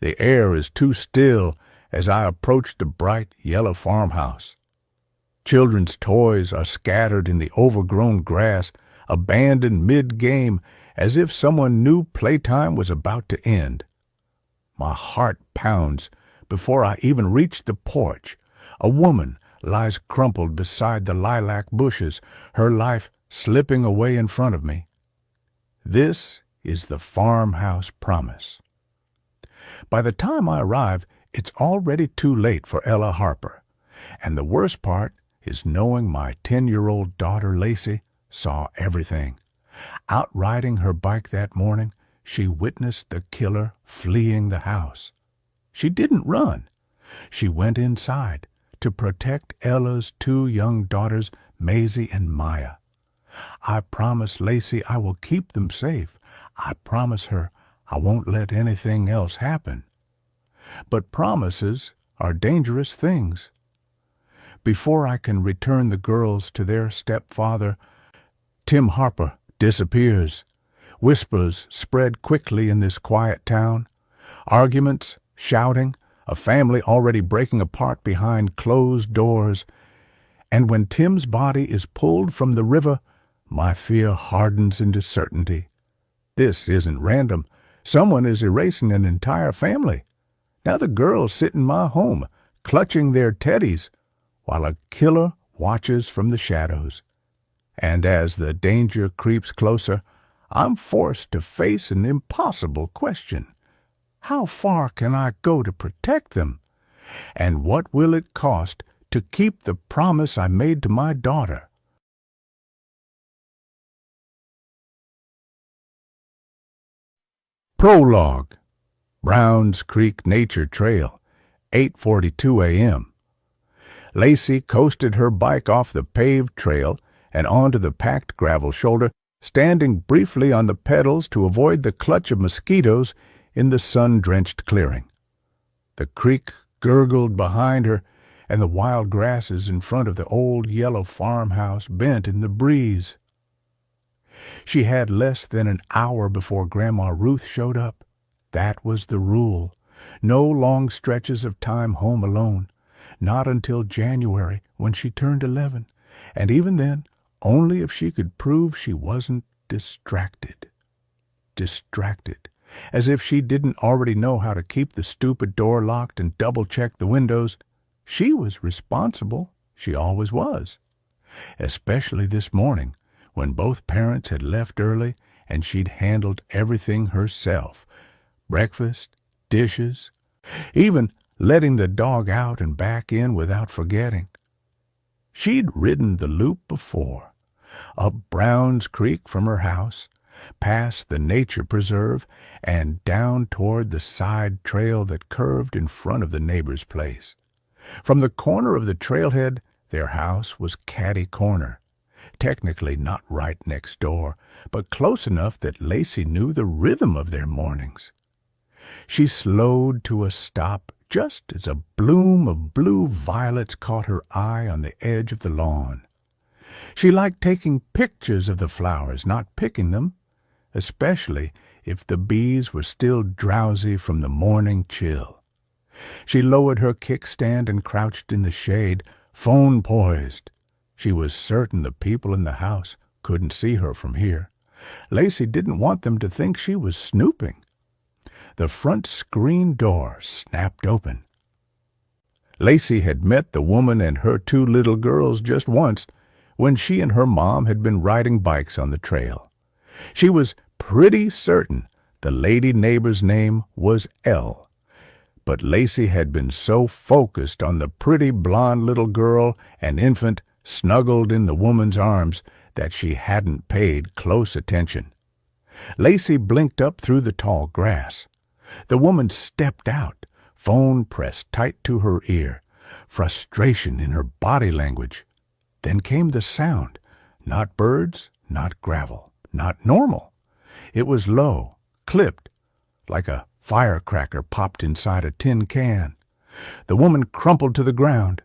The air is too still as I approach the bright yellow farmhouse. Children's toys are scattered in the overgrown grass, abandoned mid-game, as if someone knew playtime was about to end. My heart pounds before I even reach the porch. A woman lies crumpled beside the lilac bushes, her life slipping away in front of me. This is the Farmhouse Promise. By the time I arrive, it's already too late for Ella Harper, and the worst part is knowing my 10-year-old daughter Lacey saw everything. Out riding her bike that morning, she witnessed the killer fleeing the house. She didn't run. She went inside to protect Ella's 2 young daughters, Maisie and Maya. I promise Lacey I will keep them safe. I promise her I won't let anything else happen. But promises are dangerous things. Before I can return the girls to their stepfather, Tim Harper disappears. Whispers spread quickly in this quiet town. Arguments, shouting, a family already breaking apart behind closed doors. And when Tim's body is pulled from the river, my fear hardens into certainty. This isn't random. Someone is erasing an entire family. Now the girls sit in my home, clutching their teddies, while a killer watches from the shadows. And as the danger creeps closer, I'm forced to face an impossible question. How far can I go to protect them? And what will it cost to keep the promise I made to my daughter? Prologue. Browns Creek Nature Trail, 8:42 a.m. Lacey coasted her bike off the paved trail and onto the packed gravel shoulder, standing briefly on the pedals to avoid the clutch of mosquitoes in the sun-drenched clearing. The creek gurgled behind her, and the wild grasses in front of the old yellow farmhouse bent in the breeze. She had less than an hour before Grandma Ruth showed up. That was the rule. No long stretches of time home alone. Not until January, when she turned 11, and even then, only if she could prove she wasn't distracted. Distracted, as if she didn't already know how to keep the stupid door locked and double-check the windows. She was responsible. She always was. Especially this morning, when both parents had left early and she'd handled everything herself. Breakfast, dishes, even letting the dog out and back in without forgetting. She'd ridden the loop before, up Brown's Creek from her house, past the nature preserve, and down toward the side trail that curved in front of the neighbor's place. From the corner of the trailhead, their house was catty corner. Technically not right next door, but close enough that Lacey knew the rhythm of their mornings. She slowed to a stop just as a bloom of blue violets caught her eye on the edge of the lawn. She liked taking pictures of the flowers, not picking them, especially if the bees were still drowsy from the morning chill. She lowered her kickstand and crouched in the shade, phone poised. She was certain the people in the house couldn't see her from here. Lacey didn't want them to think she was snooping. The front screen door snapped open. Lacey had met the woman and her 2 little girls just once, when she and her mom had been riding bikes on the trail. She was pretty certain the lady neighbor's name was Elle, but Lacey had been so focused on the pretty blonde little girl and infant snuggled in the woman's arms that she hadn't paid close attention. Lacey blinked up through the tall grass. The woman stepped out, phone pressed tight to her ear, frustration in her body language. Then came the sound, not birds, not gravel, not normal. It was low, clipped, like a firecracker popped inside a tin can. The woman crumpled to the ground.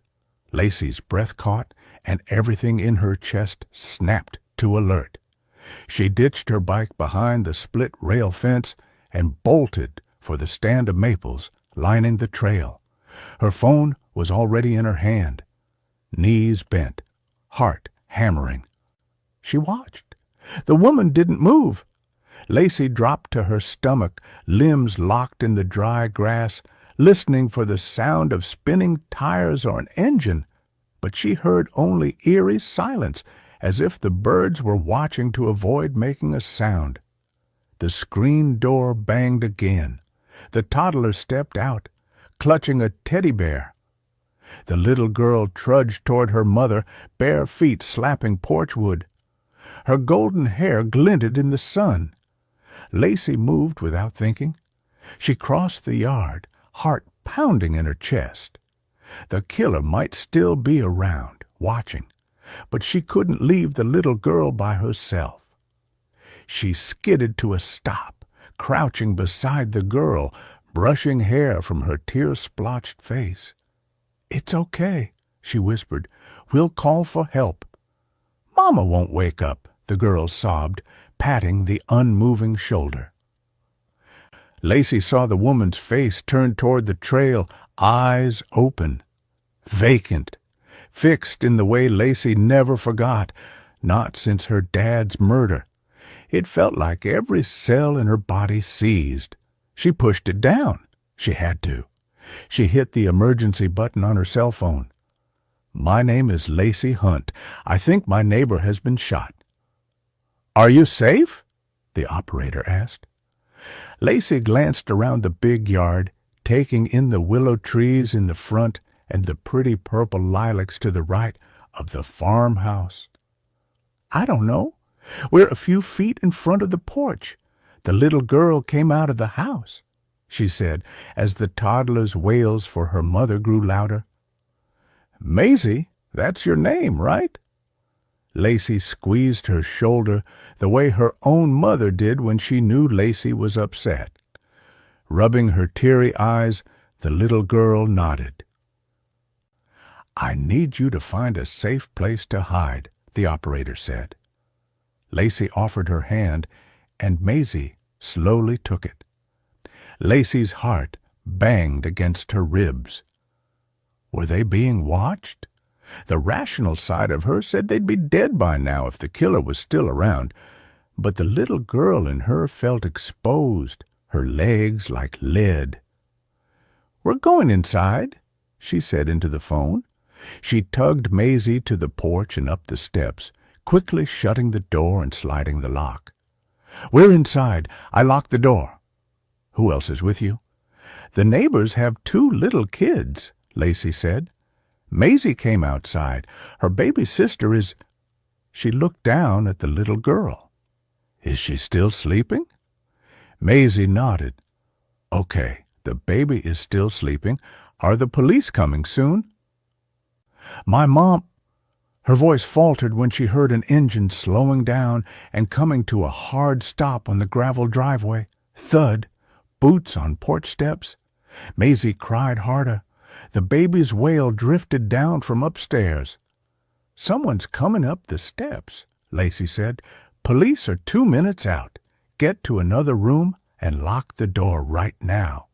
Lacey's breath caught, and everything in her chest snapped to alert. She ditched her bike behind the split rail fence and bolted for the stand of maples lining the trail. Her phone was already in her hand. Knees bent, heart hammering. She watched. The woman didn't move. Lacey dropped to her stomach, limbs locked in the dry grass, listening for the sound of spinning tires or an engine, but she heard only eerie silence, as if the birds were watching to avoid making a sound. The screen door banged again. The toddler stepped out, clutching a teddy bear. The little girl trudged toward her mother, bare feet slapping porch wood. Her golden hair glinted in the sun. Lacey moved without thinking. She crossed the yard, heart pounding in her chest. The killer might still be around, watching, but she couldn't leave the little girl by herself. She skidded to a stop, crouching beside the girl, brushing hair from her tear-splotched face. "It's okay," she whispered. "We'll call for help." "Mama won't wake up," the girl sobbed, patting the unmoving shoulder. Lacey saw the woman's face turn toward the trail, eyes open, vacant, fixed in the way Lacey never forgot, not since her dad's murder. It felt like every cell in her body seized. She pushed it down. She had to. She hit the emergency button on her cell phone. "My name is Lacey Hunt. I think my neighbor has been shot." "Are you safe?" the operator asked. Lacey glanced around the big yard, taking in the willow trees in the front and the pretty purple lilacs to the right of the farmhouse. "I don't know. We're a few feet in front of the porch. The little girl came out of the house," she said, as the toddler's wails for her mother grew louder. "Maisie, that's your name, right?" Lacey squeezed her shoulder the way her own mother did when she knew Lacey was upset. Rubbing her teary eyes, the little girl nodded. "I need you to find a safe place to hide," the operator said. Lacey offered her hand, and Maisie slowly took it. Lacey's heart banged against her ribs. Were they being watched? The rational side of her said they'd be dead by now if the killer was still around, but the little girl in her felt exposed, her legs like lead. "We're going inside," she said into the phone. She tugged Maisie to the porch and up the steps, quickly shutting the door and sliding the lock. "We're inside. I locked the door." "Who else is with you?" "The neighbors have 2 little kids," Lacey said. "Maisie came outside. Her baby sister is—" She looked down at the little girl. "Is she still sleeping?" Maisie nodded. "Okay, the baby is still sleeping. Are the police coming soon?" "My mom—" Her voice faltered when she heard an engine slowing down and coming to a hard stop on the gravel driveway. Thud. Boots on porch steps. Maisie cried harder. The baby's wail drifted down from upstairs. "Someone's coming up the steps," Lacey said. "Police are 2 minutes out. Get to another room and lock the door right now."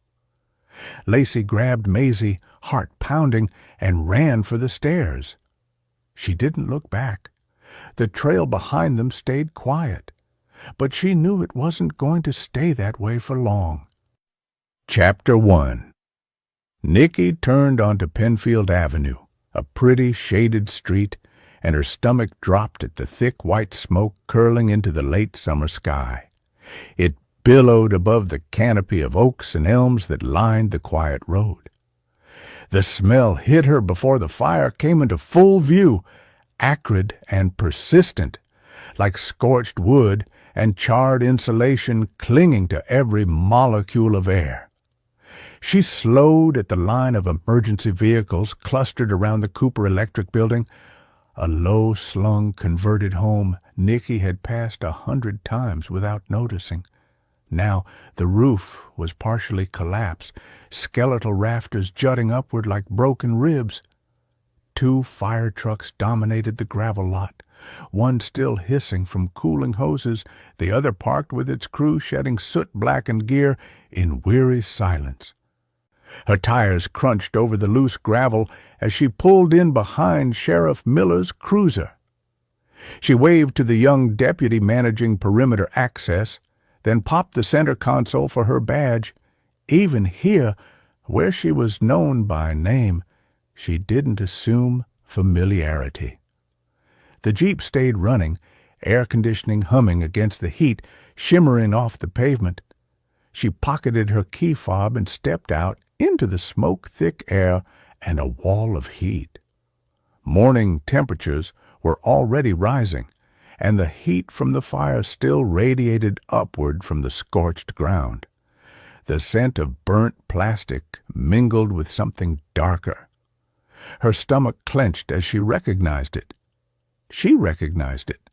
Lacey grabbed Maisie, heart pounding, and ran for the stairs. She didn't look back. The trail behind them stayed quiet, but she knew it wasn't going to stay that way for long. Chapter 1. Nikki turned onto Penfield Avenue, a pretty shaded street, and her stomach dropped at the thick white smoke curling into the late summer sky. It billowed above the canopy of oaks and elms that lined the quiet road. The smell hit her before the fire came into full view, acrid and persistent, like scorched wood and charred insulation clinging to every molecule of air. She slowed at the line of emergency vehicles clustered around the Cooper Electric Building, a low-slung converted home Nikki had passed 100 times without noticing. Now the roof was partially collapsed, skeletal rafters jutting upward like broken ribs. 2 fire trucks dominated the gravel lot, one still hissing from cooling hoses, the other parked with its crew shedding soot-blackened gear in weary silence. Her tires crunched over the loose gravel as she pulled in behind Sheriff Miller's cruiser. She waved to the young deputy managing perimeter access, then popped the center console for her badge. Even here, where she was known by name, she didn't assume familiarity. The Jeep stayed running, air conditioning humming against the heat, shimmering off the pavement. She pocketed her key fob and stepped out into the smoke-thick air and a wall of heat. Morning temperatures were already rising, and the heat from the fire still radiated upward from the scorched ground. The scent of burnt plastic mingled with something darker. Her stomach clenched as she recognized it. She recognized it.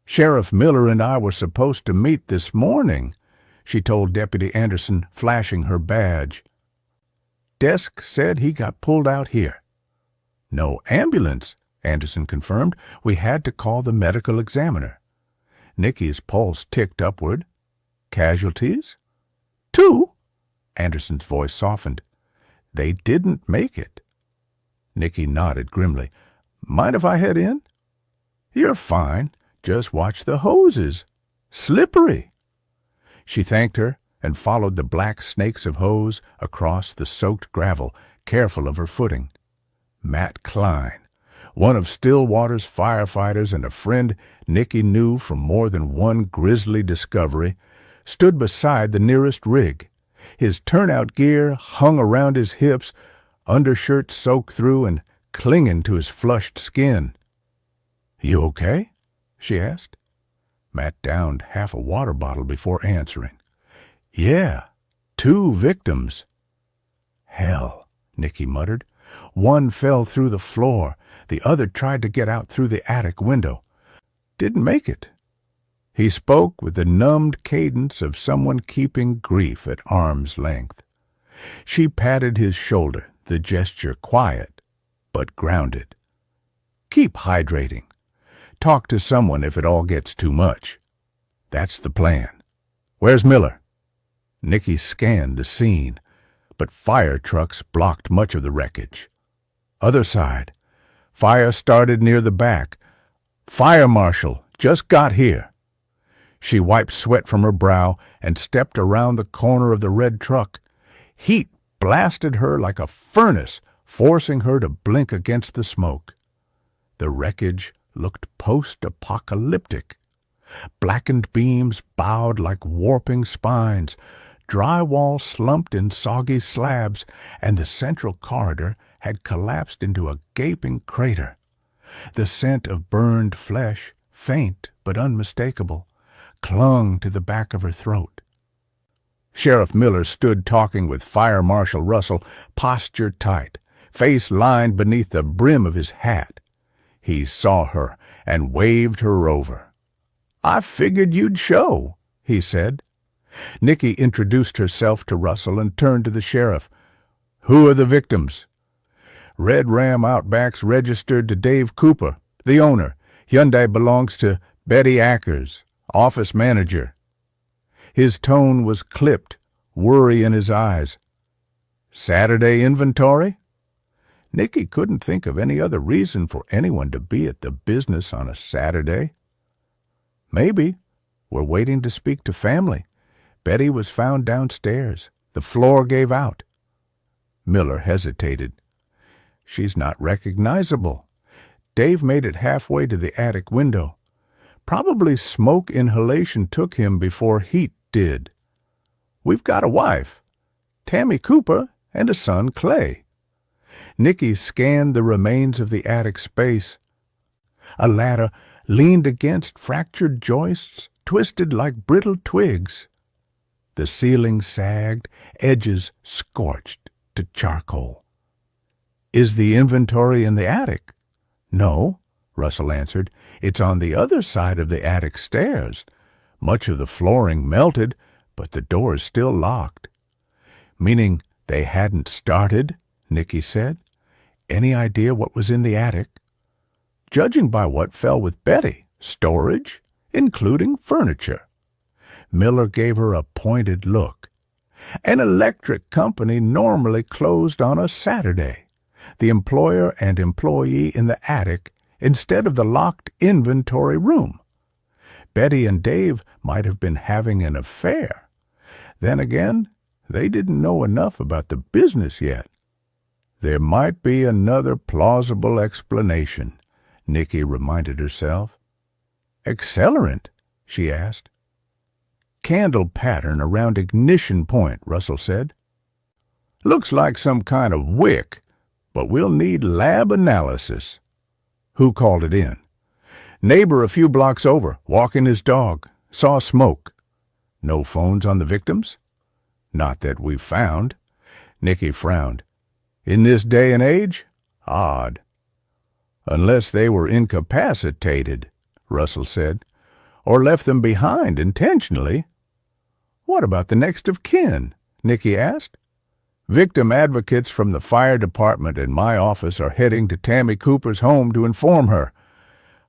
"Sheriff Miller and I were supposed to meet this morning," she told Deputy Anderson, flashing her badge. "Desk said he got pulled out here." "No ambulance," Anderson confirmed. "We had to call the medical examiner." Nikki's pulse ticked upward. "Casualties?" "Two." Anderson's voice softened. "They didn't make it." Nikki nodded grimly. "Mind if I head in?" "You're fine. Just watch the hoses. Slippery." She thanked her and followed the black snakes of hose across the soaked gravel, careful of her footing. Matt Klein, one of Stillwater's firefighters and a friend Nikki knew from more than one grisly discovery, stood beside the nearest rig. His turnout gear hung around his hips, undershirt soaked through and clinging to his flushed skin. "You okay?" she asked. Matt downed half a water bottle before answering. "Yeah, 2 victims." "Hell," Nikki muttered. "One fell through the floor. The other tried to get out through the attic window. Didn't make it." He spoke with the numbed cadence of someone keeping grief at arm's length. She patted his shoulder, the gesture quiet but grounded. "Keep hydrating. Talk to someone if it all gets too much. That's the plan. Where's Miller?" Nikki scanned the scene, but fire trucks blocked much of the wreckage. Other side. Fire started near the back. "Fire marshal, just got here." She wiped sweat from her brow and stepped around the corner of the red truck. Heat blasted her like a furnace, forcing her to blink against the smoke. The wreckage looked post-apocalyptic. Blackened beams bowed like warping spines, drywall slumped in soggy slabs, and the central corridor had collapsed into a gaping crater. The scent of burned flesh, faint but unmistakable, clung to the back of her throat. Sheriff Miller stood talking with Fire Marshal Russell, posture tight, face lined beneath the brim of his hat. He saw her and waved her over. "I figured you'd show," he said. Nikki introduced herself to Russell and turned to the sheriff. "Who are the victims?" "Red Ram Outback's registered to Dave Cooper, the owner. Hyundai belongs to Betty Ackers, office manager." His tone was clipped, worry in his eyes. "Saturday inventory?" Nikki couldn't think of any other reason for anyone to be at the business on a Saturday. "Maybe. We're waiting to speak to family. Betty was found downstairs. The floor gave out." Miller hesitated. "She's not recognizable. Dave made it halfway to the attic window. Probably smoke inhalation took him before heat did. We've got a wife, Tammy Cooper, and a son, Clay." Nikki scanned the remains of the attic space. A ladder leaned against fractured joists, twisted like brittle twigs. The ceiling sagged, edges scorched to charcoal. "Is the inventory in the attic?" "No," Russell answered. "It's on the other side of the attic stairs. Much of the flooring melted, but the door is still locked." "Meaning they hadn't started?" Nikki said. "Any idea what was in the attic?" judging by what fell with Betty, storage, including furniture. Miller gave her a pointed look. An electric company normally closed on a Saturday. The employer and employee in the attic instead of the locked inventory room. Betty and Dave might have been having an affair. Then again, they didn't know enough about the business yet. There might be another plausible explanation, Nikki reminded herself. Accelerant? She asked. Candle pattern around ignition point, Russell said. Looks like some kind of wick, but we'll need lab analysis. Who called it in? Neighbor a few blocks over, walking his dog. Saw smoke. No phones on the victims? Not that we've found. Nikki frowned. In this day and age? Odd. Unless they were incapacitated, Russell said, or left them behind intentionally. What about the next of kin? Nikki asked. Victim advocates from the fire department and my office are heading to Tammy Cooper's home to inform her.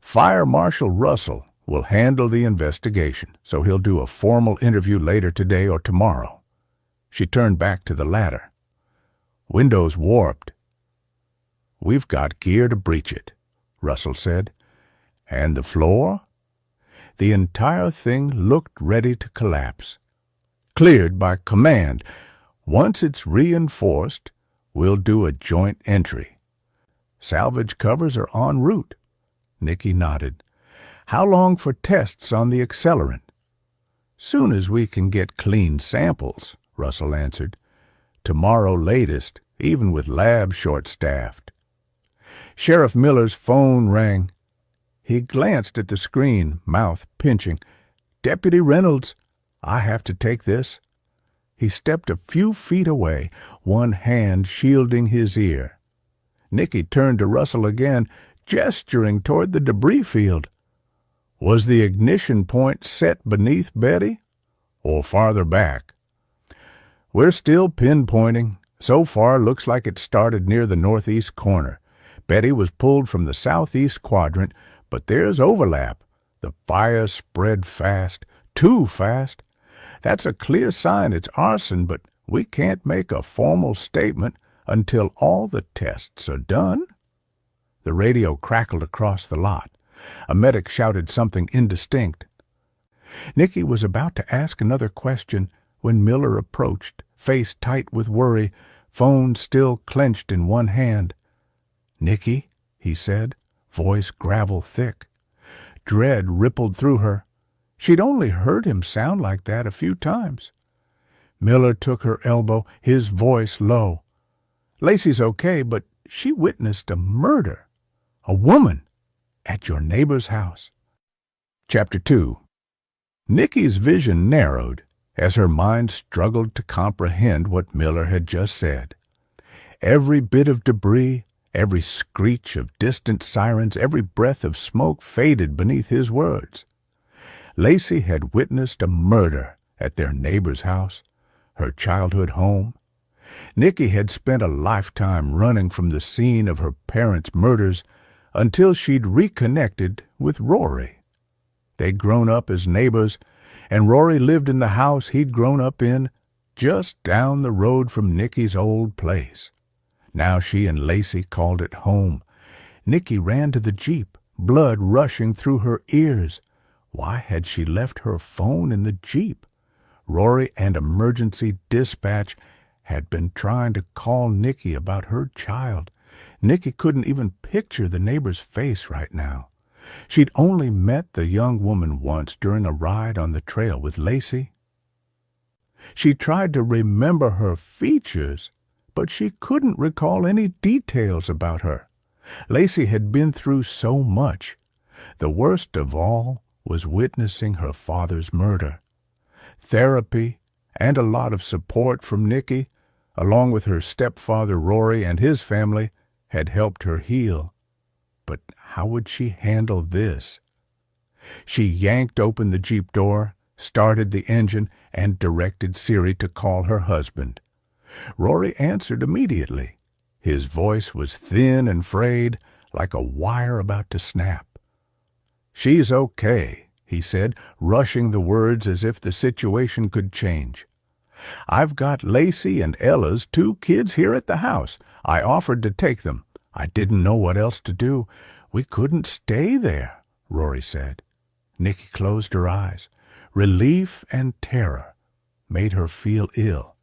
Fire Marshal Russell will handle the investigation, so he'll do a formal interview later today or tomorrow. She turned back to the ladder. Windows warped. We've got gear to breach it, Russell said. And the floor? The entire thing looked ready to collapse. Cleared by command. Once it's reinforced, we'll do a joint entry. Salvage covers are en route. Nikki nodded. How long for tests on the accelerant? Soon as we can get clean samples, Russell answered. Tomorrow latest, even with labs short-staffed. Sheriff Miller's phone rang. He glanced at the screen, mouth pinching. Deputy Reynolds, I have to take this. He stepped a few feet away, one hand shielding his ear. Nikki turned to Russell again, gesturing toward the debris field. Was the ignition point set beneath Betty, or farther back? We're still pinpointing. So far, looks like it started near the northeast corner. Betty was pulled from the southeast quadrant, but there's overlap. The fire spread fast, too fast. That's a clear sign it's arson, but we can't make a formal statement until all the tests are done. The radio crackled across the lot. A medic shouted something indistinct. Nikki was about to ask another question when Miller approached, face tight with worry, phone still clenched in one hand. Nikki, he said, voice gravel thick. Dread rippled through her. She'd only heard him sound like that a few times. Miller took her elbow, his voice low. Lacey's okay, but she witnessed a murder. A woman at your neighbor's house. Chapter 2. Nikki's vision narrowed as her mind struggled to comprehend what Miller had just said. Every bit of debris, every screech of distant sirens, every breath of smoke faded beneath his words. Lacey had witnessed a murder at their neighbor's house, her childhood home. Nikki had spent a lifetime running from the scene of her parents' murders until she'd reconnected with Rory. They'd grown up as neighbors, and Rory lived in the house he'd grown up in just down the road from Nikki's old place. Now she and Lacey called it home. Nikki ran to the Jeep, blood rushing through her ears. Why had she left her phone in the Jeep? Rory and emergency dispatch had been trying to call Nikki about her child. Nikki couldn't even picture the neighbor's face right now. She'd only met the young woman once during a ride on the trail with Lacey. She tried to remember her features, but she couldn't recall any details about her. Lacey had been through so much. The worst of all was witnessing her father's murder. Therapy and a lot of support from Nikki, along with her stepfather Rory and his family, had helped her heal. But how would she handle this? She yanked open the Jeep door, started the engine, and directed Siri to call her husband. Rory answered immediately. His voice was thin and frayed, like a wire about to snap. "She's okay," he said, rushing the words as if the situation could change. "I've got Lacey and Ella's 2 kids here at the house. I offered to take them. I didn't know what else to do. We couldn't stay there," Rory said. Nicky closed her eyes. Relief and terror made her feel ill.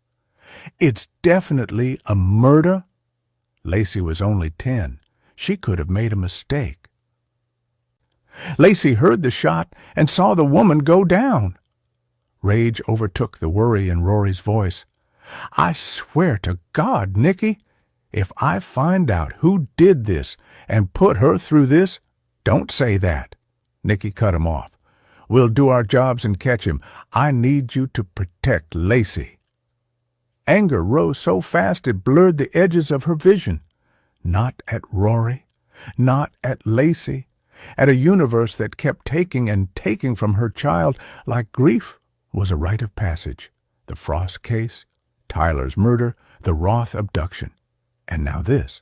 "It's definitely a murder?" Lacey was only 10. She could have made a mistake. "Lacey heard the shot and saw the woman go down." Rage overtook the worry in Rory's voice. "I swear to God, Nicky, if I find out who did this and put her through this—" "Don't say that," Nicky cut him off. "We'll do our jobs and catch him. I need you to protect Lacey." Anger rose so fast it blurred the edges of her vision. Not at Rory, not at Lacey, at a universe that kept taking and taking from her child like grief was a rite of passage. The Frost case, Tyler's murder, the Roth abduction. And now this.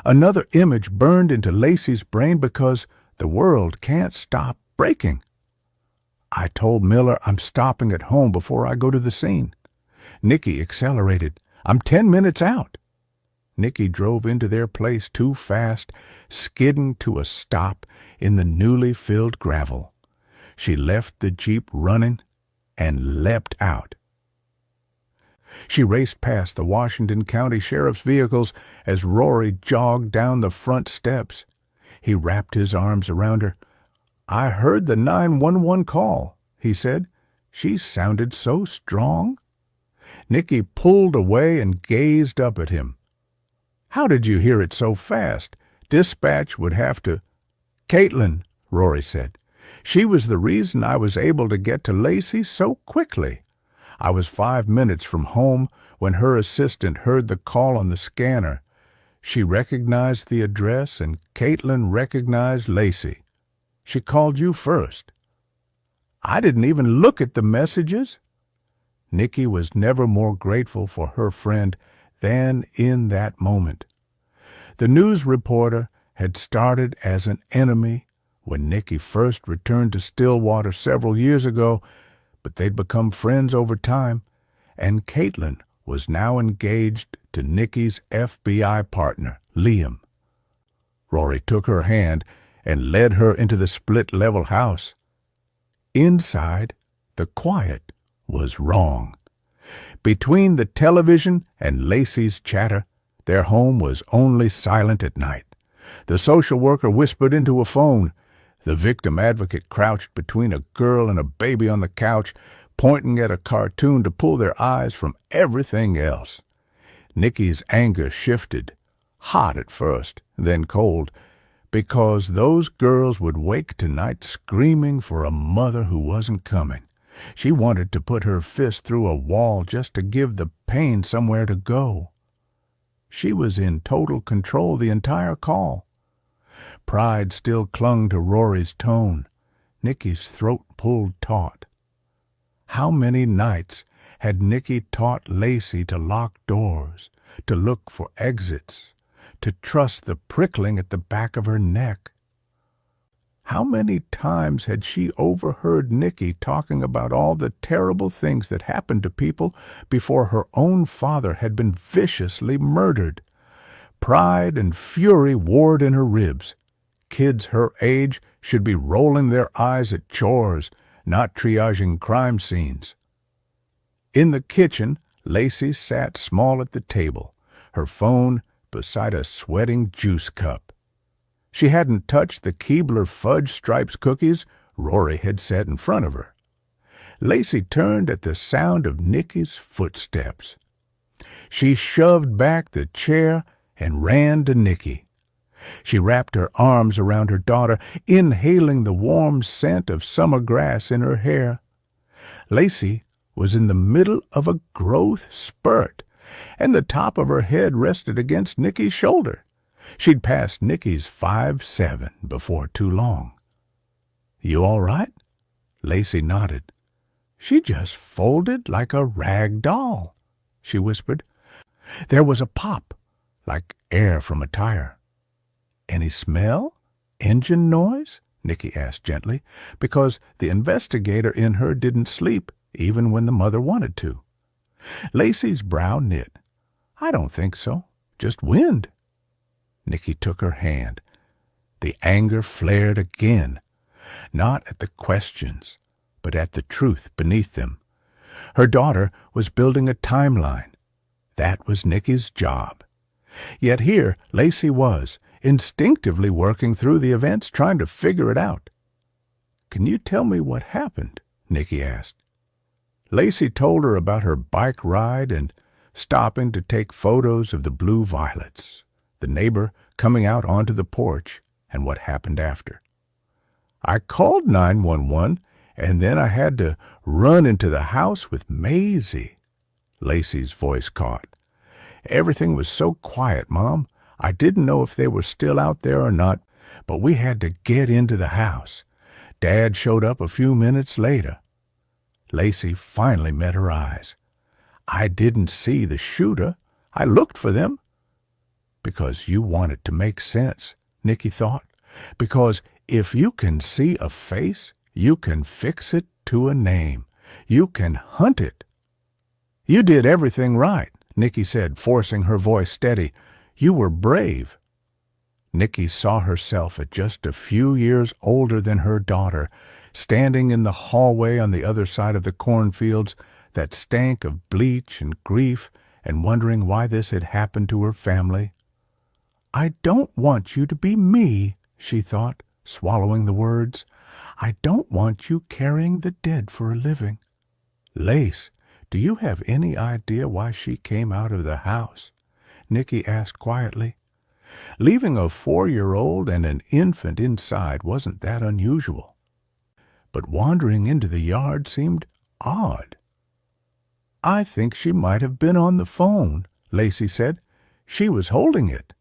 Another image burned into Lacey's brain because the world can't stop breaking. "I told Miller I'm stopping at home before I go to the scene." Nicky accelerated. "I'm 10 minutes out." Nicky drove into their place too fast, skidding to a stop in the newly filled gravel. She left the Jeep running and leapt out. She raced past the Washington County Sheriff's vehicles as Rory jogged down the front steps. He wrapped his arms around her. "I heard the 911 call," he said. "She sounded so strong." Nicky pulled away and gazed up at him. "How did you hear it so fast? Dispatch would have to—" "Caitlin," Rory said. "She was the reason I was able to get to Lacey so quickly. I was 5 minutes from home when her assistant heard the call on the scanner. She recognized the address, and Caitlin recognized Lacey. She called you first." "I didn't even look at the messages." Nicky was never more grateful for her friend than in that moment. The news reporter had started as an enemy when Nicky first returned to Stillwater several years ago, but they'd become friends over time, and Caitlin was now engaged to Nicky's FBI partner, Liam. Rory took her hand and led her into the split-level house. Inside, the quiet was wrong. Between the television and Lacey's chatter, their home was only silent at night. The social worker whispered into a phone. The victim advocate crouched between a girl and a baby on the couch, pointing at a cartoon to pull their eyes from everything else. Nicky's anger shifted, hot at first, then cold, because those girls would wake tonight screaming for a mother who wasn't coming. She wanted to put her fist through a wall just to give the pain somewhere to go. She was in total control the entire call. Pride still clung to Rory's tone. Nicky's throat pulled taut. How many nights had Nicky taught Lacey to lock doors, to look for exits, to trust the prickling at the back of her neck? How many times had she overheard Nicky talking about all the terrible things that happened to people before her own father had been viciously murdered? Pride and fury warred in her ribs. Kids her age should be rolling their eyes at chores, not triaging crime scenes. In the kitchen, Lacey sat small at the table, her phone beside a sweating juice cup. She hadn't touched the Keebler Fudge Stripes cookies Rory had set in front of her. Lacey turned at the sound of Nicky's footsteps. She shoved back the chair and ran to Nicky. She wrapped her arms around her daughter, inhaling the warm scent of summer grass in her hair. Lacey was in the middle of a growth spurt, and the top of her head rested against Nicky's shoulder. She'd passed Nicky's 5'7" before too long. "You all right?" Lacey nodded. "She just folded like a rag doll," she whispered. There was a pop, like air from a tire. Any smell? Engine noise? Nicky asked gently, because the investigator in her didn't sleep, even when the mother wanted to. Lacey's brow knit. I don't think so. Just wind. Nicky took her hand. The anger flared again, not at the questions, but at the truth beneath them. Her daughter was building a timeline. That was Nicky's job. Yet here Lacey was, instinctively working through the events, trying to figure it out. Can you tell me what happened? Nicky asked. Lacey told her about her bike ride and stopping to take photos of the blue violets, the neighbor coming out onto the porch, and what happened after. I called 911, and then I had to run into the house with Maisie. Lacey's voice caught. Everything was so quiet, Mom. I didn't know if they were still out there or not, but we had to get into the house. Dad showed up a few minutes later. Lacey finally met her eyes. I didn't see the shooter. I looked for them. Because you wanted to make sense, Nicky thought. Because if you can see a face, you can fix it to a name. You can hunt it. You did everything right, Nicky said, forcing her voice steady. You were brave. Nicky saw herself at just a few years older than her daughter, standing in the hallway on the other side of the cornfields that stank of bleach and grief, and wondering why this had happened to her family. I don't want you to be me, she thought, swallowing the words. I don't want you carrying the dead for a living. Lace, do you have any idea why she came out of the house? Nicky asked quietly. Leaving a 4-year-old and an infant inside wasn't that unusual. But wandering into the yard seemed odd. I think she might have been on the phone, Lacey said. She was holding it.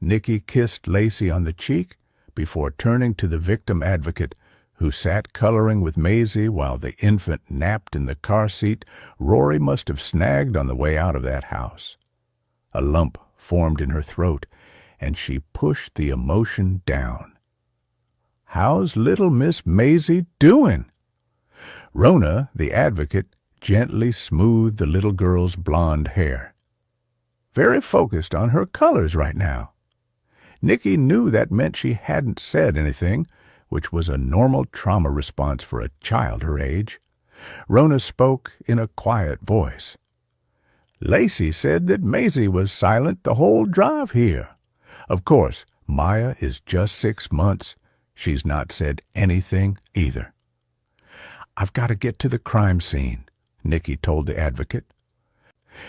Nicky kissed Lacey on the cheek before turning to the victim advocate, who sat coloring with Maisie while the infant napped in the car seat Rory must have snagged on the way out of that house. A lump formed in her throat, and she pushed the emotion down. How's little Miss Maisie doing? Rona, the advocate, gently smoothed the little girl's blonde hair. Very focused on her colors right now. Nicky knew that meant she hadn't said anything, which was a normal trauma response for a child her age. Rona spoke in a quiet voice. Lacey said that Maisie was silent the whole drive here. Of course, Maya is just 6 months. She's not said anything either. I've got to get to the crime scene, Nicky told the advocate.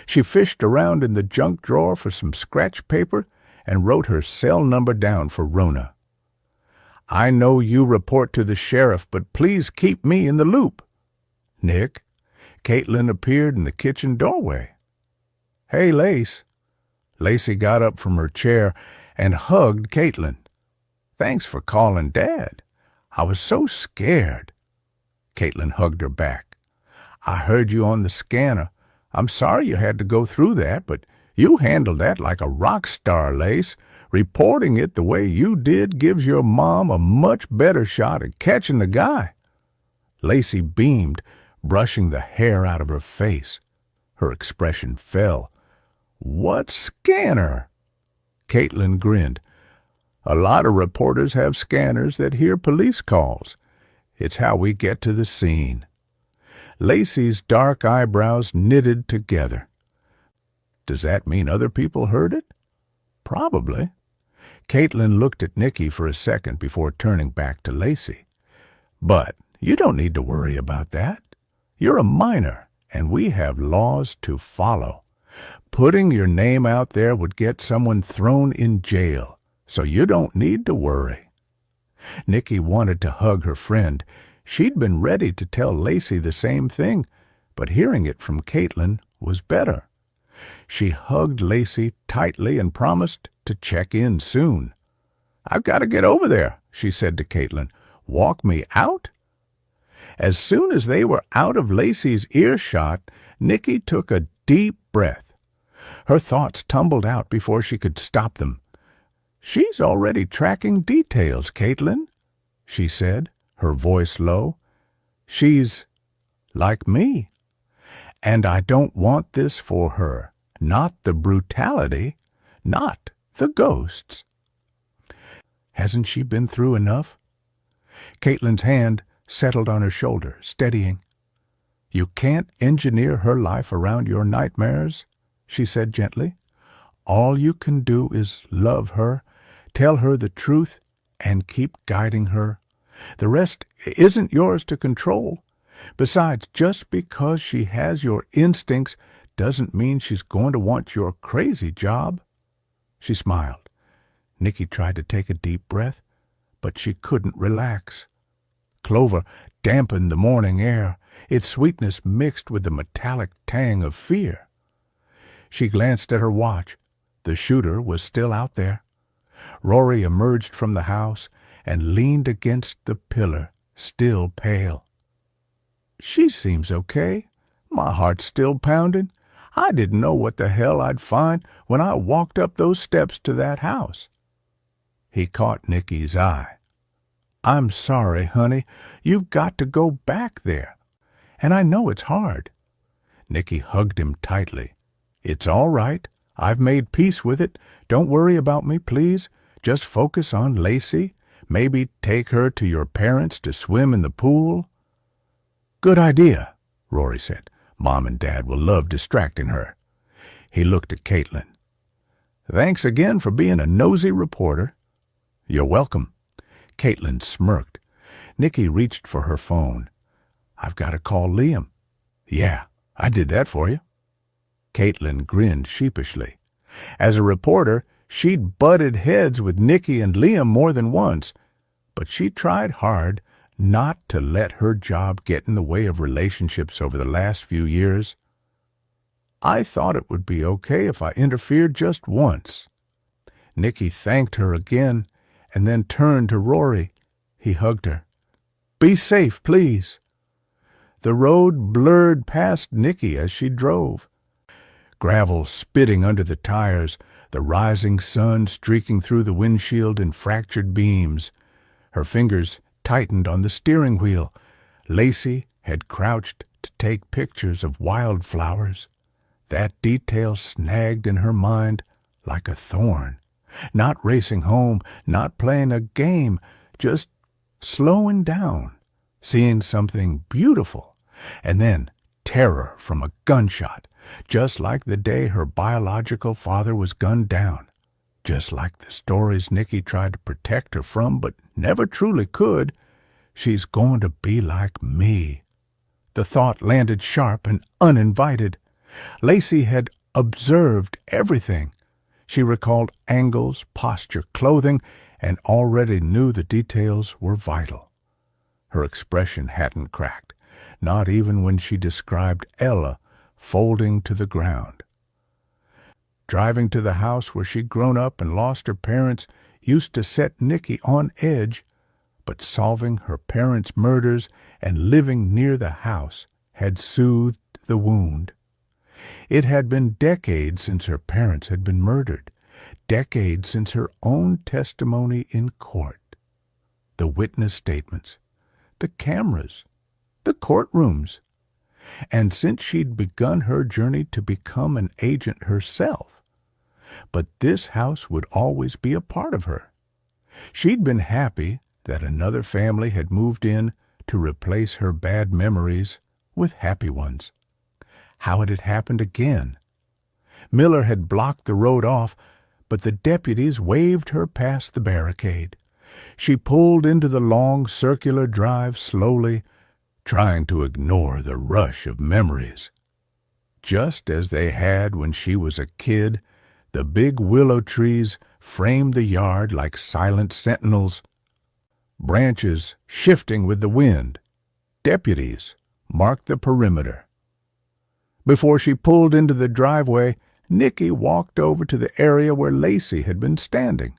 She fished around in the junk drawer for some scratch paper and wrote her cell number down for Rona. I know you report to the sheriff, but please keep me in the loop. Nick, Caitlin appeared in the kitchen doorway. Hey, Lace. Lacey got up from her chair and hugged Caitlin. Thanks for calling Dad. I was so scared. Caitlin hugged her back. I heard you on the scanner. I'm sorry you had to go through that, but you handled that like a rock star, Lace. Reporting it the way you did gives your mom a much better shot at catching the guy. Lacey beamed, brushing the hair out of her face. Her expression fell. What scanner? Caitlin grinned. A lot of reporters have scanners that hear police calls. It's how we get to the scene. Lacey's dark eyebrows knitted together. Does that mean other people heard it? Probably. Caitlin looked at Nicky for a second before turning back to Lacey. But you don't need to worry about that. You're a minor, and we have laws to follow. Putting your name out there would get someone thrown in jail, so you don't need to worry. Nicky wanted to hug her friend. She'd been ready to tell Lacey the same thing, but hearing it from Caitlin was better. She hugged Lacey tightly and promised to check in soon. I've got to get over there, she said to Caitlin. Walk me out? As soon as they were out of Lacey's earshot, Nicky took a deep breath. Her thoughts tumbled out before she could stop them. "She's already tracking details, Caitlin," she said, her voice low. "She's like me. And I don't want this for her. Not the brutality, not the ghosts." Hasn't she been through enough? Caitlin's hand settled on her shoulder, steadying. "You can't engineer her life around your nightmares," she said gently. "All you can do is love her, tell her the truth, and keep guiding her. The rest isn't yours to control. Besides, just because she has your instincts doesn't mean she's going to want your crazy job." She smiled. Nicky tried to take a deep breath, but she couldn't relax. Clover dampened the morning air, its sweetness mixed with the metallic tang of fear. She glanced at her watch. The shooter was still out there. Rory emerged from the house and leaned against the pillar, still pale. "She seems okay. My heart's still pounding. I didn't know what the hell I'd find when I walked up those steps to that house." He caught Nicky's eye. "I'm sorry, honey. You've got to go back there. And I know it's hard." Nicky hugged him tightly. "It's all right. I've made peace with it. Don't worry about me, please. Just focus on Lacey. Maybe take her to your parents to swim in the pool." "Good idea," Rory said. "Mom and Dad will love distracting her." He looked at Caitlin. "Thanks again for being a nosy reporter." "You're welcome." Caitlin smirked. Nicky reached for her phone. "I've got to call Liam." "Yeah, I did that for you." Caitlin grinned sheepishly. As a reporter, she'd butted heads with Nicky and Liam more than once, but she tried hard not to let her job get in the way of relationships over the last few years. "I thought it would be okay if I interfered just once." Nicky thanked her again and then turned to Rory. He hugged her. "Be safe, please." The road blurred past Nicky as she drove. Gravel spitting under the tires, the rising sun streaking through the windshield in fractured beams. Her fingers tightened on the steering wheel. Lacey had crouched to take pictures of wildflowers. That detail snagged in her mind like a thorn. Not racing home, not playing a game, just slowing down, seeing something beautiful, and then terror from a gunshot, just like the day her biological father was gunned down, just like the stories Nicky tried to protect her from but never truly could. She's going to be like me. The thought landed sharp and uninvited. Lacey had observed everything. She recalled angles, posture, clothing, and already knew the details were vital. Her expression hadn't cracked, not even when she described Ella folding to the ground. Driving to the house where she'd grown up and lost her parents used to set Nicky on edge, but solving her parents' murders and living near the house had soothed the wound. It had been decades since her parents had been murdered, decades since her own testimony in court. The witness statements, the cameras, the courtrooms. And since she'd begun her journey to become an agent herself. But this house would always be a part of her. She'd been happy that another family had moved in to replace her bad memories with happy ones. How had it happened again? Miller had blocked the road off, but the deputies waved her past the barricade. She pulled into the long circular drive slowly, trying to ignore the rush of memories. Just as they had when she was a kid, the big willow trees framed the yard like silent sentinels, branches shifting with the wind. Deputies marked the perimeter. Before she pulled into the driveway, Nicky walked over to the area where Lacey had been standing.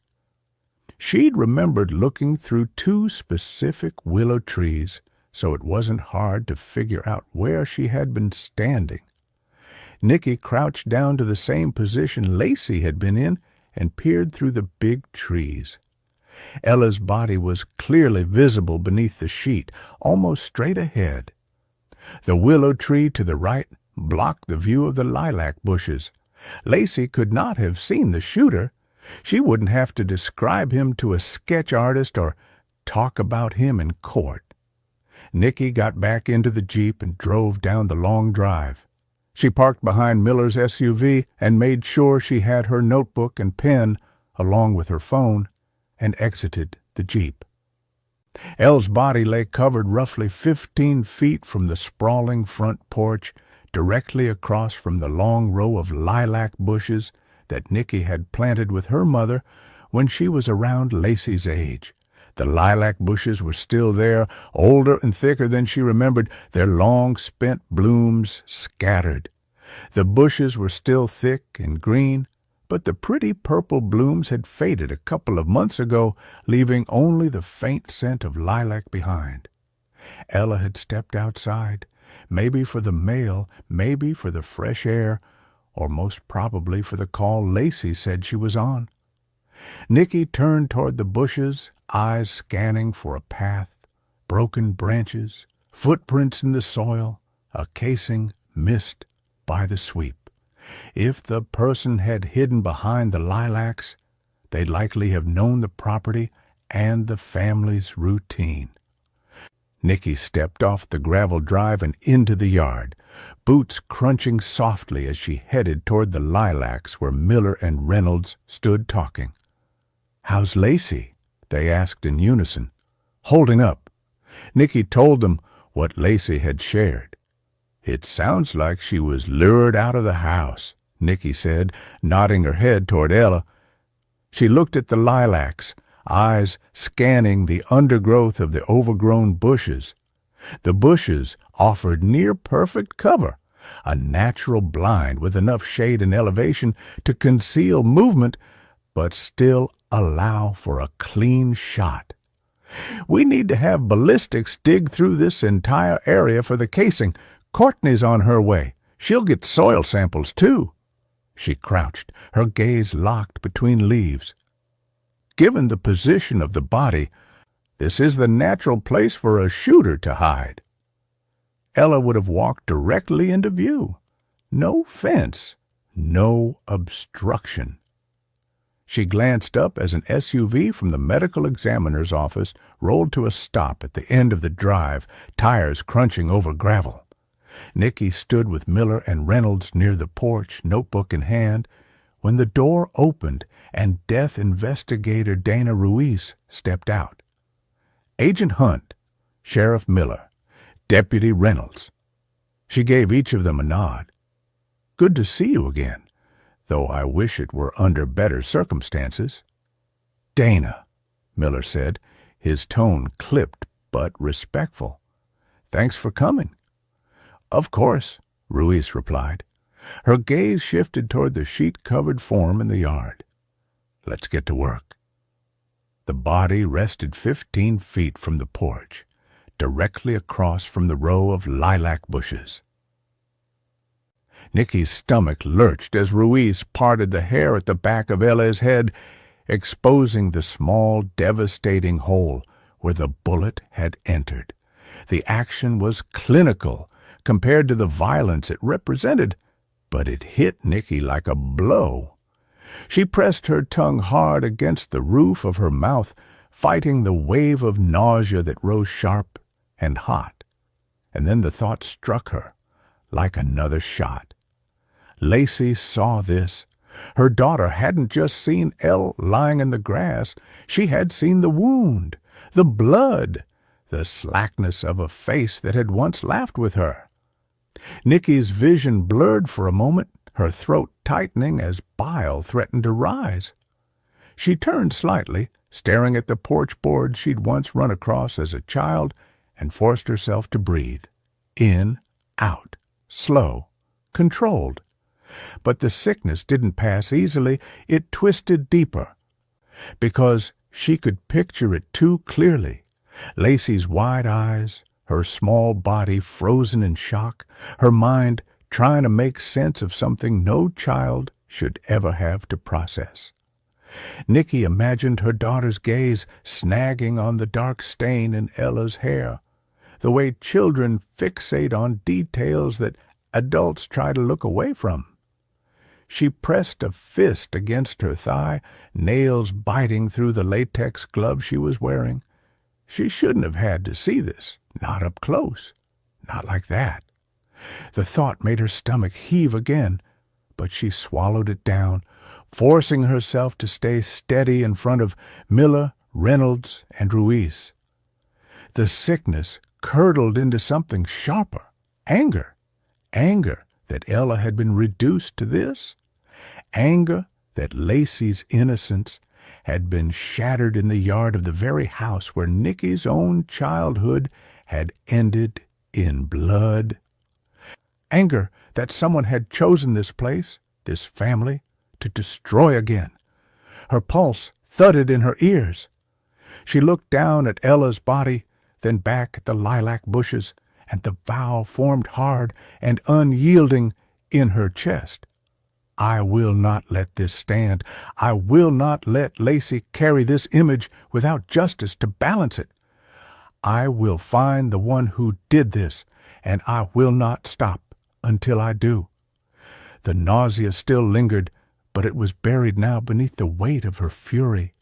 She'd remembered looking through two specific willow trees, so it wasn't hard to figure out where she had been standing. Nicky crouched down to the same position Lacey had been in and peered through the big trees. Ella's body was clearly visible beneath the sheet, almost straight ahead. The willow tree to the right blocked the view of the lilac bushes. Lacey could not have seen the shooter. She wouldn't have to describe him to a sketch artist or talk about him in court. Nicky got back into the Jeep and drove down the long drive. She parked behind Miller's SUV and made sure she had her notebook and pen, along with her phone, and exited the Jeep. Elle's body lay covered roughly 15 feet from the sprawling front porch, directly across from the long row of lilac bushes that Nicky had planted with her mother when she was around Lacey's age. The lilac bushes were still there, older and thicker than she remembered, their long spent blooms scattered. The bushes were still thick and green, but the pretty purple blooms had faded a couple of months ago, leaving only the faint scent of lilac behind. Ella had stepped outside, maybe for the mail, maybe for the fresh air, or most probably for the call Lacey said she was on. Nicky turned toward the bushes, eyes scanning for a path, broken branches, footprints in the soil, a casing missed by the sweep. If the person had hidden behind the lilacs, they'd likely have known the property and the family's routine. Nicky stepped off the gravel drive and into the yard, boots crunching softly as she headed toward the lilacs where Miller and Reynolds stood talking. "How's Lacey?" they asked in unison. "Holding up." Nicky told them what Lacey had shared. "It sounds like she was lured out of the house," Nicky said, nodding her head toward Ella. She looked at the lilacs, eyes scanning the undergrowth of the overgrown bushes. The bushes offered near-perfect cover, a natural blind with enough shade and elevation to conceal movement, but still allow for a clean shot. "We need to have ballistics dig through this entire area for the casing. Courtney's on her way. She'll get soil samples, too." She crouched, her gaze locked between leaves. "Given the position of the body, this is the natural place for a shooter to hide." Ella would have walked directly into view. No fence, no obstruction. She glanced up as an SUV from the medical examiner's office rolled to a stop at the end of the drive, tires crunching over gravel. Nicky stood with Miller and Reynolds near the porch, notebook in hand, when the door opened and death investigator Dana Ruiz stepped out. Agent Hunt, Sheriff Miller, Deputy Reynolds. She gave each of them a nod. "Good to see you again, though I wish it were under better circumstances." "Dana," Miller said, his tone clipped but respectful. "Thanks for coming." "Of course," Ruiz replied. Her gaze shifted toward the sheet-covered form in the yard. "Let's get to work." The body rested 15 feet from the porch, directly across from the row of lilac bushes. Nicky's stomach lurched as Ruiz parted the hair at the back of Ella's head, exposing the small, devastating hole where the bullet had entered. The action was clinical compared to the violence it represented, but it hit Nicky like a blow. She pressed her tongue hard against the roof of her mouth, fighting the wave of nausea that rose sharp and hot. And then the thought struck her, like another shot. Lacey saw this. Her daughter hadn't just seen Elle lying in the grass. She had seen the wound, the blood, the slackness of a face that had once laughed with her. Nicky's vision blurred for a moment, her throat tightening as bile threatened to rise. She turned slightly, staring at the porch board she'd once run across as a child, and forced herself to breathe. In, out, slow, controlled. But the sickness didn't pass easily. It twisted deeper, because she could picture it too clearly. Lacey's wide eyes, her small body frozen in shock, her mind trying to make sense of something no child should ever have to process. Nicky imagined her daughter's gaze snagging on the dark stain in Ella's hair, the way children fixate on details that adults try to look away from. She pressed a fist against her thigh, nails biting through the latex glove she was wearing. She shouldn't have had to see this, not up close, not like that. The thought made her stomach heave again, but she swallowed it down, forcing herself to stay steady in front of Miller, Reynolds, and Ruiz. The sickness curdled into something sharper, anger. Anger that Ella had been reduced to this. Anger that Lacey's innocence had been shattered in the yard of the very house where Nicky's own childhood had ended in blood. Anger that someone had chosen this place, this family, to destroy again. Her pulse thudded in her ears. She looked down at Ella's body, then back at the lilac bushes, and the vow formed hard and unyielding in her chest. I will not let this stand. I will not let Lacey carry this image without justice to balance it. I will find the one who did this, and I will not stop until I do. The nausea still lingered, but it was buried now beneath the weight of her fury.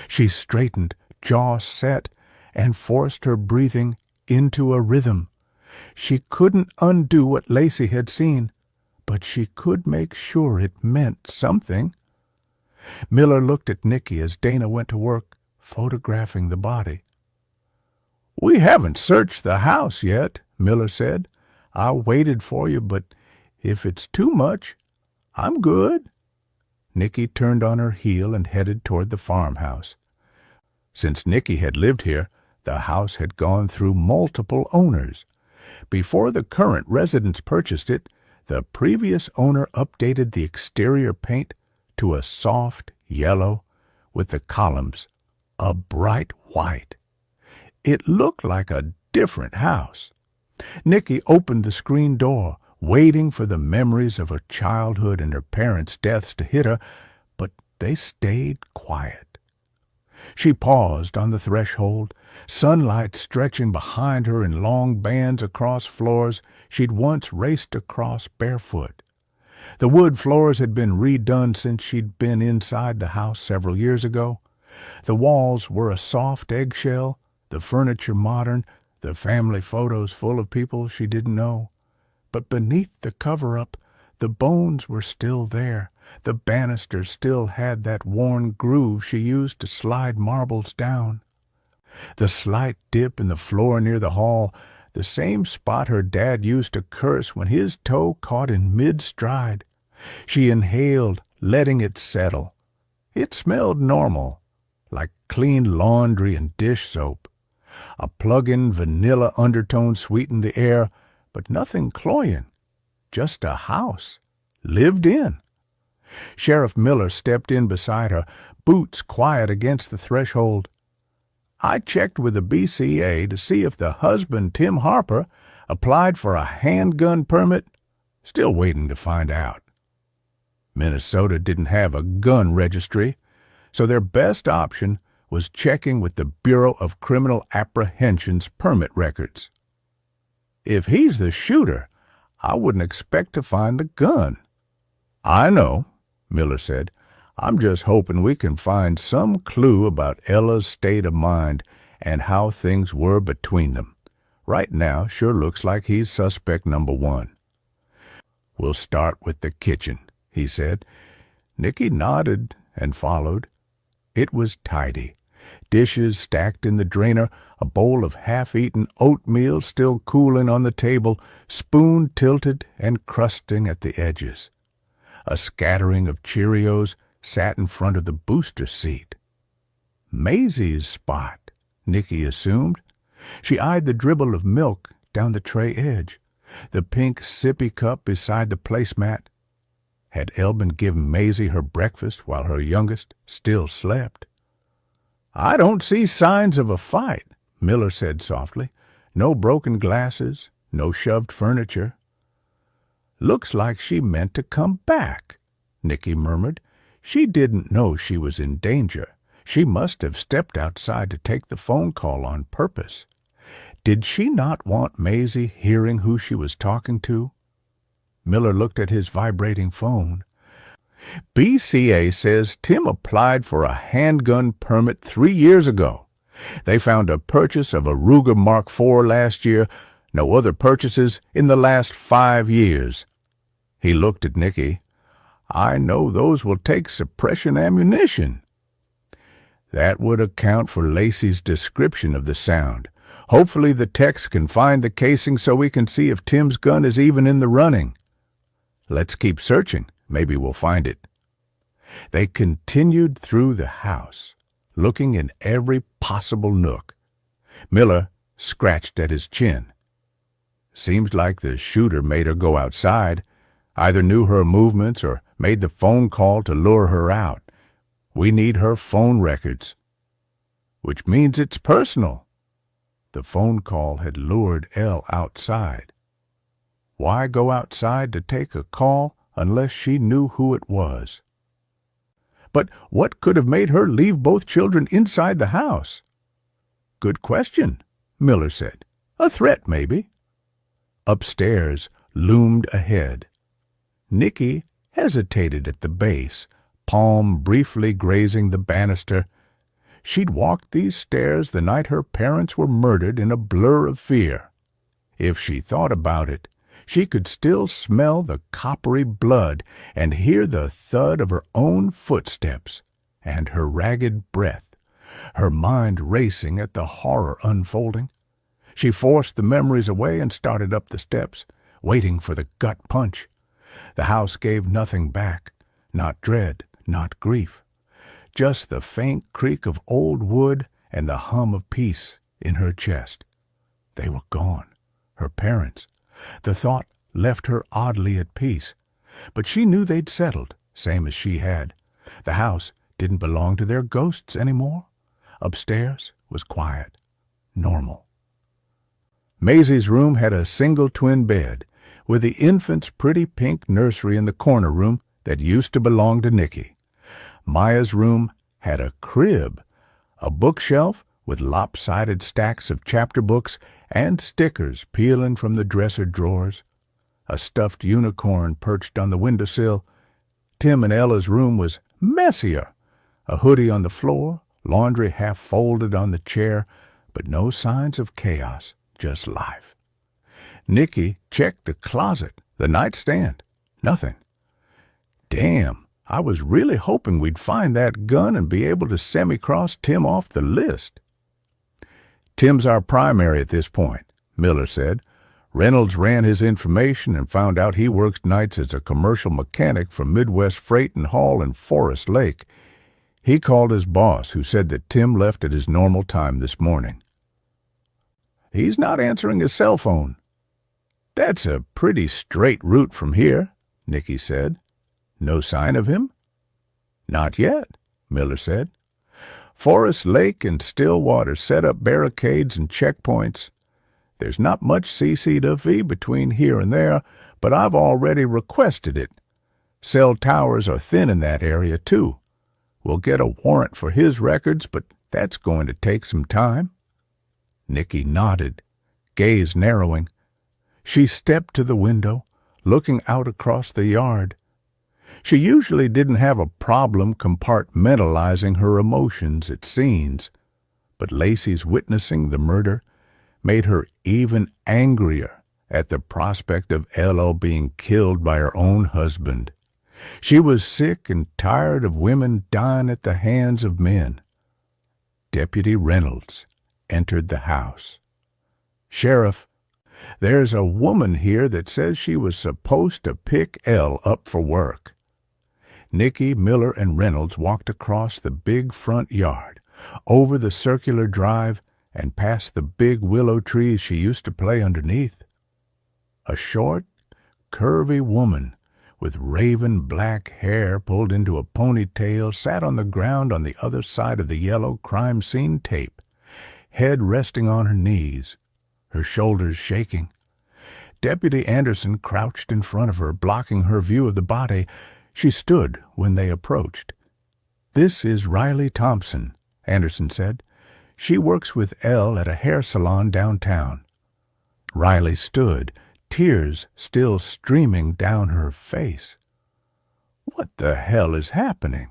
She straightened, jaw set, and forced her breathing into a rhythm. She couldn't undo what Lacey had seen, but she could make sure it meant something. Miller looked at Nicky as Dana went to work photographing the body. "We haven't searched the house yet," Miller said. "I waited for you, but if it's too much, I'm good." Nicky turned on her heel and headed toward the farmhouse. Since Nicky had lived here, the house had gone through multiple owners. Before the current residents purchased it, the previous owner updated the exterior paint to a soft yellow with the columns a bright white. It looked like a different house. Nicky opened the screen door, waiting for the memories of her childhood and her parents' deaths to hit her, but they stayed quiet. She paused on the threshold, sunlight stretching behind her in long bands across floors she'd once raced across barefoot. The wood floors had been redone since she'd been inside the house several years ago. The walls were a soft eggshell, the furniture modern, the family photos full of people she didn't know. But beneath the cover-up, the bones were still there. The banister still had that worn groove she used to slide marbles down. The slight dip in the floor near the hall, the same spot her dad used to curse when his toe caught in mid-stride. She inhaled, letting it settle. It smelled normal, like clean laundry and dish soap. A plug-in vanilla undertone sweetened the air, but nothing cloying. Just a house, lived in. Sheriff Miller stepped in beside her, boots quiet against the threshold. "I checked with the BCA to see if the husband, Tim Harper, applied for a handgun permit. Still waiting to find out." Minnesota didn't have a gun registry, so their best option was checking with the Bureau of Criminal Apprehension's permit records. "If he's the shooter, I wouldn't expect to find the gun." "I know," Miller said. "I'm just hoping we can find some clue about Ella's state of mind and how things were between them. Right now, sure looks like he's suspect number one." "We'll start with the kitchen," he said. Nicky nodded and followed. It was tidy. Dishes stacked in the drainer, a bowl of half-eaten oatmeal still cooling on the table, spoon tilted and crusting at the edges. A scattering of Cheerios sat in front of the booster seat. Maisie's spot, Nicky assumed. She eyed the dribble of milk down the tray edge, the pink sippy cup beside the placemat. Had Elle been giving Maisie her breakfast while her youngest still slept? "I don't see signs of a fight," Miller said softly. "No broken glasses, no shoved furniture." "Looks like she meant to come back," Nicky murmured. She didn't know she was in danger. She must have stepped outside to take the phone call on purpose. Did she not want Maisie hearing who she was talking to? Miller looked at his vibrating phone. BCA says Tim applied for a handgun permit 3 years ago. They found a purchase of a Ruger Mark IV last year, no other purchases in the last 5 years. He looked at Nicky. I know those will take suppression ammunition. That would account for Lacey's description of the sound. Hopefully the techs can find the casing so we can see if Tim's gun is even in the running. Let's keep searching. Maybe we'll find it. They continued through the house, looking in every possible nook. Miller scratched at his chin. Seems like the shooter made her go outside, either knew her movements or made the phone call to lure her out. We need her phone records. Which means it's personal. The phone call had lured Elle outside. Why go outside to take a call unless she knew who it was? But what could have made her leave both children inside the house? Good question, Miller said. A threat, maybe. Upstairs loomed ahead. Nicky hesitated at the base, palm briefly grazing the banister. She'd walked these stairs the night her parents were murdered in a blur of fear. If she thought about it, she could still smell the coppery blood and hear the thud of her own footsteps and her ragged breath, her mind racing at the horror unfolding. She forced the memories away and started up the steps, waiting for the gut punch. The house gave nothing back, not dread, not grief, just the faint creak of old wood and the hum of peace in her chest. They were gone, her parents. The thought left her oddly at peace, but she knew they'd settled, same as she had. The house didn't belong to their ghosts anymore. Upstairs was quiet, normal. Maisie's room had a single twin bed, with the infant's pretty pink nursery in the corner room that used to belong to Nicky. Maya's room had a crib, a bookshelf with lopsided stacks of chapter books and stickers peeling from the dresser drawers, a stuffed unicorn perched on the windowsill. Tim and Ella's room was messier, a hoodie on the floor, laundry half folded on the chair, but no signs of chaos, just life. Nicky checked the closet, the nightstand. Nothing. Damn, I was really hoping we'd find that gun and be able to semi-cross Tim off the list. Tim's our primary at this point, Miller said. Reynolds ran his information and found out he works nights as a commercial mechanic for Midwest Freight and Haul in Forest Lake. He called his boss, who said that Tim left at his normal time this morning. He's not answering his cell phone. That's a pretty straight route from here, Nicky said. No sign of him? Not yet, Miller said. Forest Lake and Stillwater set up barricades and checkpoints. There's not much CCW between here and there, but I've already requested it. Cell towers are thin in that area, too. We'll get a warrant for his records, but that's going to take some time. Nicky nodded, gaze narrowing. She stepped to the window, looking out across the yard. She usually didn't have a problem compartmentalizing her emotions at scenes, but Lacey's witnessing the murder made her even angrier at the prospect of Ella being killed by her own husband. She was sick and tired of women dying at the hands of men. Deputy Reynolds entered the house. Sheriff, there's a woman here that says she was supposed to pick Elle up for work. Nicky, Miller, and Reynolds walked across the big front yard, over the circular drive, and past the big willow trees she used to play underneath. A short, curvy woman with raven black hair pulled into a ponytail sat on the ground on the other side of the yellow crime scene tape, head resting on her knees, her shoulders shaking. Deputy Anderson crouched in front of her, blocking her view of the body. She stood when they approached. "This is Riley Thompson," Anderson said. "She works with Elle at a hair salon downtown." Riley stood, tears still streaming down her face. "What the hell is happening?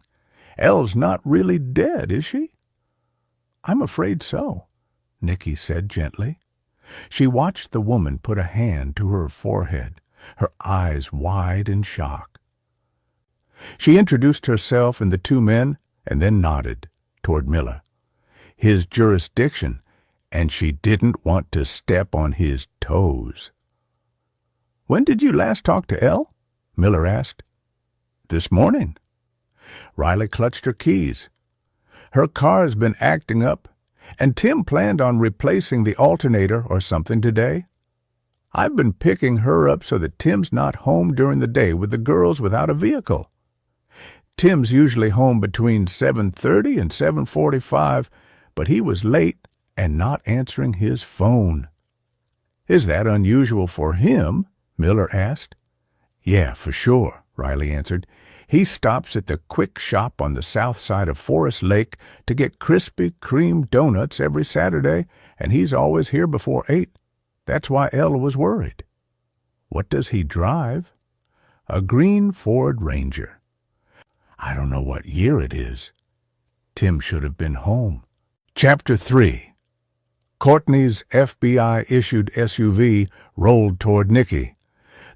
Elle's not really dead, is she?" "I'm afraid so," Nicky said gently. She watched the woman put a hand to her forehead, her eyes wide in shock. She introduced herself and the two men, and then nodded toward Miller. His jurisdiction, and she didn't want to step on his toes. "When did you last talk to Elle?" Miller asked. "This morning." Riley clutched her keys. "Her car's been acting up, and Tim planned on replacing the alternator or something today. I've been picking her up so that Tim's not home during the day with the girls without a vehicle. Tim's usually home between 7:30 and 7:45, but he was late and not answering his phone." "Is that unusual for him?" Miller asked. "Yeah, for sure," Riley answered. "He stops at the Quick Shop on the south side of Forest Lake to get Krispy Kreme donuts every Saturday, and he's always here before 8. That's why Elle was worried." "What does he drive?" "A green Ford Ranger." "I don't know what year it is." Tim should have been home. Chapter 3. Courtney's FBI-issued SUV rolled toward Nicky.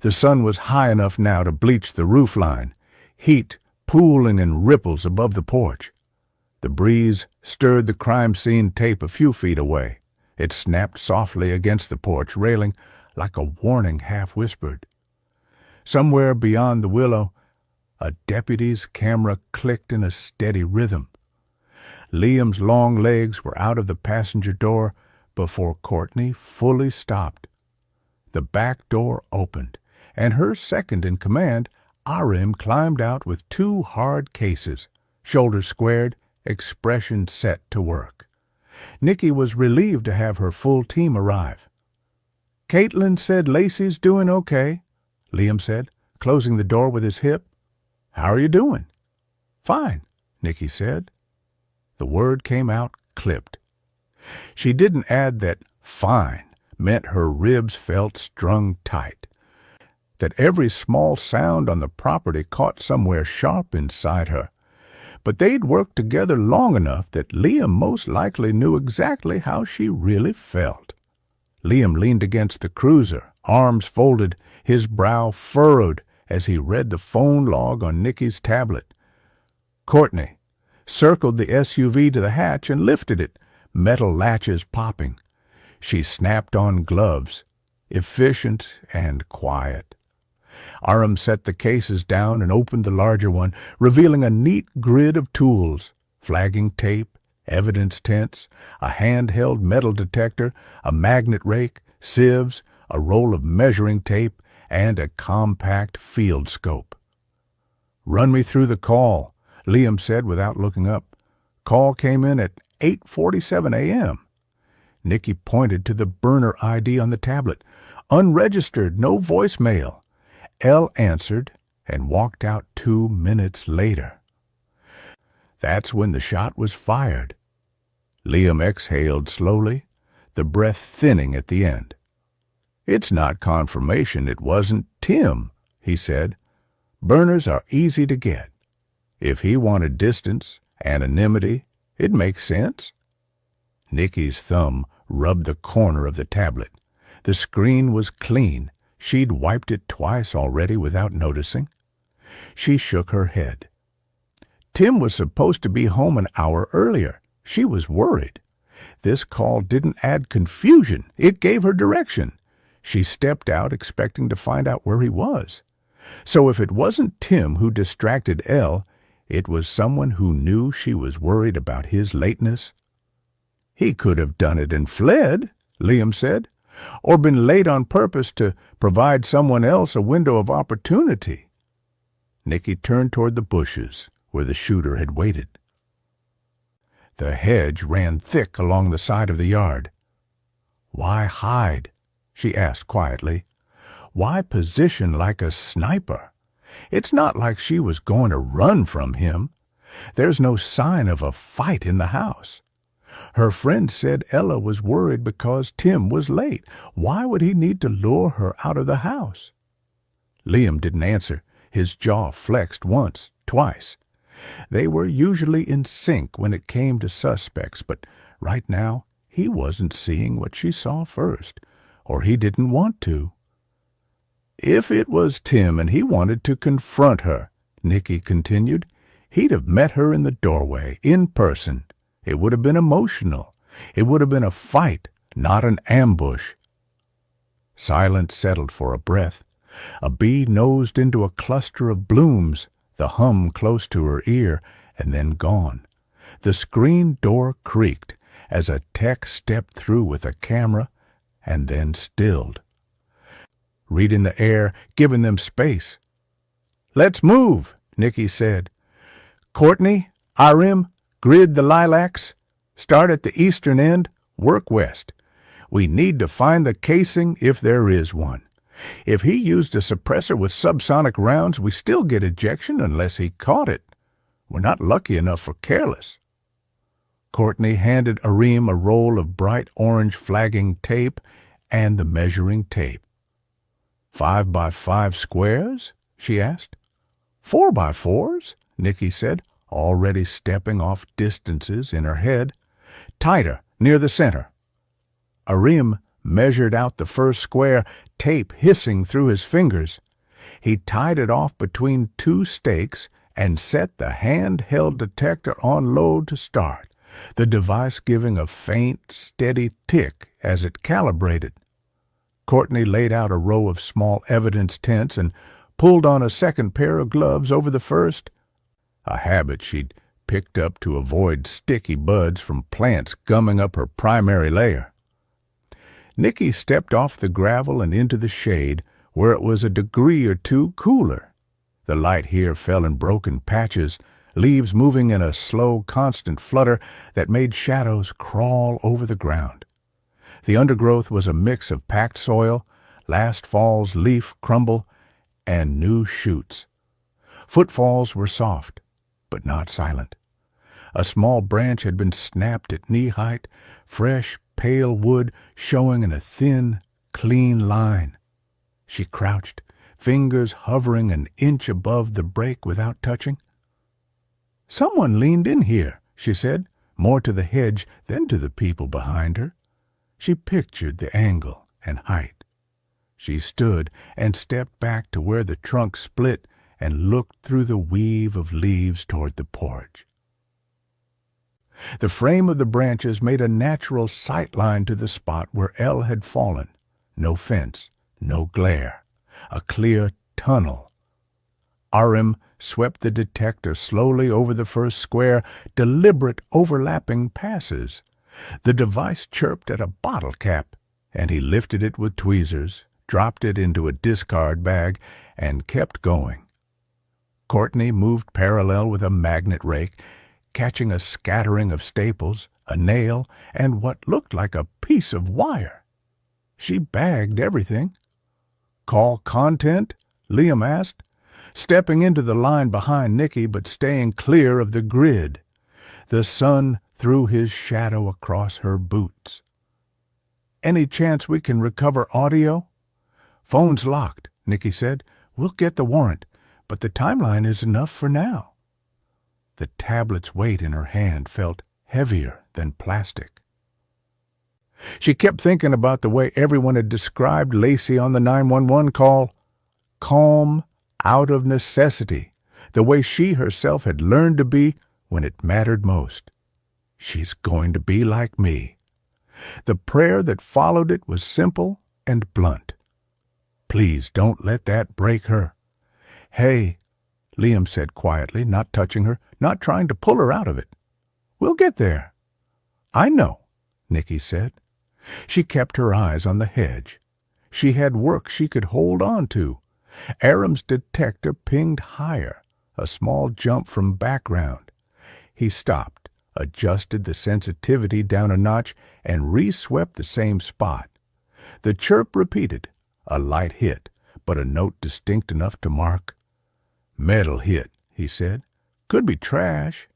The sun was high enough now to bleach the roofline, heat pooling in ripples above the porch. The breeze stirred the crime scene tape a few feet away. It snapped softly against the porch railing like a warning half-whispered. Somewhere beyond the willow, a deputy's camera clicked in a steady rhythm. Liam's long legs were out of the passenger door before Courtney fully stopped. The back door opened, and her second in command, Arim, climbed out with 2 hard cases, shoulders squared, expression set to work. Nicky was relieved to have her full team arrive. "Caitlin said Lacey's doing okay," Liam said, closing the door with his hip. "How are you doing?" "Fine," Nicky said. The word came out clipped. She didn't add that "fine" meant her ribs felt strung tight, that every small sound on the property caught somewhere sharp inside her. But they'd worked together long enough that Liam most likely knew exactly how she really felt. Liam leaned against the cruiser, arms folded, his brow furrowed as he read the phone log on Nicky's tablet. Courtney circled the SUV to the hatch and lifted it, metal latches popping. She snapped on gloves, efficient and quiet. Aram set the cases down and opened the larger one, revealing a neat grid of tools: flagging tape, evidence tents, a handheld metal detector, a magnet rake, sieves, a roll of measuring tape, and a compact field scope. "Run me through the call," Liam said without looking up. "Call came in at 8:47 a.m. Nicky pointed to the burner ID on the tablet. "Unregistered, no voicemail." Elle answered and walked out 2 minutes later. That's when the shot was fired. Liam exhaled slowly, the breath thinning at the end. "It's not confirmation it wasn't Tim," he said. "Burners are easy to get. If he wanted distance, anonymity, it makes sense." Nicky's thumb rubbed the corner of the tablet. The screen was clean. She'd wiped it twice already without noticing. She shook her head. Tim was supposed to be home an hour earlier. She was worried. This call didn't add confusion. It gave her direction. She stepped out expecting to find out where he was. So if it wasn't Tim who distracted Elle, it was someone who knew she was worried about his lateness. "He could have done it and fled," Liam said, "or been late on purpose to provide someone else a window of opportunity." Nicky turned toward the bushes where the shooter had waited. The hedge ran thick along the side of the yard. "Why hide?" she asked quietly. "Why position like a sniper? It's not like she was going to run from him. There's no sign of a fight in the house. Her friend said Ella was worried because Tim was late. Why would he need to lure her out of the house? Liam didn't answer. His jaw flexed once, twice. They were usually in sync when it came to suspects, but right now he wasn't seeing what she saw first, or he didn't want to. If it was Tim and he wanted to confront her, Nicky continued, he'd have met her in the doorway, in person. It would have been emotional. It would have been a fight, not an ambush. Silence settled for a breath. A bee nosed into a cluster of blooms, the hum close to her ear, and then gone. The screen door creaked as a tech stepped through with a camera and then stilled. Reading the air, giving them space. "Let's move," Nicky said. "Courtney, Arim, grid the lilacs. Start at the eastern end, work west. We need to find the casing if there is one. If he used a suppressor with subsonic rounds, we still get ejection unless he caught it. We're not lucky enough for careless." Courtney handed Arim a roll of bright orange flagging tape and the measuring tape. 5 by 5 squares? She asked. 4 by 4s? Nicky said, already stepping off distances in her head. Tighter, near the center. Arim measured out the first square, tape hissing through his fingers. He tied it off between 2 stakes and set the handheld detector on low to start, the device giving a faint, steady tick as it calibrated. Courtney laid out a row of small evidence tents and pulled on a second pair of gloves over the first, a habit she'd picked up to avoid sticky buds from plants gumming up her primary layer. Nicky stepped off the gravel and into the shade, where it was a degree or two cooler. The light here fell in broken patches, leaves moving in a slow, constant flutter that made shadows crawl over the ground. The undergrowth was a mix of packed soil, last fall's leaf crumble, and new shoots. Footfalls were soft, but not silent. A small branch had been snapped at knee-height, fresh, pale wood showing in a thin, clean line. She crouched, fingers hovering an inch above the break without touching. "Someone leaned in here," she said, more to the hedge than to the people behind her. She pictured the angle and height. She stood and stepped back to where the trunk split and looked through the weave of leaves toward the porch. The frame of the branches made a natural sight line to the spot where Elle had fallen. No fence, no glare. A clear tunnel. Arim swept the detector slowly over the first square, deliberate overlapping passes. The device chirped at a bottle cap, and he lifted it with tweezers, dropped it into a discard bag, and kept going. Courtney moved parallel with a magnet rake, catching a scattering of staples, a nail, and what looked like a piece of wire. She bagged everything. "Call content?" Liam asked, stepping into the line behind Nicky but staying clear of the grid. The sun threw his shadow across her boots. "Any chance we can recover audio?" "Phone's locked," Nicky said. "We'll get the warrant, but the timeline is enough for now." The tablet's weight in her hand felt heavier than plastic. She kept thinking about the way everyone had described Lacey on the 911 call. Calm, out of necessity, the way she herself had learned to be when it mattered most. She's going to be like me. The prayer that followed it was simple and blunt. Please don't let that break her. "Hey," Liam said quietly, not touching her, not trying to pull her out of it. "We'll get there." "I know," Nicky said. She kept her eyes on the hedge. She had work she could hold on to. Aram's detector pinged higher, a small jump from background. He stopped, adjusted the sensitivity down a notch, and re-swept the same spot. The chirp repeated, a light hit, but a note distinct enough to mark "Metal hit," he said. "Could be trash."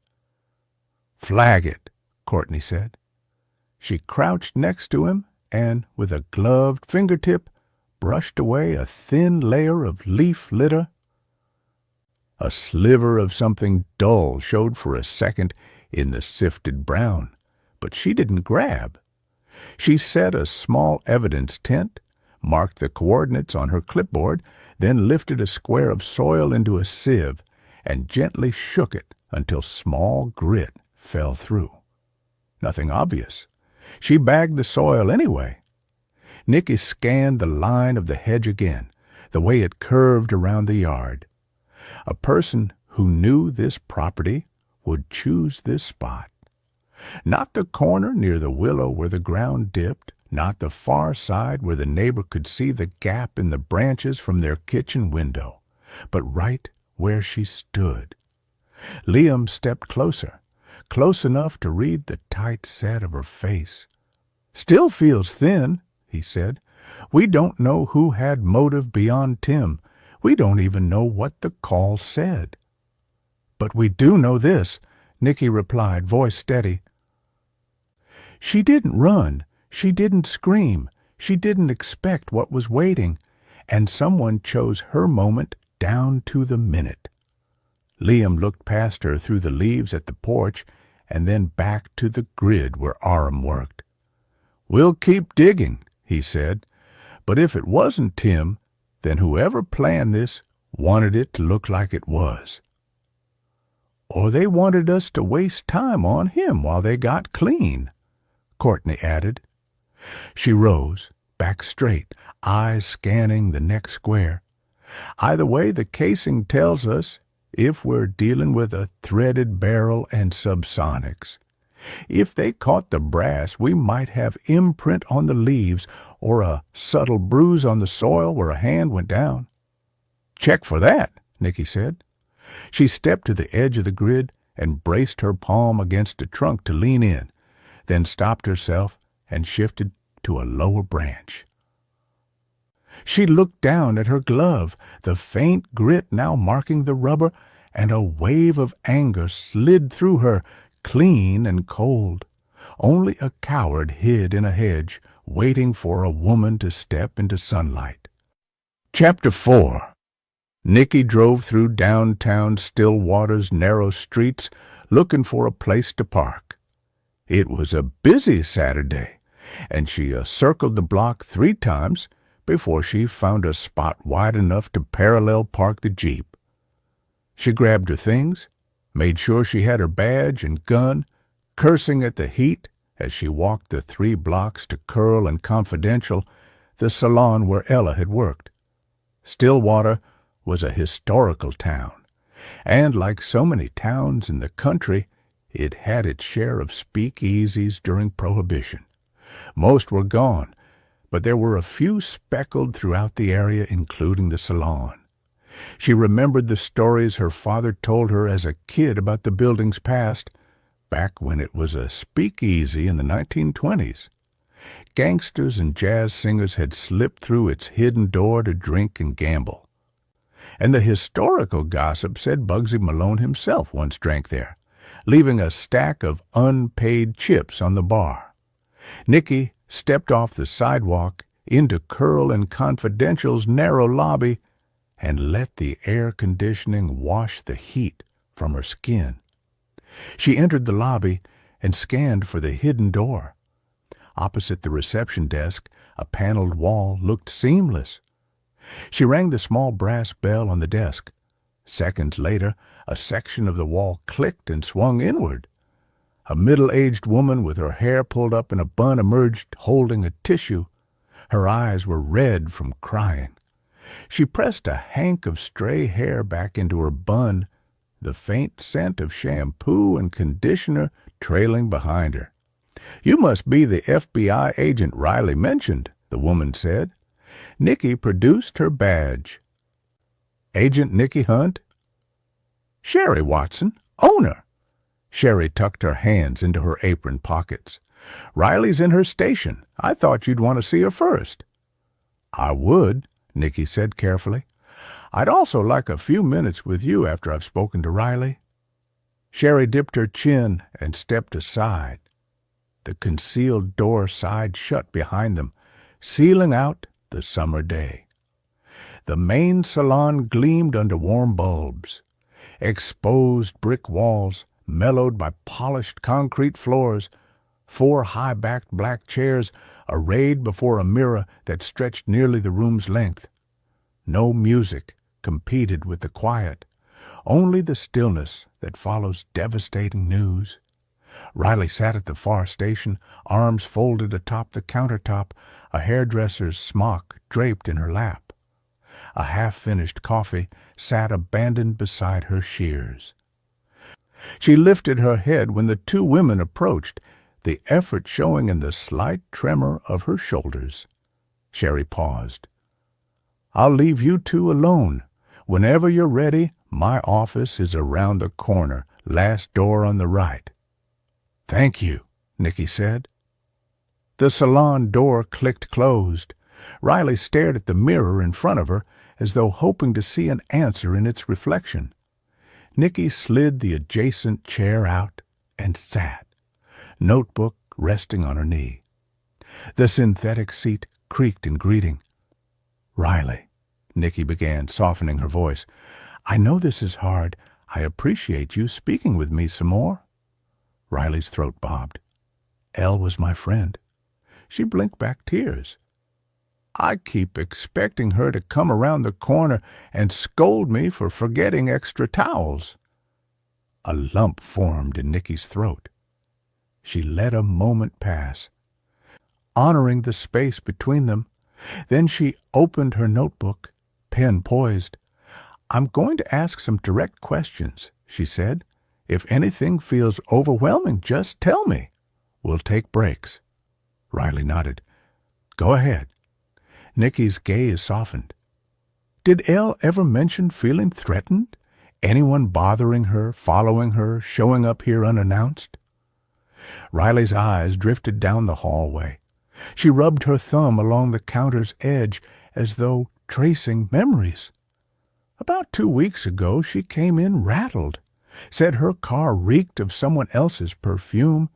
"Flag it," Courtney said. She crouched next to him and, with a gloved fingertip, brushed away a thin layer of leaf litter. A sliver of something dull showed for a second in the sifted brown, but she didn't grab. She set a small evidence tent, marked the coordinates on her clipboard, then lifted a square of soil into a sieve and gently shook it until small grit fell through. Nothing obvious. She bagged the soil anyway. Nicky scanned the line of the hedge again, the way it curved around the yard. A person who knew this property would choose this spot. Not the corner near the willow where the ground dipped, not the far side where the neighbor could see the gap in the branches from their kitchen window, but right where she stood. Liam stepped closer, close enough to read the tight set of her face. "Still feels thin," he said. "We don't know who had motive beyond Tim. We don't even know what the call said." "But we do know this," Nicky replied, voice steady. "She didn't run. She didn't scream. She didn't expect what was waiting, and someone chose her moment down to the minute." Liam looked past her through the leaves at the porch and then back to the grid where Aram worked. "We'll keep digging," he said, "but if it wasn't Tim, then whoever planned this wanted it to look like it was. Or they wanted us to waste time on him while they got clean," Courtney added. She rose, back straight, eyes scanning the next square. "Either way, the casing tells us if we're dealing with a threaded barrel and subsonics. If they caught the brass, we might have imprint on the leaves or a subtle bruise on the soil where a hand went down." "Check for that," Nicky said. She stepped to the edge of the grid and braced her palm against a trunk to lean in, then stopped herself and shifted to a lower branch. She looked down at her glove, the faint grit now marking the rubber, and a wave of anger slid through her, clean and cold. Only a coward hid in a hedge, waiting for a woman to step into sunlight. Chapter 4. Nicky drove through downtown Stillwater's narrow streets, looking for a place to park. It was a busy Saturday, and she circled the block 3 times before she found a spot wide enough to parallel park the Jeep. She grabbed her things, made sure she had her badge and gun, cursing at the heat as she walked the 3 blocks to Curl and Confidential, the salon where Ella had worked. Stillwater was a historical town, and like so many towns in the country, it had its share of speakeasies during Prohibition. Most were gone, but there were a few speckled throughout the area, including the salon. She remembered the stories her father told her as a kid about the building's past, back when it was a speakeasy in the 1920s. Gangsters and jazz singers had slipped through its hidden door to drink and gamble. And the historical gossip said Bugsy Malone himself once drank there, leaving a stack of unpaid chips on the bar. Nicky stepped off the sidewalk into Curl and Confidential's narrow lobby and let the air conditioning wash the heat from her skin. She entered the lobby and scanned for the hidden door. Opposite the reception desk, a paneled wall looked seamless. She rang the small brass bell on the desk. Seconds later, a section of the wall clicked and swung inward. A middle-aged woman with her hair pulled up in a bun emerged holding a tissue. Her eyes were red from crying. She pressed a hank of stray hair back into her bun, the faint scent of shampoo and conditioner trailing behind her. "You must be the FBI agent Riley mentioned," the woman said. Nicky produced her badge. "Agent Nicky Hunt?" "Sherry Watson, owner." Sherry tucked her hands into her apron pockets. "Riley's in her station. I thought you'd want to see her first." "I would," Nicky said carefully. I'd also like a few minutes with you after I've spoken to Riley." Sherry dipped her chin and stepped aside. The concealed door sighed shut behind them, sealing out the summer day. The main salon gleamed under warm bulbs. Exposed brick walls, mellowed by polished concrete floors, 4 high-backed black chairs arrayed before a mirror that stretched nearly the room's length. No music competed with the quiet, only the stillness that follows devastating news. Riley sat at the far station, arms folded atop the countertop, a hairdresser's smock draped in her lap. A half-finished coffee sat abandoned beside her shears. She lifted her head when the 2 women approached, the effort showing in the slight tremor of her shoulders. Sherry paused. "I'll leave you 2 alone. Whenever you're ready, my office is around the corner, last door on the right." "Thank you," Nicky said. The salon door clicked closed. Riley stared at the mirror in front of her as though hoping to see an answer in its reflection. Nicky slid the adjacent chair out and sat, notebook resting on her knee. The synthetic seat creaked in greeting. "Riley," Nicky began, softening her voice, "I know this is hard. I appreciate you speaking with me some more." Riley's throat bobbed. "Elle was my friend." She blinked back tears. "I keep expecting her to come around the corner and scold me for forgetting extra towels." A lump formed in Nicky's throat. She let a moment pass, honoring the space between them. Then she opened her notebook, pen poised. "I'm going to ask some direct questions," she said. "If anything feels overwhelming, just tell me. We'll take breaks." Riley nodded. "Go ahead." Nicky's gaze softened. "Did Elle ever mention feeling threatened? Anyone bothering her, following her, showing up here unannounced?" Riley's eyes drifted down the hallway. She rubbed her thumb along the counter's edge as though tracing memories. "About 2 weeks ago she came in rattled. Said her car reeked of someone else's perfume.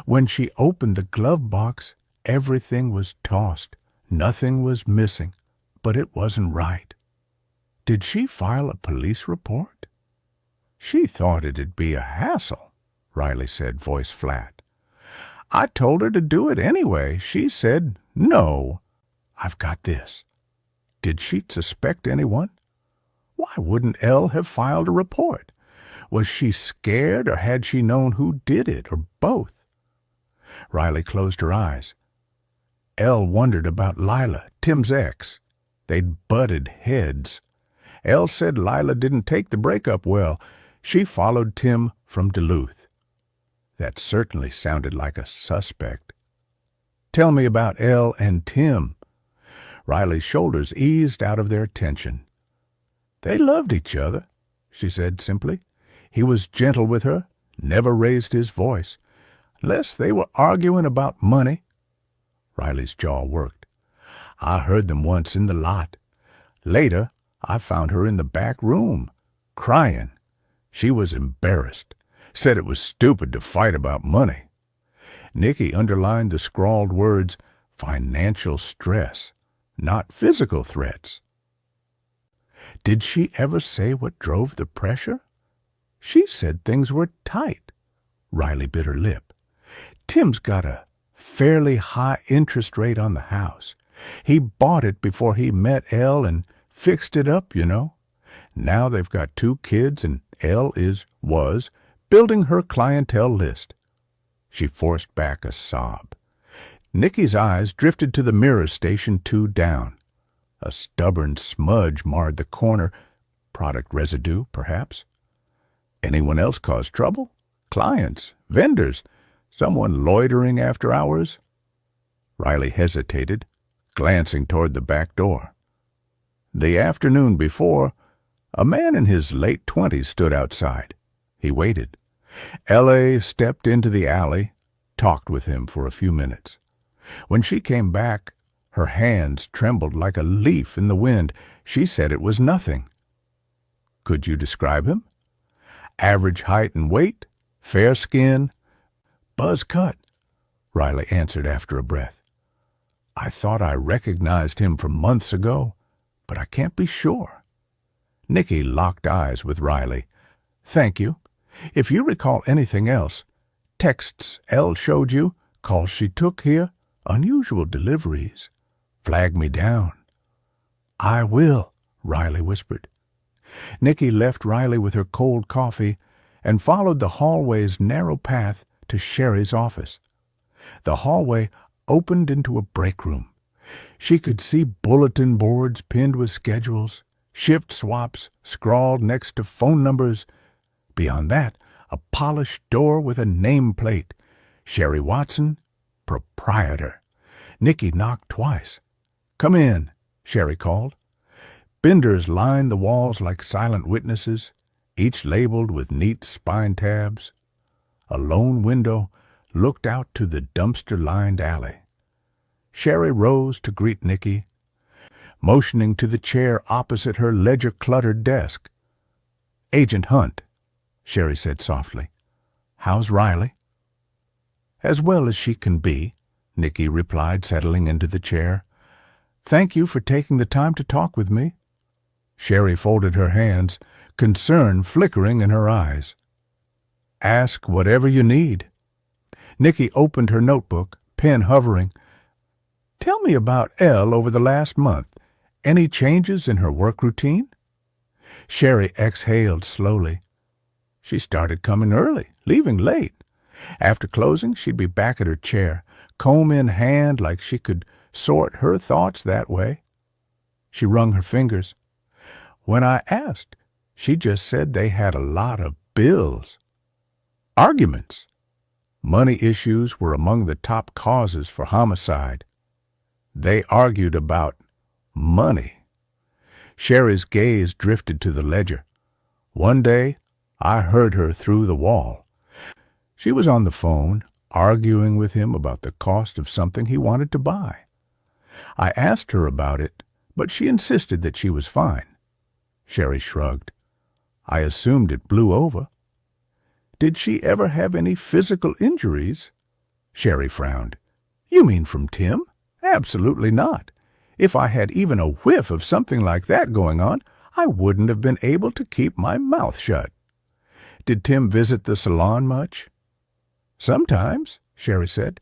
When she opened the glove box, everything was tossed. Nothing was missing, but it wasn't right." "Did she file a police report?" "She thought it'd be a hassle," Riley said, voice flat. "I told her to do it anyway. She said no." "I've got this. Did she suspect anyone? Why wouldn't Elle have filed a report? Was she scared, or had she known who did it, or both?" Riley closed her eyes. Elle wondered about Lila, Tim's ex. They'd butted heads. Elle said Lila didn't take the breakup well. She followed Tim from Duluth. That certainly sounded like a suspect. "Tell me about Elle and Tim." Riley's shoulders eased out of their tension. "They loved each other," she said simply. "He was gentle with her, never raised his voice, unless they were arguing about money." Riley's jaw worked. "I heard them once in the lot. Later, I found her in the back room, crying. She was embarrassed, said it was stupid to fight about money." Nicky underlined the scrawled words, "financial stress, not physical threats." "Did she ever say what drove the pressure?" "She said things were tight." Riley bit her lip. "Tim's got a fairly high interest rate on the house. He bought it before he met Elle and fixed it up, you know. Now they've got 2 kids and Elle was building her clientele list." She forced back a sob. Nicky's eyes drifted to the mirror station 2 down. A stubborn smudge marred the corner. Product residue, perhaps. "Anyone else cause trouble? Clients? Vendors? Someone loitering after hours?" Riley hesitated, glancing toward the back door. The afternoon before, a man in his late 20s stood outside. He waited. L.A. stepped into the alley, talked with him for a few minutes. When she came back, her hands trembled like a leaf in the wind. She said it was nothing. Could you describe him? Average height and weight, fair skin, buzz cut, Riley answered after a breath. I thought I recognized him from months ago, but I can't be sure. Nicky locked eyes with Riley. Thank you. If you recall anything else, texts Elle showed you, calls she took here, unusual deliveries, flag me down. I will, Riley whispered. Nicky left Riley with her cold coffee and followed the hallway's narrow path to Sherry's office. The hallway opened into a break room. She could see bulletin boards pinned with schedules, shift swaps scrawled next to phone numbers. Beyond that, a polished door with a nameplate. Sherry Watson, proprietor. Nicky knocked twice. Come in, Sherry called. Binders lined the walls like silent witnesses, each labeled with neat spine tabs. A lone window looked out to the dumpster-lined alley. Sherry rose to greet Nicky, motioning to the chair opposite her ledger-cluttered desk. Agent Hunt, Sherry said softly. How's Riley? As well as she can be, Nicky replied, settling into the chair. Thank you for taking the time to talk with me. Sherry folded her hands, concern flickering in her eyes. Ask whatever you need. Nicky opened her notebook, pen hovering. Tell me about Elle over the last month. Any changes in her work routine? Sherry exhaled slowly. She started coming early, leaving late. After closing, she'd be back at her chair, comb in hand like she could sort her thoughts that way. She wrung her fingers. When I asked, she just said they had a lot of bills. Arguments. Money issues were among the top causes for homicide. They argued about money. Sherry's gaze drifted to the ledger. One day, I heard her through the wall. She was on the phone, arguing with him about the cost of something he wanted to buy. I asked her about it, but she insisted that she was fine. Sherry shrugged. I assumed it blew over. Did she ever have any physical injuries? Sherry frowned. You mean from Tim? Absolutely not. If I had even a whiff of something like that going on, I wouldn't have been able to keep my mouth shut. Did Tim visit the salon much? Sometimes, Sherry said.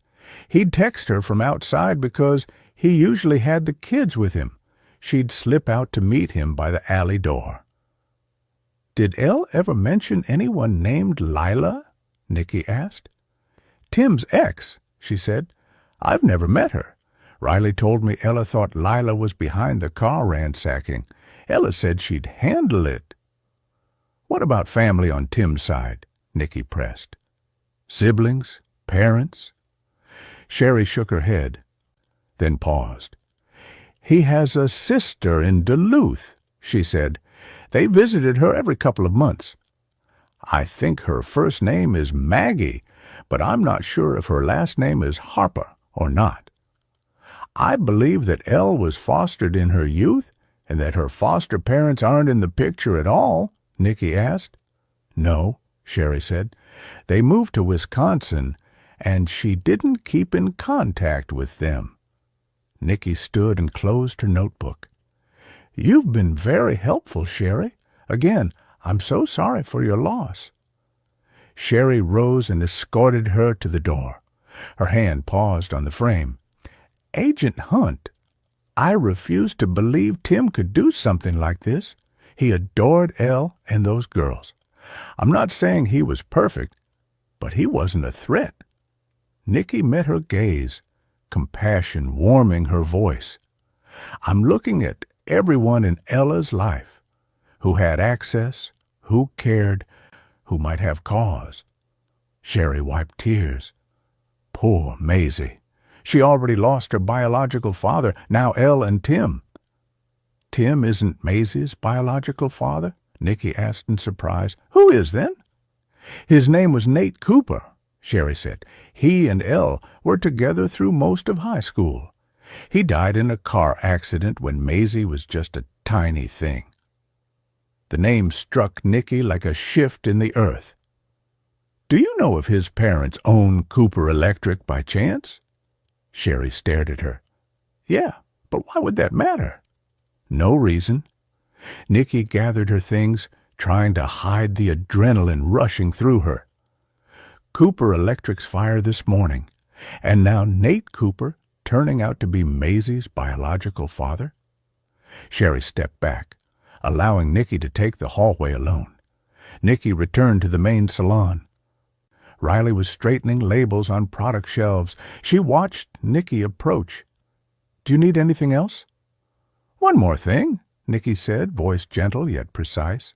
He'd text her from outside because he usually had the kids with him. She'd slip out to meet him by the alley door. Did Elle ever mention anyone named Lila? Nicky asked. Tim's ex, she said. I've never met her. Riley told me Ella thought Lila was behind the car ransacking. Ella said she'd handle it. What about family on Tim's side? Nicky pressed. Siblings? Parents? Sherry shook her head, then paused. He has a sister in Duluth, she said. They visited her every couple of months. I think her first name is Maggie, but I'm not sure if her last name is Harper or not. I believe that Elle was fostered in her youth and that her foster parents aren't in the picture at all, Nicky asked. No, Sherry said. They moved to Wisconsin, and she didn't keep in contact with them. Nicky stood and closed her notebook. You've been very helpful, Sherry. Again, I'm so sorry for your loss. Sherry rose and escorted her to the door. Her hand paused on the frame. Agent Hunt, I refuse to believe Tim could do something like this. He adored Elle and those girls. I'm not saying he was perfect, but he wasn't a threat. Nicky met her gaze, compassion warming her voice. I'm looking at everyone in Ella's life, who had access, who cared, who might have cause. Sherry wiped tears. Poor Maisie. She already lost her biological father, now Elle and Tim. Tim isn't Maisie's biological father? Nicky asked in surprise. Who is then? His name was Nate Cooper, Sherry said. He and Elle were together through most of high school. He died in a car accident when Maisie was just a tiny thing. The name struck Nicky like a shift in the earth. "Do you know if his parents own Cooper Electric by chance?" Sherry stared at her. "Yeah, but why would that matter?" "No reason." Nicky gathered her things, trying to hide the adrenaline rushing through her. Cooper Electric's fire this morning, and now Nate Cooper turning out to be Maisie's biological father? Sherry stepped back, allowing Nicky to take the hallway alone. Nicky returned to the main salon. Riley was straightening labels on product shelves. She watched Nicky approach. "Do you need anything else?" "One more thing," Nicky said, voice gentle yet precise.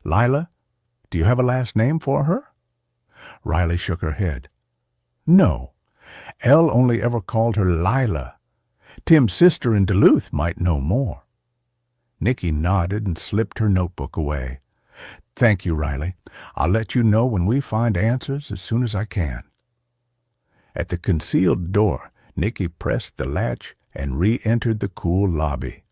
"Lila, do you have a last name for her?" Riley shook her head. "No. Elle only ever called her Lila. Tim's sister in Duluth might know more." Nicky nodded and slipped her notebook away. "Thank you, Riley. I'll let you know when we find answers as soon as I can." At the concealed door, Nicky pressed the latch and re-entered the cool lobby.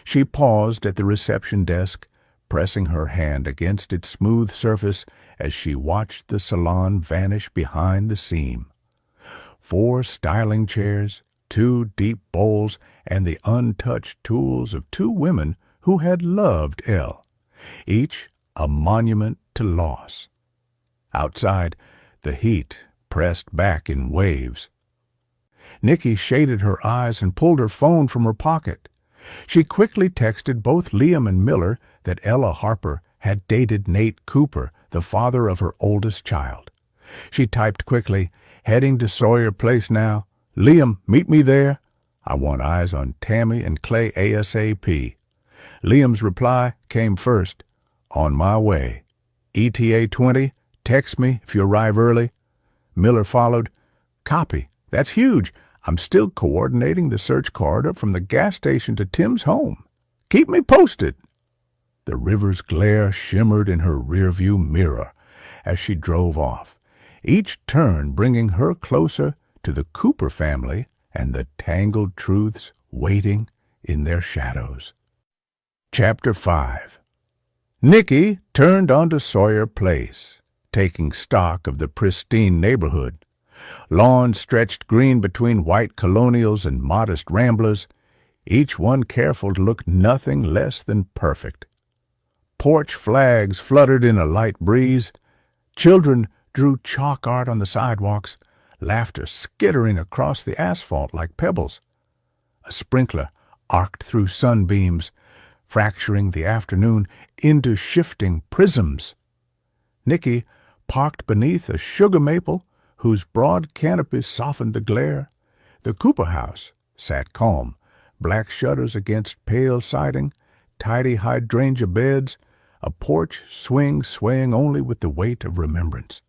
She paused at the reception desk, pressing her hand against its smooth surface as she watched the salon vanish behind the seam. 4 styling chairs, 2 deep bowls, and the untouched tools of 2 women who had loved Elle, each a monument to loss. Outside, the heat pressed back in waves. Nicky shaded her eyes and pulled her phone from her pocket. She quickly texted both Liam and Miller that Ella Harper had dated Nate Cooper, the father of her oldest child. She typed quickly, "Heading to Sawyer Place now. Liam, meet me there. I want eyes on Tammy and Clay ASAP." Liam's reply came first, "On my way. ETA 20, text me if you arrive early." Miller followed, "Copy. That's huge. I'm still coordinating the search corridor from the gas station to Tim's home. Keep me posted." The river's glare shimmered in her rearview mirror as she drove off, each turn bringing her closer to the Cooper family and the tangled truths waiting in their shadows. Chapter 5. Nicky turned onto Sawyer Place, taking stock of the pristine neighborhood. Lawns stretched green between white colonials and modest ramblers, each one careful to look nothing less than perfect. Porch flags fluttered in a light breeze. Children drew chalk art on the sidewalks, laughter skittering across the asphalt like pebbles. A sprinkler arced through sunbeams, fracturing the afternoon into shifting prisms. Nicky parked beneath a sugar maple whose broad canopy softened the glare. The Cooper house sat calm, black shutters against pale siding, tidy hydrangea beds, a porch swing swaying only with the weight of remembrance.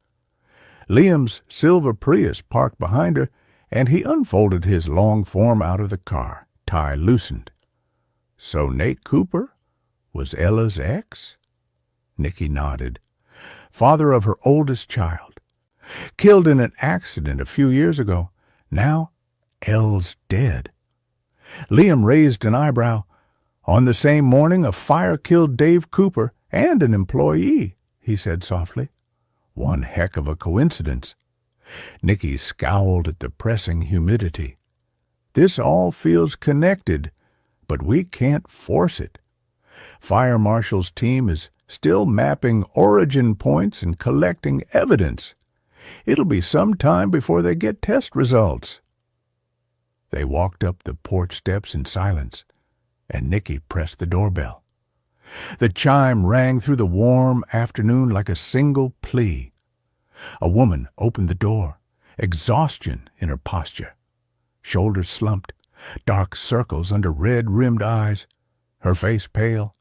Liam's silver Prius parked behind her, and he unfolded his long form out of the car, tie loosened. So Nate Cooper was Ella's ex? Nicky nodded. Father of her oldest child. Killed in an accident a few years ago. Now, Elle's dead. Liam raised an eyebrow. On the same morning, a fire killed Dave Cooper and an employee, he said softly. One heck of a coincidence. Nicky scowled at the pressing humidity. This all feels connected, but we can't force it. Fire Marshal's team is still mapping origin points and collecting evidence. It'll be some time before they get test results. They walked up the porch steps in silence, and Nicky pressed the doorbell. The chime rang through the warm afternoon like a single plea. A woman opened the door, exhaustion in her posture. Shoulders slumped, dark circles under red-rimmed eyes, her face pale.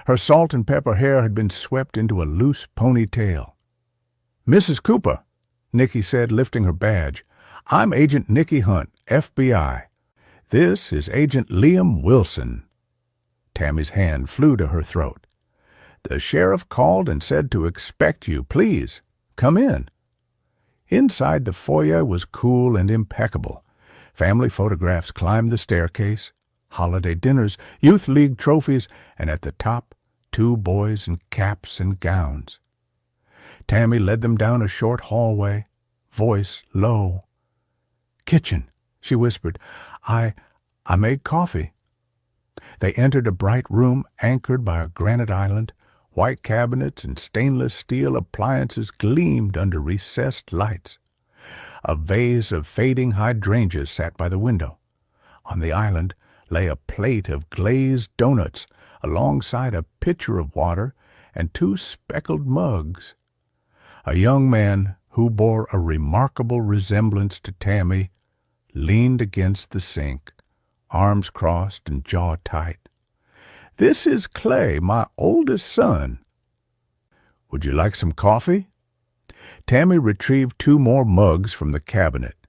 Her salt and pepper hair had been swept into a loose ponytail. "Mrs. Cooper," Nicky said, lifting her badge, "I'm Agent Nicky Hunt, FBI. This is Agent Liam Wilson." Tammy's hand flew to her throat. "The sheriff called and said to expect you. Please, come in." Inside the foyer was cool and impeccable. Family photographs climbed the staircase, holiday dinners, youth league trophies, and at the top, 2 boys in caps and gowns. Tammy led them down a short hallway, voice low. "Kitchen," she whispered. I made coffee." They entered a bright room anchored by a granite island. White cabinets and stainless steel appliances gleamed under recessed lights. A vase of fading hydrangeas sat by the window. On the island lay a plate of glazed donuts alongside a pitcher of water and 2 speckled mugs. A young man who bore a remarkable resemblance to Tammy leaned against the sink, arms crossed and jaw tight. "This is Clay, my oldest son." "Would you like some coffee?" Tammy retrieved 2 more mugs from the cabinet.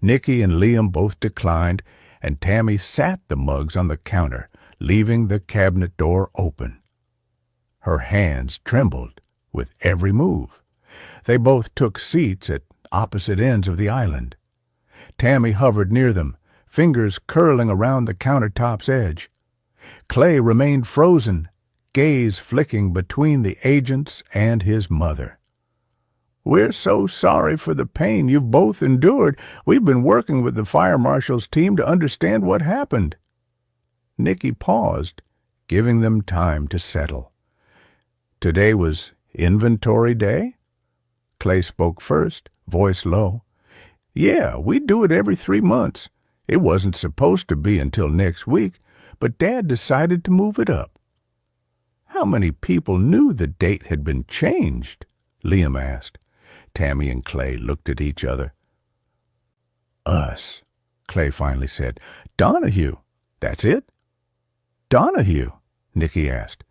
Nicky and Liam both declined, and Tammy sat the mugs on the counter, leaving the cabinet door open. Her hands trembled with every move. They both took seats at opposite ends of the island. Tammy hovered near them, fingers curling around the countertop's edge. Clay remained frozen, gaze flicking between the agent's and his mother. "We're so sorry for the pain you've both endured. We've been working with the fire marshal's team to understand what happened." Nicky paused, giving them time to settle. "Today was inventory day?" Clay spoke first, voice low. "Yeah, we do it every 3 months. It wasn't supposed to be until next week, but Dad decided to move it up." "How many people knew the date had been changed?" Liam asked. Tammy and Clay looked at each other. "Us," Clay finally said. "Donahue, that's it?" "Donahue?" Nicky asked.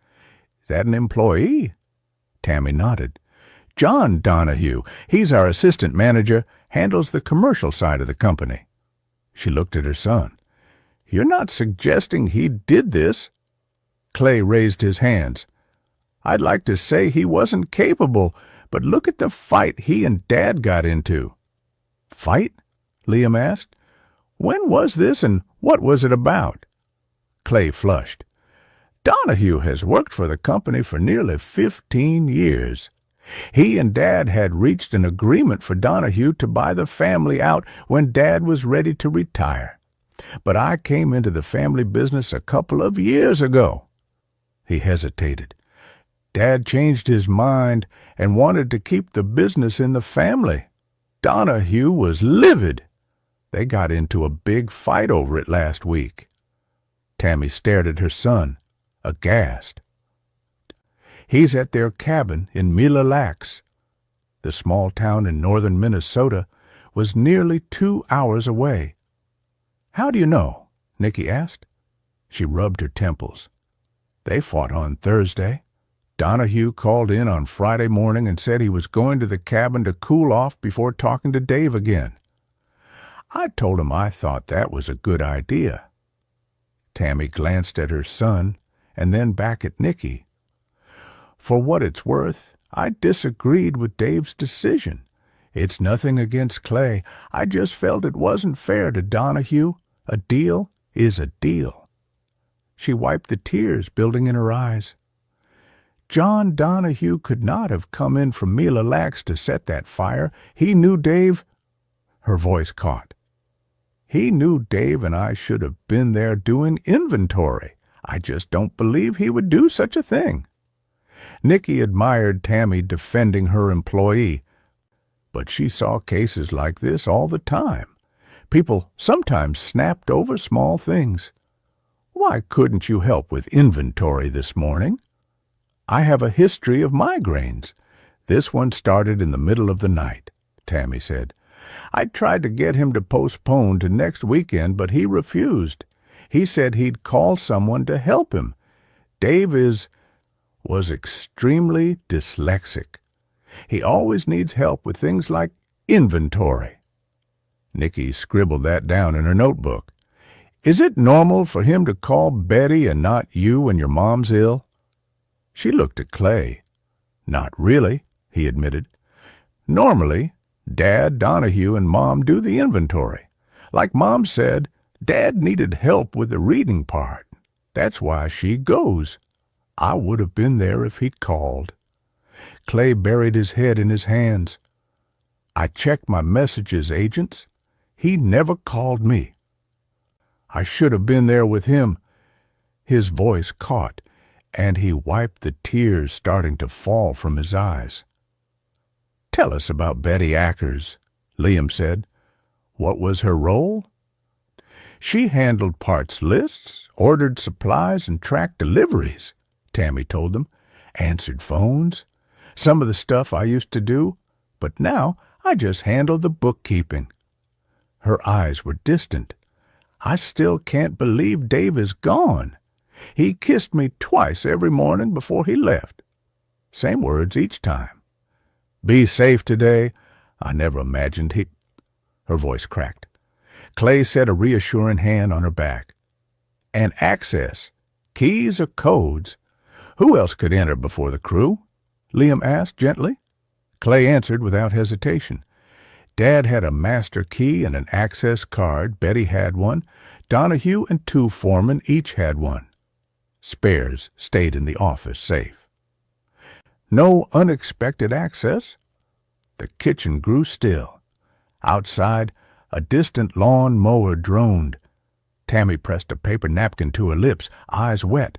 "Is that an employee?" Tammy nodded. "John Donahue. He's our assistant manager, handles the commercial side of the company." She looked at her son. "You're not suggesting he did this?" Clay raised his hands. "I'd like to say he wasn't capable, but look at the fight he and Dad got into." "Fight?" Liam asked. "When was this and what was it about?" Clay flushed. "Donahue has worked for the company for nearly 15 years. He and Dad had reached an agreement for Donahue to buy the family out when Dad was ready to retire. But I came into the family business a couple of years ago." He hesitated. "Dad changed his mind and wanted to keep the business in the family. Donahue was livid. They got into a big fight over it last week." Tammy stared at her son, aghast. "He's at their cabin in Mille Lacs." The small town in northern Minnesota was nearly 2 hours away. "How do you know?" Nicky asked. She rubbed her temples. "They fought on Thursday. Donahue called in on Friday morning and said he was going to the cabin to cool off before talking to Dave again. I told him I thought that was a good idea." Tammy glanced at her son and then back at Nicky. "For what it's worth, I disagreed with Dave's decision. It's nothing against Clay. I just felt it wasn't fair to Donahue. A deal is a deal." She wiped the tears building in her eyes. "John Donahue could not have come in from Mille Lacs to set that fire. He knew Dave—" Her voice caught. "He knew Dave and I should have been there doing inventory. I just don't believe he would do such a thing." Nicky admired Tammy defending her employee, but she saw cases like this all the time. People sometimes snapped over small things. "Why couldn't you help with inventory this morning?" "I have a history of migraines. This one started in the middle of the night," Tammy said. "I tried to get him to postpone to next weekend, but he refused. He said he'd call someone to help him. Dave was extremely dyslexic. He always needs help with things like inventory." Nicky scribbled that down in her notebook. "Is it normal for him to call Betty and not you when your mom's ill?" She looked at Clay. "Not really," he admitted. "Normally, Dad, Donahue, and Mom do the inventory. Like Mom said, Dad needed help with the reading part. That's why she goes. I would have been there if he'd called. Clay buried his head in his hands. I checked my messages, agents. He never called me. I should have been there with him. His voice caught, and he wiped the tears starting to fall from his eyes. Tell us about Betty Ackers, Liam said. What was her role? She handled parts lists, ordered supplies, and tracked deliveries, Tammy told them. Answered phones. Some of the stuff I used to do, but now I just handle the bookkeeping. Her eyes were distant. I still can't believe Dave is gone. He kissed me twice every morning before he left. Same words each time. Be safe today. I never imagined he... Her voice cracked. Clay set a reassuring hand on her back. And access. Keys or codes. Who else could enter before the crew? Liam asked gently. Clay answered without hesitation. Dad had a master key and an access card. Betty had one. Donahue and 2 foremen each had one. Spares stayed in the office safe. No unexpected access. The kitchen grew still. Outside, a distant lawn mower droned. Tammy pressed a paper napkin to her lips, eyes wet.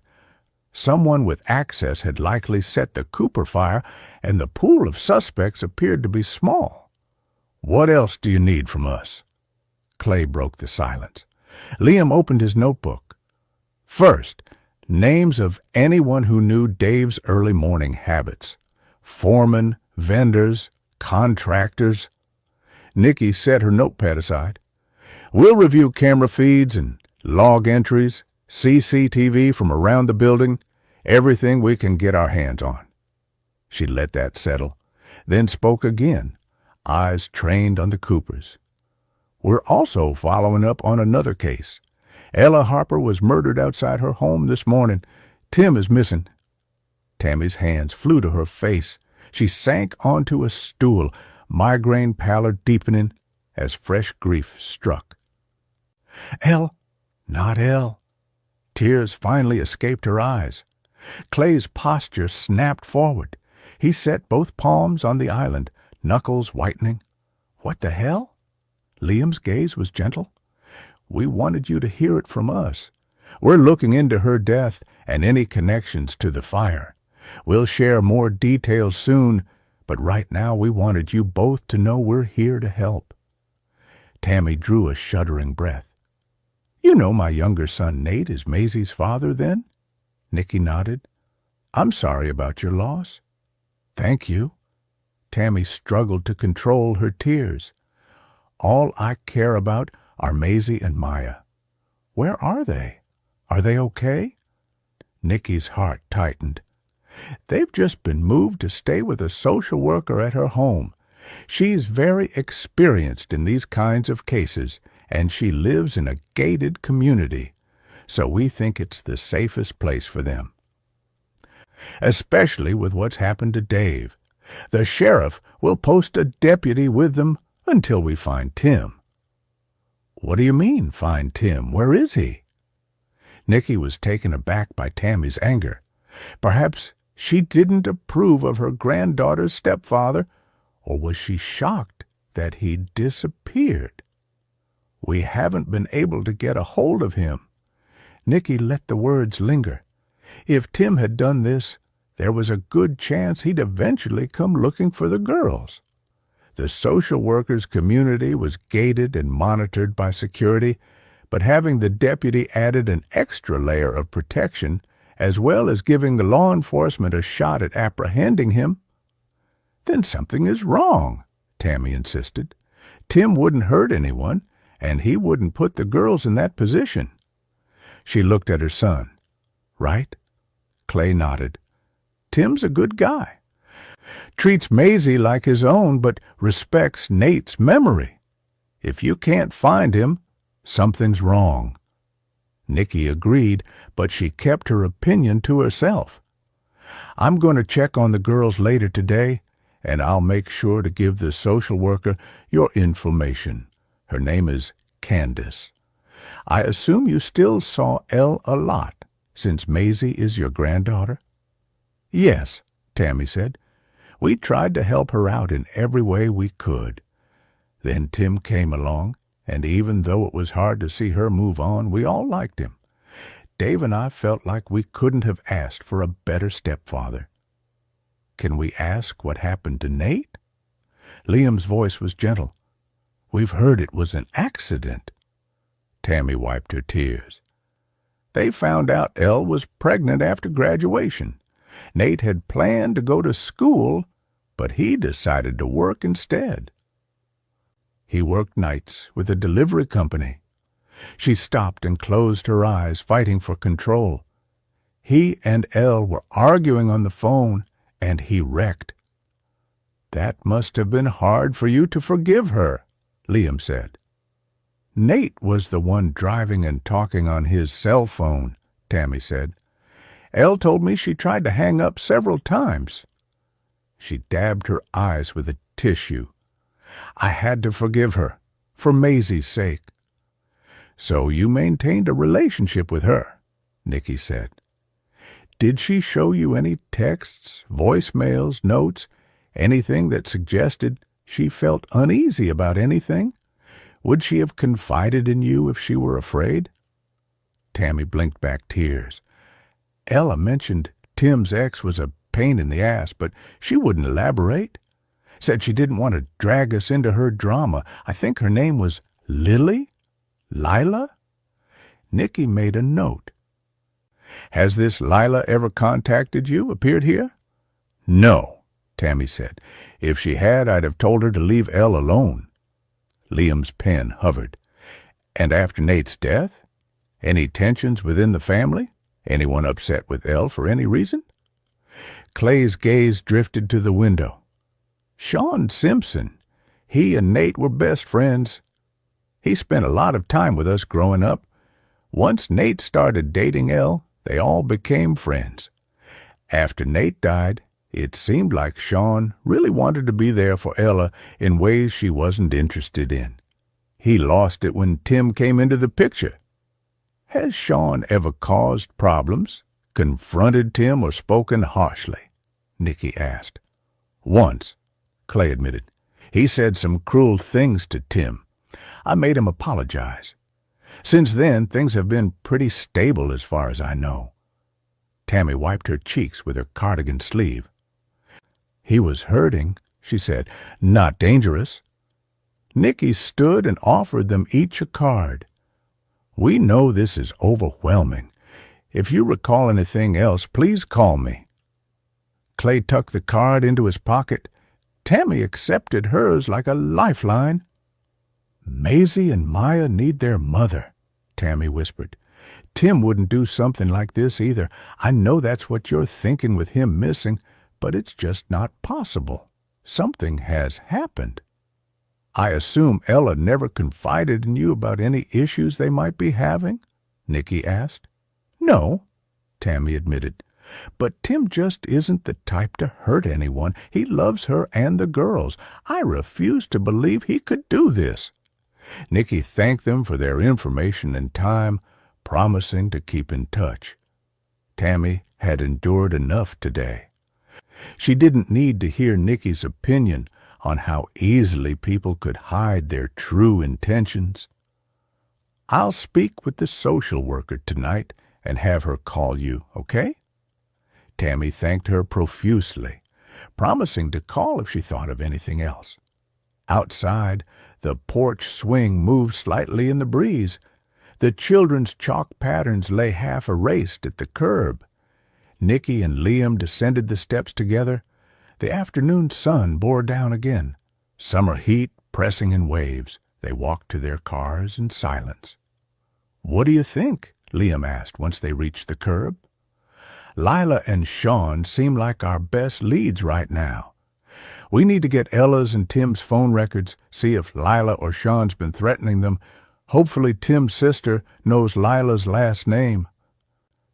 Someone with access had likely set the Cooper fire, and the pool of suspects appeared to be small. What else do you need from us? Clay broke the silence. Liam opened his notebook. First, names of anyone who knew Dave's early morning habits. Foremen, vendors, contractors. Nikki set her notepad aside. We'll review camera feeds and log entries, CCTV from around the building, everything we can get our hands on. She let that settle, then spoke again, eyes trained on the Coopers. We're also following up on another case. Ella Harper was murdered outside her home this morning. Tim is missing. Tammy's hands flew to her face. She sank onto a stool, migraine pallor deepening as fresh grief struck. Elle, not Elle. Tears finally escaped her eyes. Clay's posture snapped forward. He set both palms on the island, knuckles whitening. What the hell? Liam's gaze was gentle. We wanted you to hear it from us. We're looking into her death and any connections to the fire. We'll share more details soon, but right now we wanted you both to know we're here to help. Tammy drew a shuddering breath. You know my younger son Nate is Maisie's father, then? Nikki nodded. I'm sorry about your loss. Thank you. Tammy struggled to control her tears. All I care about are Maisie and Maya. Where are they? Are they okay? Nikki's heart tightened. They've just been moved to stay with a social worker at her home. She's very experienced in these kinds of cases, and she lives in a gated community, so we think it's the safest place for them. Especially with what's happened to Dave. The sheriff will post a deputy with them until we find Tim. What do you mean, find Tim? Where is he? Nikki was taken aback by Tammy's anger. Perhaps she didn't approve of her granddaughter's stepfather, or was she shocked that he disappeared? We haven't been able to get a hold of him. Nikki let the words linger. If Tim had done this, there was a good chance he'd eventually come looking for the girls. The social workers' community was gated and monitored by security, but having the deputy added an extra layer of protection, as well as giving the law enforcement a shot at apprehending him. Then something is wrong, Tammy insisted. Tim wouldn't hurt anyone, and he wouldn't put the girls in that position. She looked at her son. Right? Clay nodded. Tim's a good guy. Treats Maisie like his own, but respects Nate's memory. If you can't find him, something's wrong. Nikki agreed, but she kept her opinion to herself. I'm going to check on the girls later today, and I'll make sure to give the social worker your information. Her name is Candace. I assume you still saw Elle a lot, since Maisie is your granddaughter? Yes, Tammy said. We tried to help her out in every way we could. Then Tim came along, and even though it was hard to see her move on, we all liked him. Dave and I felt like we couldn't have asked for a better stepfather. Can we ask what happened to Nate? Liam's voice was gentle. We've heard it was an accident. Tammy wiped her tears. They found out Elle was pregnant after graduation. Nate had planned to go to school, but he decided to work instead. He worked nights with a delivery company. She stopped and closed her eyes, fighting for control. He and Elle were arguing on the phone, and he wrecked. That must have been hard for you to forgive her, Liam said. Nate was the one driving and talking on his cell phone, Tammy said. Elle told me she tried to hang up several times. She dabbed her eyes with a tissue. I had to forgive her, for Maisie's sake. So you maintained a relationship with her, Nicky said. Did she show you any texts, voicemails, notes, anything that suggested she felt uneasy about anything? Would she have confided in you if she were afraid? Tammy blinked back tears. Ella mentioned Tim's ex was a pain in the ass, but she wouldn't elaborate. Said she didn't want to drag us into her drama. I think her name was Lily? Lila? Nicky made a note. Has this Lila ever contacted you, appeared here? No, Tammy said. If she had, I'd have told her to leave Elle alone. Liam's pen hovered. And after Nate's death? Any tensions within the family? Anyone upset with Elle for any reason? Clay's gaze drifted to the window. Sean Simpson. He and Nate were best friends. He spent a lot of time with us growing up. Once Nate started dating Elle, they all became friends. After Nate died, it seemed like Sean really wanted to be there for Ella in ways she wasn't interested in. He lost it when Tim came into the picture. Has Sean ever caused problems, confronted Tim, or spoken harshly? Nicky asked. Once, Clay admitted. He said some cruel things to Tim. I made him apologize. Since then, things have been pretty stable as far as I know. Tammy wiped her cheeks with her cardigan sleeve. He was hurting, she said, not dangerous. Nicky stood and offered them each a card. We know this is overwhelming. If you recall anything else, please call me. Clay tucked the card into his pocket. Tammy accepted hers like a lifeline. Maisie and Maya need their mother, Tammy whispered. Tim wouldn't do something like this either. I know that's what you're thinking with him missing, but it's just not possible. Something has happened. I assume Ella never confided in you about any issues they might be having? Nicky asked. No, Tammy admitted. But Tim just isn't the type to hurt anyone. He loves her and the girls. I refuse to believe he could do this. Nicky thanked them for their information and time, promising to keep in touch. Tammy had endured enough today. She didn't need to hear Nicky's opinion on how easily people could hide their true intentions. I'll speak with the social worker tonight and have her call you, okay? Tammy thanked her profusely, promising to call if she thought of anything else. Outside, the porch swing moved slightly in the breeze. The children's chalk patterns lay half erased at the curb. Nicky and Liam descended the steps together. The afternoon sun bore down again. Summer heat pressing in waves. They walked to their cars in silence. What do you think? Liam asked once they reached the curb. Lila and Sean seem like our best leads right now. We need to get Ella's and Tim's phone records, see if Lila or Sean's been threatening them. Hopefully Tim's sister knows Lila's last name.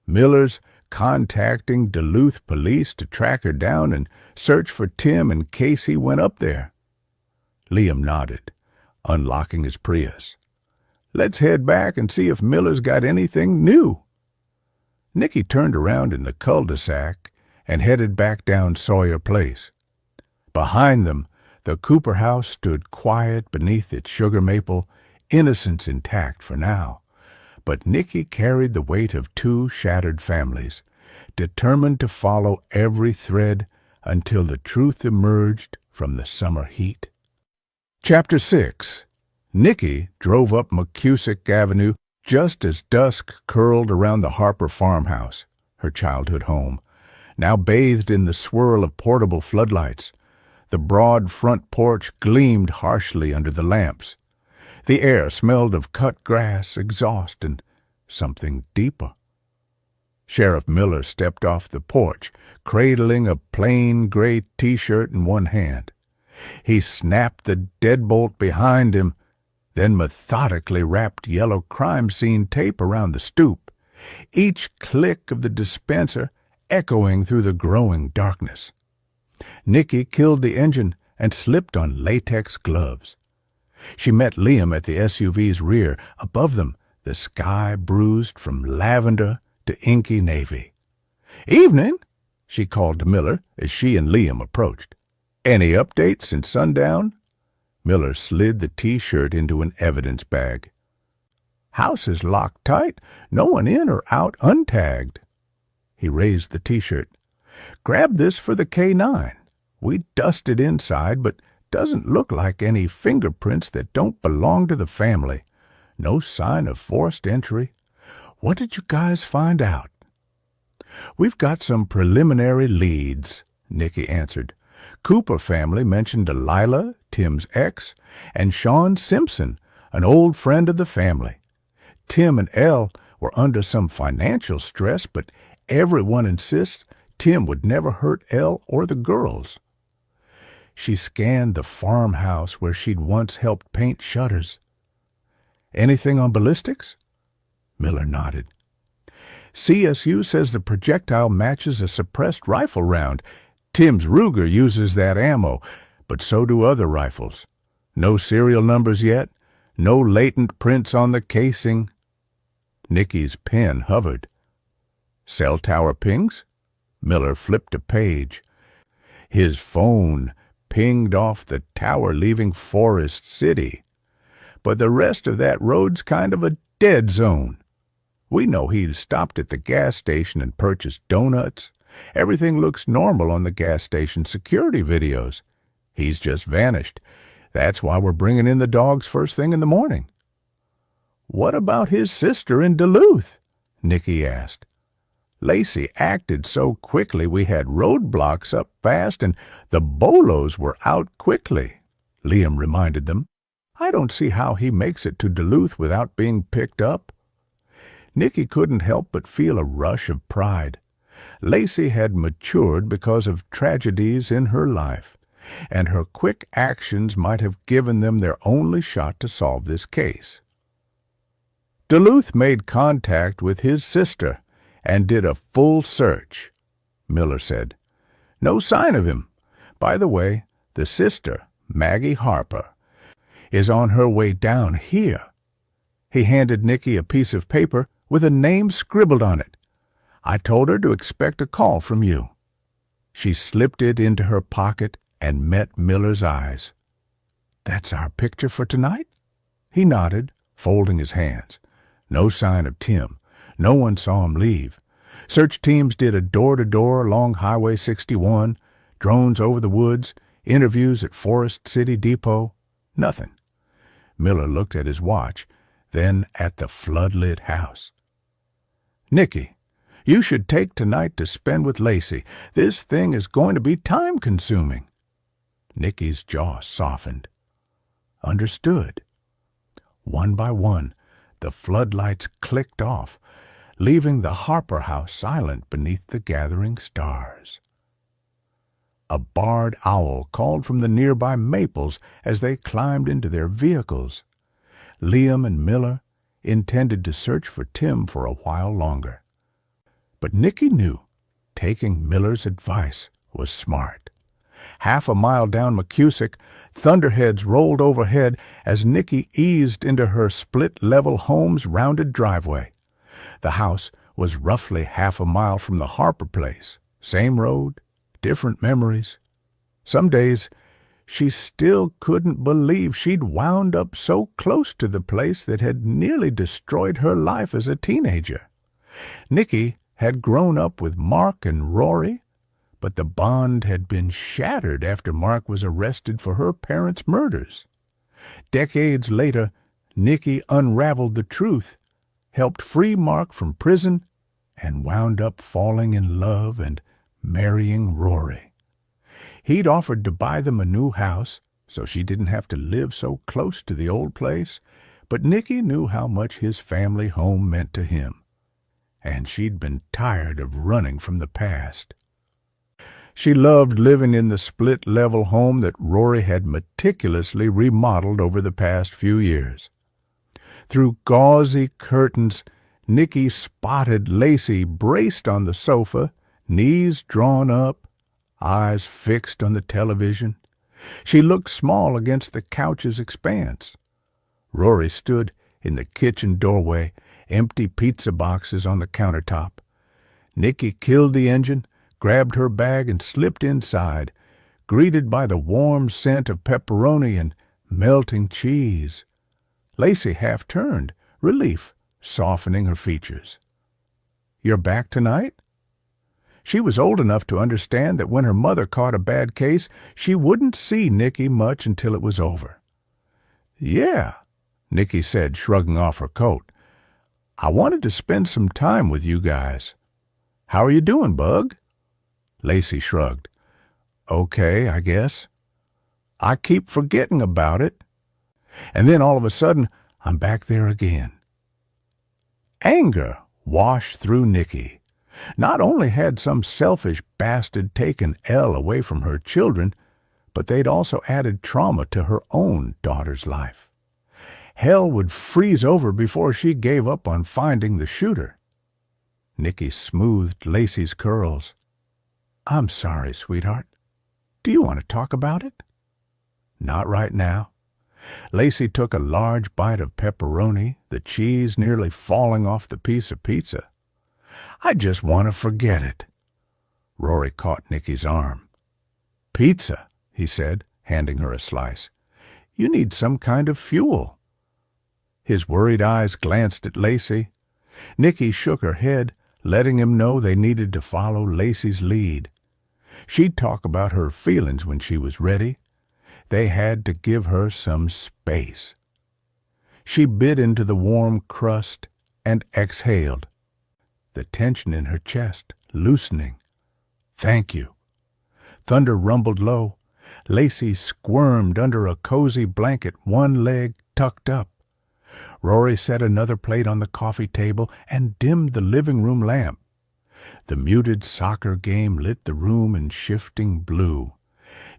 Miller's contacting Duluth police to track her down and search for Tim in case he went up there. Liam nodded, unlocking his Prius. Let's head back and see if Miller's got anything new. Nicky turned around in the cul-de-sac and headed back down Sawyer Place. Behind them, the Cooper house stood quiet beneath its sugar maple, innocence intact for now. But Nicky carried the weight of two shattered families, determined to follow every thread until the truth emerged from the summer heat. Chapter 6. Nicky drove up McCusick Avenue just as dusk curled around the Harper farmhouse, her childhood home, now bathed in the swirl of portable floodlights. The broad front porch gleamed harshly under the lamps. The air smelled of cut grass, exhaust, and something deeper. Sheriff Miller stepped off the porch, cradling a plain gray T-shirt in one hand. He snapped the deadbolt behind him, then methodically wrapped yellow crime scene tape around the stoop, each click of the dispenser echoing through the growing darkness. Nicky killed the engine and slipped on latex gloves. She met Liam at the SUV's rear. Above them, the sky bruised from lavender to inky navy. "Evening," she called to Miller as she and Liam approached. "Any updates since sundown?" Miller slid the T-shirt into an evidence bag. "House is locked tight. No one in or out untagged." He raised the T-shirt. "Grab this for the K9. We dusted inside, but doesn't look like any fingerprints that don't belong to the family. No sign of forced entry. What did you guys find out?" "We've got some preliminary leads," Nicky answered. "Cooper family mentioned Delilah, Tim's ex, and Sean Simpson, an old friend of the family. Tim and Elle were under some financial stress, but everyone insists Tim would never hurt Elle or the girls." She scanned the farmhouse where she'd once helped paint shutters. "Anything on ballistics?" Miller nodded. "CSU says the projectile matches a suppressed rifle round. Tim's Ruger uses that ammo, but so do other rifles. No serial numbers yet, no latent prints on the casing." Nicky's pen hovered. "Cell tower pings?" Miller flipped a page. His phone pinged off the tower leaving Forest City. "But the rest of that road's kind of a dead zone. We know he stopped at the gas station and purchased donuts. Everything looks normal on the gas station security videos. He's just vanished. That's why we're bringing in the dogs first thing in the morning." "What about his sister in Duluth?" Nicky asked. "Lacey acted so quickly we had roadblocks up fast and the bolos were out quickly," Liam reminded them. "I don't see how he makes it to Duluth without being picked up." Nicky couldn't help but feel a rush of pride. Lacey had matured because of tragedies in her life, and her quick actions might have given them their only shot to solve this case. "Duluth made contact with his sister and did a full search," Miller said. "No sign of him. By the way, the sister, Maggie Harper, is on her way down here." He handed Nicky a piece of paper with a name scribbled on it. "I told her to expect a call from you." She slipped it into her pocket and met Miller's eyes. "That's our picture for tonight?" He nodded, folding his hands. No sign of Tim. No one saw him leave. Search teams did a door-to-door along Highway 61, drones over the woods, interviews at Forest City Depot. Nothing. Miller looked at his watch, then at the floodlit house. "Nicky, you should take tonight to spend with Lacey. This thing is going to be time-consuming." Nicky's jaw softened. "Understood." One by one, the floodlights clicked off, leaving the Harper house silent beneath the gathering stars. A barred owl called from the nearby maples as they climbed into their vehicles. Liam and Miller intended to search for Tim for a while longer. But Nicky knew taking Miller's advice was smart. Half a mile down McCusick, thunderheads rolled overhead as Nicky eased into her split-level home's rounded driveway. The house was roughly half a mile from the Harper place. Same road, different memories. Some days she still couldn't believe she'd wound up so close to the place that had nearly destroyed her life as a teenager. Nicky had grown up with Mark and Rory, but the bond had been shattered after Mark was arrested for her parents' murders. Decades later, Nicky unraveled the truth, helped free Mark from prison, and wound up falling in love and marrying Rory. He'd offered to buy them a new house so she didn't have to live so close to the old place, but Nicky knew how much his family home meant to him, and she'd been tired of running from the past. She loved living in the split-level home that Rory had meticulously remodeled over the past few years. Through gauzy curtains, Nicky spotted Lacey braced on the sofa, knees drawn up, eyes fixed on the television. She looked small against the couch's expanse. Rory stood in the kitchen doorway, empty pizza boxes on the countertop. Nicky killed the engine, grabbed her bag, and slipped inside, greeted by the warm scent of pepperoni and melting cheese. Lacey half turned, relief softening her features. "You're back tonight?" She was old enough to understand that when her mother caught a bad case, she wouldn't see Nicky much until it was over. "Yeah," Nicky said, shrugging off her coat. "I wanted to spend some time with you guys. How are you doing, Bug?" Lacey shrugged. "Okay, I guess. I keep forgetting about it. And then all of a sudden, I'm back there again." Anger washed through Nicky. Not only had some selfish bastard taken Elle away from her children, but they'd also added trauma to her own daughter's life. Hell would freeze over before she gave up on finding the shooter. Nicky smoothed Lacey's curls. "I'm sorry, sweetheart. Do you want to talk about it?" "Not right now." Lacey took a large bite of pepperoni, the cheese nearly falling off the piece of pizza. "I just want to forget it." Rory caught Nicky's arm. "Pizza," he said, handing her a slice. "You need some kind of fuel." His worried eyes glanced at Lacey. Nicky shook her head, letting him know they needed to follow Lacey's lead. She'd talk about her feelings when she was ready. They had to give her some space. She bit into the warm crust and exhaled, the tension in her chest loosening. "Thank you." Thunder rumbled low. Lacey squirmed under a cozy blanket, one leg tucked up. Rory set another plate on the coffee table and dimmed the living room lamp. The muted soccer game lit the room in shifting blue.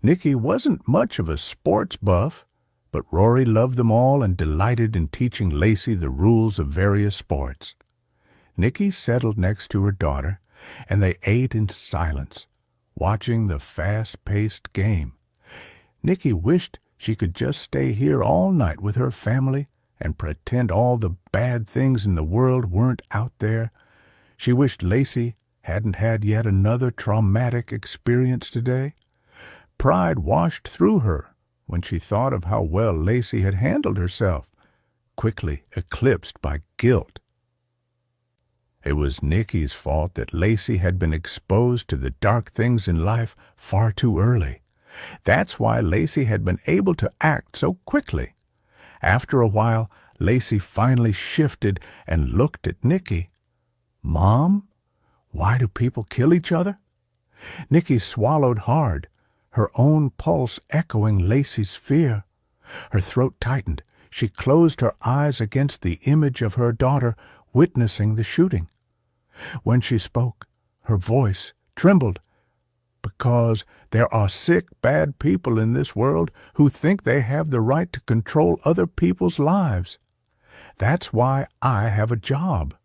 Nicky wasn't much of a sports buff, but Rory loved them all and delighted in teaching Lacey the rules of various sports. Nicky settled next to her daughter, and they ate in silence, watching the fast-paced game. Nicky wished she could just stay here all night with her family and pretend all the bad things in the world weren't out there. She wished Lacey hadn't had yet another traumatic experience today. Pride washed through her when she thought of how well Lacey had handled herself, quickly eclipsed by guilt. It was Nicky's fault that Lacey had been exposed to the dark things in life far too early. That's why Lacey had been able to act so quickly. After a while, Lacey finally shifted and looked at Nicky. "Mom, why do people kill each other?" Nicky swallowed hard, her own pulse echoing Lacey's fear. Her throat tightened. She closed her eyes against the image of her daughter witnessing the shooting. When she spoke, her voice trembled. "Because there are sick, bad people in this world who think they have the right to control other people's lives. That's why I have a job."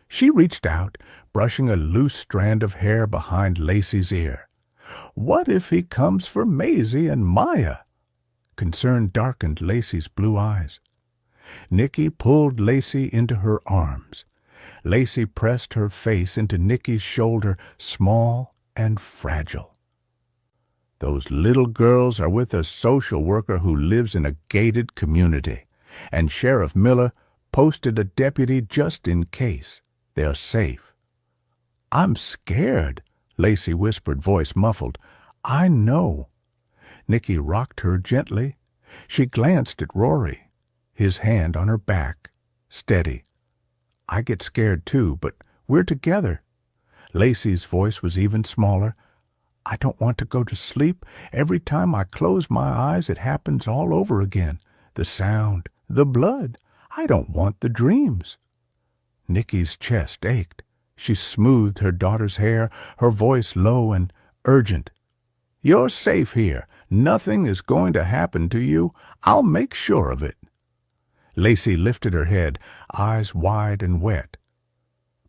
She reached out, brushing a loose strand of hair behind Lacey's ear. "What if he comes for Maisie and Maya?" Concern darkened Lacey's blue eyes. Nicky pulled Lacey into her arms. Lacey pressed her face into Nicky's shoulder, small and fragile. Those little girls are with a social worker who lives in a gated community, and Sheriff Miller posted a deputy just in case. They're safe. I'm scared, Lacey whispered, voice muffled. I know. Nicky rocked her gently. She glanced at Rory, his hand on her back, steady. I get scared too, but we're together. Lacey's voice was even smaller. I don't want to go to sleep. Every time I close my eyes, it happens all over again. The sound, the blood. I don't want the dreams. Nicky's chest ached. She smoothed her daughter's hair, her voice low and urgent. You're safe here. Nothing is going to happen to you. I'll make sure of it. Lacey lifted her head, eyes wide and wet.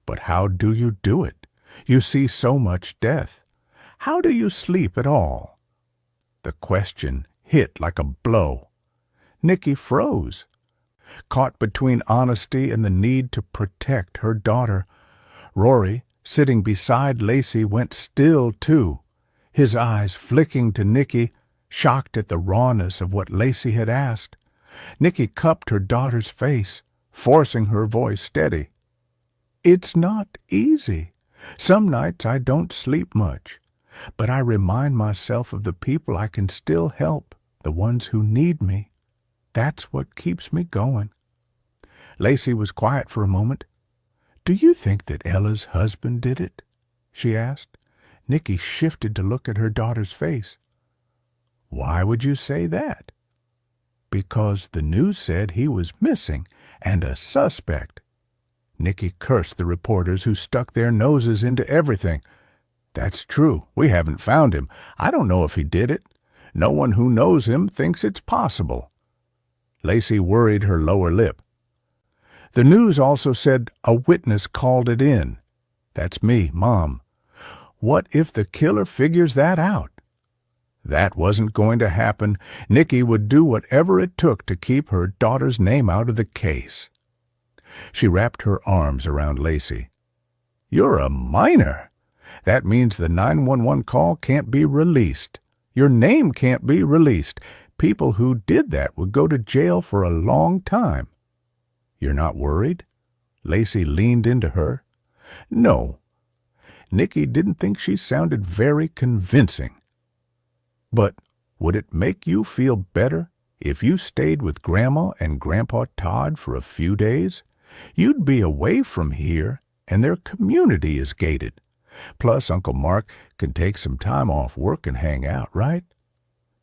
But how do you do it? You see so much death. How do you sleep at all? The question hit like a blow. Nicky froze, caught between honesty and the need to protect her daughter. Rory, sitting beside Lacey, went still too, his eyes flicking to Nicky, shocked at the rawness of what Lacey had asked. Nicky cupped her daughter's face, forcing her voice steady. It's not easy. Some nights I don't sleep much, but I remind myself of the people I can still help, the ones who need me. That's what keeps me going. Lacey was quiet for a moment. Do you think that Ella's husband did it? She asked. Nicky shifted to look at her daughter's face. Why would you say that? Because the news said he was missing and a suspect. Nicky cursed the reporters who stuck their noses into everything. That's true. We haven't found him. I don't know if he did it. No one who knows him thinks it's possible. Lacey worried her lower lip. The news also said a witness called it in. That's me, Mom. What if the killer figures that out? That wasn't going to happen. Nicky would do whatever it took to keep her daughter's name out of the case. She wrapped her arms around Lacey. You're a minor. That means the 911 call can't be released. Your name can't be released. People who did that would go to jail for a long time. You're not worried? Lacey leaned into her. No. Nicky didn't think she sounded very convincing. But would it make you feel better if you stayed with Grandma and Grandpa Todd for a few days? You'd be away from here, and their community is gated. Plus, Uncle Mark can take some time off work and hang out, right?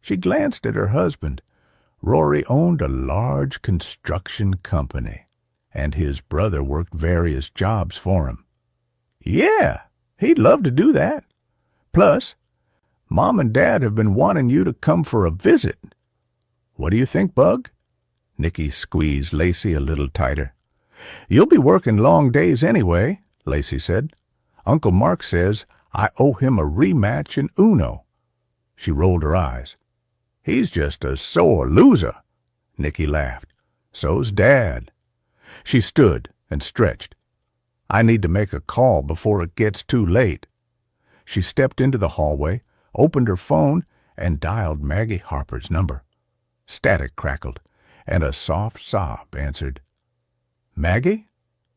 She glanced at her husband. Rory owned a large construction company, and his brother worked various jobs for him. Yeah, he'd love to do that. Plus, Mom and Dad have been wanting you to come for a visit. What do you think, Bug? Nicky squeezed Lacey a little tighter. You'll be working long days anyway, Lacey said. Uncle Mark says I owe him a rematch in Uno. She rolled her eyes. He's just a sore loser. Nicky laughed. So's Dad. She stood and stretched. I need to make a call before it gets too late. She stepped into the hallway, opened her phone, and dialed Maggie Harper's number. Static crackled, and a soft sob answered. Maggie?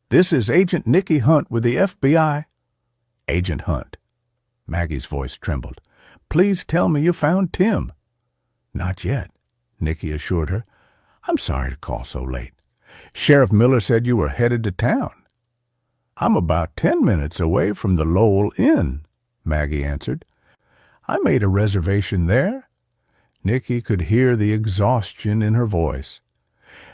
This is Agent Nicky Hunt with the FBI. Agent Hunt. Maggie's voice trembled. Please tell me you found Tim. Not yet, Nicky assured her. I'm sorry to call so late. Sheriff Miller said you were headed to town. I'm about 10 minutes away from the Lowell Inn, Maggie answered. I made a reservation there. Nicky could hear the exhaustion in her voice.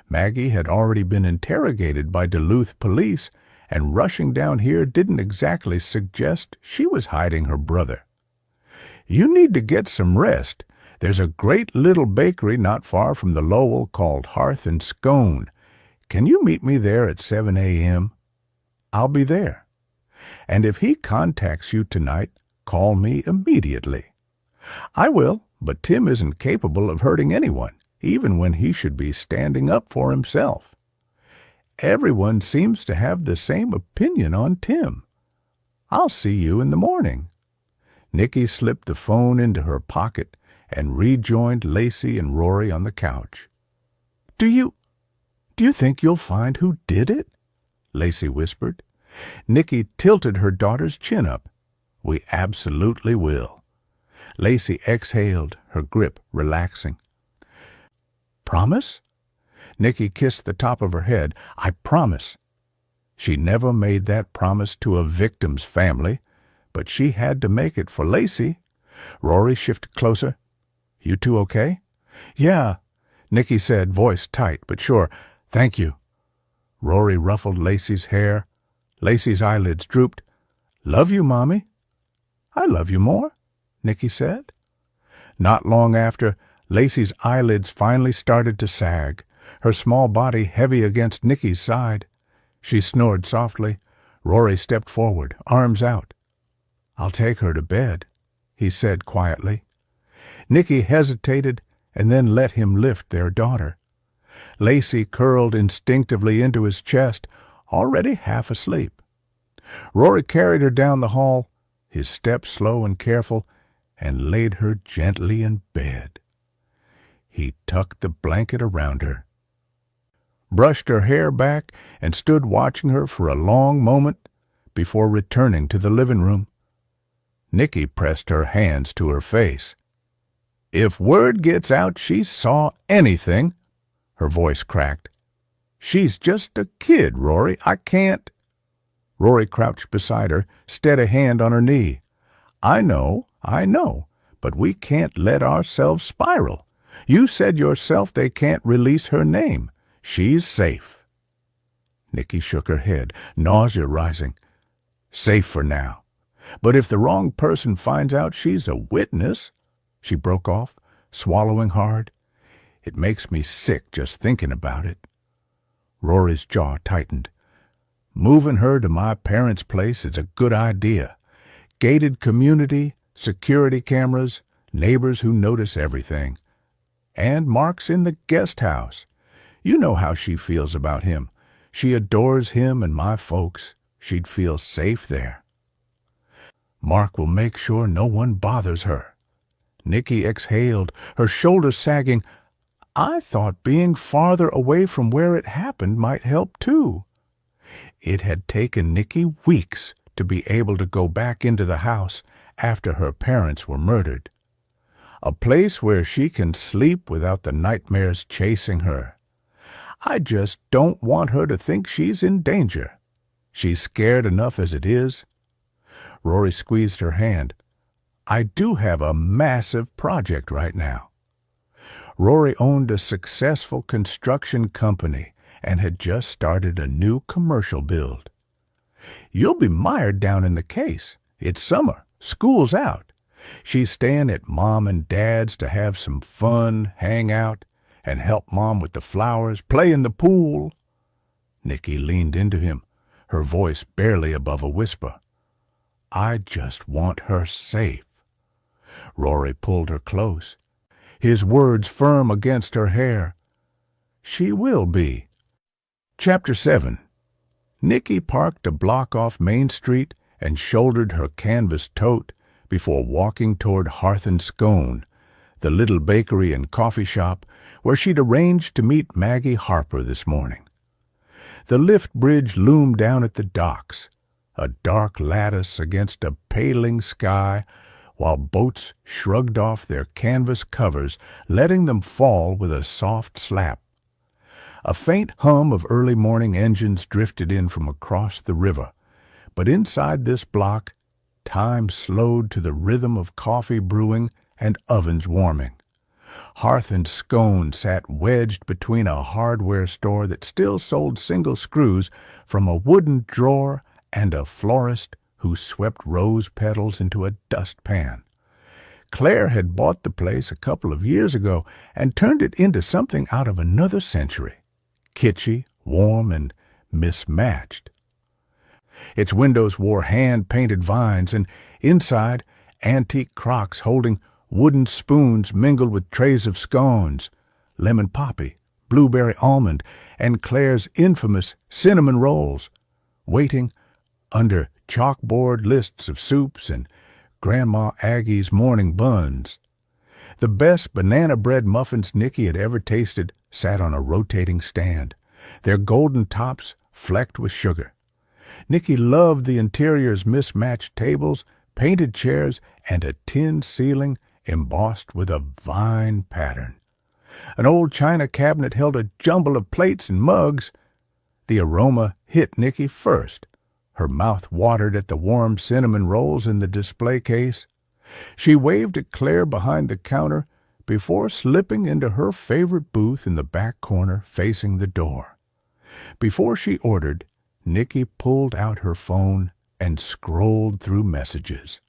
Maggie had already been interrogated by Duluth police, and rushing down here didn't exactly suggest she was hiding her brother. You need to get some rest. There's a great little bakery not far from the Lowell called Hearth and Scone. Can you meet me there at 7 a.m.? I'll be there. And if he contacts you tonight, call me immediately. I will, but Tim isn't capable of hurting anyone, even when he should be standing up for himself. Everyone seems to have the same opinion on Tim. I'll see you in the morning. Nicky slipped the phone into her pocket and rejoined Lacey and Rory on the couch. Do you think you'll find who did it?" Lacey whispered. Nicky tilted her daughter's chin up. "We absolutely will." Lacey exhaled, her grip relaxing. "Promise?" Nicky kissed the top of her head. "I promise." She never made that promise to a victim's family, but she had to make it for Lacey. Rory shifted closer. "You two okay?" "Yeah," Nicky said, voice tight but sure. "Thank you." Rory ruffled Lacey's hair. Lacey's eyelids drooped. "Love you, Mommy." "I love you more," Nicky said. Not long after, Lacey's eyelids finally started to sag, her small body heavy against Nicky's side. She snored softly. Rory stepped forward, arms out. "I'll take her to bed," he said quietly. Nicky hesitated and then let him lift their daughter. Lacey curled instinctively into his chest, already half asleep. Rory carried her down the hall, his step slow and careful, and laid her gently in bed. He tucked the blanket around her, brushed her hair back, and stood watching her for a long moment before returning to the living room. Nicky pressed her hands to her face. "If word gets out she saw anything," her voice cracked. "She's just a kid, Rory. I can't—" Rory crouched beside her, steady hand on her knee. I know, but we can't let ourselves spiral. You said yourself they can't release her name. She's safe." Nicky shook her head, nausea rising. "Safe for now. But if the wrong person finds out she's a witness—" She broke off, swallowing hard. "It makes me sick just thinking about it." Rory's jaw tightened. "Moving her to my parents' place is a good idea. Gated community, security cameras, neighbors who notice everything. And Mark's in the guest house. You know how she feels about him. She adores him and my folks. She'd feel safe there. Mark will make sure no one bothers her." Nicky exhaled, her shoulders sagging. "I thought being farther away from where it happened might help too." It had taken Nicky weeks to be able to go back into the house after her parents were murdered. A place where she can sleep without the nightmares chasing her. "I just don't want her to think she's in danger. She's scared enough as it is." Rory squeezed her hand. "I do have a massive project right now." Rory owned a successful construction company and had just started a new commercial build. "You'll be mired down in the case. It's summer. School's out. She's staying at Mom and Dad's to have some fun, hang out, and help Mom with the flowers, play in the pool." Nicky leaned into him, her voice barely above a whisper. "I just want her safe." Rory pulled her close, his words firm against her hair. "She will be." Chapter 7. Nicky parked a block off Main Street and shouldered her canvas tote before walking toward Hearth and Scone, the little bakery and coffee shop where she'd arranged to meet Maggie Harper this morning. The lift bridge loomed down at the docks, a dark lattice against a paling sky, while boats shrugged off their canvas covers, letting them fall with a soft slap. A faint hum of early morning engines drifted in from across the river, but inside this block, time slowed to the rhythm of coffee brewing and ovens warming. Hearth and Scone sat wedged between a hardware store that still sold single screws from a wooden drawer and a florist who swept rose petals into a dustpan. Claire had bought the place a couple of years ago and turned it into something out of another century, kitschy, warm, and mismatched. Its windows wore hand-painted vines, and inside, antique crocks holding wooden spoons mingled with trays of scones, lemon poppy, blueberry almond, and Claire's infamous cinnamon rolls, waiting under chalkboard lists of soups and Grandma Aggie's morning buns. The best banana bread muffins Nicky had ever tasted sat on a rotating stand, their golden tops flecked with sugar. Nicky loved the interior's mismatched tables, painted chairs, and a tin ceiling embossed with a vine pattern. An old china cabinet held a jumble of plates and mugs. The aroma hit Nicky first. Her mouth watered at the warm cinnamon rolls in the display case. She waved at Claire behind the counter before slipping into her favorite booth in the back corner facing the door. Before she ordered, Nicky pulled out her phone and scrolled through messages.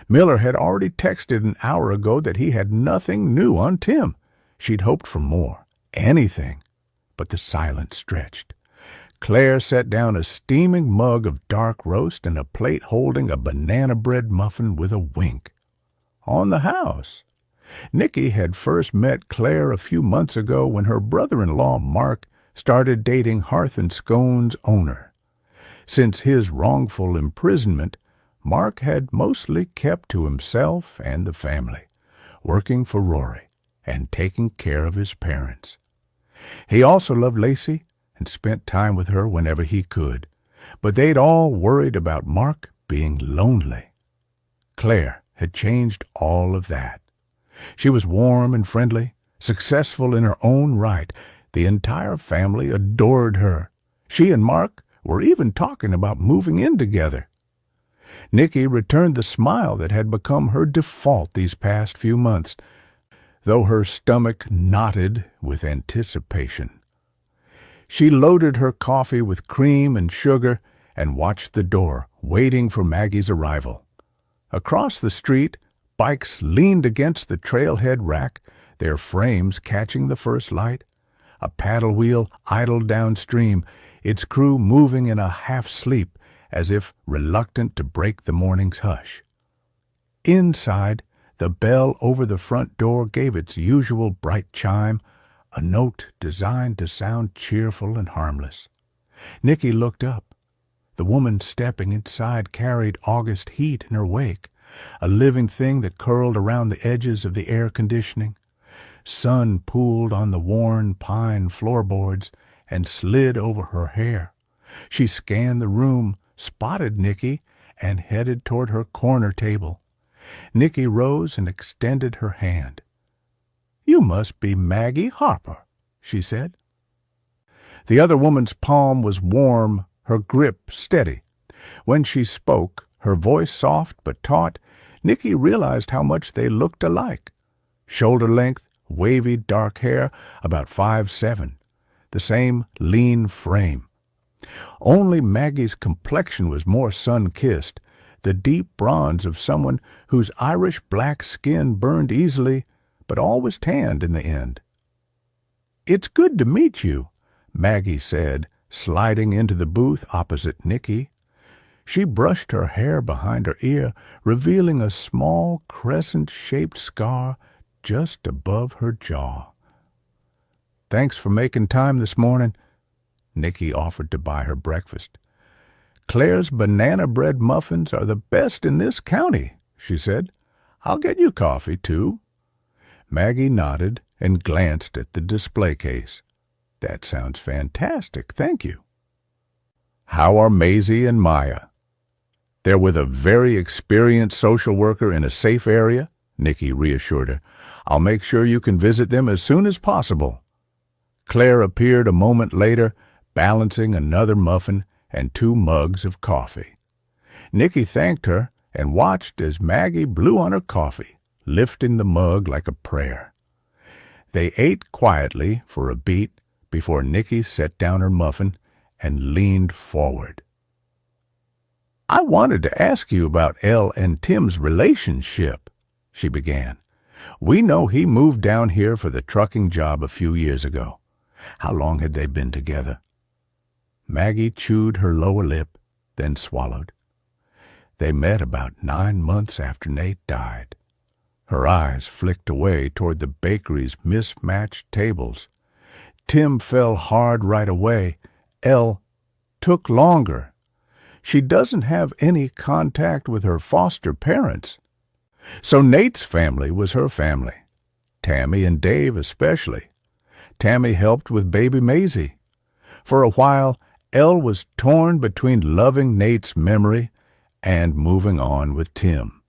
Miller had already texted an hour ago that he had nothing new on Tim. She'd hoped for more, anything, but the silence stretched. Claire set down a steaming mug of dark roast and a plate holding a banana bread muffin with a wink. On the house. Nicky had first met Claire a few months ago when her brother-in-law, Mark, started dating Hearth and Scone's owner. Since his wrongful imprisonment, Mark had mostly kept to himself and the family, working for Rory and taking care of his parents. He also loved Lacey and spent time with her whenever he could, but they'd all worried about Mark being lonely. Claire had changed all of that. She was warm and friendly, successful in her own right. The entire family adored her. She and Mark were even talking about moving in together. Nicky returned the smile that had become her default these past few months, though her stomach knotted with anticipation. She loaded her coffee with cream and sugar and watched the door, waiting for Maggie's arrival. Across the street, bikes leaned against the trailhead rack, their frames catching the first light. A paddle wheel idled downstream, its crew moving in a half-sleep, as if reluctant to break the morning's hush. Inside, the bell over the front door gave its usual bright chime, a note designed to sound cheerful and harmless. Nicky looked up. The woman stepping inside carried August heat in her wake, a living thing that curled around the edges of the air conditioning. Sun pooled on the worn pine floorboards and slid over her hair. She scanned the room, spotted Nicky, and headed toward her corner table. Nicky rose and extended her hand. "You must be Maggie Harper," she said. The other woman's palm was warm, her grip steady. When she spoke, her voice soft but taut, Nicky realized how much they looked alike. Shoulder-length, wavy dark hair, about 5'7", the same lean frame. Only Maggie's complexion was more sun-kissed, the deep bronze of someone whose Irish black skin burned easily, but always tanned in the end. "It's good to meet you," Maggie said, sliding into the booth opposite Nicky. She brushed her hair behind her ear, revealing a small crescent-shaped scar just above her jaw. "Thanks for making time this morning." Nicky offered to buy her breakfast. "Claire's banana bread muffins are the best in this county," she said. "I'll get you coffee, too." Maggie nodded and glanced at the display case. "That sounds fantastic, thank you." "How are Maisie and Maya?" "They're with a very experienced social worker in a safe area," Nicky reassured her. "I'll make sure you can visit them as soon as possible." Claire appeared a moment later, balancing another muffin and 2 mugs of coffee. Nicky thanked her and watched as Maggie blew on her coffee, lifting the mug like a prayer. They ate quietly for a beat before Nicky set down her muffin and leaned forward. "I wanted to ask you about Elle and Tim's relationship," she began. "We know he moved down here for the trucking job a few years ago. How long had they been together?" Maggie chewed her lower lip, then swallowed. "They met about 9 months after Nate died." Her eyes flicked away toward the bakery's mismatched tables. "Tim fell hard right away. Elle took longer. she doesn't have any contact with her foster parents. So Nate's family was her family. Tammy and Dave especially. Tammy helped with baby Maisie. For a while, Elle was torn between loving Nate's memory and moving on with Tim.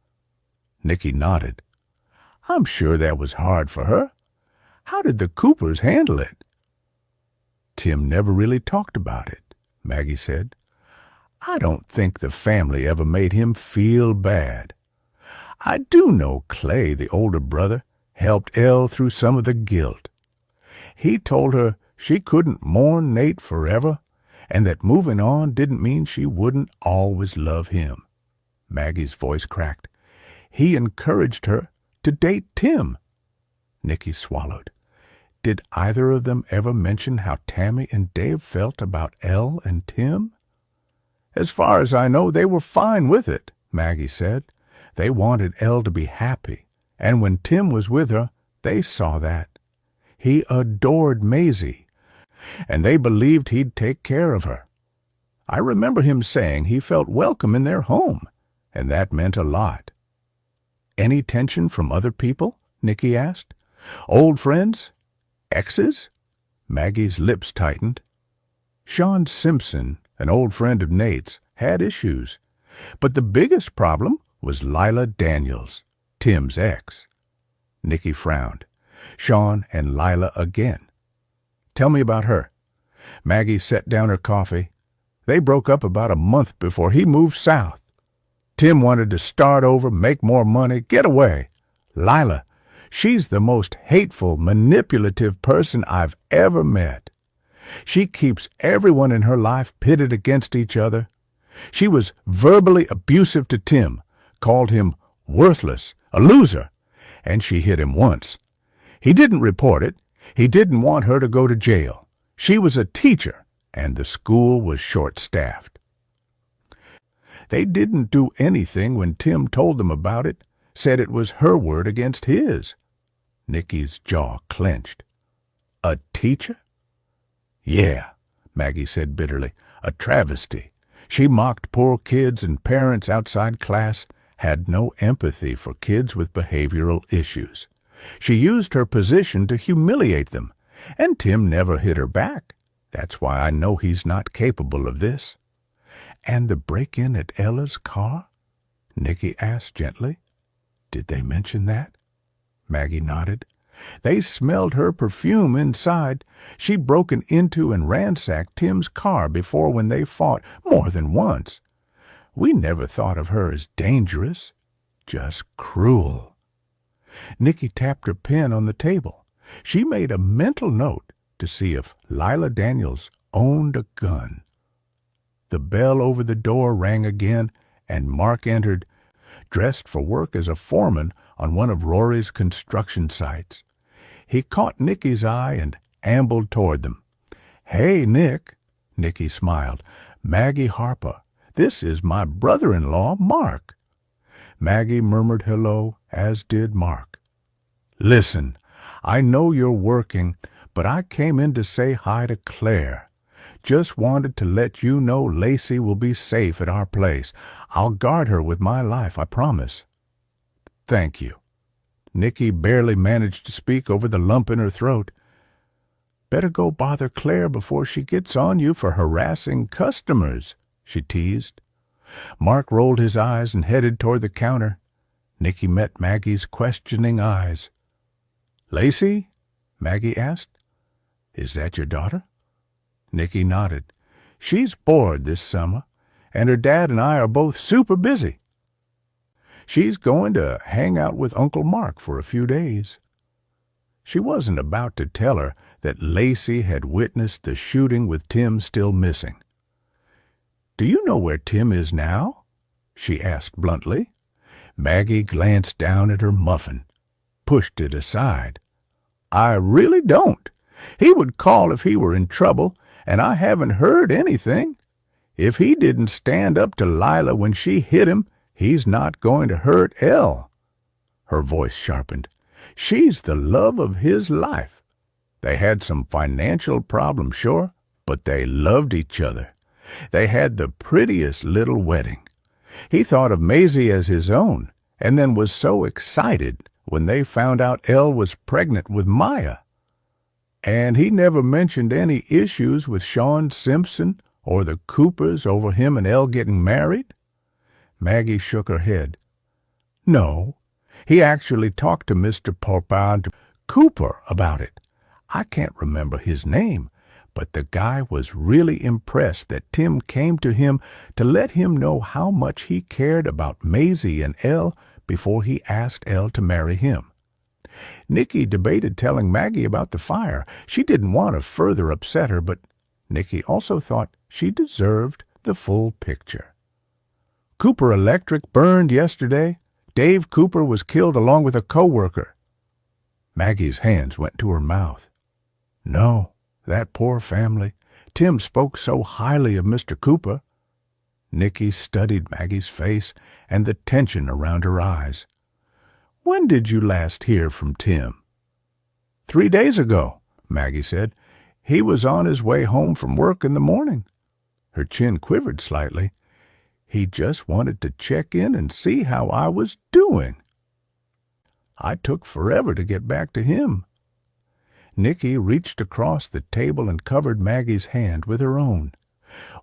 Nicky nodded. I'm sure that was hard for her. How did the Coopers handle it? Tim never really talked about it, Maggie said. I don't think the family ever made him feel bad. I do know Clay, the older brother, helped Elle through some of the guilt. He told her she couldn't mourn Nate forever, and that moving on didn't mean she wouldn't always love him. Maggie's voice cracked. He encouraged her to date Tim. Nicky swallowed. Did either of them ever mention how Tammy and Dave felt about Elle and Tim? As far as I know, they were fine with it, Maggie said. They wanted Elle to be happy, and when Tim was with her, they saw that. He adored Maisie, and they believed he'd take care of her. I remember him saying he felt welcome in their home, and that meant a lot. Any tension from other people? Nicky asked. Old friends? Exes? Maggie's lips tightened. Sean Simpson, an old friend of Nate's, had issues, but the biggest problem was Lila Daniels, Tim's ex. Nicky frowned. Sean and Lila again. Tell me about her. Maggie set down her coffee. They broke up about a month before he moved south. Tim wanted to start over, make more money, get away. Lila, she's the most hateful, manipulative person I've ever met. She keeps everyone in her life pitted against each other. She was verbally abusive to Tim, called him worthless, a loser, and she hit him once. He didn't report it. He didn't want her to go to jail. She was a teacher, and the school was short-staffed. They didn't do anything when Tim told them about it, said it was her word against his. Nicky's jaw clenched. A teacher? Yeah, Maggie said bitterly, a travesty. She mocked poor kids and parents outside class, had no empathy for kids with behavioral issues. She used her position to humiliate them, and Tim never hit her back. That's why I know he's not capable of this. And the break-in at Ella's car? Nicky asked gently. Did they mention that? Maggie nodded. They smelled her perfume inside. She'd broken into and ransacked Tim's car before when they fought more than once. We never thought of her as dangerous, just cruel. Nicky tapped her pen on the table. She made a mental note to see if Lila Daniels owned a gun. The bell over the door rang again, and Mark entered, dressed for work as a foreman on one of Rory's construction sites. He caught Nicky's eye and ambled toward them. Hey, Nick, Nicky smiled. Maggie Harper. This is my brother-in-law, Mark. Maggie murmured hello, as did Mark. Listen, I know you're working, but I came in to say hi to Claire. Just wanted to let you know Lacey will be safe at our place. I'll guard her with my life, I promise. Thank you. Nicky barely managed to speak over the lump in her throat. Better go bother Claire before she gets on you for harassing customers, she teased. Mark rolled his eyes and headed toward the counter. Nicky met Maggie's questioning eyes. Lacey? Maggie asked. Is that your daughter? Nicky nodded. She's bored this summer, and her dad and I are both super busy. She's going to hang out with Uncle Mark for a few days. She wasn't about to tell her that Lacey had witnessed the shooting with Tim still missing. Do you know where Tim is now? She asked bluntly. Maggie glanced down at her muffin, pushed it aside. I really don't. He would call if he were in trouble, and I haven't heard anything. If he didn't stand up to Lila when she hit him, he's not going to hurt Elle. Her voice sharpened. She's the love of his life. They had some financial problems, sure, but they loved each other. They had the prettiest little wedding. He thought of Maisie as his own, and then was so excited when they found out Elle was pregnant with Maya. And he never mentioned any issues with Sean Simpson or the Coopers over him and Elle getting married. Maggie shook her head. No, he actually talked to Mr. Popard Cooper about it. I can't remember his name, but the guy was really impressed that Tim came to him to let him know how much he cared about Maisie and Elle before he asked Elle to marry him. Nicky debated telling Maggie about the fire. She didn't want to further upset her, but Nicky also thought she deserved the full picture. Cooper Electric burned yesterday. Dave Cooper was killed along with a co-worker. Maggie's hands went to her mouth. No, that poor family. Tim spoke so highly of Mr. Cooper. Nicky studied Maggie's face and the tension around her eyes. When did you last hear from Tim? 3 days ago, Maggie said. He was on his way home from work in the morning. Her chin quivered slightly. He just wanted to check in and see how I was doing. I took forever to get back to him. Nicky reached across the table and covered Maggie's hand with her own.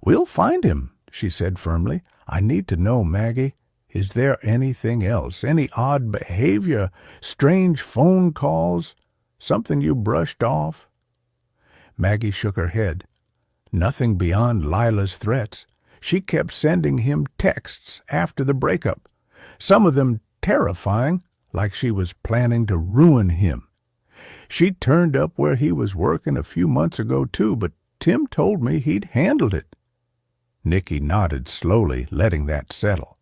We'll find him, she said firmly. I need to know, Maggie. Is there anything else? Any odd behavior? Strange phone calls? Something you brushed off? Maggie shook her head. Nothing beyond Lila's threats. She kept sending him texts after the breakup, some of them terrifying, like she was planning to ruin him. She turned up where he was working a few months ago, too, but Tim told me he'd handled it. Nicky nodded slowly, letting that settle.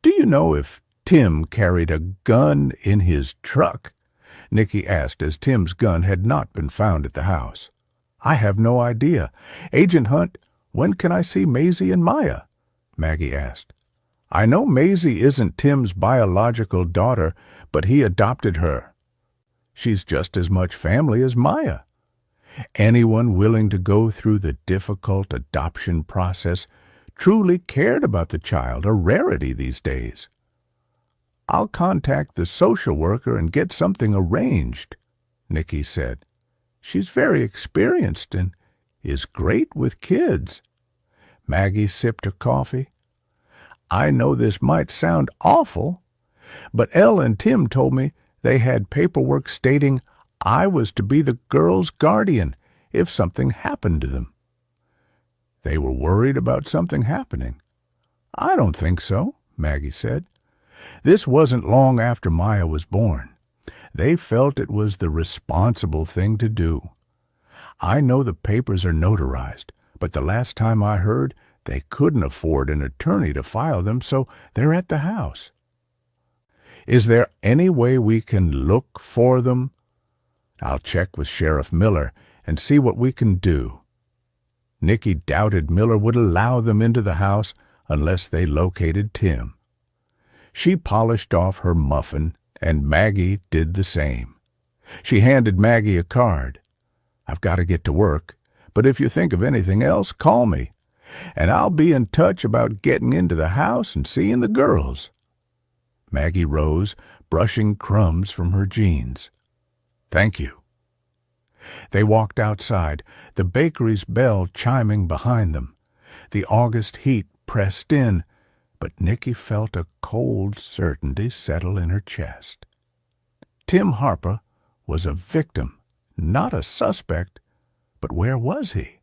Do you know if Tim carried a gun in his truck? Nicky asked, as Tim's gun had not been found at the house. I have no idea. Agent Hunt, when can I see Maisie and Maya? Maggie asked. I know Maisie isn't Tim's biological daughter, but he adopted her. She's just as much family as Maya. Anyone willing to go through the difficult adoption process truly cared about the child, a rarity these days. I'll contact the social worker and get something arranged, Nicky said. She's very experienced and is great with kids. Maggie sipped her coffee. I know this might sound awful, but Elle and Tim told me they had paperwork stating I was to be the girl's guardian if something happened to them. They were worried about something happening. I don't think so, Maggie said. This wasn't long after Maya was born. They felt it was the responsible thing to do. I know the papers are notarized, but the last time I heard, they couldn't afford an attorney to file them, so they're at the house. Is there any way we can look for them? I'll check with Sheriff Miller and see what we can do. Nicky doubted Miller would allow them into the house unless they located Tim. She polished off her muffin, and Maggie did the same. She handed Maggie a card. I've got to get to work, but if you think of anything else, call me, and I'll be in touch about getting into the house and seeing the girls. Maggie rose, brushing crumbs from her jeans. Thank you. They walked outside, the bakery's bell chiming behind them. The August heat pressed in, but Nicky felt a cold certainty settle in her chest. Tim Harper was a victim, not a suspect, but where was he?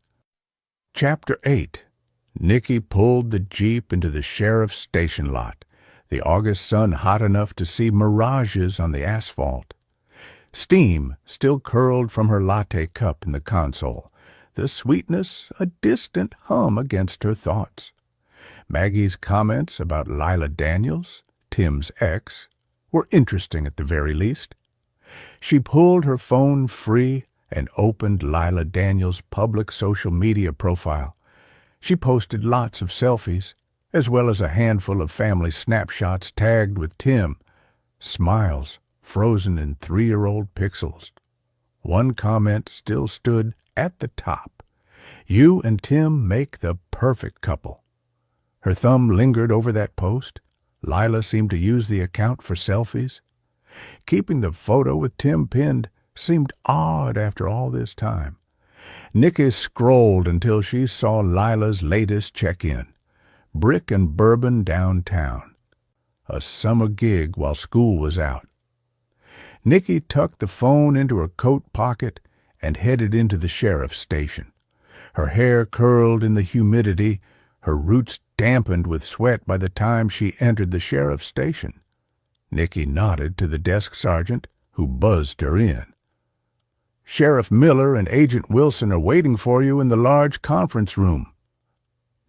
Chapter 8. Nicky pulled the Jeep into the sheriff's station lot, the August sun hot enough to see mirages on the asphalt. Steam still curled from her latte cup in the console, the sweetness a distant hum against her thoughts. Maggie's comments about Lila Daniels, Tim's ex, were interesting at the very least. She pulled her phone free and opened Lila Daniels' public social media profile. She posted lots of selfies, as well as a handful of family snapshots tagged with Tim, smiles frozen in 3-year-old pixels. One comment still stood at the top. You and Tim make the perfect couple. Her thumb lingered over that post. Lila seemed to use the account for selfies. Keeping the photo with Tim pinned seemed odd after all this time. Nikki scrolled until she saw Lila's latest check-in. Brick and bourbon downtown. A summer gig while school was out. Nikki tucked the phone into her coat pocket and headed into the sheriff's station. Her hair curled in the humidity, her roots dampened with sweat by the time she entered the sheriff's station. Nikki nodded to the desk sergeant, who buzzed her in. "Sheriff Miller and Agent Wilson are waiting for you in the large conference room."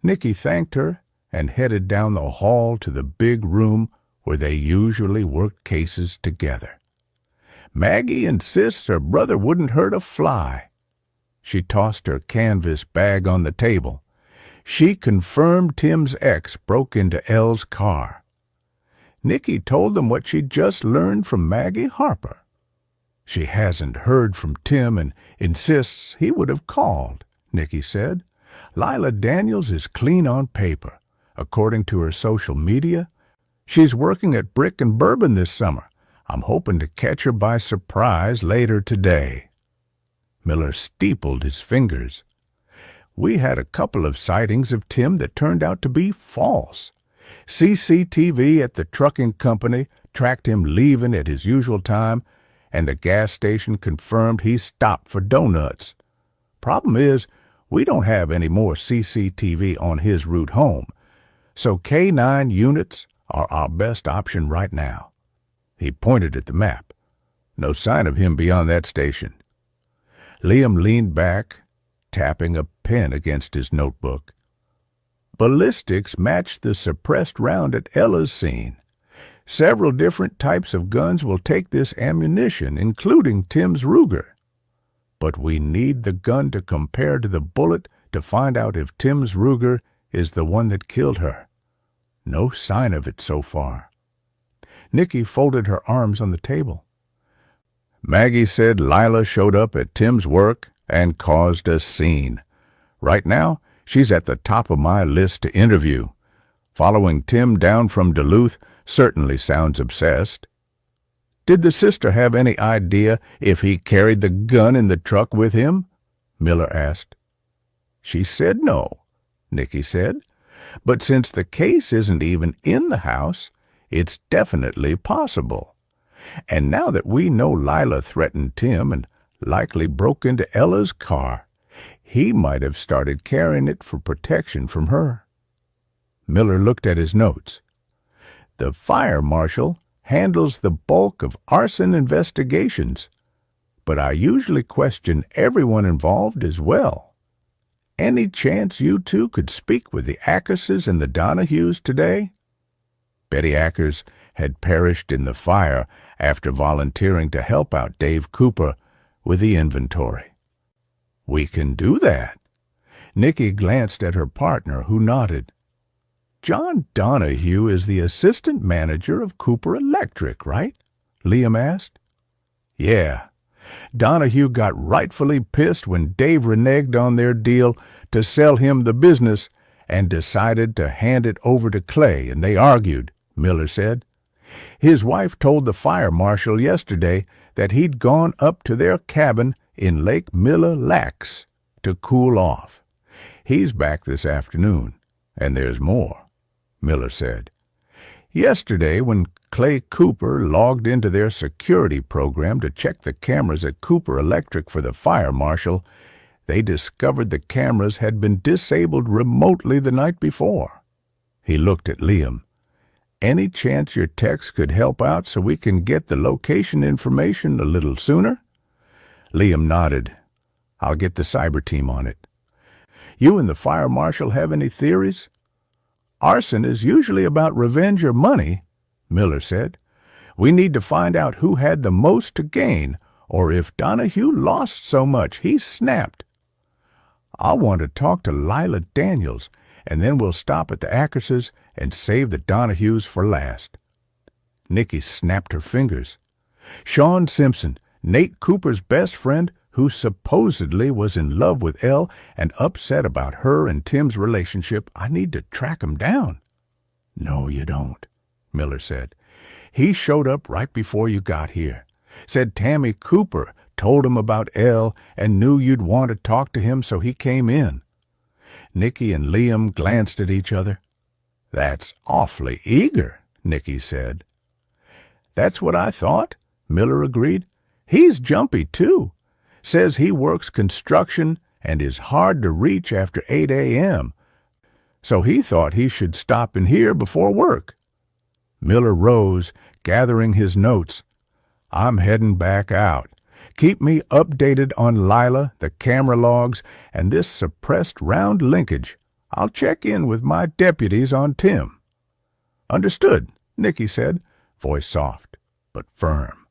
Nikki thanked her and headed down the hall to the big room where they usually worked cases together. "Maggie insists her brother wouldn't hurt a fly." She tossed her canvas bag on the table. She confirmed Tim's ex broke into Elle's car. Nikki told them what she'd just learned from Maggie Harper. "She hasn't heard from Tim and insists he would have called," Nikki said. "Lila Daniels is clean on paper. According to her social media, she's working at Brick and Bourbon this summer. I'm hoping to catch her by surprise later today." Miller steepled his fingers. "We had a couple of sightings of Tim that turned out to be false. CCTV at the trucking company tracked him leaving at his usual time, and the gas station confirmed he stopped for donuts. Problem is, we don't have any more CCTV on his route home, so K9 units are our best option right now." He pointed at the map. "No sign of him beyond that station." Liam leaned back, tapping a pen against his notebook. "Ballistics matched the suppressed round at Ella's scene. Several different types of guns will take this ammunition, including Tim's Ruger. But we need the gun to compare to the bullet to find out if Tim's Ruger is the one that killed her. No sign of it so far." Nikki folded her arms on the table. "Maggie said Lila showed up at Tim's work and caused a scene. Right now, she's at the top of my list to interview. Following Tim down from Duluth certainly sounds obsessed." "Did the sister have any idea if he carried the gun in the truck with him?" Miller asked. "She said no," Nikki said. "But since the case isn't even in the house, it's definitely possible. And now that we know Lila threatened Tim and likely broke into Ella's car, he might have started carrying it for protection from her." Miller looked at his notes. "The fire marshal handles the bulk of arson investigations, but I usually question everyone involved as well. Any chance you two could speak with the Ackerses and the Donahues today?" Betty Ackers had perished in the fire after volunteering to help out Dave Cooper with the inventory. "We can do that." Nikki glanced at her partner, who nodded. "John Donahue is the assistant manager of Cooper Electric, right?" Liam asked. "Yeah. Donahue got rightfully pissed when Dave reneged on their deal to sell him the business and decided to hand it over to Clay, and they argued," Miller said. "His wife told the fire marshal yesterday that he'd gone up to their cabin in Lake Mille Lacs to cool off. He's back this afternoon, and there's more," Miller said. "Yesterday, when Clay Cooper logged into their security program to check the cameras at Cooper Electric for the fire marshal, they discovered the cameras had been disabled remotely the night before." He looked at Liam. "Any chance your techs could help out so we can get the location information a little sooner?" Liam nodded. "I'll get the cyber team on it." "You and the fire marshal have any theories?" "Arson is usually about revenge or money," Miller said. "We need to find out who had the most to gain, or if Donahue lost so much he snapped." "I'll want to talk to Lila Daniels, and then we'll stop at the Ackerses and save the Donahues for last." Nikki snapped her fingers. "Sean Simpson, Nate Cooper's best friend, who supposedly was in love with Elle and upset about her and Tim's relationship. I need to track him down." "No, you don't," Miller said. "He showed up right before you got here. Said Tammy Cooper told him about Elle and knew you'd want to talk to him, so he came in." Nicky and Liam glanced at each other. "That's awfully eager," Nicky said. "That's what I thought," Miller agreed. "He's jumpy, too. Says he works construction and is hard to reach after 8 a.m., so he thought he should stop in here before work." Miller rose, gathering his notes. "I'm heading back out. Keep me updated on Lila, the camera logs, and this suppressed round linkage. I'll check in with my deputies on Tim." "Understood," Nicky said, voice soft but firm.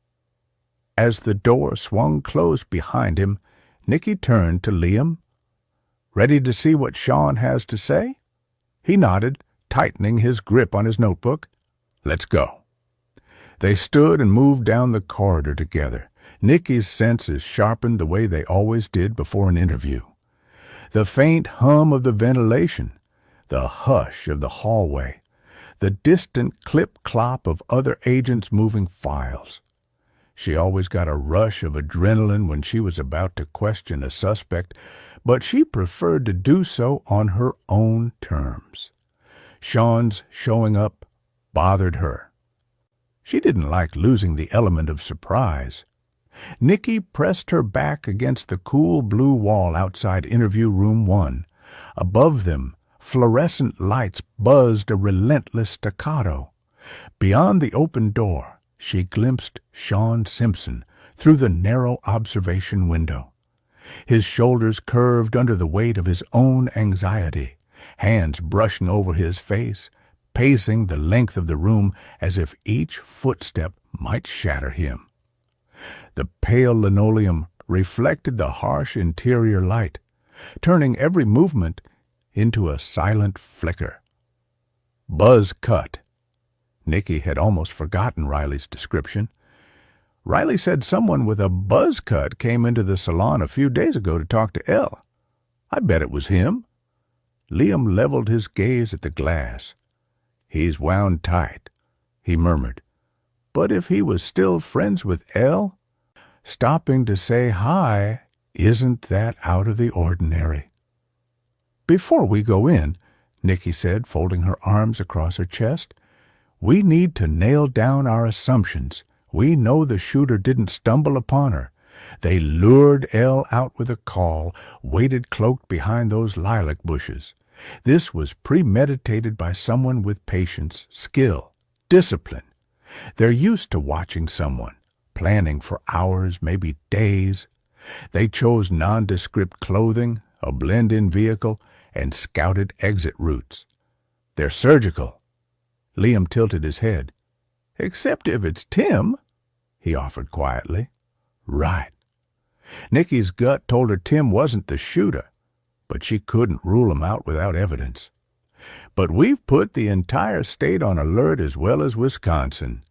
As the door swung closed behind him, Nicky turned to Liam. "Ready to see what Sean has to say?" He nodded, tightening his grip on his notebook. "Let's go." They stood and moved down the corridor together. Nicky's senses sharpened the way they always did before an interview. The faint hum of the ventilation, the hush of the hallway, the distant clip-clop of other agents moving files. She always got a rush of adrenaline when she was about to question a suspect, but she preferred to do so on her own terms. Sean's showing up bothered her. She didn't like losing the element of surprise. Nicky pressed her back against the cool blue wall outside Interview Room 1. Above them, fluorescent lights buzzed a relentless staccato. Beyond the open door, she glimpsed Sean Simpson through the narrow observation window. His shoulders curved under the weight of his own anxiety, hands brushing over his face, pacing the length of the room as if each footstep might shatter him. The pale linoleum reflected the harsh interior light, turning every movement into a silent flicker. Buzz cut. Nicky had almost forgotten Riley's description. Riley said someone with a buzz cut came into the salon a few days ago to talk to Elle. I bet it was him. Liam leveled his gaze at the glass. "He's wound tight," he murmured. But if he was still friends with Elle, stopping to say hi, isn't that out of the ordinary? "Before we go in," Nicky said, folding her arms across her chest, "we need to nail down our assumptions. We know the shooter didn't stumble upon her. They lured Elle out with a call, waited cloaked behind those lilac bushes. This was premeditated by someone with patience, skill, discipline. They're used to watching someone, planning for hours, maybe days. They chose nondescript clothing, a blend-in vehicle, and scouted exit routes. They're surgical." Liam tilted his head. "Except if it's Tim," he offered quietly. "Right." Nicky's gut told her Tim wasn't the shooter, but she couldn't rule him out without evidence. "But we've put the entire state on alert as well as Wisconsin.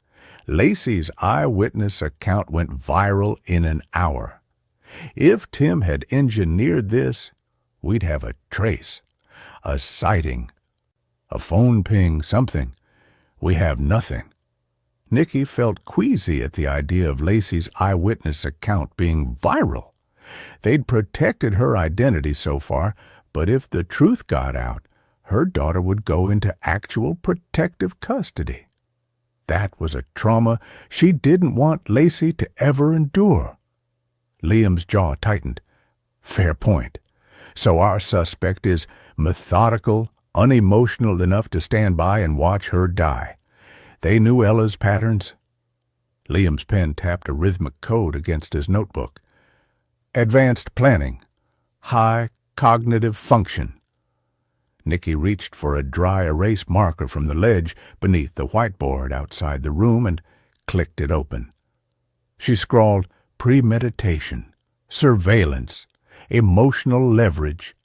Lacey's eyewitness account went viral in an hour. If Tim had engineered this, we'd have a trace, a sighting, a phone ping, something. We have nothing." Nicky felt queasy at the idea of Lacey's eyewitness account being viral. They'd protected her identity so far, but if the truth got out, her daughter would go into actual protective custody. That was a trauma she didn't want Lacey to ever endure. Liam's jaw tightened. "Fair point. So our suspect is methodical, unemotional enough to stand by and watch her die. They knew Ella's patterns." Liam's pen tapped a rhythmic code against his notebook. "Advanced planning. High cognitive function." Nicky reached for a dry erase marker from the ledge beneath the whiteboard outside the room and clicked it open. She scrawled premeditation, surveillance, emotional leverage,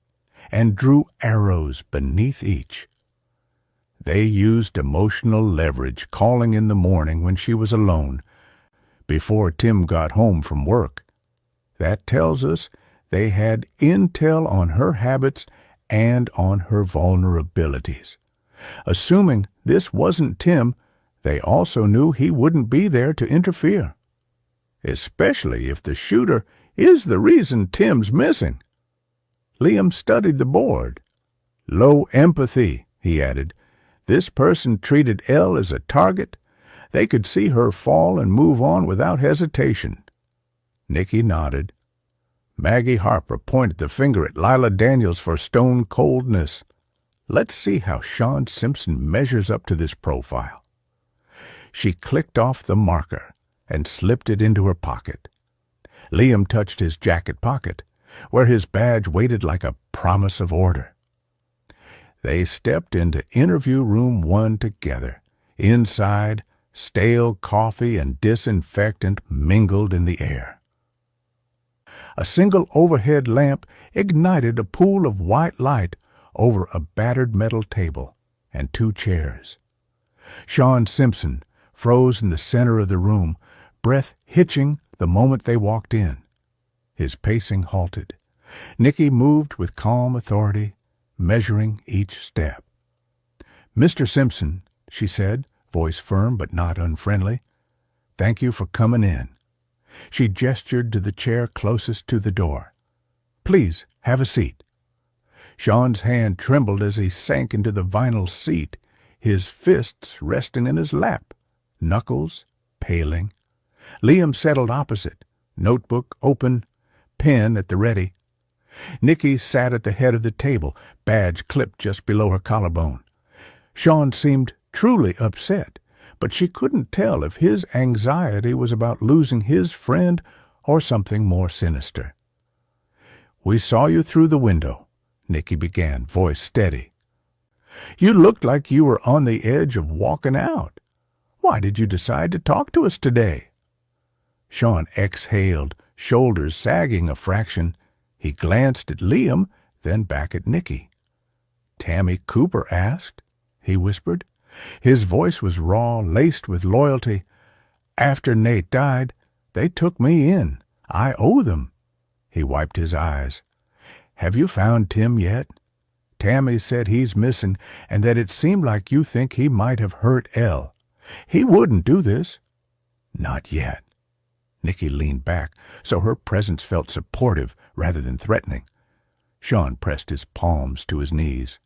and drew arrows beneath each. They used emotional leverage, calling in the morning when she was alone, before Tim got home from work. That tells us they had intel on her habits and on her vulnerabilities. Assuming this wasn't Tim, they also knew he wouldn't be there to interfere. Especially if the shooter is the reason Tim's missing. Liam studied the board. Low empathy, he added. This person treated Elle as a target. They could see her fall and move on without hesitation. Nicky nodded. Maggie Harper pointed the finger at Lila Daniels for stone coldness. Let's see how Sean Simpson measures up to this profile. She clicked off the marker and slipped it into her pocket. Liam touched his jacket pocket, where his badge waited like a promise of order. They stepped into interview room 1 together. Inside, stale coffee and disinfectant mingled in the air. A single overhead lamp ignited a pool of white light over a battered metal table and 2 chairs. Sean Simpson froze in the center of the room, breath hitching the moment they walked in. His pacing halted. Nicky moved with calm authority, measuring each step. "Mr. Simpson," she said, voice firm but not unfriendly, "thank you for coming in." She gestured to the chair closest to the door. "Please, have a seat." Sean's hand trembled as he sank into the vinyl seat, his fists resting in his lap, knuckles paling. Liam settled opposite, notebook open, pen at the ready. Nicky sat at the head of the table, badge clipped just below her collarbone. Sean seemed truly upset, but she couldn't tell if his anxiety was about losing his friend or something more sinister. "We saw you through the window," Nicky began, voice steady. "You looked like you were on the edge of walking out. Why did you decide to talk to us today?" Sean exhaled, shoulders sagging a fraction. He glanced at Liam, then back at Nicky. "Tammy Cooper asked," he whispered. His voice was raw, laced with loyalty. "After Nate died, they took me in. I owe them." He wiped his eyes. "Have you found Tim yet? Tammy said he's missing and that it seemed like you think he might have hurt Elle. He wouldn't do this." "Not yet." Nicky leaned back, so her presence felt supportive rather than threatening. Sean pressed his palms to his knees.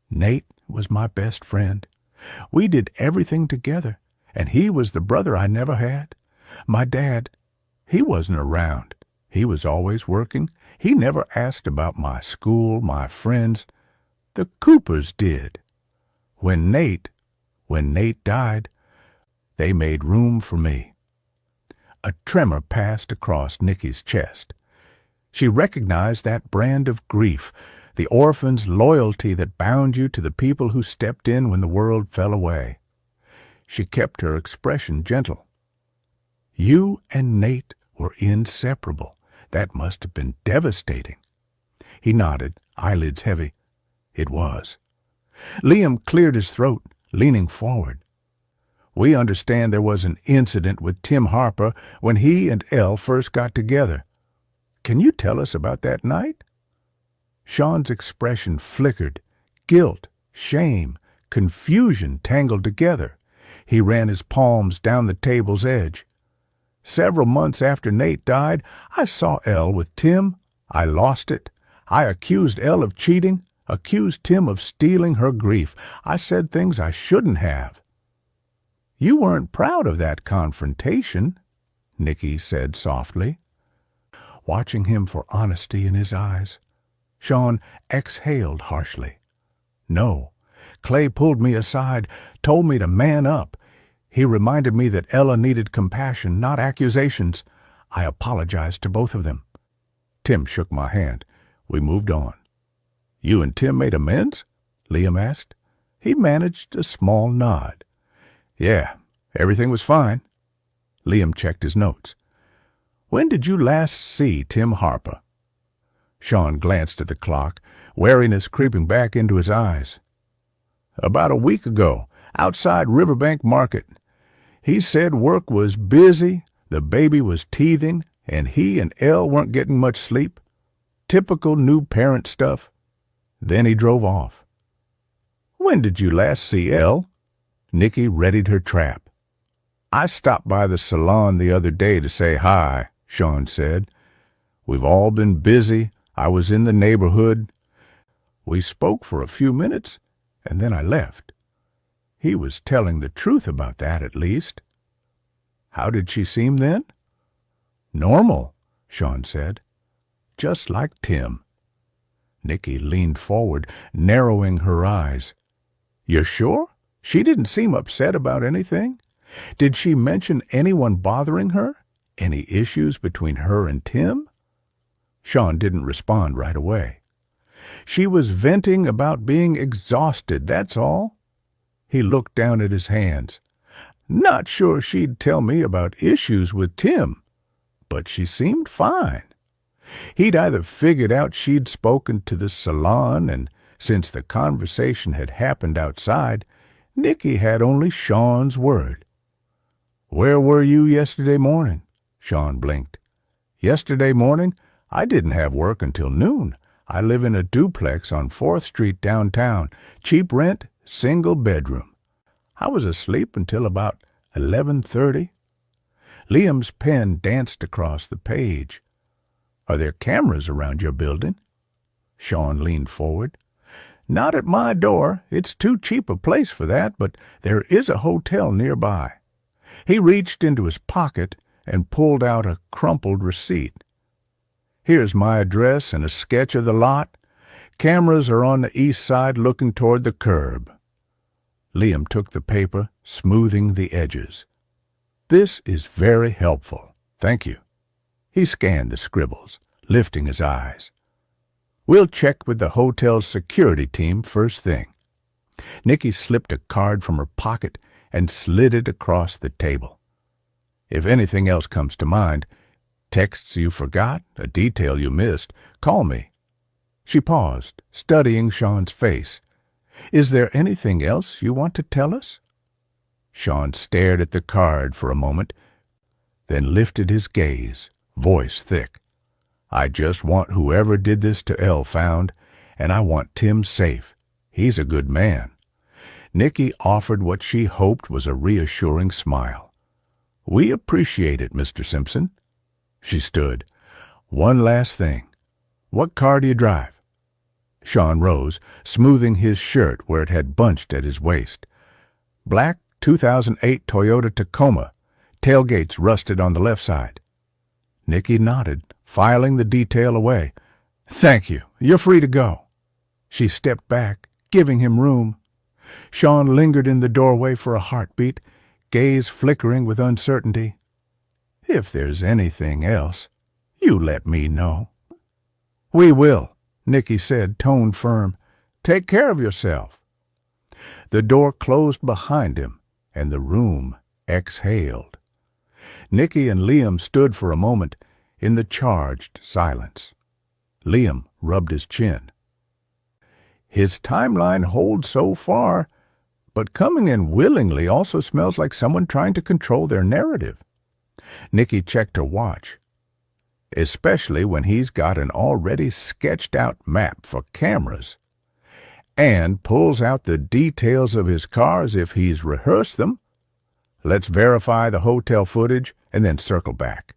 "Nate was my best friend. We did everything together, and he was the brother I never had. My dad, he wasn't around. He was always working. He never asked about my school, my friends. The Coopers did. When Nate died, they made room for me." A tremor passed across Nicky's chest. She recognized that brand of grief, the orphan's loyalty that bound you to the people who stepped in when the world fell away. She kept her expression gentle. "You and Nate were inseparable. That must have been devastating." He nodded, eyelids heavy. "It was." Liam cleared his throat, leaning forward. "We understand there was an incident with Tim Harper when he and Elle first got together. Can you tell us about that night?" Sean's expression flickered. Guilt, shame, confusion tangled together. He ran his palms down the table's edge. "Several months after Nate died, I saw Elle with Tim. I lost it. I accused Elle of cheating, accused Tim of stealing her grief. I said things I shouldn't have." "You weren't proud of that confrontation," Nicky said softly, watching him for honesty in his eyes. Sean exhaled harshly. "No. Clay pulled me aside, told me to man up. He reminded me that Ella needed compassion, not accusations. I apologized to both of them." Tim shook my hand. We moved on. "You and Tim made amends?" Liam asked. He managed a small nod. "Yeah, everything was fine." Liam checked his notes. "When did you last see Tim Harper?" Sean glanced at the clock, wariness creeping back into his eyes. "About a week ago, outside Riverbank Market. He said work was busy, the baby was teething, and he and Elle weren't getting much sleep. Typical new parent stuff. Then he drove off. When did you last see Elle? Nicky readied her trap. I stopped by the salon the other day to say hi, Sean said. We've all been busy. I was in the neighborhood. We spoke for a few minutes, and then I left. He was telling the truth about that, at least. How did she seem then? Normal, Sean said. Just like Tim. Nicky leaned forward, narrowing her eyes. You're sure? She didn't seem upset about anything? Did she mention anyone bothering her? Any issues between her and Tim? Sean didn't respond right away. She was venting about being exhausted, that's all. He looked down at his hands. Not sure she'd tell me about issues with Tim, but she seemed fine. He'd either figured out she'd spoken to the salon, and since the conversation had happened outside, Nicky had only Sean's word. Where were you yesterday morning? Sean blinked. Yesterday morning, I didn't have work until noon. I live in a duplex on 4th Street downtown. Cheap rent, single bedroom. I was asleep until about 11:30. Liam's pen danced across the page. Are there cameras around your building? Sean leaned forward. Not at my door. It's too cheap a place for that, but there is a hotel nearby. He reached into his pocket and pulled out a crumpled receipt. Here's my address and a sketch of the lot. Cameras are on the east side looking toward the curb. Liam took the paper, smoothing the edges. This is very helpful. Thank you. He scanned the scribbles, lifting his eyes. We'll check with the hotel's security team first thing. Nicky slipped a card from her pocket and slid it across the table. If anything else comes to mind, texts you forgot, a detail you missed, call me. She paused, studying Sean's face. Is there anything else you want to tell us? Sean stared at the card for a moment, then lifted his gaze, voice thick. I just want whoever did this to Elle found, and I want Tim safe. He's a good man. Nicky offered what she hoped was a reassuring smile. We appreciate it, Mr. Simpson. She stood. One last thing. What car do you drive? Sean rose, smoothing his shirt where it had bunched at his waist. Black 2008 Toyota Tacoma. Tailgates rusted on the left side. Nicky nodded, filing the detail away. Thank you. You're free to go. She stepped back, giving him room. Sean lingered in the doorway for a heartbeat, gaze flickering with uncertainty. If there's anything else, you let me know. We will, Nicky said, tone firm. Take care of yourself. The door closed behind him, and the room exhaled. Nicky and Liam stood for a moment in the charged silence. Liam rubbed his chin. His timeline holds so far, but coming in willingly also smells like someone trying to control their narrative. Nicky checked her watch. Especially when he's got an already sketched-out map for cameras, and pulls out the details of his car as if he's rehearsed them. Let's verify the hotel footage and then circle back.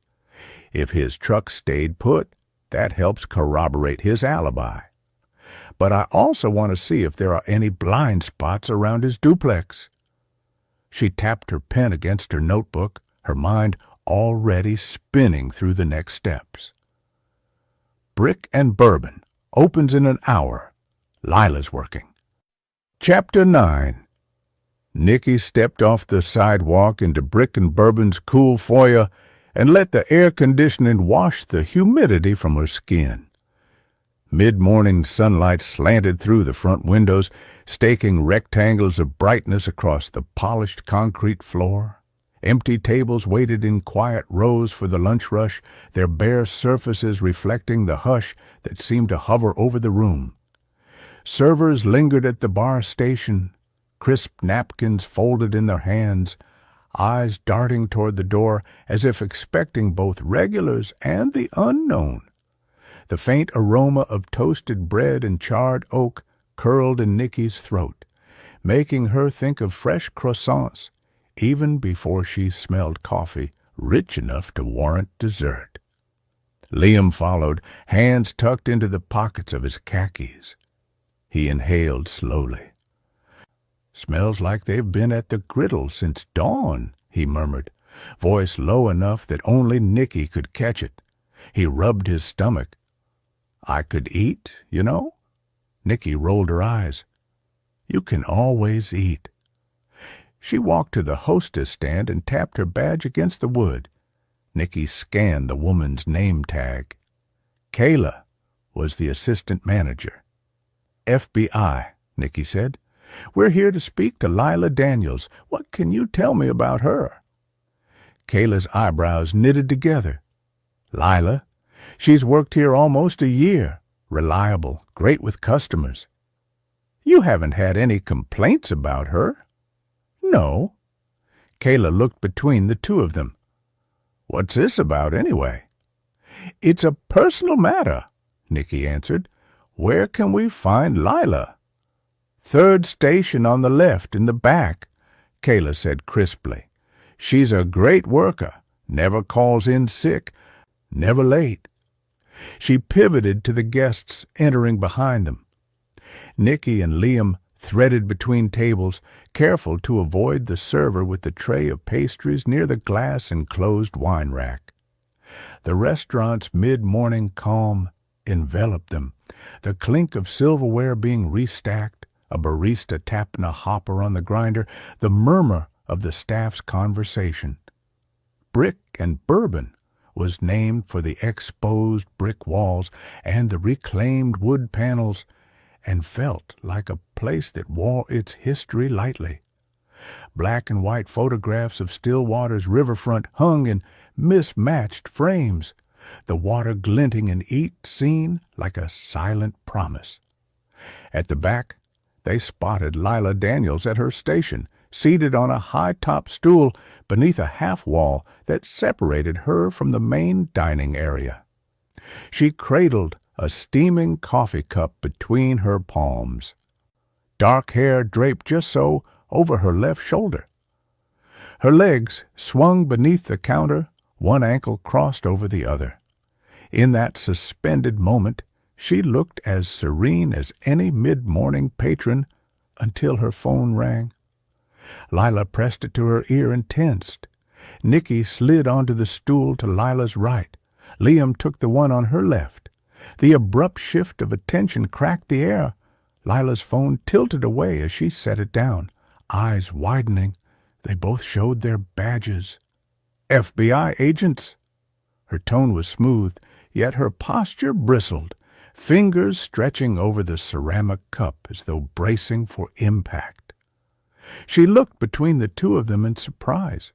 If his truck stayed put, that helps corroborate his alibi. But I also want to see if there are any blind spots around his duplex. She tapped her pen against her notebook, her mind already spinning through the next steps. Brick and Bourbon opens in an hour. Lila's working. Chapter 9. Nicky stepped off the sidewalk into Brick and Bourbon's cool foyer and let the air conditioning wash the humidity from her skin. Mid-morning sunlight slanted through the front windows, staking rectangles of brightness across the polished concrete floor. Empty tables waited in quiet rows for the lunch rush, their bare surfaces reflecting the hush that seemed to hover over the room. Servers lingered at the bar station, crisp napkins folded in their hands, eyes darting toward the door as if expecting both regulars and the unknown. The faint aroma of toasted bread and charred oak curled in Nicky's throat, making her think of fresh croissants even before she smelled coffee rich enough to warrant dessert. Liam followed, hands tucked into the pockets of his khakis. He inhaled slowly. "Smells like they've been at the griddle since dawn," he murmured, voice low enough that only Nicky could catch it. He rubbed his stomach. "I could eat, you know?" Nicky rolled her eyes. "You can always eat." She walked to the hostess stand and tapped her badge against the wood. Nicky scanned the woman's name tag. Kayla was the assistant manager. "FBI," Nicky said. "We're here to speak to Lila Daniels. What can you tell me about her?" Kayla's eyebrows knitted together. "Lila? She's worked here almost a year. Reliable, great with customers." "You haven't had any complaints about her?" "No." Kayla looked between the two of them. "What's this about, anyway?" "It's a personal matter," Nicky answered. "Where can we find Lila?" "Third station on the left, in the back," Kayla said crisply. "She's a great worker, never calls in sick, never late." She pivoted to the guests entering behind them. Nicky and Liam threaded between tables, careful to avoid the server with the tray of pastries near the glass-enclosed wine rack. The restaurant's mid-morning calm enveloped them, the clink of silverware being restacked, a barista tapping a hopper on the grinder, the murmur of the staff's conversation. Brick and Bourbon was named for the exposed brick walls and the reclaimed wood panels, and felt like a place that wore its history lightly. Black and white photographs of Stillwater's riverfront hung in mismatched frames, the water glinting in each scene like a silent promise. At the back, they spotted Lila Daniels at her station, seated on a high-top stool beneath a half-wall that separated her from the main dining area. She cradled a steaming coffee cup between her palms. Dark hair draped just so over her left shoulder. Her legs swung beneath the counter, one ankle crossed over the other. In that suspended moment, she looked as serene as any mid-morning patron until her phone rang. Lila pressed it to her ear and tensed. Nicky slid onto the stool to Lila's right. Liam took the one on her left. The abrupt shift of attention cracked the air. Lila's phone tilted away as she set it down. Eyes widening, they both showed their badges. "FBI agents." Her tone was smooth, yet her posture bristled, fingers stretching over the ceramic cup as though bracing for impact. She looked between the two of them in surprise.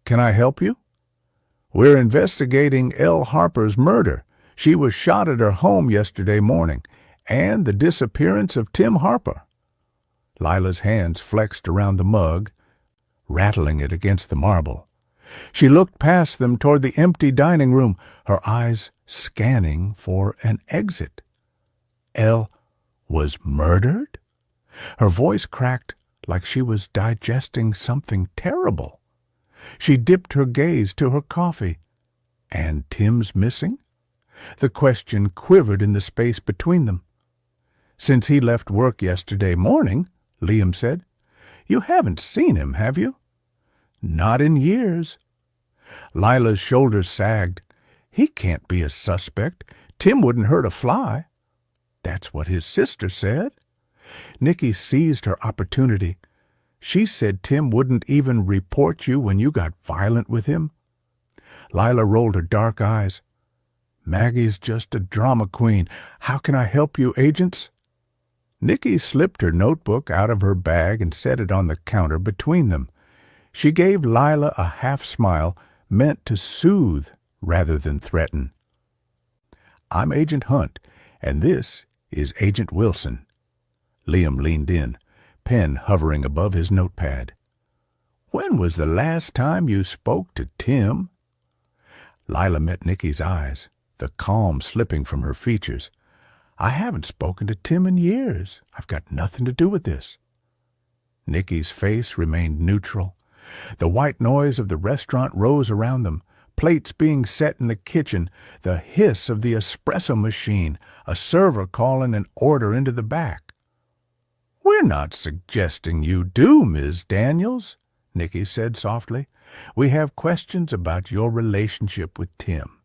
"Can I help you?" "We're investigating Elle Harper's murder. She was shot at her home yesterday morning, and the disappearance of Tim Harper." Lila's hands flexed around the mug, rattling it against the marble. She looked past them toward the empty dining room, her eyes scanning for an exit. Elle was murdered? Her voice cracked like she was digesting something terrible. She dipped her gaze to her coffee. "And Tim's missing?" The question quivered in the space between them. "Since he left work yesterday morning," Liam said. "You haven't seen him, have you?" "Not in years." Lila's shoulders sagged. "He can't be a suspect. Tim wouldn't hurt a fly." "That's what his sister said." Nicky seized her opportunity. "She said Tim wouldn't even report you when you got violent with him." Lila rolled her dark eyes. "Maggie's just a drama queen. How can I help you, agents?" Nicky slipped her notebook out of her bag and set it on the counter between them. She gave Lila a half-smile meant to soothe rather than threaten. "I'm Agent Hunt, and this is Agent Wilson." Liam leaned in, pen hovering above his notepad. When was the last time you spoke to Tim?" Lila met Nicky's eyes, the calm slipping from her features. "I haven't spoken to Tim in years. I've got nothing to do with this." Nicky's face remained neutral. The white noise of the restaurant rose around them, plates being set in the kitchen, the hiss of the espresso machine, a server calling an order into the back. "We're not suggesting you do, Ms. Daniels," Nicky said softly. "We have questions about your relationship with Tim."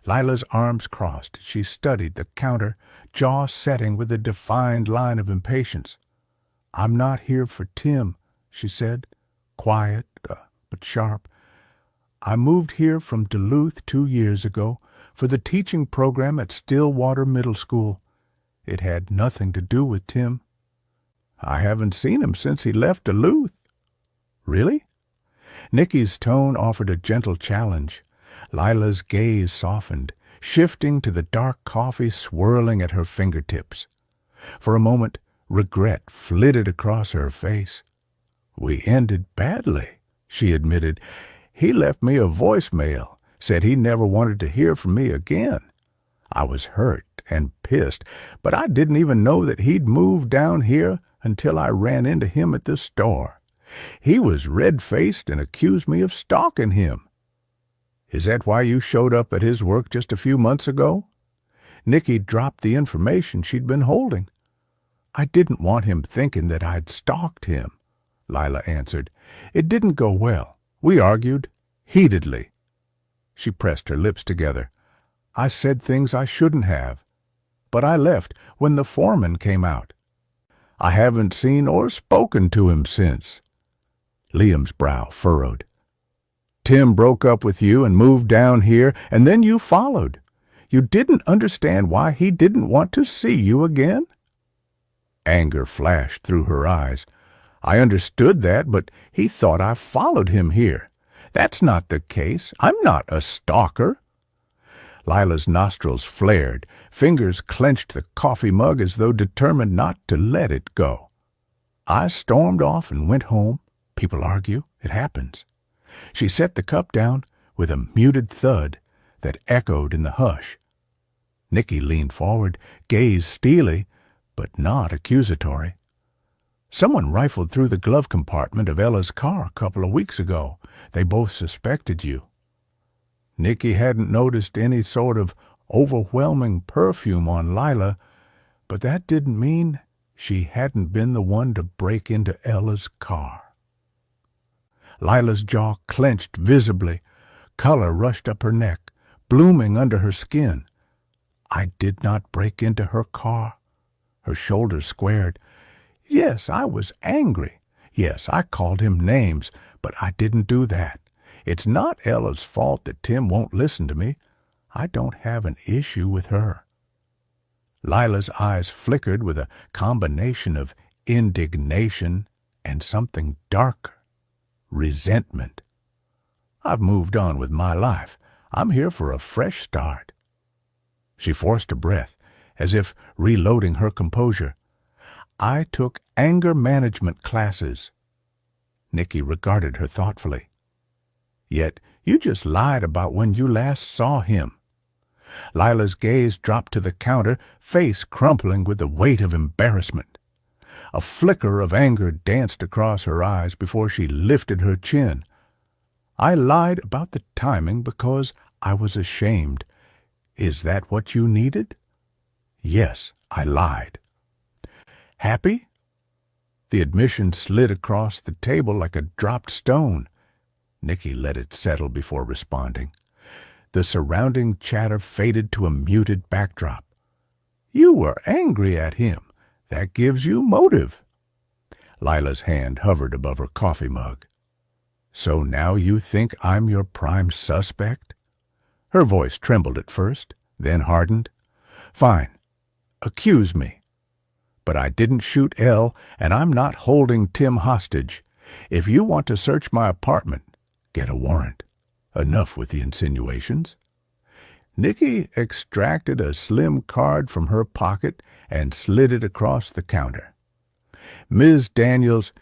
Lila's arms crossed. She studied the counter, jaw setting with a defined line of impatience. "I'm not here for Tim," she said, quiet but sharp. "I moved here from Duluth 2 years ago for the teaching program at Stillwater Middle School. It had nothing to do with Tim." "I haven't seen him since he left Duluth." "Really?" Nicky's tone offered a gentle challenge. Lila's gaze softened, shifting to the dark coffee swirling at her fingertips. For a moment, regret flitted across her face. "We ended badly," she admitted. "He left me a voicemail, said he never wanted to hear from me again. I was hurt and pissed, but I didn't even know that he'd moved down here until I ran into him at the store. He was red-faced and accused me of stalking him." "Is that why you showed up at his work just a few months ago?" Nicky dropped the information she'd been holding. "I didn't want him thinking that I'd stalked him," Lila answered. "It didn't go well. We argued heatedly." She pressed her lips together. "I said things I shouldn't have. But I left when the foreman came out. I haven't seen or spoken to him since." Liam's brow furrowed. "Tim broke up with you and moved down here, and then you followed. You didn't understand why he didn't want to see you again?" Anger flashed through her eyes. "I understood that, but he thought I followed him here. That's not the case. I'm not a stalker." Lila's nostrils flared. Fingers clenched the coffee mug as though determined not to let it go. "I stormed off and went home. People argue. It happens." She set the cup down with a muted thud that echoed in the hush. Nicky leaned forward, gaze steely, but not accusatory. "Someone rifled through the glove compartment of Ella's car a couple of weeks ago. They both suspected you." Nicky hadn't noticed any sort of overwhelming perfume on Lila, but that didn't mean she hadn't been the one to break into Ella's car. Lila's jaw clenched visibly. Color rushed up her neck, blooming under her skin. "I did not break into her car." Her shoulders squared. "Yes, I was angry. Yes, I called him names, but I didn't do that. It's not Ella's fault that Tim won't listen to me. I don't have an issue with her." Lila's eyes flickered with a combination of indignation and something darker. Resentment. "I've moved on with my life. I'm here for a fresh start." She forced a breath, as if reloading her composure. "I took anger management classes." Nicky regarded her thoughtfully. "Yet you just lied about when you last saw him." Lila's gaze dropped to the counter, face crumpling with the weight of embarrassment. A flicker of anger danced across her eyes before she lifted her chin. "I lied about the timing because I was ashamed. Is that what you needed?" "Yes, I lied." "Happy?" The admission slid across the table like a dropped stone. Nicky let it settle before responding. The surrounding chatter faded to a muted backdrop. "You were angry at him. That gives you motive." Lila's hand hovered above her coffee mug. "So now you think I'm your prime suspect?" Her voice trembled at first, then hardened. "Fine. Accuse me. But I didn't shoot Elle, and I'm not holding Tim hostage. If you want to search my apartment, get a warrant. Enough with the insinuations." Nicky extracted a slim card from her pocket and slid it across the counter. "Ms. Daniels,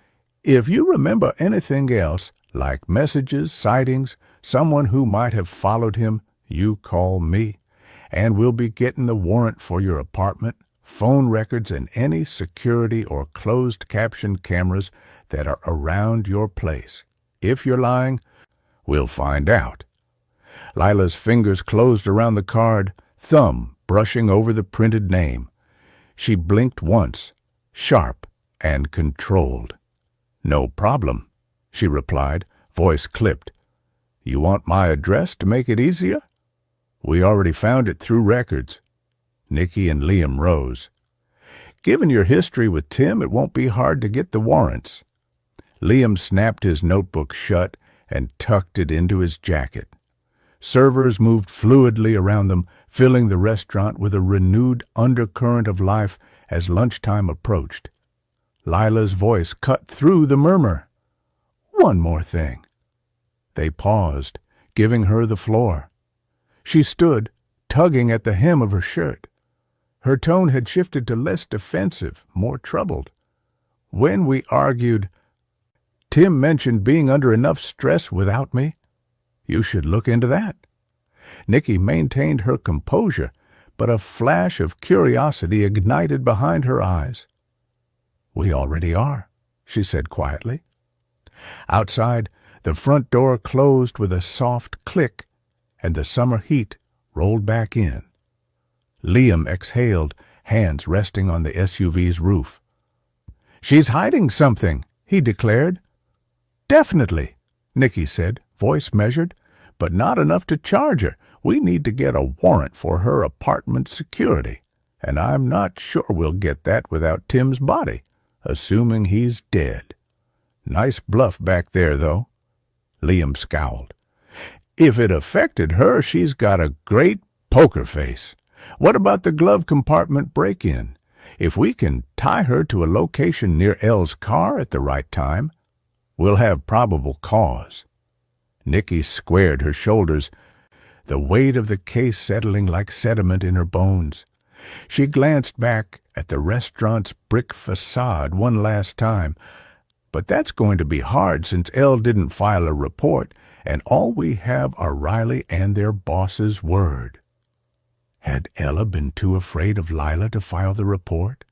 If you remember anything else, like messages, sightings, someone who might have followed him, you call me, and we'll be getting the warrant for your apartment, phone records, and any security or closed caption cameras that are around your place. If you're lying, we'll find out. Lila's fingers closed around the card, thumb brushing over the printed name. She blinked once, sharp and controlled. "No problem," she replied, voice clipped. "You want my address to make it easier?" "We already found it through records." Nicky and Liam rose. "Given your history with Tim, it won't be hard to get the warrants." Liam snapped his notebook shut and tucked it into his jacket. Servers moved fluidly around them, filling the restaurant with a renewed undercurrent of life as lunchtime approached. Lila's voice cut through the murmur. "One more thing." They paused, giving her the floor. She stood, tugging at the hem of her shirt. Her tone had shifted to less defensive, more troubled. "When we argued, Tim mentioned being under enough stress without me. You should look into that." Nicky maintained her composure, but a flash of curiosity ignited behind her eyes. "We already are," she said quietly. Outside, the front door closed with a soft click, and the summer heat rolled back in. Liam exhaled, hands resting on the SUV's roof. "She's hiding something," he declared. "Definitely," Nicky said, voice measured, "but not enough to charge her. We need to get a warrant for her apartment security, and I'm not sure we'll get that without Tim's body, assuming he's dead. Nice bluff back there, though." Liam scowled. "If it affected her, she's got a great poker face. What about the glove compartment break-in? If we can tie her to a location near Elle's car at the right time, we'll have probable cause." Nicky squared her shoulders, the weight of the case settling like sediment in her bones. She glanced back at the restaurant's brick facade one last time. "But that's going to be hard since Elle didn't file a report, and all we have are Riley and their boss's word." Had Ella been too afraid of Lila to file the report,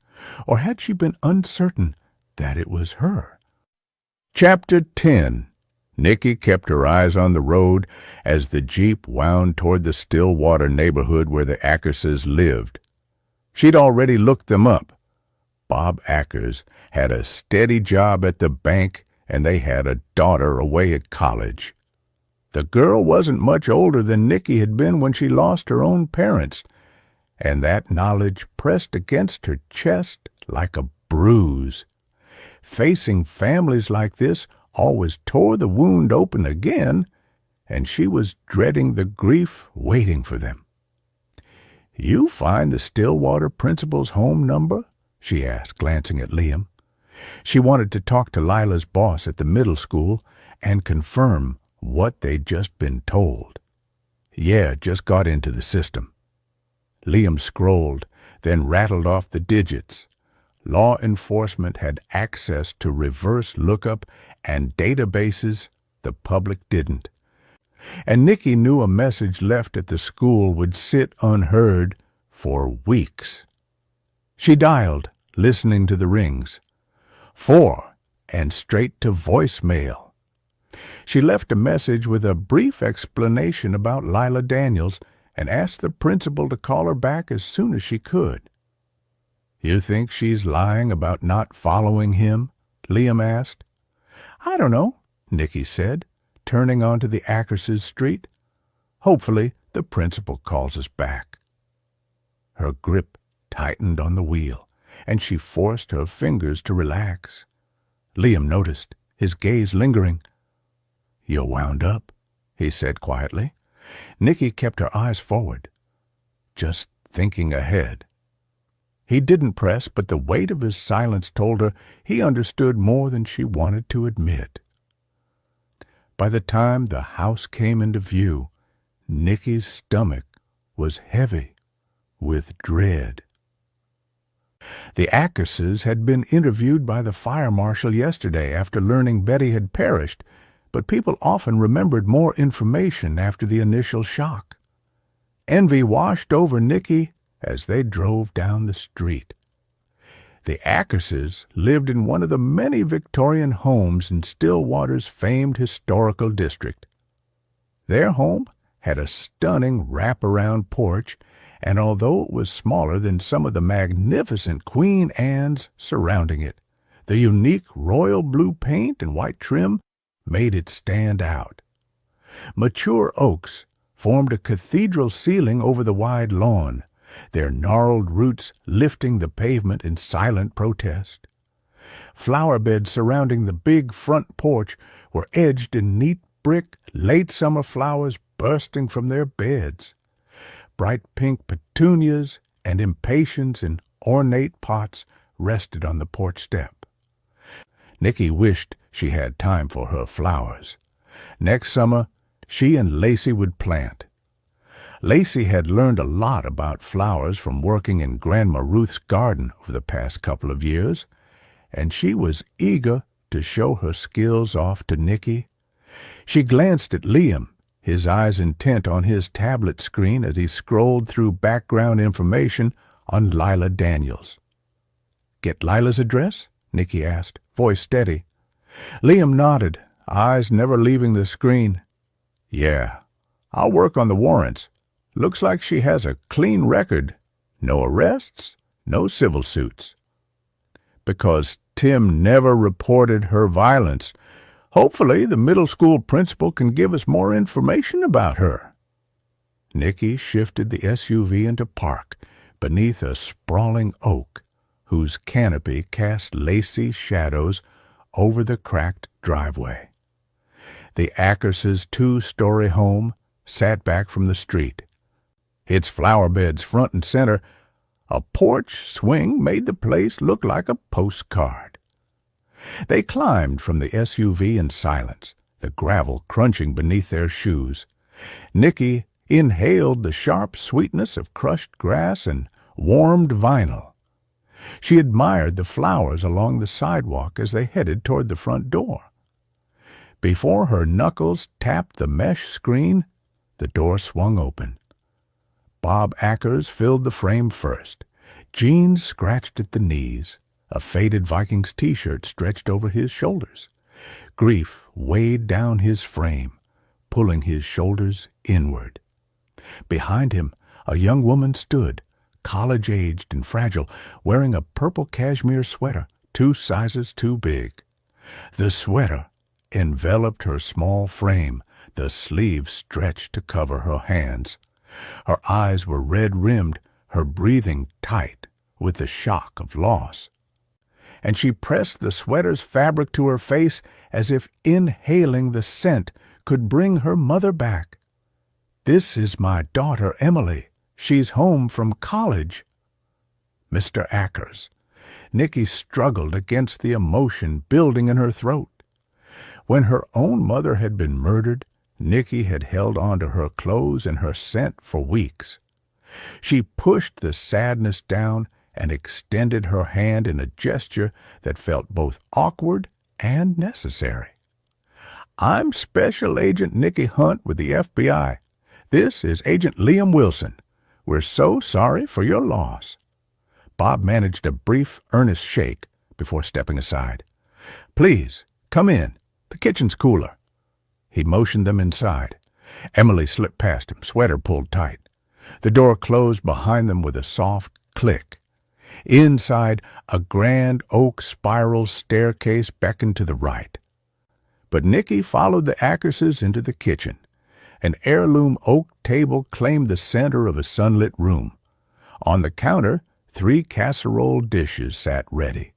or had she been uncertain that it was her? Chapter 10. Nicky kept her eyes on the road as the Jeep wound toward the Stillwater neighborhood where the Ackerses lived. She'd already looked them up. Bob Ackers had a steady job at the bank, and they had a daughter away at college. The girl wasn't much older than Nicky had been when she lost her own parents, and that knowledge pressed against her chest like a bruise. Facing families like this always tore the wound open again, and she was dreading the grief waiting for them. "You find the Stillwater principal's home number?" she asked, glancing at Liam. She wanted to talk to Lila's boss at the middle school and confirm what they'd just been told. "Yeah, just got into the system." Liam scrolled, then rattled off the digits. Law enforcement had access to reverse lookup and databases the public didn't. And Nicky knew a message left at the school would sit unheard for weeks. She dialed, listening to the rings. 4, and straight to voicemail. She left a message with a brief explanation about Lila Daniels and asked the principal to call her back as soon as she could. "You think she's lying about not following him?" Liam asked. "I don't know," Nicky said, turning onto the Ackerses' street. "Hopefully the principal calls us back." Her grip tightened on the wheel, and she forced her fingers to relax. Liam noticed, his gaze lingering. "You're wound up," he said quietly. Nicky kept her eyes forward, just thinking ahead. He didn't press, but the weight of his silence told her he understood more than she wanted to admit. By the time the house came into view, Nicky's stomach was heavy with dread. The Ackerses had been interviewed by the fire marshal yesterday after learning Betty had perished, but people often remembered more information after the initial shock. Envy washed over Nicky as they drove down the street. The Ackerses lived in one of the many Victorian homes in Stillwater's famed historical district. Their home had a stunning wraparound porch, and although it was smaller than some of the magnificent Queen Anne's surrounding it, the unique royal blue paint and white trim made it stand out. Mature oaks formed a cathedral ceiling over the wide lawn, their gnarled roots lifting the pavement in silent protest. Flower beds surrounding the big front porch were edged in neat brick late summer flowers bursting from their beds. Bright pink petunias and impatiens in ornate pots rested on the porch step. Nicky wished she had time for her flowers. Next summer, she and Lacey would plant. Lacey had learned a lot about flowers from working in Grandma Ruth's garden over the past couple of years, and she was eager to show her skills off to Nicky. She glanced at Liam, his eyes intent on his tablet screen as he scrolled through background information on Lila Daniels. "Get Lila's address?" Nicky asked, voice steady. Liam nodded, eyes never leaving the screen. "Yeah, I'll work on the warrants. Looks like she has a clean record. No arrests, no civil suits." "Because Tim never reported her violence. Hopefully the middle school principal can give us more information about her." Nicky shifted the SUV into park beneath a sprawling oak whose canopy cast lacy shadows over the cracked driveway. The Ackerses' two-story home sat back from the street. Its flower beds front and center, a porch swing made the place look like a postcard. They climbed from the SUV in silence, the gravel crunching beneath their shoes. Nicky inhaled the sharp sweetness of crushed grass and warmed vinyl. She admired the flowers along the sidewalk as they headed toward the front door. Before her knuckles tapped the mesh screen, the door swung open. Bob Ackers filled the frame first. Jeans scratched at the knees. A faded Vikings t-shirt stretched over his shoulders. Grief weighed down his frame, pulling his shoulders inward. Behind him, a young woman stood, college-aged and fragile, wearing a purple cashmere sweater, 2 sizes too big. The sweater enveloped her small frame, the sleeves stretched to cover her hands. Her eyes were red-rimmed, her breathing tight with the shock of loss. And she pressed the sweater's fabric to her face as if inhaling the scent could bring her mother back. "This is my daughter, Emily. She's home from college." Mr. Ackers. Nicky struggled against the emotion building in her throat. When her own mother had been murdered, Nicky had held on to her clothes and her scent for weeks. She pushed the sadness down and extended her hand in a gesture that felt both awkward and necessary. "I'm Special Agent Nicky Hunt with the FBI. This is Agent Liam Wilson. We're so sorry for your loss." Bob managed a brief, earnest shake before stepping aside. "Please, come in. The kitchen's cooler." He motioned them inside. Emily slipped past him, sweater pulled tight. The door closed behind them with a soft click. Inside, a grand oak spiral staircase beckoned to the right. But Nicky followed the Ackerses into the kitchen. An heirloom oak table claimed the center of a sunlit room. On the counter, 3 casserole dishes sat ready.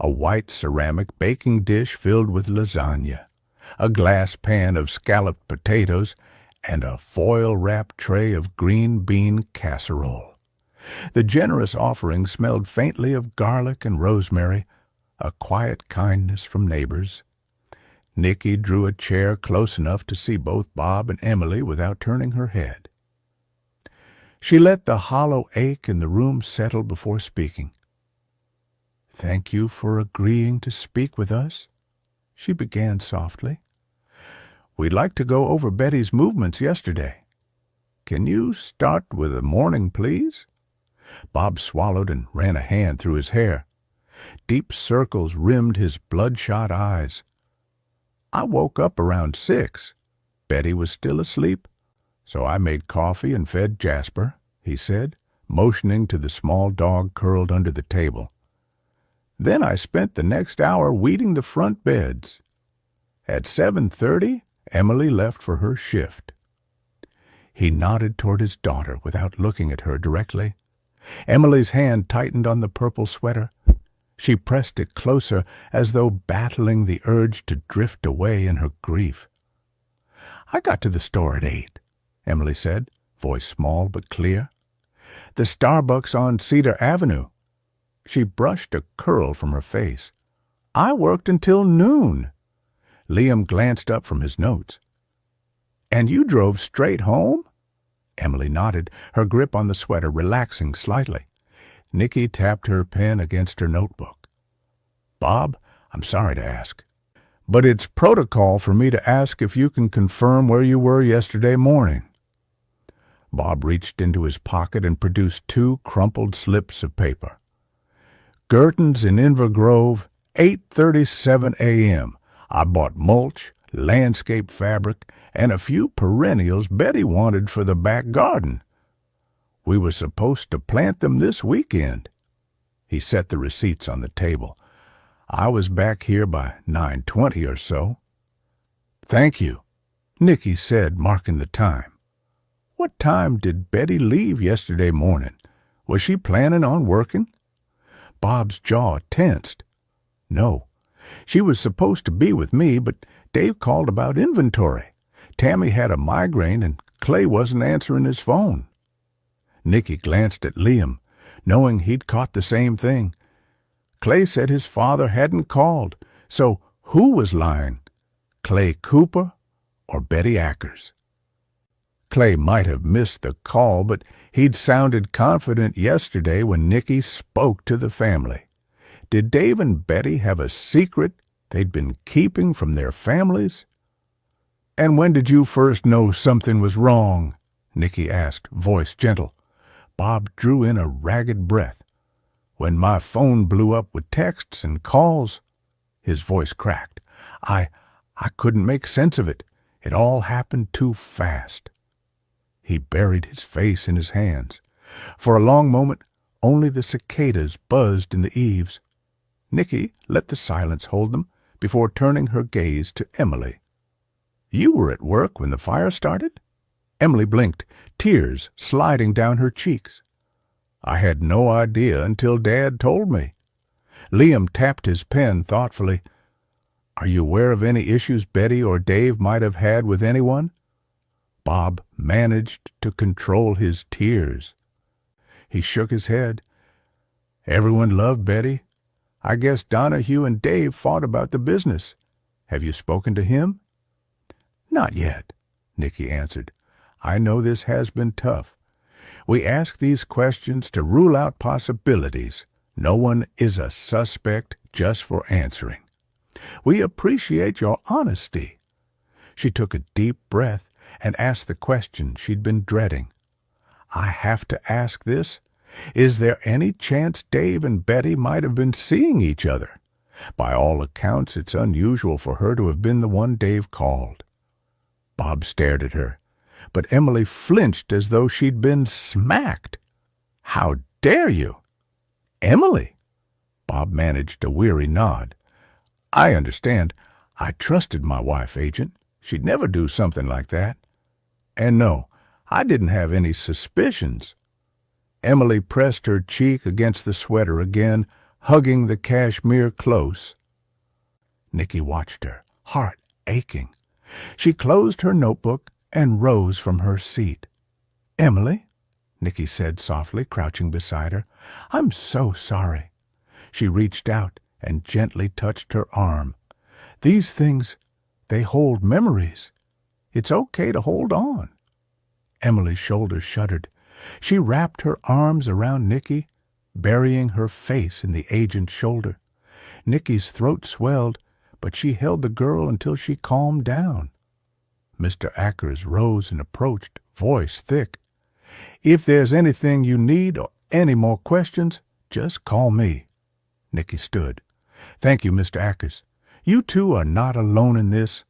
A white ceramic baking dish filled with lasagna, a glass pan of scalloped potatoes, and a foil-wrapped tray of green bean casserole. The generous offering smelled faintly of garlic and rosemary, a quiet kindness from neighbors. Nicky drew a chair close enough to see both Bob and Emily without turning her head. She let the hollow ache in the room settle before speaking. "Thank you for agreeing to speak with us," she began softly. "We'd like to go over Betty's movements yesterday. Can you start with the morning, please?" Bob swallowed and ran a hand through his hair. Deep circles rimmed his bloodshot eyes. "I woke up around 6. Betty was still asleep, so I made coffee and fed Jasper," he said, motioning to the small dog curled under the table. "Then I spent the next hour weeding the front beds. At 7:30, Emily left for her shift." He nodded toward his daughter without looking at her directly. Emily's hand tightened on the purple sweater. She pressed it closer as though battling the urge to drift away in her grief. "I got to the store at 8, Emily said, voice small but clear. "The Starbucks on Cedar Avenue." She brushed a curl from her face. "I worked until noon." Liam glanced up from his notes. "And you drove straight home?" Emily nodded, her grip on the sweater relaxing slightly. Nicky tapped her pen against her notebook. "Bob, I'm sorry to ask, but it's protocol for me to ask if you can confirm where you were yesterday morning." Bob reached into his pocket and produced 2 crumpled slips of paper. "Gerton's in Inver Grove, 8:37 a.m. I bought mulch, landscape fabric, and a few perennials Betty wanted for the back garden. We were supposed to plant them this weekend." He set the receipts on the table. "I was back here by 9:20 or so." "Thank you," Nicky said, marking the time. "What time did Betty leave yesterday morning? Was she planning on working?" Bob's jaw tensed. "No. She was supposed to be with me, but Dave called about inventory. Tammy had a migraine and Clay wasn't answering his phone." Nicky glanced at Liam, knowing he'd caught the same thing. Clay said his father hadn't called, so who was lying? Clay Cooper or Betty Ackers? Clay might have missed the call, but he'd sounded confident yesterday when Nicky spoke to the family. Did Dave and Betty have a secret they'd been keeping from their families? "And when did you first know something was wrong?" Nicky asked, voice gentle. Bob drew in a ragged breath. "When my phone blew up with texts and calls." His voice cracked. I couldn't make sense of it. It all happened too fast." He buried his face in his hands. For a long moment, only the cicadas buzzed in the eaves. Nicky let the silence hold them before turning her gaze to Emily. "You were at work when the fire started?" Emily blinked, tears sliding down her cheeks. "I had no idea until Dad told me." Liam tapped his pen thoughtfully. "Are you aware of any issues Betty or Dave might have had with anyone?" Bob managed to control his tears. He shook his head. "Everyone loved Betty. I guess Donahue and Dave fought about the business. Have you spoken to him?" "Not yet," Nicky answered. "I know this has been tough. We ask these questions to rule out possibilities. No one is a suspect just for answering. We appreciate your honesty." She took a deep breath and asked the question she'd been dreading. "I have to ask this. Is there any chance Dave and Betty might have been seeing each other? By all accounts, it's unusual for her to have been the one Dave called." Bob stared at her, but Emily flinched as though she'd been smacked. "How dare you?" "Emily?" Bob managed a weary nod. "I understand. I trusted my wife, Agent. She'd never do something like that. And no, I didn't have any suspicions." Emily pressed her cheek against the sweater again, hugging the cashmere close. Nicky watched her, heart aching. She closed her notebook and rose from her seat. "Emily," Nicky said softly, crouching beside her, "I'm so sorry." She reached out and gently touched her arm. "These things, they hold memories. It's okay to hold on." Emily's shoulders shuddered. She wrapped her arms around Nicky, burying her face in the agent's shoulder. Nicky's throat swelled, but she held the girl until she calmed down. Mr. Ackers rose and approached, voice thick. "If there's anything you need or any more questions, just call me." Nicky stood. "Thank you, Mr. Ackers. You two are not alone in this.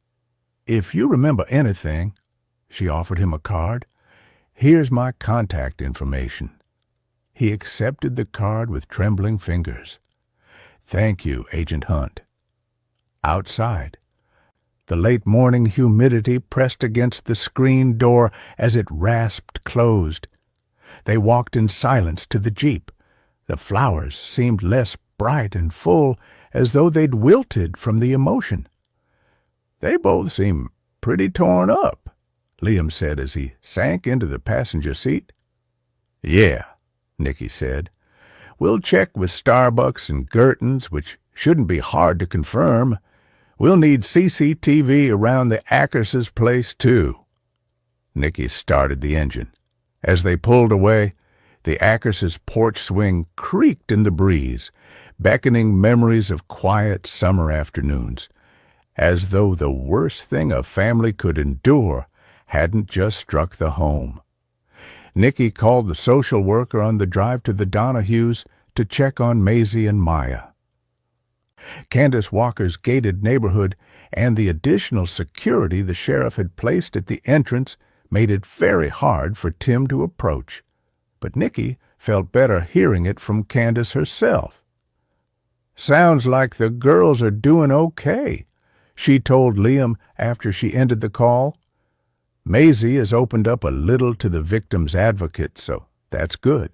If you remember anything," she offered him a card, "here's my contact information." He accepted the card with trembling fingers. "Thank you, Agent Hunt." Outside, the late morning humidity pressed against the screen door as it rasped closed. They walked in silence to the Jeep. The flowers seemed less bright and full, as though they'd wilted from the emotion. "They both seem pretty torn up," Liam said as he sank into the passenger seat. "Yeah," Nicky said. "We'll check with Starbucks and Gerton's, which shouldn't be hard to confirm. We'll need CCTV around the Ackerses' place, too." Nicky started the engine. As they pulled away, the Ackerses' porch swing creaked in the breeze, beckoning memories of quiet summer afternoons, as though the worst thing a family could endure hadn't just struck the home. Nicky called the social worker on the drive to the Donahues to check on Maisie and Maya. Candace Walker's gated neighborhood and the additional security the sheriff had placed at the entrance made it very hard for Tim to approach, but Nicky felt better hearing it from Candace herself. "Sounds like the girls are doing okay," she told Liam after she ended the call. "Maisie has opened up a little to the victim's advocate, so that's good."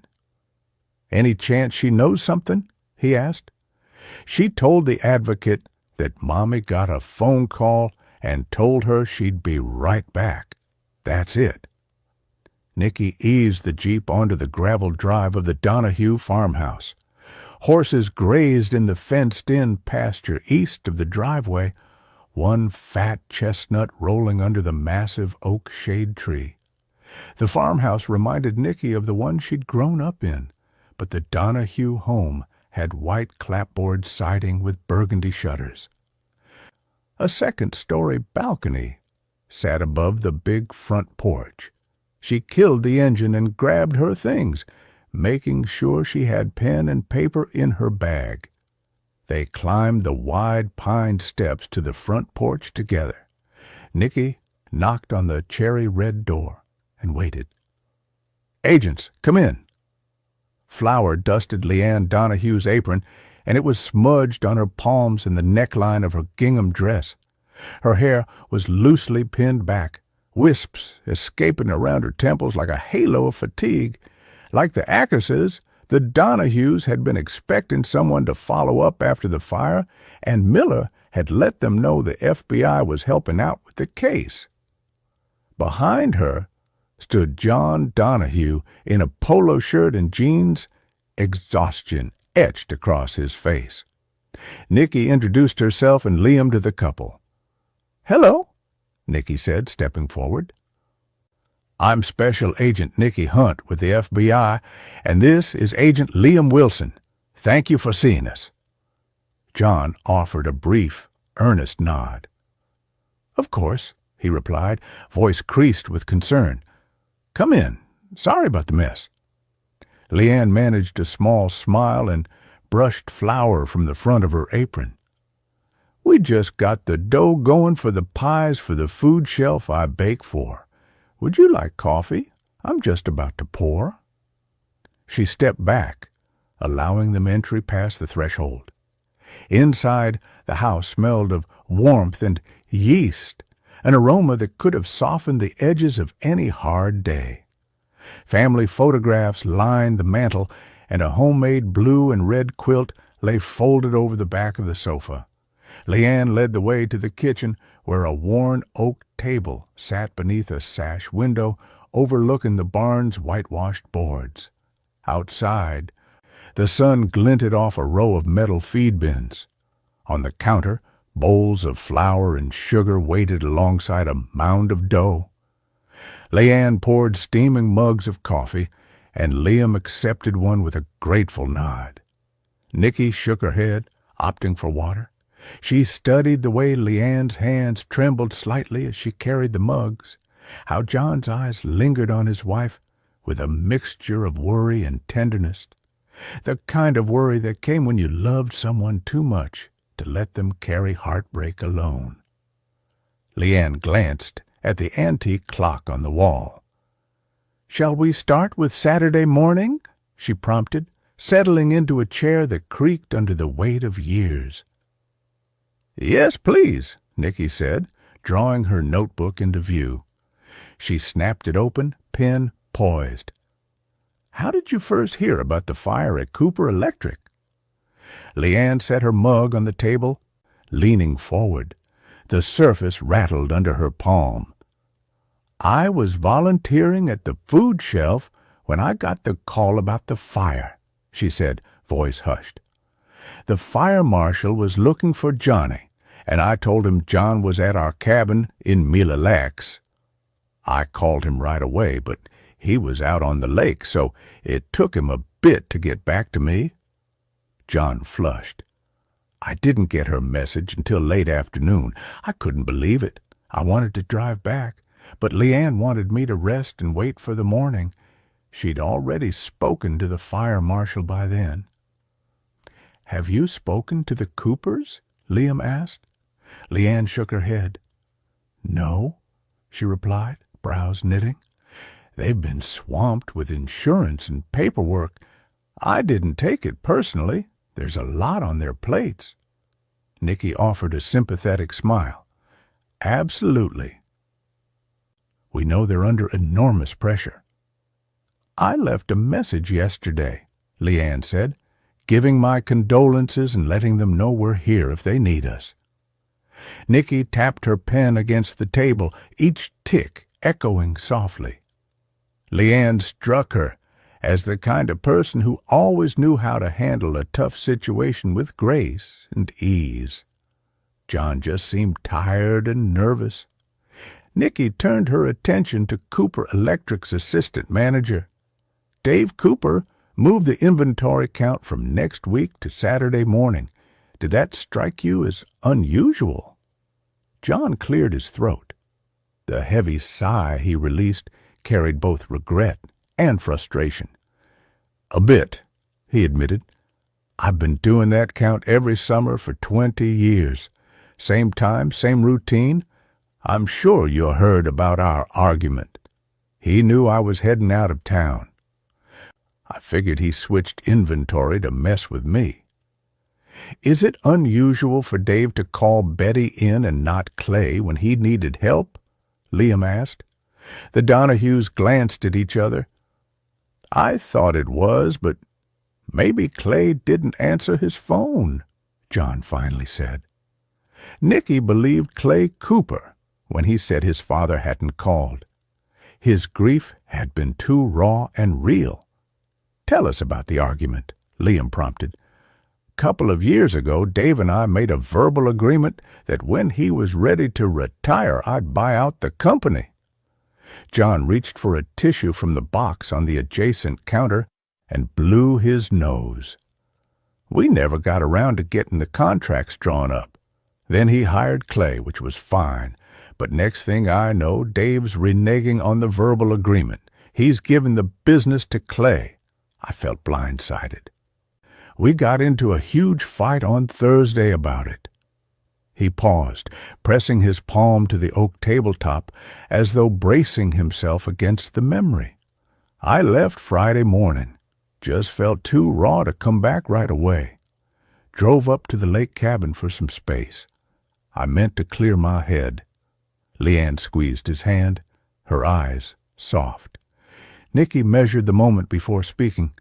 "Any chance she knows something?" he asked. "She told the advocate that Mommy got a phone call and told her she'd be right back. That's it." Nicky eased the Jeep onto the gravel drive of the Donahue farmhouse. Horses grazed in the fenced-in pasture east of the driveway, one fat chestnut rolling under the massive oak shade tree. The farmhouse reminded Nicky of the one she'd grown up in, but the Donahue home had white clapboard siding with burgundy shutters. A second-story balcony sat above the big front porch. She killed the engine and grabbed her things, making sure she had pen and paper in her bag. They climbed the wide pine steps to the front porch together. Nicky knocked on the cherry-red door and waited. "Agents, come in." Flour dusted Leanne Donahue's apron, and it was smudged on her palms and the neckline of her gingham dress. Her hair was loosely pinned back, wisps escaping around her temples like a halo of fatigue. Like the Ackerses, the Donahues had been expecting someone to follow up after the fire, and Miller had let them know the FBI was helping out with the case. Behind her stood John Donahue in a polo shirt and jeans, exhaustion etched across his face. Nicky introduced herself and Liam to the couple. "Hello," Nicky said, stepping forward. "I'm Special Agent Nicky Hunt with the FBI, and this is Agent Liam Wilson. Thank you for seeing us." John offered a brief, earnest nod. "Of course," he replied, voice creased with concern. "Come in. Sorry about the mess." Leanne managed a small smile and brushed flour from the front of her apron. "We just got the dough going for the pies for the food shelf I bake for. Would you like coffee? I'm just about to pour." She stepped back, allowing them entry past the threshold. Inside, the house smelled of warmth and yeast, an aroma that could have softened the edges of any hard day. Family photographs lined the mantel, and a homemade blue and red quilt lay folded over the back of the sofa. Leanne led the way to the kitchen, where a worn oak table sat beneath a sash window overlooking the barn's whitewashed boards. Outside, the sun glinted off a row of metal feed bins. On the counter, bowls of flour and sugar waited alongside a mound of dough. Leanne poured steaming mugs of coffee, and Liam accepted one with a grateful nod. Nicky shook her head, opting for water. She studied the way Leanne's hands trembled slightly as she carried the mugs, how John's eyes lingered on his wife with a mixture of worry and tenderness, the kind of worry that came when you loved someone too much to let them carry heartbreak alone. Leanne glanced at the antique clock on the wall. "Shall we start with Saturday morning?" she prompted, settling into a chair that creaked under the weight of years. "Yes, please," Nicky said, drawing her notebook into view. She snapped it open, pen poised. "How did you first hear about the fire at Cooper Electric?" Leanne set her mug on the table, leaning forward. The surface rattled under her palm. "I was volunteering at the food shelf when I got the call about the fire," she said, voice hushed. "The fire marshal was looking for Johnny, and I told him John was at our cabin in Mille Lacs. I called him right away, but he was out on the lake, so it took him a bit to get back to me." John flushed. "I didn't get her message until late afternoon. I couldn't believe it. I wanted to drive back, but Leanne wanted me to rest and wait for the morning. She'd already spoken to the fire marshal by then." "Have you spoken to the Coopers?" Liam asked. Leanne shook her head. "No," she replied, brows knitting. "They've been swamped with insurance and paperwork. I didn't take it personally. There's a lot on their plates." Nicky offered a sympathetic smile. "Absolutely. We know they're under enormous pressure." "I left a message yesterday," Leanne said, "giving my condolences and letting them know we're here if they need us." Nicky tapped her pen against the table, each tick echoing softly. Leanne struck her as the kind of person who always knew how to handle a tough situation with grace and ease. John just seemed tired and nervous. Nicky turned her attention to Cooper Electric's assistant manager. "Dave Cooper moved the inventory count from next week to Saturday morning. Did that strike you as unusual?" John cleared his throat. The heavy sigh he released carried both regret and frustration. "A bit," he admitted. "I've been doing that count every summer for 20 years. Same time, same routine. I'm sure you heard about our argument. He knew I was heading out of town. I figured he switched inventory to mess with me." "Is it unusual for Dave to call Betty in and not Clay when he needed help?" Liam asked. The Donahues glanced at each other. "I thought it was, but maybe Clay didn't answer his phone," John finally said. Nicky believed Clay Cooper when he said his father hadn't called. His grief had been too raw and real. "Tell us about the argument," Liam prompted. "Couple of years ago, Dave and I made a verbal agreement that when he was ready to retire, I'd buy out the company." John reached for a tissue from the box on the adjacent counter and blew his nose. "We never got around to getting the contracts drawn up. Then he hired Clay, which was fine. But next thing I know, Dave's reneging on the verbal agreement. He's given the business to Clay. I felt blindsided. We got into a huge fight on Thursday about it." He paused, pressing his palm to the oak tabletop as though bracing himself against the memory. "I left Friday morning. Just felt too raw to come back right away. Drove up to the lake cabin for some space. I meant to clear my head." Leanne squeezed his hand, her eyes soft. Nicky measured the moment before speaking.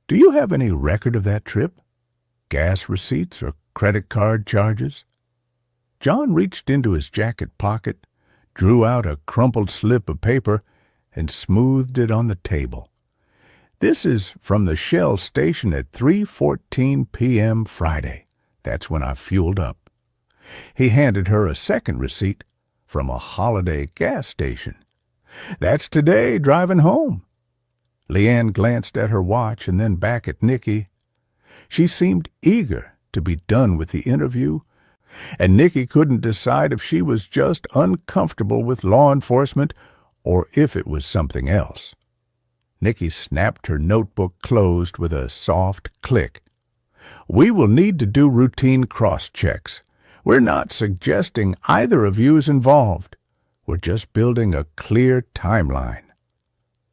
"Do you have any record of that trip? Gas receipts or credit card charges?" John reached into his jacket pocket, drew out a crumpled slip of paper, and smoothed it on the table. "This is from the Shell station at 3:14 p.m. Friday. That's when I fueled up." He handed her a second receipt from a holiday gas station. "That's today, driving home." Leanne glanced at her watch and then back at Nicky. She seemed eager to be done with the interview, and Nicky couldn't decide if she was just uncomfortable with law enforcement or if it was something else. Nicky snapped her notebook closed with a soft click. "We will need to do routine cross-checks. We're not suggesting either of you is involved. We're just building a clear timeline."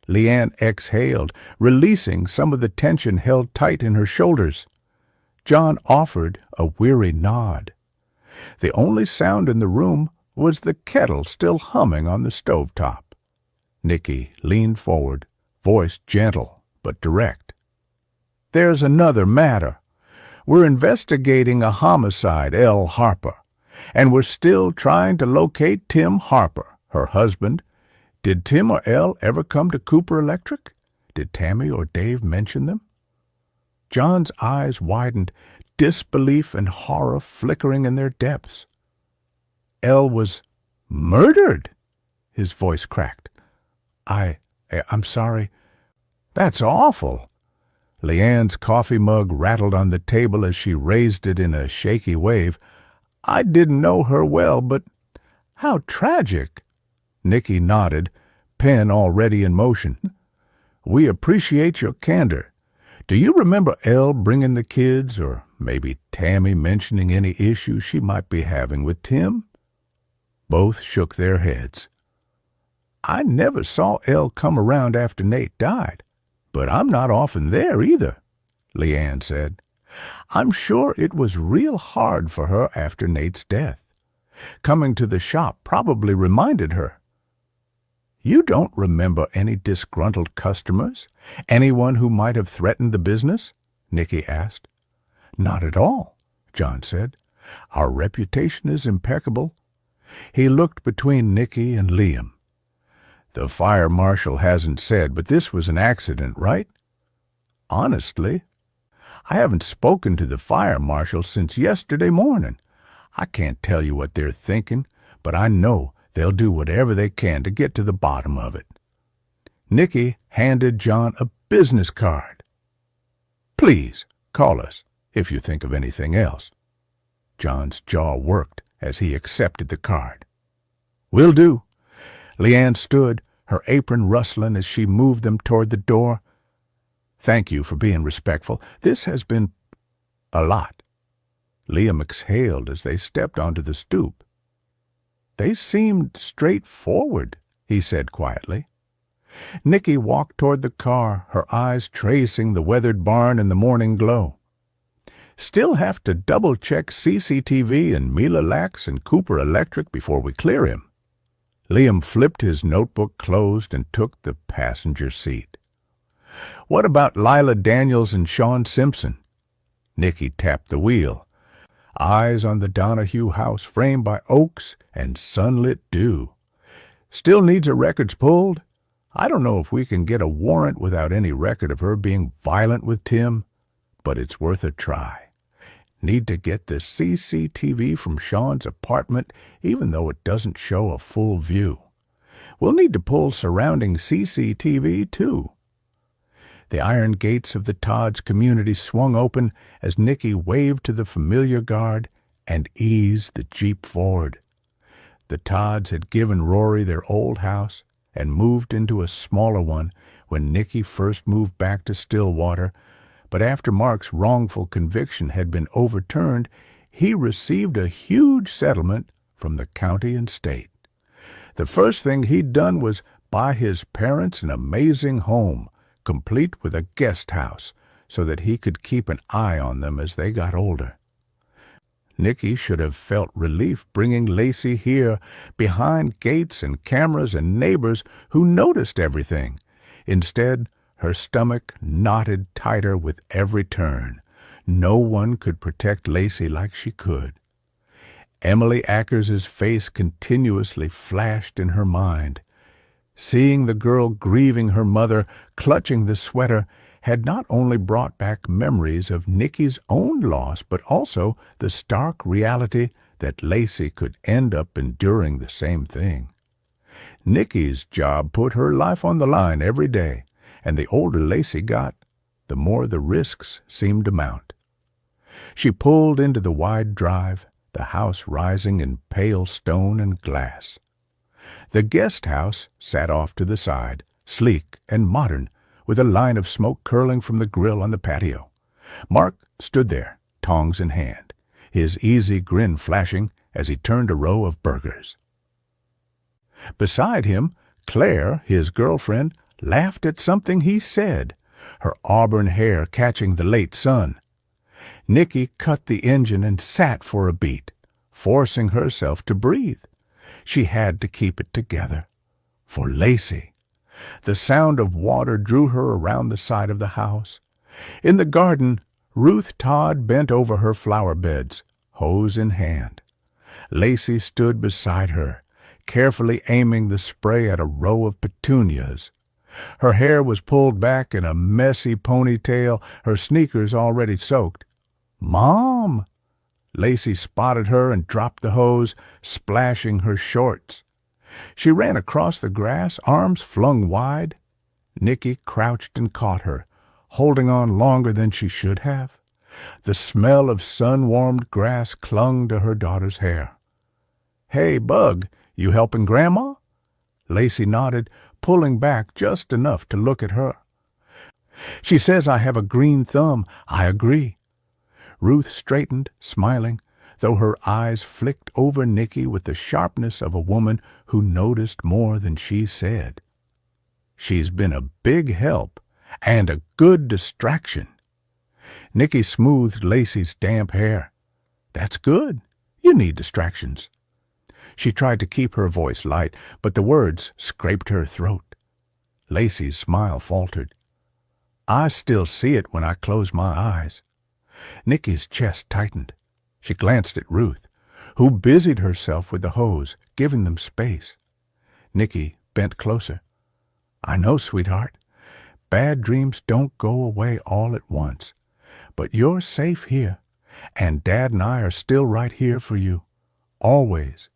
Leanne exhaled, releasing some of the tension held tight in her shoulders. John offered a weary nod. The only sound in the room was the kettle still humming on the stovetop. Nicky leaned forward, voice gentle but direct. "There's another matter. We're investigating a homicide, L. Harper, and we're still trying to locate Tim Harper, her husband. Did Tim or Elle ever come to Cooper Electric? Did Tammy or Dave mention them?" John's eyes widened, disbelief and horror flickering in their depths. "Elle was murdered?" His voice cracked. I'm sorry. That's awful." Leanne's coffee mug rattled on the table as she raised it in a shaky wave. "I didn't know her well, but how tragic." Nicky nodded, pen already in motion. "We appreciate your candor. Do you remember Elle bringing the kids, or maybe Tammy mentioning any issues she might be having with Tim?" Both shook their heads. "I never saw Elle come around after Nate died, but I'm not often there either," Leanne said. "I'm sure it was real hard for her after Nate's death. Coming to the shop probably reminded her." "You don't remember any disgruntled customers? Anyone who might have threatened the business?" Nicky asked. "Not at all," John said. "Our reputation is impeccable." He looked between Nicky and Liam. "The fire marshal hasn't said, but this was an accident, right?" "Honestly, I haven't spoken to the fire marshal since yesterday morning. I can't tell you what they're thinking, but I know they'll do whatever they can to get to the bottom of it." Nicky handed John a business card. "Please call us if you think of anything else." John's jaw worked as he accepted the card. "Will do." Leanne stood, her apron rustling as she moved them toward the door. "Thank you for being respectful. This has been a lot." Liam exhaled as they stepped onto the stoop. "They seemed straightforward," he said quietly. Nicky walked toward the car, her eyes tracing the weathered barn in the morning glow. "Still have to double-check CCTV and Mila Lax and Cooper Electric before we clear him." Liam flipped his notebook closed and took the passenger seat. "What about Lila Daniels and Sean Simpson?" Nicky tapped the wheel. Eyes on the Donahue house framed by oaks and sunlit dew. "Still needs her records pulled? I don't know if we can get a warrant without any record of her being violent with Tim, but it's worth a try. Need to get the CCTV from Sean's apartment, even though it doesn't show a full view. We'll need to pull surrounding CCTV, too." The iron gates of the Todd's community swung open as Nicky waved to the familiar guard and eased the Jeep forward. The Todds had given Rory their old house and moved into a smaller one when Nicky first moved back to Stillwater, but after Mark's wrongful conviction had been overturned, he received a huge settlement from the county and state. The first thing he'd done was buy his parents an amazing home, complete with a guest house, so that he could keep an eye on them as they got older. Nicky should have felt relief bringing Lacey here, behind gates and cameras and neighbors who noticed everything. Instead, her stomach knotted tighter with every turn. No one could protect Lacey like she could. Emily Ackers's face continuously flashed in her mind. Seeing the girl grieving her mother, clutching the sweater, had not only brought back memories of Nicky's own loss, but also the stark reality that Lacey could end up enduring the same thing. Nicky's job put her life on the line every day, and the older Lacey got, the more the risks seemed to mount. She pulled into the wide drive, the house rising in pale stone and glass. The guest house sat off to the side, sleek and modern, with a line of smoke curling from the grill on the patio. Mark stood there, tongs in hand, his easy grin flashing as he turned a row of burgers. Beside him, Claire, his girlfriend, laughed at something he said, her auburn hair catching the late sun. Nicky cut the engine and sat for a beat, forcing herself to breathe. She had to keep it together. For Lacey. The sound of water drew her around the side of the house. In the garden, Ruth Todd bent over her flower beds, hose in hand. Lacey stood beside her, carefully aiming the spray at a row of petunias. Her hair was pulled back in a messy ponytail, her sneakers already soaked. "Mom!" Lacey spotted her and dropped the hose, splashing her shorts. She ran across the grass, arms flung wide. Nicky crouched and caught her, holding on longer than she should have. The smell of sun-warmed grass clung to her daughter's hair. "Hey, Bug, you helping Grandma?" Lacey nodded, pulling back just enough to look at her. "She says I have a green thumb. I agree." Ruth straightened, smiling, though her eyes flicked over Nicky with the sharpness of a woman who noticed more than she said. "She's been a big help, and a good distraction." Nicky smoothed Lacey's damp hair. "That's good. You need distractions." She tried to keep her voice light, but the words scraped her throat. Lacey's smile faltered. "I still see it when I close my eyes." Nicky's chest tightened. She glanced at Ruth, who busied herself with the hose, giving them space. Nicky bent closer. "I know, sweetheart. Bad dreams don't go away all at once. But you're safe here, and Dad and I are still right here for you. Always."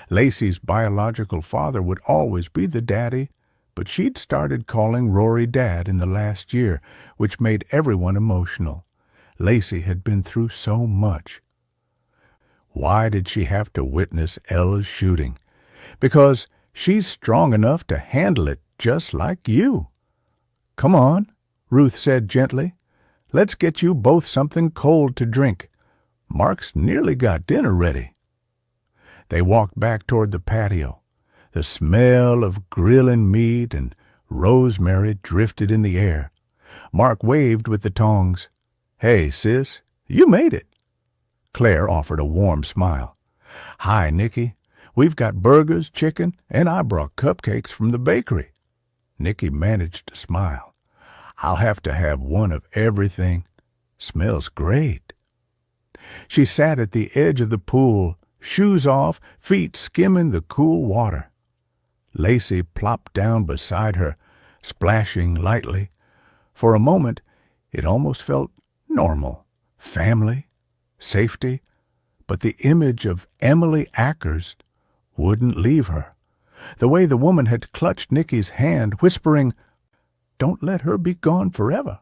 Lacey's biological father would always be the daddy, but she'd started calling Rory Dad in the last year, which made everyone emotional. Lacey had been through so much. Why did she have to witness Ella's shooting? Because she's strong enough to handle it just like you. "Come on," Ruth said gently. "Let's get you both something cold to drink. Mark's nearly got dinner ready." They walked back toward the patio. The smell of grilling meat and rosemary drifted in the air. Mark waved with the tongs. "Hey, sis, you made it." Claire offered a warm smile. "Hi, Nicky. We've got burgers, chicken, and I brought cupcakes from the bakery." Nicky managed to smile. "I'll have to have one of everything. Smells great." She sat at the edge of the pool, shoes off, feet skimming the cool water. Lacey plopped down beside her, splashing lightly. For a moment, it almost felt normal. Family, safety, but the image of Emily Ackers wouldn't leave her. The way the woman had clutched Nicky's hand, whispering, "Don't let her be gone forever."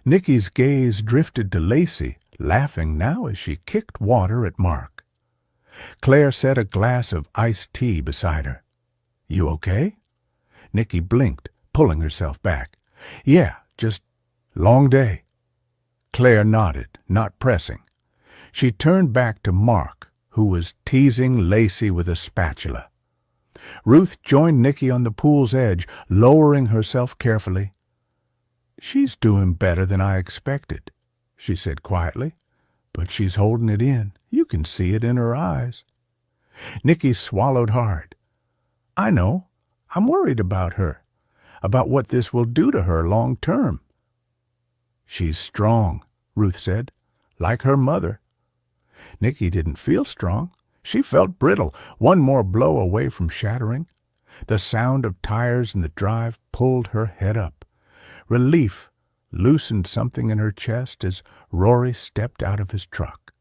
Nicky's gaze drifted to Lacey, laughing now as she kicked water at Mark. Claire set a glass of iced tea beside her. "You okay?" Nicky blinked, pulling herself back. "Yeah, just long day." Claire nodded, not pressing. She turned back to Mark, who was teasing Lacey with a spatula. Ruth joined Nicky on the pool's edge, lowering herself carefully. "She's doing better than I expected," she said quietly. "But she's holding it in. You can see it in her eyes." Nicky swallowed hard. "I know. I'm worried about her, about what this will do to her long term." "She's strong," Ruth said, "like her mother." Nicky didn't feel strong. She felt brittle, one more blow away from shattering. The sound of tires in the drive pulled her head up. Relief loosened something in her chest as Rory stepped out of his truck.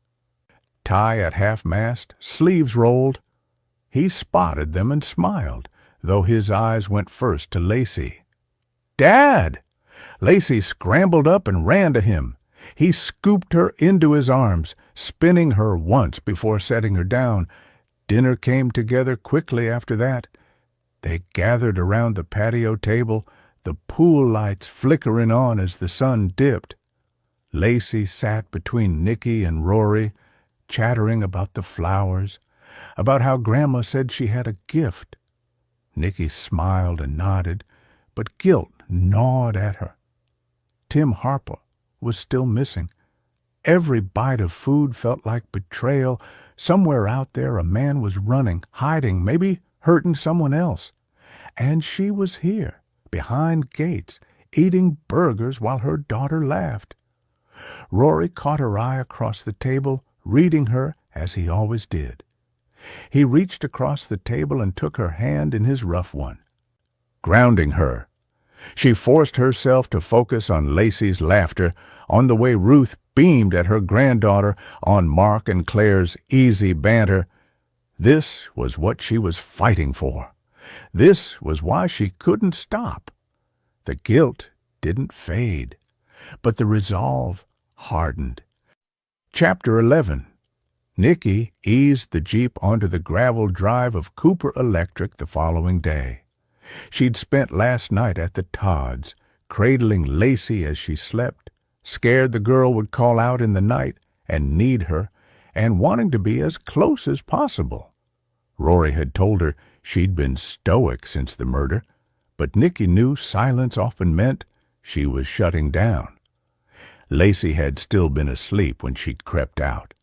Tie at half-mast, sleeves rolled. He spotted them and smiled, though his eyes went first to Lacey. "Dad!" Lacey scrambled up and ran to him. He scooped her into his arms, spinning her once before setting her down. Dinner came together quickly after that. They gathered around the patio table, the pool lights flickering on as the sun dipped. Lacey sat between Nicky and Rory, chattering about the flowers, about how Grandma said she had a gift. Nicky smiled and nodded, but guilt gnawed at her. Tim Harper was still missing. Every bite of food felt like betrayal. Somewhere out there a man was running, hiding, maybe hurting someone else. And she was here, behind gates, eating burgers while her daughter laughed. Rory caught her eye across the table, reading her as he always did. He reached across the table and took her hand in his rough one, grounding her. She forced herself to focus on Lacey's laughter, on the way Ruth beamed at her granddaughter, on Mark and Claire's easy banter. This was what she was fighting for. This was why she couldn't stop. The guilt didn't fade, but the resolve hardened. Chapter 11. Nicky eased the Jeep onto the gravel drive of Cooper Electric the following day. She'd spent last night at the Todds, cradling Lacey as she slept, scared the girl would call out in the night and need her, and wanting to be as close as possible. Rory had told her she'd been stoic since the murder, but Nicky knew silence often meant she was shutting down. Lacey had still been asleep when she crept out.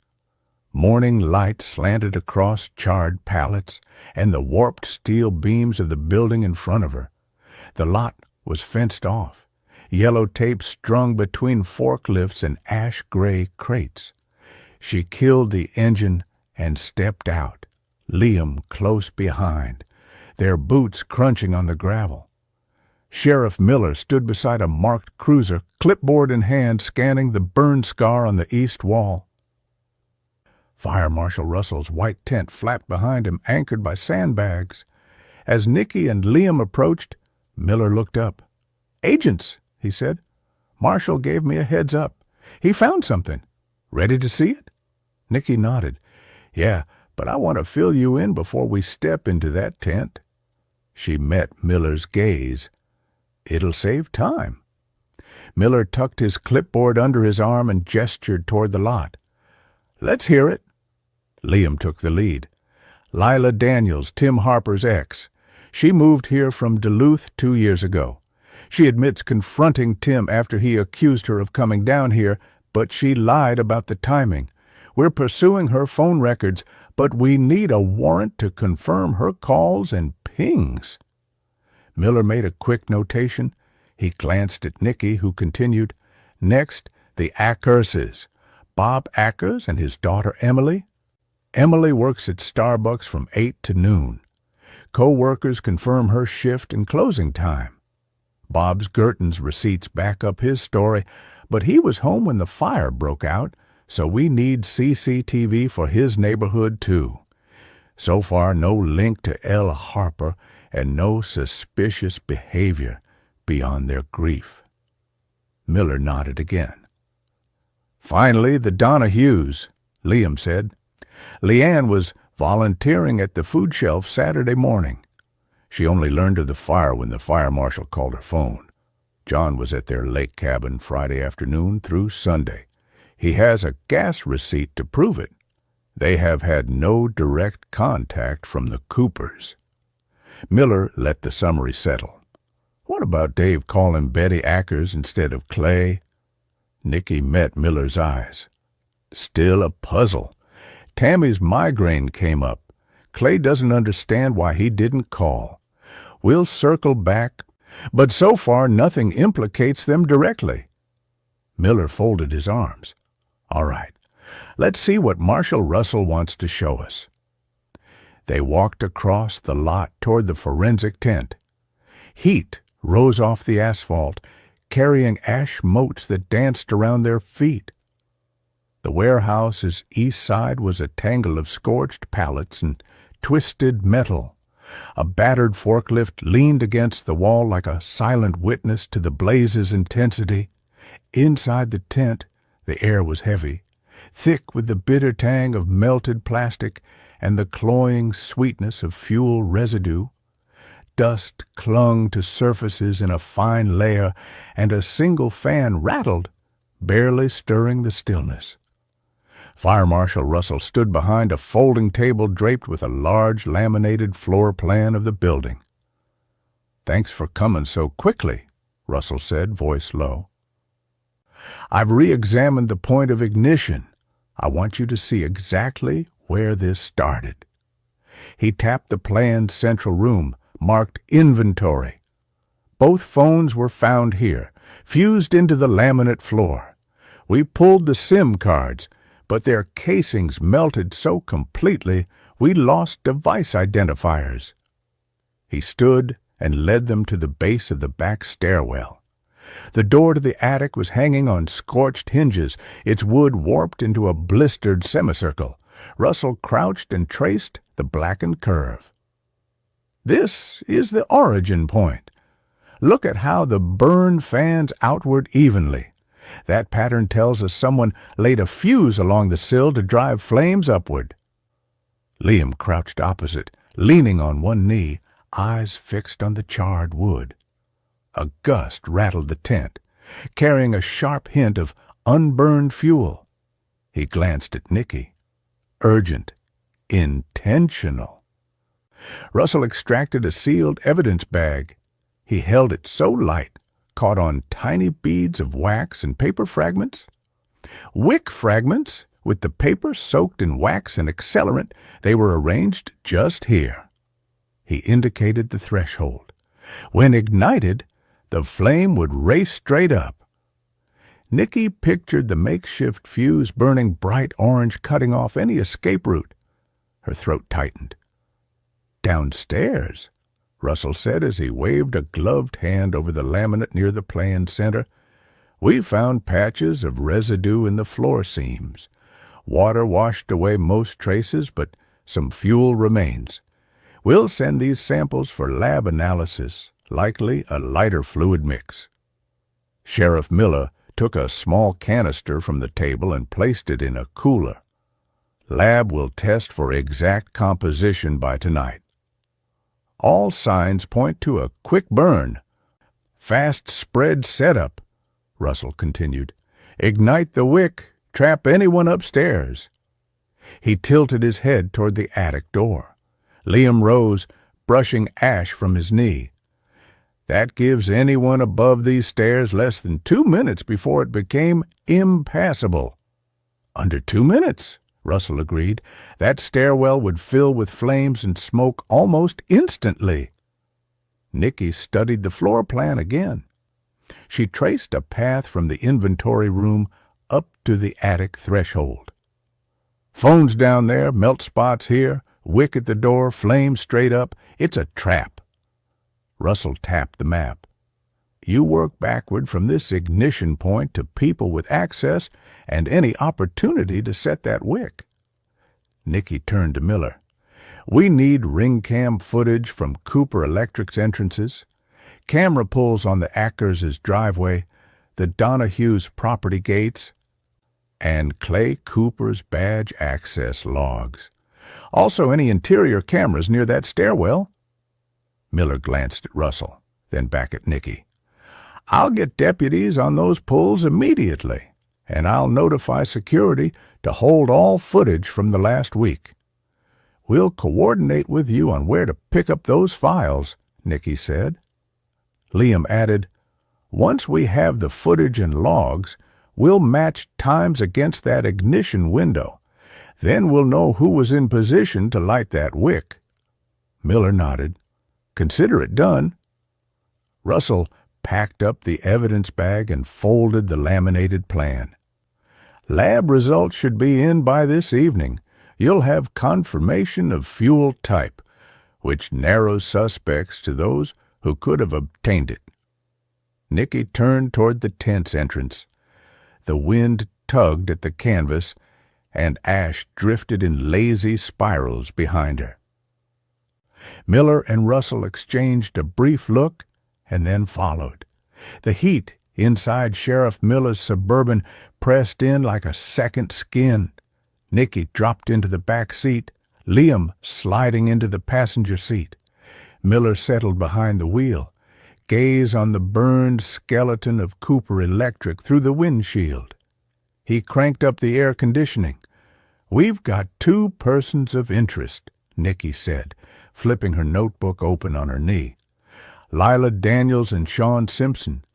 Morning light slanted across charred pallets and the warped steel beams of the building in front of her. The lot was fenced off, yellow tape strung between forklifts and ash-gray crates. She killed the engine and stepped out, Liam close behind, their boots crunching on the gravel. Sheriff Miller stood beside a marked cruiser, clipboard in hand, scanning the burn scar on the east wall. Fire Marshal Russell's white tent flapped behind him, anchored by sandbags. As Nicky and Liam approached, Miller looked up. "Agents," he said. "Marshal gave me a heads up. He found something. Ready to see it?" Nicky nodded. "Yeah, but I want to fill you in before we step into that tent." She met Miller's gaze. "It'll save time." Miller tucked his clipboard under his arm and gestured toward the lot. "Let's hear it." Liam took the lead. Lila Daniels, Tim Harper's ex. She moved here from Duluth 2 years ago. She admits confronting Tim after he accused her of coming down here, but she lied about the timing. We're pursuing her phone records, but we need a warrant to confirm her calls and pings. Miller made a quick notation. He glanced at Nicky, who continued, "Next, the Ackerses. Bob Ackers and his daughter Emily. Emily works at Starbucks from 8 to noon. Co-workers confirm her shift and closing time. Bob's Girton's receipts back up his story, but he was home when the fire broke out, so we need CCTV for his neighborhood too. So far, no link to L. Harper and no suspicious behavior beyond their grief." Miller nodded again. "Finally, the Donahues," Liam said. "Leanne was volunteering at the food shelf Saturday morning. She only learned of the fire when the fire marshal called her phone. John was at their lake cabin Friday afternoon through Sunday. He has a gas receipt to prove it. They have had no direct contact from the Coopers." Miller let the summary settle. "What about Dave calling Betty Ackers instead of Clay?" Nicky met Miller's eyes. "Still a puzzle. Tammy's migraine came up. Clay doesn't understand why he didn't call. We'll circle back, but so far nothing implicates them directly." Miller folded his arms. "All right, let's see what Marshal Russell wants to show us." They walked across the lot toward the forensic tent. Heat rose off the asphalt, carrying ash motes that danced around their feet. The warehouse's east side was a tangle of scorched pallets and twisted metal. A battered forklift leaned against the wall like a silent witness to the blaze's intensity. Inside the tent, the air was heavy, thick with the bitter tang of melted plastic and the cloying sweetness of fuel residue. Dust clung to surfaces in a fine layer, and a single fan rattled, barely stirring the stillness. Fire Marshal Russell stood behind a folding table draped with a large laminated floor plan of the building. "Thanks for coming so quickly," Russell said, voice low. "I've re-examined the point of ignition. I want you to see exactly where this started." He tapped the plan's central room, marked Inventory. Both phones were found here, fused into the laminate floor. We pulled the SIM cards, but their casings melted so completely we lost device identifiers. He stood and led them to the base of the back stairwell. The door to the attic was hanging on scorched hinges, its wood warped into a blistered semicircle. Russell crouched and traced the blackened curve. "This is the origin point. Look at how the burn fans outward evenly. That pattern tells us someone laid a fuse along the sill to drive flames upward." Liam crouched opposite, leaning on one knee, eyes fixed on the charred wood. A gust rattled the tent, carrying a sharp hint of unburned fuel. He glanced at Nicky. Urgent. Intentional. Russell extracted a sealed evidence bag. He held it so light, caught on tiny beads of wax and paper fragments. Wick fragments, with the paper soaked in wax and accelerant. They were arranged just here. He indicated the threshold. When ignited, the flame would race straight up. Nicky pictured the makeshift fuse burning bright orange, cutting off any escape route. Her throat tightened. "Downstairs," Russell said as he waved a gloved hand over the laminate near the plan center. "We found patches of residue in the floor seams. Water washed away most traces, but some fuel remains. We'll send these samples for lab analysis, likely a lighter fluid mix." Sheriff Miller took a small canister from the table and placed it in a cooler. "Lab will test for exact composition by tonight. All signs point to a quick burn. Fast spread setup," Russell continued. "Ignite the wick, trap anyone upstairs." He tilted his head toward the attic door. Liam rose, brushing ash from his knee. "That gives anyone above these stairs less than 2 minutes before it became impassable." "Under 2 minutes," Russell agreed. "That stairwell would fill with flames and smoke almost instantly." Nicky studied the floor plan again. She traced a path from the inventory room up to the attic threshold. "Phones down there, melt spots here, wick at the door, flames straight up. It's a trap." Russell tapped the map. "You work backward from this ignition point to people with access and any opportunity to set that wick." Nicky turned to Miller. "We need ring cam footage from Cooper Electric's entrances, camera pulls on the Ackers' driveway, the Donahue's property gates, and Clay Cooper's badge access logs. Also any interior cameras near that stairwell." Miller glanced at Russell, then back at Nicky. "I'll get deputies on those pulls immediately, and I'll notify security to hold all footage from the last week." "We'll coordinate with you on where to pick up those files," Nicky said. Liam added, "Once we have the footage and logs, we'll match times against that ignition window. Then we'll know who was in position to light that wick." Miller nodded. "Consider it done." Russell packed up the evidence bag and folded the laminated plan. "Lab results should be in by this evening. You'll have confirmation of fuel type, which narrows suspects to those who could have obtained it." Nicky turned toward the tent's entrance. The wind tugged at the canvas, and ash drifted in lazy spirals behind her. Miller and Russell exchanged a brief look and then followed. The heat inside Sheriff Miller's Suburban pressed in like a second skin. Nicky dropped into the back seat, Liam sliding into the passenger seat. Miller settled behind the wheel, gaze on the burned skeleton of Cooper Electric through the windshield. He cranked up the air conditioning. "We've got two persons of interest," Nicky said, flipping her notebook open on her knee. "Lila Daniels and Sean Simpson.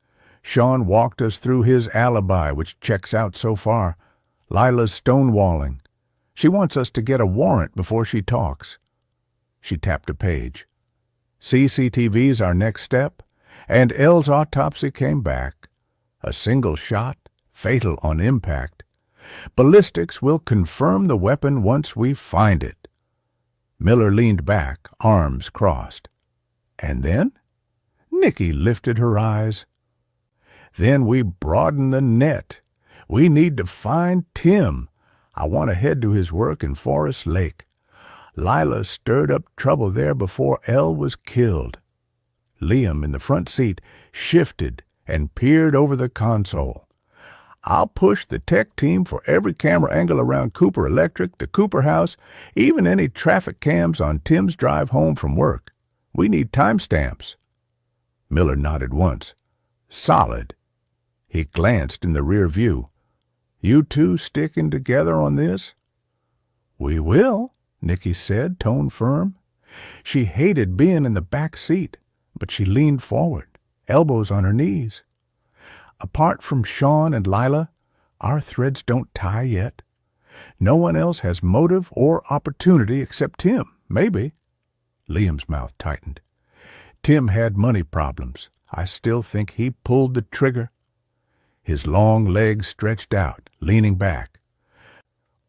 Sean walked us through his alibi, which checks out so far. Lila's stonewalling. She wants us to get a warrant before she talks." She tapped a page. "CCTV's our next step, and Elle's autopsy came back. A single shot, fatal on impact. Ballistics will confirm the weapon once we find it." Miller leaned back, arms crossed. "And then?" Nicky lifted her eyes. "Then we broaden the net. We need to find Tim. I want to head to his work in Forest Lake. Lila stirred up trouble there before Elle was killed." Liam, in the front seat, shifted and peered over the console. "I'll push the tech team for every camera angle around Cooper Electric, the Cooper house, even any traffic cams on Tim's drive home from work. We need timestamps." Miller nodded once. "Solid." He glanced in the rear view. "You two sticking together on this?" "We will," Nicky said, tone firm. She hated being in the back seat, but she leaned forward, elbows on her knees. "Apart from Sean and Lila, our threads don't tie yet. No one else has motive or opportunity except Tim, maybe." Liam's mouth tightened. "Tim had money problems. I still think he pulled the trigger." His long legs stretched out, leaning back.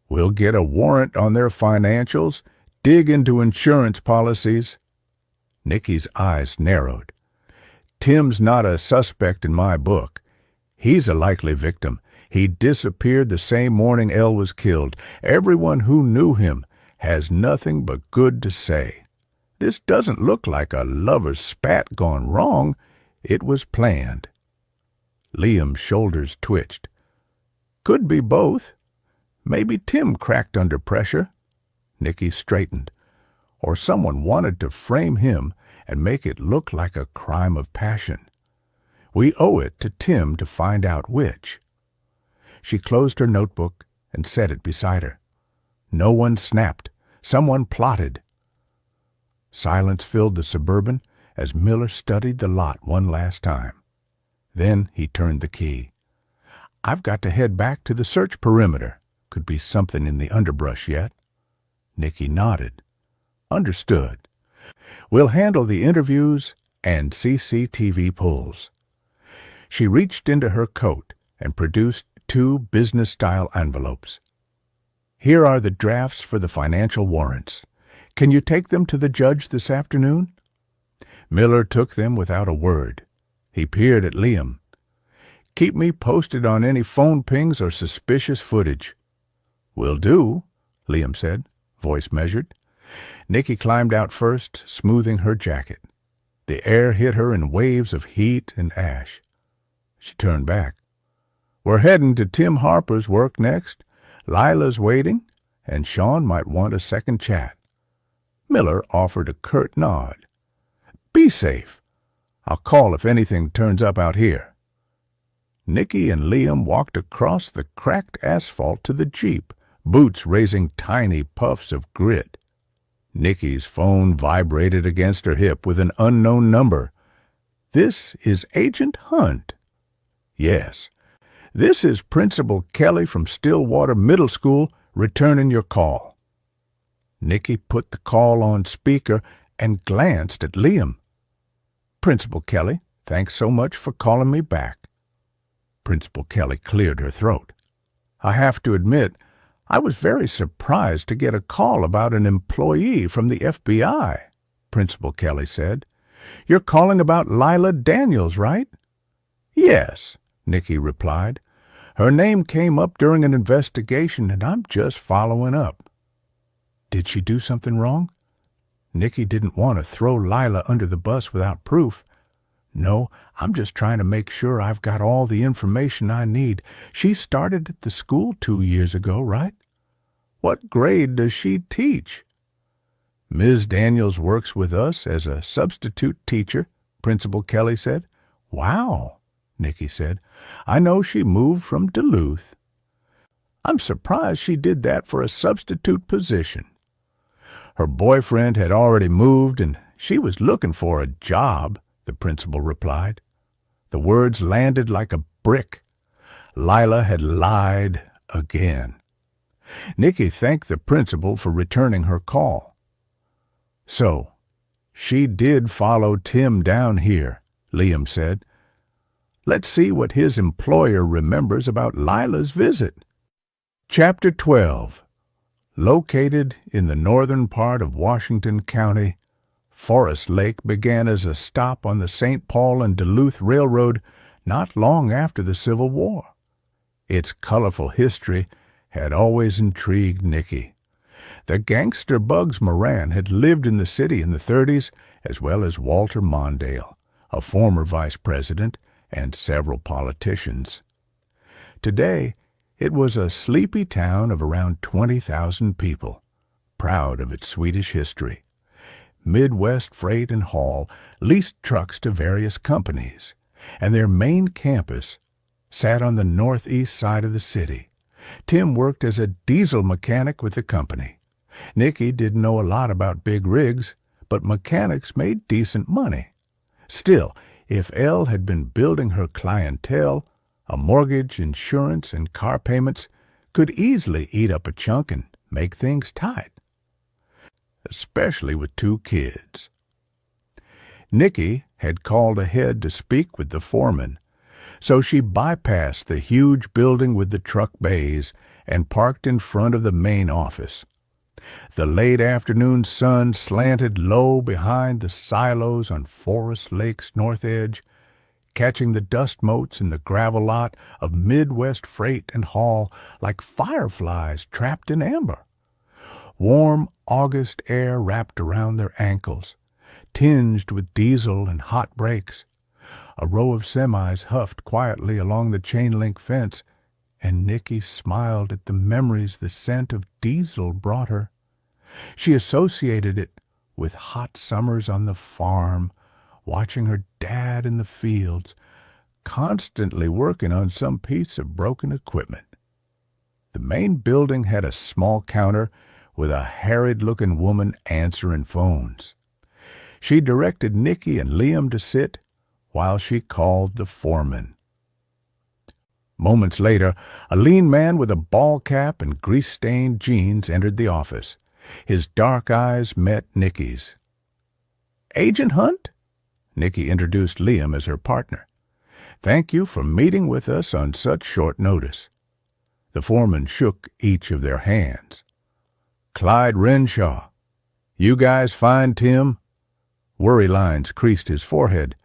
"We'll get a warrant on their financials, dig into insurance policies." Nicky's eyes narrowed. "Tim's not a suspect in my book. He's a likely victim. He disappeared the same morning Elle was killed. Everyone who knew him has nothing but good to say. This doesn't look like a lover's spat gone wrong. It was planned." Liam's shoulders twitched. "Could be both. Maybe Tim cracked under pressure." Nicky straightened. "Or someone wanted to frame him and make it look like a crime of passion. We owe it to Tim to find out which." She closed her notebook and set it beside her. No one snapped. Someone plotted. Silence filled the Suburban as Miller studied the lot one last time. Then he turned the key. "I've got to head back to the search perimeter. Could be something in the underbrush yet." Nicky nodded. "Understood. We'll handle the interviews and CCTV pulls." She reached into her coat and produced 2 business-style envelopes. "Here are the drafts for the financial warrants. Can you take them to the judge this afternoon?" Miller took them without a word. He peered at Liam. "Keep me posted on any phone pings or suspicious footage." "Will do," Liam said, voice measured. Nicky climbed out first, smoothing her jacket. The air hit her in waves of heat and ash. She turned back. "We're heading to Tim Harper's work next. Lila's waiting, and Sean might want a second chat." Miller offered a curt nod. "Be safe. I'll call if anything turns up out here." Nicky and Liam walked across the cracked asphalt to the Jeep, boots raising tiny puffs of grit. Nicky's phone vibrated against her hip with an unknown number. "This is Agent Hunt." "Yes. This is Principal Kelly from Stillwater Middle School returning your call." Nicky put the call on speaker and glanced at Liam. "Principal Kelly, thanks so much for calling me back." Principal Kelly cleared her throat. "I have to admit, I was very surprised to get a call about an employee from the FBI," Principal Kelly said. "You're calling about Lila Daniels, right?" "Yes," Nicky replied. "Her name came up during an investigation, and I'm just following up." "Did she do something wrong?" Nicky didn't want to throw Lila under the bus without proof. "No, I'm just trying to make sure I've got all the information I need. She started at the school 2 years ago, right?" "What grade does she teach?" "Ms. Daniels works with us as a substitute teacher," Principal Kelly said. "Wow," Nicky said. "I know she moved from Duluth." "I'm surprised she did that for a substitute position." "Her boyfriend had already moved and she was looking for a job," the principal replied. The words landed like a brick. Lila had lied again. Nicky thanked the principal for returning her call. "So, she did follow Tim down here," Liam said. "Let's see what his employer remembers about Lila's visit." Chapter 12. Located in the northern part of Washington County, Forest Lake began as a stop on the St. Paul and Duluth Railroad not long after the Civil War. Its colorful history had always intrigued Nicky. The gangster Bugs Moran had lived in the city in the 30s, as well as Walter Mondale, a former vice president, and several politicians. Today, it was a sleepy town of around 20,000 people, proud of its Swedish history. Midwest Freight and Haul leased trucks to various companies, and their main campus sat on the northeast side of the city. Tim worked as a diesel mechanic with the company. Nicky didn't know a lot about big rigs, but mechanics made decent money. Still, if Elle had been building her clientele, a mortgage, insurance, and car payments could easily eat up a chunk and make things tight, especially with 2 kids. Nicky had called ahead to speak with the foreman, so she bypassed the huge building with the truck bays and parked in front of the main office. The late afternoon sun slanted low behind the silos on Forest Lake's north edge, catching the dust motes in the gravel lot of Midwest Freight and Haul like fireflies trapped in amber. Warm August air wrapped around their ankles, tinged with diesel and hot brakes. A row of semis huffed quietly along the chain-link fence, and Nicky smiled at the memories the scent of diesel brought her. She associated it with hot summers on the farm, watching her dad in the fields, constantly working on some piece of broken equipment. The main building had a small counter with a harried-looking woman answering phones. She directed Nicky and Liam to sit while she called the foreman. Moments later, a lean man with a ball cap and grease-stained jeans entered the office. His dark eyes met Nicky's. "Agent Hunt?" Nicky introduced Liam as her partner. "Thank you for meeting with us on such short notice." The foreman shook each of their hands. "Clyde Renshaw. You guys find Tim?" Worry lines creased his forehead.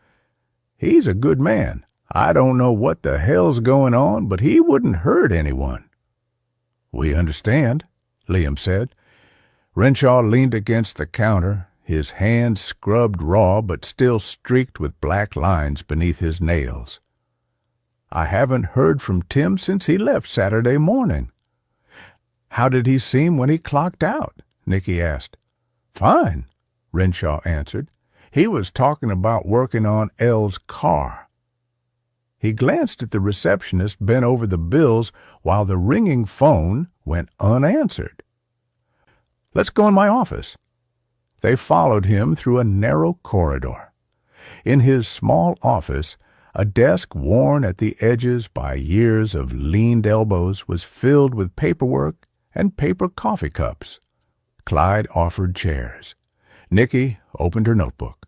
"He's a good man. I don't know what the hell's going on, but he wouldn't hurt anyone." "We understand," Liam said. Renshaw leaned against the counter, his hands scrubbed raw but still streaked with black lines beneath his nails. "I haven't heard from Tim since he left Saturday morning." "How did he seem when he clocked out?" Nicky asked. "Fine," Renshaw answered. "He was talking about working on Elle's car." He glanced at the receptionist bent over the bills while the ringing phone went unanswered. "Let's go in my office." They followed him through a narrow corridor. In his small office, a desk worn at the edges by years of leaned elbows was filled with paperwork and paper coffee cups. Clyde offered chairs. Nicky opened her notebook.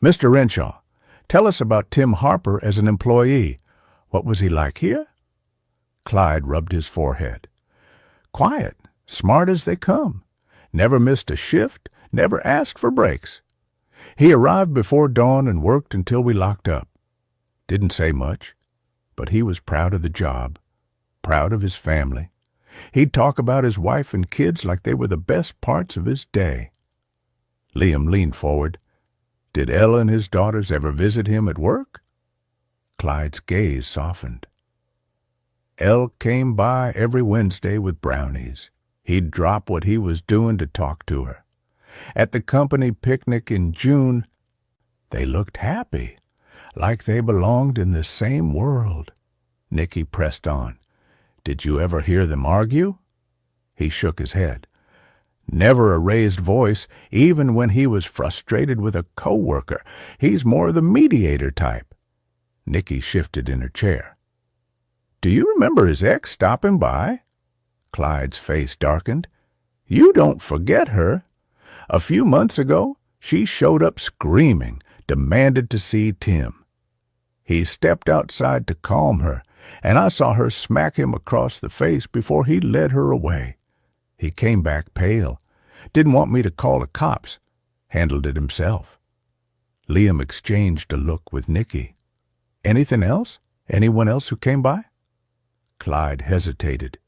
"Mr. Renshaw, tell us about Tim Harper as an employee. What was he like here?" Clyde rubbed his forehead. "Quiet, smart as they come. Never missed a shift, never asked for breaks. He arrived before dawn and worked until we locked up. Didn't say much, but he was proud of the job, proud of his family. He'd talk about his wife and kids like they were the best parts of his day." Liam leaned forward. Did Elle and his daughters ever visit him at work? Clyde's gaze softened. Elle came by every Wednesday with brownies. He'd drop what he was doing to talk to her. At the company picnic in June, they looked happy, like they belonged in the same world. Nicky pressed on. Did you ever hear them argue? He shook his head. Never a raised voice, even when he was frustrated with a coworker. He's more the mediator type. Nicky shifted in her chair. Do you remember his ex stopping by? Clyde's face darkened. You don't forget her. A few months ago, she showed up screaming, demanded to see Tim. He stepped outside to calm her, and I saw her smack him across the face before he led her away. He came back pale, didn't want me to call the cops, handled it himself. Liam exchanged a look with Nicky. Anything else? Anyone else who came by? Clyde hesitated.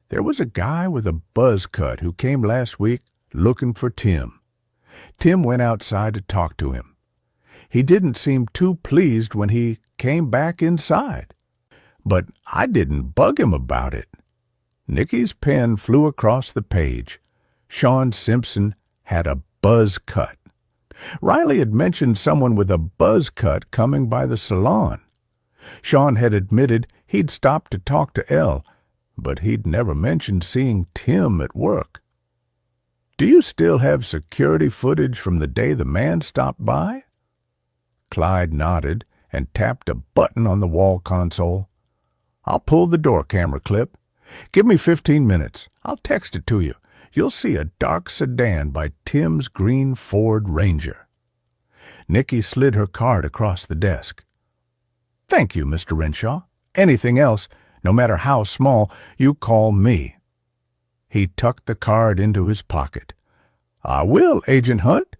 There was a guy with a buzz cut who came last week looking for Tim. Tim went outside to talk to him. He didn't seem too pleased when he came back inside. But I didn't bug him about it. Nicky's pen flew across the page. Sean Simpson had a buzz cut. Riley had mentioned someone with a buzz cut coming by the salon. Sean had admitted he'd stopped to talk to Elle, but he'd never mentioned seeing Tim at work. Do you still have security footage from the day the man stopped by? Clyde nodded and tapped a button on the wall console. I'll pull the door camera clip. Give me 15 minutes. I'll text it to you. You'll see a dark sedan by Tim's green Ford Ranger. Nicky slid her card across the desk. Thank you, Mr. Renshaw. Anything else, no matter how small, you call me. He tucked the card into his pocket. I will, Agent Hunt.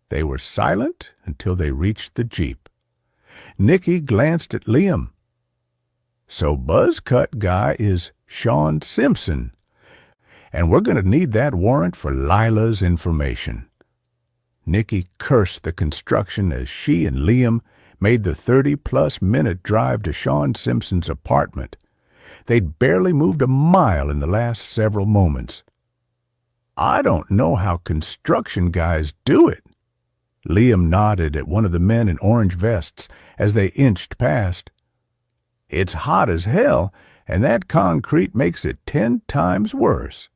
They were silent until they reached the Jeep. Nicky glanced at Liam. So Buzzcut guy is Sean Simpson, and we're going to need that warrant for Lila's information. Nicky cursed the construction as she and Liam made the 30-plus minute drive to Sean Simpson's apartment. They'd barely moved a mile in the last several moments. I don't know how construction guys do it. Liam nodded at one of the men in orange vests as they inched past. It's hot as hell, and that concrete makes it 10 times worse.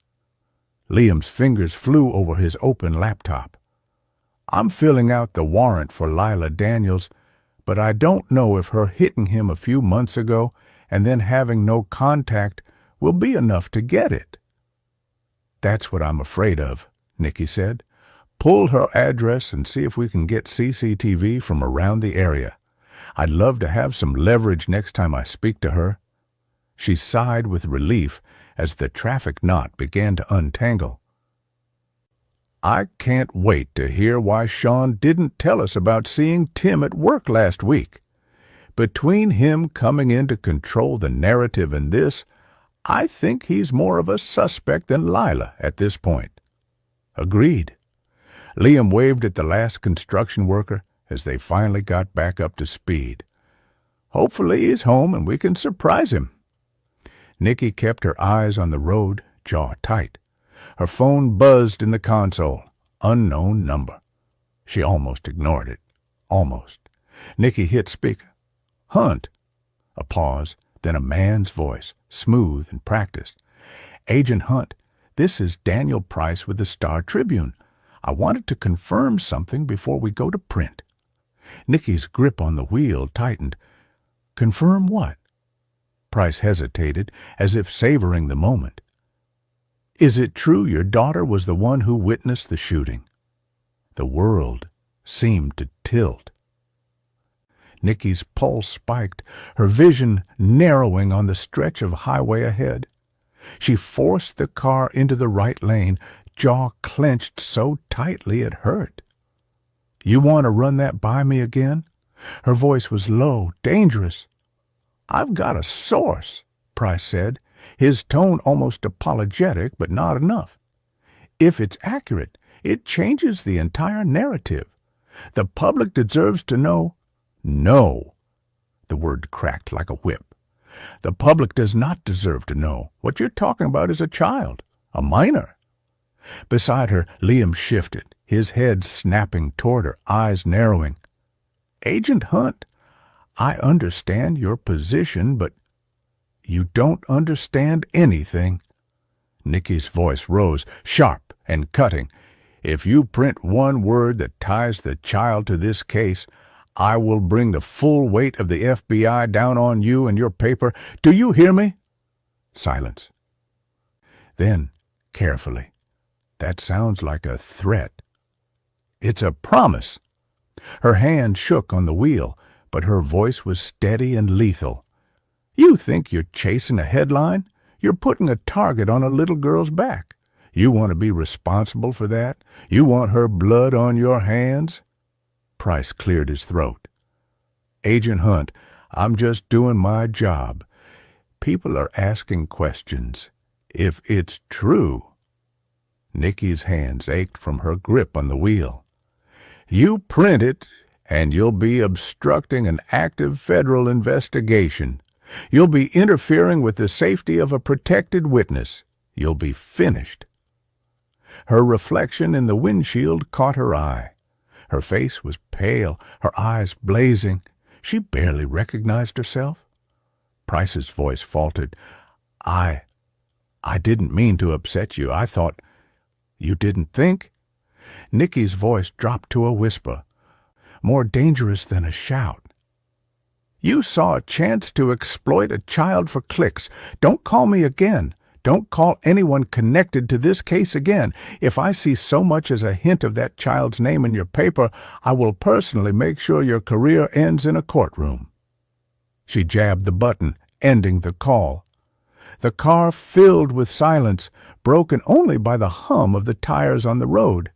Liam's fingers flew over his open laptop. I'm filling out the warrant for Lila Daniels, but I don't know if her hitting him a few months ago and then having no contact will be enough to get it. That's what I'm afraid of, Nicky said. Pull her address and see if we can get CCTV from around the area. I'd love to have some leverage next time I speak to her. She sighed with relief as the traffic knot began to untangle. I can't wait to hear why Sean didn't tell us about seeing Tim at work last week. Between him coming in to control the narrative and this, I think he's more of a suspect than Lila at this point. Agreed. Liam waved at the last construction worker as they finally got back up to speed. Hopefully he's home and we can surprise him. Nicky kept her eyes on the road, jaw tight. Her phone buzzed in the console. Unknown number. She almost ignored it. Almost. Nicky hit speaker. Hunt. A pause, then a man's voice, smooth and practiced. Agent Hunt, this is Daniel Price with the Star Tribune. I wanted to confirm something before we go to print. Nicky's grip on the wheel tightened. Confirm what? Price hesitated, as if savoring the moment. Is it true your daughter was the one who witnessed the shooting? The world seemed to tilt. Nicky's pulse spiked, her vision narrowing on the stretch of highway ahead. She forced the car into the right lane, jaw clenched so tightly it hurt. You want to run that by me again? Her voice was low, dangerous. I've got a source, Price said, his tone almost apologetic, but not enough. If it's accurate, It changes the entire narrative. The public deserves to know. No. The word cracked like a whip. The public does not deserve to know. What you're talking about is a child, a minor. Beside her, Liam shifted, his head snapping toward her, eyes narrowing. Agent Hunt, I understand your position, but you don't understand anything. Nikki's voice rose, sharp and cutting. If you print one word that ties the child to this case, I will bring the full weight of the FBI down on you and your paper. Do you hear me? Silence. Then, carefully, that sounds like a threat. It's a promise. Her hand shook on the wheel, but her voice was steady and lethal. You think you're chasing a headline? You're putting a target on a little girl's back. You want to be responsible for that? You want her blood on your hands? Price cleared his throat. Agent Hunt, I'm just doing my job. People are asking questions. If it's true. Nikki's hands ached from her grip on the wheel. You print it, and you'll be obstructing an active federal investigation. You'll be interfering with the safety of a protected witness. You'll be finished. Her reflection in the windshield caught her eye. Her face was pale, her eyes blazing. She barely recognized herself. Price's voice faltered. I didn't mean to upset you. I thought you didn't think? Nikki's voice dropped to a whisper, more dangerous than a shout. You saw a chance to exploit a child for clicks. Don't call me again. Don't call anyone connected to this case again. If I see so much as a hint of that child's name in your paper, I will personally make sure your career ends in a courtroom. She jabbed the button, ending the call. The car filled with silence, broken only by the hum of the tires on the road.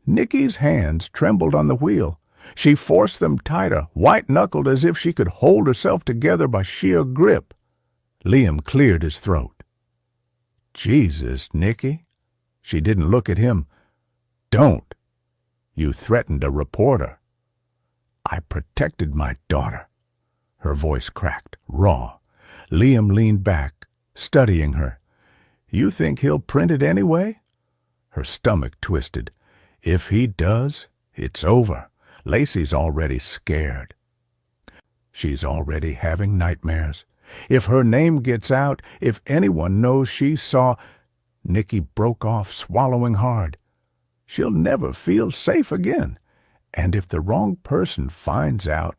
Nikki's hands trembled on the wheel. She forced them tighter, white-knuckled as if she could hold herself together by sheer grip. Liam cleared his throat. Jesus, Nikki. She didn't look at him. Don't. You threatened a reporter. I protected my daughter. Her voice cracked, raw. Liam leaned back, studying her. You think he'll print it anyway? Her stomach twisted. If he does, it's over. Lacey's already scared. She's already having nightmares. If her name gets out, if anyone knows she saw... Nikki broke off, swallowing hard. She'll never feel safe again. And if the wrong person finds out...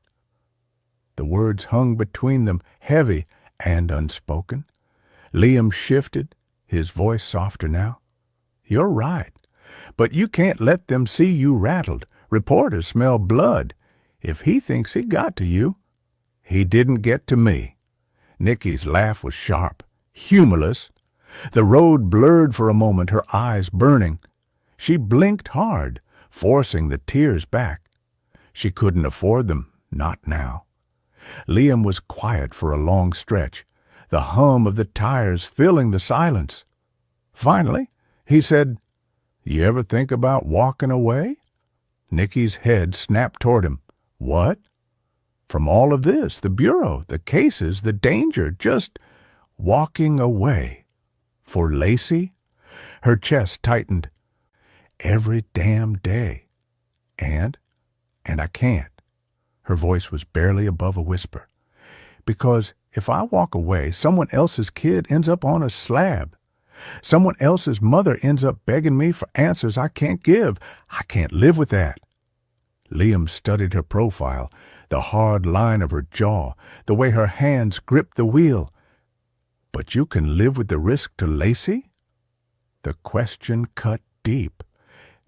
The words hung between them, heavy and unspoken. Liam shifted, his voice softer now. You're right. But you can't let them see you rattled. Reporters smell blood. If he thinks he got to you, he didn't get to me. Nikki's laugh was sharp, humorless. The road blurred for a moment, her eyes burning. She blinked hard, forcing the tears back. She couldn't afford them, not now. Liam was quiet for a long stretch, the hum of the tires filling the silence. Finally, he said, You ever think about walking away? Nikki's head snapped toward him. What? From all of this, the bureau, the cases, the danger, just walking away. For Lacey? Her chest tightened. Every damn day. And I can't. Her voice was barely above a whisper. Because if I walk away, someone else's kid ends up on a slab. Someone else's mother ends up begging me for answers I can't give. I can't live with that. Liam studied her profile, the hard line of her jaw, the way her hands gripped the wheel. But you can live with the risk to Lacey? The question cut deep.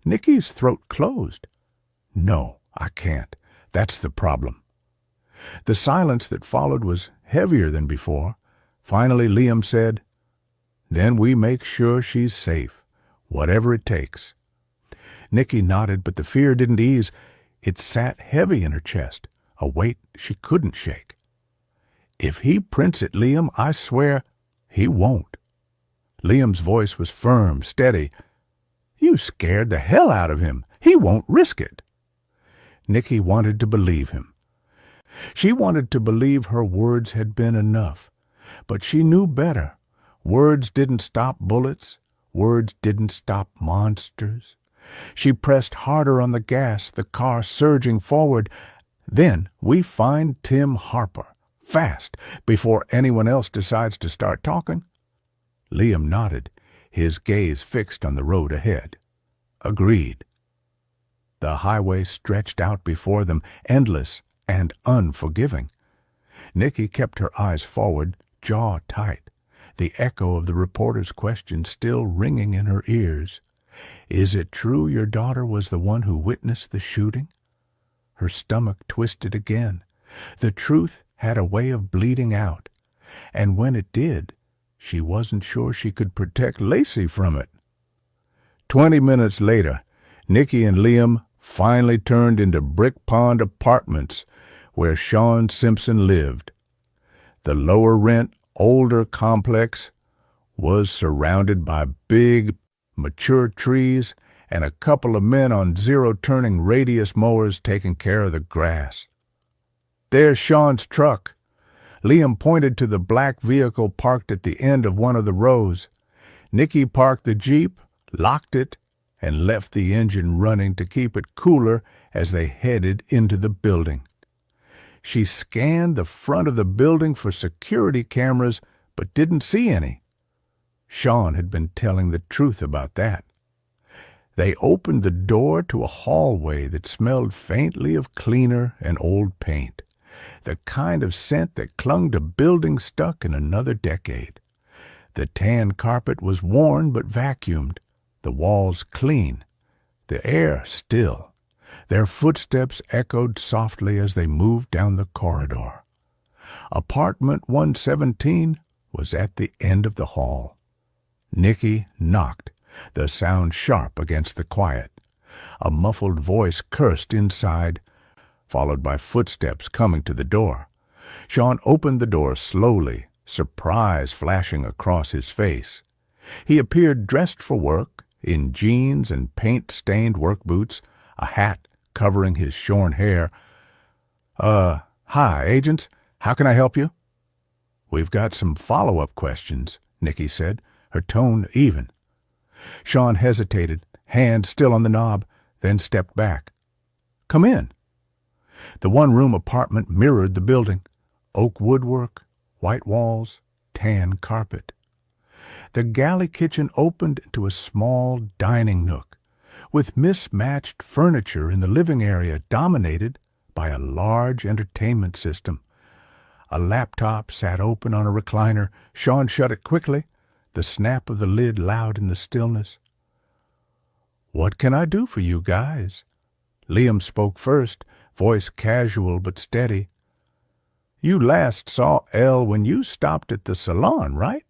Nikki's throat closed. No, I can't. That's the problem. The silence that followed was heavier than before. Finally, Liam said, Then we make sure she's safe, whatever it takes. Nikki nodded, but the fear didn't ease. It sat heavy in her chest, a weight she couldn't shake. If he prints it, Liam, I swear he won't. Liam's voice was firm, steady. You scared the hell out of him. He won't risk it." Nicky wanted to believe him. She wanted to believe her words had been enough, but she knew better. Words didn't stop bullets. Words didn't stop monsters. She pressed harder on the gas, the car surging forward. "Then we find Tim Harper, fast, before anyone else decides to start talking." Liam nodded, his gaze fixed on the road ahead. "Agreed." The highway stretched out before them, endless and unforgiving. Nicky kept her eyes forward, jaw tight, the echo of the reporter's question still ringing in her ears. "Is it true your daughter was the one who witnessed the shooting?" Her stomach twisted again. The truth had a way of bleeding out, and when it did, she wasn't sure she could protect Lacey from it. 20 minutes later, Nicky and Liam finally turned into Brick Pond Apartments, where Sean Simpson lived. The lower-rent, older complex was surrounded by big, mature trees and a couple of men on zero-turning radius mowers taking care of the grass. "There's Sean's truck." Liam pointed to the black vehicle parked at the end of one of the rows. Nicky parked the Jeep, locked it, and left the engine running to keep it cooler as they headed into the building. She scanned the front of the building for security cameras, but didn't see any. Sean had been telling the truth about that. They opened the door to a hallway that smelled faintly of cleaner and old paint, the kind of scent that clung to buildings stuck in another decade. The tan carpet was worn but vacuumed, the walls clean, the air still. Their footsteps echoed softly as they moved down the corridor. Apartment 117 was at the end of the hall. Nicky knocked, the sound sharp against the quiet. A muffled voice cursed inside, followed by footsteps coming to the door. Sean opened the door slowly, surprise flashing across his face. He appeared dressed for work, in jeans and paint-stained work boots, a hat covering his shorn hair. Hi, agents. How can I help you?" "We've got some follow-up questions," Nicky said, her tone even. Sean hesitated, hand still on the knob, then stepped back. "Come in." The one-room apartment mirrored the building. Oak woodwork, white walls, tan carpet. The galley kitchen opened into a small dining nook, with mismatched furniture in the living area dominated by a large entertainment system. A laptop sat open on a recliner. Sean shut it quickly, the snap of the lid loud in the stillness. "What can I do for you guys?" Liam spoke first, voice casual but steady. "You last saw Elle when you stopped at the salon, right?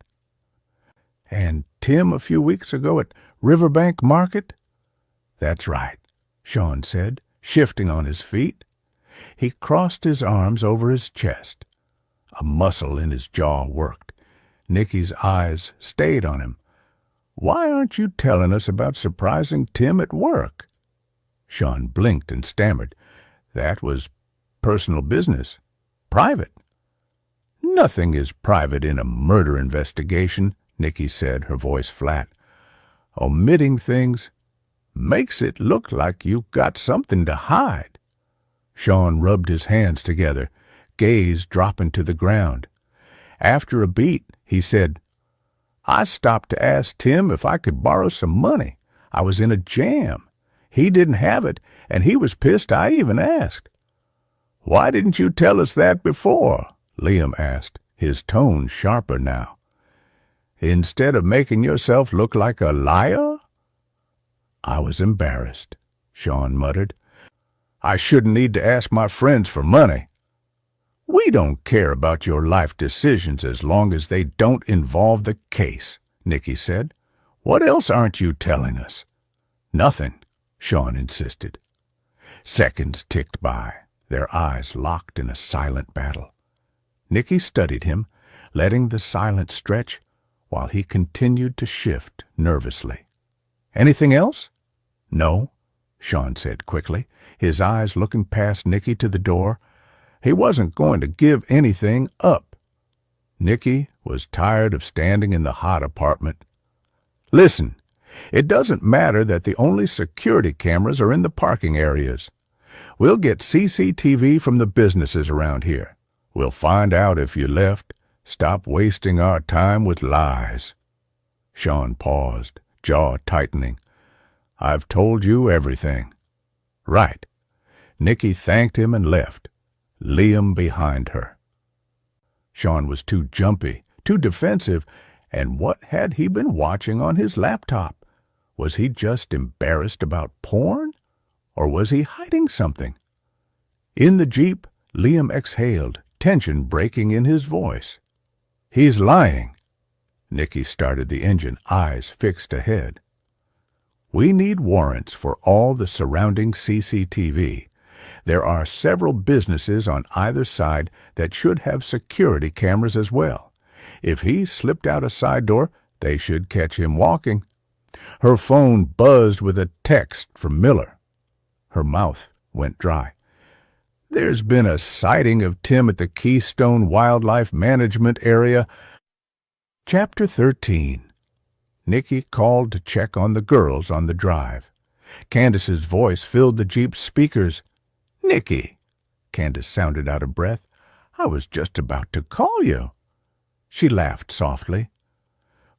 And Tim a few weeks ago at Riverbank Market?" "That's right," Sean said, shifting on his feet. He crossed his arms over his chest. A muscle in his jaw worked. Nicky's eyes stayed on him. "Why aren't you telling us about surprising Tim at work?" Sean blinked and stammered. "That was personal business. Private." "Nothing is private in a murder investigation," Nicky said, her voice flat. "Omitting things makes it look like you've got something to hide." Sean rubbed his hands together, gaze dropping to the ground. After a beat, he said, "I stopped to ask Tim if I could borrow some money. I was in a jam. He didn't have it, and he was pissed I even asked." "Why didn't you tell us that before?" Liam asked, his tone sharper now. "Instead of making yourself look like a liar?" "I was embarrassed," Sean muttered. "I shouldn't need to ask my friends for money." "We don't care about your life decisions as long as they don't involve the case," Nicky said. "What else aren't you telling us?" "Nothing," Sean insisted. Seconds ticked by, their eyes locked in a silent battle. Nicky studied him, letting the silence stretch while he continued to shift nervously. Anything else?" "No," Sean said quickly, his eyes looking past Nicky to the door. He wasn't going to give anything up. Nicky was tired of standing in the hot apartment. "Listen, it doesn't matter that the only security cameras are in the parking areas. We'll get CCTV from the businesses around here. We'll find out if you left. Stop wasting our time with lies." Sean paused, jaw tightening. "I've told you everything." "Right." Nicky thanked him and left, Liam behind her. Sean was too jumpy, too defensive, and what had he been watching on his laptop? Was he just embarrassed about porn? Or was he hiding something? In the Jeep, Liam exhaled, tension breaking in his voice. "He's lying." Nicky started the engine, eyes fixed ahead. "We need warrants for all the surrounding CCTV. There are several businesses on either side that should have security cameras as well. If he slipped out a side door, they should catch him walking." Her phone buzzed with a text from Miller. Her mouth went dry. "There's been a sighting of Tim at the Keystone Wildlife Management Area." Chapter 13. Nicky called to check on the girls on the drive. Candace's voice filled the Jeep's speakers. "Nicky," Candace sounded out of breath, "I was just about to call you." She laughed softly.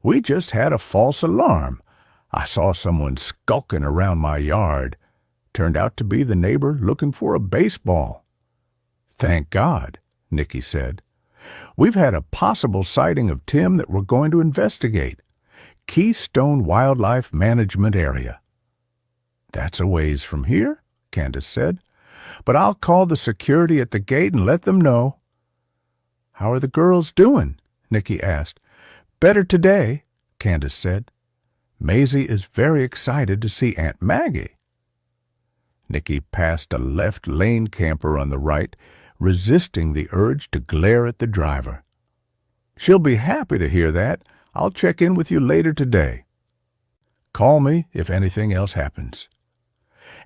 "We just had a false alarm. I saw someone skulking around my yard. Turned out to be the neighbor looking for a baseball." "Thank God," Nicky said. "We've had a possible sighting of Tim that we're going to investigate. Keystone Wildlife Management Area." "That's a ways from here," Candace said. "But I'll call the security at the gate and let them know." "How are the girls doing?" Nicky asked. "Better today," Candace said. "Maisie is very excited to see Aunt Maggie." Nicky passed a left-lane camper on the right, resisting the urge to glare at the driver. "She'll be happy to hear that. I'll check in with you later today. Call me if anything else happens."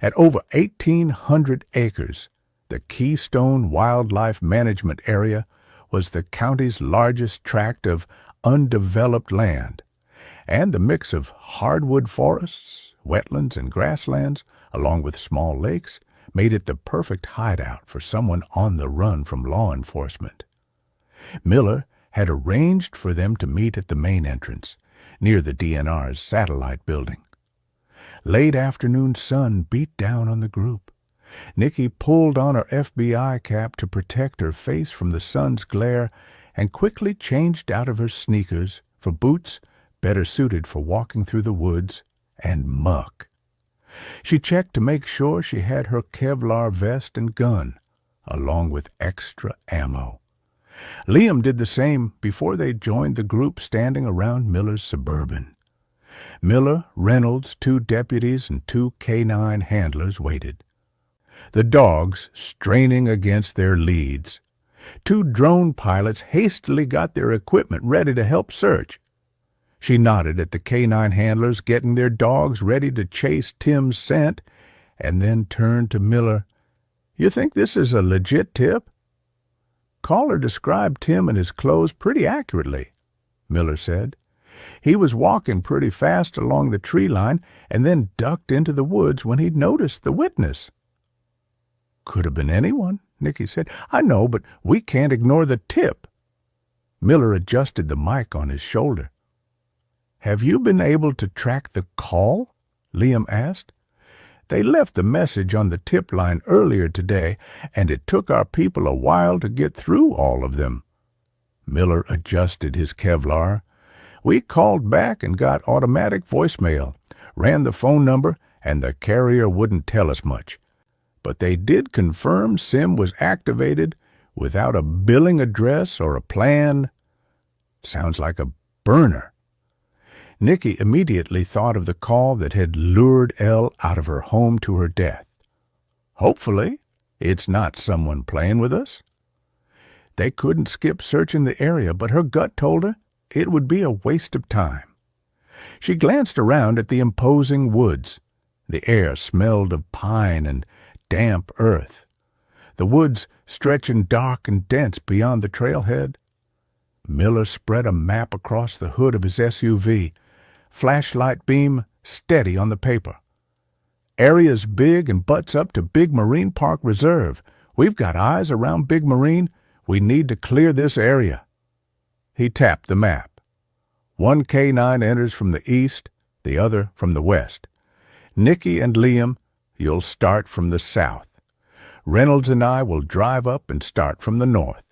At over 1,800 acres, the Keystone Wildlife Management Area was the county's largest tract of undeveloped land, and the mix of hardwood forests, wetlands, and grasslands, along with small lakes, made it the perfect hideout for someone on the run from law enforcement. Miller had arranged for them to meet at the main entrance, near the DNR's satellite building. Late afternoon sun beat down on the group. Nicky pulled on her FBI cap to protect her face from the sun's glare and quickly changed out of her sneakers for boots better suited for walking through the woods and muck. She checked to make sure she had her Kevlar vest and gun, along with extra ammo. Liam did the same before they joined the group standing around Miller's Suburban. Miller, Reynolds, 2 deputies, and 2 canine handlers waited, the dogs straining against their leads. 2 drone pilots hastily got their equipment ready to help search. She nodded at the canine handlers getting their dogs ready to chase Tim's scent, and then turned to Miller. "You think this is a legit tip?" "Caller described Tim and his clothes pretty accurately," Miller said. "He was walking pretty fast along the tree line and then ducked into the woods when he noticed the witness." "Could have been anyone," Nicky said. "I know, but we can't ignore the tip." Miller adjusted the mic on his shoulder. "Have you been able to track the call?" Liam asked. "They left the message on the tip line earlier today, and it took our people a while to get through all of them." Miller adjusted his Kevlar. "We called back and got automatic voicemail, ran the phone number, and the carrier wouldn't tell us much. But they did confirm SIM was activated without a billing address or a plan. Sounds like a burner." Nicky immediately thought of the call that had lured Elle out of her home to her death. Hopefully, it's not someone playing with us. They couldn't skip searching the area, but her gut told her it would be a waste of time. She glanced around at the imposing woods. The air smelled of pine and damp earth. The woods stretching dark and dense beyond the trailhead. Miller spread a map across the hood of his SUV, flashlight beam steady on the paper. Area's big and butts up to Big Marine Park Reserve. We've got eyes around Big Marine. We need to clear this area. He tapped the map. One K9 enters from the east, the other from the west. Nicky and Liam, you'll start from the south. Reynolds and I will drive up and start from the north.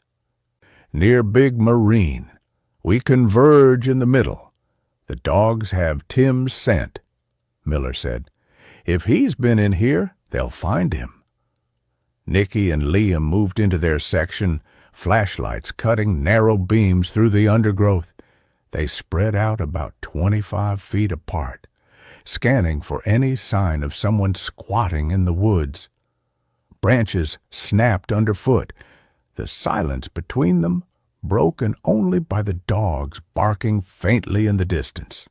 Near Big Marine, we converge in the middle. The dogs have Tim's scent, Miller said. If he's been in here, they'll find him. Nicky and Liam moved into their section, flashlights cutting narrow beams through the undergrowth. They spread out about 25 feet apart, scanning for any sign of someone squatting in the woods. Branches snapped underfoot, the silence between them broken only by the dogs barking faintly in the distance.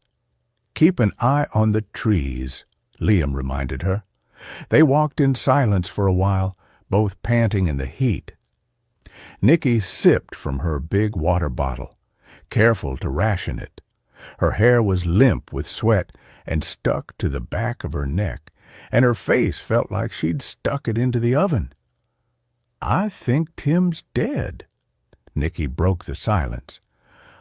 Keep an eye on the trees, Liam reminded her. They walked in silence for a while, both panting in the heat. Nicky sipped from her big water bottle, careful to ration it. Her hair was limp with sweat and stuck to the back of her neck, and her face felt like she'd stuck it into the oven. I think Tim's dead. Nicky broke the silence.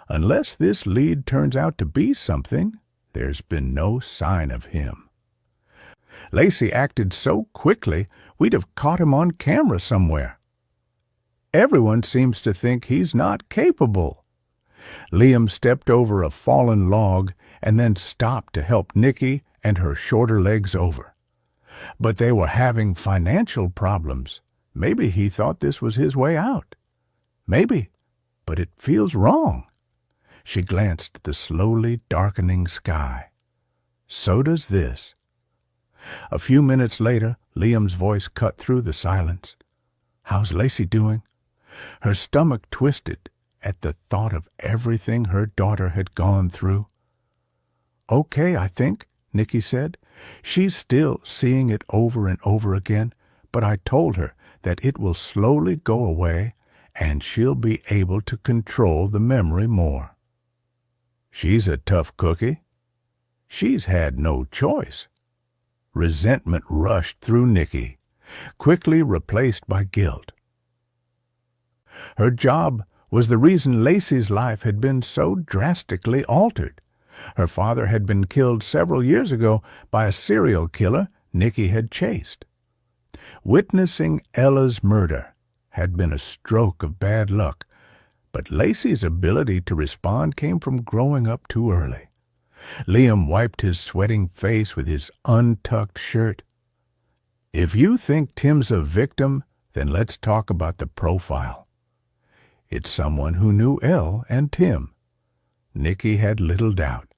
Unless this lead turns out to be something, there's been no sign of him. Lacey acted so quickly we'd have caught him on camera somewhere. Everyone seems to think he's not capable. Liam stepped over a fallen log and then stopped to help Nicky and her shorter legs over. But they were having financial problems. Maybe he thought this was his way out. Maybe, but it feels wrong. She glanced at the slowly darkening sky. So does this. A few minutes later, Liam's voice cut through the silence. How's Lacey doing? Her stomach twisted at the thought of everything her daughter had gone through. Okay, I think, Nicky said. She's still seeing it over and over again, but I told her that it will slowly go away and she'll be able to control the memory more. She's a tough cookie. She's had no choice. Resentment rushed through Nicky, quickly replaced by guilt. Her job was the reason Lacey's life had been so drastically altered. Her father had been killed several years ago by a serial killer Nicky had chased. Witnessing Ella's murder had been a stroke of bad luck, but Lacey's ability to respond came from growing up too early. Liam wiped his sweating face with his untucked shirt. If you think Tim's a victim, then let's talk about the profile. It's someone who knew Elle and Tim. Nicky had little doubt.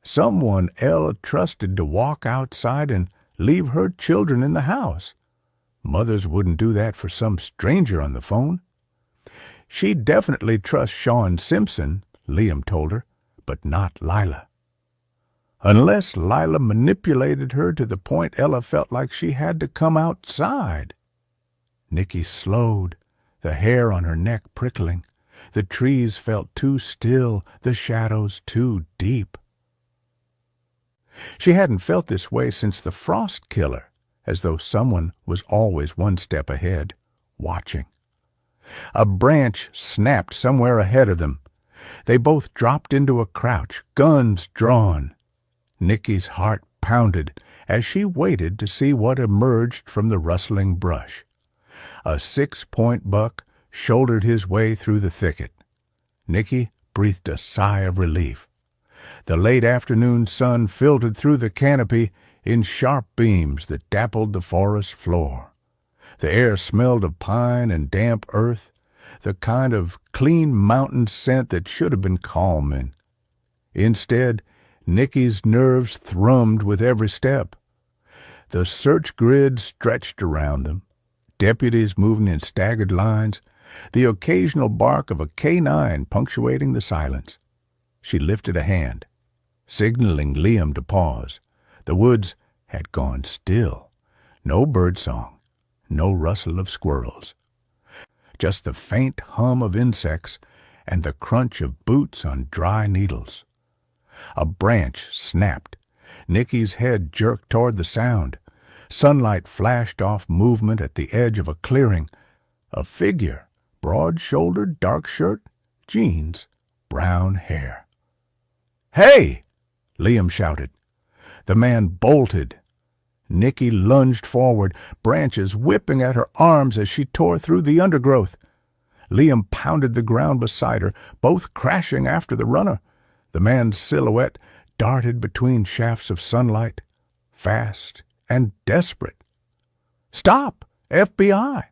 Someone Elle trusted to walk outside and leave her children in the house. Mothers wouldn't do that for some stranger on the phone. She'd definitely trust Sean Simpson, Liam told her, but not Lila. Unless Lila manipulated her to the point Ella felt like she had to come outside. Nicky slowed, the hair on her neck prickling. The trees felt too still, the shadows too deep. She hadn't felt this way since the frost killer, as though someone was always one step ahead, watching. A branch snapped somewhere ahead of them. They both dropped into a crouch, guns drawn. Nicky's heart pounded as she waited to see what emerged from the rustling brush. A 6-point buck shouldered his way through the thicket. Nicky breathed a sigh of relief. The late afternoon sun filtered through the canopy in sharp beams that dappled the forest floor. The air smelled of pine and damp earth, the kind of clean mountain scent that should have been calming. Instead, Nicky's nerves thrummed with every step. The search grid stretched around them, deputies moving in staggered lines, the occasional bark of a K9 punctuating the silence. She lifted a hand. signaling Liam to pause. The woods had gone still. No birdsong, no rustle of squirrels. Just the faint hum of insects and the crunch of boots on dry needles. A branch snapped. Nicky's head jerked toward the sound. Sunlight flashed off movement at the edge of a clearing. A figure, broad-shouldered, dark shirt, jeans, brown hair. "Hey!" Liam shouted. The man bolted. Nicky lunged forward, branches whipping at her arms as she tore through the undergrowth. Liam pounded the ground beside her, both crashing after the runner. The man's silhouette darted between shafts of sunlight, fast and desperate. "Stop! FBI!"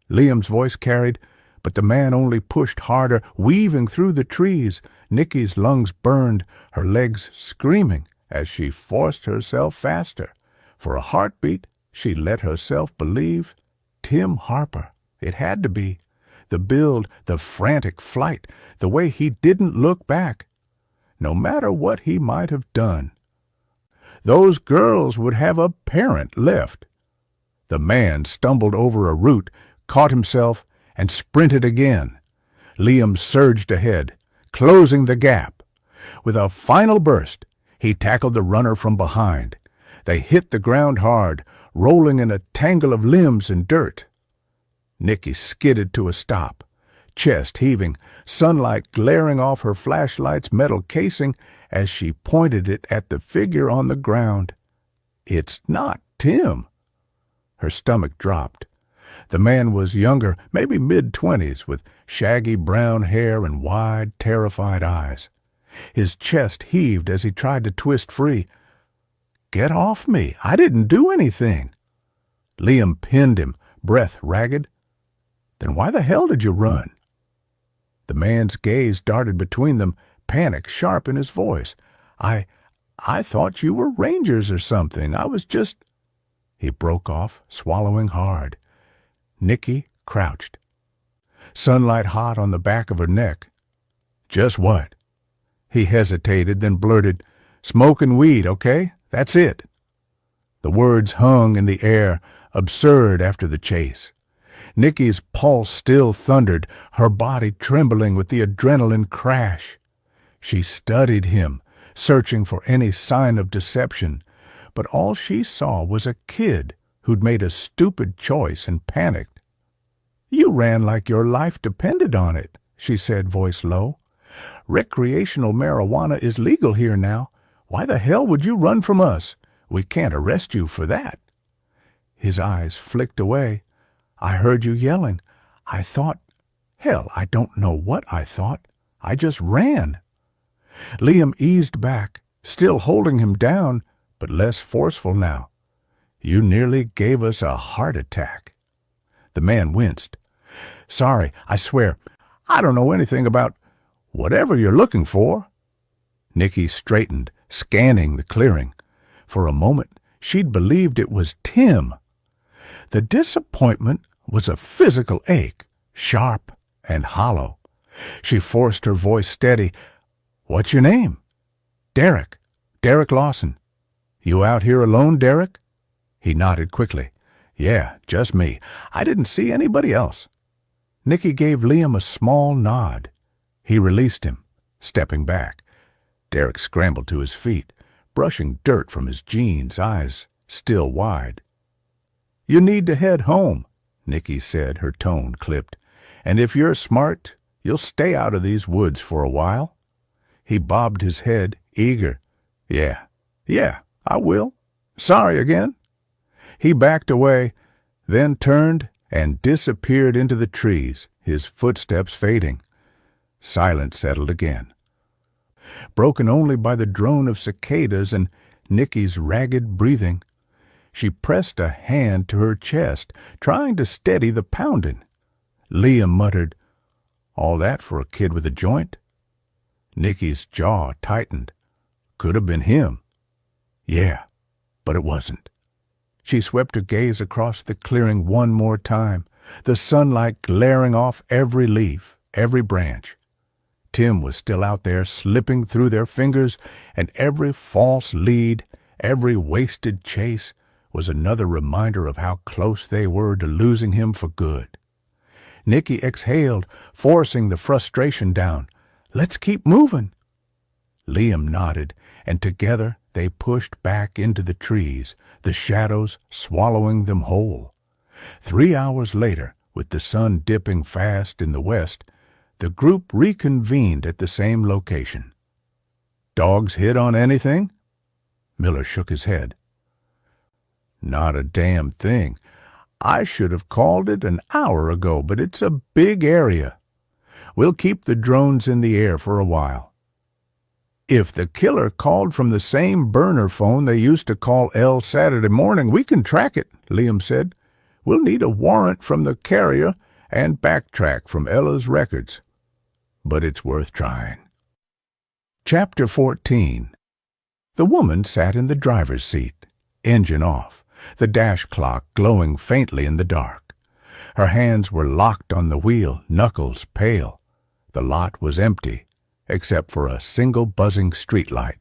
Liam's voice carried, but the man only pushed harder, weaving through the trees. Nicky's lungs burned, her legs screaming as she forced herself faster. For a heartbeat, she let herself believe Tim Harper. It had to be. The build, the frantic flight, the way he didn't look back. No matter what he might have done. Those girls would have a parent left. The man stumbled over a root, caught himself, and sprinted again. Liam surged ahead, closing the gap. With a final burst, he tackled the runner from behind. They hit the ground hard, rolling in a tangle of limbs and dirt. Nicky skidded to a stop, chest heaving, sunlight glaring off her flashlight's metal casing as she pointed it at the figure on the ground. "It's not Tim." Her stomach dropped. The man was younger, maybe mid-20s, with shaggy brown hair and wide, terrified eyes. His chest heaved as he tried to twist free. "Get off me! I didn't do anything!" Liam pinned him, breath ragged. "Then why the hell did you run?" The man's gaze darted between them, panic sharp in his voice. I thought you were Rangers or something. I was just—" He broke off, swallowing hard. Nicky crouched. Sunlight hot on the back of her neck. "Just what?" He hesitated, then blurted, "Smoking weed, okay? That's it." The words hung in the air, absurd after the chase. Nicky's pulse still thundered, her body trembling with the adrenaline crash. She studied him, searching for any sign of deception, but all she saw was a kid who'd made a stupid choice and panicked. "You ran like your life depended on it," she said, voice low. "Recreational marijuana is legal here now. Why the hell would you run from us? We can't arrest you for that." His eyes flicked away. "I heard you yelling. I thought— Hell, I don't know what I thought. I just ran." Liam eased back, still holding him down, but less forceful now. "You nearly gave us a heart attack." The man winced. "Sorry, I swear. I don't know anything about whatever you're looking for." Nicky straightened, scanning the clearing. For a moment, she'd believed it was Tim. The disappointment was a physical ache, sharp and hollow. She forced her voice steady. "What's your name?" "Derek. Derek Lawson." "You out here alone, Derek?" He nodded quickly. "Yeah, just me. I didn't see anybody else." Nicky gave Liam a small nod. He released him, stepping back. Derek scrambled to his feet, brushing dirt from his jeans, eyes still wide. "You need to head home," Nicky said, her tone clipped. "And if you're smart, you'll stay out of these woods for a while." He bobbed his head, eager. Yeah, I will. Sorry again." He backed away, then turned and disappeared into the trees, his footsteps fading. Silence settled again, broken only by the drone of cicadas and Nicky's ragged breathing. She pressed a hand to her chest, trying to steady the pounding. Liam muttered, "All that for a kid with a joint?" Nicky's jaw tightened. Could have been him. Yeah, but it wasn't. She swept her gaze across the clearing one more time, the sunlight glaring off every leaf, every branch. Tim was still out there slipping through their fingers, and every false lead, every wasted chase, was another reminder of how close they were to losing him for good. Nicky exhaled, forcing the frustration down. "Let's keep moving." Liam nodded, and together they pushed back into the trees, the shadows swallowing them whole. 3 hours later, with the sun dipping fast in the west, the group reconvened at the same location. "Dogs hit on anything?" Miller shook his head. "Not a damn thing. I should have called it an hour ago, but it's a big area. We'll keep the drones in the air for a while." "If the killer called from the same burner phone they used to call Elle Saturday morning, we can track it," Liam said. "We'll need a warrant from the carrier and backtrack from Ella's records. But it's worth trying." Chapter 14. The woman sat in the driver's seat, engine off, the dash clock glowing faintly in the dark. Her hands were locked on the wheel, knuckles pale. The lot was empty, except for a single buzzing streetlight.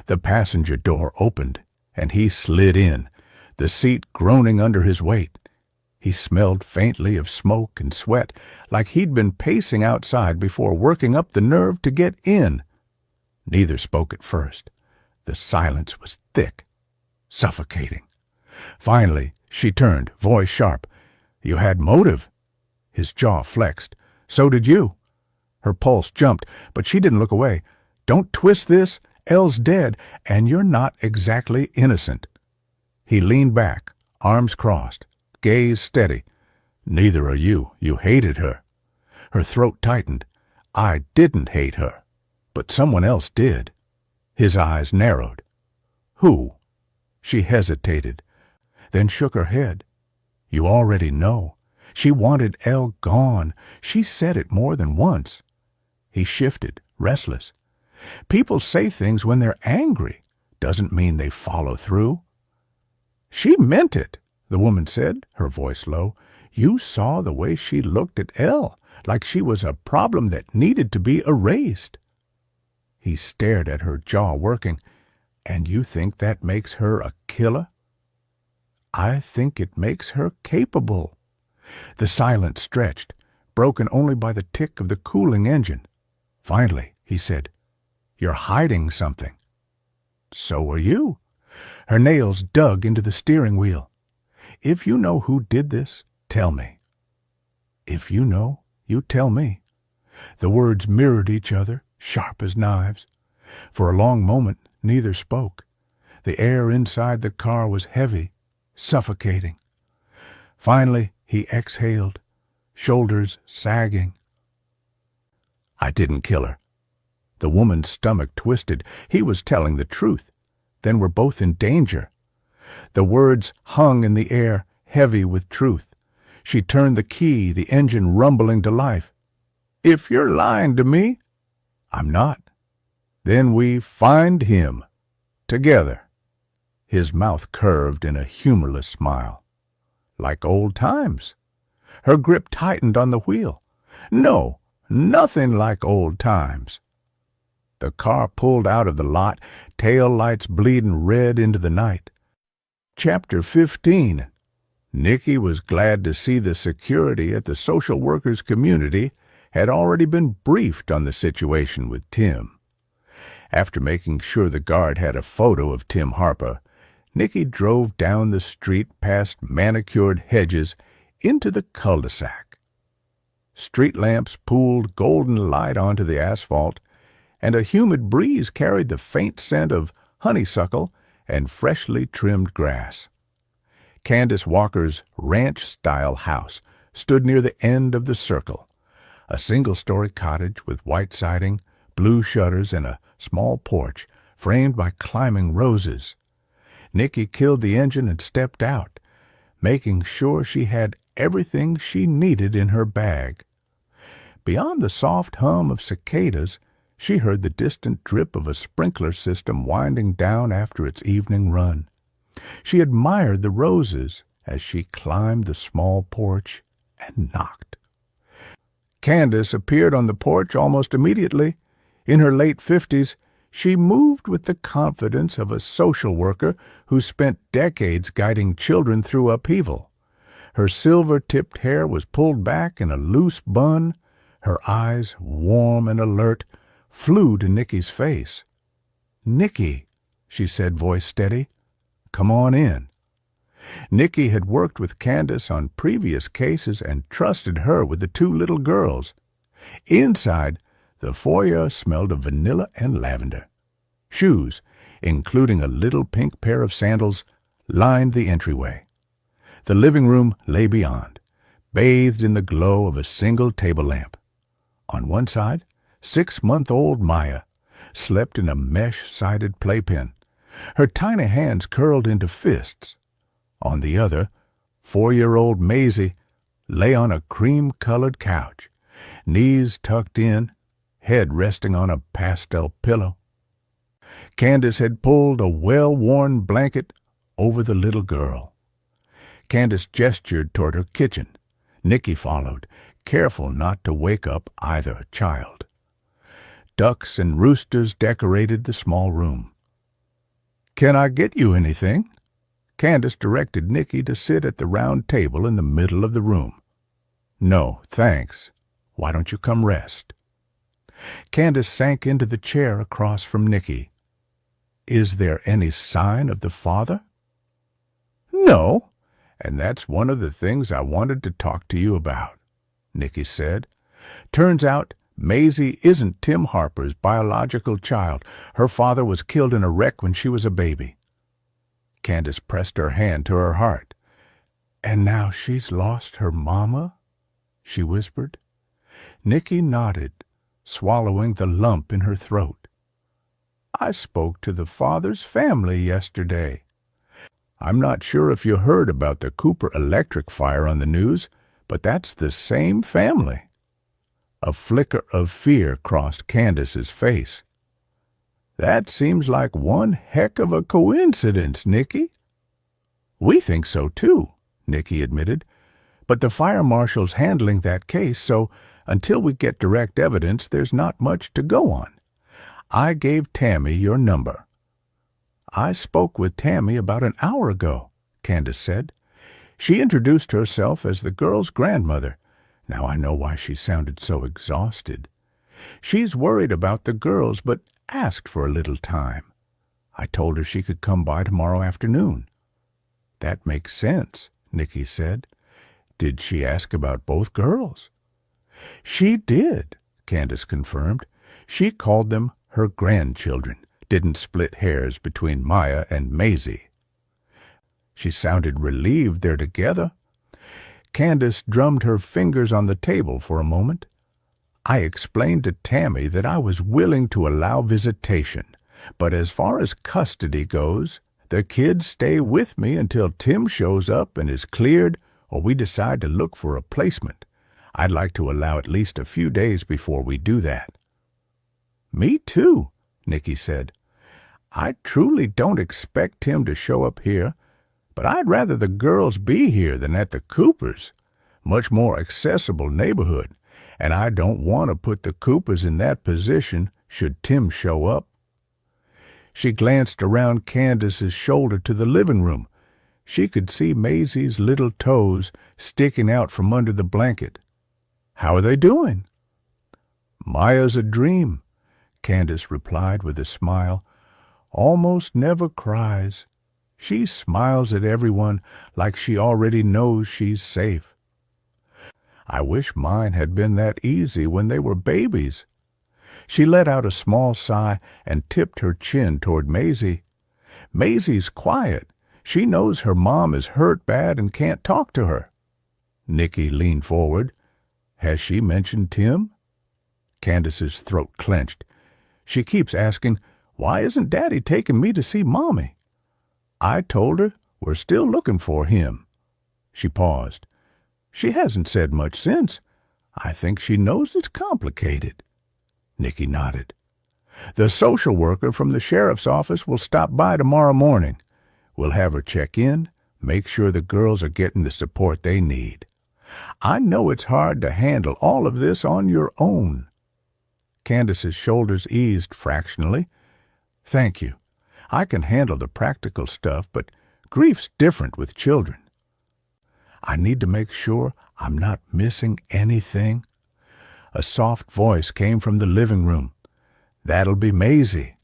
The passenger door opened, and he slid in, the seat groaning under his weight. He smelled faintly of smoke and sweat, like he'd been pacing outside before working up the nerve to get in. Neither spoke at first. The silence was thick, suffocating. Finally, she turned, voice sharp. "You had motive." His jaw flexed. "So did you." Her pulse jumped, but she didn't look away. "Don't twist this. Elle's dead, and you're not exactly innocent." He leaned back, arms crossed, gaze steady. "Neither are you. You hated her." Her throat tightened. "I didn't hate her, but someone else did." His eyes narrowed. "Who?" She hesitated, then shook her head. "You already know. She wanted Elle gone. She said it more than once." He shifted, restless. "People say things when they're angry. Doesn't mean they follow through." "She meant it," the woman said, her voice low. "You saw the way she looked at Elle, like she was a problem that needed to be erased." He stared at her, jaw working. "And you think that makes her a killer?" "I think it makes her capable." The silence stretched, broken only by the tick of the cooling engine. Finally, he said, "You're hiding something." "So are you." Her nails dug into the steering wheel. "If you know who did this, tell me." "If you know, you tell me." The words mirrored each other, sharp as knives. For a long moment, neither spoke. The air inside the car was heavy, suffocating. Finally, he exhaled, shoulders sagging. "I didn't kill her." The woman's stomach twisted. He was telling the truth. Then we're both in danger. The words hung in the air, heavy with truth. She turned the key, the engine rumbling to life. "If you're lying to me." "I'm not." "Then we find him. Together." His mouth curved in a humorless smile. "Like old times." Her grip tightened on the wheel. "No, nothing like old times." The car pulled out of the lot, tail lights bleeding red into the night. Chapter 15. Nicky was glad to see the security at the social workers' community had already been briefed on the situation with Tim. After making sure the guard had a photo of Tim Harper, Nicky drove down the street past manicured hedges into the cul-de-sac. Street lamps pooled golden light onto the asphalt, and a humid breeze carried the faint scent of honeysuckle and freshly trimmed grass. Candace Walker's ranch-style house stood near the end of the circle, a single-story cottage with white siding, blue shutters, and a small porch framed by climbing roses. Nicky killed the engine and stepped out, making sure she had everything she needed in her bag. Beyond the soft hum of cicadas, she heard the distant drip of a sprinkler system winding down after its evening run. She admired the roses as she climbed the small porch and knocked. Candace appeared on the porch almost immediately. In her late 50s, she moved with the confidence of a social worker who spent decades guiding children through upheaval. Her silver-tipped hair was pulled back in a loose bun. Her eyes, warm and alert, flew to Nicky's face. "Nicky," she said, voice steady, "come on in." Nicky had worked with Candace on previous cases and trusted her with the two little girls. Inside, the foyer smelled of vanilla and lavender. Shoes, including a little pink pair of sandals, lined the entryway. The living room lay beyond, bathed in the glow of a single table lamp. On one side, 6-month-old Maya slept in a mesh-sided playpen, her tiny hands curled into fists. On the other, 4-year-old Maisie lay on a cream-colored couch, knees tucked in, head resting on a pastel pillow. Candace had pulled a well-worn blanket over the little girl. Candace gestured toward her kitchen. Nicky followed, careful not to wake up either child. Ducks and roosters decorated the small room. "Can I get you anything?" Candace directed Nicky to sit at the round table in the middle of the room. "No, thanks. Why don't you come rest?" Candace sank into the chair across from Nicky. "Is there any sign of the father?" "No, and that's one of the things I wanted to talk to you about," Nicky said. "Turns out Maisie isn't Tim Harper's biological child. Her father was killed in a wreck when she was a baby." Candace pressed her hand to her heart. "And now she's lost her mama?" she whispered. Nicky nodded, swallowing the lump in her throat. "I spoke to the father's family yesterday. I'm not sure if you heard about the Cooper electric fire on the news, but that's the same family." A flicker of fear crossed Candace's face. "That seems like one heck of a coincidence, Nicky." "We think so, too," Nicky admitted. "But the fire marshal's handling that case, so until we get direct evidence, there's not much to go on. I gave Tammy your number." "I spoke with Tammy about an hour ago," Candace said. "She introduced herself as the girl's grandmother. Now I know why she sounded so exhausted. She's worried about the girls, but asked for a little time. I told her she could come by tomorrow afternoon." "That makes sense," Nicky said. "Did she ask about both girls?" "She did," Candace confirmed. "She called them her grandchildren, didn't split hairs between Maya and Maisie." She sounded relieved they're together. Candace drummed her fingers on the table for a moment. "I explained to Tammy that I was willing to allow visitation, but as far as custody goes, the kids stay with me until Tim shows up and is cleared or we decide to look for a placement. I'd like to allow at least a few days before we do that." "Me too," Nicky said. "I truly don't expect Tim to show up here, but I'd rather the girls be here than at the Coopers. Much more accessible neighborhood, and I don't want to put the Coopers in that position should Tim show up." She glanced around Candace's shoulder to the living room. She could see Maisie's little toes sticking out from under the blanket. "How are they doing?" "Maya's a dream," Candace replied with a smile. "Almost never cries. She smiles at everyone like she already knows she's safe. I wish mine had been that easy when they were babies." She let out a small sigh and tipped her chin toward Maisie. "Maisie's quiet. She knows her mom is hurt bad and can't talk to her." Nicky leaned forward. "Has she mentioned Tim?" Candace's throat clenched. "She keeps asking, 'Why isn't Daddy taking me to see Mommy?' I told her we're still looking for him." She paused. "She hasn't said much since. I think she knows it's complicated." Nicky nodded. "The social worker from the sheriff's office will stop by tomorrow morning. We'll have her check in, make sure the girls are getting the support they need. I know it's hard to handle all of this on your own. Candace's shoulders eased fractionally. Thank you. I can handle the practical stuff, but grief's different with children. I need to make sure I'm not missing anything. A soft voice came from the living room. That'll be Maisie.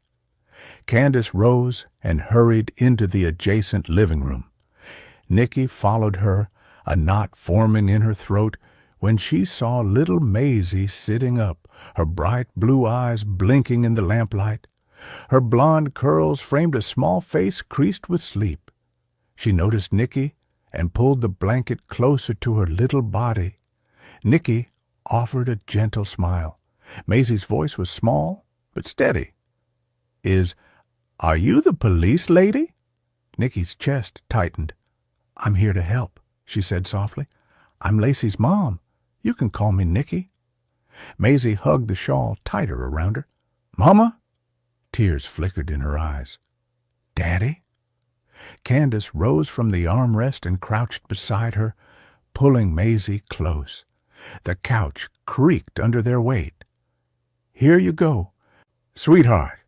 Candace rose and hurried into the adjacent living room. Nicky followed her, a knot forming in her throat, when she saw little Maisie sitting up, her bright blue eyes blinking in the lamplight. Her blonde curls framed a small face creased with sleep. She noticed Nicky and pulled the blanket closer to her little body. Nicky offered a gentle smile. Maisie's voice was small but steady. Are you the police lady? Nicky's chest tightened. I'm here to help, she said softly. I'm Lacey's mom. You can call me Nicky. Maisie hugged the shawl tighter around her. Mama? Tears flickered in her eyes. Daddy? Candace rose from the armrest and crouched beside her, pulling Maisie close. The couch creaked under their weight. Here you go, sweetheart.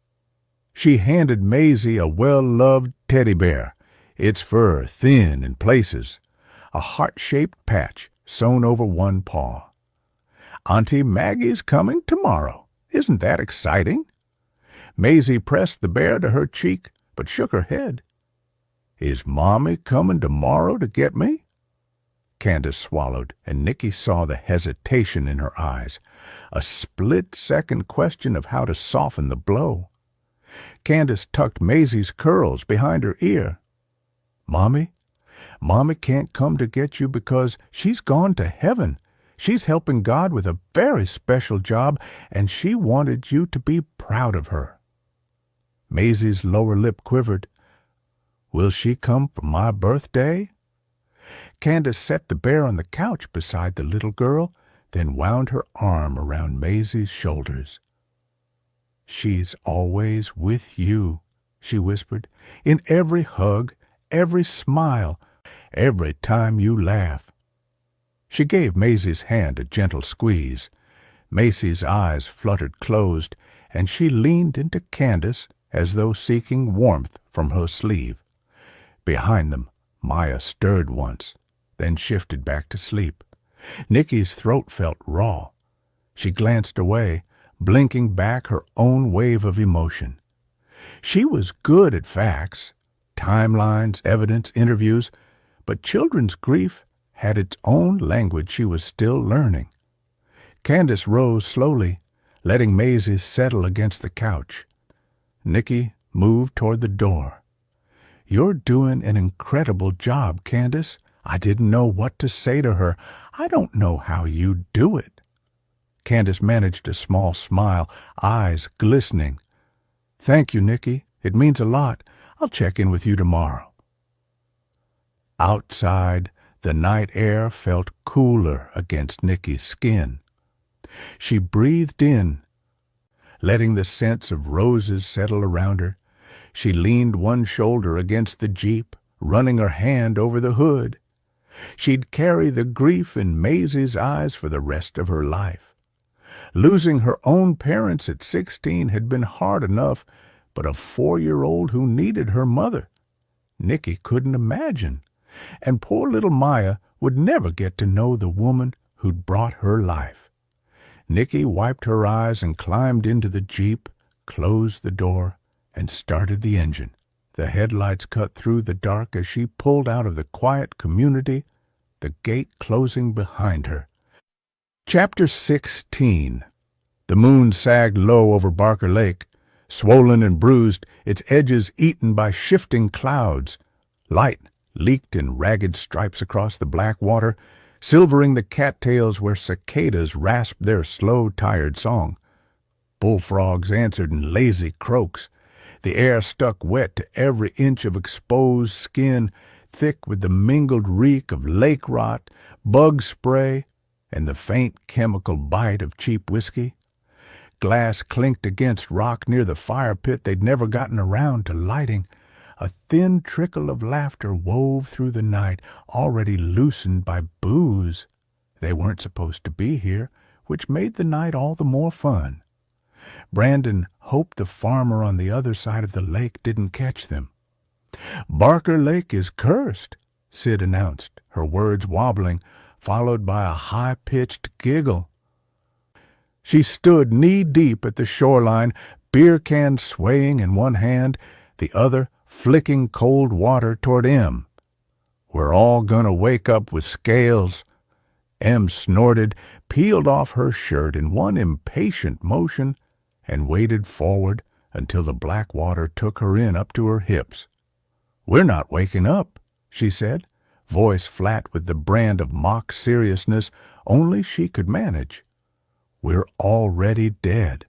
She handed Maisie a well-loved teddy bear, its fur thin in places, a heart-shaped patch sewn over one paw. Auntie Maggie's coming tomorrow. Isn't that exciting? Maisie pressed the bear to her cheek, but shook her head. Is Mommy coming tomorrow to get me? Candace swallowed, and Nicky saw the hesitation in her eyes, a split-second question of how to soften the blow. Candace tucked Maisie's curls behind her ear. Mommy can't come to get you because she's gone to heaven. She's helping God with a very special job, and she wanted you to be proud of her. Maisie's lower lip quivered. Will she come for my birthday? Candace set the bear on the couch beside the little girl, then wound her arm around Maisie's shoulders. She's always with you, she whispered, in every hug, every smile, every time you laugh. She gave Maisie's hand a gentle squeeze. Maisie's eyes fluttered closed, and she leaned into Candace as though seeking warmth from her sleeve. Behind them, Maya stirred once, then shifted back to sleep. Nicky's throat felt raw. She glanced away, blinking back her own wave of emotion. She was good at facts, timelines, evidence, interviews, but children's grief had its own language she was still learning. Candace rose slowly, letting Maisie settle against the couch. Nicky moved toward the door. You're doing an incredible job, Candace. I didn't know what to say to her. I don't know how you do it. Candace managed a small smile, eyes glistening. Thank you, Nicky. It means a lot. I'll check in with you tomorrow. Outside, the night air felt cooler against Nicky's skin. She breathed in, letting the scents of roses settle around her. She leaned one shoulder against the Jeep, running her hand over the hood. She'd carry the grief in Maisie's eyes for the rest of her life. Losing her own parents at 16 had been hard enough, but a 4-year-old who needed her mother, Nicky couldn't imagine. And poor little Maya would never get to know the woman who'd brought her life. Nicky wiped her eyes and climbed into the Jeep, closed the door, and started the engine. The headlights cut through the dark as she pulled out of the quiet community, the gate closing behind her. Chapter 16. The moon sagged low over Barker Lake, swollen and bruised, its edges eaten by shifting clouds. Light leaked in ragged stripes across the black water, silvering the cattails where cicadas rasped their slow, tired song. Bullfrogs answered in lazy croaks. The air stuck wet to every inch of exposed skin, thick with the mingled reek of lake rot, bug spray, and the faint chemical bite of cheap whiskey. Glass clinked against rock near the fire pit they'd never gotten around to lighting. A thin trickle of laughter wove through the night, already loosened by booze. They weren't supposed to be here, which made the night all the more fun. Brandon hoped the farmer on the other side of the lake didn't catch them. "Barker Lake is cursed," Sid announced, her words wobbling, followed by a high-pitched giggle. She stood knee-deep at the shoreline, beer can swaying in one hand, the other flicking cold water toward Em. "We're all gonna wake up with scales." Em snorted, peeled off her shirt in one impatient motion, and waded forward until the black water took her in up to her hips. "We're not waking up," she said, voice flat with the brand of mock seriousness only she could manage. "We're already dead."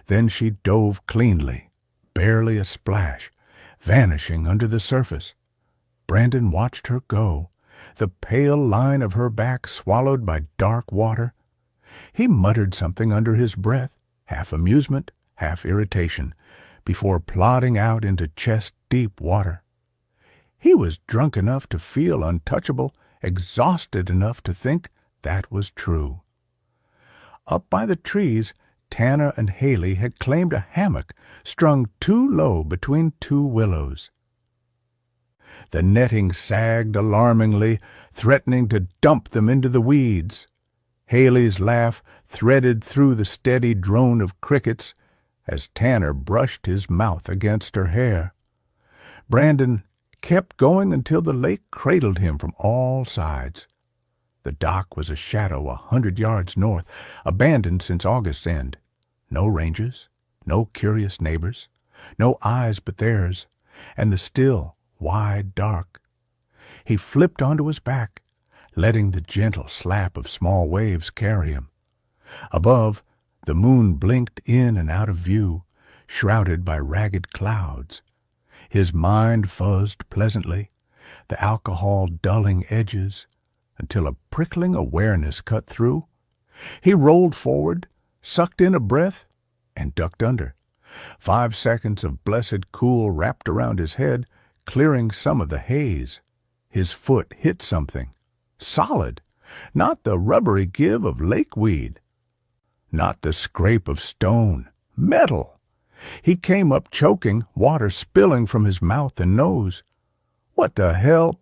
Then she dove cleanly, barely a splash, vanishing under the surface. Brandon watched her go, the pale line of her back swallowed by dark water. He muttered something under his breath, half amusement, half irritation, before plodding out into chest-deep water. He was drunk enough to feel untouchable, exhausted enough to think that was true. Up by the trees, Tanner and Haley had claimed a hammock strung too low between two willows. The netting sagged alarmingly, threatening to dump them into the weeds. Haley's laugh threaded through the steady drone of crickets as Tanner brushed his mouth against her hair. Brandon kept going until the lake cradled him from all sides. The dock was a shadow 100 yards north, abandoned since August's end. No rangers, no curious neighbors, no eyes but theirs, and the still, wide dark. He flipped onto his back, letting the gentle slap of small waves carry him. Above, the moon blinked in and out of view, shrouded by ragged clouds. His mind fuzzed pleasantly, the alcohol dulling edges, until a prickling awareness cut through. He rolled forward, sucked in a breath, and ducked under. 5 seconds of blessed cool wrapped around his head, clearing some of the haze. His foot hit something. Solid. Not the rubbery give of lakeweed. Not the scrape of stone. Metal. He came up choking, water spilling from his mouth and nose. "What the hell?"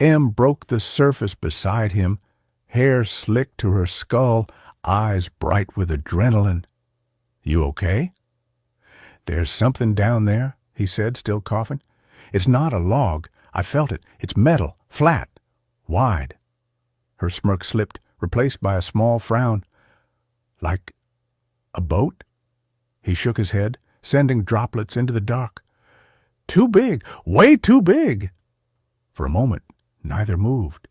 Em broke the surface beside him, hair slicked to her skull, eyes bright with adrenaline. "You okay?" "There's something down there," he said, still coughing. "It's not a log. I felt it. It's metal, flat, wide." Her smirk slipped, replaced by a small frown. "Like a boat?" He shook his head, sending droplets into the dark. "Too big, way too big." For a moment, neither moved.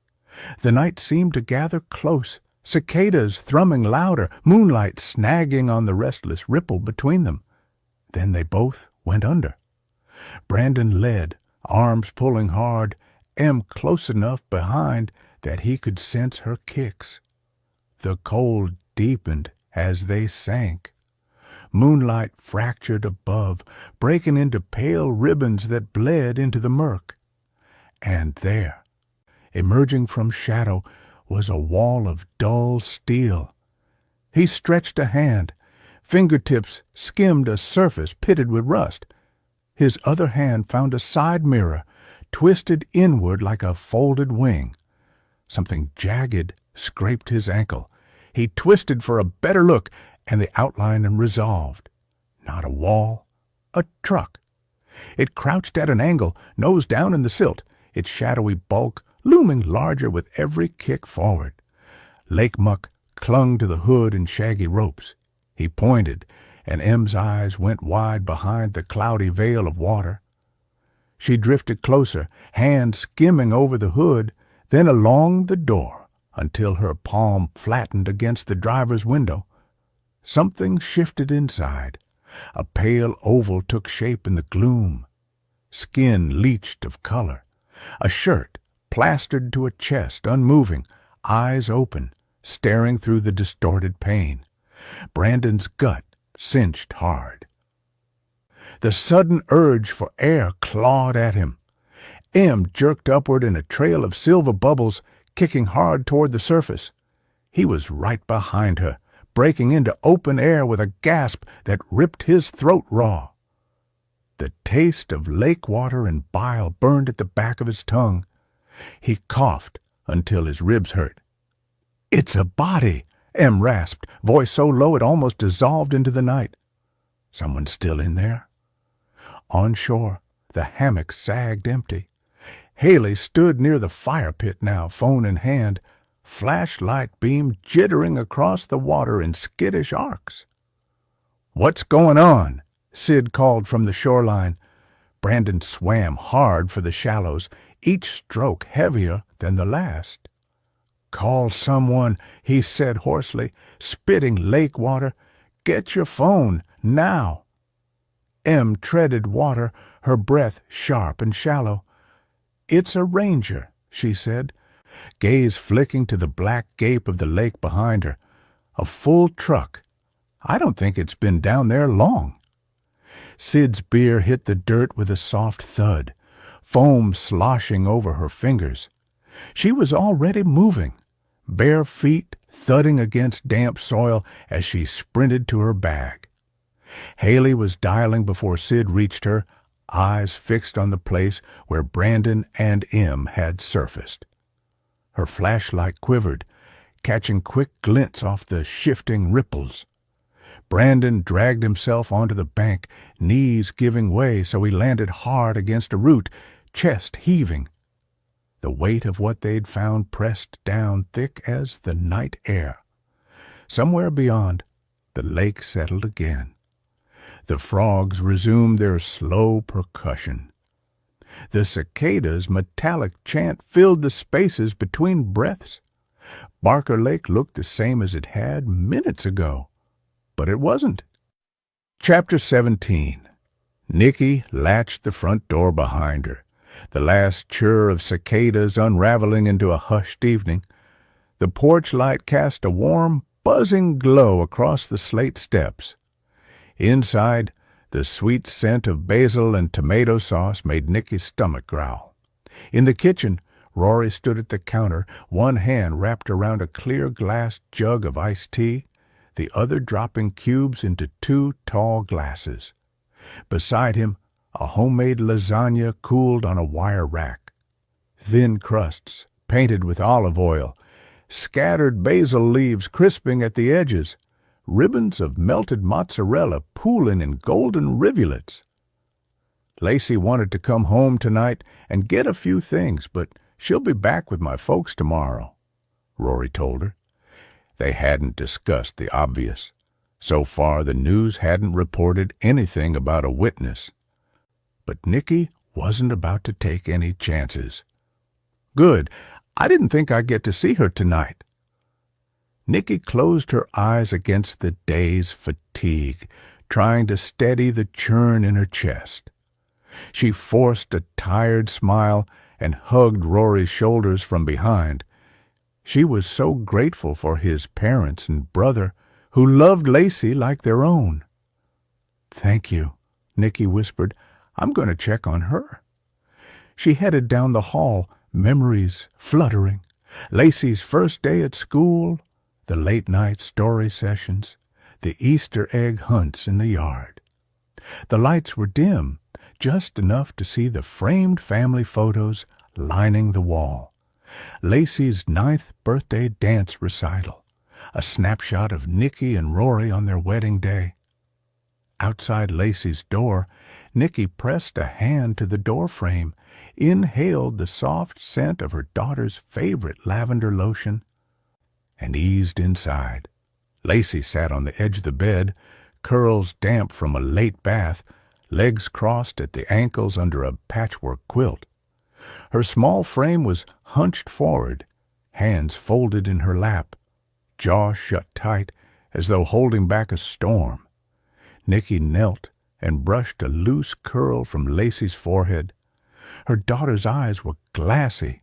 The night seemed to gather close, cicadas thrumming louder, moonlight snagging on the restless ripple between them. Then they both went under. Brandon led, arms pulling hard, Em close enough behind that he could sense her kicks. The cold deepened as they sank. Moonlight fractured above, breaking into pale ribbons that bled into the murk. And there, emerging from shadow, was a wall of dull steel. He stretched a hand. Fingertips skimmed a surface pitted with rust. His other hand found a side mirror, twisted inward like a folded wing. Something jagged scraped his ankle. He twisted for a better look, and the outline resolved. Not a wall, a truck. It crouched at an angle, nose down in the silt, its shadowy bulk looming larger with every kick forward. Lake muck clung to the hood in shaggy ropes. He pointed, and Em's eyes went wide behind the cloudy veil of water. She drifted closer, hand skimming over the hood, then along the door, until her palm flattened against the driver's window. Something shifted inside. A pale oval took shape in the gloom. Skin leached of color. A shirt, plastered to a chest, unmoving, eyes open, staring through the distorted pane. Brandon's gut cinched hard. The sudden urge for air clawed at him. Em jerked upward in a trail of silver bubbles, kicking hard toward the surface. He was right behind her, breaking into open air with a gasp that ripped his throat raw. The taste of lake water and bile burned at the back of his tongue. He coughed until his ribs hurt. "It's a body," Em rasped, voice so low it almost dissolved into the night. "Someone still in there?" On shore, the hammock sagged empty. Haley stood near the fire pit now, phone in hand, flashlight beam jittering across the water in skittish arcs. "What's going on?" Sid called from the shoreline. Brandon swam hard for the shallows, each stroke heavier than the last. "Call someone," he said hoarsely, spitting lake water. "Get your phone, now." Em treaded water, her breath sharp and shallow. "It's a ranger," she said, gaze flicking to the black gape of the lake behind her. "A full truck. I don't think it's been down there long." Sid's beer hit the dirt with a soft thud, foam sloshing over her fingers. She was already moving, bare feet thudding against damp soil as she sprinted to her bag. Haley was dialing before Sid reached her, eyes fixed on the place where Brandon and Em had surfaced. Her flashlight quivered, catching quick glints off the shifting ripples. Brandon dragged himself onto the bank, knees giving way so he landed hard against a root, chest heaving. The weight of what they'd found pressed down thick as the night air. Somewhere beyond, the lake settled again. The frogs resumed their slow percussion. The cicadas' metallic chant filled the spaces between breaths. Barker Lake looked the same as it had minutes ago, but it wasn't. Chapter 17. Nicky latched the front door behind her, the last chirr of cicadas unraveling into a hushed evening. The porch light cast a warm, buzzing glow across the slate steps. Inside, the sweet scent of basil and tomato sauce made Nicky's stomach growl. In the kitchen, Rory stood at the counter, one hand wrapped around a clear glass jug of iced tea, the other dropping cubes into 2 tall glasses. Beside him, a homemade lasagna cooled on a wire rack. Thin crusts, painted with olive oil, scattered basil leaves crisping at the edges, ribbons of melted mozzarella pooling in golden rivulets. Lacey wanted to come home tonight and get a few things, but she'll be back with my folks tomorrow, Rory told her. They hadn't discussed the obvious. So far, the news hadn't reported anything about a witness. But Nicky wasn't about to take any chances. "Good. I didn't think I'd get to see her tonight." Nicky closed her eyes against the day's fatigue, trying to steady the churn in her chest. She forced a tired smile and hugged Rory's shoulders from behind. She was so grateful for his parents and brother, who loved Lacey like their own. "Thank you," Nicky whispered. "I'm going to check on her." She headed down the hall, memories fluttering. Lacey's first day at school, the late-night story sessions, the Easter egg hunts in the yard. The lights were dim, just enough to see the framed family photos lining the wall. Lacey's 9th birthday dance recital, a snapshot of Nicky and Rory on their wedding day. Outside Lacey's door, Nicky pressed a hand to the doorframe, inhaled the soft scent of her daughter's favorite lavender lotion, and eased inside. Lacey sat on the edge of the bed, curls damp from a late bath, legs crossed at the ankles under a patchwork quilt. Her small frame was hunched forward, hands folded in her lap, jaw shut tight as though holding back a storm. Nicky knelt and brushed a loose curl from Lacey's forehead. Her daughter's eyes were glassy.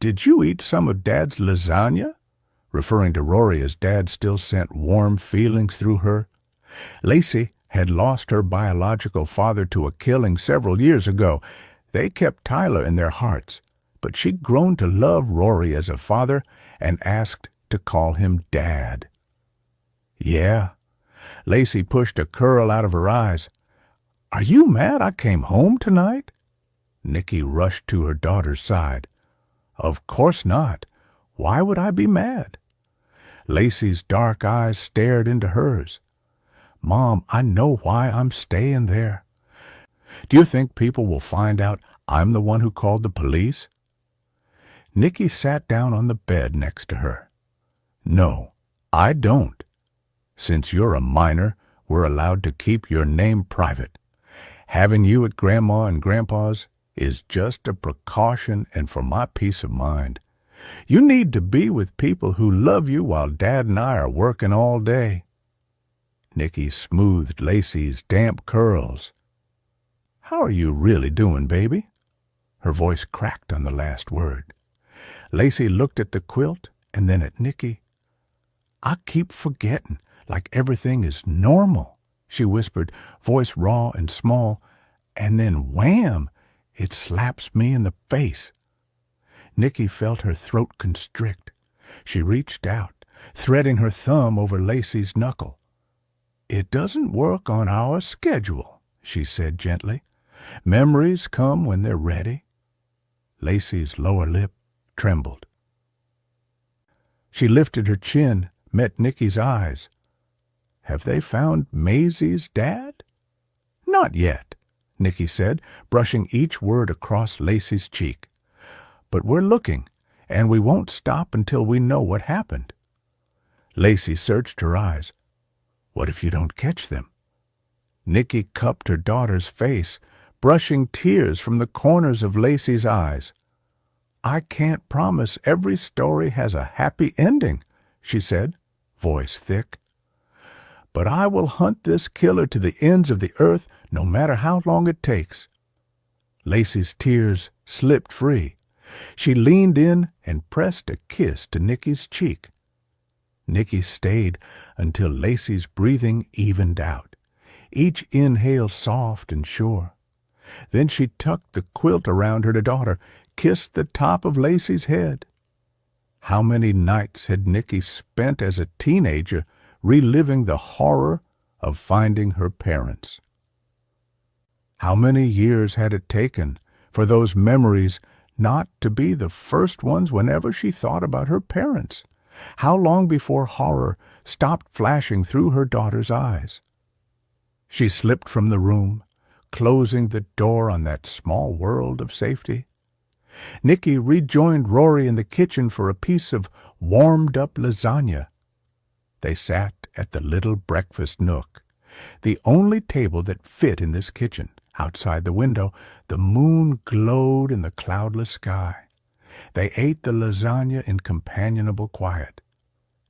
"Did you eat some of Dad's lasagna?" referring to Rory as Dad still sent warm feelings through her. Lacey had lost her biological father to a killing several years ago. They kept Tyler in their hearts, but she'd grown to love Rory as a father and asked to call him Dad. Yeah. Lacey pushed a curl out of her eyes. Are you mad I came home tonight? Nicky rushed to her daughter's side. Of course not. Why would I be mad? Lacey's dark eyes stared into hers. Mom, I know why I'm staying there. Do you think people will find out I'm the one who called the police? Nicky sat down on the bed next to her. No, I don't. Since you're a minor, we're allowed to keep your name private. Having you at Grandma and Grandpa's is just a precaution and for my peace of mind. You need to be with people who love you while Dad and I are working all day. Nicky smoothed Lacey's damp curls. How are you really doing, baby? Her voice cracked on the last word. Lacey looked at the quilt and then at Nicky. I keep forgetting, like everything is normal, she whispered, voice raw and small, and then wham! It slaps me in the face. Nicky felt her throat constrict. She reached out, threading her thumb over Lacey's knuckle. It doesn't work on our schedule, she said gently. Memories come when they're ready. Lacey's lower lip trembled. She lifted her chin, met Nicky's eyes. Have they found Maisie's dad? Not yet, Nicky said, brushing each word across Lacey's cheek. But we're looking, and we won't stop until we know what happened. Lacey searched her eyes. What if you don't catch them? Nicky cupped her daughter's face, brushing tears from the corners of Lacey's eyes. I can't promise every story has a happy ending, she said, voice thick. But I will hunt this killer to the ends of the earth, no matter how long it takes. Lacey's tears slipped free. She leaned in and pressed a kiss to Nicky's cheek. Nicky stayed until Lacey's breathing evened out, each inhale soft and sure. Then she tucked the quilt around her daughter, kissed the top of Lacey's head. How many nights had Nicky spent as a teenager reliving the horror of finding her parents? How many years had it taken for those memories not to be the first ones whenever she thought about her parents? How long before horror stopped flashing through her daughter's eyes? She slipped from the room, closing the door on that small world of safety. Nicky rejoined Rory in the kitchen for a piece of warmed-up lasagna. They sat at the little breakfast nook, the only table that fit in this kitchen. Outside the window, the moon glowed in the cloudless sky. They ate the lasagna in companionable quiet.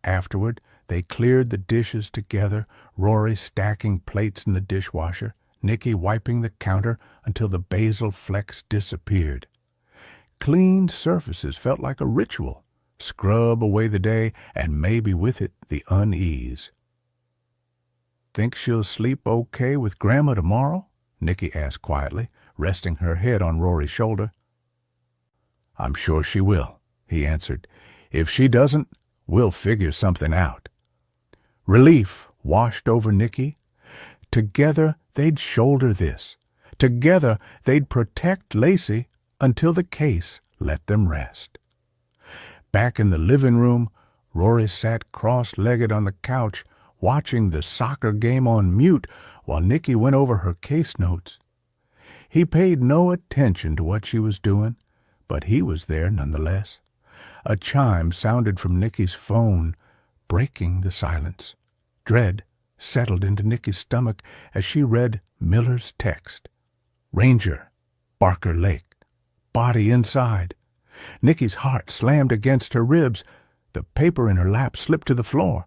Afterward, they cleared the dishes together, Rory stacking plates in the dishwasher, Nicky wiping the counter until the basil flecks disappeared. Clean surfaces felt like a ritual. Scrub away the day, and maybe with it the unease. Think she'll sleep okay with Grandma tomorrow? Nicky asked quietly, resting her head on Rory's shoulder. I'm sure she will, he answered. If she doesn't, we'll figure something out. Relief washed over Nicky. Together they'd shoulder this. Together they'd protect Lacey until the case let them rest. Back in the living room, Rory sat cross-legged on the couch, watching the soccer game on mute while Nicky went over her case notes. He paid no attention to what she was doing, but he was there nonetheless. A chime sounded from Nicky's phone, breaking the silence. Dread settled into Nicky's stomach as she read Miller's text. Ranger, Barker Lake, body inside. Nicky's heart slammed against her ribs. The paper in her lap slipped to the floor.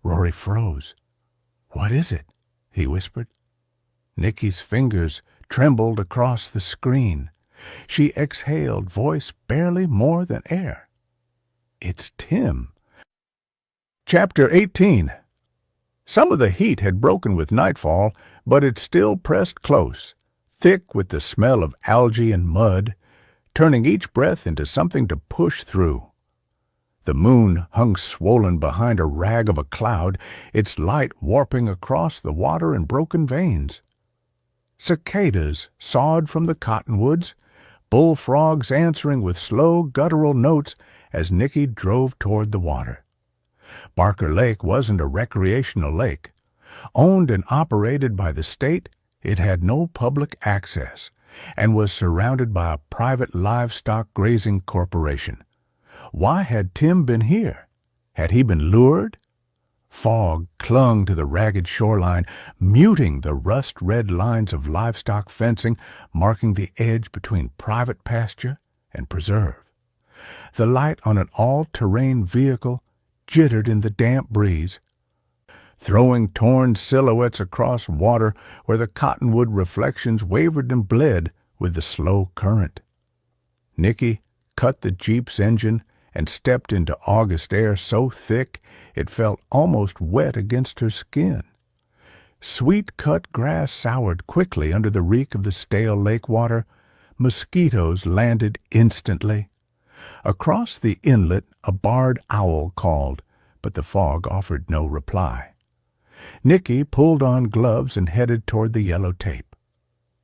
Rory froze. What is it? He whispered. Nicky's fingers trembled across the screen. She exhaled, voice barely more than air. It's Tim. Chapter 18. Some of the heat had broken with nightfall, but it still pressed close, thick with the smell of algae and mud. turning each breath into something to push through. The moon hung swollen behind a rag of a cloud, its light warping across the water in broken veins. Cicadas sawed from the cottonwoods, bullfrogs answering with slow guttural notes as Nicky drove toward the water. Barker Lake wasn't a recreational lake. Owned and operated by the state, it had no public access and was surrounded by a private livestock grazing corporation. Why had Tim been here? Had he been lured? Fog clung to the ragged shoreline, muting the rust-red lines of livestock fencing marking the edge between private pasture and preserve. The light on an all-terrain vehicle jittered in the damp breeze, throwing torn silhouettes across water where the cottonwood reflections wavered and bled with the slow current. Nicky cut the Jeep's engine and stepped into August air so thick it felt almost wet against her skin. Sweet-cut grass soured quickly under the reek of the stale lake water. Mosquitoes landed instantly. Across the inlet a barred owl called, but the fog offered no reply. Nicky pulled on gloves and headed toward the yellow tape.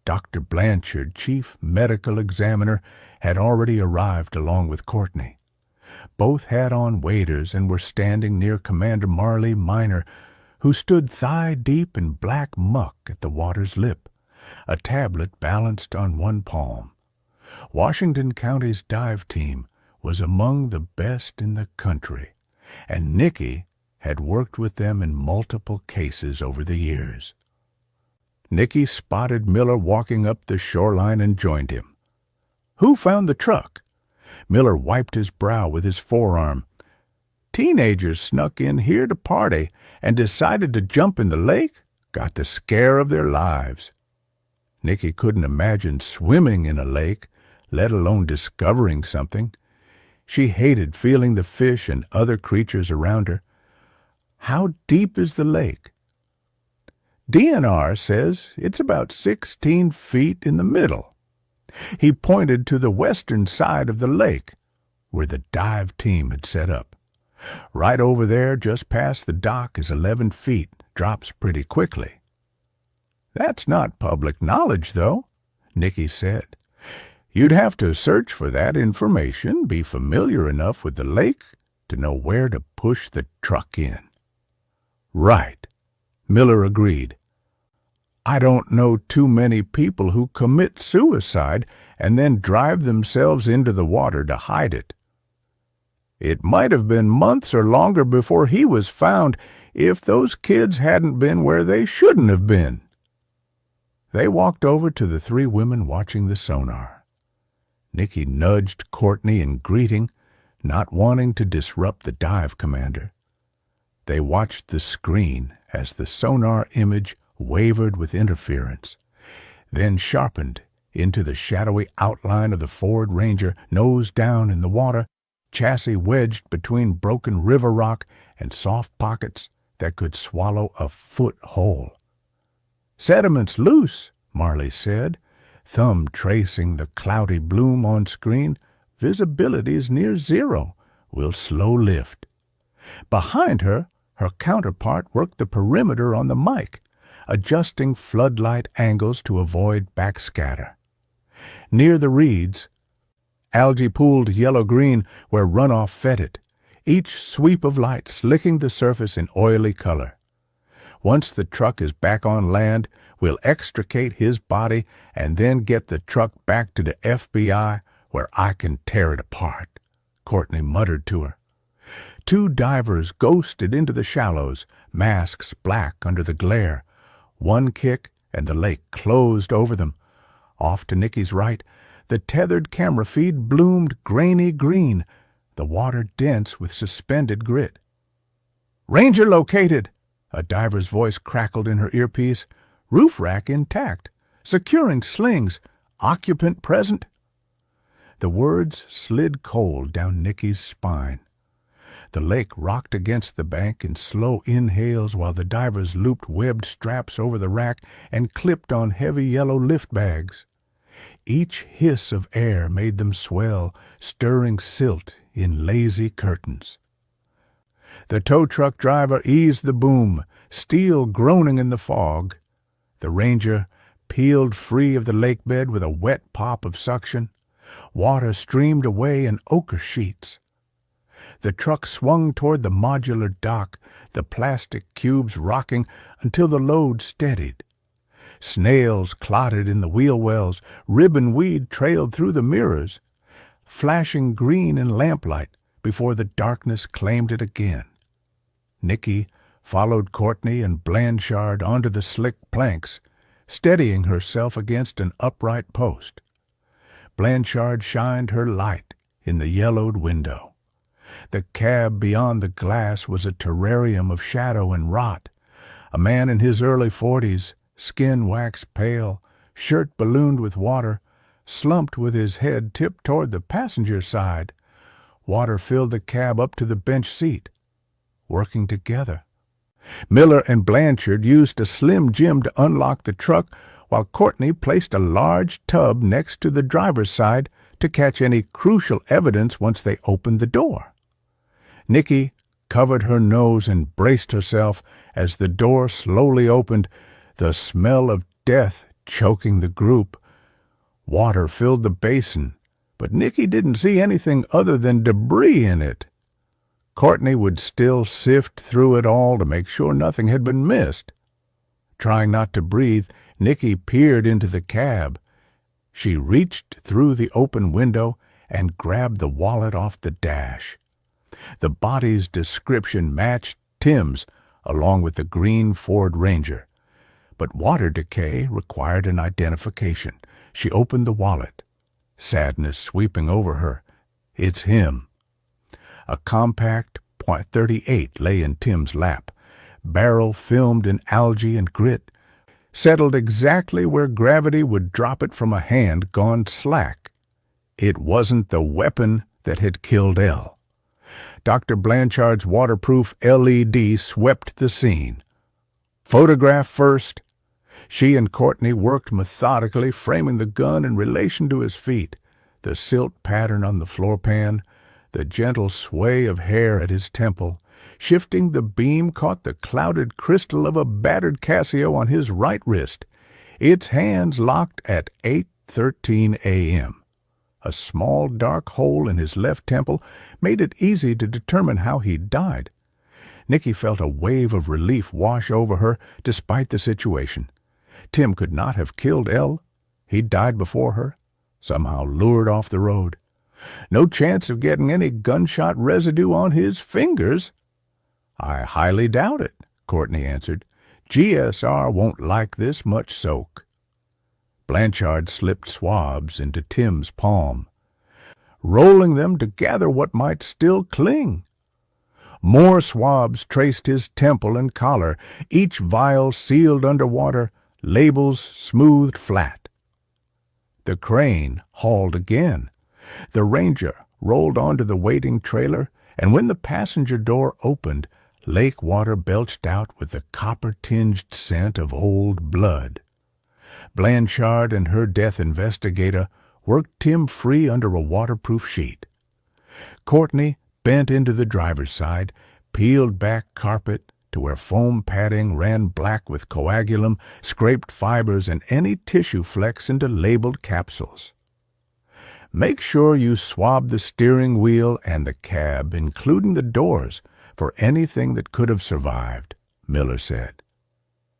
Dr. Blanchard, chief medical examiner, had already arrived along with Courtney. Both had on waders and were standing near Commander Marley Minor, who stood thigh-deep in black muck at the water's lip, a tablet balanced on one palm. Washington County's dive team was among the best in the country, and Nicky had worked with them in multiple cases over the years. Nicky spotted Miller walking up the shoreline and joined him. "Who found the truck?" Miller wiped his brow with his forearm. "Teenagers snuck in here to party and decided to jump in the lake. Got the scare of their lives." Nicky couldn't imagine swimming in a lake, let alone discovering something. She hated feeling the fish and other creatures around her. "How deep is the lake?" "DNR says it's about 16 feet in the middle." He pointed to the western side of the lake, where the dive team had set up. "Right over there, just past the dock, is 11 feet. Drops pretty quickly." "That's not public knowledge, though," Nicky said. "You'd have to search for that information, be familiar enough with the lake to know where to push the truck in." "Right," Miller agreed. "I don't know too many people who commit suicide and then drive themselves into the water to hide it. It might have been months or longer before he was found if those kids hadn't been where they shouldn't have been." They walked over to the three women watching the sonar. Nicky nudged Courtney in greeting, not wanting to disrupt the dive commander. They watched the screen as the sonar image wavered with interference, then sharpened into the shadowy outline of the Ford Ranger, nose down in the water, chassis wedged between broken river rock and soft pockets that could swallow a foot whole. "Sediment's loose," Marley said, thumb tracing the cloudy bloom on screen. "Visibility's near zero. We'll slow lift." Behind her counterpart worked the perimeter on the mic, adjusting floodlight angles to avoid backscatter. Near the reeds, algae pooled yellow-green where runoff fed it, each sweep of light slicking the surface in oily color. "Once the truck is back on land, we'll extricate his body and then get the truck back to the FBI where I can tear it apart," Courtney muttered to her. Two divers ghosted into the shallows, masks black under the glare. One kick, and the lake closed over them. Off to Nicky's right, the tethered camera feed bloomed grainy green, the water dense with suspended grit. "Ranger located!" A diver's voice crackled in her earpiece. "Roof rack intact. Securing slings. Occupant present." The words slid cold down Nicky's spine. The lake rocked against the bank in slow inhales while the divers looped webbed straps over the rack and clipped on heavy yellow lift bags. Each hiss of air made them swell, stirring silt in lazy curtains. The tow truck driver eased the boom, steel groaning in the fog. The Ranger peeled free of the lake bed with a wet pop of suction. Water streamed away in ochre sheets. The truck swung toward the modular dock, the plastic cubes rocking until the load steadied. Snails clotted in the wheel wells, ribbon weed trailed through the mirrors, flashing green in lamplight before the darkness claimed it again. Nicky followed Courtney and Blanchard onto the slick planks, steadying herself against an upright post. Blanchard shined her light in the yellowed window. The cab beyond the glass was a terrarium of shadow and rot. A man in his early 40s, skin waxed pale, shirt ballooned with water, slumped with his head tipped toward the passenger side. Water filled the cab up to the bench seat. Working together. Miller and Blanchard used a Slim Jim to unlock the truck, while Courtney placed a large tub next to the driver's side to catch any crucial evidence once they opened the door. Nicky covered her nose and braced herself as the door slowly opened, the smell of death choking the group. Water filled the basin, but Nicky didn't see anything other than debris in it. Courtney would still sift through it all to make sure nothing had been missed. Trying not to breathe, Nicky peered into the cab. She reached through the open window and grabbed the wallet off the dash. The body's description matched Tim's, along with the green Ford Ranger. But water decay required an identification. She opened the wallet. Sadness sweeping over her. It's him. A compact .38 lay in Tim's lap, barrel filmed in algae and grit, settled exactly where gravity would drop it from a hand gone slack. It wasn't the weapon that had killed Elle. Dr. Blanchard's waterproof LED swept the scene. Photograph first. She and Courtney worked methodically, framing the gun in relation to his feet, the silt pattern on the floor pan, the gentle sway of hair at his temple. Shifting the beam caught the clouded crystal of a battered Casio on his right wrist. Its hands locked at 8:13 a.m. A small dark hole in his left temple made it easy to determine how he'd died. Nicky felt a wave of relief wash over her despite the situation. Tim could not have killed Elle. He'd died before her, somehow lured off the road. No chance of getting any gunshot residue on his fingers. I highly doubt it, Courtney answered. GSR won't like this much soak. Blanchard slipped swabs into Tim's palm, rolling them to gather what might still cling. More swabs traced his temple and collar, each vial sealed under water, labels smoothed flat. The crane hauled again. The Ranger rolled onto the waiting trailer, and when the passenger door opened, lake water belched out with the copper-tinged scent of old blood. Blanchard and her death investigator worked Tim free under a waterproof sheet. Courtney bent into the driver's side, peeled back carpet to where foam padding ran black with coagulum, scraped fibers and any tissue flecks into labeled capsules. Make sure you swab the steering wheel and the cab, including the doors, for anything that could have survived, Miller said.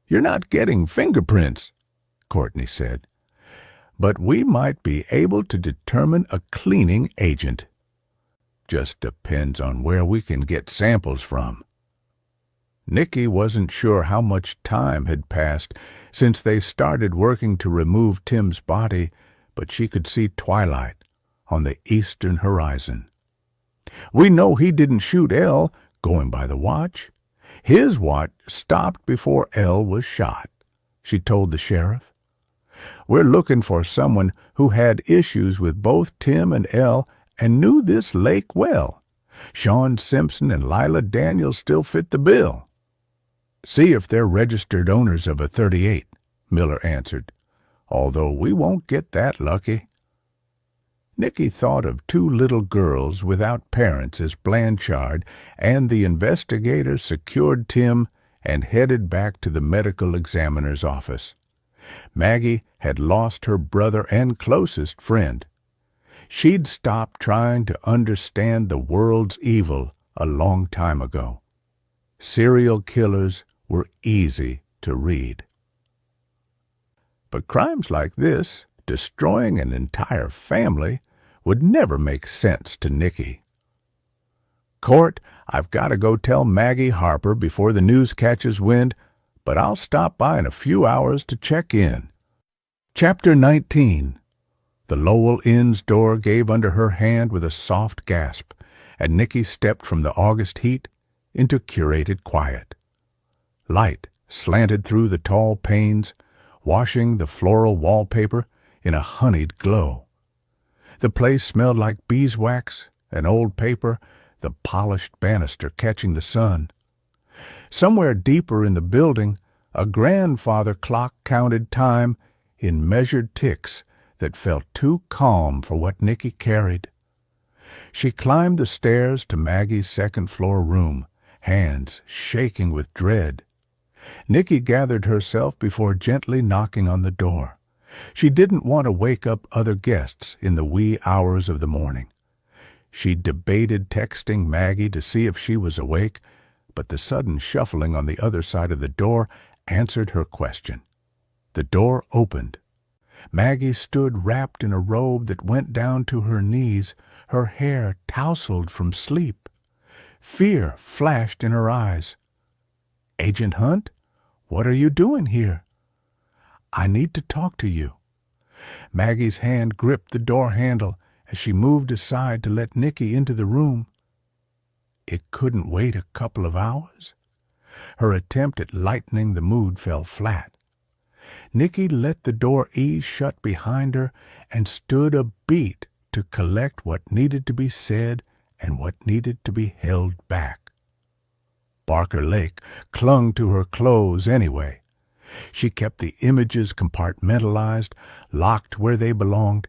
You're not getting fingerprints, Courtney said, but we might be able to determine a cleaning agent. Just depends on where we can get samples from. Nicky wasn't sure how much time had passed since they started working to remove Tim's body, but she could see twilight on the eastern horizon. We know he didn't shoot Elle, going by the watch. His watch stopped before Elle was shot, she told the sheriff. We're looking for someone who had issues with both Tim and Elle and knew this lake well. Sean Simpson and Lila Daniels still fit the bill. See if they're registered owners of a .38, Miller answered. although we won't get that lucky." Nicky thought of two little girls without parents as Blanchard and the investigators secured Tim and headed back to the medical examiner's office. Maggie had lost her brother and closest friend. She'd stopped trying to understand the world's evil a long time ago. Serial killers were easy to read. But crimes like this, destroying an entire family, would never make sense to Nicky. "Court, I've got to go tell Maggie Harper before the news catches wind, but I'll stop by in a few hours to check in." Chapter 19. The Lowell Inn's door gave under her hand with a soft gasp, and Nicky stepped from the August heat into curated quiet. Light slanted through the tall panes, washing the floral wallpaper in a honeyed glow. The place smelled like beeswax and old paper, the polished banister catching the sun. Somewhere deeper in the building, a grandfather clock counted time in measured ticks that felt too calm for what Nicky carried. She climbed the stairs to Maggie's second-floor room, hands shaking with dread. Nicky gathered herself before gently knocking on the door. She didn't want to wake up other guests in the wee hours of the morning. She debated texting Maggie to see if she was awake, but the sudden shuffling on the other side of the door answered her question. The door opened. Maggie stood wrapped in a robe that went down to her knees, her hair tousled from sleep. Fear flashed in her eyes. "Agent Hunt, what are you doing here?" "I need to talk to you." Maggie's hand gripped the door handle as she moved aside to let Nicky into the room. It couldn't wait a couple of hours? Her attempt at lightening the mood fell flat. Nicky let the door ease shut behind her and stood a beat to collect what needed to be said and what needed to be held back. Barker Lake clung to her clothes anyway. She kept the images compartmentalized, locked where they belonged.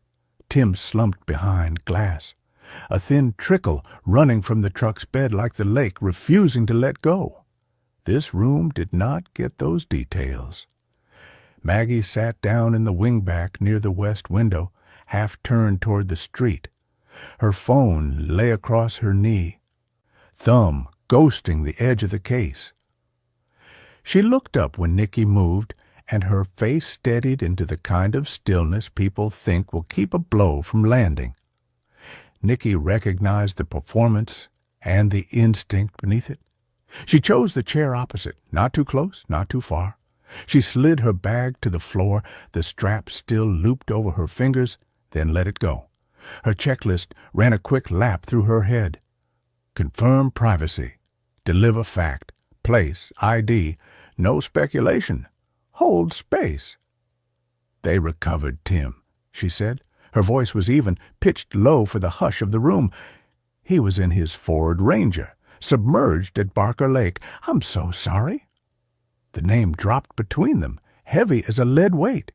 Tim slumped behind glass, a thin trickle running from the truck's bed like the lake, refusing to let go. This room did not get those details. Maggie sat down in the wingback near the west window, half turned toward the street. Her phone lay across her knee, thumb ghosting the edge of the case. She looked up when Nicky moved, and her face steadied into the kind of stillness people think will keep a blow from landing. Nicky recognized the performance and the instinct beneath it. She chose the chair opposite, not too close, not too far. She slid her bag to the floor, the strap still looped over her fingers, then let it go. Her checklist ran a quick lap through her head. Confirm privacy. Deliver fact. Place. ID. No speculation. Hold space. "They recovered Tim," she said. Her voice was even, pitched low for the hush of the room. "He was in his Ford Ranger, submerged at Barker Lake. I'm so sorry." The name dropped between them, heavy as a lead weight.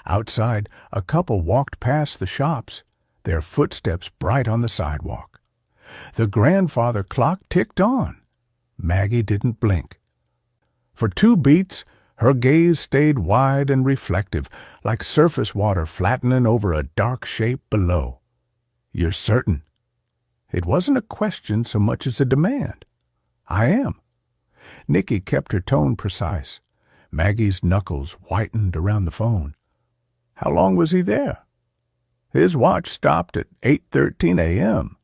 Outside, a couple walked past the shops, their footsteps bright on the sidewalk. The grandfather clock ticked on. Maggie didn't blink. For 2 beats, her gaze stayed wide and reflective, like surface water flattening over a dark shape below. "You're certain?" It wasn't a question so much as a demand. "I am." Nicky kept her tone precise. Maggie's knuckles whitened around the phone. "How long was he there?" "His watch stopped at 8:13 a.m.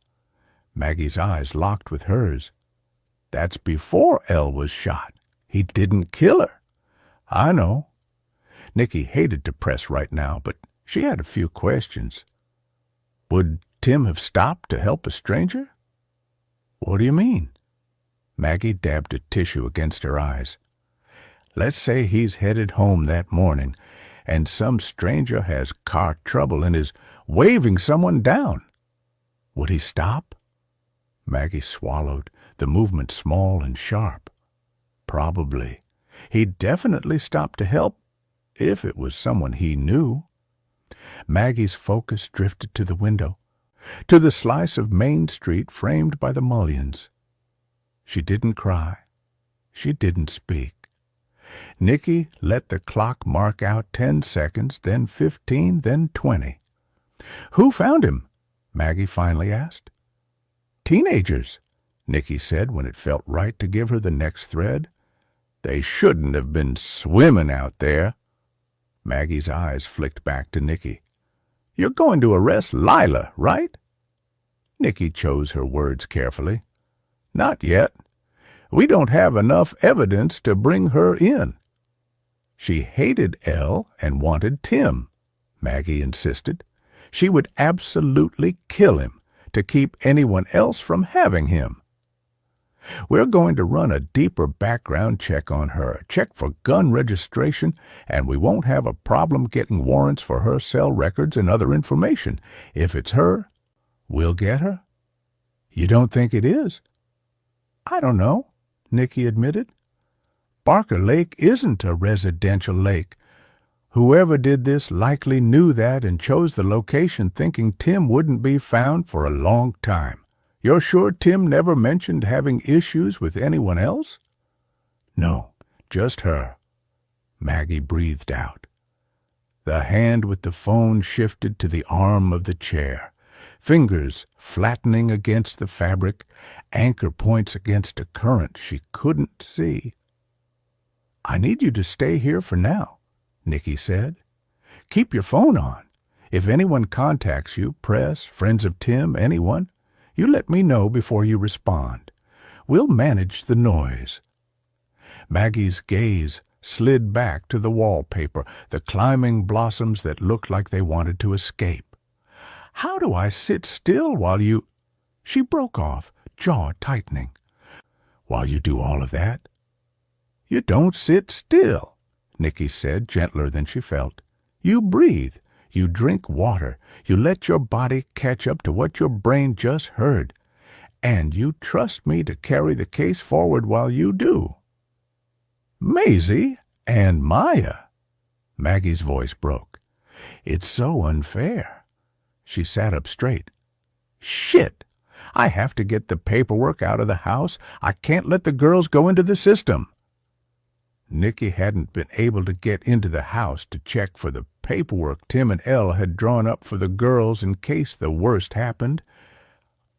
Maggie's eyes locked with hers. "That's before Elle was shot. He didn't kill her." "I know." Nicky hated to press right now, but she had a few questions. "Would Tim have stopped to help a stranger?" "What do you mean?" Maggie dabbed a tissue against her eyes. "Let's say he's headed home that morning, and some stranger has car trouble and is waving someone down. Would he stop?" Maggie swallowed, the movement small and sharp. "Probably. He'd definitely stop to help, if it was someone he knew. Maggie's focus drifted to the window, to the slice of Main Street framed by the mullions. She didn't cry. She didn't speak. Nicky let the clock mark out 10 seconds, then 15, then 20. "Who found him?" Maggie finally asked. "Teenagers," Nicky said when it felt right to give her the next thread. "They shouldn't have been swimming out there." Maggie's eyes flicked back to Nicky. "You're going to arrest Lila, right?" Nicky chose her words carefully. "Not yet. We don't have enough evidence to bring her in." "She hated Elle and wanted Tim," Maggie insisted. "She would absolutely kill him to keep anyone else from having him. We're going to run a deeper background check on her, check for gun registration, and we won't have a problem getting warrants for her cell records and other information. If it's her, we'll get her." "You don't think it is?" "I don't know," Nicky admitted. "Barker Lake isn't a residential lake. Whoever did this likely knew that and chose the location thinking Tim wouldn't be found for a long time. You're sure Tim never mentioned having issues with anyone else?" "No, just her." Maggie breathed out. The hand with the phone shifted to the arm of the chair, fingers flattening against the fabric, anchor points against a current she couldn't see. "I need you to stay here for now," Nicky said. "Keep your phone on. If anyone contacts you, press, friends of Tim, anyone, you let me know before you respond. We'll manage the noise." Maggie's gaze slid back to the wallpaper, the climbing blossoms that looked like they wanted to escape. "How do I sit still while you—" She broke off, jaw tightening. "While you do all of that?" "You don't sit still," Nicky said, gentler than she felt. "You breathe. You drink water. You let your body catch up to what your brain just heard. And you trust me to carry the case forward while you do." "Maisie and Maya," Maggie's voice broke. "It's so unfair." She sat up straight. "Shit! I have to get the paperwork out of the house. I can't let the girls go into the system." Nicky hadn't been able to get into the house to check for the paperwork Tim and Elle had drawn up for the girls in case the worst happened.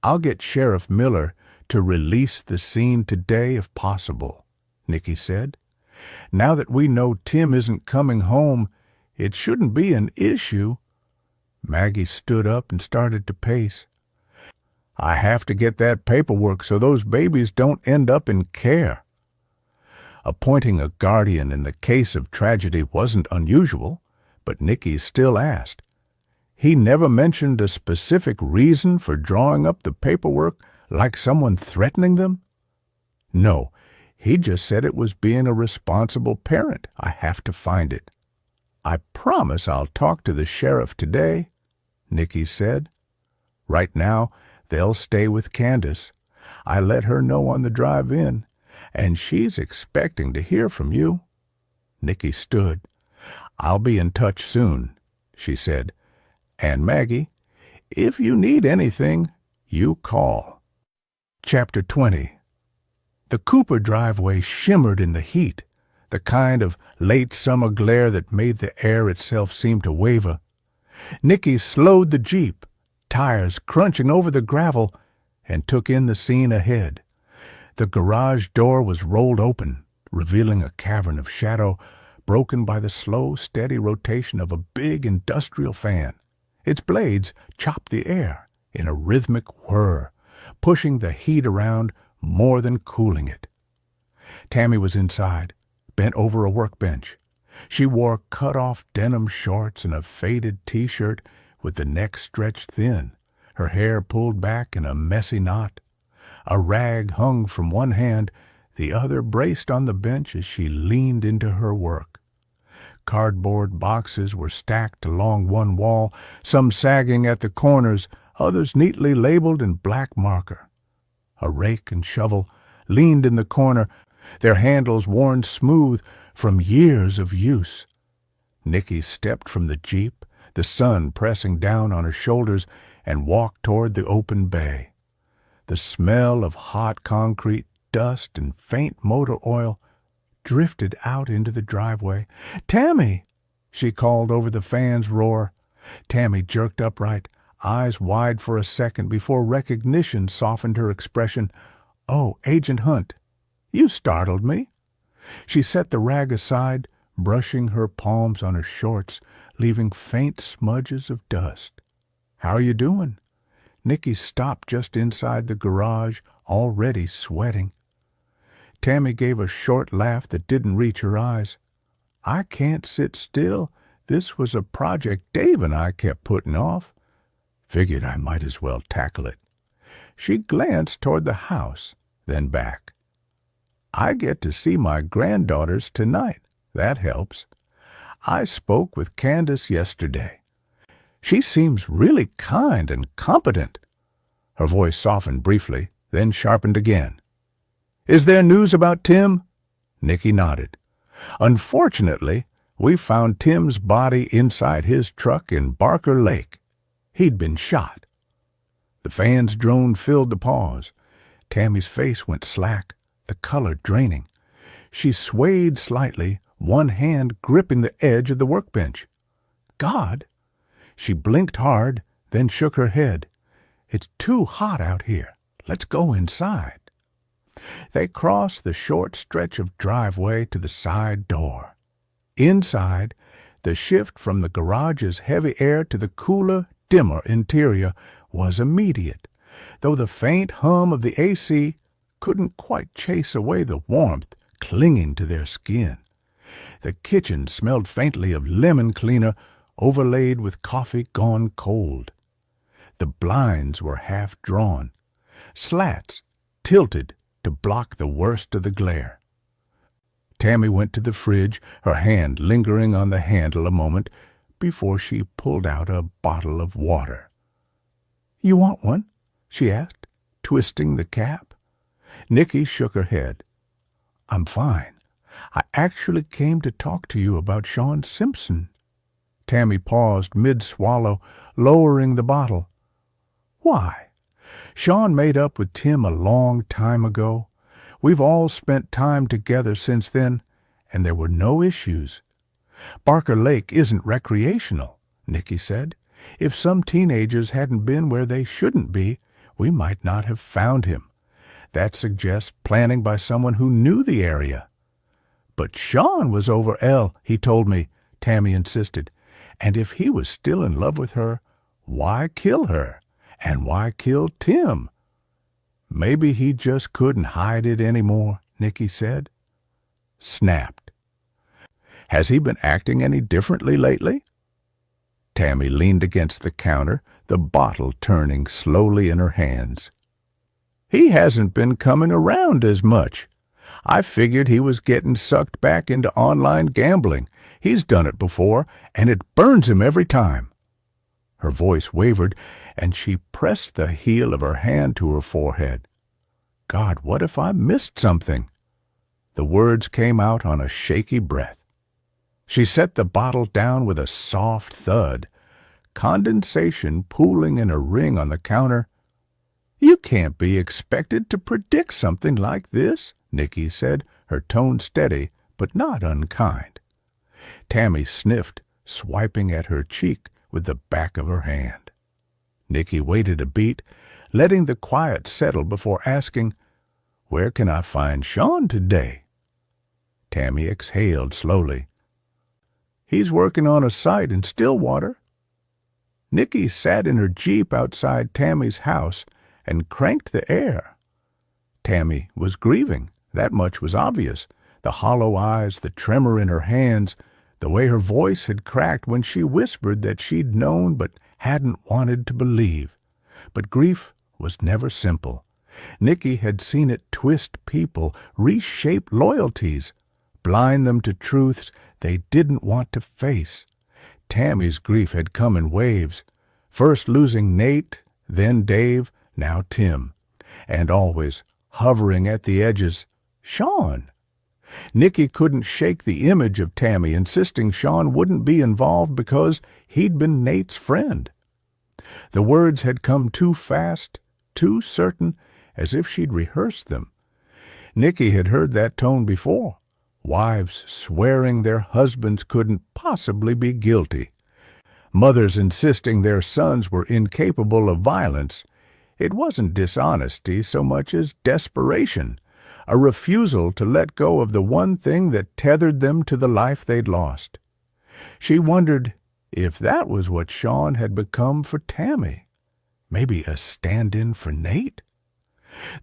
"I'll get Sheriff Miller to release the scene today if possible," Nicky said. "Now that we know Tim isn't coming home, it shouldn't be an issue." Maggie stood up and started to pace. "I have to get that paperwork so those babies don't end up in care." Appointing a guardian in the case of tragedy wasn't unusual, but Nicky still asked. "He never mentioned a specific reason for drawing up the paperwork, like someone threatening them?" "No, he just said it was being a responsible parent. I have to find it." "I promise I'll talk to the sheriff today," Nicky said. "Right now, they'll stay with Candace. I let her know on the drive in, and she's expecting to hear from you." Nicky stood. "I'll be in touch soon," she said. "And Maggie, if you need anything, you call." Chapter 20. The Cooper driveway shimmered in the heat, the kind of late summer glare that made the air itself seem to waver. Nicky slowed the Jeep, tires crunching over the gravel, and took in the scene ahead. The garage door was rolled open, revealing a cavern of shadow broken by the slow, steady rotation of a big industrial fan. Its blades chopped the air in a rhythmic whir, pushing the heat around more than cooling it. Tammy was inside, bent over a workbench. She wore cut-off denim shorts and a faded T-shirt with the neck stretched thin, her hair pulled back in a messy knot. A rag hung from one hand, the other braced on the bench as she leaned into her work. Cardboard boxes were stacked along one wall, some sagging at the corners, others neatly labeled in black marker. A rake and shovel leaned in the corner, their handles worn smooth from years of use. Nicky stepped from the Jeep, the sun pressing down on her shoulders, and walked toward the open bay. The smell of hot concrete, dust, and faint motor oil drifted out into the driveway. "Tammy!" she called over the fan's roar. Tammy jerked upright, eyes wide for a second before recognition softened her expression. "Oh, Agent Hunt, you startled me." She set the rag aside, brushing her palms on her shorts, leaving faint smudges of dust. "How are you doing?" Nicky stopped just inside the garage, already sweating. Tammy gave a short laugh that didn't reach her eyes. "I can't sit still. This was a project Dave and I kept putting off. Figured I might as well tackle it." She glanced toward the house, then back. "I get to see my granddaughters tonight. That helps. I spoke with Candace yesterday. She seems really kind and competent." Her voice softened briefly, then sharpened again. "Is there news about Tim?" Nicky nodded. "Unfortunately, we found Tim's body inside his truck in Barker Lake. He'd been shot." The fan's drone filled the pause. Tammy's face went slack, the color draining. She swayed slightly, one hand gripping the edge of the workbench. "God!" She blinked hard, then shook her head. "It's too hot out here. Let's go inside." They crossed the short stretch of driveway to the side door. Inside, the shift from the garage's heavy air to the cooler, dimmer interior was immediate, though the faint hum of the AC couldn't quite chase away the warmth clinging to their skin. The kitchen smelled faintly of lemon cleaner overlaid with coffee gone cold. The blinds were half drawn, slats tilted to block the worst of the glare. Tammy went to the fridge, her hand lingering on the handle a moment before she pulled out a bottle of water. "You want one?" she asked, twisting the cap. Nicky shook her head. "I'm fine. I actually came to talk to you about Sean Simpson." Tammy paused mid-swallow, lowering the bottle. "Why? Sean made up with Tim a long time ago. We've all spent time together since then, and there were no issues. Barker Lake isn't recreational," Nicky said. "If some teenagers hadn't been where they shouldn't be, we might not have found him. That suggests planning by someone who knew the area." "But Sean was over he told me," Tammy insisted. "And if he was still in love with her, why kill her? And why kill Tim?" "Maybe he just couldn't hide it anymore," Nicky said. Snapped. "Has he been acting any differently lately?" Tammy leaned against the counter, the bottle turning slowly in her hands. "He hasn't been coming around as much. I figured he was getting sucked back into online gambling. He's done it before, and it burns him every time." Her voice wavered, and she pressed the heel of her hand to her forehead. "God, what if I missed something?" The words came out on a shaky breath. She set the bottle down with a soft thud, condensation pooling in a ring on the counter. "You can't be expected to predict something like this," Nicky said, her tone steady but not unkind. Tammy sniffed, swiping at her cheek with the back of her hand. Nicky waited a beat, letting the quiet settle before asking, "Where can I find Sean today?" Tammy exhaled slowly. "He's working on a site in Stillwater." Nicky sat in her Jeep outside Tammy's house and cranked the air. Tammy was grieving, that much was obvious. The hollow eyes, the tremor in her hands, the way her voice had cracked when she whispered that she'd known but hadn't wanted to believe. But grief was never simple. Nicky had seen it twist people, reshape loyalties, blind them to truths they didn't want to face. Tammy's grief had come in waves, first losing Nate, then Dave, now Tim, and always, hovering at the edges, Sean. Nicky couldn't shake the image of Tammy insisting Sean wouldn't be involved because he'd been Nate's friend. The words had come too fast, too certain, as if she'd rehearsed them. Nicky had heard that tone before. Wives swearing their husbands couldn't possibly be guilty. Mothers insisting their sons were incapable of violence. It wasn't dishonesty so much as desperation, a refusal to let go of the one thing that tethered them to the life they'd lost. She wondered if that was what Sean had become for Tammy. Maybe a stand-in for Nate?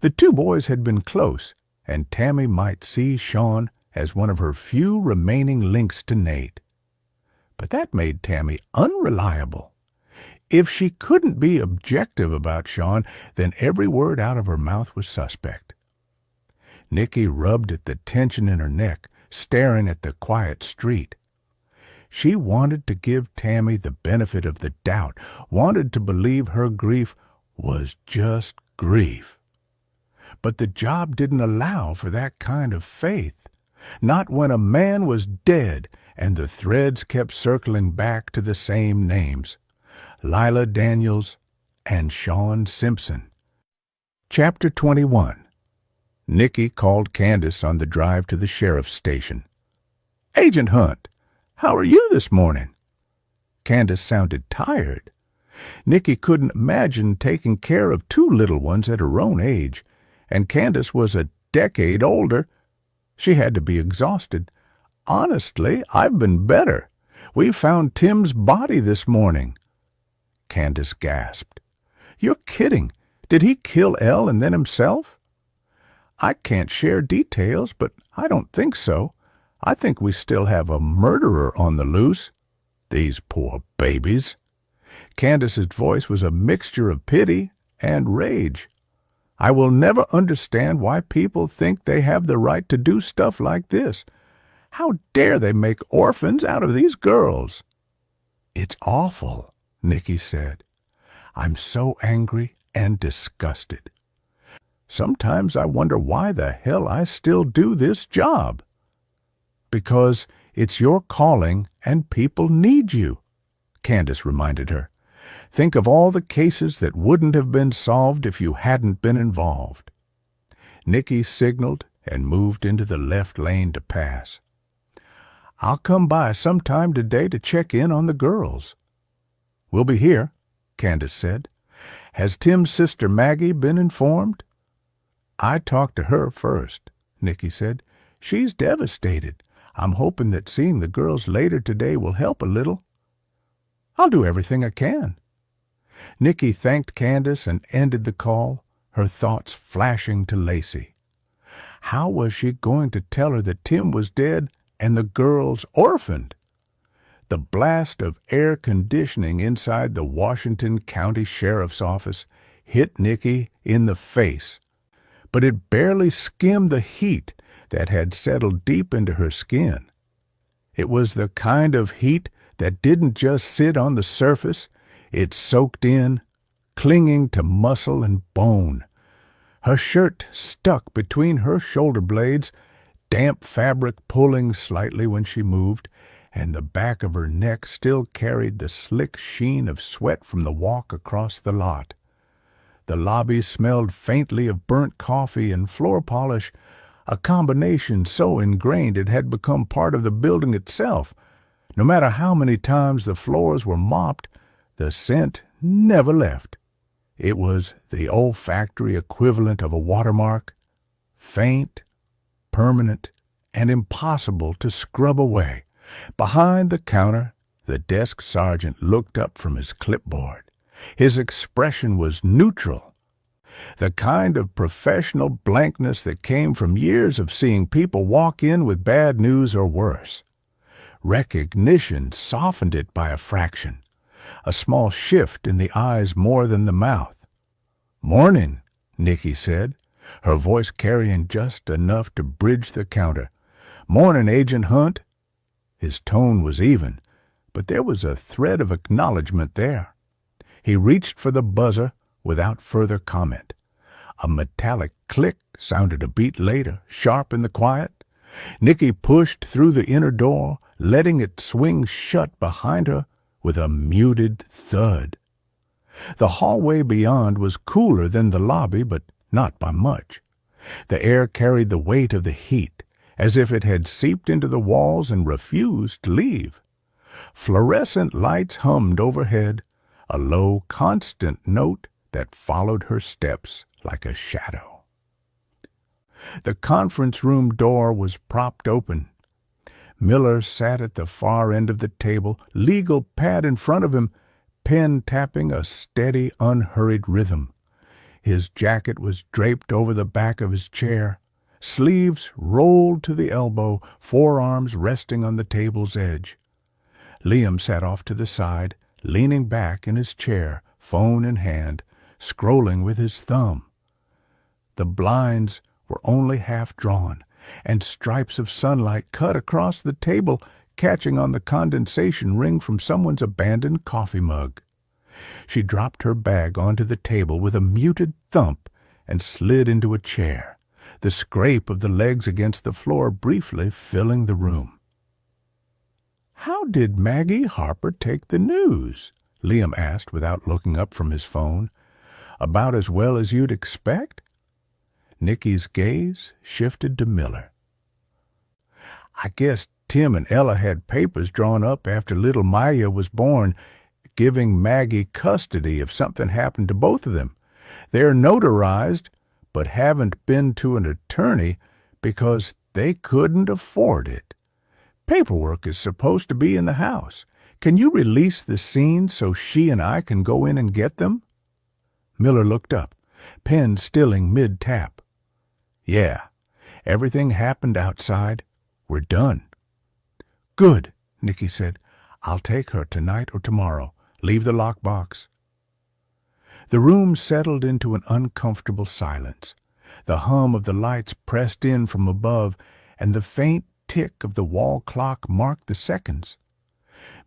The two boys had been close, and Tammy might see Sean as one of her few remaining links to Nate. But that made Tammy unreliable. If she couldn't be objective about Sean, then every word out of her mouth was suspect. Nicky rubbed at the tension in her neck, staring at the quiet street. She wanted to give Tammy the benefit of the doubt, wanted to believe her grief was just grief. But the job didn't allow for that kind of faith. Not when a man was dead and the threads kept circling back to the same names, Lila Daniels and Sean Simpson. Chapter 21. Nicky called Candace on the drive to the sheriff's station. "Agent Hunt, how are you this morning?" Candace sounded tired. Nicky couldn't imagine taking care of two little ones at her own age, and Candace was a decade older. She had to be exhausted. "Honestly, I've been better. We found Tim's body this morning." Candace gasped. "You're kidding. Did he kill Elle and then himself?" "I can't share details, but I don't think so. I think we still have a murderer on the loose. These poor babies." Candace's voice was a mixture of pity and rage. "I will never understand why people think they have the right to do stuff like this. How dare they make orphans out of these girls?" "It's awful," Nicky said. "I'm so angry and disgusted. Sometimes I wonder why the hell I still do this job." "Because it's your calling and people need you," Candace reminded her. "Think of all the cases that wouldn't have been solved if you hadn't been involved." Nicky signaled and moved into the left lane to pass. "I'll come by sometime today to check in on the girls." "We'll be here," Candace said. "Has Tim's sister Maggie been informed?" "I talked to her first," Nicky said. "She's devastated. I'm hoping that seeing the girls later today will help a little." "I'll do everything I can." Nicky thanked Candace and ended the call, her thoughts flashing to Lacey. How was she going to tell her that Tim was dead and the girls orphaned? The blast of air conditioning inside the Washington County Sheriff's Office hit Nicky in the face, but it barely skimmed the heat that had settled deep into her skin. It was the kind of heat that didn't just sit on the surface, it soaked in, clinging to muscle and bone. Her shirt stuck between her shoulder blades, damp fabric pulling slightly when she moved, and the back of her neck still carried the slick sheen of sweat from the walk across the lot. The lobby smelled faintly of burnt coffee and floor polish, a combination so ingrained it had become part of the building itself. No matter how many times the floors were mopped, the scent never left. It was the olfactory equivalent of a watermark, faint, permanent, and impossible to scrub away. Behind the counter, the desk sergeant looked up from his clipboard. His expression was neutral, the kind of professional blankness that came from years of seeing people walk in with bad news or worse. Recognition softened it by a fraction, a small shift in the eyes more than the mouth. "Morning," Nicky said, her voice carrying just enough to bridge the counter. "Morning, Agent Hunt." His tone was even, but there was a thread of acknowledgment there. He reached for the buzzer without further comment. A metallic click sounded a beat later, sharp in the quiet. Nicky pushed through the inner door, letting it swing shut behind her with a muted thud. The hallway beyond was cooler than the lobby, but not by much. The air carried the weight of the heat, as if it had seeped into the walls and refused to leave. Fluorescent lights hummed overhead, a low, constant note that followed her steps like a shadow. The conference room door was propped open. Miller sat at the far end of the table, legal pad in front of him, pen tapping a steady, unhurried rhythm. His jacket was draped over the back of his chair, sleeves rolled to the elbow, forearms resting on the table's edge. Liam sat off to the side, leaning back in his chair, phone in hand, scrolling with his thumb. The blinds were only half drawn, and stripes of sunlight cut across the table, catching on the condensation ring from someone's abandoned coffee mug. She dropped her bag onto the table with a muted thump and slid into a chair, the scrape of the legs against the floor briefly filling the room. "How did Maggie Harper take the news?" Liam asked without looking up from his phone. "About as well as you'd expect?" Nicky's gaze shifted to Miller. "I guess Tim and Ella had papers drawn up after little Maya was born, giving Maggie custody if something happened to both of them. They're notarized, but haven't been to an attorney because they couldn't afford it. Paperwork is supposed to be in the house. Can you release the scenes so she and I can go in and get them?" Miller looked up, pen stilling mid-tap. "Yeah, everything happened outside. We're done." "Good," Nicky said. "I'll take her tonight or tomorrow. Leave the lockbox." The room settled into an uncomfortable silence. The hum of the lights pressed in from above, and the faint tick of the wall clock marked the seconds.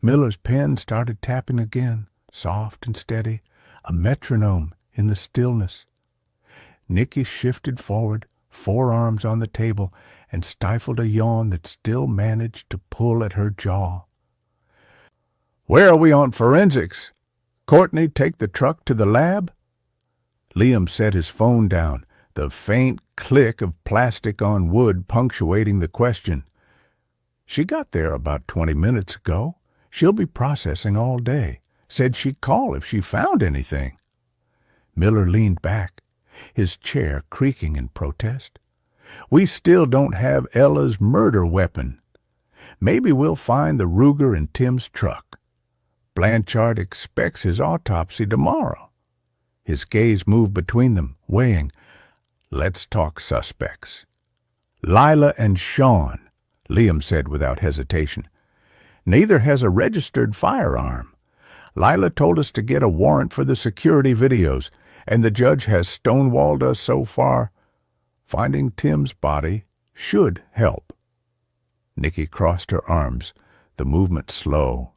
Miller's pen started tapping again, soft and steady, a metronome in the stillness. Nicky shifted forward, forearms on the table, and stifled a yawn that still managed to pull at her jaw. "Where are we on forensics? Courtney take the truck to the lab?" Liam set his phone down, the faint click of plastic on wood punctuating the question. "She got there about 20 minutes ago. She'll be processing all day. Said she'd call if she found anything." Miller leaned back, his chair creaking in protest. "We still don't have Ella's murder weapon. Maybe we'll find the Ruger in Tim's truck. Blanchard expects his autopsy tomorrow." His gaze moved between them, weighing. "Let's talk suspects." "Lila and Sean," Liam said without hesitation. "Neither has a registered firearm. Lila told us to get a warrant for the security videos, and the judge has stonewalled us so far. Finding Tim's body should help." Nicky crossed her arms, the movement slow,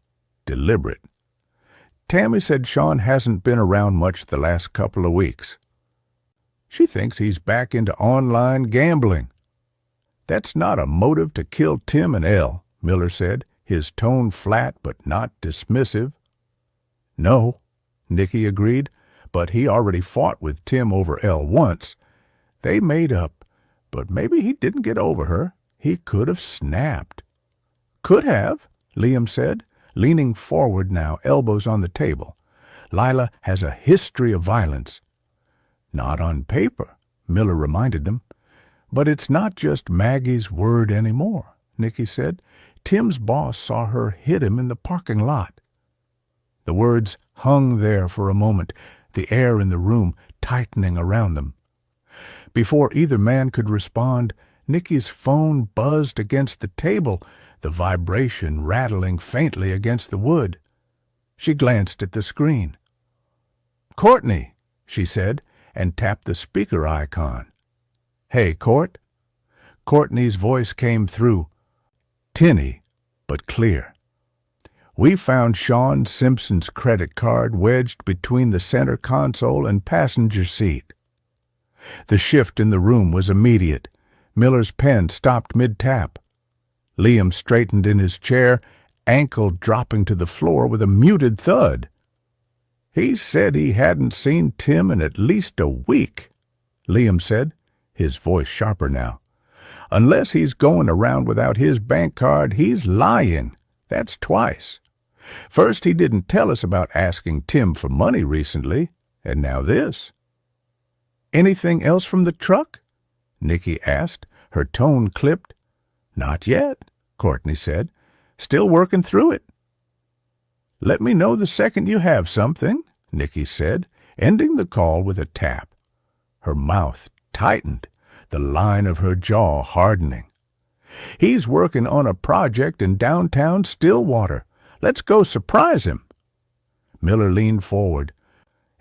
deliberate. "Tammy said Sean hasn't been around much the last couple of weeks. She thinks he's back into online gambling." "That's not a motive to kill Tim and Elle," Miller said, his tone flat but not dismissive. "No," Nicky agreed, "but he already fought with Tim over Elle once. They made up, but maybe he didn't get over her. He could have snapped." "Could have," Liam said, leaning forward now, elbows on the table. "Lila has a history of violence." "Not on paper," Miller reminded them. "But it's not just Maggie's word anymore," Nicky said. "Tim's boss saw her hit him in the parking lot." The words hung there for a moment, the air in the room tightening around them. Before either man could respond, Nicky's phone buzzed against the table, the vibration rattling faintly against the wood. She glanced at the screen. "Courtney," she said, and tapped the speaker icon. "Hey, Court." Courtney's voice came through, tinny but clear. "We found Sean Simpson's credit card wedged between the center console and passenger seat." The shift in the room was immediate. Miller's pen stopped mid-tap. Liam straightened in his chair, ankle dropping to the floor with a muted thud. "He said he hadn't seen Tim in at least a week," Liam said, his voice sharper now. "Unless he's going around without his bank card, he's lying. That's twice. First, he didn't tell us about asking Tim for money recently, and now this." "Anything else from the truck?" Nicky asked, her tone clipped. "Not yet," Courtney said. "Still working through it." "Let me know the second you have something," Nicky said, ending the call with a tap. Her mouth tightened, the line of her jaw hardening. "He's working on a project in downtown Stillwater. Let's go surprise him." Miller leaned forward,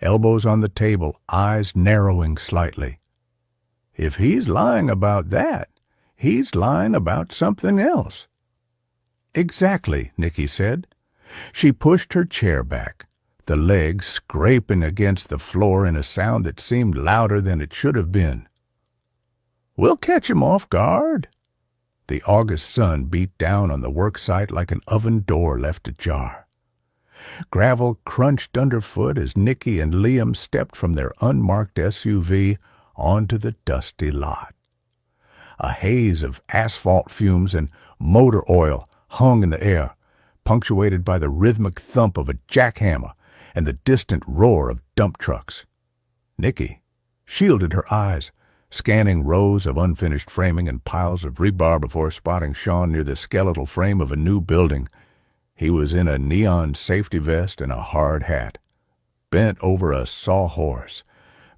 elbows on the table, eyes narrowing slightly. "If he's lying about that, he's lying about something else." "Exactly," Nicky said. She pushed her chair back, the legs scraping against the floor in a sound that seemed louder than it should have been. "We'll catch him off guard." The August sun beat down on the work site like an oven door left ajar. Gravel crunched underfoot as Nicky and Liam stepped from their unmarked SUV onto the dusty lot. A haze of asphalt fumes and motor oil hung in the air, punctuated by the rhythmic thump of a jackhammer and the distant roar of dump trucks. Nicky shielded her eyes, scanning rows of unfinished framing and piles of rebar before spotting Sean near the skeletal frame of a new building. He was in a neon safety vest and a hard hat, bent over a sawhorse,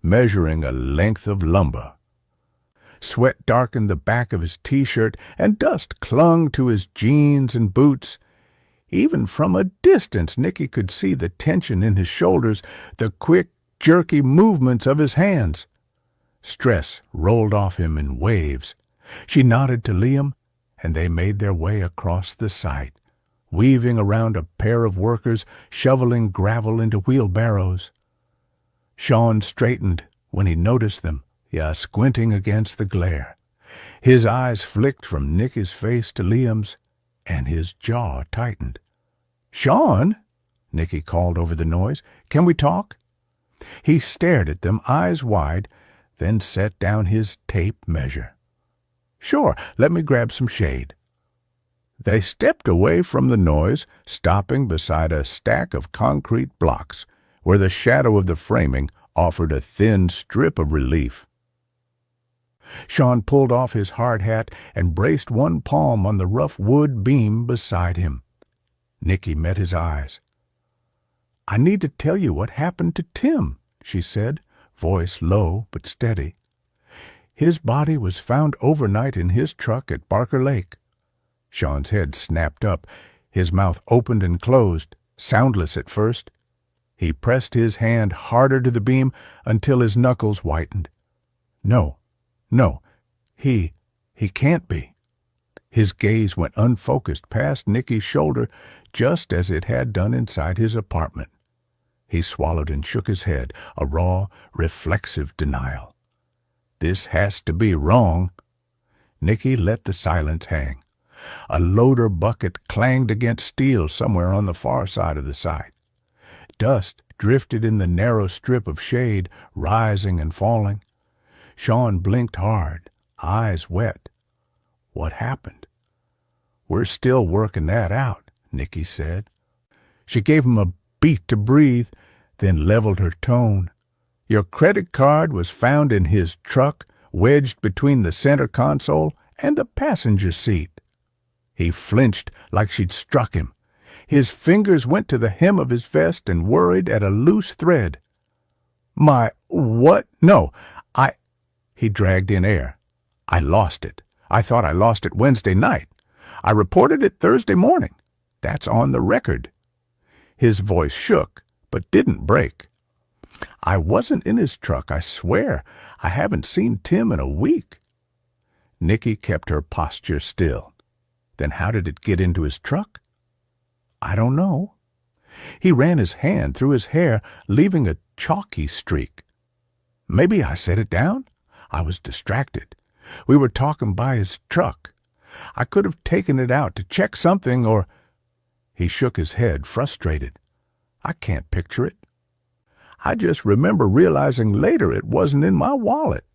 measuring a length of lumber. Sweat darkened the back of his T-shirt, and dust clung to his jeans and boots. Even from a distance, Nicky could see the tension in his shoulders, the quick, jerky movements of his hands. Stress rolled off him in waves. She nodded to Liam, and they made their way across the site, weaving around a pair of workers shoveling gravel into wheelbarrows. Sean straightened when he noticed them, squinting against the glare. His eyes flicked from Nicky's face to Liam's, and his jaw tightened. "Sean," Nicky called over the noise, "can we talk?" He stared at them, eyes wide, then set down his tape measure. "Sure, let me grab some shade." They stepped away from the noise, stopping beside a stack of concrete blocks, where the shadow of the framing offered a thin strip of relief. Sean pulled off his hard hat and braced one palm on the rough wood beam beside him. Nicky met his eyes. "I need to tell you what happened to Tim," she said, voice low but steady. "His body was found overnight in his truck at Barker Lake." Sean's head snapped up, his mouth opened and closed, soundless at first. He pressed his hand harder to the beam until his knuckles whitened. No, he can't be." His gaze went unfocused past Nicky's shoulder, just as it had done inside his apartment. He swallowed and shook his head, a raw, reflexive denial. "This has to be wrong." Nicky let the silence hang. A loader bucket clanged against steel somewhere on the far side of the site. Dust drifted in the narrow strip of shade, rising and falling. Sean blinked hard, eyes wet. "What happened?" "We're still working that out," Nicky said. She gave him a beat to breathe, then leveled her tone. "Your credit card was found in his truck, wedged between the center console and the passenger seat." He flinched like she'd struck him. His fingers went to the hem of his vest and worried at a loose thread. "My what? No, He dragged in air. "I lost it. I thought I lost it Wednesday night. I reported it Thursday morning. That's on the record." His voice shook, but didn't break. "I wasn't in his truck, I swear. I haven't seen Tim in a week." Nicky kept her posture still. "Then how did it get into his truck?" "I don't know." He ran his hand through his hair, leaving a chalky streak. "Maybe I set it down. I was distracted. We were talking by his truck. I could have taken it out to check something or—" He shook his head, frustrated. "I can't picture it. I just remember realizing later it wasn't in my wallet."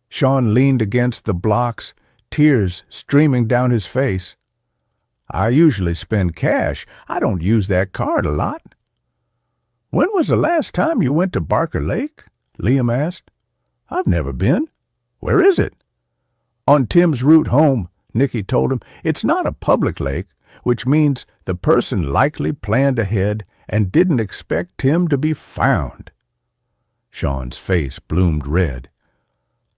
Sean leaned against the blocks, tears streaming down his face. "I usually spend cash. I don't use that card a lot." "When was the last time you went to Barker Lake?" Liam asked. "I've never been. Where is it?" "On Tim's route home," Nicky told him. "It's not a public lake, which means the person likely planned ahead and didn't expect Tim to be found." Sean's face bloomed red.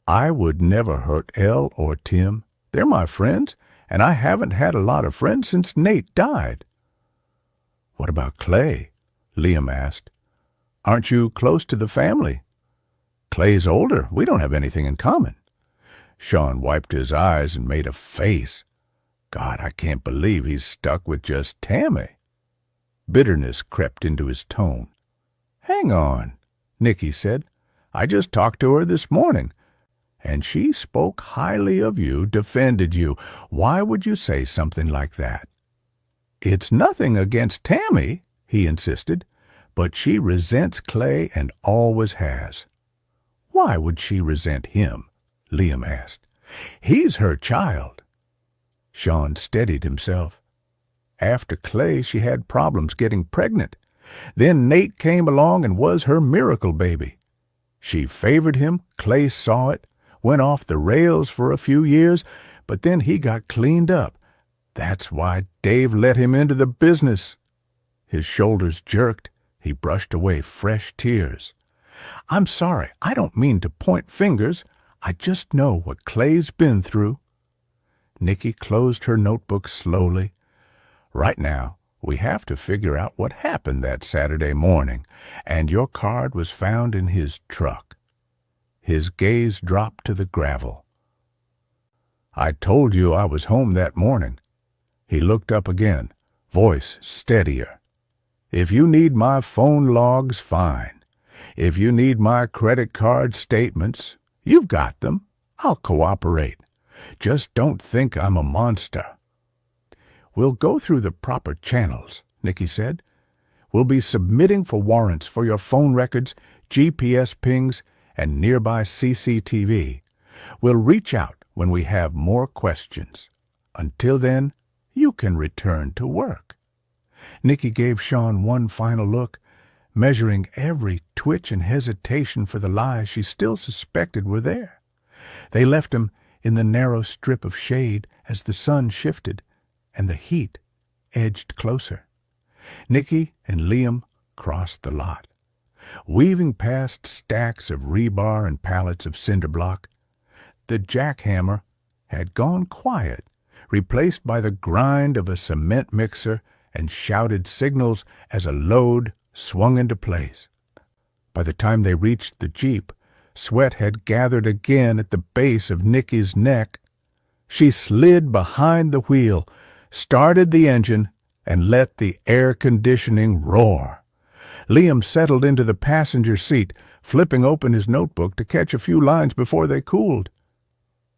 "I would never hurt Elle or Tim. They're my friends, and I haven't had a lot of friends since Nate died." "What about Clay?" Liam asked. "Aren't you close to the family?" "Clay's older. We don't have anything in common." Sean wiped his eyes and made a face. "God, I can't believe he's stuck with just Tammy." Bitterness crept into his tone. "Hang on," Nicky said. "I just talked to her this morning, and she spoke highly of you, defended you. Why would you say something like that?" "It's nothing against Tammy," he insisted, "but she resents Clay and always has." "Why would she resent him?" Liam asked. "He's her child." Sean steadied himself. After Clay, she had problems getting pregnant. Then Nate came along and was her miracle baby. She favored him, Clay saw it, went off the rails for a few years, but then he got cleaned up. That's why Dave let him into the business. His shoulders jerked. He brushed away fresh tears. "I'm sorry. I don't mean to point fingers. I just know what Clay's been through." Nicky closed her notebook slowly. "Right now, we have to figure out what happened that Saturday morning, and your card was found in his truck." His gaze dropped to the gravel. "I told you I was home that morning." He looked up again, voice steadier. "If you need my phone logs, fine. If you need my credit card statements, you've got them. I'll cooperate. Just don't think I'm a monster." "We'll go through the proper channels," Nicky said. "We'll be submitting for warrants for your phone records, GPS pings, and nearby CCTV. We'll reach out when we have more questions. Until then, you can return to work." Nicky gave Sean one final look, measuring every twitch and hesitation for the lies she still suspected were there. They left him in the narrow strip of shade as the sun shifted and the heat edged closer. Nicky and Liam crossed the lot. Weaving past stacks of rebar and pallets of cinder block, the jackhammer had gone quiet, replaced by the grind of a cement mixer and shouted signals as a load swung into place. By the time they reached the Jeep, sweat had gathered again at the base of Nicky's neck. She slid behind the wheel, started the engine, and let the air conditioning roar. Liam settled into the passenger seat, flipping open his notebook to catch a few lines before they cooled.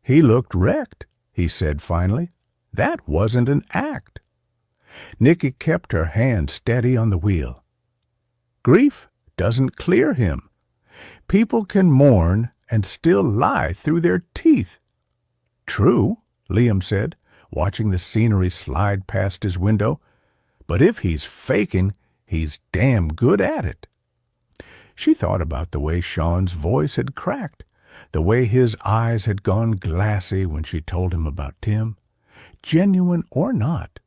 "He looked wrecked," he said finally. "That wasn't an act." Nicky kept her hand steady on the wheel. "Grief doesn't clear him. People can mourn and still lie through their teeth." "True," Liam said, watching the scenery slide past his window. "But if he's faking, he's damn good at it." She thought about the way Sean's voice had cracked, the way his eyes had gone glassy when she told him about Tim. Genuine or not,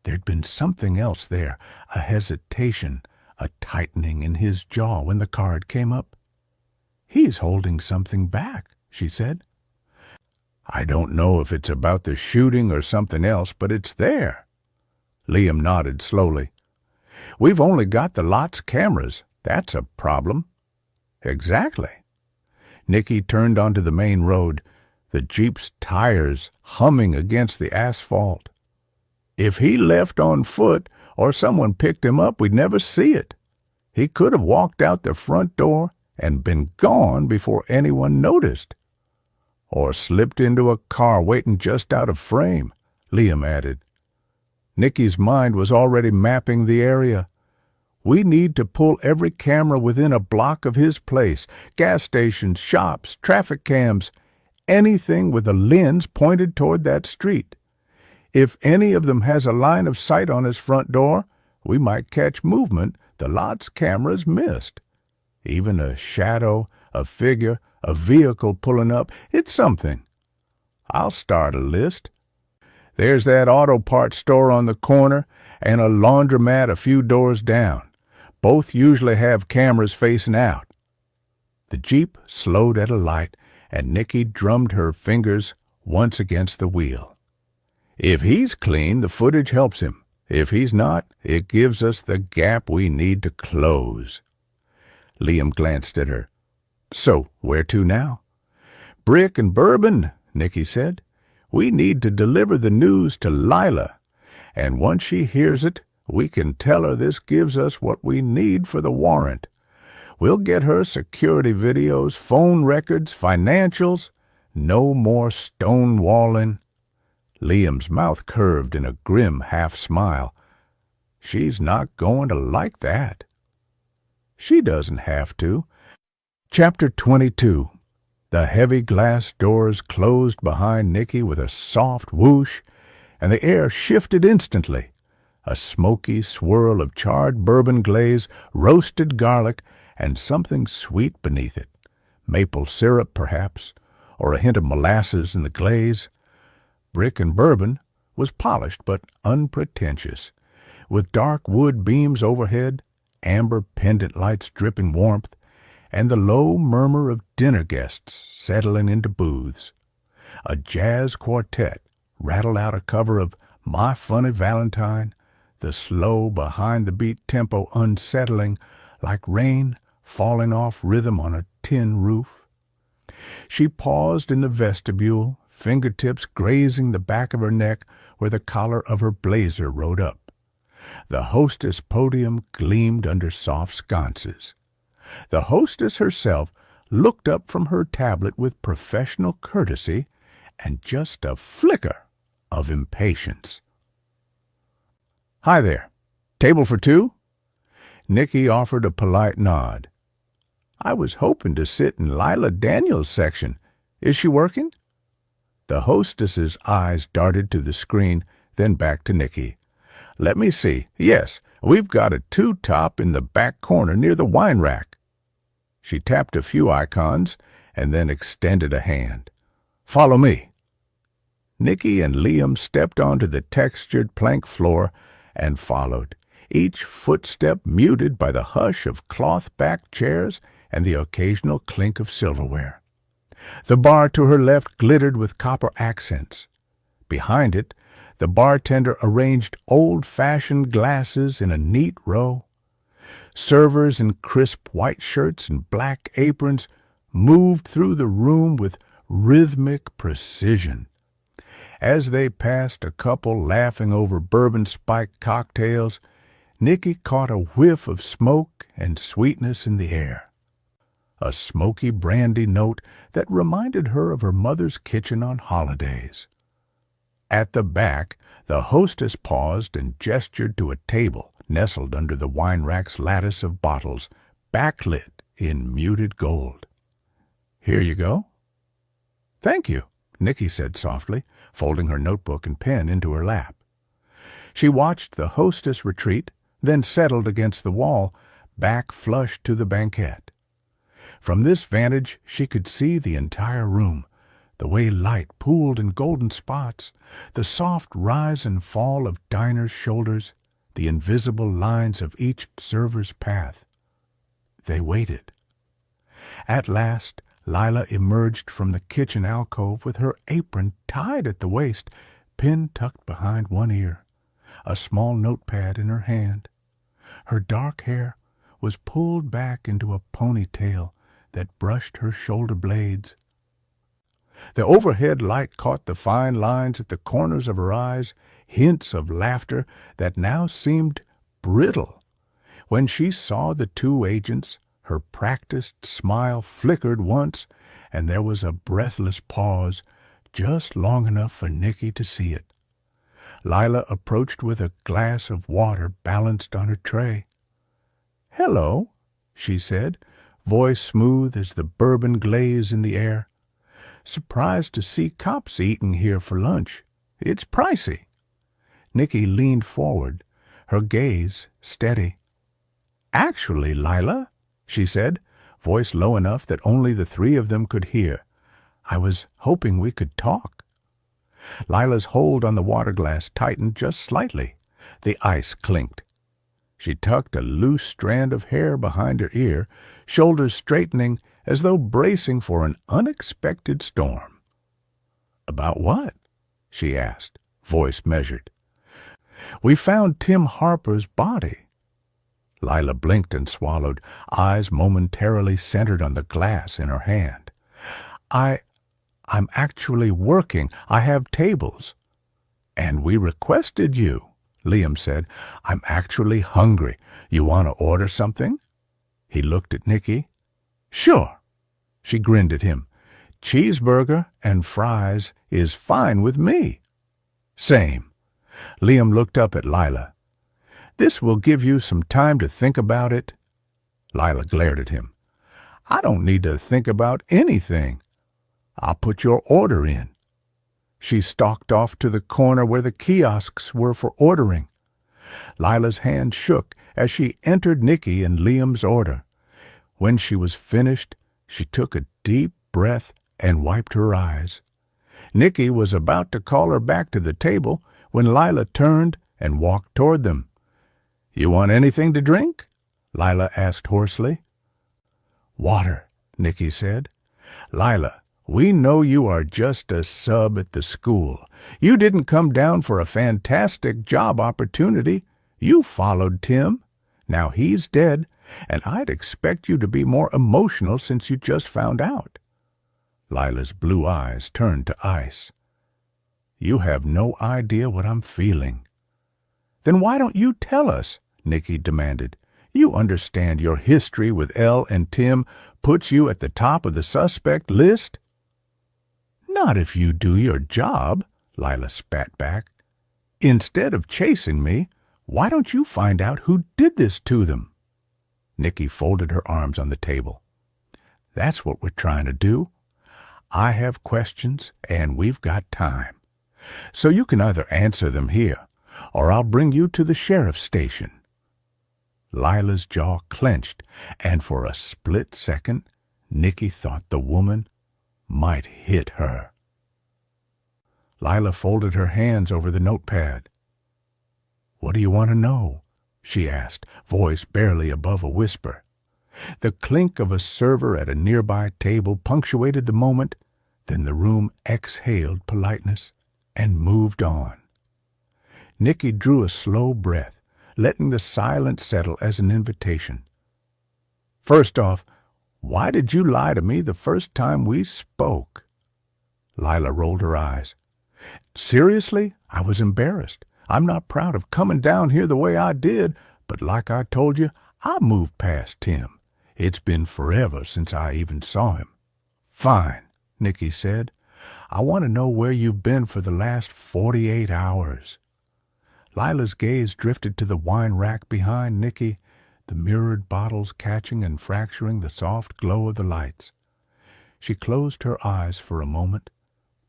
there'd been something else there, a hesitation, a tightening in his jaw when the card came up. "He's holding something back," she said. "I don't know if it's about the shooting or something else, but it's there." Liam nodded slowly. "We've only got the lot's cameras. That's a problem." "Exactly." Nicky turned onto the main road, the Jeep's tires humming against the asphalt. "If he left on foot or someone picked him up, we'd never see it. He could have walked out the front door and been gone before anyone noticed." Or slipped into a car waiting just out of frame, Liam added. Nicky's mind was already mapping the area. We need to pull every camera within a block of his place, gas stations, shops, traffic cams, anything with a lens pointed toward that street. If any of them has a line of sight on his front door, we might catch movement the lot's cameras missed. Even a shadow, a figure, a vehicle pulling up, it's something. I'll start a list. There's that auto parts store on the corner and a laundromat a few doors down. Both usually have cameras facing out. The Jeep slowed at a light, and Nicky drummed her fingers once against the wheel. If he's clean, the footage helps him. If he's not, it gives us the gap we need to close. Liam glanced at her. So, where to now? Brick and bourbon, Nicky said. We need to deliver the news to Lila, and once she hears it, we can tell her this gives us what we need for the warrant. We'll get her security videos, phone records, financials. No more stonewalling. Liam's mouth curved in a grim half-smile. She's not going to like that. She doesn't have to. Chapter 22. The heavy glass doors closed behind Nicky with a soft whoosh, and the air shifted instantly. A smoky swirl of charred bourbon glaze, roasted garlic, and something sweet beneath it. Maple syrup, perhaps, or a hint of molasses in the glaze. Brick and bourbon was polished but unpretentious, with dark wood beams overhead, amber pendant lights dripping warmth, and the low murmur of dinner guests settling into booths. A jazz quartet rattled out a cover of My Funny Valentine, the slow behind-the-beat tempo unsettling like rain falling off rhythm on a tin roof. She paused in the vestibule, fingertips grazing the back of her neck where the collar of her blazer rode up. The hostess podium gleamed under soft sconces. The hostess herself looked up from her tablet with professional courtesy and just a flicker of impatience. "Hi there. Table for two?" Nicky offered a polite nod. "I was hoping to sit in Lila Daniels' section. Is she working?" The hostess's eyes darted to the screen, then back to Nicky. "Let me see. Yes, we've got a two-top in the back corner near the wine rack." She tapped a few icons and then extended a hand. "Follow me." Nicky and Liam stepped onto the textured plank floor and followed, each footstep muted by the hush of cloth-backed chairs and the occasional clink of silverware. The bar to her left glittered with copper accents. Behind it, the bartender arranged old-fashioned glasses in a neat row. Servers in crisp white shirts and black aprons moved through the room with rhythmic precision. As they passed a couple laughing over bourbon-spiked cocktails, Nicky caught a whiff of smoke and sweetness in the air. A smoky brandy note that reminded her of her mother's kitchen on holidays. At the back, the hostess paused and gestured to a table nestled under the wine rack's lattice of bottles, backlit in muted gold. "Here you go." "Thank you," Nicky said softly, folding her notebook and pen into her lap. She watched the hostess retreat, then settled against the wall, back flush to the banquette. From this vantage she could see the entire room, the way light pooled in golden spots, the soft rise and fall of diners' shoulders, the invisible lines of each server's path. They waited. At last, Lila emerged from the kitchen alcove with her apron tied at the waist, pin tucked behind one ear, a small notepad in her hand. Her dark hair was pulled back into a ponytail that brushed her shoulder blades. The overhead light caught the fine lines at the corners of her eyes, hints of laughter that now seemed brittle. When she saw the two agents, Her practiced smile flickered once, and there was a breathless pause, just long enough for Nicky to see it. Lila approached with a glass of water balanced on her tray. "Hello," she said, voice smooth as the bourbon glaze in the air. "Surprised to see cops eating here for lunch. It's pricey." Nicky leaned forward, her gaze steady. "Actually, Lila," she said, voice low enough that only the three of them could hear, "I was hoping we could talk." Lila's hold on the water glass tightened just slightly. The ice clinked. She tucked a loose strand of hair behind her ear, shoulders straightening as though bracing for an unexpected storm. "About what?" she asked, voice measured. "We found Tim Harper's body." Lila blinked and swallowed, eyes momentarily centered on the glass in her hand. I'm actually working. I have tables." "And we requested you," Liam said. "I'm actually hungry. You want to order something?" He looked at Nicky. "Sure." She grinned at him. "Cheeseburger and fries is fine with me." "Same." Liam looked up at Lila. "This will give you some time to think about it." Lila glared at him. "I don't need to think about anything. I'll put your order in." She stalked off to the corner where the kiosks were for ordering. Lila's hand shook as she entered Nicky and Liam's order. When she was finished, she took a deep breath and wiped her eyes. Nicky was about to call her back to the table when Lila turned and walked toward them. "You want anything to drink?" Lila asked hoarsely. "Water," Nicky said. "Lila, we know you are just a sub at the school. You didn't come down for a fantastic job opportunity. You followed Tim. Now he's dead, and I'd expect you to be more emotional since you just found out." Lila's blue eyes turned to ice. "You have no idea what I'm feeling." "Then why don't you tell us?" Nicky demanded. "You understand your history with Elle and Tim puts you at the top of the suspect list?" "Not if you do your job," Lila spat back. "Instead of chasing me, why don't you find out who did this to them?" Nicky folded her arms on the table. "That's what we're trying to do. I have questions, and we've got time. So you can either answer them here, or I'll bring you to the sheriff's station." Lila's jaw clenched, and for a split second, Nicky thought the woman might hit her. Lila folded her hands over the notepad. "What do you want to know?" she asked, voice barely above a whisper. The clink of a server at a nearby table punctuated the moment, then the room exhaled politeness and moved on. Nicky drew a slow breath, letting the silence settle as an invitation. "First off, why did you lie to me the first time we spoke?" Lila rolled her eyes. "Seriously, I was embarrassed. I'm not proud of coming down here the way I did, but like I told you, I moved past Tim. It's been forever since I even saw him." "Fine," Nicky said. "I want to know where you've been for the last 48 hours. Lila's gaze drifted to the wine rack behind Nicky, the mirrored bottles catching and fracturing the soft glow of the lights. She closed her eyes for a moment,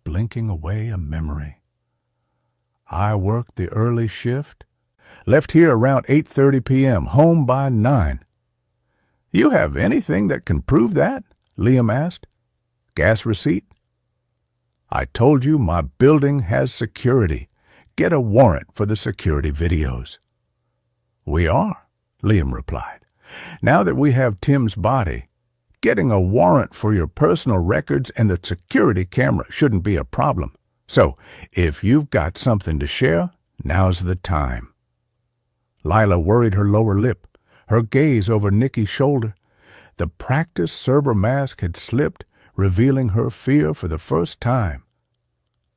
blinking away a memory. "I worked the early shift. Left here around 8:30 p.m., home by 9. "You have anything that can prove that?" Liam asked. "Gas receipt?" "I told you my building has security. Get a warrant for the security videos." "We are," Liam replied. "Now that we have Tim's body, getting a warrant for your personal records and the security camera shouldn't be a problem. So, if you've got something to share, now's the time." Lila worried her lower lip, her gaze over Nicky's shoulder. The practiced server mask had slipped, revealing her fear for the first time.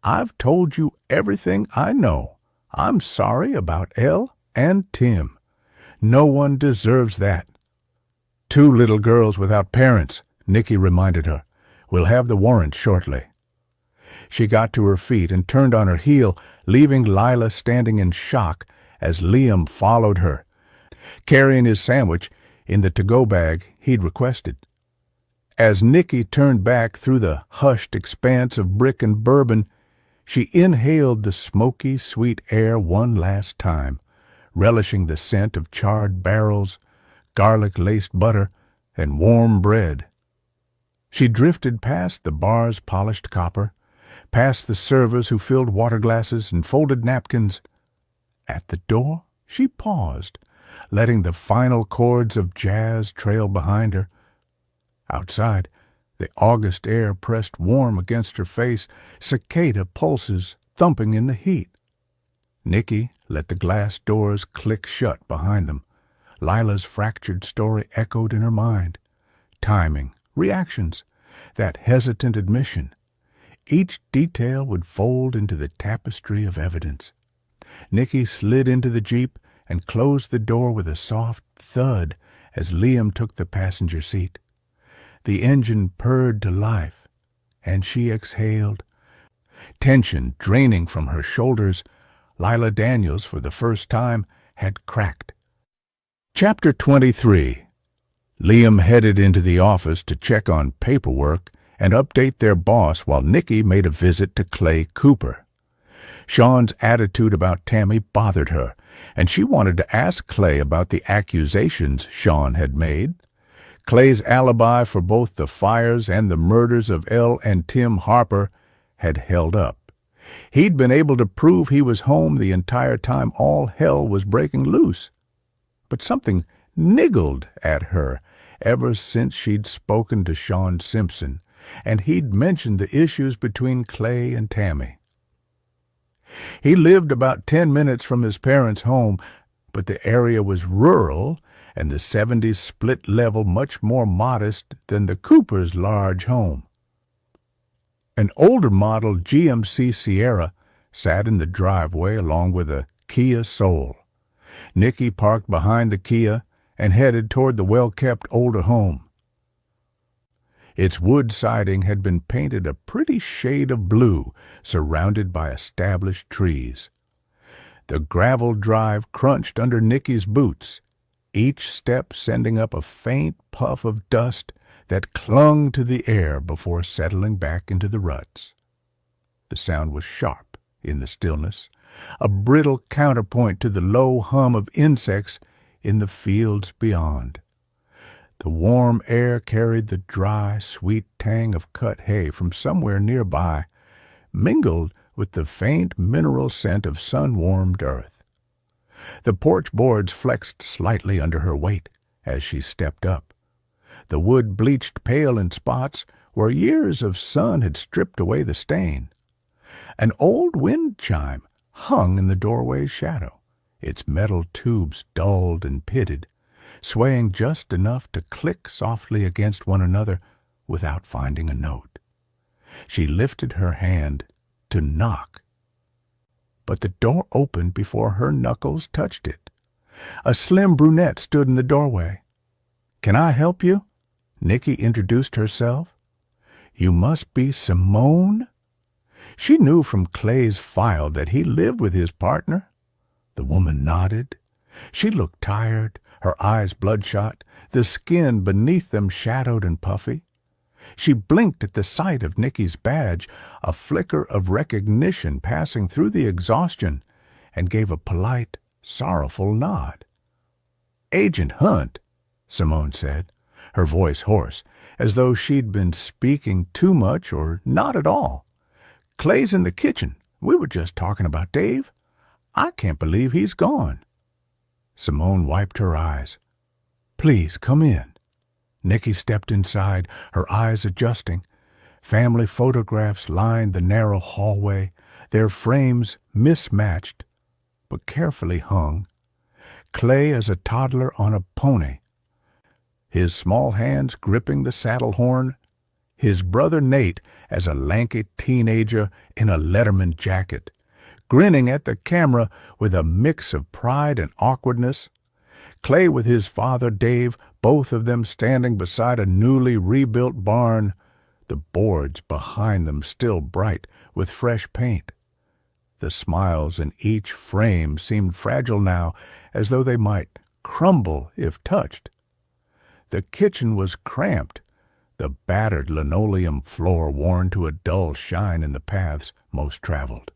"I've told you everything I know. I'm sorry about Elle and Tim. No one deserves that." 2 little girls without parents, Nikki reminded her. We'll have the warrant shortly. She got to her feet and turned on her heel, leaving Lila standing in shock as Liam followed her, carrying his sandwich in the to-go bag he'd requested. As Nikki turned back through the hushed expanse of brick and bourbon, she inhaled the smoky, sweet air one last time, relishing the scent of charred barrels, garlic-laced butter, and warm bread. She drifted past the bar's polished copper, past the servers who filled water glasses and folded napkins. At the door, she paused, letting the final chords of jazz trail behind her. Outside, the August air pressed warm against her face, cicada pulses thumping in the heat. Nikki let the glass doors click shut behind them. Lila's fractured story echoed in her mind. Timing, reactions, that hesitant admission. Each detail would fold into the tapestry of evidence. Nikki slid into the Jeep and closed the door with a soft thud as Liam took the passenger seat. The engine purred to life, and she exhaled. Tension draining from her shoulders, Lila Daniels, for the first time, had cracked. Chapter 23. Liam headed into the office to check on paperwork and update their boss while Nikki made a visit to Clay Cooper. Sean's attitude about Tammy bothered her, and she wanted to ask Clay about the accusations Sean had made. Clay's alibi for both the fires and the murders of Elle and Tim Harper had held up. He'd been able to prove he was home the entire time all hell was breaking loose. But something niggled at her ever since she'd spoken to Sean Simpson, and he'd mentioned the issues between Clay and Tammy. He lived about 10 minutes from his parents' home, but the area was rural and the 70s split level much more modest than the Coopers' large home. An older model GMC Sierra sat in the driveway along with a Kia Soul. Nikki parked behind the Kia and headed toward the well-kept older home. Its wood siding had been painted a pretty shade of blue, surrounded by established trees. The gravel drive crunched under Nikki's boots, each step sending up a faint puff of dust that clung to the air before settling back into the ruts. The sound was sharp in the stillness, a brittle counterpoint to the low hum of insects in the fields beyond. The warm air carried the dry, sweet tang of cut hay from somewhere nearby, mingled with the faint mineral scent of sun-warmed earth. The porch boards flexed slightly under her weight as she stepped up. The wood bleached pale in spots where years of sun had stripped away the stain. An old wind chime hung in the doorway's shadow, its metal tubes dulled and pitted, swaying just enough to click softly against one another without finding a note. She lifted her hand to knock, but the door opened before her knuckles touched it. A slim brunette stood in the doorway. "Can I help you?" Nikki introduced herself. "You must be Simone?" She knew from Clay's file that he lived with his partner. The woman nodded. She looked tired, her eyes bloodshot, the skin beneath them shadowed and puffy. She blinked at the sight of Nikki's badge, a flicker of recognition passing through the exhaustion, and gave a polite, sorrowful nod. "Agent Hunt," Simone said, her voice hoarse, as though she'd been speaking too much or not at all. "Clay's in the kitchen. We were just talking about Dave. I can't believe he's gone." Simone wiped her eyes. "Please, come in." Nikki stepped inside, her eyes adjusting. Family photographs lined the narrow hallway, their frames mismatched, but carefully hung. Clay as a toddler on a pony, his small hands gripping the saddle horn. His brother Nate as a lanky teenager in a Letterman jacket, grinning at the camera with a mix of pride and awkwardness. Clay with his father, Dave, both of them standing beside a newly rebuilt barn, the boards behind them still bright with fresh paint. The smiles in each frame seemed fragile now, as though they might crumble if touched. The kitchen was cramped, the battered linoleum floor worn to a dull shine in the paths most traveled.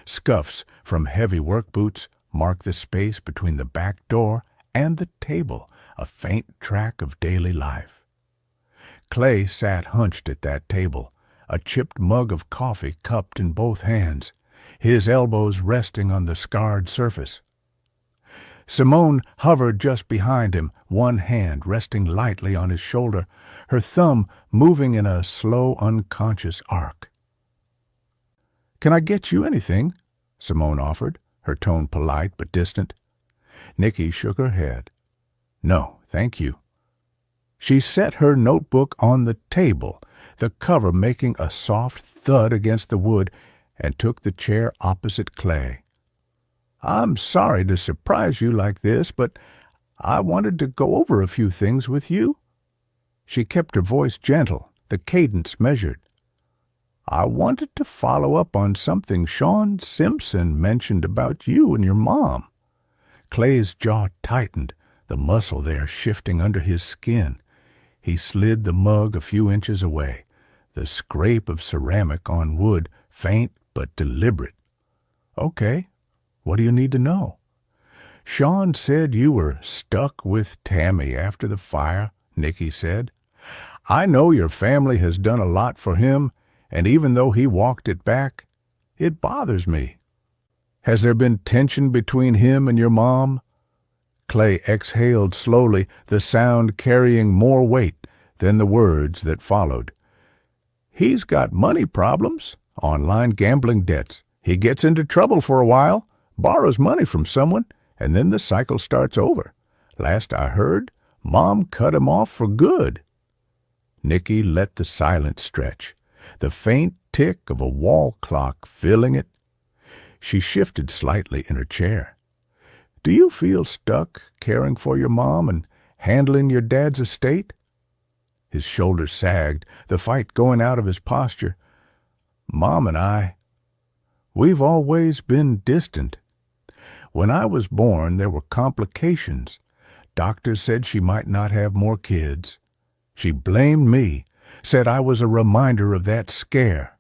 Scuffs from heavy work boots marked the space between the back door and the table, a faint track of daily life. Clay sat hunched at that table, a chipped mug of coffee cupped in both hands, his elbows resting on the scarred surface. Simone hovered just behind him, one hand resting lightly on his shoulder, her thumb moving in a slow, unconscious arc. "Can I get you anything?" Simone offered, her tone polite but distant. Nicky shook her head. "No, thank you." She set her notebook on the table, the cover making a soft thud against the wood, and took the chair opposite Clay. "I'm sorry to surprise you like this, but I wanted to go over a few things with you." She kept her voice gentle, the cadence measured. "I wanted to follow up on something Sean Simpson mentioned about you and your mom." Clay's jaw tightened, the muscle there shifting under his skin. He slid the mug a few inches away, the scrape of ceramic on wood, faint but deliberate. "Okay, what do you need to know?" "Sean said you were stuck with Tammy after the fire," Nicky said. "I know your family has done a lot for him, and even though he walked it back, it bothers me. Has there been tension between him and your mom?" Clay exhaled slowly, the sound carrying more weight than the words that followed. "He's got money problems, online gambling debts. He gets into trouble for a while, borrows money from someone, and then the cycle starts over. Last I heard, Mom cut him off for good." Nicky let the silence stretch, the faint tick of a wall clock filling it. She shifted slightly in her chair. "Do you feel stuck caring for your mom and handling your dad's estate?" His shoulders sagged, the fight going out of his posture. "Mom and we've always been distant. When I was born, there were complications. Doctors said she might not have more kids. She blamed me, said I was a reminder of that scare.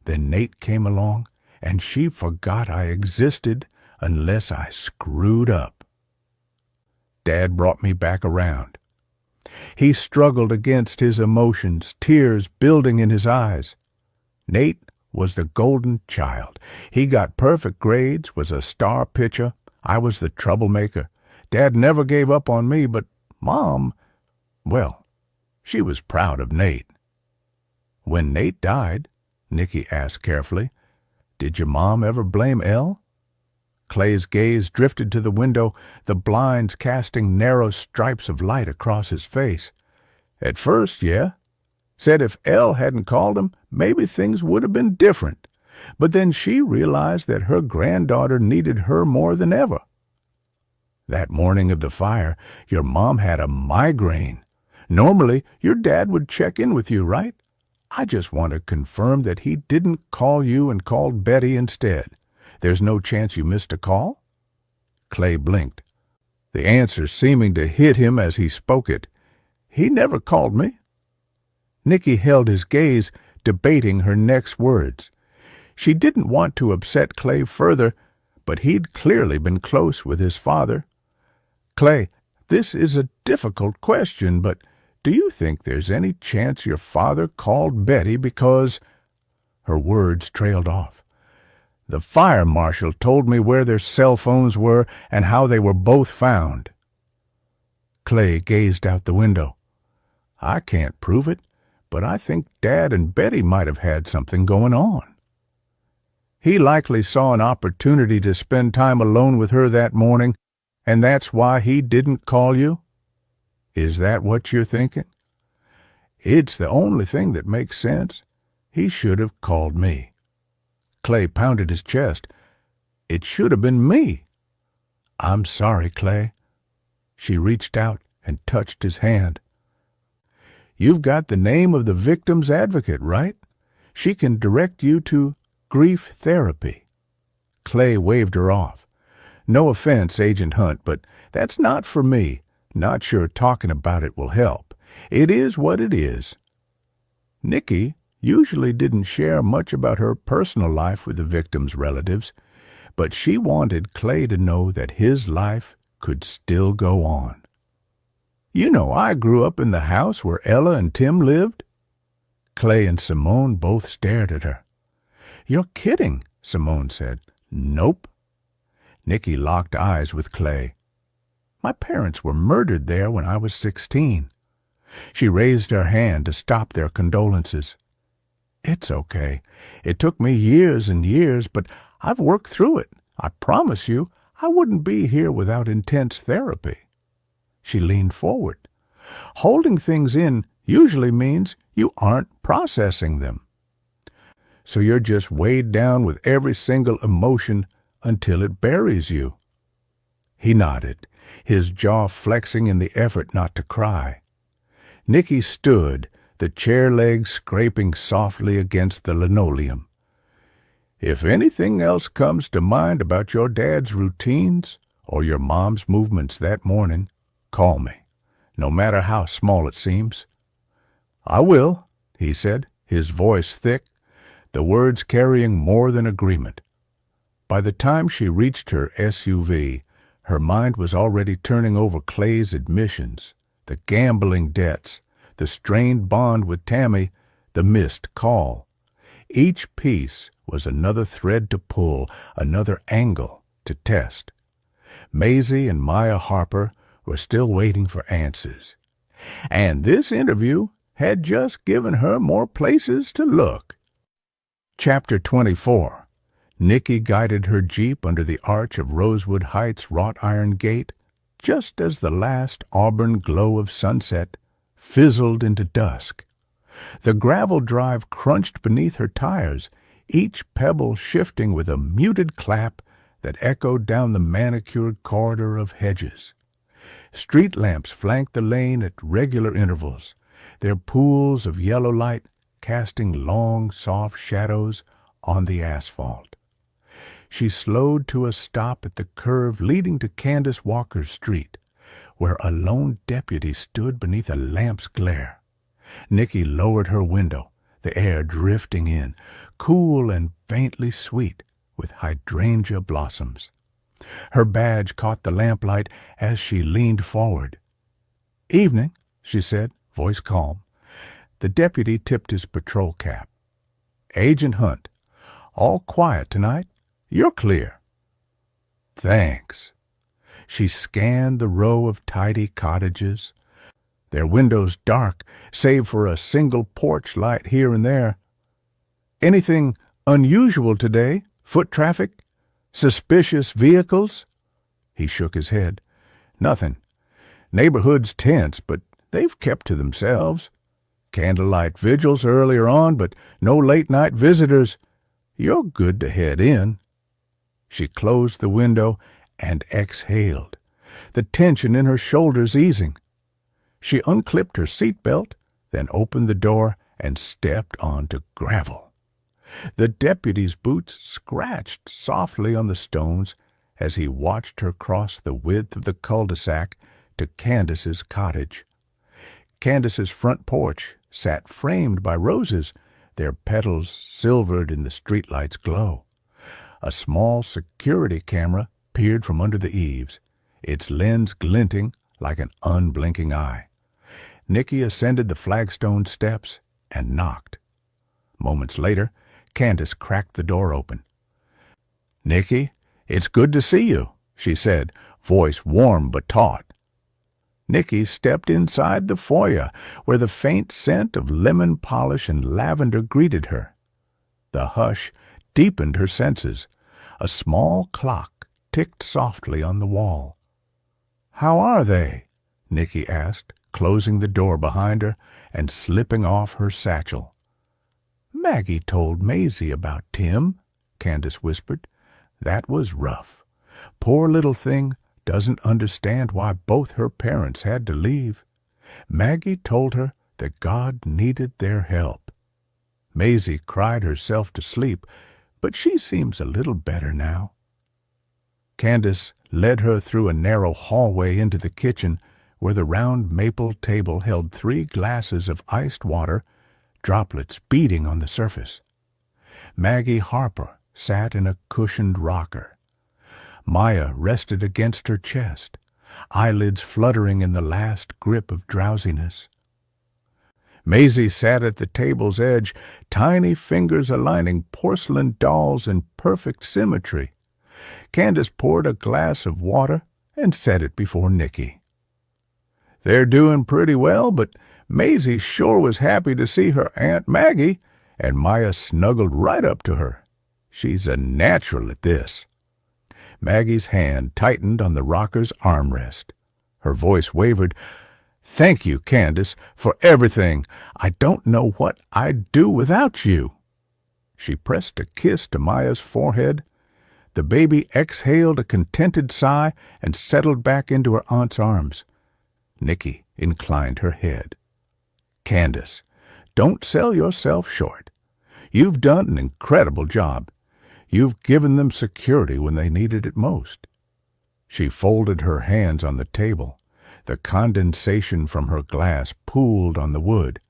Then Nate came along, and she forgot I existed unless I screwed up. Dad brought me back around." He struggled against his emotions, tears building in his eyes. Nate was the golden child. He got perfect grades, was a star pitcher. I was the troublemaker. Dad never gave up on me, but Mom, well, she was proud of Nate. "When Nate died," Nicky asked carefully, "did your mom ever blame Elle?" Clay's gaze drifted to the window, the blinds casting narrow stripes of light across his face. "At first, yeah. Said if Elle hadn't called him, maybe things would have been different. But then she realized that her granddaughter needed her more than ever. That morning of the fire, your mom had a migraine. Normally, your dad would check in with you, right? I just want to confirm that he didn't call you and called Betty instead. There's no chance you missed a call?" Clay blinked, the answer seeming to hit him as he spoke it. "He never called me." Nicky held his gaze, debating her next words. She didn't want to upset Clay further, but he'd clearly been close with his father. "Clay, this is a difficult question, but do you think there's any chance your father called Betty because—" Her words trailed off. "The fire marshal told me where their cell phones were and how they were both found." Clay gazed out the window. "I can't prove it, but I think Dad and Betty might have had something going on. He likely saw an opportunity to spend time alone with her that morning, and that's why he didn't call you. Is that what you're thinking?" "It's the only thing that makes sense. He should have called me." Clay pounded his chest. "It should have been me." "I'm sorry, Clay." She reached out and touched his hand. "You've got the name of the victim's advocate, right? She can direct you to grief therapy." Clay waved her off. "No offense, Agent Hunt, but that's not for me. Not sure talking about it will help. It is what it is." Nikki usually didn't share much about her personal life with the victim's relatives, but she wanted Clay to know that his life could still go on. "You know, I grew up in the house where Ella and Tim lived." Clay and Simone both stared at her. "You're kidding," Simone said. "Nope." Nikki locked eyes with Clay. "My parents were murdered there when I was 16. She raised her hand to stop their condolences. "It's okay. It took me years and years, but I've worked through it. I promise you, I wouldn't be here without intense therapy." She leaned forward. "Holding things in usually means you aren't processing them. So you're just weighed down with every single emotion until it buries you." He nodded, his jaw flexing in the effort not to cry. Nikki stood, the chair legs scraping softly against the linoleum. "If anything else comes to mind about your dad's routines or your mom's movements that morning, call me, no matter how small it seems." "I will," he said, his voice thick, the words carrying more than agreement. By the time she reached her SUV, her mind was already turning over Clay's admissions, the gambling debts, the strained bond with Tammy, the missed call. Each piece was another thread to pull, another angle to test. Maisie and Maya Harper were still waiting for answers. And this interview had just given her more places to look. Chapter 24. Nikki guided her Jeep under the arch of Rosewood Heights' wrought iron gate just as the last auburn glow of sunset fizzled into dusk. The gravel drive crunched beneath her tires, each pebble shifting with a muted clap that echoed down the manicured corridor of hedges. Street lamps flanked the lane at regular intervals, their pools of yellow light casting long, soft shadows on the asphalt. She slowed to a stop at the curve leading to Candace Walker's street, where a lone deputy stood beneath a lamp's glare. Nikki lowered her window, the air drifting in, cool and faintly sweet with hydrangea blossoms. Her badge caught the lamplight as she leaned forward. "Evening," she said, voice calm. The deputy tipped his patrol cap. "Agent Hunt. All quiet tonight? You're clear." "Thanks." She scanned the row of tidy cottages, their windows dark, save for a single porch light here and there. "Anything unusual today? Foot traffic? Suspicious vehicles?" He shook his head. "Nothing. Neighborhood's tense, but they've kept to themselves. Candlelight vigils earlier on, but no late-night visitors. You're good to head in." She closed the window and exhaled, the tension in her shoulders easing. She unclipped her seatbelt, then opened the door and stepped onto gravel. The deputy's boots scratched softly on the stones as he watched her cross the width of the cul-de-sac to Candace's cottage. Candace's front porch sat framed by roses, their petals silvered in the streetlight's glow. A small security camera peered from under the eaves, its lens glinting like an unblinking eye. Nikki ascended the flagstone steps and knocked. Moments later, Candace cracked the door open. "Nikki, it's good to see you," she said, voice warm but taut. Nikki stepped inside the foyer, where the faint scent of lemon polish and lavender greeted her. The hush deepened her senses. A small clock ticked softly on the wall. "How are they?" Nikki asked, closing the door behind her and slipping off her satchel. "Maggie told Maisie about Tim," Candace whispered. "That was rough. Poor little thing doesn't understand why both her parents had to leave. Maggie told her that God needed their help. Maisie cried herself to sleep, but she seems a little better now. Candace led her through a narrow hallway into the kitchen, where the round maple table held 3 glasses of iced water, droplets beating on the surface. Maggie Harper sat in a cushioned rocker. Maya rested against her chest, eyelids fluttering in the last grip of drowsiness. Maisie sat at the table's edge, tiny fingers aligning porcelain dolls in perfect symmetry. Candace poured a glass of water and set it before Nicky. "They're doing pretty well, but Maisie sure was happy to see her Aunt Maggie," and Maya snuggled right up to her. "She's a natural at this." Maggie's hand tightened on the rocker's armrest. Her voice wavered. "Thank you, Candace, for everything. I don't know what I'd do without you." She pressed a kiss to Maya's forehead. The baby exhaled a contented sigh and settled back into her aunt's arms. Nicky inclined her head. "Candace, don't sell yourself short. You've done an incredible job. You've given them security when they needed it most." She folded her hands on the table. The condensation from her glass pooled on the wood.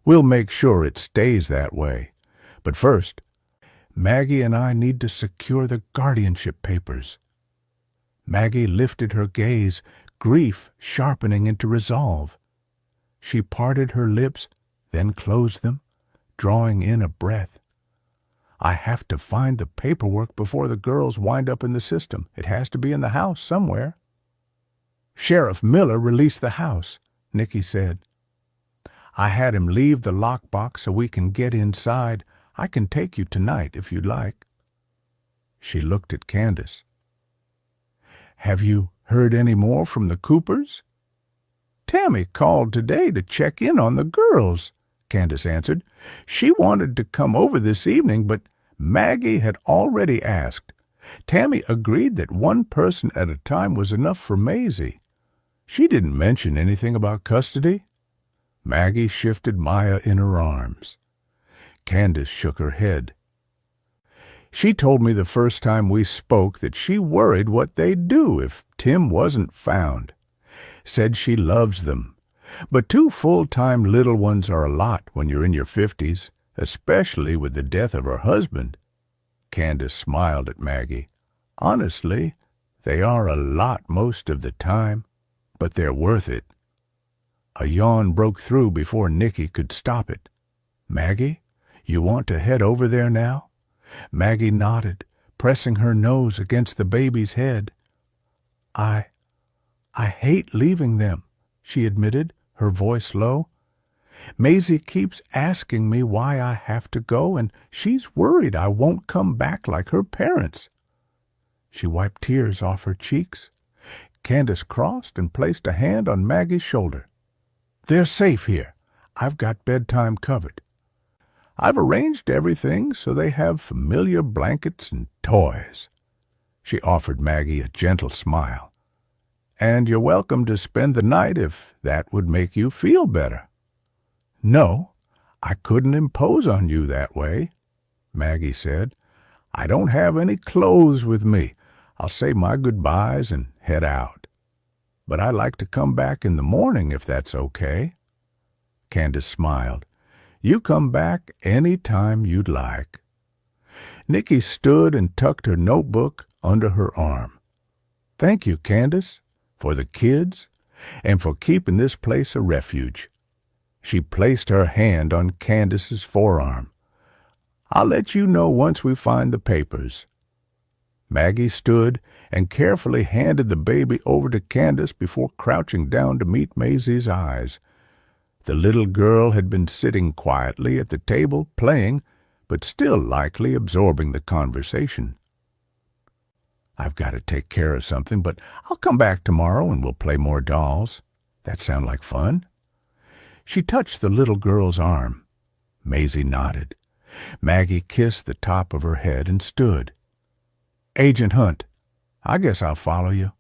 "We'll make sure it stays that way. But first, Maggie and I need to secure the guardianship papers." Maggie lifted her gaze, grief sharpening into resolve. She parted her lips, then closed them, drawing in a breath. "I have to find the paperwork before the girls wind up in the system. It has to be in the house somewhere." "Sheriff Miller released the house," Nicky said. "I had him leave the lockbox so we can get inside. I can take you tonight if you'd like." She looked at Candace. "Have you heard any more from the Coopers?" "Tammy called today to check in on the girls," Candace answered. "She wanted to come over this evening, but Maggie had already asked. Tammy agreed that one person at a time was enough for Maisie. She didn't mention anything about custody." Maggie shifted Maya in her arms. Candace shook her head. "She told me the first time we spoke that she worried what they'd do if Tim wasn't found. Said she loves them. But 2 full-time little ones are a lot when you're in your 50s, especially with the death of her husband." Candace smiled at Maggie. "Honestly, they are a lot most of the time, but they're worth it." A yawn broke through before Nicky could stop it. "Maggie, you want to head over there now?" Maggie nodded, pressing her nose against the baby's head. I hate leaving them," she admitted, her voice low. "Maisie keeps asking me why I have to go, and she's worried I won't come back like her parents." She wiped tears off her cheeks. Candace crossed and placed a hand on Maggie's shoulder. "They're safe here. I've got bedtime covered. I've arranged everything so they have familiar blankets and toys." She offered Maggie a gentle smile. "And you're welcome to spend the night if that would make you feel better." "No, I couldn't impose on you that way," Maggie said. "I don't have any clothes with me. I'll say my goodbyes and head out. But I'd like to come back in the morning if that's okay." Candace smiled. "You come back any time you'd like." Nicky stood and tucked her notebook under her arm. "Thank you, Candace, for the kids, and for keeping this place a refuge." She placed her hand on Candace's forearm. "I'll let you know once we find the papers." Maggie stood and carefully handed the baby over to Candace before crouching down to meet Maisie's eyes. The little girl had been sitting quietly at the table playing, but still likely absorbing the conversation. "I've got to take care of something, but I'll come back tomorrow and we'll play more dolls. That sound like fun?" She touched the little girl's arm. Maisie nodded. Maggie kissed the top of her head and stood. "Agent Hunt, I guess I'll follow you."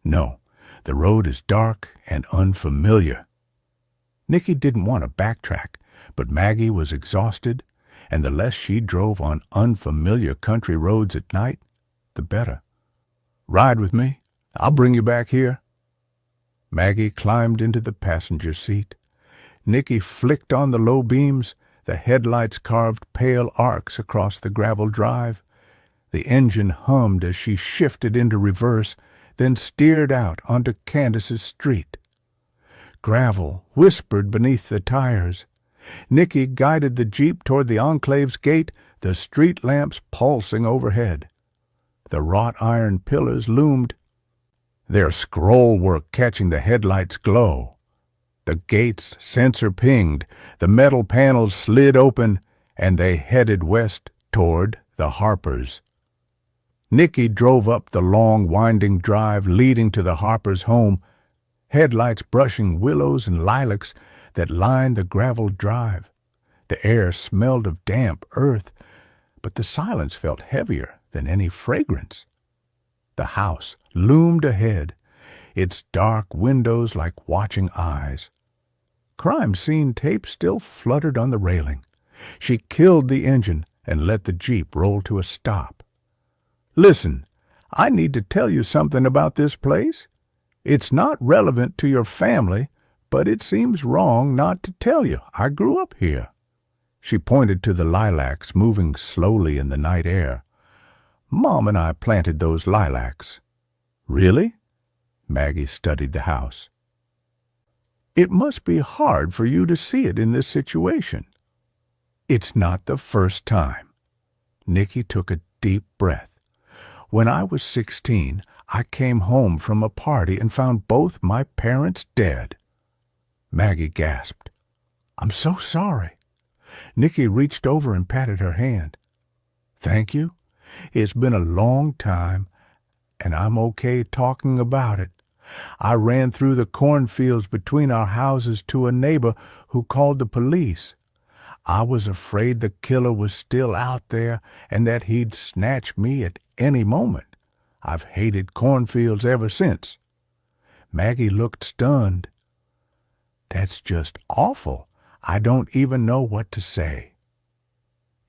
No, the road is dark and unfamiliar. Nicky didn't want to backtrack, but Maggie was exhausted, and the less she drove on unfamiliar country roads at night, the better. Ride with me. I'll bring you back here. Maggie climbed into the passenger seat. Nicky flicked on the low beams. The headlights carved pale arcs across the gravel drive. The engine hummed as she shifted into reverse, then steered out onto Candace's street. Gravel whispered beneath the tires. Nicky guided the Jeep toward the enclave's gate, the street lamps pulsing overhead. The wrought iron pillars loomed, their scroll work catching the headlights' glow. The gate's sensor pinged, the metal panels slid open, and they headed west toward the Harpers. Nicky drove up the long, winding drive leading to the Harpers' home, headlights brushing willows and lilacs that lined the gravel drive. The air smelled of damp earth, but the silence felt heavier than any fragrance. The house loomed ahead, its dark windows like watching eyes. Crime scene tape still fluttered on the railing. She killed the engine and let the Jeep roll to a stop. Listen, I need to tell you something about this place. It's not relevant to your family, but it seems wrong not to tell you. I grew up here. She pointed to the lilacs moving slowly in the night air. Mom and I planted those lilacs. Really? Maggie studied the house. It must be hard for you to see it in this situation. It's not the first time. Nicky took a deep breath. When I was 16, I came home from a party and found both my parents dead. Maggie gasped. I'm so sorry. Nicky reached over and patted her hand. Thank you. It's been a long time, and I'm okay talking about it. I ran through the cornfields between our houses to a neighbor who called the police. I was afraid the killer was still out there and that he'd snatch me at any moment. I've hated cornfields ever since. Maggie looked stunned. That's just awful. I don't even know what to say.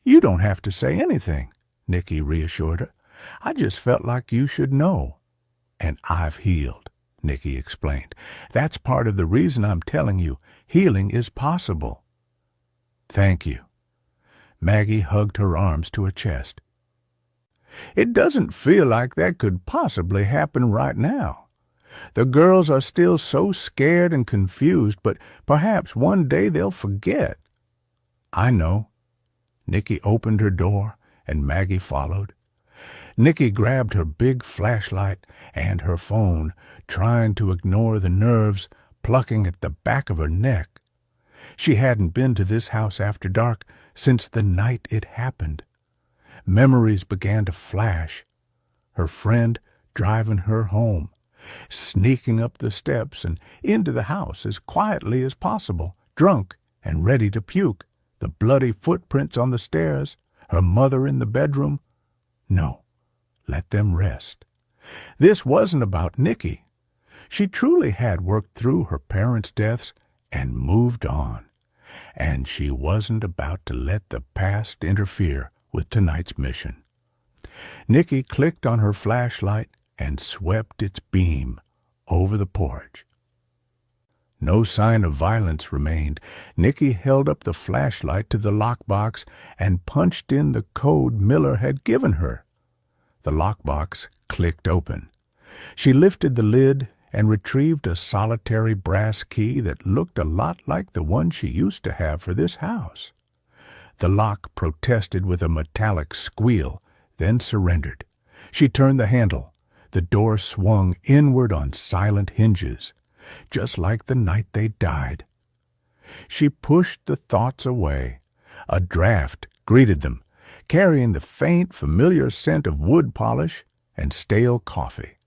You don't have to say anything, Nicky reassured her. I just felt like you should know. And I've healed, Nicky explained. That's part of the reason I'm telling you. Healing is possible. Thank you. Maggie hugged her arms to her chest. It doesn't feel like that could possibly happen right now. The girls are still so scared and confused, but perhaps one day they'll forget. I know. Nicky opened her door, and Maggie followed. Nicky grabbed her big flashlight and her phone, trying to ignore the nerves plucking at the back of her neck. She hadn't been to this house after dark since the night it happened. Memories began to flash. Her friend driving her home, sneaking up the steps and into the house as quietly as possible, drunk and ready to puke, the bloody footprints on the stairs, her mother in the bedroom. No, let them rest. This wasn't about Nicky. She truly had worked through her parents' deaths and moved on, and she wasn't about to let the past interfere with tonight's mission. Nicky clicked on her flashlight and swept its beam over the porch. No sign of violence remained. Nicky held up the flashlight to the lockbox and punched in the code Miller had given her. The lockbox clicked open. She lifted the lid and retrieved a solitary brass key that looked a lot like the one she used to have for this house. The lock protested with a metallic squeal, then surrendered. She turned the handle. The door swung inward on silent hinges, just like the night they died. She pushed the thoughts away. A draft greeted them, carrying the faint, familiar scent of wood polish and stale coffee.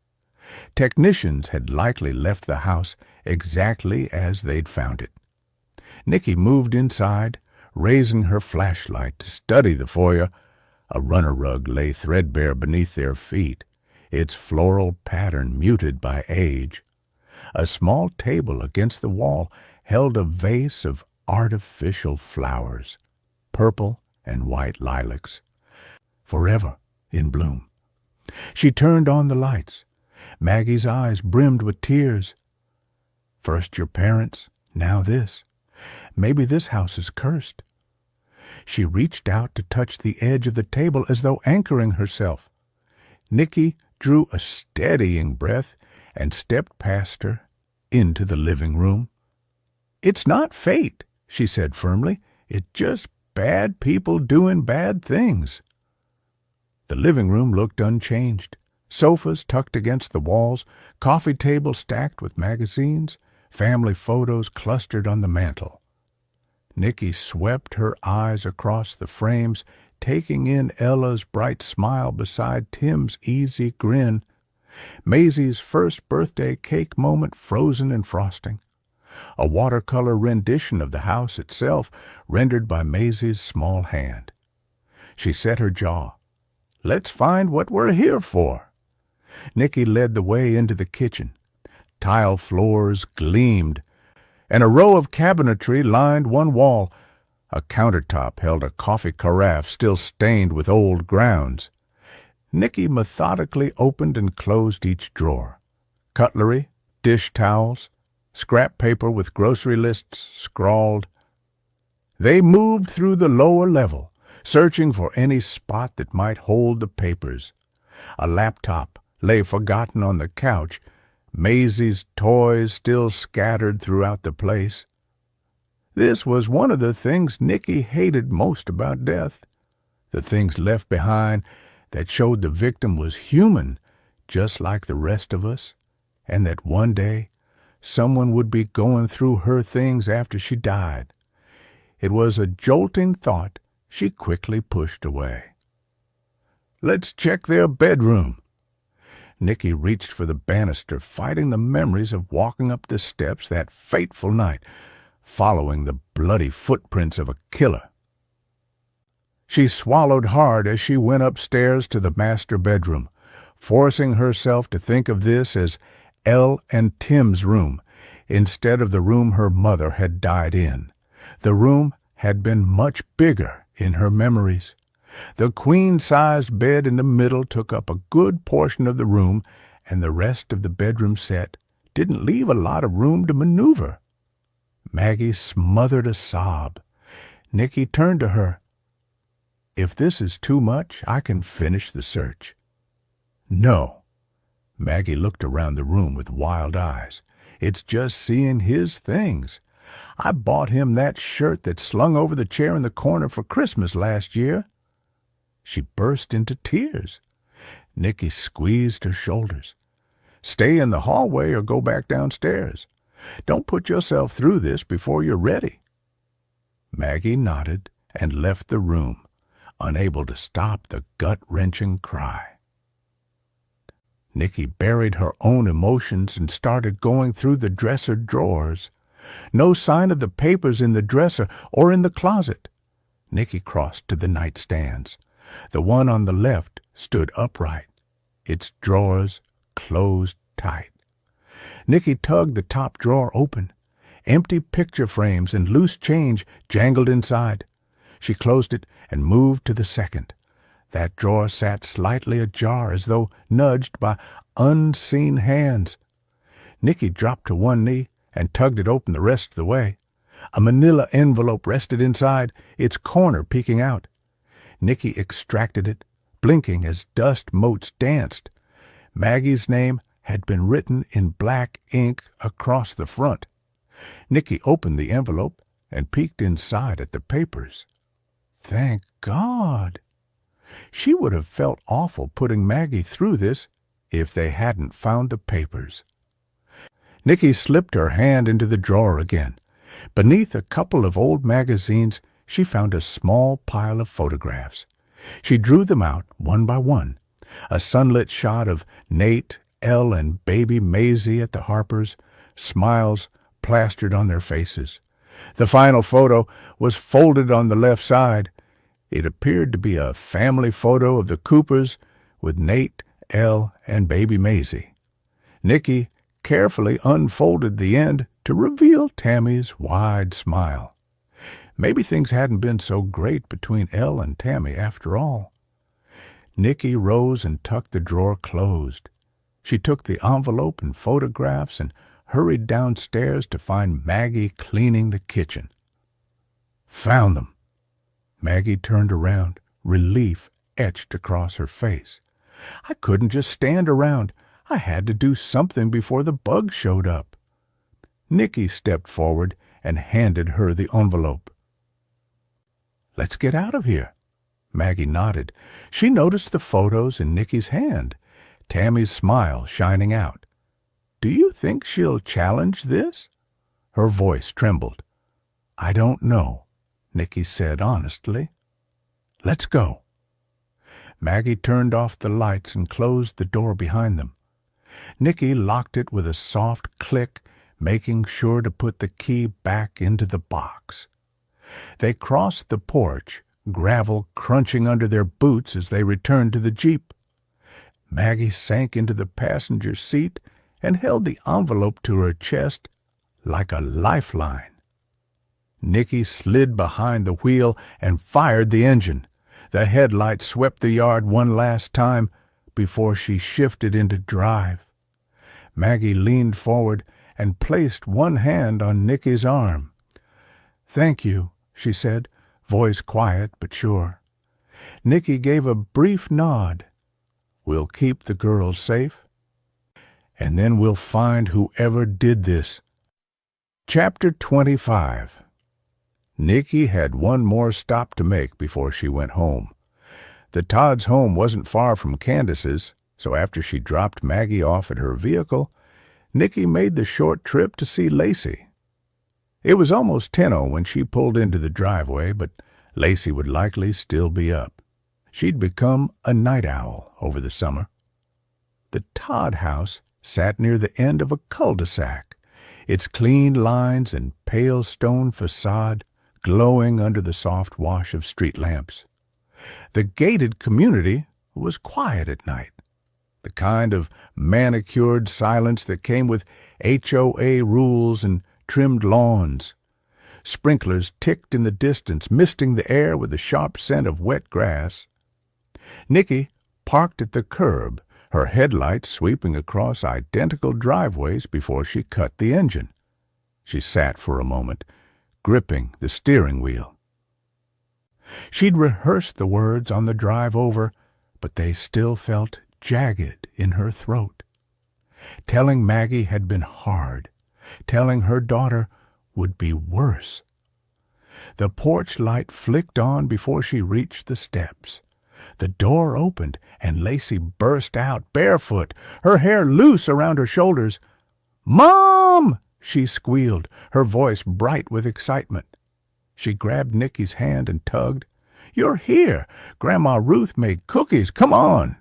Technicians had likely left the house exactly as they'd found it. Nicky moved inside, raising her flashlight to study the foyer. A runner rug lay threadbare beneath their feet. its floral pattern muted by age. A small table against the wall held a vase of artificial flowers, purple and white lilacs, forever in bloom. She turned on the lights. Maggie's eyes brimmed with tears. First your parents, now this. Maybe this house is cursed. She reached out to touch the edge of the table as though anchoring herself. Nicky drew a steadying breath and stepped past her into the living room. "It's not fate," she said firmly. "It's just bad people doing bad things." The living room looked unchanged. Sofas tucked against the walls, coffee table stacked with magazines, family photos clustered on the mantel. Nicky swept her eyes across the frames, taking in Ella's bright smile beside Tim's easy grin, Maisie's first birthday cake moment frozen in frosting, a watercolor rendition of the house itself rendered by Maisie's small hand. She set her jaw. "Let's find what we're here for." Nicky led the way into the kitchen. Tile floors gleamed, and a row of cabinetry lined one wall. A countertop held a coffee carafe still stained with old grounds. Nicky methodically opened and closed each drawer. Cutlery, dish towels, scrap paper with grocery lists scrawled. They moved through the lower level, searching for any spot that might hold the papers. A laptop lay forgotten on the couch, Maisie's toys still scattered throughout the place. This was one of the things Nicky hated most about death, the things left behind that showed the victim was human, just like the rest of us, and that one day someone would be going through her things after she died. It was a jolting thought she quickly pushed away. "Let's check their bedroom." Nicky reached for the banister, fighting the memories of walking up the steps that fateful night, following the bloody footprints of a killer. She swallowed hard as she went upstairs to the master bedroom, forcing herself to think of this as Elle and Tim's room, instead of the room her mother had died in. The room had been much bigger in her memories. The queen-sized bed in the middle took up a good portion of the room, and the rest of the bedroom set didn't leave a lot of room to maneuver. Maggie smothered a sob. Nicky turned to her. "If this is too much, I can finish the search." "No." Maggie looked around the room with wild eyes. "It's just seeing his things. I bought him that shirt that slung over the chair in the corner for Christmas last year." She burst into tears. Nicky squeezed her shoulders. "Stay in the hallway or go back downstairs. Don't put yourself through this before you're ready." Maggie nodded and left the room, unable to stop the gut-wrenching cry. Nicky buried her own emotions and started going through the dresser drawers. No sign of the papers in the dresser or in the closet. Nicky crossed to the nightstands. The one on the left stood upright, its drawers closed tight. Nicky tugged the top drawer open. Empty picture frames and loose change jangled inside. She closed it and moved to the second. That drawer sat slightly ajar as though nudged by unseen hands. Nicky dropped to one knee and tugged it open the rest of the way. A manila envelope rested inside, its corner peeking out. Nicky extracted it, blinking as dust motes danced. Maggie's name had been written in black ink across the front. Nicky opened the envelope and peeked inside at the papers. Thank God! She would have felt awful putting Maggie through this if they hadn't found the papers. Nicky slipped her hand into the drawer again. Beneath a couple of old magazines, she found a small pile of photographs. She drew them out one by one. A sunlit shot of Nate, Elle, and baby Maisie at the Harpers, smiles plastered on their faces. The final photo was folded on the left side. It appeared to be a family photo of the Coopers, with Nate, Elle and baby Maisie. Nicky carefully unfolded the end to reveal Tammy's wide smile. Maybe things hadn't been so great between Elle and Tammy after all. Nicky rose and tucked the drawer closed. She took the envelope and photographs and hurried downstairs to find Maggie cleaning the kitchen. Found them. Maggie turned around, relief etched across her face. I couldn't just stand around. I had to do something before the bugs showed up. Nicky stepped forward and handed her the envelope. Let's get out of here. Maggie nodded. She noticed the photos in Nicky's hand, Tammy's smile shining out. Do you think she'll challenge this? Her voice trembled. I don't know, Nicky said honestly. Let's go. Maggie turned off the lights and closed the door behind them. Nicky locked it with a soft click, making sure to put the key back into the box. They crossed the porch, gravel crunching under their boots as they returned to the Jeep. Maggie sank into the passenger seat and held the envelope to her chest like a lifeline. Nicky slid behind the wheel and fired the engine. The headlight swept the yard one last time before she shifted into drive. Maggie leaned forward and placed one hand on Nicky's arm. Thank you, she said, voice quiet but sure. Nicky gave a brief nod. We'll keep the girls safe, and then we'll find whoever did this. Chapter 25. Nicky had one more stop to make before she went home. The Todd's home wasn't far from Candace's, so after she dropped Maggie off at her vehicle, Nicky made the short trip to see Lacey. It was almost 10:00 when she pulled into the driveway, but Lacey would likely still be up. She'd become a night owl over the summer. The Todd house sat near the end of a cul-de-sac, its clean lines and pale stone facade glowing under the soft wash of street lamps. The gated community was quiet at night, the kind of manicured silence that came with HOA rules and trimmed lawns. Sprinklers ticked in the distance, misting the air with the sharp scent of wet grass. Nicky parked at the curb, her headlights sweeping across identical driveways before she cut the engine. She sat for a moment, gripping the steering wheel. She'd rehearsed the words on the drive over, but they still felt jagged in her throat. Telling Maggie had been hard. Telling her daughter would be worse. The porch light flicked on before she reached the steps. The door opened, and Lacey burst out, barefoot, her hair loose around her shoulders. "Mom!" she squealed, her voice bright with excitement. She grabbed Nicky's hand and tugged. "You're here! Grandma Ruth made cookies. Come on!"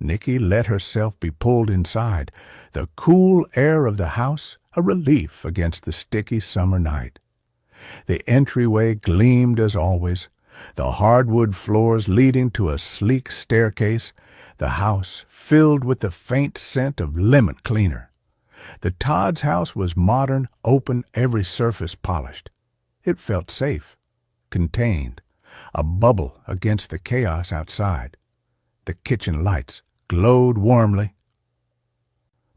Nicky let herself be pulled inside, the cool air of the house a relief against the sticky summer night. The entryway gleamed as always, the hardwood floors leading to a sleek staircase, the house filled with the faint scent of lemon cleaner. The Todd's house was modern, open, every surface polished. It felt safe, contained, a bubble against the chaos outside. The kitchen lights glowed warmly.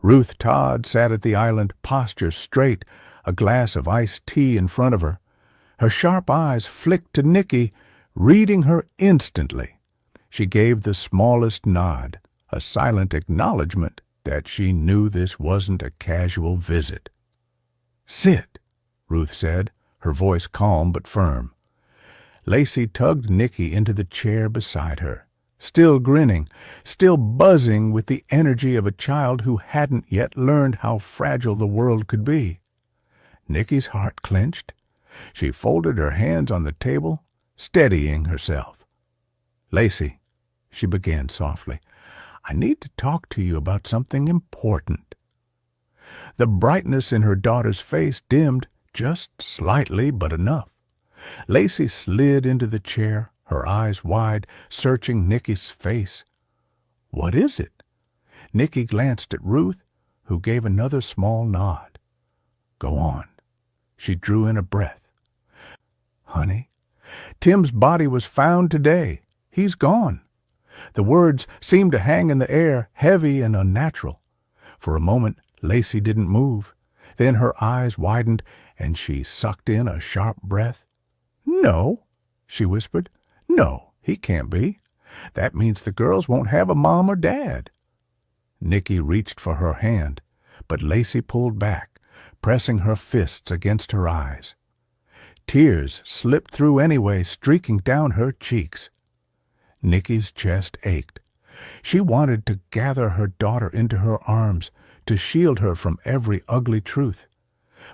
Ruth Todd sat at the island, posture straight, a glass of iced tea in front of her. Her sharp eyes flicked to Nicky, reading her instantly. She gave the smallest nod, a silent acknowledgment that she knew this wasn't a casual visit. "Sit," Ruth said, her voice calm but firm. Lacey tugged Nicky into the chair beside her, still grinning, still buzzing with the energy of a child who hadn't yet learned how fragile the world could be. Nicky's heart clenched. She folded her hands on the table, steadying herself. "Lacey," she began softly, "I need to talk to you about something important." The brightness in her daughter's face dimmed just slightly, but enough. Lacey slid into the chair, her eyes wide, searching Nicky's face. "What is it?" Nicky glanced at Ruth, who gave another small nod. "Go on." She drew in a breath. "Honey, Tim's body was found today. He's gone." The words seemed to hang in the air, heavy and unnatural. For a moment, Lacey didn't move. Then her eyes widened, and she sucked in a sharp breath. "No," she whispered. "No, he can't be. That means the girls won't have a mom or dad." Nicky reached for her hand, but Lacey pulled back, pressing her fists against her eyes. Tears slipped through anyway, streaking down her cheeks. Nicky's chest ached. She wanted to gather her daughter into her arms, to shield her from every ugly truth.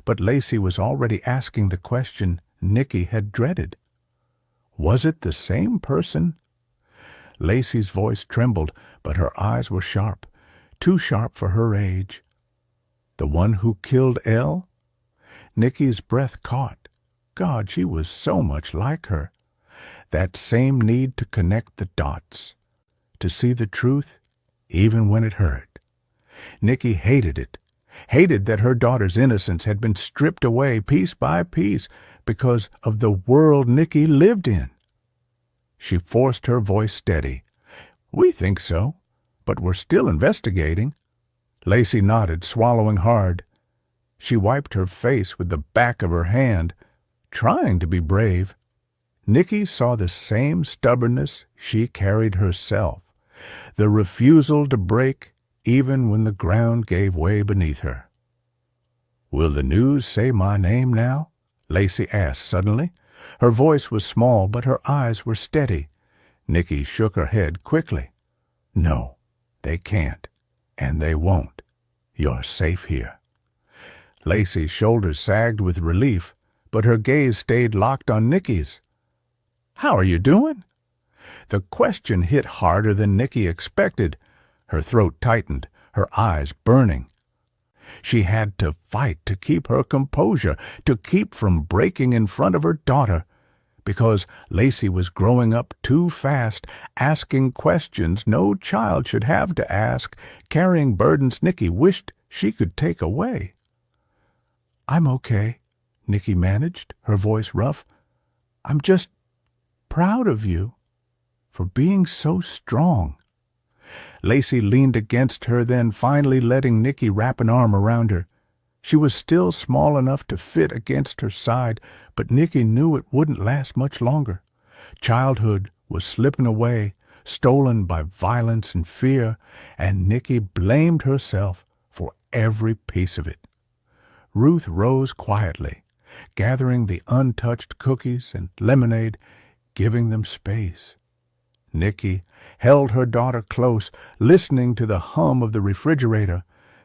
But Lacey was already asking the question Nicky had dreaded. Was it the same person? Lacey's voice trembled, but her eyes were sharp, too sharp for her age. The one who killed Elle? Nicky's breath caught. God, she was so much like her. That same need to connect the dots, to see the truth, even when it hurt. Nicky hated it, hated that her daughter's innocence had been stripped away piece by piece because of the world Nicky lived in. She forced her voice steady. "We think so, but we're still investigating." Lacey nodded, swallowing hard. She wiped her face with the back of her hand, trying to be brave. Nicky saw the same stubbornness she carried herself, the refusal to break even when the ground gave way beneath her. "Will the news say my name now?" Lacey asked suddenly. Her voice was small, but her eyes were steady. Nicky shook her head quickly. "No, they can't, and they won't. You're safe here." Lacey's shoulders sagged with relief, but her gaze stayed locked on Nicky's. "How are you doing?" The question hit harder than Nicky expected. Her throat tightened, her eyes burning. She had to fight to keep her composure, to keep from breaking in front of her daughter, because Lacey was growing up too fast, asking questions no child should have to ask, carrying burdens Nicky wished she could take away. "I'm okay," Nicky managed, her voice rough. "I'm just proud of you for being so strong." Lacey leaned against her, then finally letting Nicky wrap an arm around her. She was still small enough to fit against her side, but Nicky knew it wouldn't last much longer. Childhood was slipping away, stolen by violence and fear, and Nicky blamed herself for every piece of it. Ruth rose quietly, gathering the untouched cookies and lemonade, giving them space. Nicky held her daughter close, listening to the hum of the refrigerator,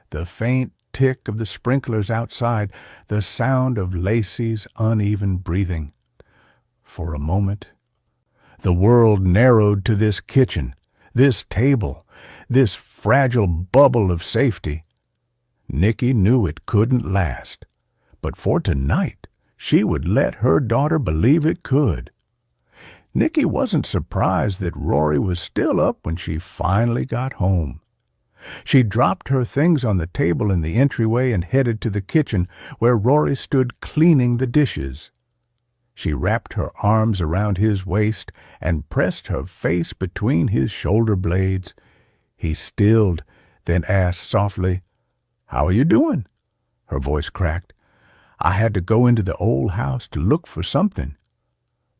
the faint tick of the sprinklers outside, the sound of Lacey's uneven breathing. For a moment, the world narrowed to this kitchen, this table, this fragile bubble of safety. Nicky knew it couldn't last, but for tonight she would let her daughter believe it could. Nicky wasn't surprised that Rory was still up when she finally got home. She dropped her things on the table in the entryway and headed to the kitchen, where Rory stood cleaning the dishes. She wrapped her arms around his waist and pressed her face between his shoulder blades. He stilled, then asked softly, "How are you doing?" Her voice cracked. "I had to go into the old house to look for something."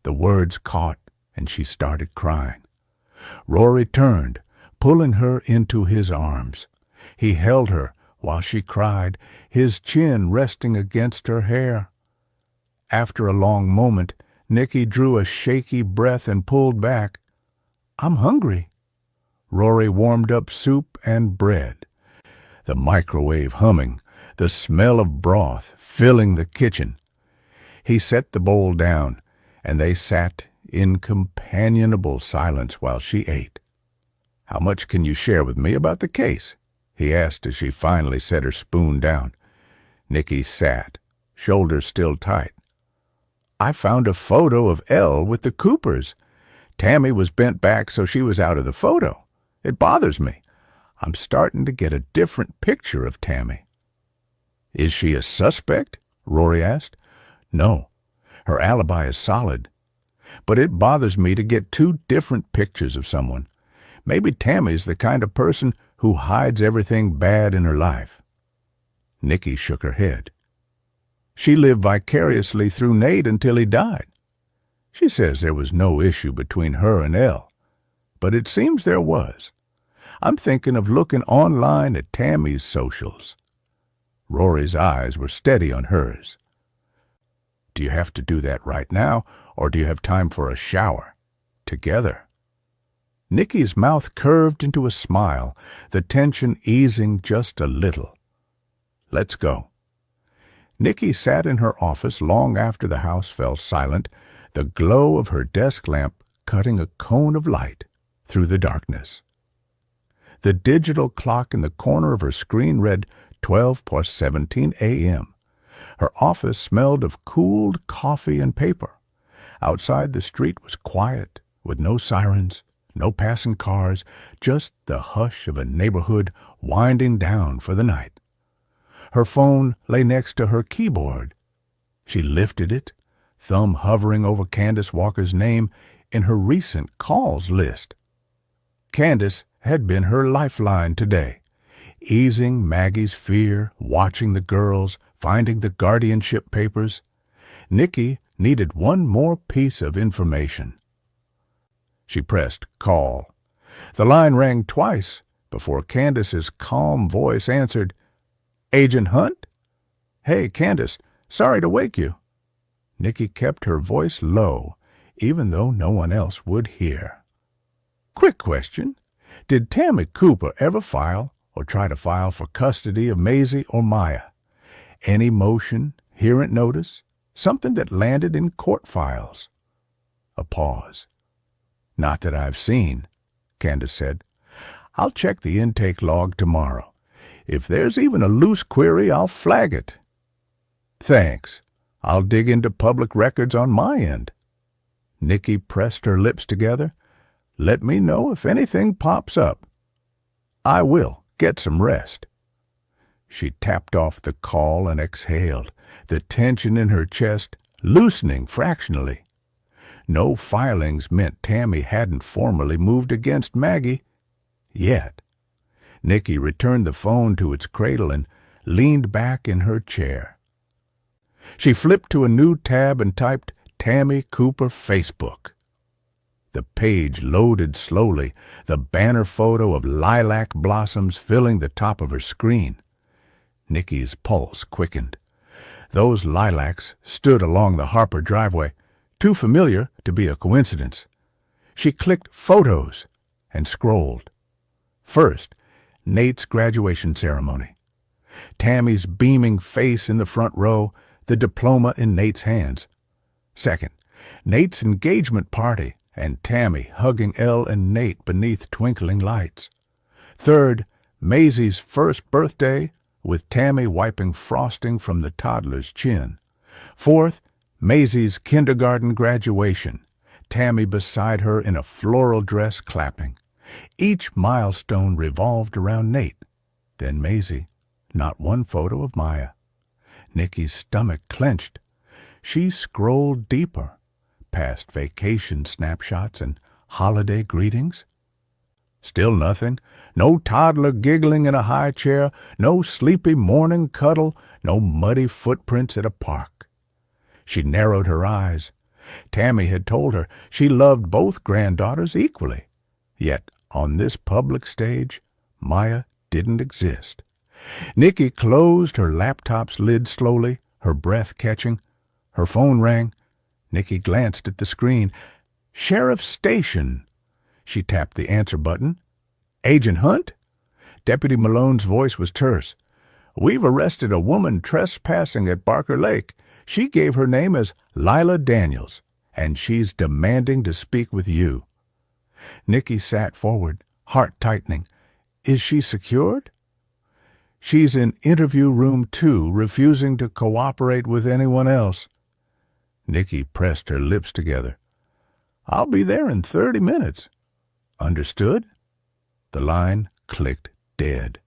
The words caught, and she started crying. Rory turned, pulling her into his arms. He held her while she cried, his chin resting against her hair. After a long moment, Nicky drew a shaky breath and pulled back. "I'm hungry." Rory warmed up soup and bread. The microwave humming, the smell of broth filling the kitchen. He set the bowl down, and they sat in companionable silence while she ate. "How much can you share with me about the case?" he asked as she finally set her spoon down. Nicky sat, shoulders still tight. "I found a photo of Elle with the Coopers. Tammy was bent back, so she was out of the photo. It bothers me. I'm starting to get a different picture of Tammy." "Is she a suspect?" Rory asked. "No. Her alibi is solid. But it bothers me to get two different pictures of someone. Maybe Tammy's the kind of person who hides everything bad in her life." Nikki shook her head. "She lived vicariously through Nate until he died. She says there was no issue between her and Elle, but it seems there was. I'm thinking of looking online at Tammy's socials." Rory's eyes were steady on hers. "Do you have to do that right now, or do you have time for a shower? Together?" Nikki's mouth curved into a smile, the tension easing just a little. "Let's go." Nikki sat in her office long after the house fell silent, the glow of her desk lamp cutting a cone of light through the darkness. The digital clock in the corner of her screen read 12:17 a.m. Her office smelled of cooled coffee and paper. Outside, the street was quiet, with no sirens, no passing cars, just the hush of a neighborhood winding down for the night. Her phone lay next to her keyboard. She lifted it, thumb hovering over Candace Walker's name in her recent calls list. Candace had been her lifeline today, easing Maggie's fear, watching the girls, finding the guardianship papers. Nikki needed one more piece of information. She pressed call. The line rang twice before Candace's calm voice answered, "Agent Hunt? Hey, Candace, sorry to wake you." Nikki kept her voice low, even though no one else would hear. "Quick question. Did Tammy Cooper ever file or try to file for custody of Maisie or Maya? Any motion, hearing notice, something that landed in court files?" A pause. "Not that I've seen," Candace said. "I'll check the intake log tomorrow. If there's even a loose query, I'll flag it." "Thanks. I'll dig into public records on my end." Nikki pressed her lips together. "Let me know if anything pops up." "I will. Get some rest." She tapped off the call and exhaled, the tension in her chest loosening fractionally. No filings meant Tammy hadn't formally moved against Maggie. Yet. Nikki returned the phone to its cradle and leaned back in her chair. She flipped to a new tab and typed Tammy Cooper Facebook. The page loaded slowly, the banner photo of lilac blossoms filling the top of her screen. Nikki's pulse quickened. Those lilacs stood along the Harper driveway, too familiar to be a coincidence. She clicked Photos and scrolled. First, Nate's graduation ceremony. Tammy's beaming face in the front row, the diploma in Nate's hands. Second, Nate's engagement party and Tammy hugging Elle and Nate beneath twinkling lights. Third, Maisie's first birthday with Tammy wiping frosting from the toddler's chin. Fourth, Maisie's kindergarten graduation, Tammy beside her in a floral dress clapping. Each milestone revolved around Nate, then Maisie, not one photo of Maya. Nikki's stomach clenched. She scrolled deeper, past vacation snapshots and holiday greetings. Still nothing. No toddler giggling in a high chair, no sleepy morning cuddle, no muddy footprints at a park. She narrowed her eyes. Tammy had told her she loved both granddaughters equally. Yet, on this public stage, Maya didn't exist. Nikki closed her laptop's lid slowly, her breath catching. Her phone rang. Nikki glanced at the screen. "Sheriff's Station." She tapped the answer button. "Agent Hunt?" Deputy Malone's voice was terse. "We've arrested a woman trespassing at Barker Lake. She gave her name as Lila Daniels, and she's demanding to speak with you." Nikki sat forward, heart tightening. "Is she secured?" "She's in interview room 2, refusing to cooperate with anyone else." Nikki pressed her lips together. "I'll be there in 30 minutes. Understood?" The line clicked dead.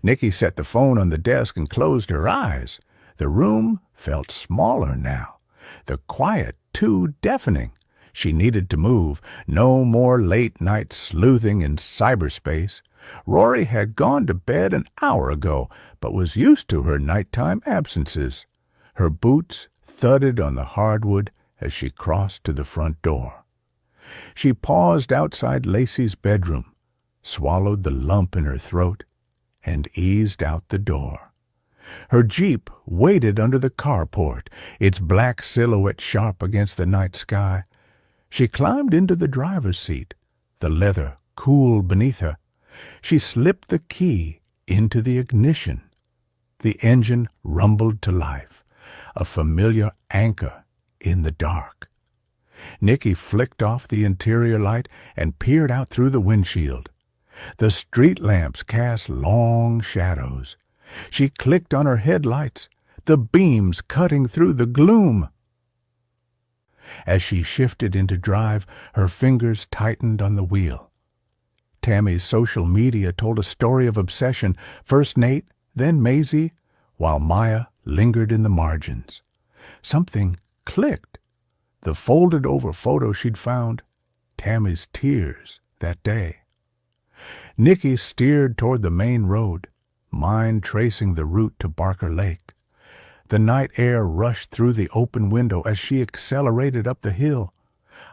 Nikki set the phone on the desk and closed her eyes. The room felt smaller now, the quiet too deafening. She needed to move. No more late-night sleuthing in cyberspace. Rory had gone to bed an hour ago, but was used to her nighttime absences. Her boots thudded on the hardwood as she crossed to the front door. She paused outside Lacey's bedroom, swallowed the lump in her throat, and eased out the door. Her Jeep waited under the carport, its black silhouette sharp against the night sky. She climbed into the driver's seat, the leather cool beneath her. She slipped the key into the ignition. The engine rumbled to life, a familiar anchor in the dark. Nikki flicked off the interior light and peered out through the windshield. The street lamps cast long shadows. She clicked on her headlights, the beams cutting through the gloom. As she shifted into drive, her fingers tightened on the wheel. Tammy's social media told a story of obsession, first Nate, then Maisie, while Maya lingered in the margins. Something clicked. The folded-over photo she'd found, Tammy's tears that day. Nikki steered toward the main road, mind tracing the route to Barker Lake. The night air rushed through the open window as she accelerated up the hill.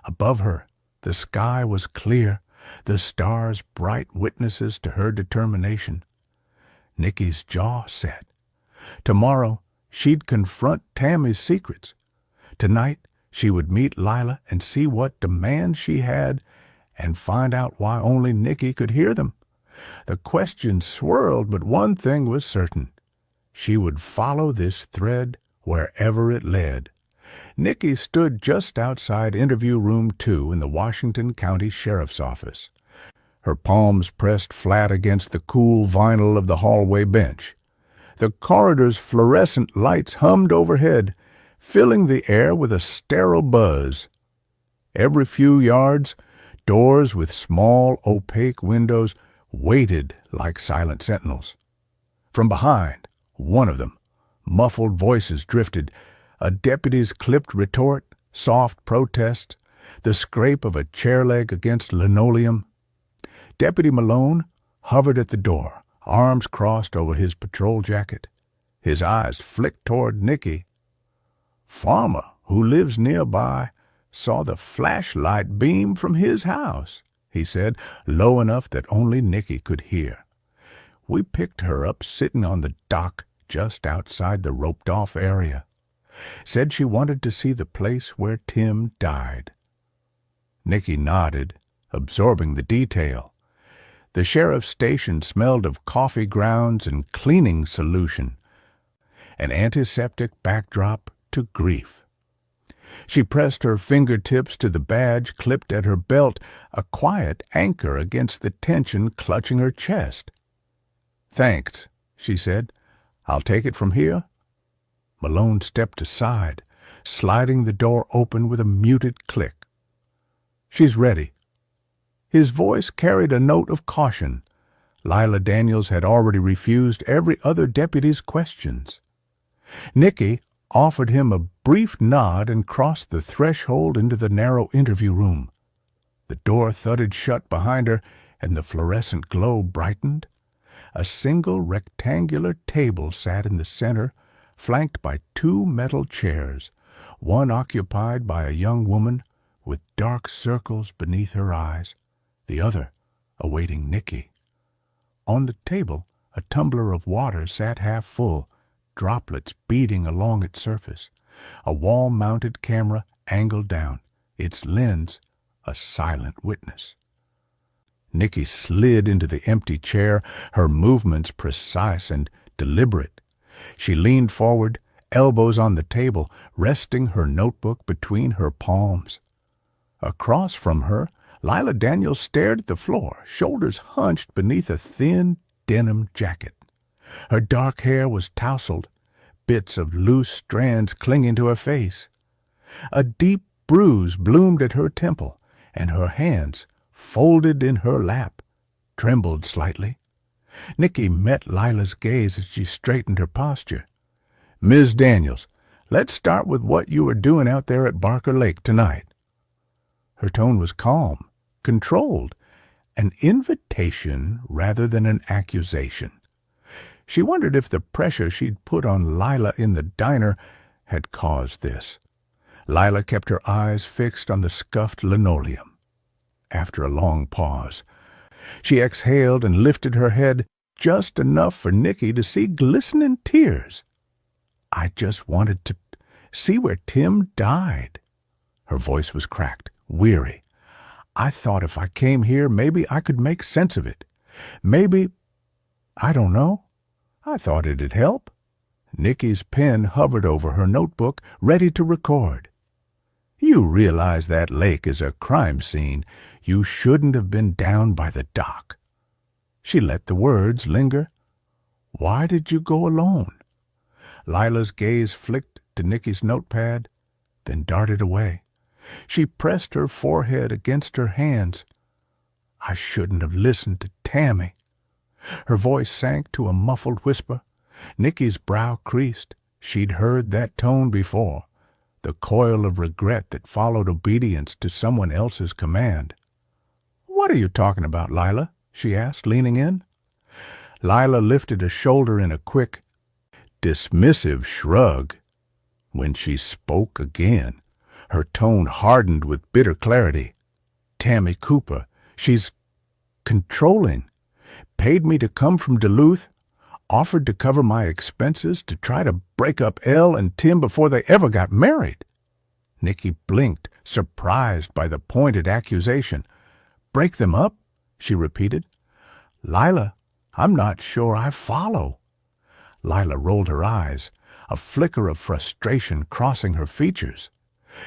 Above her, the sky was clear, the stars bright witnesses to her determination. Nikki's jaw set. Tomorrow, she'd confront Tammy's secrets. Tonight, she would meet Lila and see what demands she had and find out why only Nikki could hear them. The questions swirled, but one thing was certain. She would follow this thread wherever it led. Nikki stood just outside Interview Room 2 in the Washington County Sheriff's Office, her palms pressed flat against the cool vinyl of the hallway bench. The corridor's fluorescent lights hummed overhead, filling the air with a sterile buzz. Every few yards, doors with small, opaque windows waited like silent sentinels. From behind, one of them, muffled voices drifted, a deputy's clipped retort, soft protest, the scrape of a chair leg against linoleum. Deputy Malone hovered at the door, arms crossed over his patrol jacket. His eyes flicked toward Nikki. Farmer, who lives nearby, saw the flashlight beam from his house, he said, low enough that only Nikki could hear. We picked her up sitting on the dock just outside the roped-off area. Said she wanted to see the place where Tim died. Nikki nodded, absorbing the detail. The sheriff's station smelled of coffee grounds and cleaning solution, an antiseptic backdrop to grief. She pressed her fingertips to the badge clipped at her belt, a quiet anchor against the tension clutching her chest. "Thanks," she said. "I'll take it from here." Malone stepped aside, sliding the door open with a muted click. "She's ready." His voice carried a note of caution. Lila Daniels had already refused every other deputy's questions. Nikki offered him a brief nod and crossed the threshold into the narrow interview room. The door thudded shut behind her, and the fluorescent glow brightened. A single rectangular table sat in the center, flanked by two metal chairs, one occupied by a young woman with dark circles beneath her eyes, the other awaiting Nikki. On the table, a tumbler of water sat half full, droplets beading along its surface. A wall-mounted camera angled down, its lens a silent witness. Nikki slid into the empty chair, her movements precise and deliberate. She leaned forward, elbows on the table, resting her notebook between her palms. Across from her, Lila Daniels stared at the floor, shoulders hunched beneath a thin denim jacket. Her dark hair was tousled, bits of loose strands clinging to her face. A deep bruise bloomed at her temple, and her hands folded in her lap, trembled slightly. Nicky met Lila's gaze as she straightened her posture. "Miss Daniels, let's start with what you were doing out there at Barker Lake tonight." Her tone was calm, controlled, an invitation rather than an accusation. She wondered if the pressure she'd put on Lila in the diner had caused this. Lila kept her eyes fixed on the scuffed linoleum. After a long pause, she exhaled and lifted her head just enough for Nicky to see glistening tears. "I just wanted to see where Tim died." Her voice was cracked, weary. "I thought if I came here, maybe I could make sense of it. Maybe, I don't know. I thought it'd help." Nicky's pen hovered over her notebook, ready to record. "You realize that lake is a crime scene. You shouldn't have been down by the dock." She let the words linger. "Why did you go alone?" Lila's gaze flicked to Nicky's notepad, then darted away. She pressed her forehead against her hands. "I shouldn't have listened to Tammy." Her voice sank to a muffled whisper. Nicky's brow creased. She'd heard that tone before, the coil of regret that followed obedience to someone else's command. "What are you talking about, Lila?" she asked, leaning in. Lila lifted a shoulder in a quick, dismissive shrug. When she spoke again, her tone hardened with bitter clarity. "Tammy Cooper, she's controlling. Paid me to come from Duluth, offered to cover my expenses to try to break up Elle and Tim before they ever got married." Nicky blinked, surprised by the pointed accusation. "Break them up?" she repeated. "Lila, I'm not sure I follow." Lila rolled her eyes, a flicker of frustration crossing her features.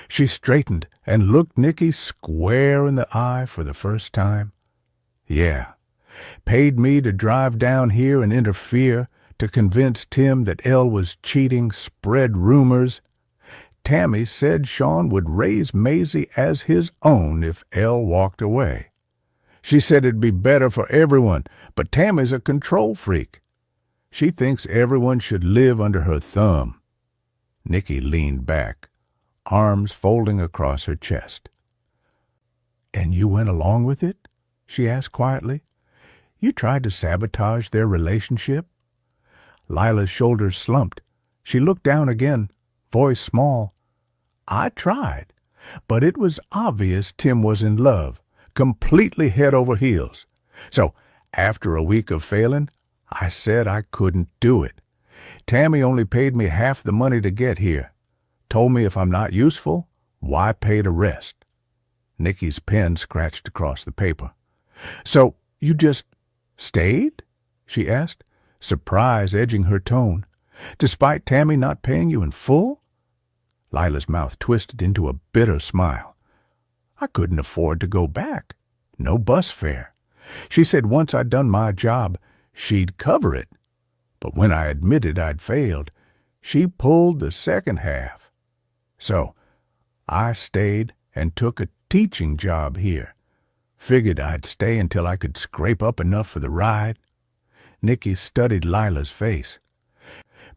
She straightened and looked Nicky square in the eye for the first time. "Yeah. Paid me to drive down here and interfere, to convince Tim that Elle was cheating, spread rumors. Tammy said Sean would raise Maisie as his own if Elle walked away. She said it'd be better for everyone, but Tammy's a control freak. She thinks everyone should live under her thumb." Nicky leaned back, arms folding across her chest. "And you went along with it?" she asked quietly. "You tried to sabotage their relationship?" Lila's shoulders slumped. She looked down again, voice small. "I tried, but it was obvious Tim was in love, completely head over heels. So, after a week of failing, I said I couldn't do it. Tammy only paid me half the money to get here. Told me if I'm not useful, why pay the rest?" Nicky's pen scratched across the paper. "So, you just stayed?" she asked, surprise edging her tone. "Despite Tammy not paying you in full?" Lila's mouth twisted into a bitter smile. "I couldn't afford to go back. No bus fare. She said once I'd done my job, she'd cover it. But when I admitted I'd failed, she pulled the second half. So I stayed and took a teaching job here. Figured I'd stay until I could scrape up enough for the ride." Nicky studied Lila's face.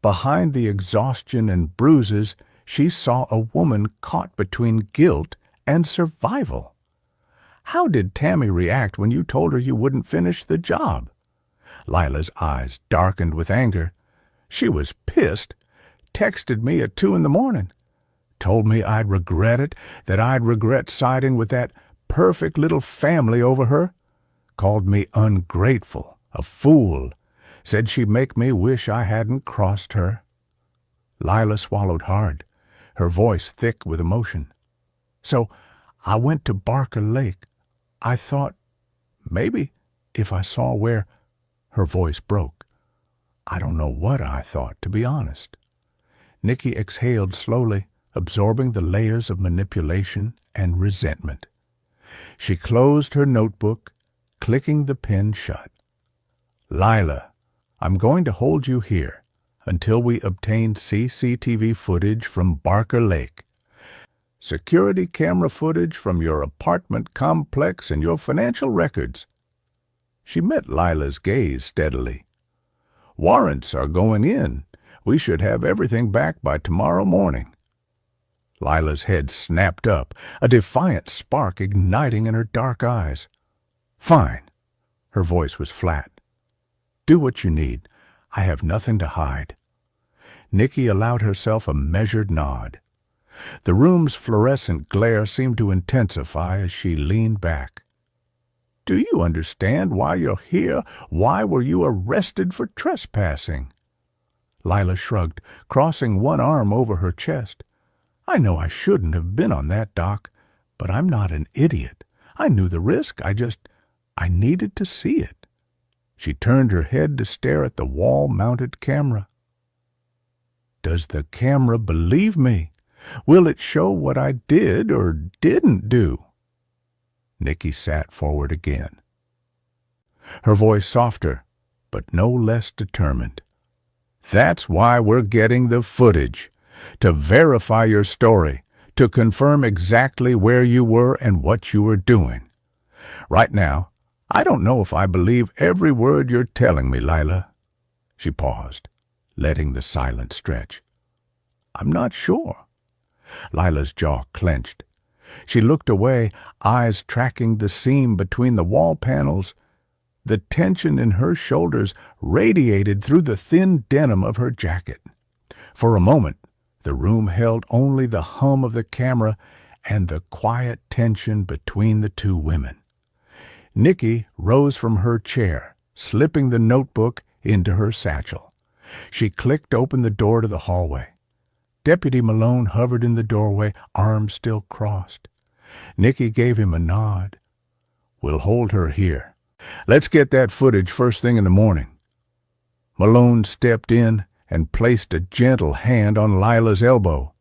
Behind the exhaustion and bruises, she saw a woman caught between guilt and survival. "How did Tammy react when you told her you wouldn't finish the job?" Lila's eyes darkened with anger. "She was pissed. Texted me at 2 a.m. Told me I'd regret it, that I'd regret siding with that perfect little family over her. Called me ungrateful, a fool. Said she'd make me wish I hadn't crossed her." Lila swallowed hard, her voice thick with emotion. "So I went to Barker Lake. I thought, maybe, if I saw where—" Her voice broke. "I don't know what I thought, to be honest." Nicky exhaled slowly, absorbing the layers of manipulation and resentment. She closed her notebook, clicking the pen shut. "Lila, I'm going to hold you here until we obtain CCTV footage from Barker Lake. security camera footage from your apartment complex and your financial records. She met Lila's gaze steadily. Warrants are going in. We should have everything back by tomorrow morning. Lila's head snapped up, a defiant spark igniting in her dark eyes. Fine. Her voice was flat. Do what you need. I have nothing to hide. Nikki allowed herself a measured nod. The room's fluorescent glare seemed to intensify as she leaned back. Do you understand why you're here? Why were you arrested for trespassing? Lila shrugged, crossing one arm over her chest. I know I shouldn't have been on that dock, but I'm not an idiot. I knew the risk. I needed to see it. She turned her head to stare at the wall-mounted camera. Does the camera believe me? Will it show what I did or didn't do? Nikki sat forward again, her voice softer, but no less determined. That's why we're getting the footage, to verify your story, to confirm exactly where you were and what you were doing. Right now, I don't know if I believe every word you're telling me, Lila. She paused, letting the silence stretch. I'm not sure. Lila's jaw clenched. She looked away, eyes tracking the seam between the wall panels. The tension in her shoulders radiated through the thin denim of her jacket. For a moment, the room held only the hum of the camera and the quiet tension between the two women. Nikki rose from her chair, slipping the notebook into her satchel. She clicked open the door to the hallway. Deputy Malone hovered in the doorway, arms still crossed. Nikki gave him a nod. We'll hold her here. Let's get that footage first thing in the morning. Malone stepped in and placed a gentle hand on Lila's elbow.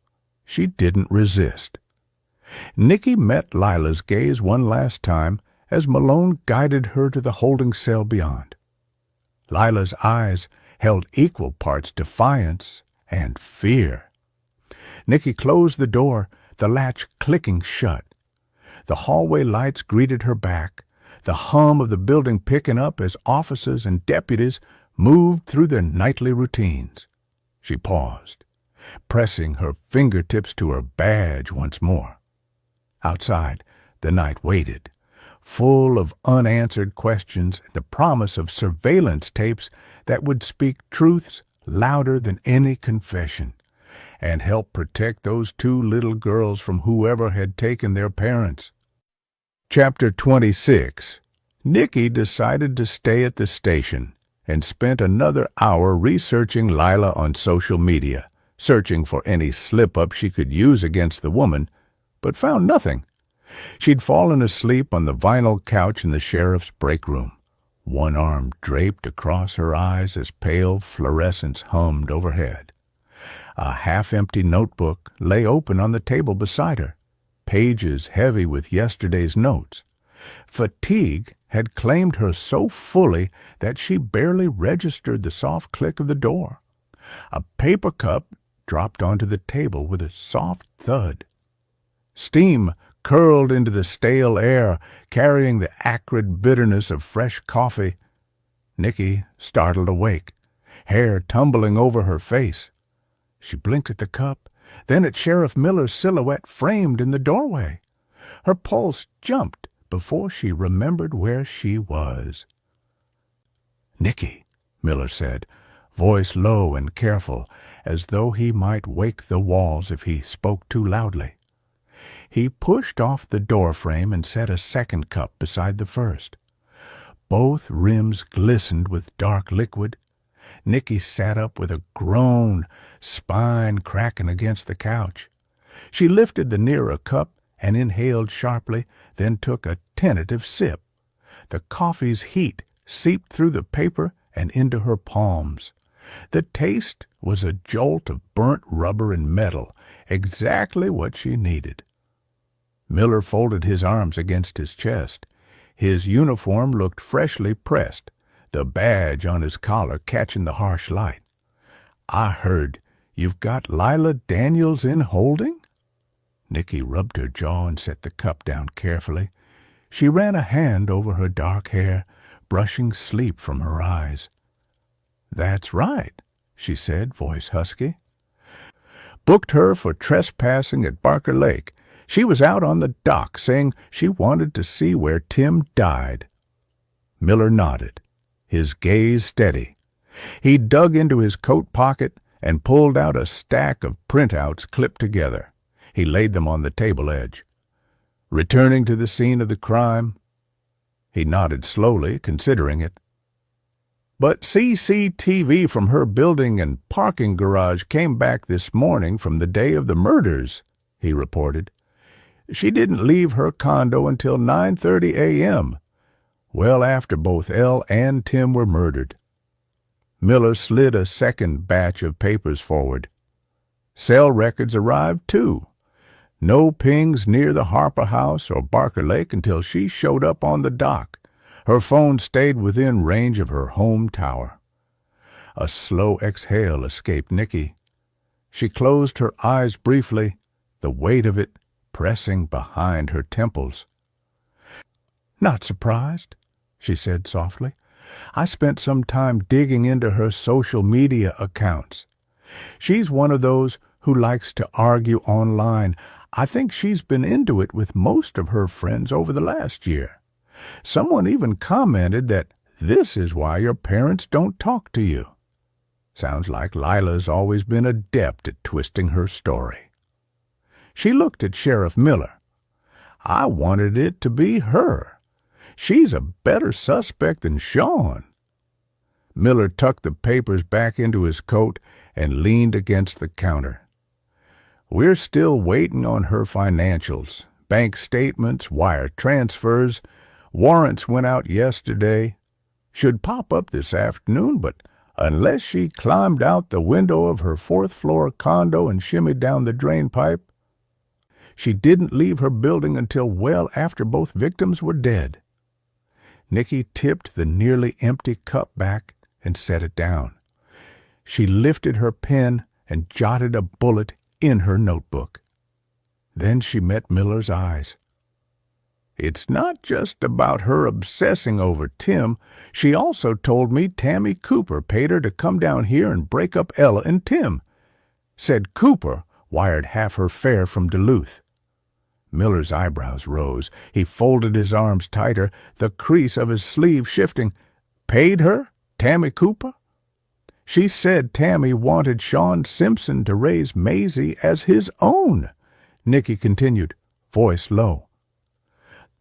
She didn't resist. Nikki met Lila's gaze one last time as Malone guided her to the holding cell beyond. Lila's eyes held equal parts defiance and fear. Nikki closed the door, the latch clicking shut. The hallway lights greeted her back, the hum of the building picking up as officers and deputies moved through their nightly routines. She paused, pressing her fingertips to her badge once more. Outside, the night waited, full of unanswered questions and the promise of surveillance tapes that would speak truths louder than any confession and help protect those two little girls from whoever had taken their parents. Chapter 26. Nikki decided to stay at the station and spent another hour researching Lila on social media, searching for any slip-up she could use against the woman, but found nothing. She'd fallen asleep on the vinyl couch in the sheriff's break room, one arm draped across her eyes as pale fluorescence hummed overhead. A half-empty notebook lay open on the table beside her, pages heavy with yesterday's notes. Fatigue had claimed her so fully that she barely registered the soft click of the door. A paper cup dropped onto the table with a soft thud. Steam curled into the stale air, carrying the acrid bitterness of fresh coffee. Nikki startled awake, hair tumbling over her face. She blinked at the cup, then at Sheriff Miller's silhouette framed in the doorway. Her pulse jumped before she remembered where she was. "Nikki," Miller said, voice low and careful, as though he might wake the walls if he spoke too loudly. He pushed off the doorframe and set a second cup beside the first. Both rims glistened with dark liquid. Nikki sat up with a groan, spine cracking against the couch. She lifted the nearer cup and inhaled sharply, then took a tentative sip. The coffee's heat seeped through the paper and into her palms. The taste was a jolt of burnt rubber and metal, exactly what she needed. Miller folded his arms against his chest. His uniform looked freshly pressed, the badge on his collar catching the harsh light. "I heard you've got Lila Daniels in holding?" Nicky rubbed her jaw and set the cup down carefully. She ran a hand over her dark hair, brushing sleep from her eyes. "That's right," she said, voice husky. "Booked her for trespassing at Barker Lake. She was out on the dock saying she wanted to see where Tim died." Miller nodded, his gaze steady. He dug into his coat pocket and pulled out a stack of printouts clipped together. He laid them on the table edge. "Returning to the scene of the crime?" He nodded slowly, considering it. "But CCTV from her building and parking garage came back this morning from the day of the murders," he reported. "She didn't leave her condo until 9:30 a.m., well after both Elle and Tim were murdered." Miller slid a second batch of papers forward. "Cell records arrived, too. No pings near the Harper House or Barker Lake until she showed up on the dock. Her phone stayed within range of her home tower." A slow exhale escaped Nicky. She closed her eyes briefly, the weight of it pressing behind her temples. "Not surprised," she said softly. "I spent some time digging into her social media accounts. She's one of those who likes to argue online. I think she's been into it with most of her friends over the last year. Someone even commented that this is why your parents don't talk to you. Sounds like Lila's always been adept at twisting her story." She looked at Sheriff Miller. "I wanted it to be her. She's a better suspect than Sean." Miller tucked the papers back into his coat and leaned against the counter. "We're still waiting on her financials, bank statements, wire transfers. Warrants went out yesterday. Should pop up this afternoon, but unless she climbed out the window of her fourth-floor condo and shimmied down the drain pipe, she didn't leave her building until well after both victims were dead." Nicky tipped the nearly empty cup back and set it down. She lifted her pen and jotted a bullet in her notebook. Then she met Miller's eyes. "It's not just about her obsessing over Tim. She also told me Tammy Cooper paid her to come down here and break up Ella and Tim. Said Cooper wired half her fare from Duluth." Miller's eyebrows rose. He folded his arms tighter, the crease of his sleeve shifting. "Paid her? Tammy Cooper?" "She said Tammy wanted Sean Simpson to raise Maisie as his own," Nicky continued, voice low.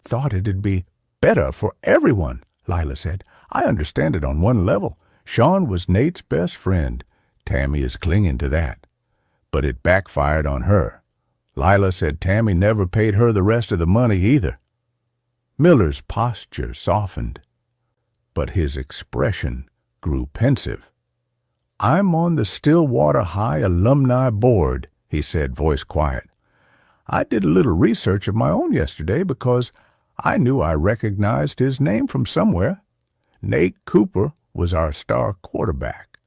"Thought it'd be better for everyone," Lila said. "I understand it on one level. Sean was Nate's best friend. Tammy is clinging to that. But it backfired on her. Lila said Tammy never paid her the rest of the money either." Miller's posture softened, but his expression grew pensive. "I'm on the Stillwater High Alumni Board," he said, voice quiet. "I did a little research of my own yesterday because I knew I recognized his name from somewhere. Nate Cooper was our star quarterback.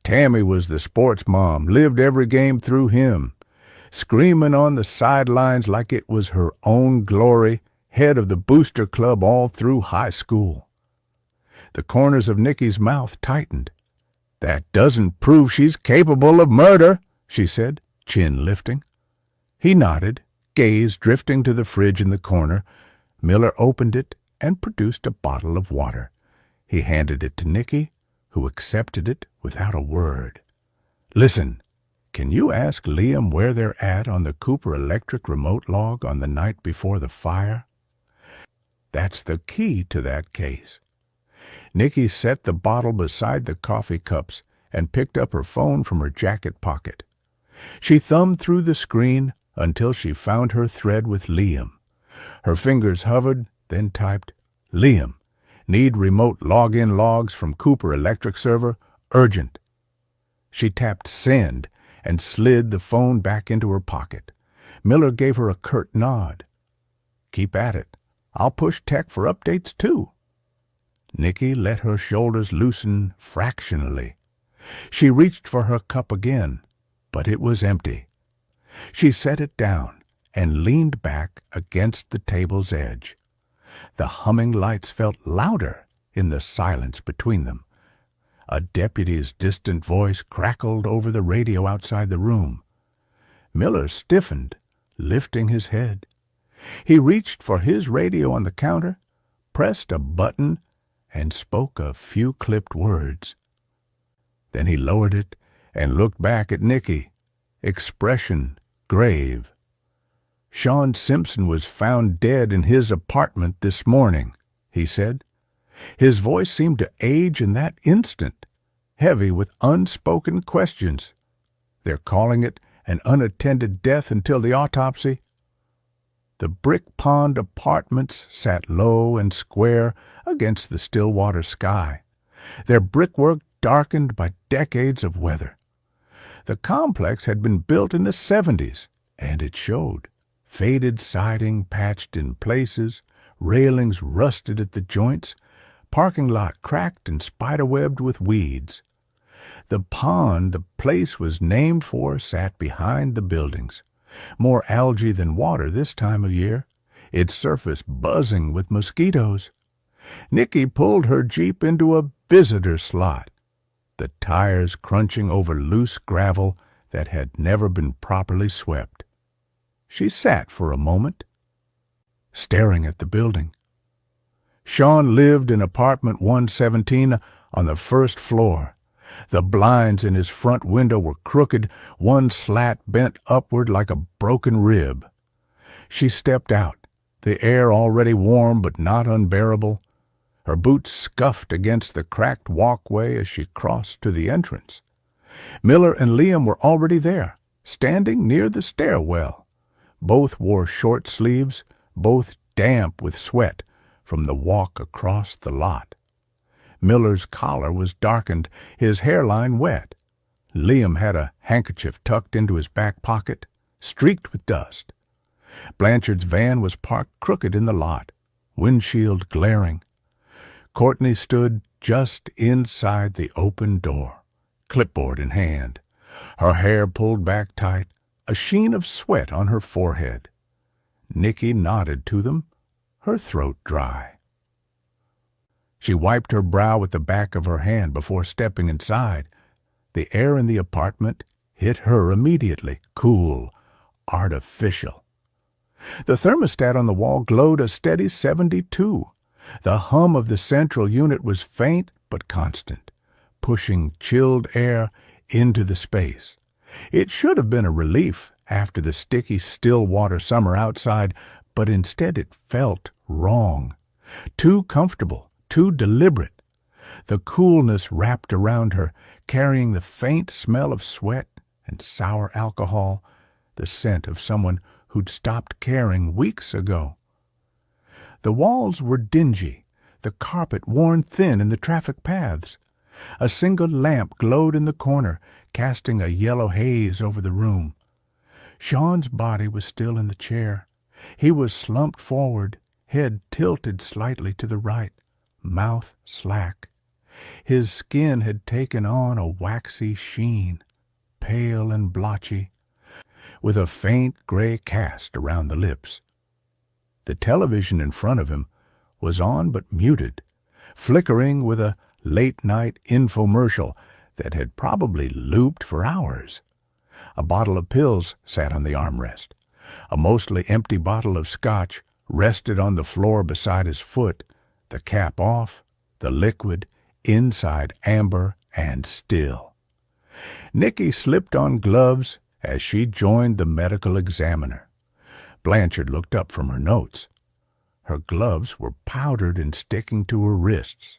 Tammy was the sports mom, lived every game through him. Screaming on the sidelines like it was her own glory, head of the booster club all through high school." The corners of Nicky's mouth tightened. "That doesn't prove she's capable of murder," she said, chin lifting. He nodded, gaze drifting to the fridge in the corner. Miller opened it and produced a bottle of water. He handed it to Nicky, who accepted it without a word. "Listen. Can you ask Liam where they're at on the Cooper Electric remote log on the night before the fire? That's the key to that case." Nicky set the bottle beside the coffee cups and picked up her phone from her jacket pocket. She thumbed through the screen until she found her thread with Liam. Her fingers hovered, then typed, "Liam, need remote login logs from Cooper Electric server, urgent." She tapped send and slid the phone back into her pocket. Miller gave her a curt nod. "Keep at it. I'll push tech for updates, too." Nicky let her shoulders loosen fractionally. She reached for her cup again, but it was empty. She set it down and leaned back against the table's edge. The humming lights felt louder in the silence between them. A deputy's distant voice crackled over the radio outside the room. Miller stiffened, lifting his head. He reached for his radio on the counter, pressed a button, and spoke a few clipped words. Then he lowered it and looked back at Nicky, expression grave. "Sean Simpson was found dead in his apartment this morning," he said. His voice seemed to age in that instant, heavy with unspoken questions. "They're calling it an unattended death until the autopsy." The Brick Pond Apartments sat low and square against the Stillwater sky, their brickwork darkened by decades of weather. The complex had been built in the 70s, and it showed. Faded siding patched in places, railings rusted at the joints, parking lot cracked and spiderwebbed with weeds. The pond the place was named for sat behind the buildings, more algae than water this time of year, its surface buzzing with mosquitoes. Nicky pulled her Jeep into a visitor slot, the tires crunching over loose gravel that had never been properly swept. She sat for a moment, staring at the building. Sean lived in apartment 117 on the first floor. The blinds in his front window were crooked, one slat bent upward like a broken rib. She stepped out, the air already warm but not unbearable. Her boots scuffed against the cracked walkway as she crossed to the entrance. Miller and Liam were already there, standing near the stairwell. Both wore short sleeves, both damp with sweat from the walk across the lot. Miller's collar was darkened, his hairline wet. Liam had a handkerchief tucked into his back pocket, streaked with dust. Blanchard's van was parked crooked in the lot, windshield glaring. Courtney stood just inside the open door, clipboard in hand, her hair pulled back tight, a sheen of sweat on her forehead. Nicky nodded to them, her throat dry. She wiped her brow with the back of her hand before stepping inside. The air in the apartment hit her immediately, cool, artificial. The thermostat on the wall glowed a steady 72. The hum of the central unit was faint but constant, pushing chilled air into the space. It should have been a relief after the sticky Stillwater summer outside, but instead it felt wrong, too comfortable, too deliberate. The coolness wrapped around her, carrying the faint smell of sweat and sour alcohol, the scent of someone who'd stopped caring weeks ago. The walls were dingy, the carpet worn thin in the traffic paths. A single lamp glowed in the corner, casting a yellow haze over the room. Sean's body was still in the chair. He was slumped forward, head tilted slightly to the right, mouth slack. His skin had taken on a waxy sheen, pale and blotchy, with a faint gray cast around the lips. The television in front of him was on but muted, flickering with a late-night infomercial that had probably looped for hours. A bottle of pills sat on the armrest. A mostly empty bottle of scotch rested on the floor beside his foot, the cap off, the liquid inside amber and still. Nicky slipped on gloves as she joined the medical examiner. Blanchard looked up from her notes. Her gloves were powdered and sticking to her wrists.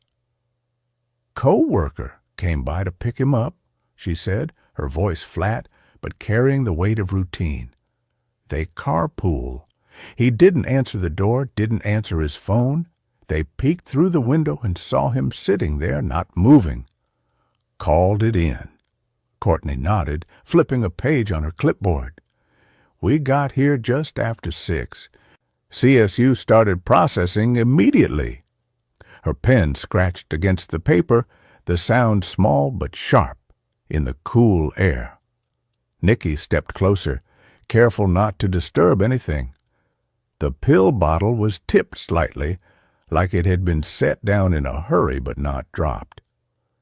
"Co-worker came by to pick him up," she said, her voice flat, but carrying the weight of routine. "They carpool. He didn't answer the door, didn't answer his phone. They peeked through the window and saw him sitting there, not moving. Called it in." Courtney nodded, flipping a page on her clipboard. "We got here just after 6. CSU started processing immediately." Her pen scratched against the paper, the sound small but sharp in the cool air. Nicky stepped closer, careful not to disturb anything. The pill bottle was tipped slightly, like it had been set down in a hurry but not dropped.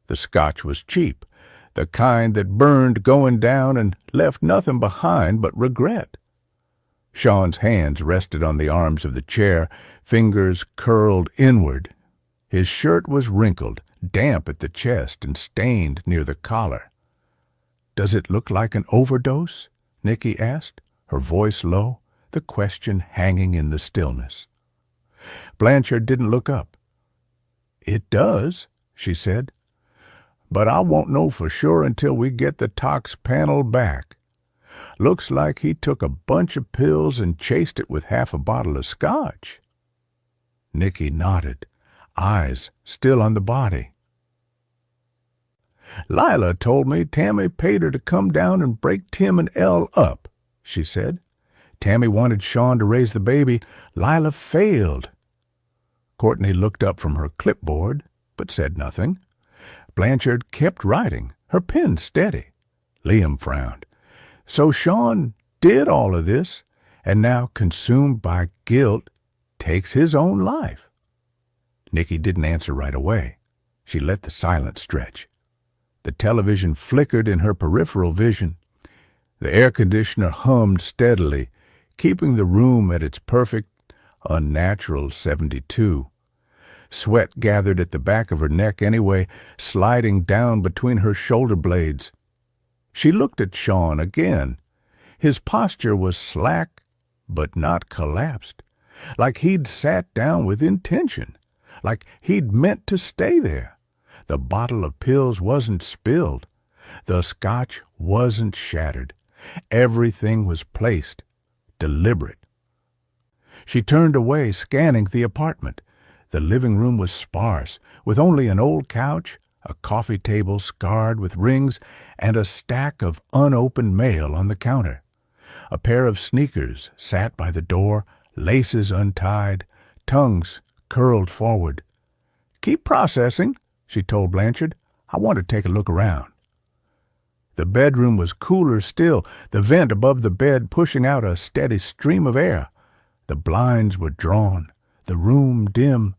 The scotch was cheap, the kind that burned going down and left nothing behind but regret. Sean's hands rested on the arms of the chair, fingers curled inward. His shirt was wrinkled, damp at the chest and stained near the collar. "Does it look like an overdose?" Nicky asked, her voice low, the question hanging in the stillness. Blanchard didn't look up. "It does," she said, "but I won't know for sure until we get the tox panel back. Looks like he took a bunch of pills and chased it with half a bottle of scotch." Nicky nodded, eyes still on the body. "Lila told me Tammy paid her to come down and break Tim and Elle up," she said. "Tammy wanted Sean to raise the baby. Lila failed." Courtney looked up from her clipboard, but said nothing. Blanchard kept writing, her pen steady. Liam frowned. "So Sean did all of this, and now, consumed by guilt, takes his own life." Nicky didn't answer right away. She let the silence stretch. The television flickered in her peripheral vision. The air conditioner hummed steadily, keeping the room at its perfect, unnatural 72. Sweat gathered at the back of her neck anyway, sliding down between her shoulder blades. She looked at Sean again. His posture was slack, but not collapsed, like he'd sat down with intention, like he'd meant to stay there. The bottle of pills wasn't spilled. The scotch wasn't shattered. Everything was placed, deliberate. She turned away, scanning the apartment. The living room was sparse, with only an old couch, a coffee table scarred with rings, and a stack of unopened mail on the counter. A pair of sneakers sat by the door, laces untied, tongues curled forward. "Keep processing," she told Blanchard. "I want to take a look around." The bedroom was cooler still, the vent above the bed pushing out a steady stream of air. The blinds were drawn, the room dim.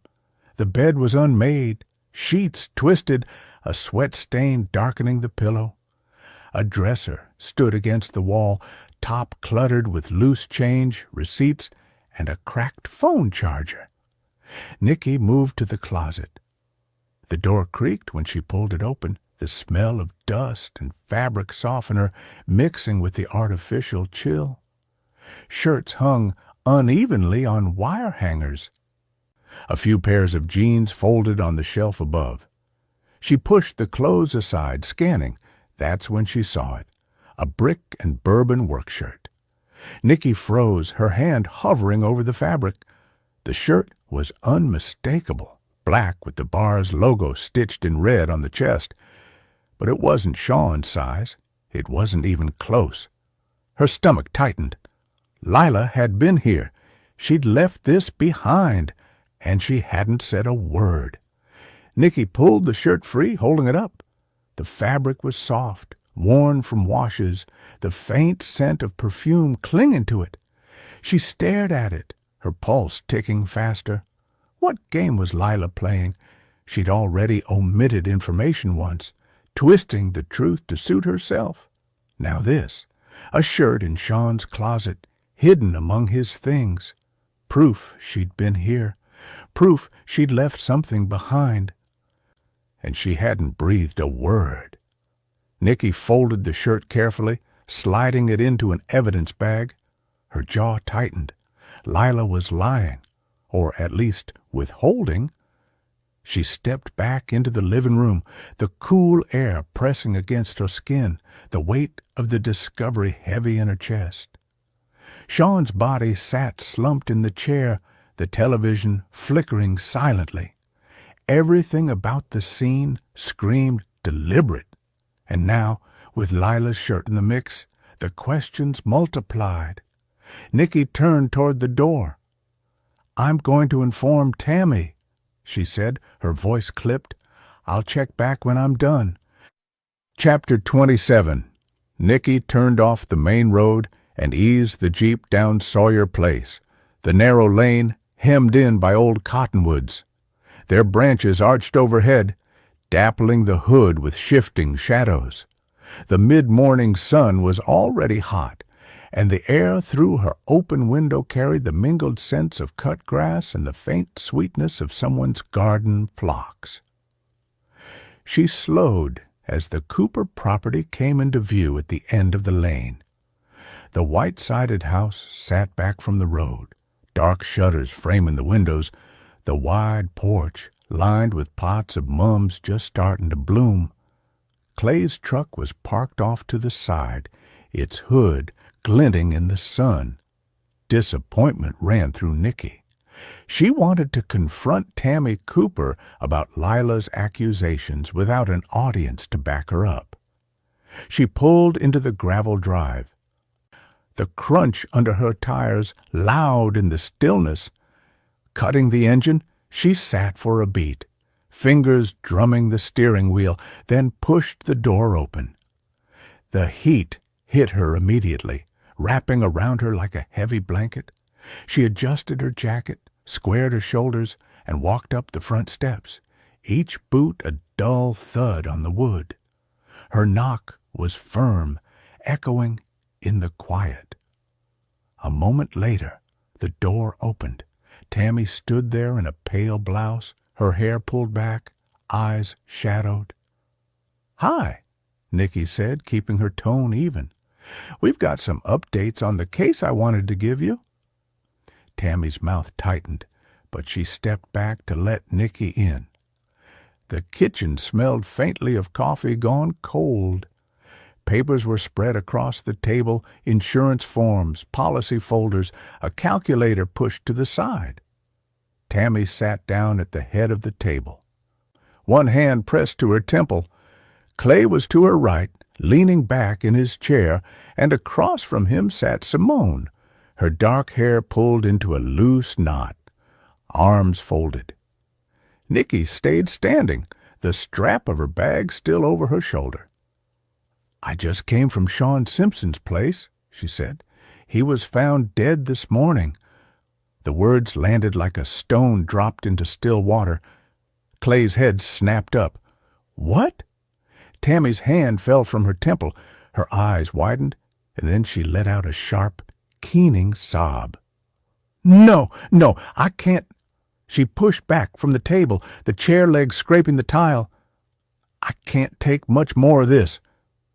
The bed was unmade, sheets twisted, a sweat stain darkening the pillow. A dresser stood against the wall, top cluttered with loose change, receipts, and a cracked phone charger. Nicky moved to the closet. The door creaked when she pulled it open, the smell of dust and fabric softener mixing with the artificial chill. Shirts hung unevenly on wire hangers. A few pairs of jeans folded on the shelf above. She pushed the clothes aside, scanning. That's when she saw it. A brick and bourbon work shirt. Nicky froze, her hand hovering over the fabric. The shirt was unmistakable, black with the bar's logo stitched in red on the chest. But it wasn't Sean's size. It wasn't even close. Her stomach tightened. Lila had been here. She'd left this behind, and she hadn't said a word. Nicky pulled the shirt free, holding it up. The fabric was soft, worn from washes, the faint scent of perfume clinging to it. She stared at it, her pulse ticking faster. What game was Lila playing? She'd already omitted information once, twisting the truth to suit herself. Now this, a shirt in Sean's closet, hidden among his things. Proof she'd been here. Proof she'd left something behind. And she hadn't breathed a word. Nicky folded the shirt carefully, sliding it into an evidence bag. Her jaw tightened. Lila was lying, or at least withholding. She stepped back into the living room, the cool air pressing against her skin, the weight of the discovery heavy in her chest. Sean's body sat slumped in the chair, the television flickering silently. Everything about the scene screamed deliberate. And now, with Lila's shirt in the mix, the questions multiplied. Nicky turned toward the door. "I'm going to inform Tammy," she said, her voice clipped. "I'll check back when I'm done." Chapter 27. Nicky turned off the main road and eased the Jeep down Sawyer Place, the narrow lane hemmed in by old cottonwoods. Their branches arched overhead, dappling the hood with shifting shadows. The mid-morning sun was already hot, and the air through her open window carried the mingled scents of cut grass and the faint sweetness of someone's garden phlox. She slowed as the Cooper property came into view at the end of the lane. The white-sided house sat back from the road, dark shutters framing the windows, the wide porch lined with pots of mums just starting to bloom. Clay's truck was parked off to the side, its hood glinting in the sun. Disappointment ran through Nicky. She wanted to confront Tammy Cooper about Lila's accusations without an audience to back her up. She pulled into the gravel drive, the crunch under her tires loud in the stillness. Cutting the engine, she sat for a beat, fingers drumming the steering wheel, then pushed the door open. The heat hit her immediately, wrapping around her like a heavy blanket. She adjusted her jacket, squared her shoulders, and walked up the front steps, each boot a dull thud on the wood. Her knock was firm, echoing in the quiet. A moment later, the door opened. Tammy stood there in a pale blouse, her hair pulled back, eyes shadowed. "Hi," Nicky said, keeping her tone even. "We've got some updates on the case I wanted to give you." Tammy's mouth tightened, but she stepped back to let Nicky in. The kitchen smelled faintly of coffee gone cold. Papers were spread across the table, insurance forms, policy folders, a calculator pushed to the side. Tammy sat down at the head of the table. One hand pressed to her temple. Clay was to her right, leaning back in his chair, and across from him sat Simone, her dark hair pulled into a loose knot, arms folded. Nicky stayed standing, the strap of her bag still over her shoulder. "I just came from Sean Simpson's place," she said. "He was found dead this morning." The words landed like a stone dropped into still water. Clay's head snapped up. "What?" Tammy's hand fell from her temple. Her eyes widened, and then she let out a sharp, keening sob. No, I can't." She pushed back from the table, the chair legs scraping the tile. "I can't take much more of this.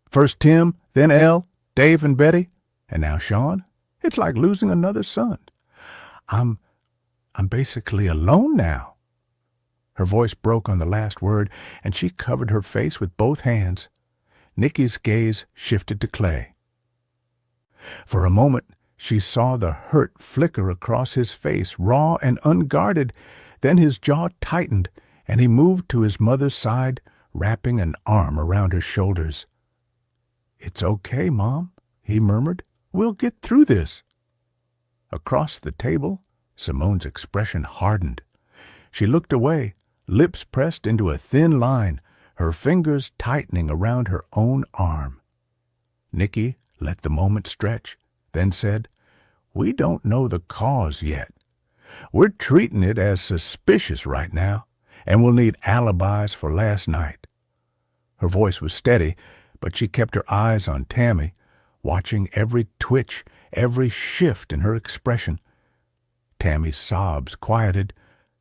First Tim, then Elle, Dave and Betty, and now Sean. It's like losing another son. I'm basically alone now." Her voice broke on the last word, and she covered her face with both hands. Nicky's gaze shifted to Clay. For a moment, she saw the hurt flicker across his face, raw and unguarded. Then his jaw tightened, and he moved to his mother's side, wrapping an arm around her shoulders. "It's okay, Mom," he murmured. "We'll get through this." Across the table, Simone's expression hardened. She looked away, lips pressed into a thin line, her fingers tightening around her own arm. Nicky let the moment stretch, then said, "We don't know the cause yet. We're treating it as suspicious right now, and we'll need alibis for last night." Her voice was steady, but she kept her eyes on Tammy, watching every twitch, every shift in her expression. Tammy's sobs quieted,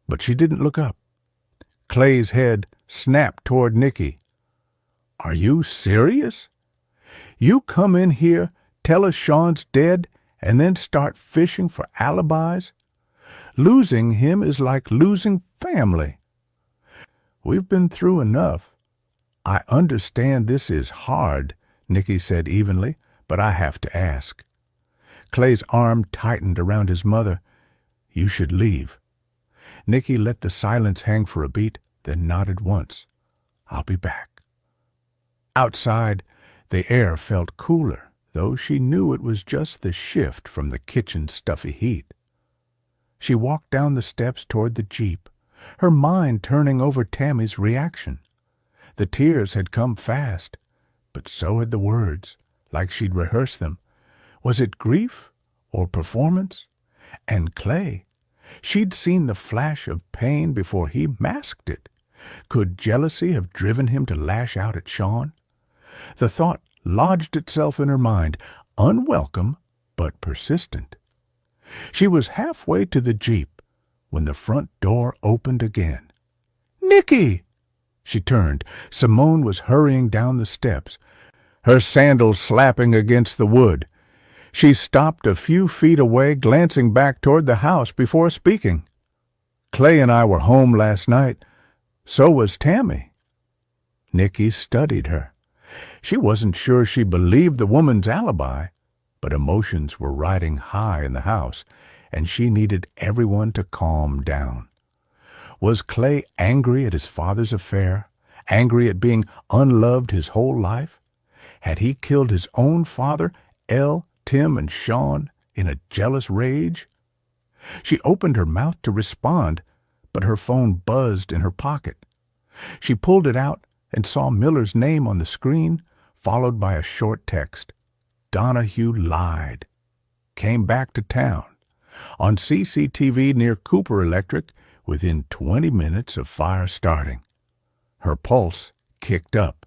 but she didn't look up. Clay's head snapped toward Nicky. "Are you serious? You come in here, tell us Sean's dead, and then start fishing for alibis? Losing him is like losing family. We've been through enough. I understand this is hard," Nicky said evenly, "but I have to ask." Clay's arm tightened around his mother. "You should leave." Nicky let the silence hang for a beat, then nodded once. "I'll be back." Outside, the air felt cooler, though she knew it was just the shift from the kitchen's stuffy heat. She walked down the steps toward the Jeep, her mind turning over Tammy's reaction. The tears had come fast, but so had the words, like she'd rehearsed them. Was it grief or performance? And Clay, she'd seen the flash of pain before he masked it. Could jealousy have driven him to lash out at Sean? The thought lodged itself in her mind, unwelcome but persistent. She was halfway to the Jeep when the front door opened again. "Nicky!" She turned. Simone was hurrying down the steps, her sandals slapping against the wood. She stopped a few feet away, glancing back toward the house before speaking. "Clay and I were home last night. So was Tammy." Nicky studied her. She wasn't sure she believed the woman's alibi, but emotions were riding high in the house, and she needed everyone to calm down. Was Clay angry at his father's affair? Angry at being unloved his whole life? Had he killed his own father, Elle, Tim, and Sean in a jealous rage? She opened her mouth to respond, but her phone buzzed in her pocket. She pulled it out and saw Miller's name on the screen, followed by a short text. Donahue lied. Came back to town. On CCTV near Cooper Electric within 20 minutes of fire starting. Her pulse kicked up.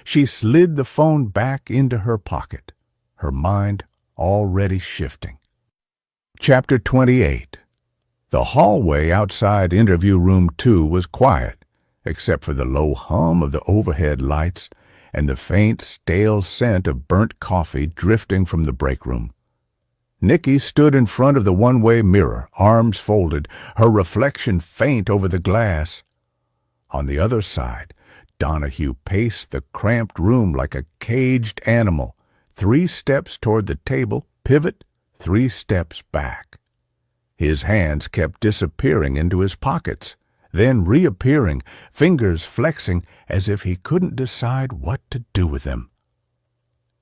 She slid the phone back into her pocket, her mind already shifting. Chapter 28. The hallway outside Interview Room 2 was quiet, except for the low hum of the overhead lights and the faint, stale scent of burnt coffee drifting from the break room. Nicky stood in front of the one-way mirror, arms folded, her reflection faint over the glass. On the other side, Donahue paced the cramped room like a caged animal, 3 steps toward the table, pivot, 3 steps back. His hands kept disappearing into his pockets, then reappearing, fingers flexing as if he couldn't decide what to do with them.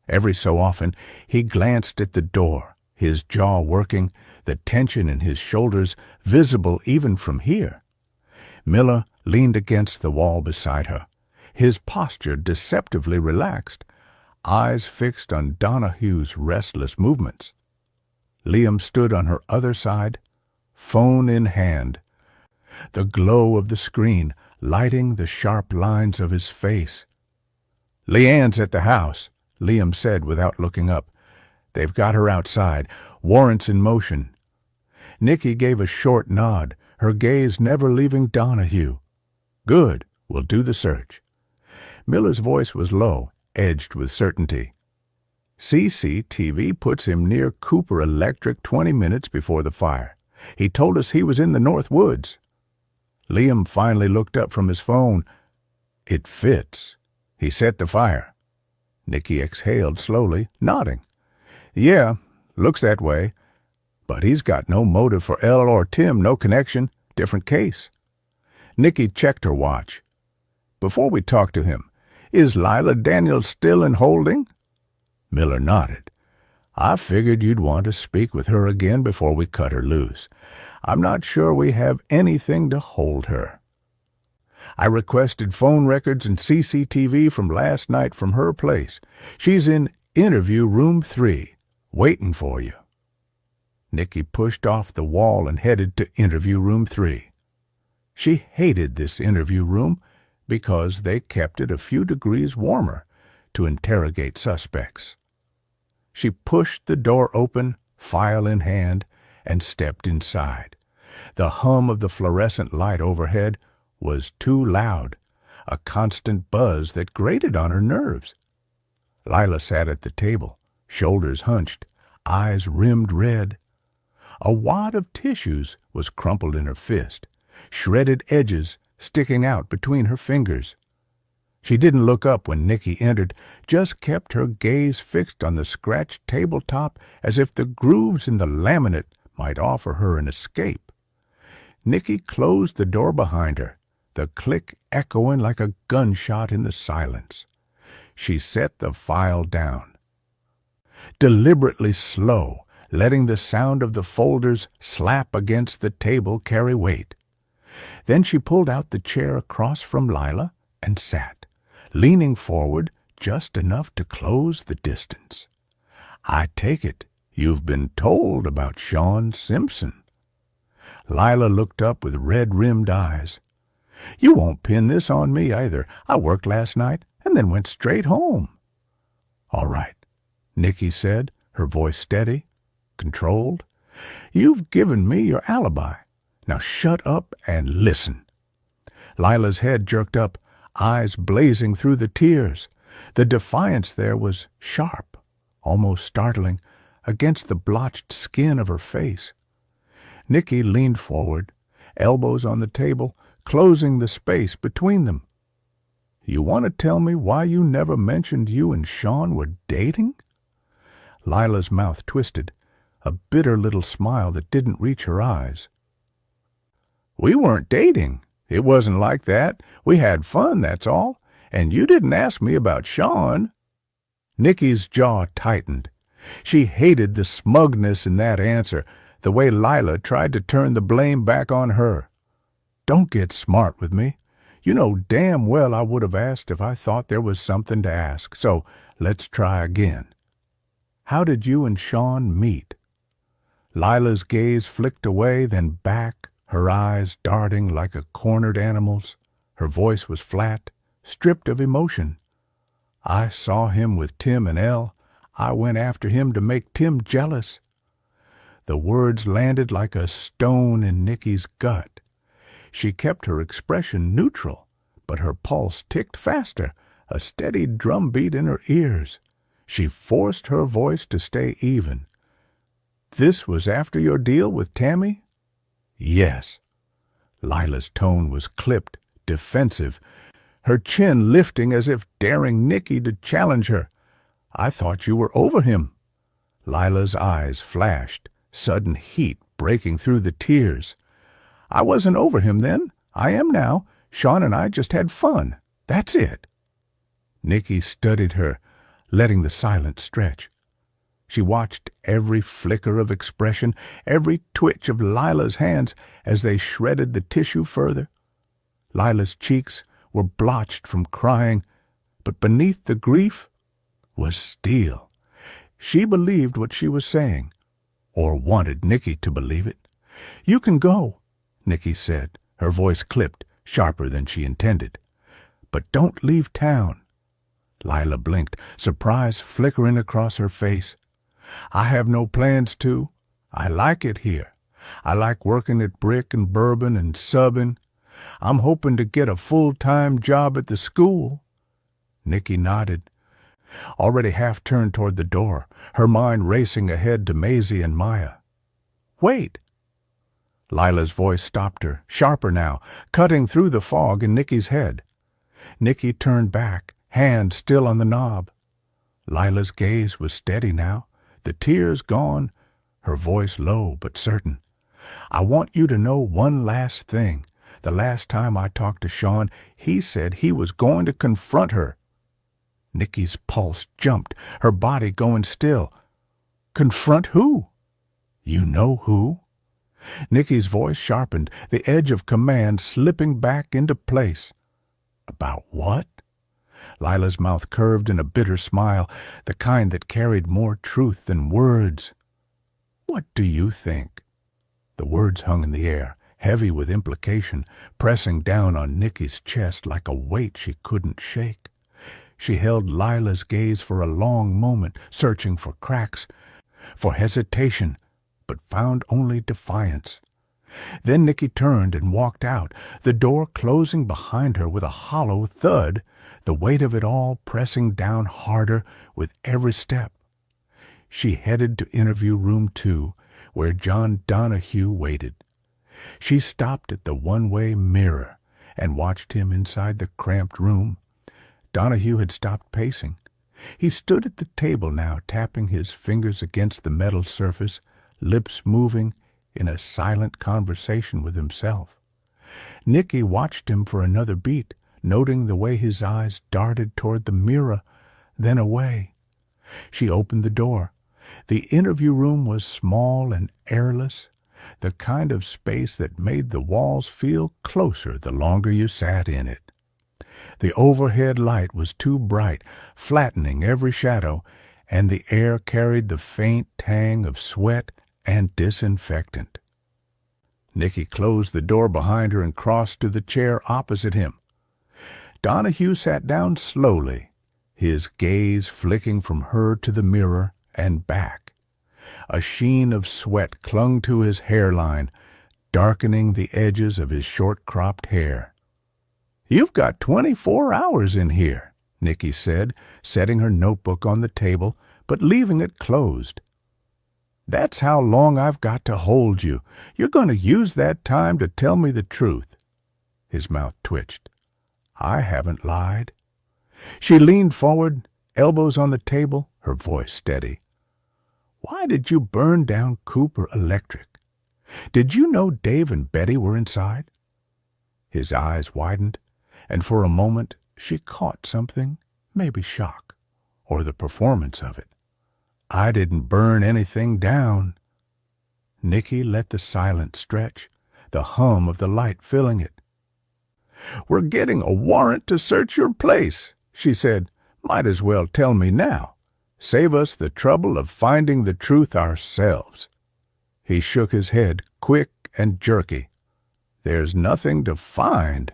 Every so often he glanced at the door, his jaw working, the tension in his shoulders visible even from here. Miller leaned against the wall beside her, his posture deceptively relaxed, eyes fixed on Donahue's restless movements. Liam stood on her other side, phone in hand, the glow of the screen lighting the sharp lines of his face. "Leanne's at the house," Liam said without looking up. "They've got her outside. Warrants in motion." Nicky gave a short nod, her gaze never leaving Donahue. "Good. We'll do the search." Miller's voice was low, edged with certainty. "CCTV puts him near Cooper Electric 20 minutes before the fire. He told us he was in the North Woods." Liam finally looked up from his phone. "It fits. He set the fire." Nicky exhaled slowly, nodding. "Yeah, looks that way. But he's got no motive for Elle or Tim, no connection, different case." Nicky checked her watch. "Before we talk to him, is Lila Daniels still in holding?" Miller nodded. "I figured you'd want to speak with her again before we cut her loose. I'm not sure we have anything to hold her. I requested phone records and CCTV from last night from her place. She's in Interview Room 3, waiting for you." Nicky pushed off the wall and headed to Interview Room 3. She hated this interview room because they kept it a few degrees warmer to interrogate suspects. She pushed the door open, file in hand, and stepped inside. The hum of the fluorescent light overhead was too loud, a constant buzz that grated on her nerves. Lila sat at the table, shoulders hunched, eyes rimmed red. A wad of tissues was crumpled in her fist, shredded edges sticking out between her fingers. She didn't look up when Nicky entered, just kept her gaze fixed on the scratched tabletop as if the grooves in the laminate might offer her an escape. Nicky closed the door behind her, the click echoing like a gunshot in the silence. She set the file down. Deliberately slow, letting the sound of the folders slap against the table carry weight. Then she pulled out the chair across from Lila and sat, leaning forward just enough to close the distance. I take it you've been told about Sean Simpson. Lila looked up with red-rimmed eyes. You won't pin this on me either. I worked last night and then went straight home. All right, Nicky said, her voice steady, controlled. You've given me your alibi. Now shut up and listen. Lila's head jerked up, eyes blazing through the tears. The defiance there was sharp, almost startling, against the blotched skin of her face. Nicky leaned forward, elbows on the table, closing the space between them. You want to tell me why you never mentioned you and Sean were dating? Lila's mouth twisted, a bitter little smile that didn't reach her eyes. We weren't dating. It wasn't like that. We had fun, that's all. And you didn't ask me about Sean. Nicky's jaw tightened. She hated the smugness in that answer, the way Lila tried to turn the blame back on her. Don't get smart with me. You know damn well I would have asked if I thought there was something to ask, so let's try again. How did you and Sean meet? Lila's gaze flicked away, then back, her eyes darting like a cornered animal's. Her voice was flat, stripped of emotion. I saw him with Tim and Elle. I went after him to make Tim jealous. The words landed like a stone in Nicky's gut. She kept her expression neutral, but her pulse ticked faster, a steady drumbeat in her ears. She forced her voice to stay even. This was after your deal with Tammy? Yes. Lila's tone was clipped, defensive, her chin lifting as if daring Nicky to challenge her. I thought you were over him. Lila's eyes flashed, sudden heat breaking through the tears. I wasn't over him then. I am now. Sean and I just had fun. That's it. Nicky studied her, letting the silence stretch. She watched every flicker of expression, every twitch of Lila's hands as they shredded the tissue further. Lila's cheeks were blotched from crying, but beneath the grief was steel. She believed what she was saying, or wanted Nicky to believe it. You can go, Nicky said, her voice clipped, sharper than she intended. But don't leave town. Lila blinked, surprise flickering across her face. I have no plans to. I like it here. I like working at Brick and Bourbon and subbing. I'm hoping to get a full-time job at the school. Nicky nodded, already half-turned toward the door, her mind racing ahead to Maisie and Maya. Wait! Lila's voice stopped her, sharper now, cutting through the fog in Nicky's head. Nicky turned back, hand still on the knob. Lila's gaze was steady now, the tears gone, her voice low but certain. I want you to know one last thing. The last time I talked to Sean, he said he was going to confront her. Nicky's pulse jumped, her body going still. Confront who? You know who? Nicky's voice sharpened, the edge of command slipping back into place. About what? Lila's mouth curved in a bitter smile, the kind that carried more truth than words. What do you think? The words hung in the air, heavy with implication, pressing down on Nicky's chest like a weight she couldn't shake. She held Lila's gaze for a long moment, searching for cracks, for hesitation, but found only defiance. Then Nicky turned and walked out, the door closing behind her with a hollow thud, the weight of it all pressing down harder with every step. She headed to interview room 2, where John Donahue waited. She stopped at the one-way mirror and watched him inside the cramped room. Donahue had stopped pacing. He stood at the table now, tapping his fingers against the metal surface, lips moving in a silent conversation with himself. Nicky watched him for another beat, noting the way his eyes darted toward the mirror, then away. She opened the door. The interview room was small and airless, the kind of space that made the walls feel closer the longer you sat in it. The overhead light was too bright, flattening every shadow, and the air carried the faint tang of sweat and disinfectant. Nicky closed the door behind her and crossed to the chair opposite him. Donahue sat down slowly, his gaze flicking from her to the mirror and back. A sheen of sweat clung to his hairline, darkening the edges of his short-cropped hair. "You've got 24 hours in here," Nicky said, setting her notebook on the table, but leaving it closed. "That's how long I've got to hold you. You're going to use that time to tell me the truth." His mouth twitched. "I haven't lied." She leaned forward, elbows on the table, her voice steady. "Why did you burn down Cooper Electric? Did you know Dave and Betty were inside?" His eyes widened, and for a moment she caught something, maybe shock, or the performance of it. "I didn't burn anything down." Nicky let the silence stretch, the hum of the light filling it. "We're getting a warrant to search your place," she said. "Might as well tell me now. Save us the trouble of finding the truth ourselves." He shook his head, quick and jerky. "There's nothing to find."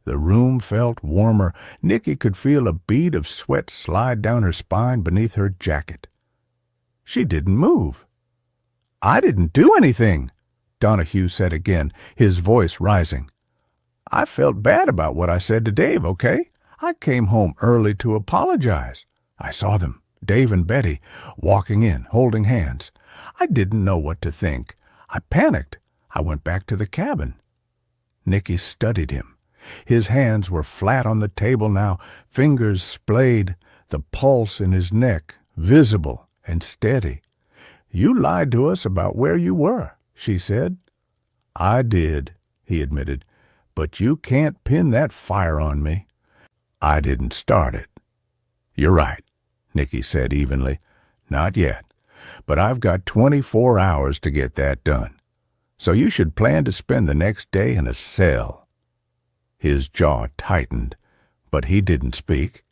The room felt warmer. Nicky could feel a bead of sweat slide down her spine beneath her jacket. She didn't move. "I didn't do anything," Donahue said again, his voice rising. "I felt bad about what I said to Dave, okay? I came home early to apologize. I saw them, Dave and Betty, walking in, holding hands. I didn't know what to think. I panicked. I went back to the cabin." Nicky studied him. His hands were flat on the table now, fingers splayed, the pulse in his neck visible and steady. "You lied to us about where you were," she said. "I did," he admitted, "but you can't pin that fire on me. I didn't start it." "You're right," Nicky said evenly. "Not yet, but I've got 24 hours to get that done. So you should plan to spend the next day in a cell." His jaw tightened, but he didn't speak.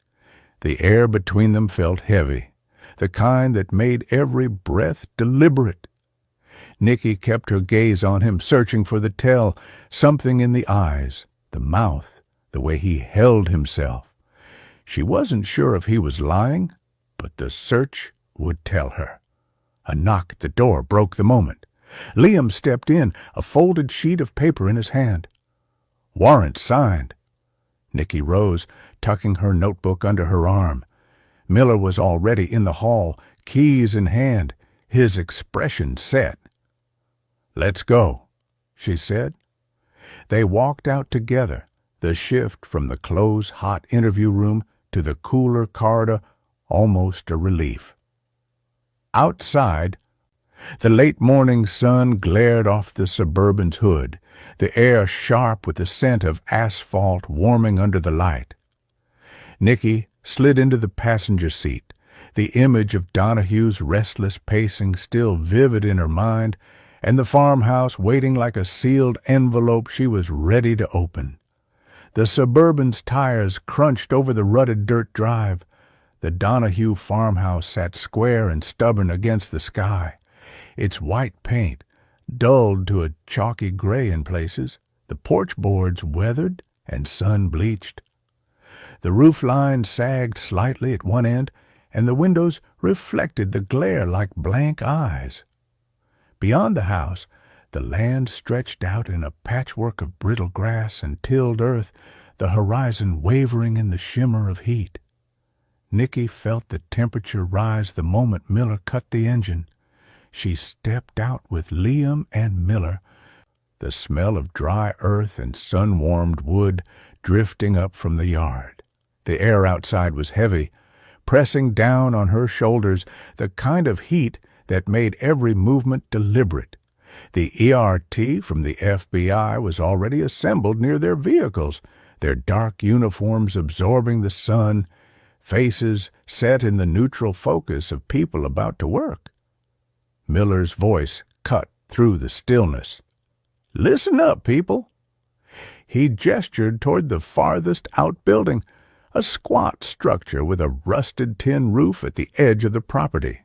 The air between them felt heavy, the kind that made every breath deliberate. Nicky kept her gaze on him, searching for the tell, something in the eyes, the mouth, the way he held himself. She wasn't sure if he was lying, but the search would tell her. A knock at the door broke the moment. Liam stepped in, a folded sheet of paper in his hand. "Warrant signed." Nicky rose, tucking her notebook under her arm. Miller was already in the hall, keys in hand, his expression set. "Let's go," she said. They walked out together, the shift from the close, hot interview room to the cooler corridor almost a relief. Outside, the late morning sun glared off the Suburban's hood, the air sharp with the scent of asphalt warming under the light. Nicky slid into the passenger seat, the image of Donahue's restless pacing still vivid in her mind, and the farmhouse waiting like a sealed envelope she was ready to open. The Suburban's tires crunched over the rutted dirt drive. The Donahue farmhouse sat square and stubborn against the sky, its white paint dulled to a chalky gray in places, the porch boards weathered and sun-bleached. The roof line sagged slightly at one end, and the windows reflected the glare like blank eyes. Beyond the house, the land stretched out in a patchwork of brittle grass and tilled earth, the horizon wavering in the shimmer of heat. Nicky felt the temperature rise the moment Miller cut the engine. She stepped out with Liam and Miller, the smell of dry earth and sun-warmed wood drifting up from the yard. The air outside was heavy, pressing down on her shoulders, the kind of heat that made every movement deliberate. The ERT from the FBI was already assembled near their vehicles, their dark uniforms absorbing the sun, faces set in the neutral focus of people about to work. Miller's voice cut through the stillness. "Listen up, people." He gestured toward the farthest outbuilding, a squat structure with a rusted tin roof at the edge of the property.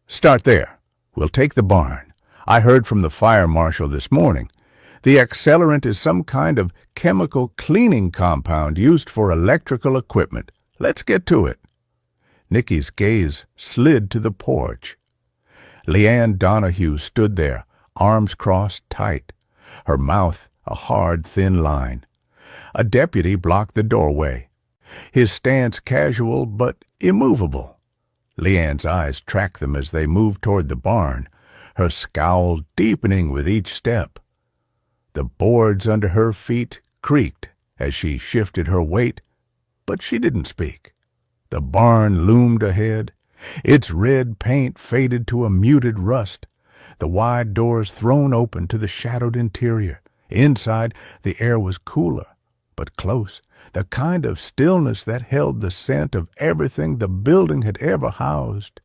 "Start there. We'll take the barn. I heard from the fire marshal this morning. The accelerant is some kind of chemical cleaning compound used for electrical equipment. Let's get to it." Nicky's gaze slid to the porch. Leanne Donahue stood there, arms crossed tight, her mouth a hard, thin line. A deputy blocked the doorway, his stance casual but immovable. Leanne's eyes tracked them as they moved toward the barn, her scowl deepening with each step. The boards under her feet creaked as she shifted her weight, but she didn't speak. The barn loomed ahead, its red paint faded to a muted rust, the wide doors thrown open to the shadowed interior. Inside, the air was cooler, but close, the kind of stillness that held the scent of everything the building had ever housed.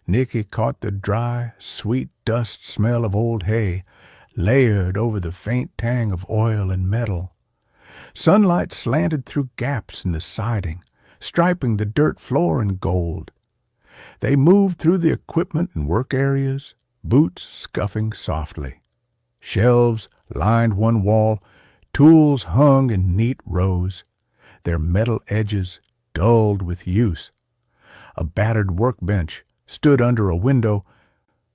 Nicky caught the dry, sweet dust smell of old hay, layered over the faint tang of oil and metal. Sunlight slanted through gaps in the siding, striping the dirt floor in gold. They moved through the equipment and work areas, boots scuffing softly. Shelves lined one wall, tools hung in neat rows, their metal edges dulled with use. A battered workbench stood under a window,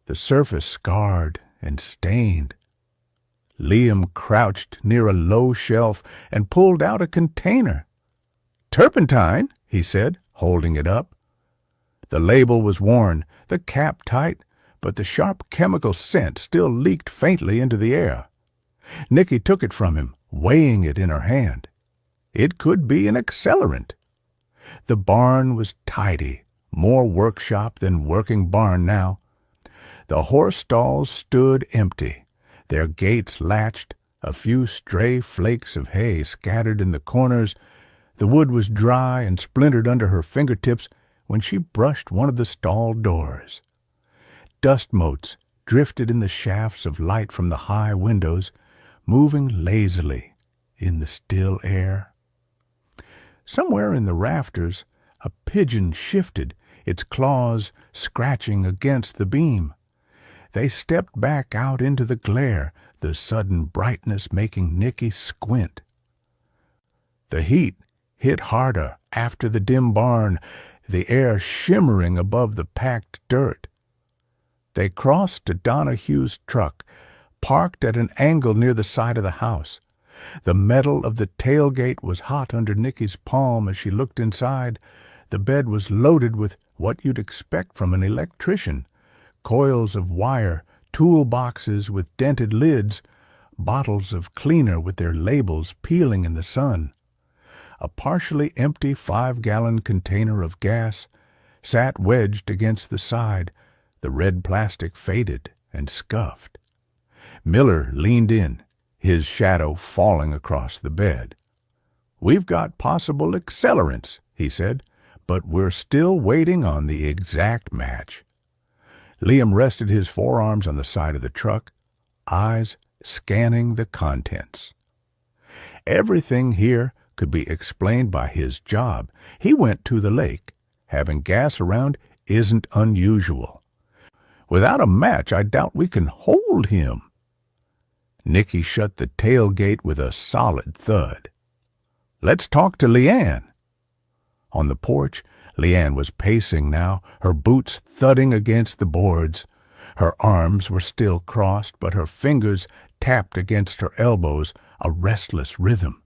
the surface scarred and stained. Liam crouched near a low shelf and pulled out a container. "Turpentine," he said, holding it up. The label was worn, the cap tight, but the sharp chemical scent still leaked faintly into the air. Nicky took it from him, weighing it in her hand. It could be an accelerant. The barn was tidy, more workshop than working barn now. The horse stalls stood empty, their gates latched, a few stray flakes of hay scattered in the corners. The wood was dry and splintered under her fingertips when she brushed one of the stall doors. Dust motes drifted in the shafts of light from the high windows, moving lazily in the still air. Somewhere in the rafters, a pigeon shifted, its claws scratching against the beam. They stepped back out into the glare, the sudden brightness making Nicky squint. The heat hit harder after the dim barn, the air shimmering above the packed dirt. They crossed to Donahue's truck, parked at an angle near the side of the house. The metal of the tailgate was hot under Nicky's palm as she looked inside. The bed was loaded with what you'd expect from an electrician: coils of wire, toolboxes with dented lids, bottles of cleaner with their labels peeling in the sun. A partially empty 5-gallon container of gas sat wedged against the side, the red plastic faded and scuffed. Miller leaned in, his shadow falling across the bed. "We've got possible accelerants," he said, "but we're still waiting on the exact match." Liam rested his forearms on the side of the truck, eyes scanning the contents. Everything here could be explained by his job. He went to the lake. Having gas around isn't unusual. Without a match, I doubt we can hold him. Nicky shut the tailgate with a solid thud. "Let's talk to Leanne." On the porch, Leanne was pacing now, her boots thudding against the boards. Her arms were still crossed, but her fingers tapped against her elbows, a restless rhythm.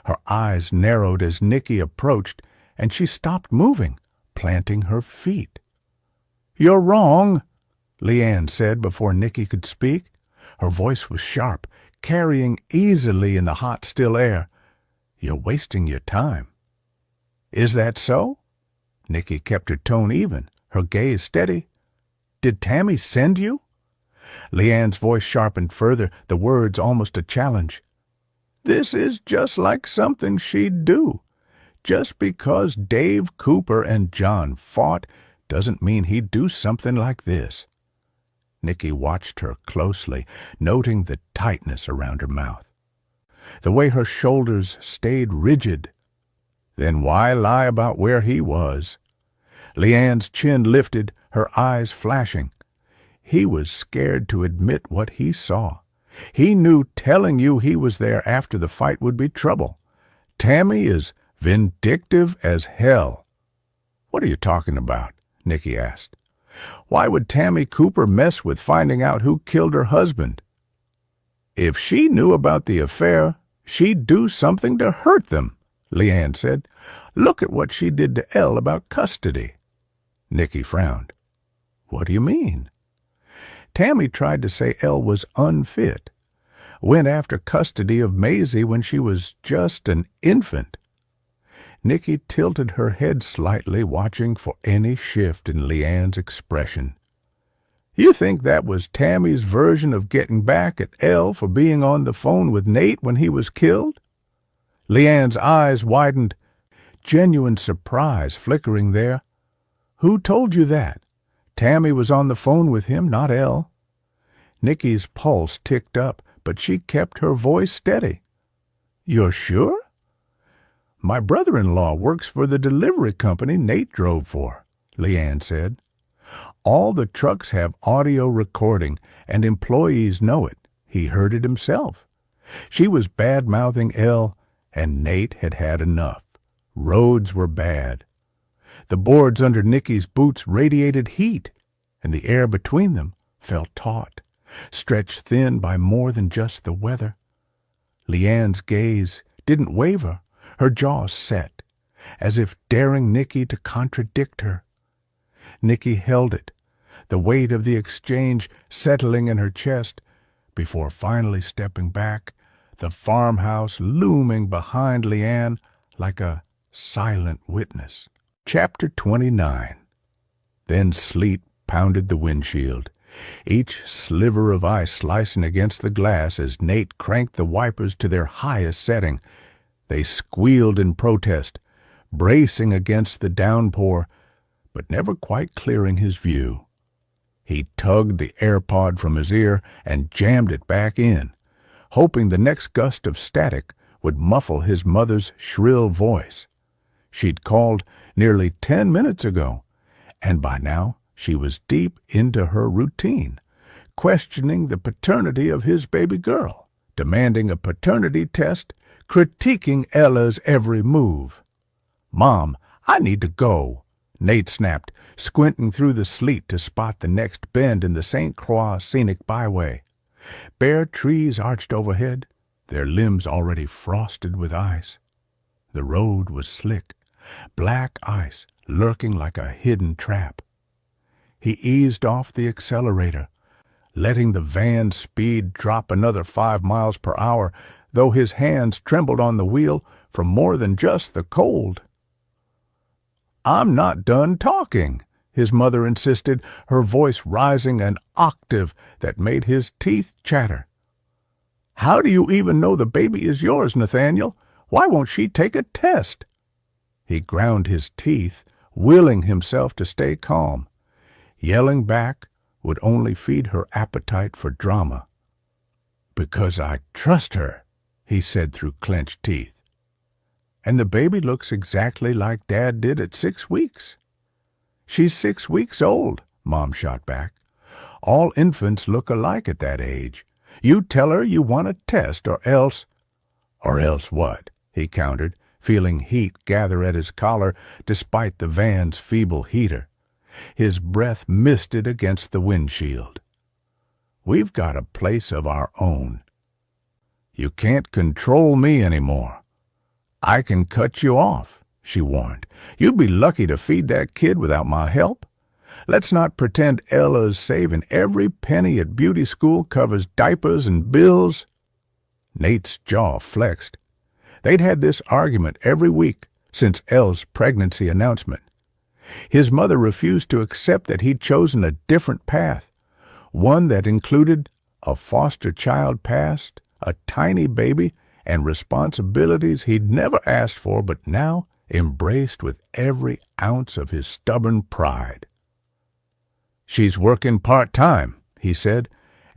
Her eyes narrowed as Nicky approached, and she stopped moving, planting her feet. "You're wrong," Leanne said before Nicky could speak. Her voice was sharp, carrying easily in the hot, still air. "You're wasting your time." "Is that so?" Nicky kept her tone even, her gaze steady. "Did Tammy send you?" Leanne's voice sharpened further, the words almost a challenge. "This is just like something she'd do. Just because Dave Cooper and John fought doesn't mean he'd do something like this." Nicky watched her closely, noting the tightness around her mouth, the way her shoulders stayed rigid. Then why lie about where he was? Leanne's chin lifted, her eyes flashing. He was scared to admit what he saw. He knew telling you he was there after the fight would be trouble. Tammy is vindictive as hell. What are you talking about? Nicky asked. Why would Tammy Cooper mess with finding out who killed her husband? If she knew about the affair, she'd do something to hurt them, Leanne said. Look at what she did to Elle about custody. Nicky frowned. What do you mean? Tammy tried to say Elle was unfit. Went after custody of Maisie when she was just an infant. Nicky tilted her head slightly, watching for any shift in Leanne's expression. You think that was Tammy's version of getting back at Elle for being on the phone with Nate when he was killed? Leanne's eyes widened, genuine surprise flickering there. Who told you that? Tammy was on the phone with him, not Elle. Nicky's pulse ticked up, but she kept her voice steady. You're sure? My brother-in-law works for the delivery company Nate drove for, Leanne said. All the trucks have audio recording, and employees know it. He heard it himself. She was bad-mouthing Elle, and Nate had had enough. Roads were bad. The boards under Nicky's boots radiated heat, and the air between them felt taut, stretched thin by more than just the weather. Leanne's gaze didn't waver, her jaw set, as if daring Nicky to contradict her. Nicky held it, the weight of the exchange settling in her chest, before finally stepping back, the farmhouse looming behind Leanne like a silent witness. Chapter 29. Then sleet pounded the windshield, each sliver of ice slicing against the glass as Nate cranked the wipers to their highest setting. They squealed in protest, bracing against the downpour, but never quite clearing his view. He tugged the AirPod from his ear and jammed it back in, hoping the next gust of static would muffle his mother's shrill voice. She'd called nearly 10 minutes ago, and by now she was deep into her routine, questioning the paternity of his baby girl, demanding a paternity test, critiquing Ella's every move. Mom, I need to go, Nate snapped, squinting through the sleet to spot the next bend in the St. Croix scenic byway. Bare trees arched overhead, their limbs already frosted with ice. The road was slick, black ice lurking like a hidden trap. He eased off the accelerator, letting the van's speed drop another 5 miles per hour, though his hands trembled on the wheel from more than just the cold. I'm not done talking, his mother insisted, her voice rising an octave that made his teeth chatter. How do you even know the baby is yours, Nathaniel? Why won't she take a test? He ground his teeth, willing himself to stay calm. Yelling back would only feed her appetite for drama. Because I trust her, he said through clenched teeth. And the baby looks exactly like Dad did at 6 weeks. She's 6 weeks old, Mom shot back. All infants look alike at that age. You tell her you want a test or else— Or else what? He countered, feeling heat gather at his collar despite the van's feeble heater. His breath misted against the windshield. We've got a place of our own. You can't control me anymore. I can cut you off, she warned. You'd be lucky to feed that kid without my help. Let's not pretend Ella's saving every penny at beauty school covers diapers and bills. Nate's jaw flexed. They'd had this argument every week since Elle's pregnancy announcement. His mother refused to accept that he'd chosen a different path, one that included a foster child past, a tiny baby, and responsibilities he'd never asked for but now embraced with every ounce of his stubborn pride. She's working part-time, he said.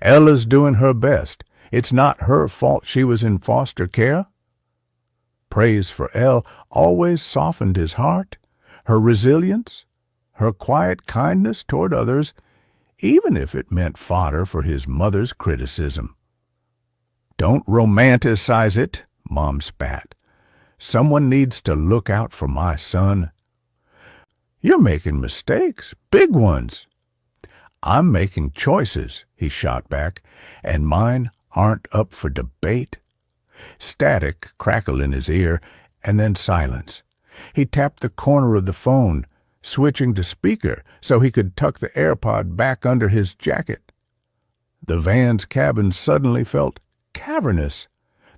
Ella's doing her best. It's not her fault she was in foster care. Praise for Elle always softened his heart. Her resilience, her quiet kindness toward others, even if it meant fodder for his mother's criticism. "Don't romanticize it," Mom spat. "Someone needs to look out for my son." "You're making mistakes, big ones." "I'm making choices," he shot back, "and mine aren't up for debate." Static crackled in his ear, and then silence. He tapped the corner of the phone, switching to speaker so he could tuck the AirPod back under his jacket. The van's cabin suddenly felt cavernous,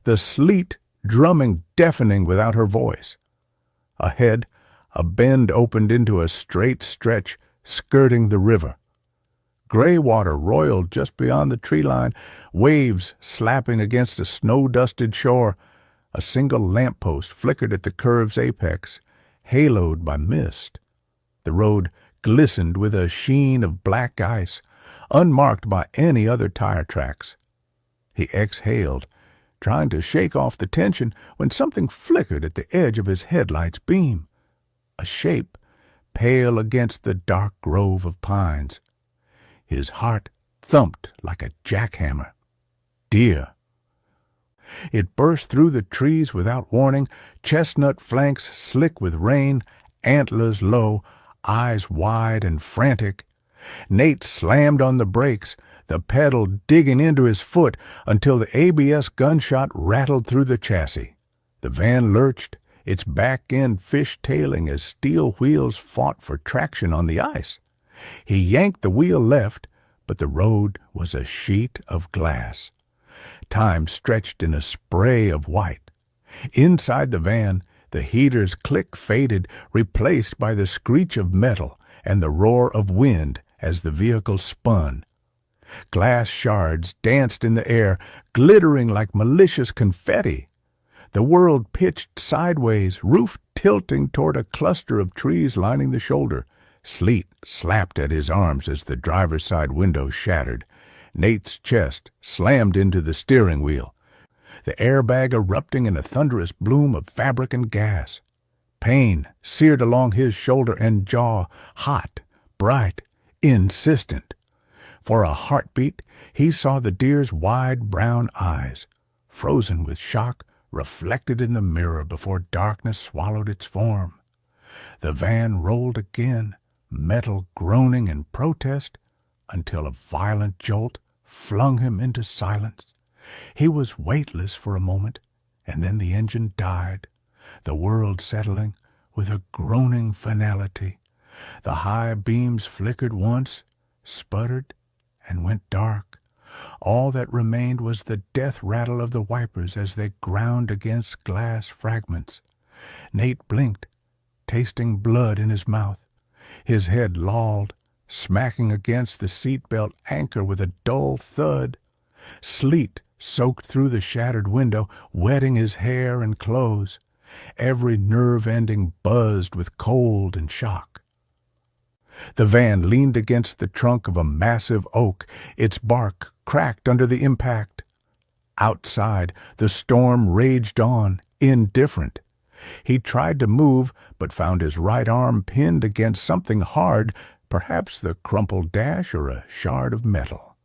the sleet drumming deafening without her voice. Ahead, a bend opened into a straight stretch skirting the river. Gray water roiled just beyond the tree line, waves slapping against a snow-dusted shore. A single lamppost flickered at the curve's apex, haloed by mist. The road glistened with a sheen of black ice, unmarked by any other tire tracks. He exhaled, trying to shake off the tension, when something flickered at the edge of his headlight's beam. A shape, pale against the dark grove of pines. His heart thumped like a jackhammer. Deer. It burst through the trees without warning, chestnut flanks slick with rain, antlers low, eyes wide and frantic. Nate slammed on the brakes, the pedal digging into his foot until the ABS gunshot rattled through the chassis. The van lurched, its back end fishtailing as steel wheels fought for traction on the ice. He yanked the wheel left, but the road was a sheet of glass. Time stretched in a spray of white. Inside the van, the heater's click faded, replaced by the screech of metal and the roar of wind as the vehicle spun. Glass shards danced in the air, glittering like malicious confetti. The world pitched sideways, roof tilting toward a cluster of trees lining the shoulder. Sleet slapped at his arms as the driver's side window shattered. Nate's chest slammed into the steering wheel, the airbag erupting in a thunderous bloom of fabric and gas. Pain seared along his shoulder and jaw, hot, bright, insistent. For a heartbeat, he saw the deer's wide brown eyes, frozen with shock, reflected in the mirror before darkness swallowed its form. The van rolled again, metal groaning in protest, until a violent jolt flung him into silence. He was weightless for a moment, and then the engine died, the world settling with a groaning finality. The high beams flickered once, sputtered, and went dark. All that remained was the death rattle of the wipers as they ground against glass fragments. Nate blinked, tasting blood in his mouth. His head lolled, smacking against the seatbelt anchor with a dull thud. Sleet soaked through the shattered window, wetting his hair and clothes. Every nerve ending buzzed with cold and shock. The van leaned against the trunk of a massive oak, its bark cracked under the impact. Outside, the storm raged on, indifferent. He tried to move, but found his right arm pinned against something hard, perhaps the crumpled dash or a shard of metal.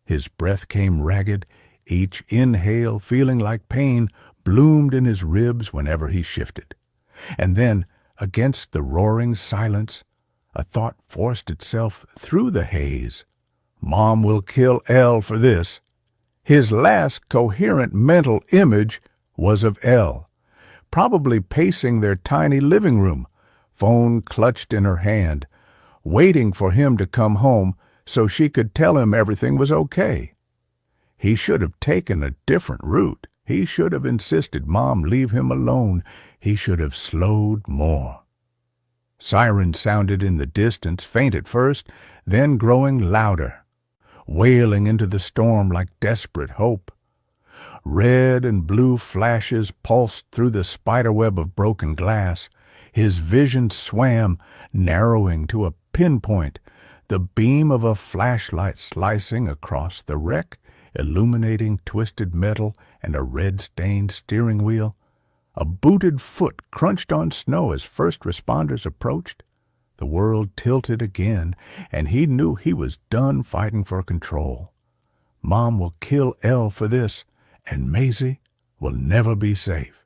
His breath came ragged, each inhale feeling like pain bloomed in his ribs whenever he shifted. And then, against the roaring silence, a thought forced itself through the haze. Mom will kill Elle for this. His last coherent mental image was of Elle, probably pacing their tiny living room, phone clutched in her hand, waiting for him to come home so she could tell him everything was okay. He should have taken a different route. He should have insisted Mom leave him alone. He should have slowed more. Sirens sounded in the distance, faint at first, then growing louder, wailing into the storm like desperate hope. Red and blue flashes pulsed through the spiderweb of broken glass. His vision swam, narrowing to a pinpoint, the beam of a flashlight slicing across the wreck, illuminating twisted metal and a red-stained steering wheel. A booted foot crunched on snow as first responders approached. The world tilted again, and he knew he was done fighting for control. Mom will kill Elle for this, and Maisie will never be safe.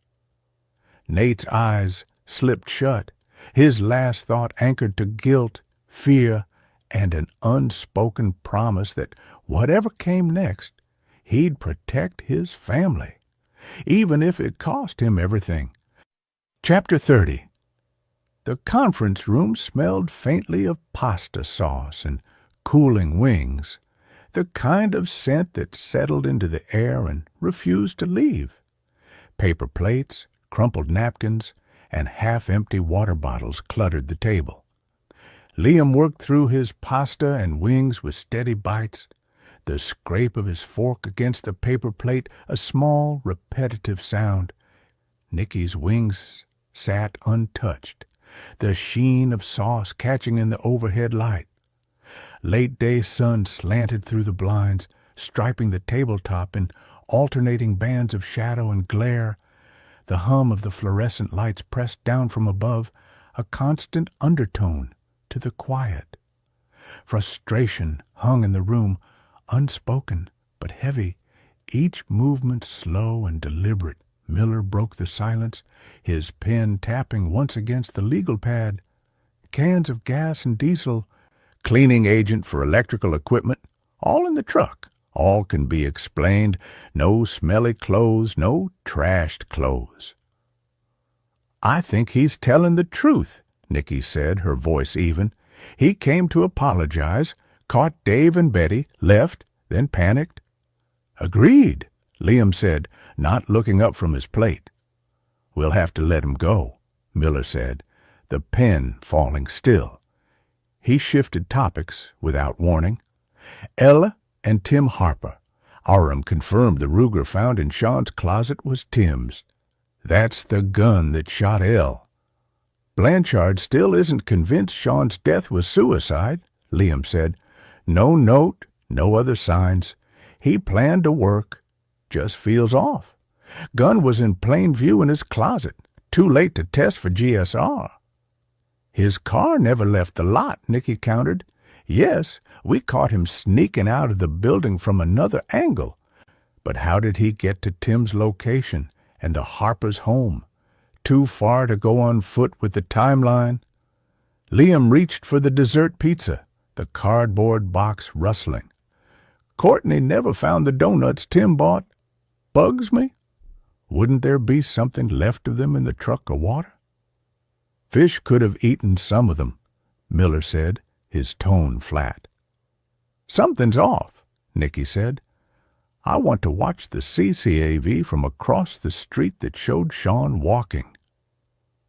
Nate's eyes slipped shut, his last thought anchored to guilt, fear, and an unspoken promise that whatever came next, he'd protect his family, even if it cost him everything. Chapter 30. The conference room smelled faintly of pasta sauce and cooling wings, the kind of scent that settled into the air and refused to leave. Paper plates, crumpled napkins, and half-empty water bottles cluttered the table. Liam worked through his pasta and wings with steady bites, the scrape of his fork against the paper plate a small, repetitive sound. Nicky's wings sat untouched, the sheen of sauce catching in the overhead light. Late-day sun slanted through the blinds, striping the tabletop in alternating bands of shadow and glare. The hum of the fluorescent lights pressed down from above, a constant undertone to the quiet. Frustration hung in the room, unspoken but heavy, each movement slow and deliberate. Miller broke the silence, his pen tapping once against the legal pad. Cans of gas and diesel, cleaning agent for electrical equipment, all in the truck. All can be explained. No smelly clothes, no trashed clothes. "I think he's telling the truth," Nicky said, her voice even. "He came to apologize, caught Dave and Betty, left, then panicked." "Agreed," Liam said, not looking up from his plate. "We'll have to let him go," Miller said, the pen falling still. He shifted topics without warning. Ella and Tim Harper. Aram confirmed the Ruger found in Sean's closet was Tim's. That's the gun that shot Elle. Blanchard still isn't convinced Sean's death was suicide, Liam said. No note, no other signs. He planned to work. Just feels off. Gun was in plain view in his closet. Too late to test for GSR. His car never left the lot, Nicky countered. Yes, we caught him sneaking out of the building from another angle. But how did he get to Tim's location and the Harper's home? Too far to go on foot with the timeline? Liam reached for the dessert pizza, the cardboard box rustling. Courtney never found the donuts Tim bought. Bugs me. Wouldn't there be something left of them in the truck of water? Fish could have eaten some of them, Miller said, his tone flat. Something's off, Nicky said. I want to watch the CCAV from across the street that showed Sean walking.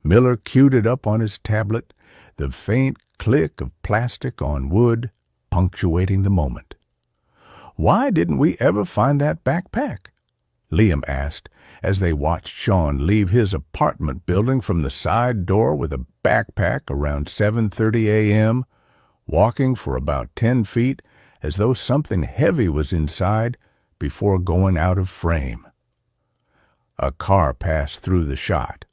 Miller queued it up on his tablet, the faint click of plastic on wood punctuating the moment. Why didn't we ever find that backpack? Liam asked as they watched Sean leave his apartment building from the side door with a backpack around 7:30 a.m., walking for about 10 feet as though something heavy was inside before going out of frame. A car passed through the shot.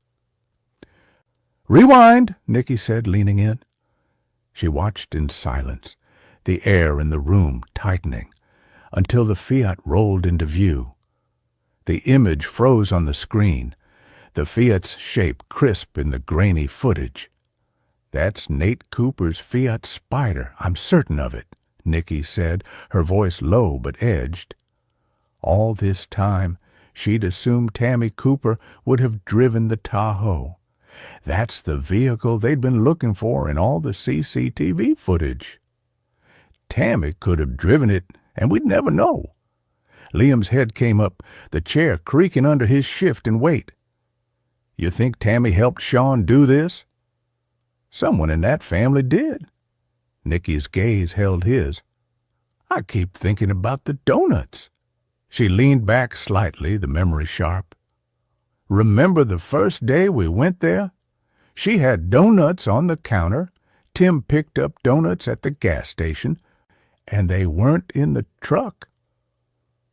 "Rewind," Nicky said, leaning in. She watched in silence, the air in the room tightening, until the Fiat rolled into view. The image froze on the screen, the Fiat's shape crisp in the grainy footage. "That's Nate Cooper's Fiat Spider, I'm certain of it," Nicky said, her voice low but edged. All this time, she'd assumed Tammy Cooper would have driven the Tahoe. That's the vehicle they'd been looking for in all the CCTV footage. Tammy could have driven it, and we'd never know. Liam's head came up, the chair creaking under his shift and weight. "You think Tammy helped Sean do this?" "Someone in that family did." Nicky's gaze held his. "I keep thinking about the donuts." She leaned back slightly, the memory sharp. "Remember the first day we went there? She had donuts on the counter. Tim picked up donuts at the gas station, and they weren't in the truck."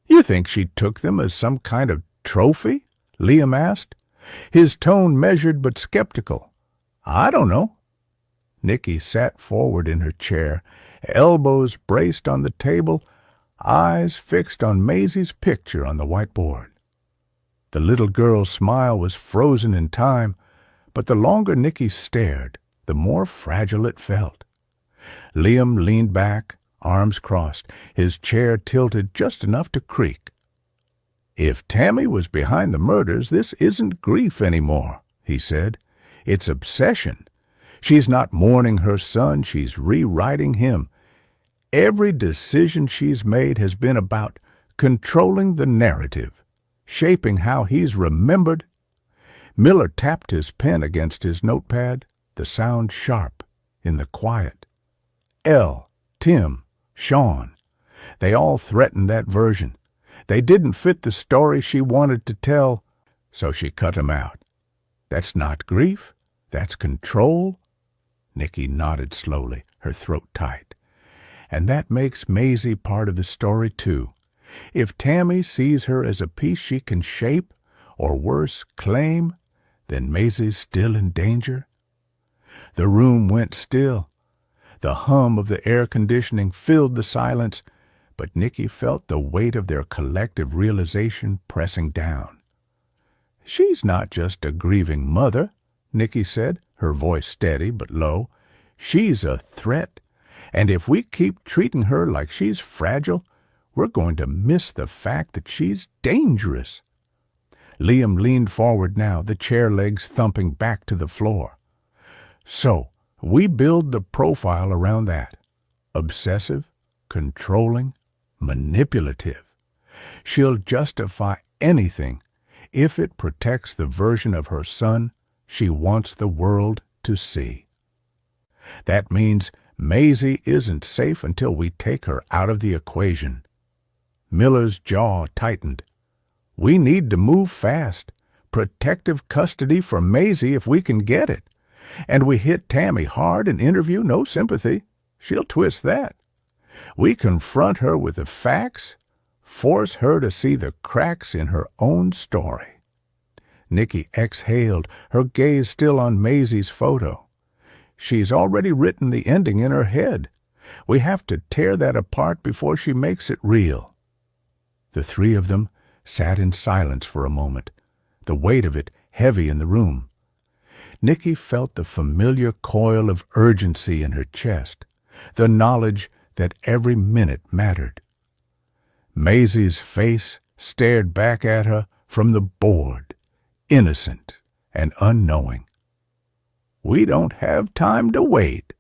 "You think she took them as some kind of trophy?" Liam asked. his tone measured but skeptical. "I don't know." Nicky sat forward in her chair, elbows braced on the table, eyes fixed on Maisie's picture on the whiteboard. The little girl's smile was frozen in time, but the longer Nicky stared, the more fragile it felt. Liam leaned back, arms crossed, his chair tilted just enough to creak. "If Tammy was behind the murders, this isn't grief anymore," he said. "It's obsession. She's not mourning her son, she's rewriting him. Every decision she's made has been about controlling the narrative, shaping how he's remembered." Miller tapped his pen against his notepad, the sound sharp in the quiet. Elle, Tim, Sean, they all threatened that version. They didn't fit the story she wanted to tell, so she cut 'em out. That's not grief, that's control. Nicky nodded slowly, her throat tight. And that makes Maisie part of the story, too. If Tammy sees her as a piece she can shape, or worse, claim, then Maisie's still in danger. The room went still. The hum of the air conditioning filled the silence, but Nicky felt the weight of their collective realization pressing down. "She's not just a grieving mother," Nicky said, her voice steady but low. "She's a threat, and if we keep treating her like she's fragile, we're going to miss the fact that she's dangerous." Liam leaned forward now, the chair legs thumping back to the floor. "So, we build the profile around that. Obsessive, controlling, manipulative. She'll justify anything if it protects the version of her son she wants the world to see. That means Maisie isn't safe until we take her out of the equation." Miller's jaw tightened. "We need to move fast. Protective custody for Maisie if we can get it. And we hit Tammy hard in interview, no sympathy. She'll twist that. We confront her with the facts, force her to see the cracks in her own story." Nicky exhaled, her gaze still on Maisie's photo. "She's already written the ending in her head. We have to tear that apart before she makes it real." The three of them sat in silence for a moment, the weight of it heavy in the room. Nicky felt the familiar coil of urgency in her chest, the knowledge that every minute mattered. Maisie's face stared back at her from the board, innocent and unknowing. "We don't have time to wait."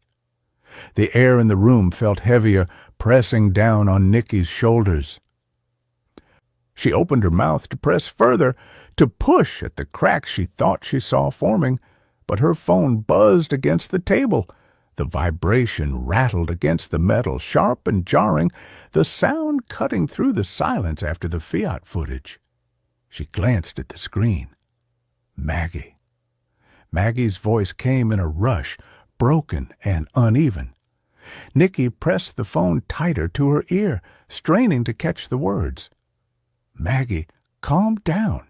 The air in the room felt heavier, pressing down on Nicky's shoulders. She opened her mouth to press further, to push at the cracks she thought she saw forming, but her phone buzzed against the table. The vibration rattled against the metal, sharp and jarring, the sound cutting through the silence after the Fiat footage. She glanced at the screen. Maggie. Maggie's voice came in a rush, broken and uneven. Nicky pressed the phone tighter to her ear, straining to catch the words. "Maggie, calm down,"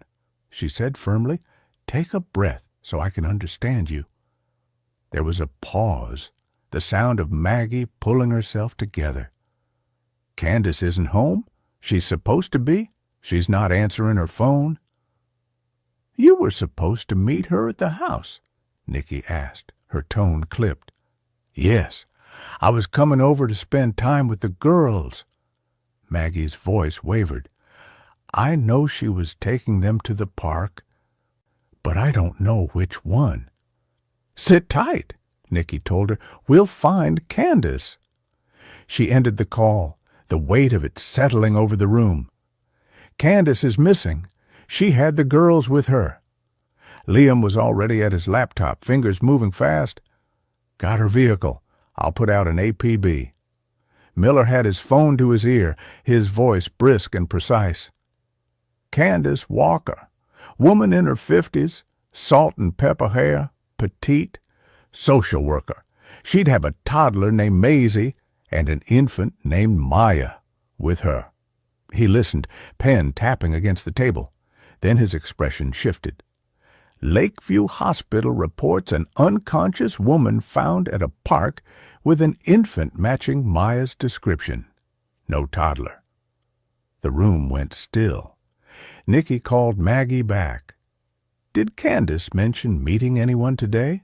she said firmly. "Take a breath so I can understand you." There was a pause, the sound of Maggie pulling herself together. "Candace isn't home? She's supposed to be? She's not answering her phone?" "You were supposed to meet her at the house?" Nicky asked, her tone clipped. "Yes, I was coming over to spend time with the girls." Maggie's voice wavered. "I know she was taking them to the park, but I don't know which one." "Sit tight," Nicky told her. "We'll find Candace." She ended the call, the weight of it settling over the room. "Candace is missing. She had the girls with her." Liam was already at his laptop, fingers moving fast. "Got her vehicle. I'll put out an APB." Miller had his phone to his ear, his voice brisk and precise. "Candace Walker, woman in her 50s, salt and pepper hair, petite, social worker. She'd have a toddler named Maisie and an infant named Maya with her." He listened, pen tapping against the table. Then his expression shifted. Lakeview Hospital reports an unconscious woman found at a park with an infant matching Maya's description. No toddler. The room went still. Nicky called Maggie back. "Did Candace mention meeting anyone today?"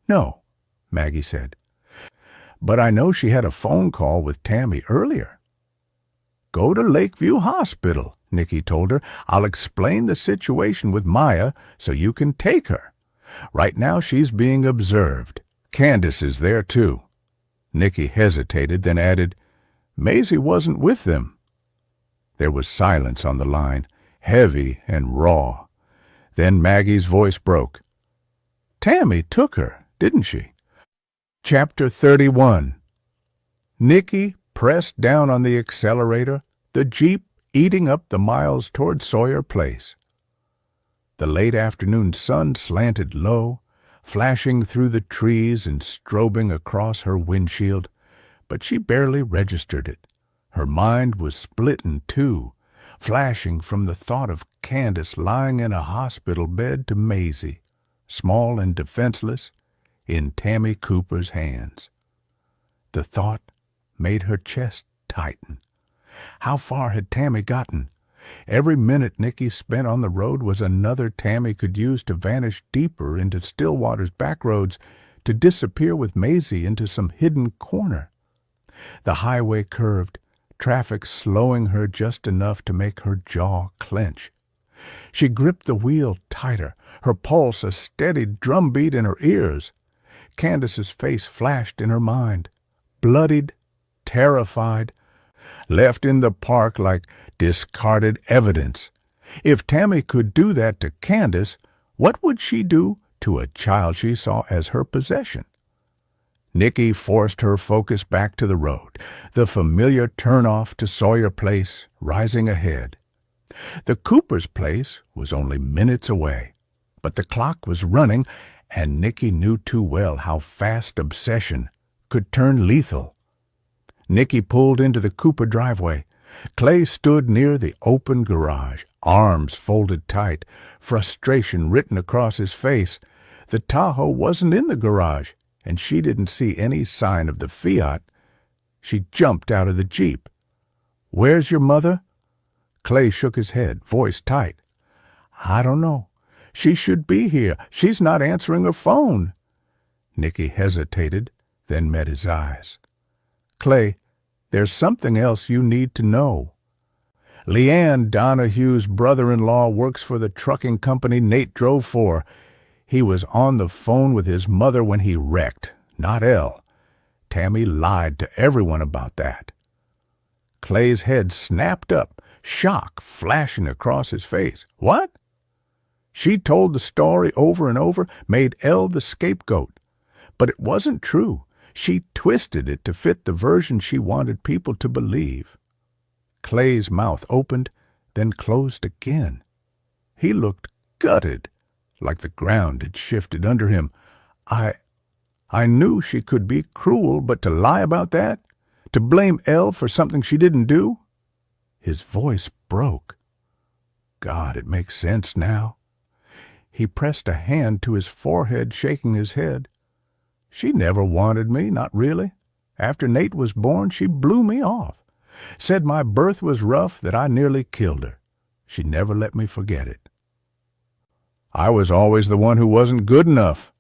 "No," Maggie said. "But I know she had a phone call with Tammy earlier." "Go to Lakeview Hospital," Nicky told her. "I'll explain the situation with Maya so you can take her. Right now she's being observed. Candace is there too." Nicky hesitated, then added, "Maisie wasn't with them." There was silence on the line, heavy and raw. Then Maggie's voice broke. "Tammy took her, didn't she?" Chapter 31. Nicky pressed down on the accelerator, the Jeep eating up the miles toward Sawyer Place. The late afternoon sun slanted low, flashing through the trees and strobing across her windshield, but she barely registered it. Her mind was split in two, flashing from the thought of Candace lying in a hospital bed to Maisie, small and defenseless, in Tammy Cooper's hands. The thought made her chest tighten. How far had Tammy gotten? Every minute Nicky spent on the road was another Tammy could use to vanish deeper into Stillwater's back roads, to disappear with Maisie into some hidden corner. The highway curved, traffic slowing her just enough to make her jaw clench. She gripped the wheel tighter, her pulse a steady drumbeat in her ears. Candace's face flashed in her mind, bloodied, terrified, left in the park like discarded evidence. If Tammy could do that to Candace, what would she do to a child she saw as her possession? Nicky forced her focus back to the road, the familiar turnoff to Sawyer Place rising ahead. The Cooper's place was only minutes away, but the clock was running, and Nicky knew too well how fast obsession could turn lethal. Nicky pulled into the Cooper driveway. Clay stood near the open garage, arms folded tight, frustration written across his face. The Tahoe wasn't in the garage, and she didn't see any sign of the Fiat. She jumped out of the Jeep. "Where's your mother?" Clay shook his head, voice tight. "I don't know. She should be here. She's not answering her phone." Nicky hesitated, then met his eyes. "Clay, there's something else you need to know. Leanne Donahue's brother-in-law works for the trucking company Nate drove for. He was on the phone with his mother when he wrecked, not Elle. Tammy lied to everyone about that." Clay's head snapped up, shock flashing across his face. "What?" "She told the story over and over, made Elle the scapegoat. But it wasn't true. She twisted it to fit the version she wanted people to believe." Clay's mouth opened, then closed again. He looked gutted, like the ground had shifted under him. I knew she could be cruel, but to lie about that? To blame Elle for something she didn't do?" His voice broke. God, it makes sense now. He pressed a hand to his forehead, shaking his head. "She never wanted me, not really. After Nate was born, she blew me off. Said my birth was rough, that I nearly killed her. She never let me forget it. I was always the one who wasn't good enough."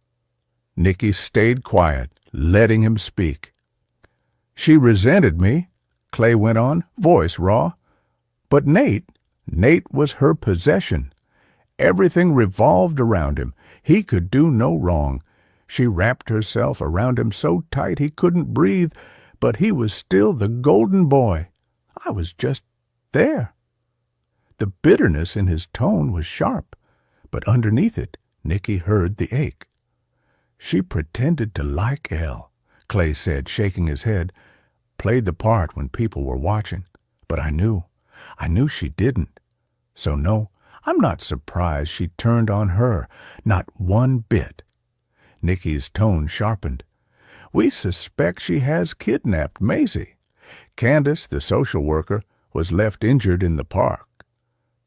Nicky stayed quiet, letting him speak. "She resented me," Clay went on, voice raw. "But Nate was her possession. Everything revolved around him. He could do no wrong. She wrapped herself around him so tight he couldn't breathe, but he was still the golden boy. I was just there." The bitterness in his tone was sharp, but underneath it, Nicky heard the ache. "She pretended to like Elle," Clay said, shaking his head. "Played the part when people were watching. But I knew she didn't. So no, I'm not surprised she turned on her, not one bit." Nicky's tone sharpened. "We suspect she has kidnapped Maisie. Candace, the social worker, was left injured in the park."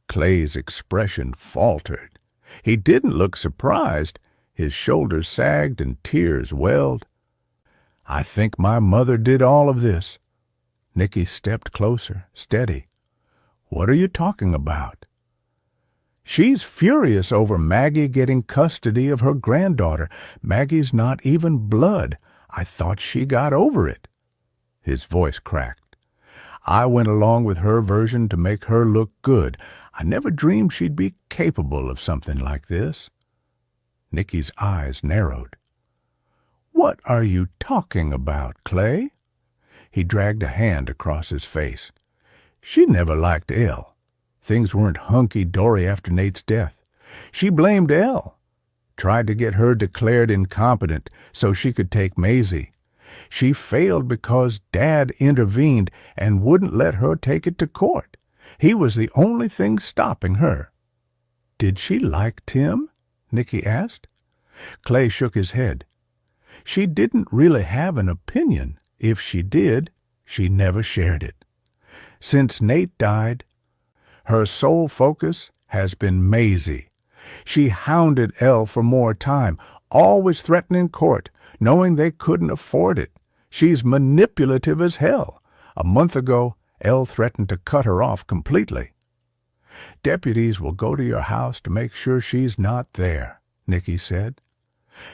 Clay's expression faltered. He didn't look surprised. His shoulders sagged and tears welled. "I think my mother did all of this." Nicky stepped closer, steady. "What are you talking about?" "She's furious over Maggie getting custody of her granddaughter. Maggie's not even blood. I thought she got over it." His voice cracked. "I went along with her version to make her look good. I never dreamed she'd be capable of something like this." Nicky's eyes narrowed. "What are you talking about, Clay?" He dragged a hand across his face. "She never liked Elle. Things weren't hunky-dory after Nate's death. She blamed Elle. Tried to get her declared incompetent so she could take Maisie. She failed because Dad intervened and wouldn't let her take it to court. He was the only thing stopping her." "Did she like Tim?" Nicky asked. Clay shook his head. "She didn't really have an opinion. If she did, she never shared it. Since Nate died, her sole focus has been Maisie. She hounded Elle for more time, always threatening court, knowing they couldn't afford it. She's manipulative as hell. A month ago, Elle threatened to cut her off completely." "Deputies will go to your house to make sure she's not there," Nicky said.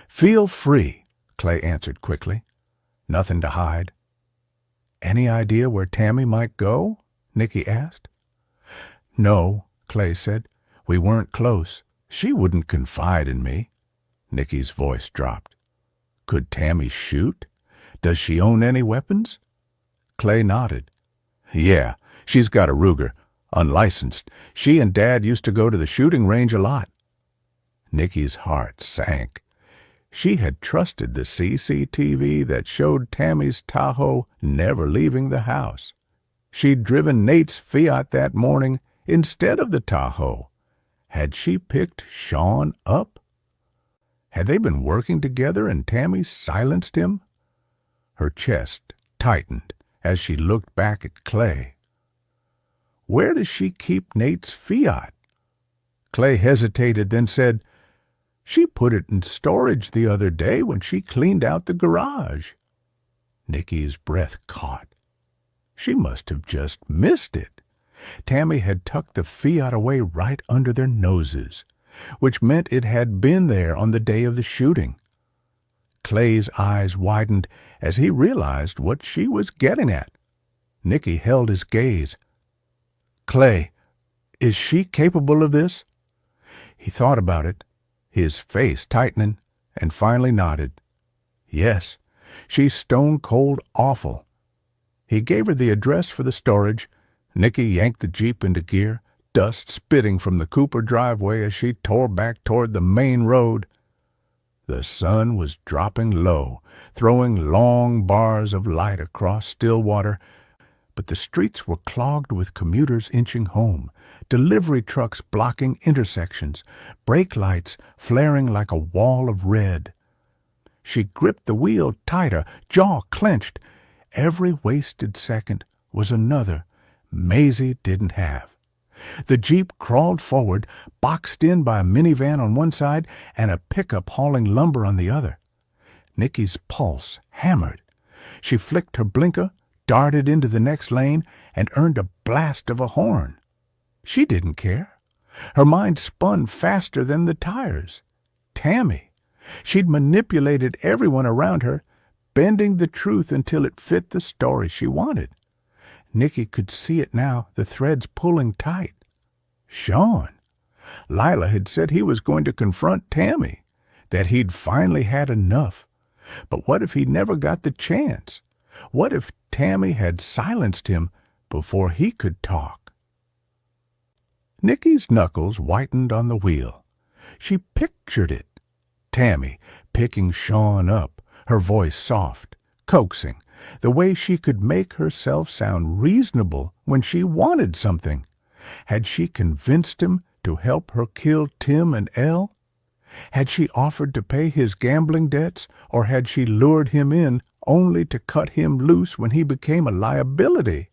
"Feel free," Clay answered quickly. "Nothing to hide." "Any idea where Tammy might go?" Nicky asked. "No," Clay said. "We weren't close. She wouldn't confide in me." Nicky's voice dropped. "Could Tammy shoot? Does she own any weapons?" Clay nodded. "Yeah, she's got a Ruger. Unlicensed. She and Dad used to go to the shooting range a lot." Nicky's heart sank. She had trusted the CCTV that showed Tammy's Tahoe never leaving the house. She'd driven Nate's Fiat that morning instead of the Tahoe. Had she picked Sean up? Had they been working together and Tammy silenced him? Her chest tightened as she looked back at Clay. "Where does she keep Nate's Fiat?" Clay hesitated, then said, "She put it in storage the other day when she cleaned out the garage." Nicky's breath caught. She must have just missed it. Tammy had tucked the Fiat away right under their noses, which meant it had been there on the day of the shooting. Clay's eyes widened as he realized what she was getting at. Nicky held his gaze. "Clay, is she capable of this?" He thought about it, his face tightening, and finally nodded. "Yes, she's stone-cold awful." He gave her the address for the storage. Nicky yanked the Jeep into gear, dust spitting from the Cooper driveway as she tore back toward the main road. The sun was dropping low, throwing long bars of light across Stillwater, but the streets were clogged with commuters inching home, delivery trucks blocking intersections, brake lights flaring like a wall of red. She gripped the wheel tighter, jaw clenched. Every wasted second was another Maisie didn't have. The Jeep crawled forward, boxed in by a minivan on one side and a pickup hauling lumber on the other. Nicky's pulse hammered. She flicked her blinker, darted into the next lane, and earned a blast of a horn. She didn't care. Her mind spun faster than the tires. Tammy. She'd manipulated everyone around her, bending the truth until it fit the story she wanted. Nicky could see it now, the threads pulling tight. Sean. Lila had said he was going to confront Tammy, that he'd finally had enough. But what if he never got the chance? What if Tammy had silenced him before he could talk? Nicky's knuckles whitened on the wheel. She pictured it. Tammy picking Sean up, her voice soft, coaxing, the way she could make herself sound reasonable when she wanted something. Had she convinced him to help her kill Tim and Elle? Had she offered to pay his gambling debts, or had she lured him in only to cut him loose when he became a liability?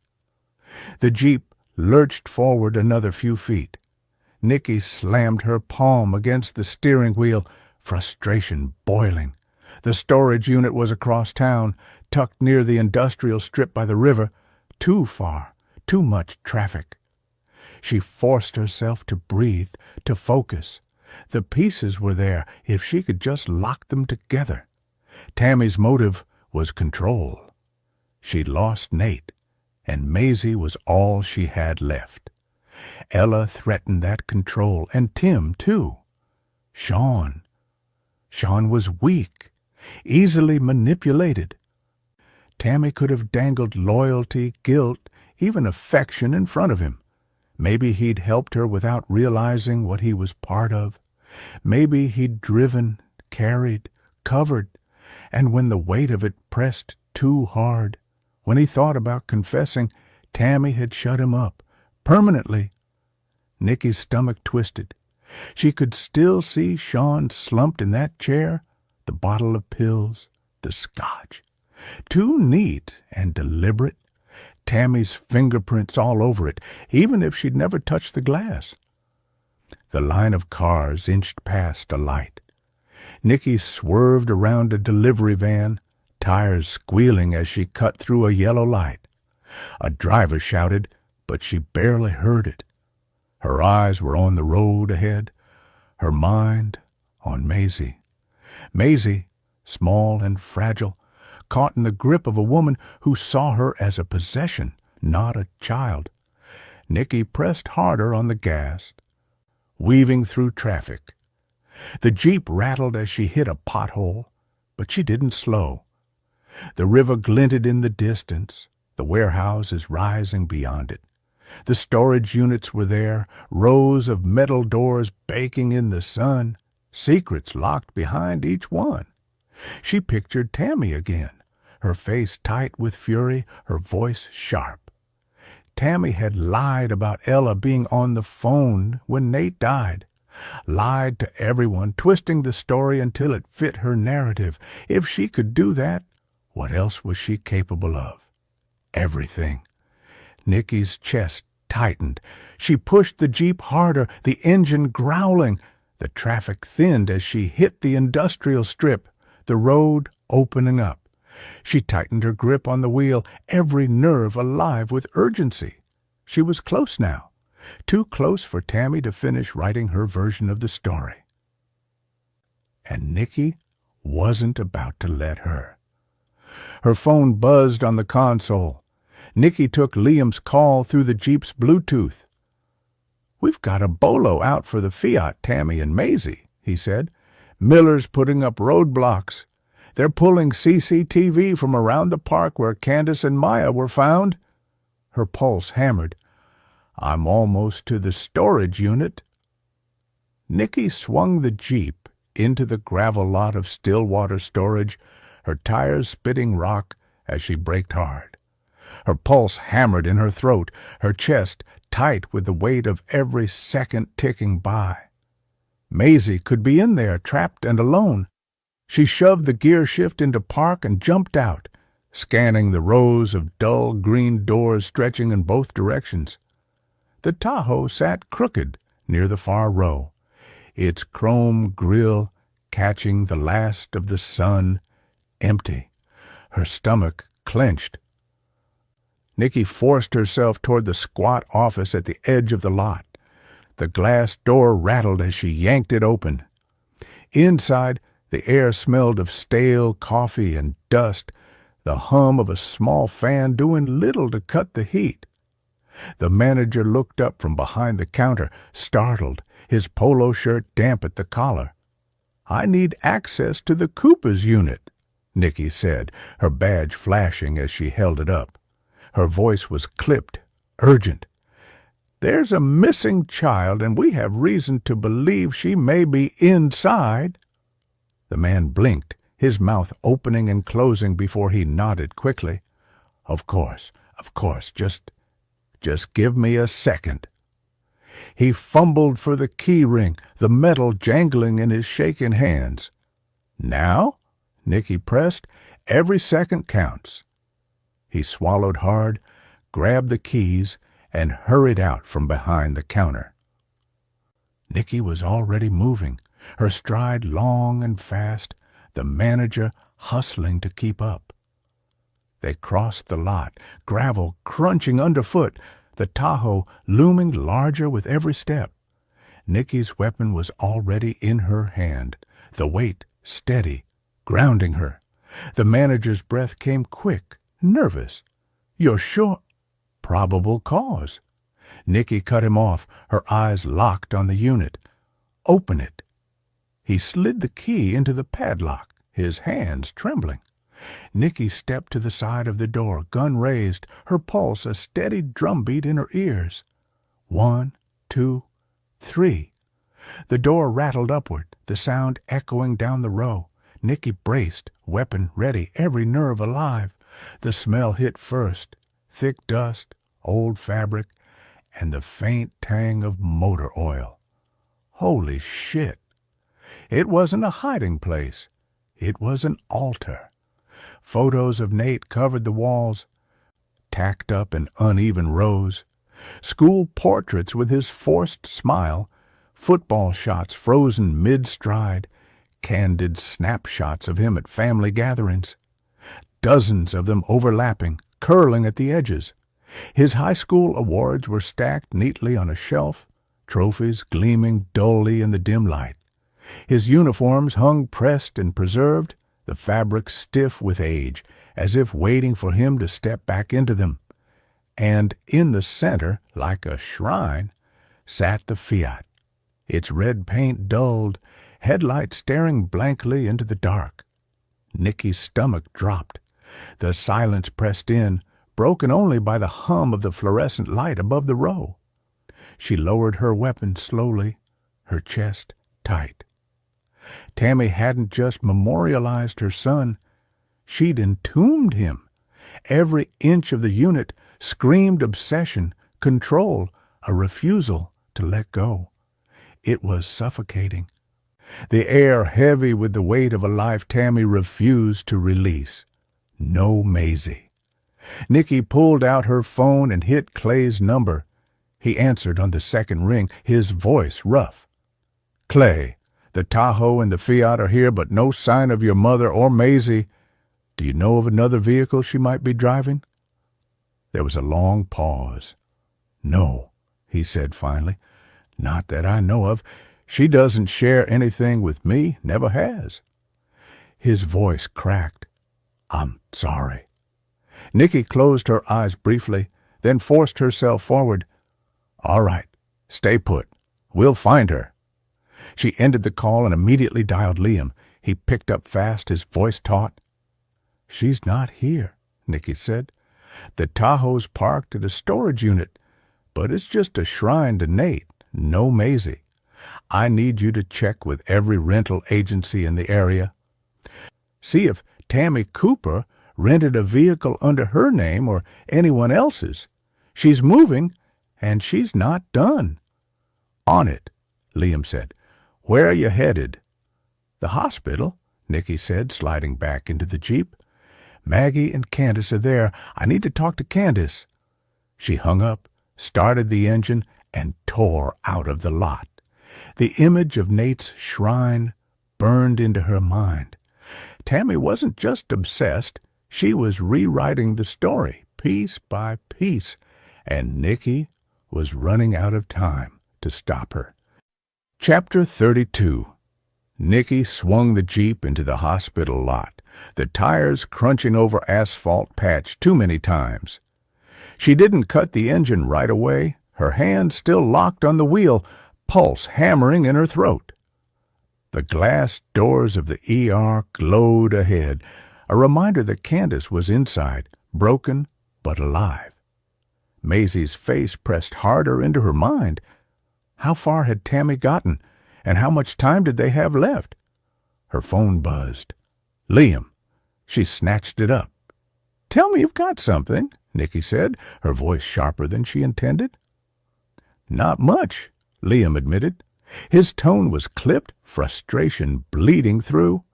The Jeep lurched forward another few feet. Nicky slammed her palm against the steering wheel, frustration boiling. The storage unit was across town, tucked near the industrial strip by the river. Too far, too much traffic. She forced herself to breathe, to focus. The pieces were there if she could just lock them together. Tammy's motive was control. She'd lost Nate, and Maisie was all she had left. Ella threatened that control, and Tim, too. Sean was weak, easily manipulated. Tammy could have dangled loyalty, guilt, even affection in front of him. Maybe he'd helped her without realizing what he was part of. Maybe he'd driven, carried, covered, and when the weight of it pressed too hard, when he thought about confessing, Tammy had shut him up, permanently. Nicky's stomach twisted. She could still see Sean slumped in that chair, the bottle of pills, the scotch. Too neat and deliberate. Tammy's fingerprints all over it, even if she'd never touched the glass. The line of cars inched past a light. Nicky swerved around a delivery van, tires squealing as she cut through a yellow light. A driver shouted, but she barely heard it. Her eyes were on the road ahead, her mind on Maisie. Maisie, small and fragile, caught in the grip of a woman who saw her as a possession, not a child. Nicky pressed harder on the gas, weaving through traffic. The Jeep rattled as she hit a pothole, but she didn't slow. The river glinted in the distance, the warehouses rising beyond it. The storage units were there, rows of metal doors baking in the sun, secrets locked behind each one. She pictured Tammy again, her face tight with fury, her voice sharp. Tammy had lied about Ella being on the phone when Nate died. Lied to everyone, twisting the story until it fit her narrative. If she could do that, what else was she capable of? Everything. Nicky's chest tightened. She pushed the Jeep harder, the engine growling. The traffic thinned as she hit the industrial strip, the road opening up. She tightened her grip on the wheel, every nerve alive with urgency. She was close now, too close for Tammy to finish writing her version of the story. And Nicky wasn't about to let her. Her phone buzzed on the console. Nicky took Liam's call through the Jeep's Bluetooth. "We've got a bolo out for the Fiat, Tammy and Maisie," he said. "Miller's putting up roadblocks. They're pulling CCTV from around the park where Candace and Maya were found." Her pulse hammered. "I'm almost to the storage unit." Nicky swung the Jeep into the gravel lot of Stillwater storage, her tires spitting rock as she braked hard. Her pulse hammered in her throat, her chest tight with the weight of every second ticking by. Maisie could be in there, trapped and alone. She shoved the gear shift into park and jumped out, scanning the rows of dull green doors stretching in both directions. The Tahoe sat crooked near the far row, its chrome grille catching the last of the sun, empty. Her stomach clenched. Nicky forced herself toward the squat office at the edge of the lot. The glass door rattled as she yanked it open. Inside, the air smelled of stale coffee and dust, the hum of a small fan doing little to cut the heat. The manager looked up from behind the counter, startled, his polo shirt damp at the collar. "I need access to the Cooper's unit," Nicky said, her badge flashing as she held it up. Her voice was clipped, urgent. "There's a missing child, and we have reason to believe she may be inside." The man blinked, his mouth opening and closing before he nodded quickly. Of course, just give me a second." He fumbled for the key ring, the metal jangling in his shaking hands. "Now?" Nicky pressed. "Every second counts." He swallowed hard, grabbed the keys, and hurried out from behind the counter. Nicky was already moving, her stride long and fast, the manager hustling to keep up. They crossed the lot, gravel crunching underfoot, the Tahoe looming larger with every step. Nicky's weapon was already in her hand, the weight steady, grounding her. The manager's breath came quick, nervous. "You're sure?" "Probable cause." Nicky cut him off, her eyes locked on the unit. "Open it." He slid the key into the padlock, his hands trembling. Nicky stepped to the side of the door, gun raised, her pulse a steady drumbeat in her ears. 1, 2, 3. The door rattled upward, the sound echoing down the row. Nicky braced, weapon ready, every nerve alive. The smell hit first, thick dust, old fabric, and the faint tang of motor oil. Holy shit! It wasn't a hiding place. It was an altar. Photos of Nate covered the walls, tacked up in uneven rows. School portraits with his forced smile, football shots frozen mid-stride, candid snapshots of him at family gatherings. Dozens of them overlapping, curling at the edges. His high school awards were stacked neatly on a shelf, trophies gleaming dully in the dim light. His uniforms hung pressed and preserved, the fabric stiff with age, as if waiting for him to step back into them. And in the center, like a shrine, sat the Fiat, its red paint dulled, headlights staring blankly into the dark. Nicky's stomach dropped. The silence pressed in, broken only by the hum of the fluorescent light above the row. She lowered her weapon slowly, her chest tight. Tammy hadn't just memorialized her son, she'd entombed him. Every inch of the unit screamed obsession, control, a refusal to let go. It was suffocating. The air heavy with the weight of a life Tammy refused to release. No Maisie. Nicky pulled out her phone and hit Clay's number. He answered on the second ring, his voice rough. "Clay, the Tahoe and the Fiat are here, but no sign of your mother or Maisie. Do you know of another vehicle she might be driving?" There was a long pause. "No," he said finally. "Not that I know of. She doesn't share anything with me, never has." His voice cracked. "I'm sorry." Nicky closed her eyes briefly, then forced herself forward. "All right, stay put. We'll find her." She ended the call and immediately dialed Liam. He picked up fast, his voice taut. "She's not here," Nicky said. "The Tahoe's parked at a storage unit, but it's just a shrine to Nate, no Maisie. I need you to check with every rental agency in the area. See if Tammy Cooper rented a vehicle under her name or anyone else's. She's moving, and she's not done." "On it," Liam said. "Where are you headed?" "The hospital," Nicky said, sliding back into the Jeep. "Maggie and Candace are there. I need to talk to Candace." She hung up, started the engine, and tore out of the lot. The image of Nate's shrine burned into her mind. Tammy wasn't just obsessed. She was rewriting the story, piece by piece, and Nicky was running out of time to stop her. Chapter 32. Nicky swung the Jeep into the hospital lot, the tires crunching over asphalt patch too many times. She didn't cut the engine right away, her hand still locked on the wheel, pulse hammering in her throat. The glass doors of the ER glowed ahead, a reminder that Candace was inside, broken but alive. Maisie's face pressed harder into her mind. How far had Tammy gotten, and how much time did they have left? Her phone buzzed. "Liam." She snatched it up. "Tell me you've got something," Nicky said, her voice sharper than she intended. "Not much," Liam admitted. His tone was clipped, frustration bleeding through.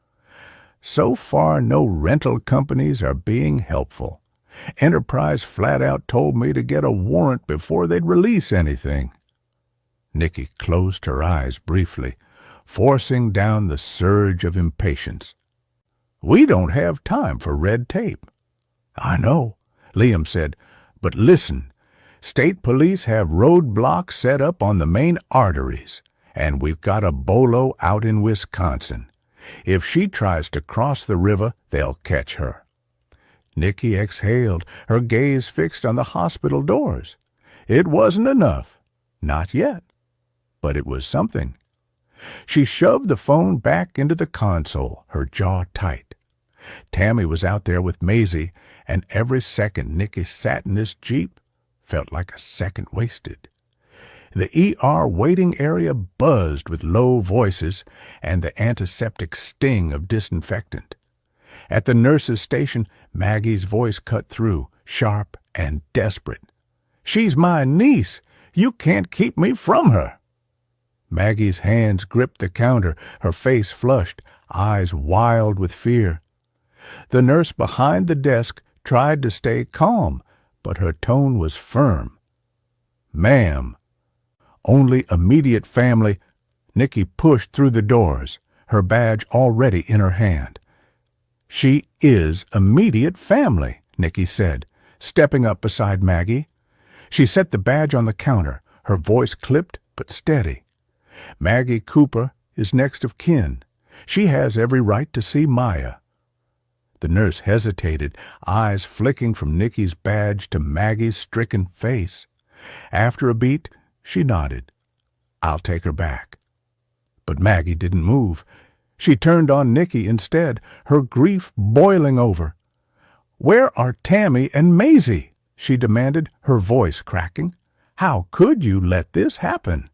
"So far, no rental companies are being helpful. Enterprise flat out told me to get a warrant before they'd release anything." Nikki closed her eyes briefly, forcing down the surge of impatience. "We don't have time for red tape." "I know," Liam said, "but listen. State police have roadblocks set up on the main arteries, and we've got a bolo out in Wisconsin. If she tries to cross the river, they'll catch her." Nikki exhaled, her gaze fixed on the hospital doors. It wasn't enough. Not yet. But it was something. She shoved the phone back into the console, her jaw tight. Tammy was out there with Maisie, and every second Nikki sat in this Jeep felt like a second wasted. The ER waiting area buzzed with low voices and the antiseptic sting of disinfectant. At the nurse's station, Maggie's voice cut through, sharp and desperate. "She's my niece. You can't keep me from her." Maggie's hands gripped the counter, her face flushed, eyes wild with fear. The nurse behind the desk tried to stay calm, but her tone was firm. "Ma'am, only immediate family." Nikki pushed through the doors, her badge already in her hand. "She is immediate family," Nikki said, stepping up beside Maggie. She set the badge on the counter, her voice clipped but steady. "Maggie Cooper is next of kin. She has every right to see Maya." The nurse hesitated, eyes flicking from Nikki's badge to Maggie's stricken face. After a beat, she nodded. "I'll take her back." But Maggie didn't move. She turned on Nikki instead, her grief boiling over. "Where are Tammy and Maisie?" she demanded, her voice cracking. "How could you let this happen?"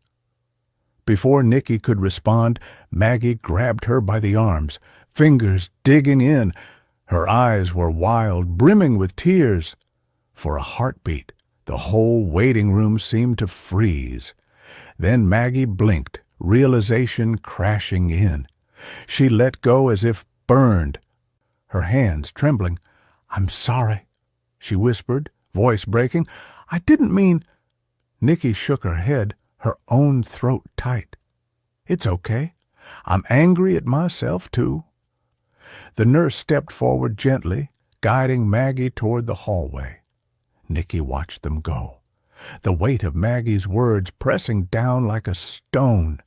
Before Nikki could respond, Maggie grabbed her by the arms, fingers digging in. Her eyes were wild, brimming with tears. For a heartbeat, the whole waiting room seemed to freeze. Then Maggie blinked, realization crashing in. She let go as if burned, her hands trembling. "I'm sorry," she whispered, voice breaking. "I didn't mean—" Nikki shook her head, her own throat tight. "It's okay. I'm angry at myself, too." The nurse stepped forward gently, guiding Maggie toward the hallway. Nikki watched them go, the weight of Maggie's words pressing down like a stone.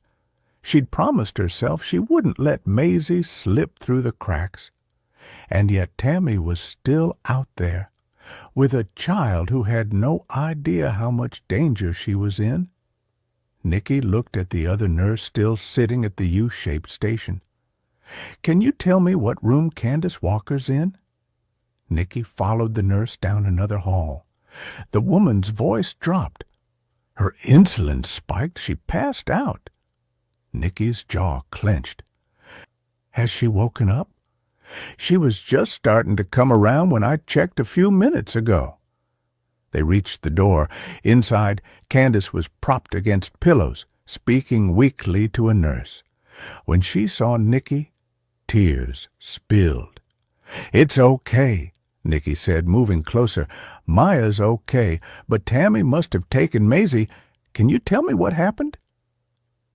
She'd promised herself she wouldn't let Maisie slip through the cracks. And yet Tammy was still out there, with a child who had no idea how much danger she was in. Nikki looked at the other nurse still sitting at the U-shaped station. "Can you tell me what room Candace Walker's in?" Nikki followed the nurse down another hall. The woman's voice dropped. Her insulin spiked. She passed out. Nikki's jaw clenched. "Has she woken up?" "She was just starting to come around when I checked a few minutes ago." They reached the door. Inside, Candace was propped against pillows, speaking weakly to a nurse. When she saw Nikki, tears spilled. "It's okay," Nikki said, moving closer. "Maya's okay, but Tammy must have taken Maisie. Can you tell me what happened?"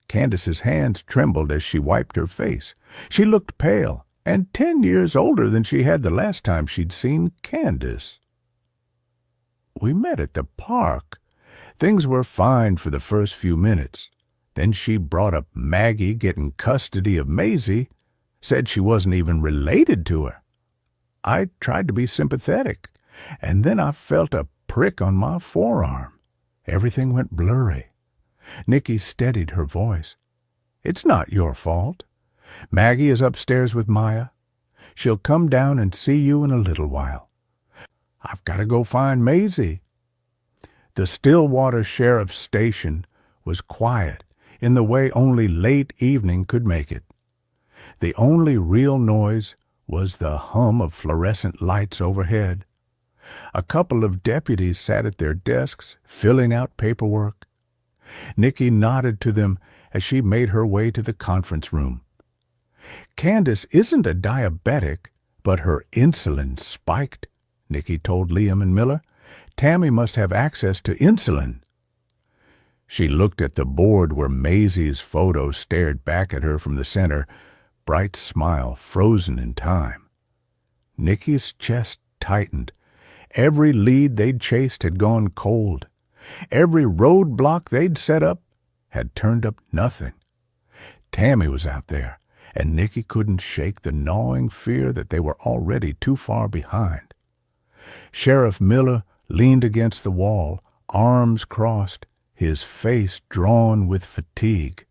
Candace's hands trembled as she wiped her face. She looked pale, and 10 years older than she had the last time she'd seen Candace. "We met at the park. Things were fine for the first few minutes. Then she brought up Maggie getting custody of Maisie, said she wasn't even related to her. I tried to be sympathetic, and then I felt a prick on my forearm. Everything went blurry." Nikki steadied her voice. "It's not your fault. Maggie is upstairs with Maya. She'll come down and see you in a little while. I've got to go find Maisie." The Stillwater Sheriff's Station was quiet in the way only late evening could make it. The only real noise was the hum of fluorescent lights overhead. A couple of deputies sat at their desks, filling out paperwork. Nikki nodded to them as she made her way to the conference room. "Candace isn't a diabetic, but her insulin spiked," Nikki told Liam and Miller. "Tammy must have access to insulin." She looked at the board where Maisie's photo stared back at her from the center, bright smile frozen in time. Nicky's chest tightened. Every lead they'd chased had gone cold. Every roadblock they'd set up had turned up nothing. Tammy was out there, and Nicky couldn't shake the gnawing fear that they were already too far behind. Sheriff Miller leaned against the wall, arms crossed, his face drawn with fatigue.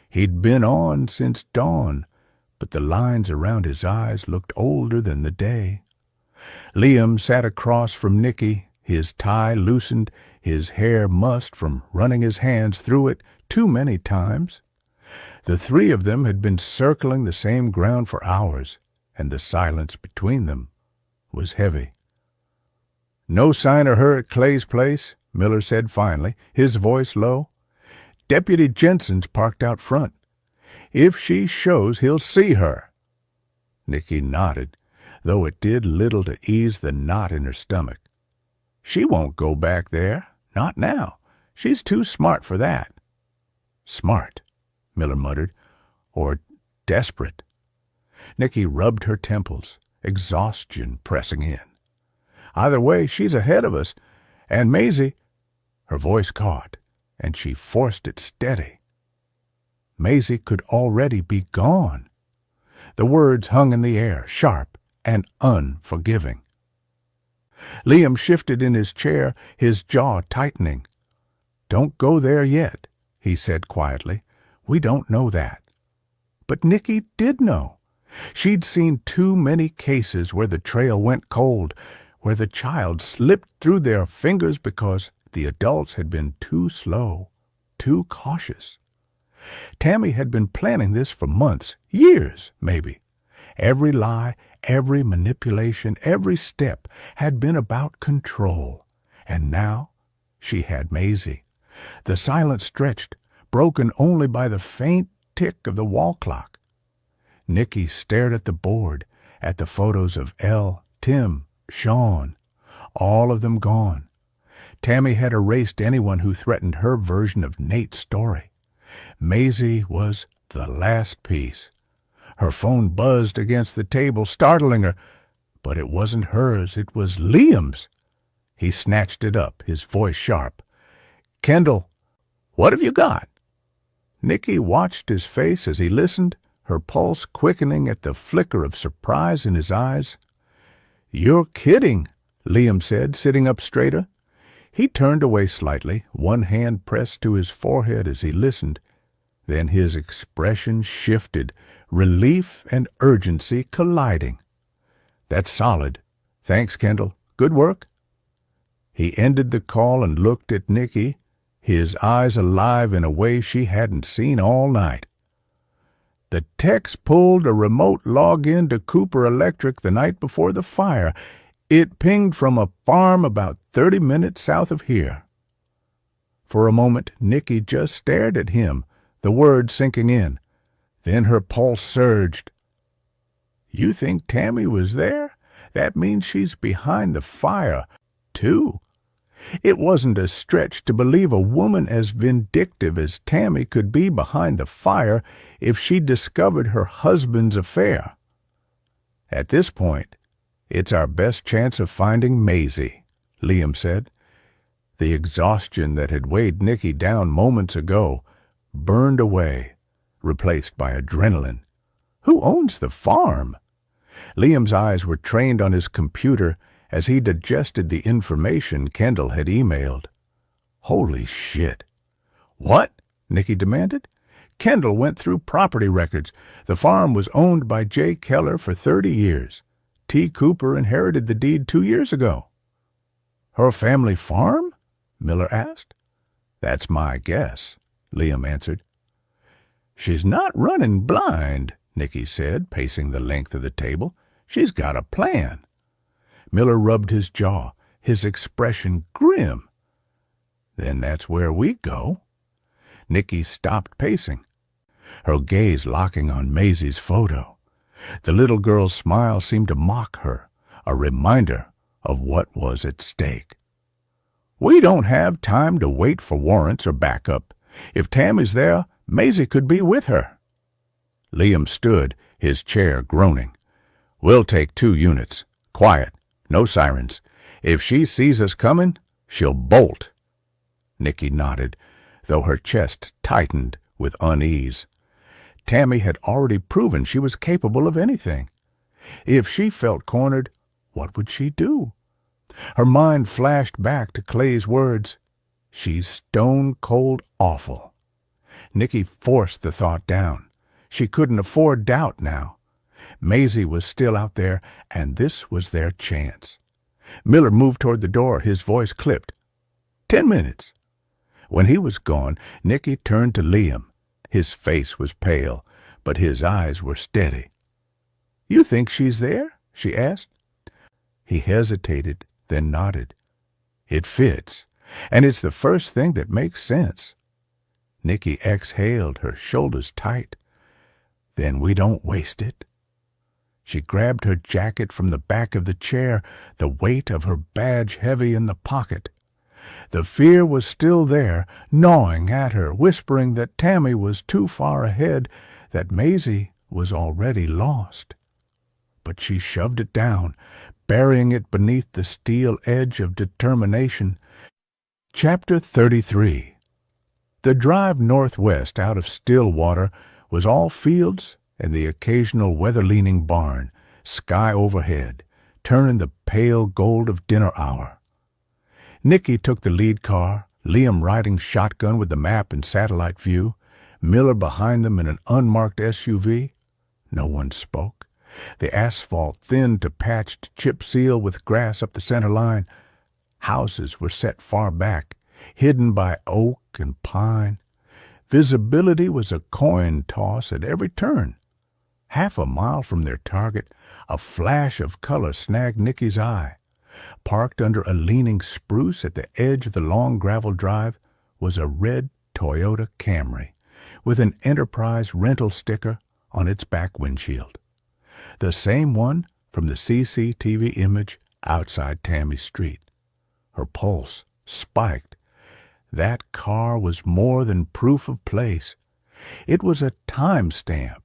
He'd been on since dawn, but the lines around his eyes looked older than the day. Liam sat across from Nicky, his tie loosened, his hair mussed from running his hands through it too many times. The three of them had been circling the same ground for hours, and the silence between them was heavy. "No sign of her at Clay's place," Miller said finally, his voice low. "Deputy Jensen's parked out front. If she shows, he'll see her." Nicky nodded, though it did little to ease the knot in her stomach. "She won't go back there. Not now. She's too smart for that." "Smart," Miller muttered, "or desperate." Nicky rubbed her temples, exhaustion pressing in. "Either way, she's ahead of us. And Maisie—" Her voice caught, and she forced it steady. Maisie could already be gone. The words hung in the air, sharp and unforgiving. Liam shifted in his chair, his jaw tightening. "Don't go there yet," he said quietly. "We don't know that." But Nicky did know. She'd seen too many cases where the trail went cold, where the child slipped through their fingers because the adults had been too slow, too cautious. Tammy had been planning this for months, years, maybe. Every lie, every manipulation, every step had been about control. And now she had Maisie. The silence stretched, broken only by the faint tick of the wall clock. Nicky stared at the board, at the photos of Elle, Tim, Sean, all of them gone. Tammy had erased anyone who threatened her version of Nate's story. Maisie was the last piece. Her phone buzzed against the table, startling her. But it wasn't hers, it was Liam's. He snatched it up, his voice sharp. "Kendall, what have you got?" Nicky watched his face as he listened, her pulse quickening at the flicker of surprise in his eyes. "You're kidding," Liam said, sitting up straighter. He turned away slightly, one hand pressed to his forehead as he listened. Then his expression shifted, relief and urgency colliding. "That's solid. Thanks, Kendall. Good work." He ended the call and looked at Nicky, his eyes alive in a way she hadn't seen all night. "The techs pulled a remote log-in to Cooper Electric the night before the fire. It pinged from a farm about 30 minutes south of here." For a moment, Nicky just stared at him, the words sinking in. Then her pulse surged. "You think Tammy was there? That means she's behind the fire, too." It wasn't a stretch to believe a woman as vindictive as Tammy could be behind the fire if she discovered her husband's affair. "At this point, it's our best chance of finding Maisie," Liam said. The exhaustion that had weighed Nicky down moments ago burned away, replaced by adrenaline. "Who owns the farm?" Liam's eyes were trained on his computer as he digested the information Kendall had emailed. Holy shit. "What?" Nicky demanded. Kendall went through property records. The farm was owned by J. Keller for 30 years. T. Cooper inherited the deed 2 years ago. "Her family farm?" Miller asked. "That's my guess," Liam answered. "She's not running blind," Nicky said, pacing the length of the table. "She's got a plan." Miller rubbed his jaw, his expression grim. "Then that's where we go." Nicky stopped pacing, her gaze locking on Maisie's photo. The little girl's smile seemed to mock her, a reminder of what was at stake. We don't have time to wait for warrants or backup. If Tammy's there, Maisie could be with her." Liam stood, his chair groaning. "We'll take 2 units. Quiet. No sirens. If she sees us coming, she'll bolt." Nicky nodded, though her chest tightened with unease. Tammy had already proven she was capable of anything. If she felt cornered, what would she do? Her mind flashed back to Clay's words. "She's stone-cold awful." Nicky forced the thought down. She couldn't afford doubt now. Maisie was still out there, and this was their chance. Miller moved toward the door, his voice clipped. 10 minutes. When he was gone, Nicky turned to Liam. His face was pale, but his eyes were steady. "You think she's there?" she asked. He hesitated, then nodded. "It fits, and it's the first thing that makes sense." Nicky exhaled, her shoulders tight. "Then we don't waste it." She grabbed her jacket from the back of the chair, the weight of her badge heavy in the pocket. The fear was still there, gnawing at her, whispering that Tammy was too far ahead, that Maisie was already lost. But she shoved it down, burying it beneath the steel edge of determination. Chapter 33. The drive northwest out of Stillwater was all fields and the occasional weather-leaning barn, sky overhead, turning the pale gold of dinner hour. Nicky took the lead car, Liam riding shotgun with the map in satellite view, Miller behind them in an unmarked SUV. No one spoke. The asphalt thinned to patched chip seal with grass up the center line. Houses were set far back, hidden by oak and pine. Visibility was a coin toss at every turn. Half a mile from their target, a flash of color snagged Nicky's eye. Parked under a leaning spruce at the edge of the long gravel drive was a red Toyota Camry with an Enterprise rental sticker on its back windshield. The same one from the CCTV image outside Tammy's street. Her pulse spiked. That car was more than proof of place. It was a timestamp,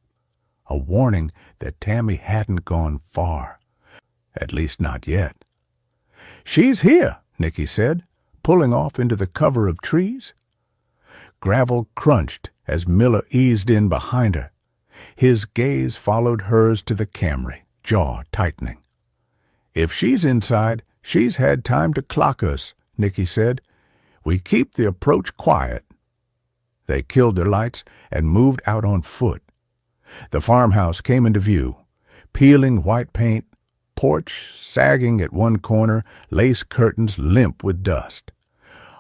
a warning that Tammy hadn't gone far. At least not yet. "She's here," Nicky said, pulling off into the cover of trees. Gravel crunched as Miller eased in behind her. His gaze followed hers to the Camry, jaw tightening. "If she's inside, she's had time to clock us," Nicky said. "We keep the approach quiet." They killed their lights and moved out on foot. The farmhouse came into view, peeling white paint, porch sagging at one corner, lace curtains limp with dust.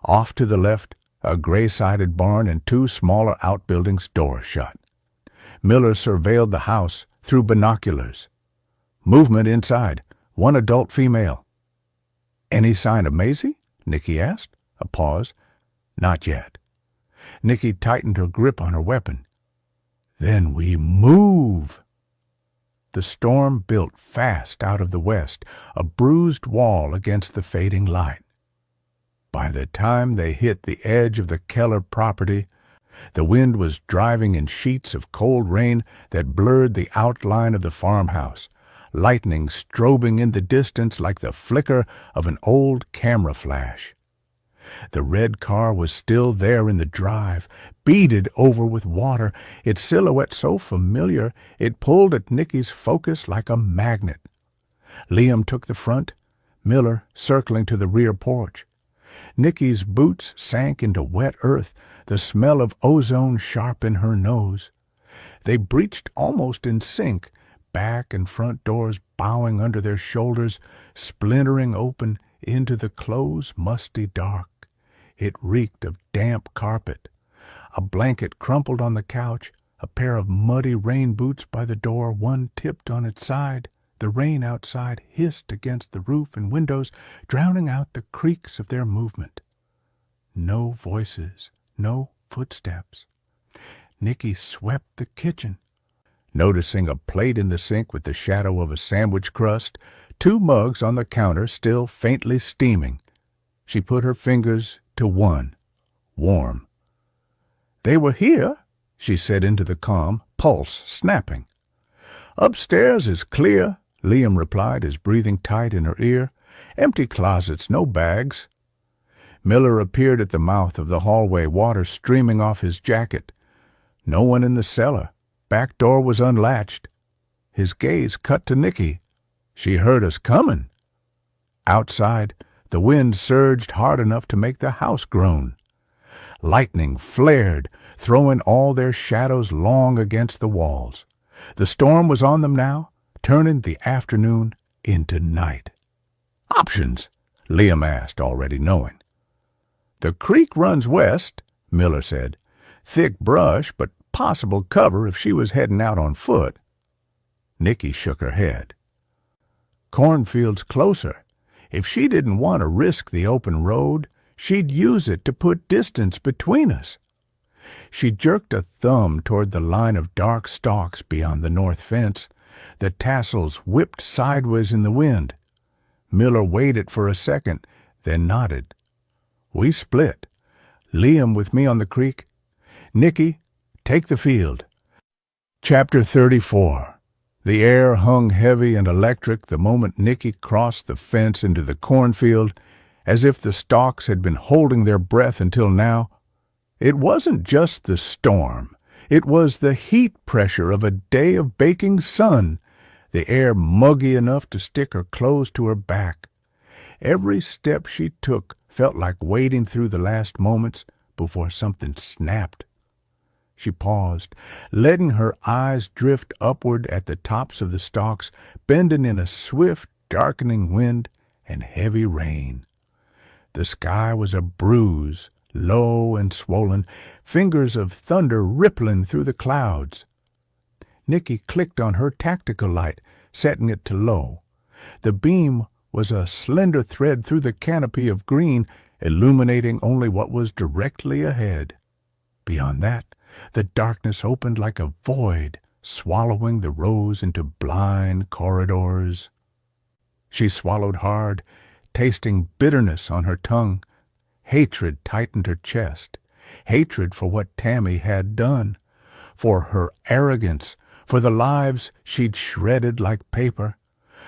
Off to the left, a gray-sided barn and 2 smaller outbuildings, doors shut. Miller surveilled the house through binoculars. Movement inside, 1 adult female. "Any sign of Maisie?" Nicky asked. A pause. "Not yet." Nicky tightened her grip on her weapon. "Then we move." The storm built fast out of the west, a bruised wall against the fading light. By the time they hit the edge of the Keller property, the wind was driving in sheets of cold rain that blurred the outline of the farmhouse, lightning strobing in the distance like the flicker of an old camera flash. The red car was still there in the drive, beaded over with water, its silhouette so familiar it pulled at Nicky's focus like a magnet. Liam took the front, Miller circling to the rear porch. Nicky's boots sank into wet earth, the smell of ozone sharp in her nose. They breached almost in sync, back and front doors bowing under their shoulders, splintering open into the close, musty dark. It reeked of damp carpet. A blanket crumpled on the couch, a pair of muddy rain boots by the door, one tipped on its side. The rain outside hissed against the roof and windows, drowning out the creaks of their movement. No voices, no footsteps. Nicky swept the kitchen, noticing a plate in the sink with the shadow of a sandwich crust, 2 mugs on the counter still faintly steaming. She put her fingers to one, warm. "They were here," she said into the calm, pulse snapping. "Upstairs is clear," Liam replied, his breathing tight in her ear. "Empty closets, no bags." Miller appeared at the mouth of the hallway, water streaming off his jacket. No one in the cellar. Back door was unlatched. His gaze cut to Nicky. She heard us coming. Outside, the wind surged hard enough to make the house groan. Lightning flared, throwing all their shadows long against the walls. The storm was on them now, turning the afternoon into night. "Options?" Liam asked, already knowing. "The creek runs west," Miller said. "Thick brush, but possible cover if she was heading out on foot." Nicky shook her head. "Cornfield's closer. If she didn't want to risk the open road, she'd use it to put distance between us." She jerked a thumb toward the line of dark stalks beyond the north fence. The tassels whipped sideways in the wind. Miller waited for a second, then nodded. "We split. Liam with me on the creek. Nicky, take the field." Chapter 34. The air hung heavy and electric the moment Nicky crossed the fence into the cornfield, as if the stalks had been holding their breath until now. It wasn't just the storm. It was the heat pressure of a day of baking sun, the air muggy enough to stick her clothes to her back. Every step she took felt like wading through the last moments before something snapped. She paused, letting her eyes drift upward at the tops of the stalks, bending in a swift, darkening wind and heavy rain. The sky was a bruise, low and swollen, fingers of thunder rippling through the clouds. Nicky clicked on her tactical light, setting it to low. The beam was a slender thread through the canopy of green, illuminating only what was directly ahead. Beyond that, the darkness opened like a void, swallowing the rows into blind corridors. She swallowed hard, tasting bitterness on her tongue. Hatred tightened her chest. Hatred for what Tammy had done, for her arrogance, for the lives she'd shredded like paper,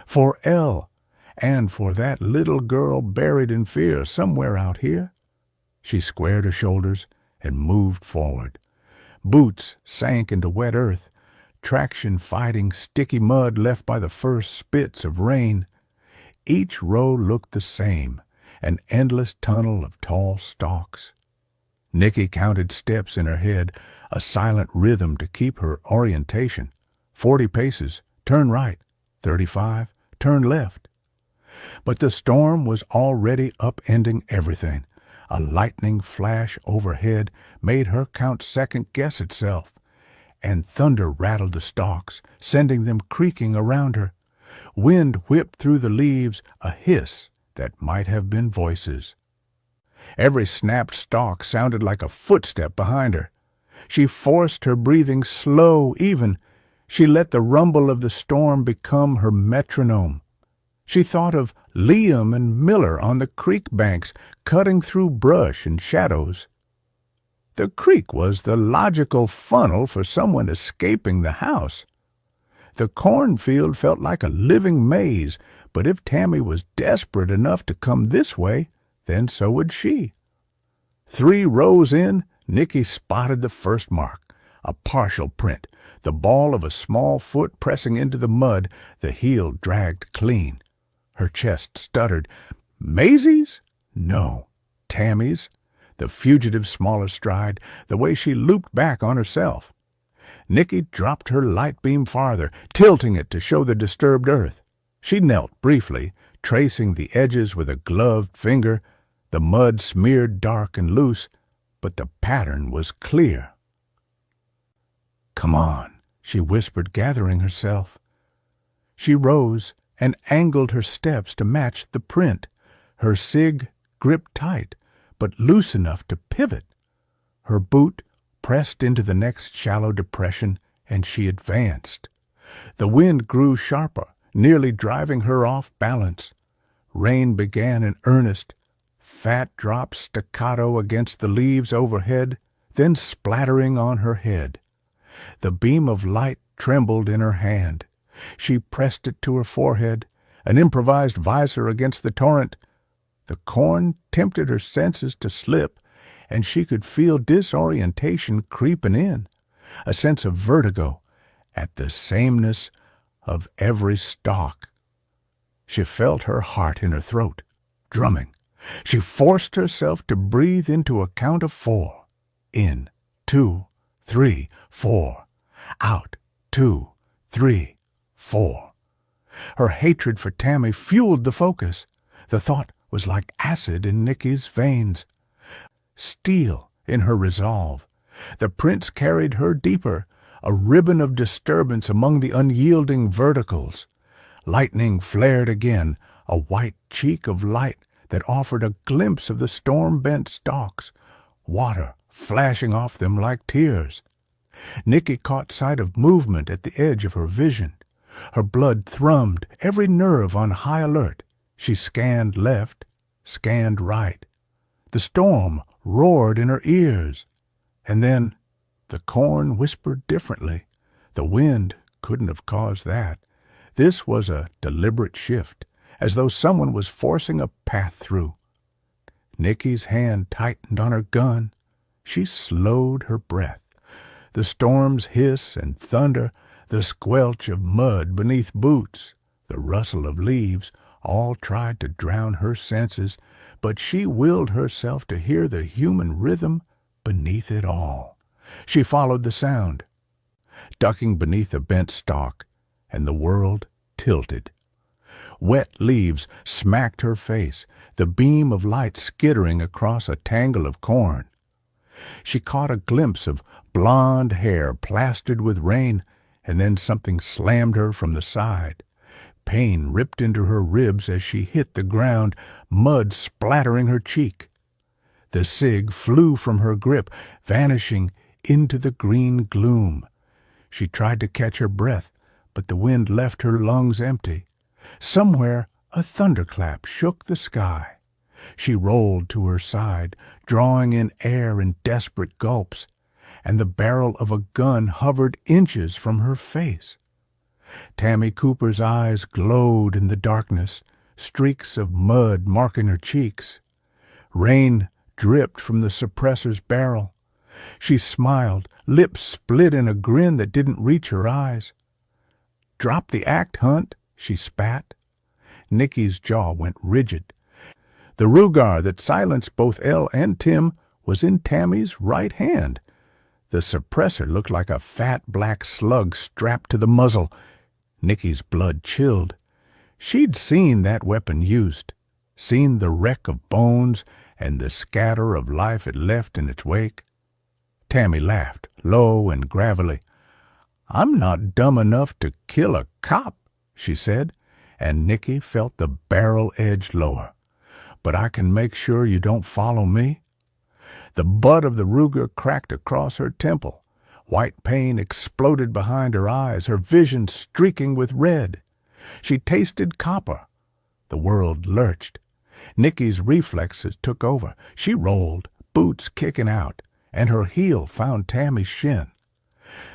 for Elle, and for that little girl buried in fear somewhere out here. She squared her shoulders and moved forward. Boots sank into wet earth, traction fighting sticky mud left by the first spits of rain. Each row looked the same, an endless tunnel of tall stalks. Nicky counted steps in her head, a silent rhythm to keep her orientation. 40 paces, turn right. 35, turn left. But the storm was already upending everything. A lightning flash overhead made her count second-guess itself, and thunder rattled the stalks, sending them creaking around her. Wind whipped through the leaves, a hiss that might have been voices. Every snapped stalk sounded like a footstep behind her. She forced her breathing slow, even. She let the rumble of the storm become her metronome. She thought of Liam and Miller on the creek banks, cutting through brush and shadows. The creek was the logical funnel for someone escaping the house. The cornfield felt like a living maze, but if Tammy was desperate enough to come this way, then so would she. 3 rows in, Nicky spotted the first mark, a partial print, the ball of a small foot pressing into the mud, the heel dragged clean. Her chest stuttered. Maisie's? No. Tammy's. The fugitive's smaller stride, the way she looped back on herself. Nicky dropped her light beam farther, tilting it to show the disturbed earth. She knelt briefly, tracing the edges with a gloved finger. The mud smeared dark and loose, but the pattern was clear. "Come on," she whispered, gathering herself. She rose and angled her steps to match the print. Her cig gripped tight, but loose enough to pivot. Her boot pressed into the next shallow depression, and she advanced. The wind grew sharper, nearly driving her off balance. Rain began in earnest, fat drops staccato against the leaves overhead, then splattering on her head. The beam of light trembled in her hand. She pressed it to her forehead, an improvised visor against the torrent. The corn tempted her senses to slip, and she could feel disorientation creeping in, a sense of vertigo at the sameness of every stalk. She felt her heart in her throat, drumming. She forced herself to breathe into a count of 4. In, 2, 3, 4. Out, 2, 3, 4. Her hatred for Tammy fueled the focus. The thought was like acid in Nicky's veins, steel in her resolve. The prince carried her deeper, a ribbon of disturbance among the unyielding verticals. Lightning flared again, a white cheek of light that offered a glimpse of the storm-bent stalks, water flashing off them like tears. Nicky caught sight of movement at the edge of her vision. Her blood thrummed, every nerve on high alert. She scanned left, scanned right. The storm roared in her ears. And then the corn whispered differently. The wind couldn't have caused that. This was a deliberate shift, as though someone was forcing a path through. Nicky's hand tightened on her gun. She slowed her breath. The storm's hiss and thunder, the squelch of mud beneath boots, the rustle of leaves, all tried to drown her senses, but she willed herself to hear the human rhythm beneath it all. She followed the sound, ducking beneath a bent stalk, and the world tilted. Wet leaves smacked her face, the beam of light skittering across a tangle of corn. She caught a glimpse of blonde hair plastered with rain, and then something slammed her from the side. Pain ripped into her ribs as she hit the ground, mud splattering her cheek. The cig flew from her grip, vanishing into the green gloom. She tried to catch her breath, but the wind left her lungs empty. Somewhere a thunderclap shook the sky. She rolled to her side, drawing in air in desperate gulps, and the barrel of a gun hovered inches from her face. Tammy Cooper's eyes glowed in the darkness, streaks of mud marking her cheeks. Rain dripped from the suppressor's barrel. She smiled, lips split in a grin that didn't reach her eyes. "Drop the act, Hunt," she spat. Nicky's jaw went rigid. The Rugar that silenced both Elle and Tim was in Tammy's right hand. The suppressor looked like a fat black slug strapped to the muzzle. Nicky's blood chilled. She'd seen that weapon used, seen the wreck of bones and the scatter of life it left in its wake. Tammy laughed, low and gravelly. "I'm not dumb enough to kill a cop," she said, and Nicky felt the barrel edge lower. "But I can make sure you don't follow me." The butt of the Ruger cracked across her temple. White pain exploded behind her eyes, her vision streaking with red. She tasted copper. The world lurched. Nicky's reflexes took over. She rolled, boots kicking out, and her heel found Tammy's shin.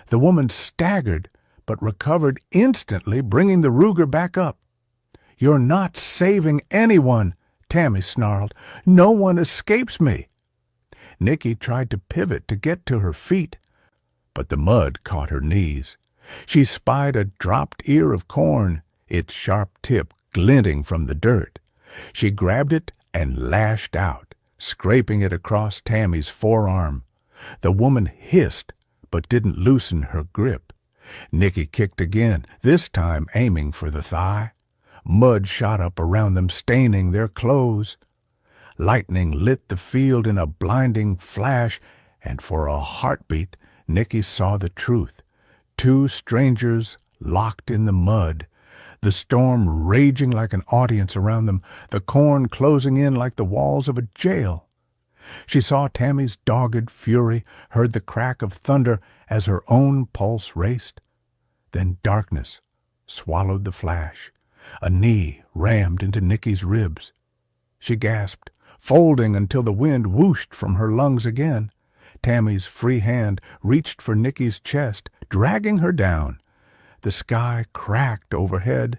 The woman staggered, but recovered instantly, bringing the Ruger back up. "You're not saving anyone," Tammy snarled. "No one escapes me." Nicky tried to pivot to get to her feet, but the mud caught her knees. She spied a dropped ear of corn, its sharp tip glinting from the dirt. She grabbed it and lashed out, scraping it across Tammy's forearm. The woman hissed, but didn't loosen her grip. Nicky kicked again, this time aiming for the thigh. Mud shot up around them, staining their clothes. Lightning lit the field in a blinding flash, and for a heartbeat Nicky saw the truth. Two strangers locked in the mud, the storm raging like an audience around them, the corn closing in like the walls of a jail. She saw Tammy's dogged fury, heard the crack of thunder as her own pulse raced. Then darkness swallowed the flash. A knee rammed into Nicky's ribs. She gasped, folding until the wind whooshed from her lungs again. Tammy's free hand reached for Nicky's chest, dragging her down. The sky cracked overhead,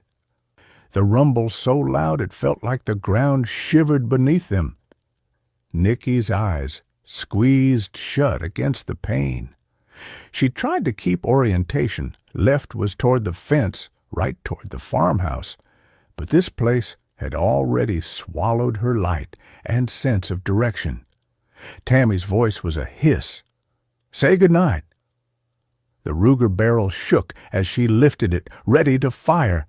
the rumble so loud it felt like the ground shivered beneath them. Nicky's eyes squeezed shut against the pain. She tried to keep orientation. Left was toward the fence, right toward the farmhouse. But this place had already swallowed her light and sense of direction. Tammy's voice was a hiss. "Say good night." The Ruger barrel shook as she lifted it, ready to fire.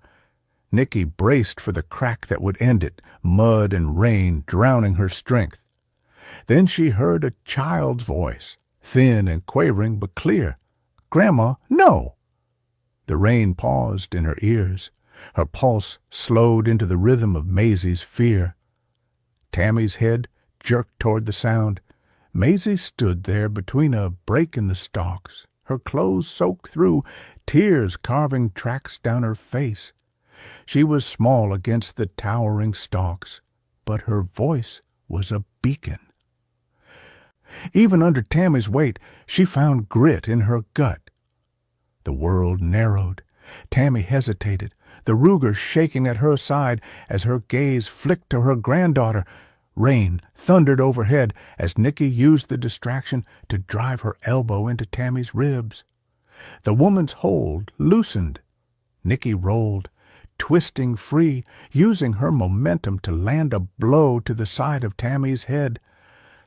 Nicky braced for the crack that would end it, mud and rain drowning her strength. Then she heard a child's voice, thin and quavering but clear. "Grandma, no!" The rain paused in her ears. Her pulse slowed into the rhythm of Maisie's fear. Tammy's head jerked toward the sound. Maisie stood there between a break in the stalks, her clothes soaked through, tears carving tracks down her face. She was small against the towering stalks, but her voice was a beacon. Even under Tammy's weight, she found grit in her gut. The world narrowed. Tammy hesitated, the Ruger shaking at her side as her gaze flicked to her granddaughter. Rain thundered overhead as Nicky used the distraction to drive her elbow into Tammy's ribs. The woman's hold loosened. Nicky rolled, twisting free, using her momentum to land a blow to the side of Tammy's head,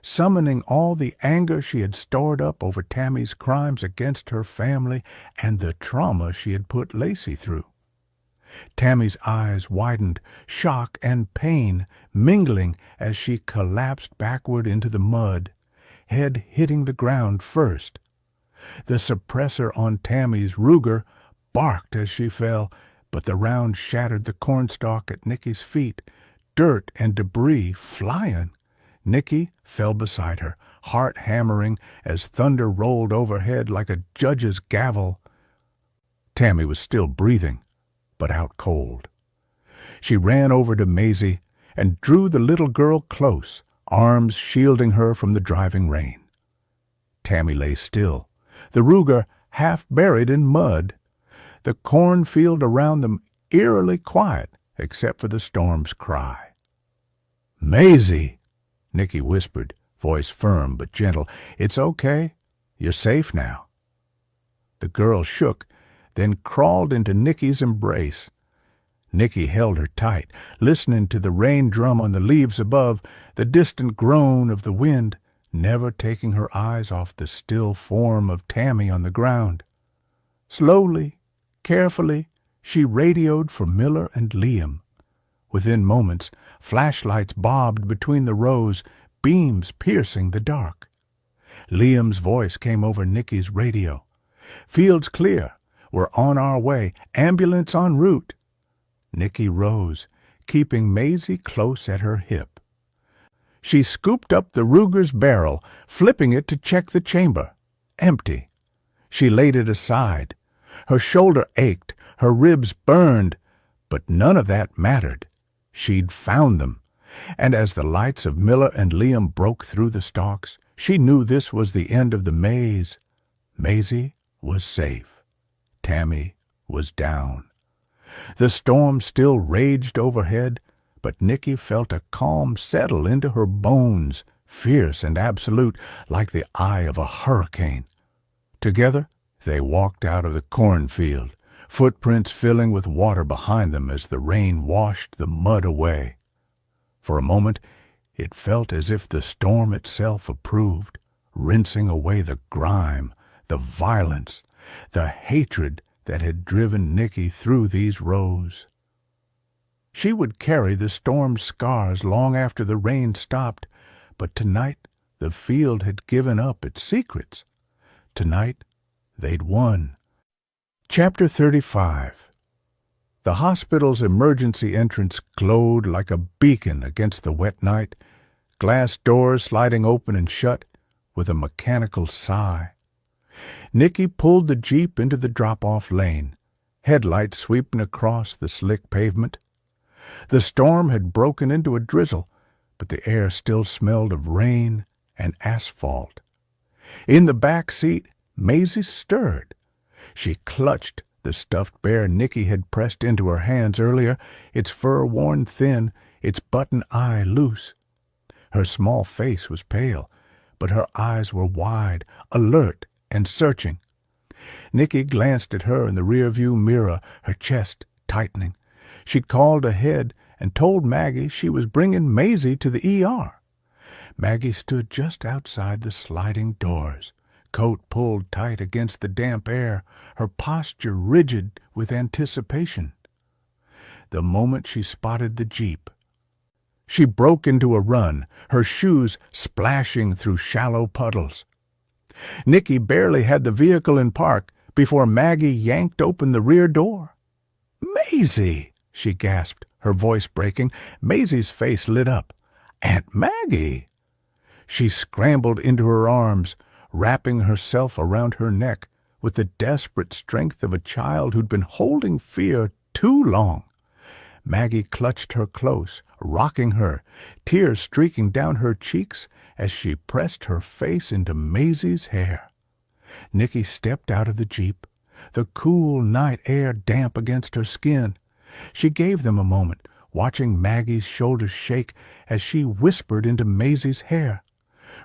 summoning all the anger she had stored up over Tammy's crimes against her family and the trauma she had put Lacey through. Tammy's eyes widened, shock and pain mingling as she collapsed backward into the mud, head hitting the ground first. The suppressor on Tammy's Ruger barked as she fell, but the round shattered the cornstalk at Nicky's feet, dirt and debris flying. Nicky fell beside her, heart hammering as thunder rolled overhead like a judge's gavel. Tammy was still breathing, but out cold. She ran over to Maisie and drew the little girl close, arms shielding her from the driving rain. Tammy lay still, the Ruger half buried in mud, the cornfield around them eerily quiet except for the storm's cry. "Maisie!" Nicky whispered, voice firm but gentle. "It's okay. You're safe now." The girl shook, then crawled into Nicky's embrace. Nicky held her tight, listening to the rain drum on the leaves above, the distant groan of the wind, never taking her eyes off the still form of Tammy on the ground. Slowly, carefully, she radioed for Miller and Liam. Within moments, flashlights bobbed between the rows, beams piercing the dark. Liam's voice came over Nicky's radio. "Field's clear. We're on our way. Ambulance en route." Nicky rose, keeping Maisie close at her hip. She scooped up the Ruger's barrel, flipping it to check the chamber. Empty. She laid it aside. Her shoulder ached, her ribs burned, but none of that mattered. She'd found them, and as the lights of Miller and Liam broke through the stalks, she knew this was the end of the maze. Maisie was safe. Tammy was down. The storm still raged overhead, but Nicky felt a calm settle into her bones, fierce and absolute, like the eye of a hurricane. Together they walked out of the cornfield, footprints filling with water behind them as the rain washed the mud away. For a moment it felt as if the storm itself approved, rinsing away the grime, the violence, the hatred that had driven Nicky through these rows. She would carry the storm's scars long after the rain stopped, but tonight the field had given up its secrets. Tonight they'd won. Chapter 35. The hospital's emergency entrance glowed like a beacon against the wet night, glass doors sliding open and shut with a mechanical sigh. Nicky pulled the Jeep into the drop-off lane, headlights sweeping across the slick pavement. The storm had broken into a drizzle, but the air still smelled of rain and asphalt. In the back seat, Maisie stirred. She clutched the stuffed bear Nicky had pressed into her hands earlier, its fur worn thin, its button eye loose. Her small face was pale, but her eyes were wide, alert, and searching. Nicky glanced at her in the rearview mirror, her chest tightening. She'd called ahead and told Maggie she was bringing Maisie to the ER. Maggie stood just outside the sliding doors, coat pulled tight against the damp air, her posture rigid with anticipation. The moment she spotted the Jeep, she broke into a run, her shoes splashing through shallow puddles. Nicky barely had the vehicle in park before Maggie yanked open the rear door. "Maisie!" she gasped, her voice breaking. Maisie's face lit up. "Aunt Maggie!" She scrambled into her arms, wrapping herself around her neck with the desperate strength of a child who'd been holding fear too long. Maggie clutched her close, rocking her, tears streaking down her cheeks as she pressed her face into Maisie's hair. Nicky stepped out of the Jeep, the cool night air damp against her skin. She gave them a moment, watching Maggie's shoulders shake as she whispered into Maisie's hair.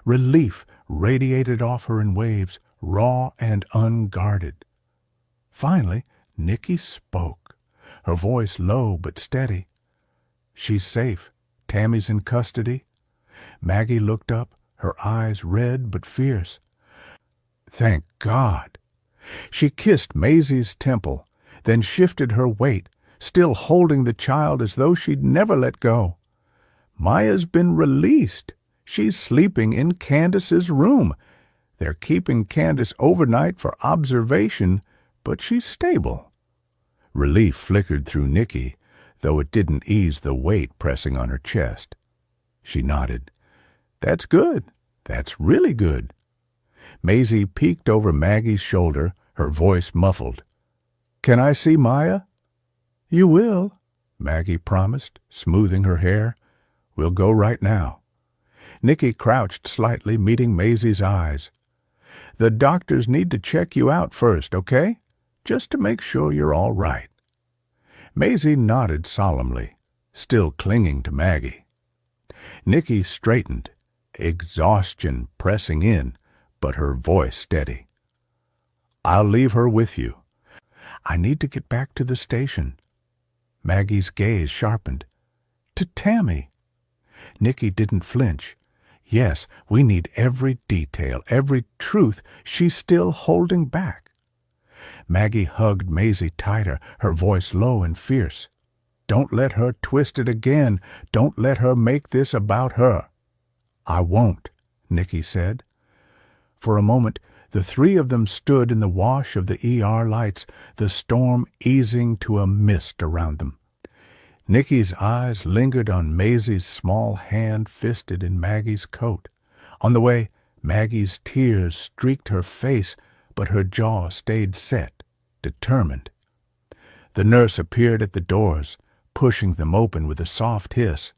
Relief radiated off her in waves, raw and unguarded. Finally, Nicky spoke, her voice low but steady. "She's safe. Tammy's in custody." Maggie looked up, her eyes red but fierce. "Thank God." She kissed Maisie's temple, then shifted her weight, still holding the child as though she'd never let go. "Maya's been released. She's sleeping in Candace's room. They're keeping Candace overnight for observation, but she's stable." Relief flickered through Nicky, though it didn't ease the weight pressing on her chest. She nodded. "That's good. That's really good." Maisie peeked over Maggie's shoulder, her voice muffled. "Can I see Maya?" "You will," Maggie promised, smoothing her hair. "We'll go right now." Nicky crouched slightly, meeting Maisie's eyes. "The doctors need to check you out first, okay? Just to make sure you're all right." Maisie nodded solemnly, still clinging to Maggie. Nicky straightened, exhaustion pressing in, but her voice steady. "I'll leave her with you. I need to get back to the station." Maggie's gaze sharpened. "To Tammy." Nicky didn't flinch. "Yes, we need every detail, every truth she's still holding back." Maggie hugged Maisie tighter, her voice low and fierce. "Don't let her twist it again. Don't let her make this about her." "I won't," Nicky said. For a moment, the three of them stood in the wash of the ER lights, the storm easing to a mist around them. Nicky's eyes lingered on Maisie's small hand fisted in Maggie's coat. On the way, Maggie's tears streaked her face, but her jaw stayed set, determined. The nurse appeared at the doors, pushing them open with a soft hiss.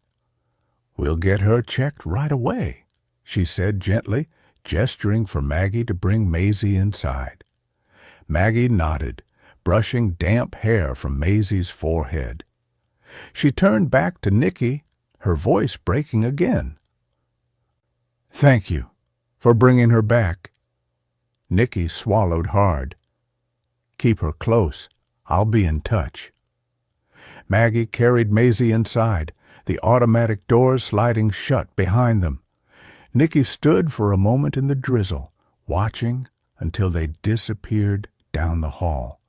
"We'll get her checked right away," she said gently, gesturing for Maggie to bring Maisie inside. Maggie nodded, brushing damp hair from Maisie's forehead. She turned back to Nicky, her voice breaking again. "Thank you for bringing her back." Nicky swallowed hard. "Keep her close. I'll be in touch." Maggie carried Maisie inside, the automatic doors sliding shut behind them. Nicky stood for a moment in the drizzle, watching until they disappeared down the hall.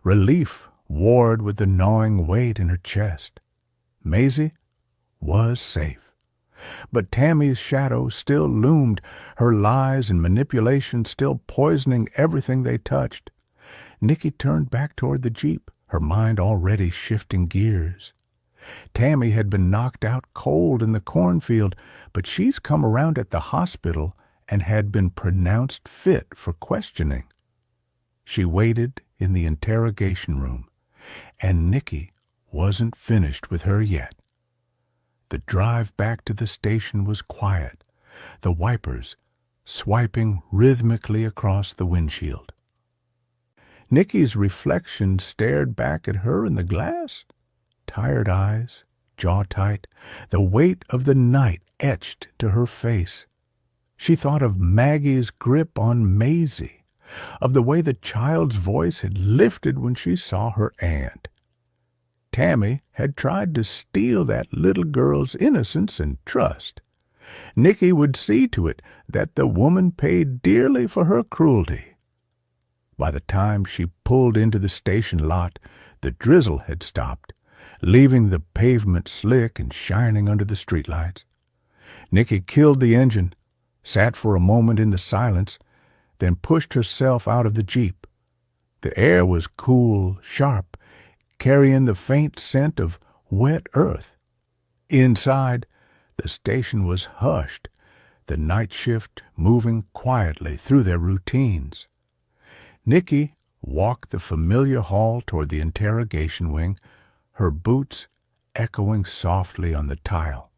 Relief warred with the gnawing weight in her chest. Maisie was safe. But Tammy's shadow still loomed, her lies and manipulation still poisoning everything they touched. Nicky turned back toward the Jeep, her mind already shifting gears. Tammy had been knocked out cold in the cornfield, but she's come around at the hospital and had been pronounced fit for questioning. She waited in the interrogation room, and Nicky wasn't finished with her yet. The drive back to the station was quiet, the wipers swiping rhythmically across the windshield. Nicky's reflection stared back at her in the glass, tired eyes, jaw tight, the weight of the night etched to her face. She thought of Maggie's grip on Maisie, of the way the child's voice had lifted when she saw her aunt. Tammy had tried to steal that little girl's innocence and trust. Nicky would see to it that the woman paid dearly for her cruelty. By the time she pulled into the station lot, the drizzle had stopped, leaving the pavement slick and shining under the streetlights. Nicky killed the engine, sat for a moment in the silence, then pushed herself out of the Jeep. The air was cool, sharp, carrying the faint scent of wet earth. Inside, the station was hushed, the night shift moving quietly through their routines. Nicky walked the familiar hall toward the interrogation wing, her boots echoing softly on the tile.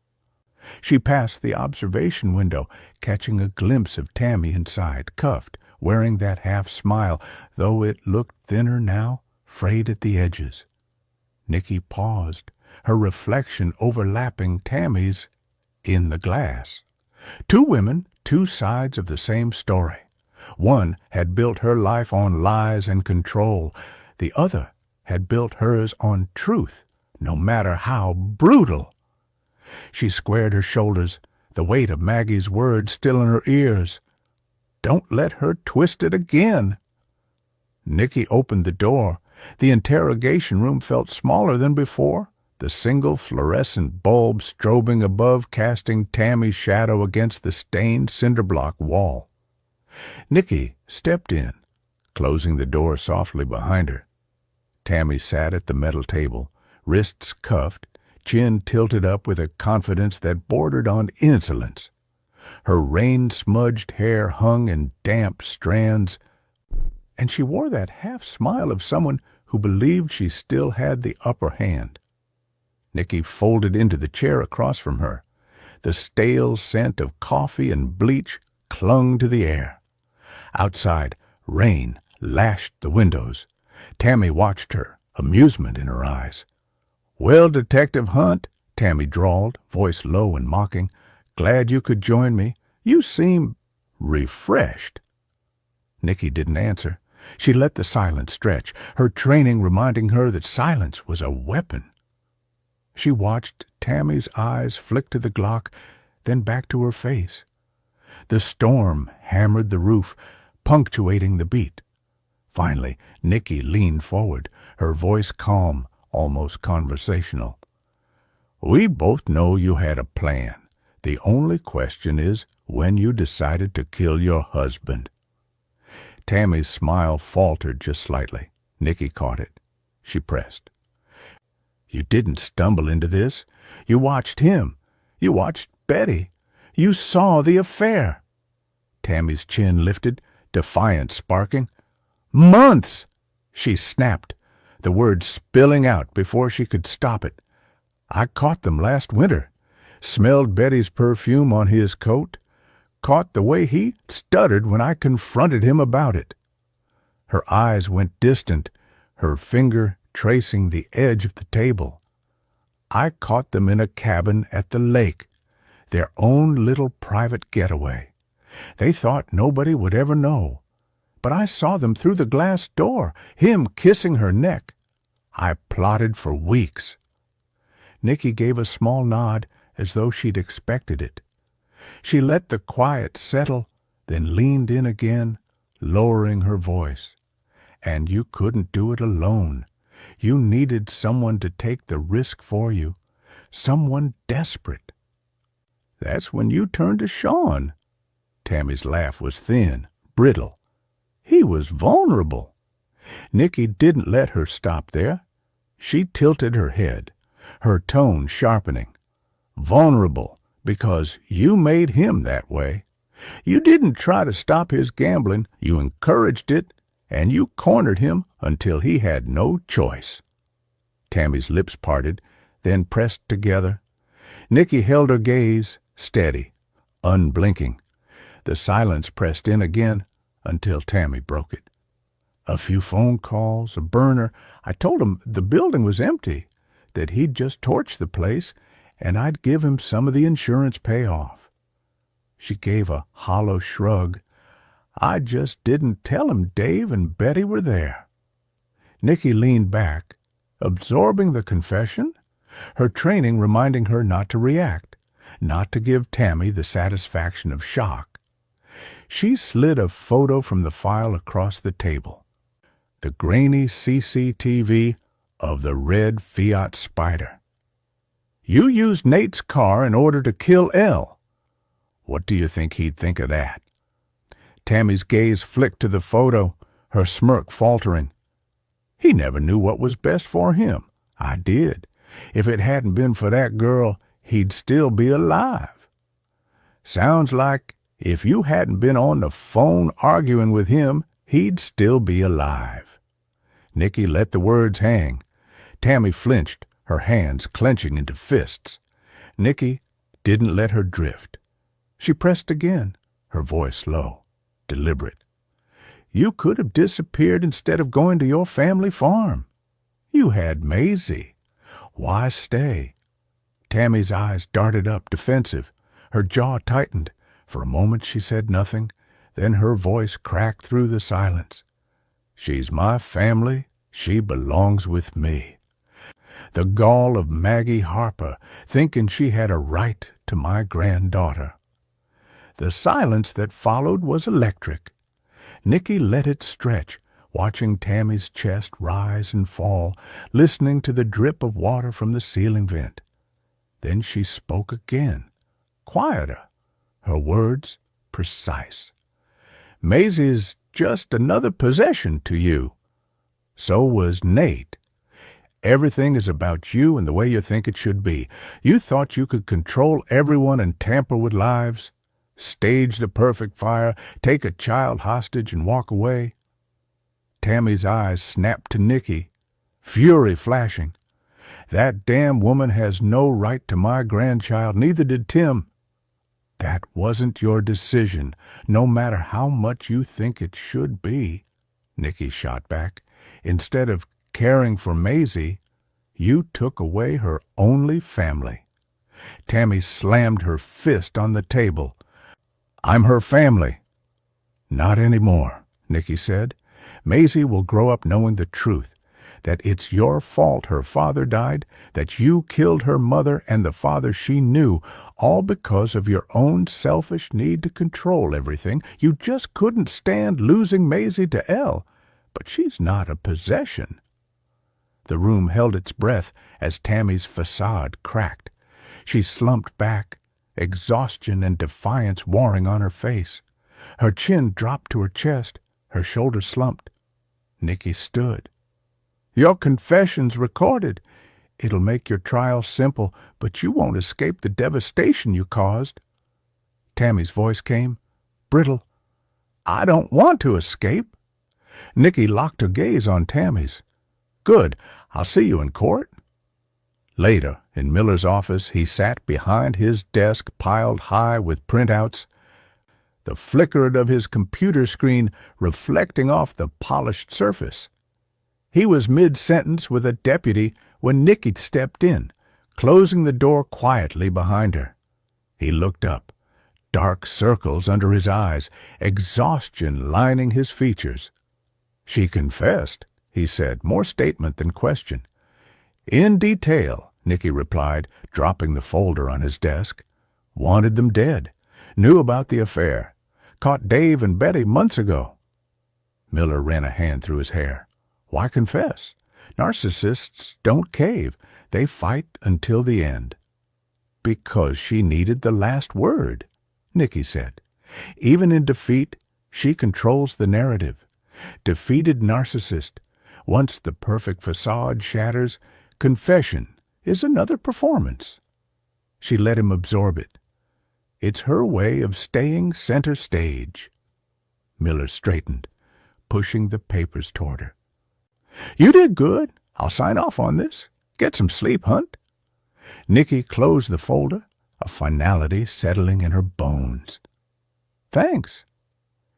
She passed the observation window, catching a glimpse of Tammy inside, cuffed, wearing that half-smile, though it looked thinner now, frayed at the edges. Nicky paused, her reflection overlapping Tammy's in the glass. Two women, two sides of the same story. One had built her life on lies and control. The other had built hers on truth, no matter how brutal. She squared her shoulders, the weight of Maggie's words still in her ears. Don't let her twist it again. Nicky opened the door. The interrogation room felt smaller than before, the single fluorescent bulb strobing above, casting Tammy's shadow against the stained cinder-block wall. Nicky stepped in, closing the door softly behind her. Tammy sat at the metal table, wrists cuffed, chin tilted up with a confidence that bordered on insolence. Her rain-smudged hair hung in damp strands, and she wore that half-smile of someone who believed she still had the upper hand. Nicky folded into the chair across from her. The stale scent of coffee and bleach clung to the air. Outside, rain lashed the windows. Tammy watched her, amusement in her eyes. "Well, Detective Hunt," Tammy drawled, voice low and mocking, "glad you could join me. You seem refreshed." Nicky didn't answer. She let the silence stretch, her training reminding her that silence was a weapon. She watched Tammy's eyes flick to the Glock, then back to her face. The storm hammered the roof, punctuating the beat. Finally, Nicky leaned forward, her voice calm, almost conversational. "We both know you had a plan. The only question is when you decided to kill your husband." Tammy's smile faltered just slightly. Nicky caught it. She pressed. "You didn't stumble into this. You watched him. You watched Betty. You saw the affair." Tammy's chin lifted, defiance sparking. "Months!" she snapped, the words spilling out before she could stop it. "I caught them last winter. Smelled Betty's perfume on his coat. Caught the way he stuttered when I confronted him about it." Her eyes went distant, her finger tracing the edge of the table. "I caught them in a cabin at the lake, their own little private getaway. They thought nobody would ever know. But I saw them through the glass door, him kissing her neck. I plotted for weeks." Nicky gave a small nod as though she'd expected it. She let the quiet settle, then leaned in again, lowering her voice. "And you couldn't do it alone. You needed someone to take the risk for you, someone desperate. That's when you turned to Sean." Tammy's laugh was thin, brittle. "He was vulnerable." Nicky didn't let her stop there. She tilted her head, her tone sharpening. "Vulnerable because you made him that way. You didn't try to stop his gambling, you encouraged it, and you cornered him until he had no choice." Tammy's lips parted, then pressed together. Nikki held her gaze steady, unblinking. The silence pressed in again until Tammy broke it. A few phone calls, a burner. I told him the building was empty, that he'd just torched the place, and I'd give him some of the insurance payoff. She gave a hollow shrug. I just didn't tell him Dave and Betty were there. Nikki leaned back, absorbing the confession, her training reminding her not to react, not to give Tammy the satisfaction of shock. She slid a photo from the file across the table. The grainy CCTV of the red Fiat Spider. You used Nate's car in order to kill Elle. What do you think he'd think of that? Tammy's gaze flicked to the photo, her smirk faltering. He never knew what was best for him. I did. If it hadn't been for that girl, he'd still be alive. Sounds like if you hadn't been on the phone arguing with him, he'd still be alive. Nikki let the words hang. Tammy flinched, her hands clenching into fists. Nikki didn't let her drift. She pressed again, her voice low, deliberate. You could have disappeared instead of going to your family farm. You had Maisie. Why stay? Tammy's eyes darted up, defensive. Her jaw tightened. For a moment she said nothing, then her voice cracked through the silence. She's my family. She belongs with me. The gall of Maggie Harper, thinking she had a right to my granddaughter. The silence that followed was electric. Nikki let it stretch, watching Tammy's chest rise and fall, listening to the drip of water from the ceiling vent. Then she spoke again, quieter, her words precise. Maisie's just another possession to you. So was Nate. Everything is about you and the way you think it should be. You thought you could control everyone and tamper with lives, stage the perfect fire, take a child hostage and walk away. Tammy's eyes snapped to Nikki, fury flashing. That damn woman has no right to my grandchild, neither did Tim. That wasn't your decision, no matter how much you think it should be, Nikki shot back. Instead of caring for Maisie, you took away her only family. Tammy slammed her fist on the table. I'm her family. Not anymore, Nikki said. Maisie will grow up knowing the truth, that it's your fault her father died, that you killed her mother and the father she knew, all because of your own selfish need to control everything. You just couldn't stand losing Maisie to Elle, but she's not a possession. The room held its breath as Tammy's facade cracked. She slumped back, exhaustion and defiance warring on her face. Her chin dropped to her chest, her shoulders slumped. Nikki stood. Your confession's recorded. It'll make your trial simple, but you won't escape the devastation you caused. Tammy's voice came, brittle. I don't want to escape. Nikki locked her gaze on Tammy's. Good. I'll see you in court. Later, in Miller's office, he sat behind his desk piled high with printouts, the flicker of his computer screen reflecting off the polished surface. He was mid-sentence with a deputy when Nikki stepped in, closing the door quietly behind her. He looked up, dark circles under his eyes, exhaustion lining his features. She confessed, he said, more statement than question. In detail, Nikki replied, dropping the folder on his desk. Wanted them dead. Knew about the affair. Caught Dave and Betty months ago. Miller ran a hand through his hair. Why confess? Narcissists don't cave. They fight until the end. Because she needed the last word, Nikki said. Even in defeat, she controls the narrative. Defeated narcissist. Once the perfect facade shatters, confession is another performance. She let him absorb it. It's her way of staying center stage. Miller straightened, pushing the papers toward her. You did good. I'll sign off on this. Get some sleep, Hunt. Nicky closed the folder, a finality settling in her bones. "Thanks."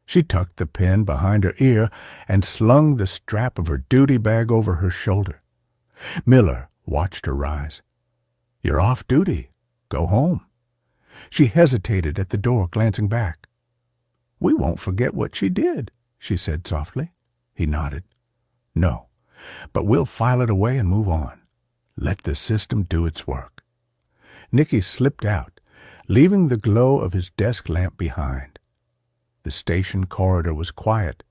She tucked the pen behind her ear and slung the strap of her duty bag over her shoulder. Miller watched her rise. "You're off duty. Go home." She hesitated at the door, glancing back. "We won't forget what she did," she said softly. He nodded. "No, but we'll file it away and move on. Let the system do its work." Nicky slipped out, leaving the glow of his desk lamp behind. The station corridor was quiet,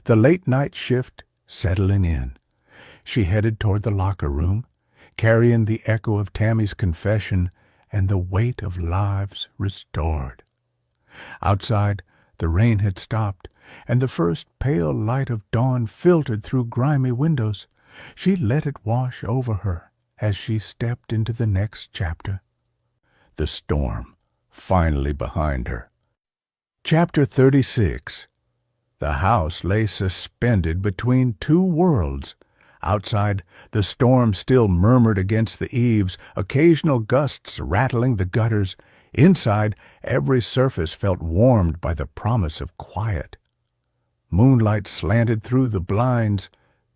the late-night shift settling in. She headed toward the locker room, carrying the echo of Tammy's confession and the weight of lives restored. Outside, the rain had stopped, and the first pale light of dawn filtered through grimy windows. She let it wash over her as she stepped into the next chapter. The storm finally behind her. Chapter 36. The house lay suspended between two worlds. Outside, the storm still murmured against the eaves, occasional gusts rattling the gutters. Inside, every surface felt warmed by the promise of quiet. Moonlight slanted through the blinds,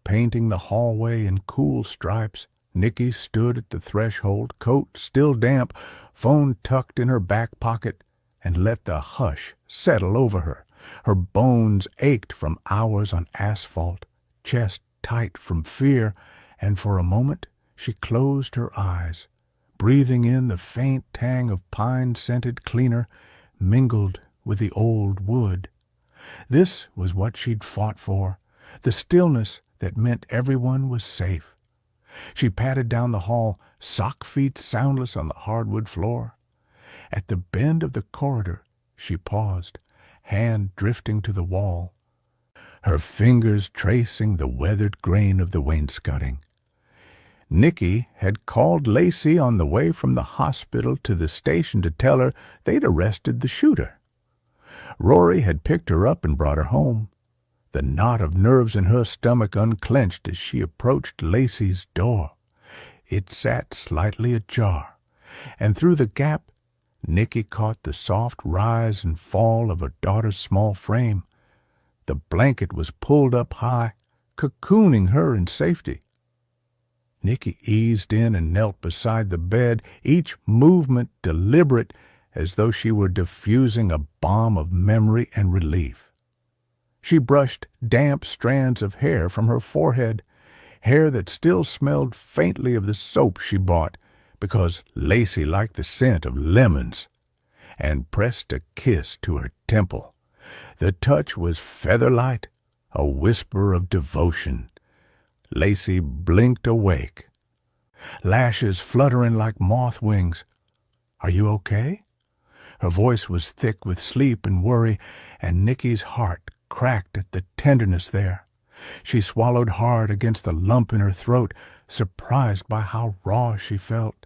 painting the hallway in cool stripes. Nicky stood at the threshold, coat still damp, phone tucked in her back pocket, and let the hush settle over her. Her bones ached from hours on asphalt, chest tight from fear, and for a moment she closed her eyes, breathing in the faint tang of pine-scented cleaner mingled with the old wood. This was what she'd fought for, the stillness that meant everyone was safe. She patted down the hall, sock feet soundless on the hardwood floor. At the bend of the corridor, she paused, hand drifting to the wall, her fingers tracing the weathered grain of the wainscoting. Nicky had called Lacey on the way from the hospital to the station to tell her they'd arrested the shooter. Rory had picked her up and brought her home. The knot of nerves in her stomach unclenched as she approached Lacey's door. It sat slightly ajar, and through the gap Nicky caught the soft rise and fall of her daughter's small frame. The blanket was pulled up high, cocooning her in safety. Nicky eased in and knelt beside the bed, each movement deliberate, as though she were diffusing a bomb of memory and relief. She brushed damp strands of hair from her forehead, hair that still smelled faintly of the soap she bought, because Lacey liked the scent of lemons, and pressed a kiss to her temple. The touch was feather-light, a whisper of devotion. Lacey blinked awake, lashes fluttering like moth wings. "Are you okay?" Her voice was thick with sleep and worry, and Nicky's heart cracked at the tenderness there. She swallowed hard against the lump in her throat, surprised by how raw she felt.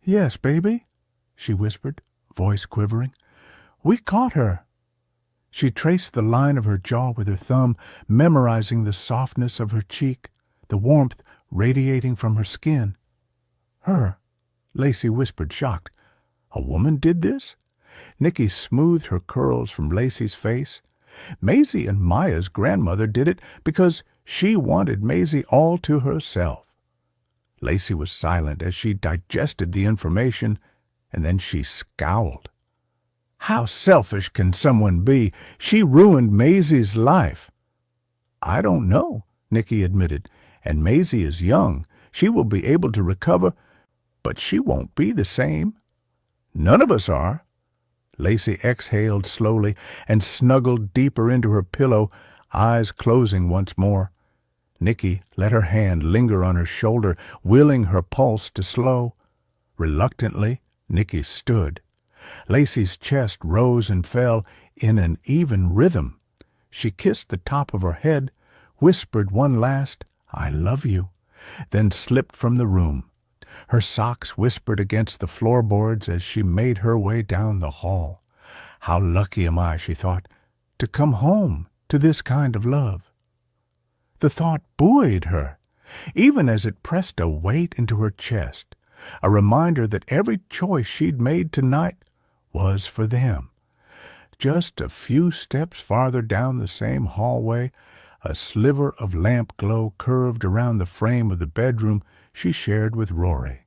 "Yes, baby," she whispered, voice quivering. "We caught her." She traced the line of her jaw with her thumb, memorizing the softness of her cheek, the warmth radiating from her skin. "Her," Lacey whispered, shocked. "A woman did this?" Nicky smoothed her curls from Lacey's face. "Maisie and Maya's grandmother did it because she wanted Maisie all to herself." Lacey was silent as she digested the information, and then she scowled. "How selfish can someone be? She ruined Maisie's life." "I don't know," Nicky admitted, "and Maisie is young. She will be able to recover, but she won't be the same." "None of us are." Lacey exhaled slowly and snuggled deeper into her pillow, eyes closing once more. Nicky let her hand linger on her shoulder, willing her pulse to slow. Reluctantly, Nicky stood. Lacey's chest rose and fell in an even rhythm. She kissed the top of her head, whispered one last, "I love you," then slipped from the room. Her socks whispered against the floorboards as she made her way down the hall. "How lucky am I," she thought, "to come home to this kind of love." The thought buoyed her, even as it pressed a weight into her chest. a reminder that every choice she'd made tonight was for them. Just a few steps farther down the same hallway, a sliver of lamp glow curved around the frame of the bedroom she shared with Rory.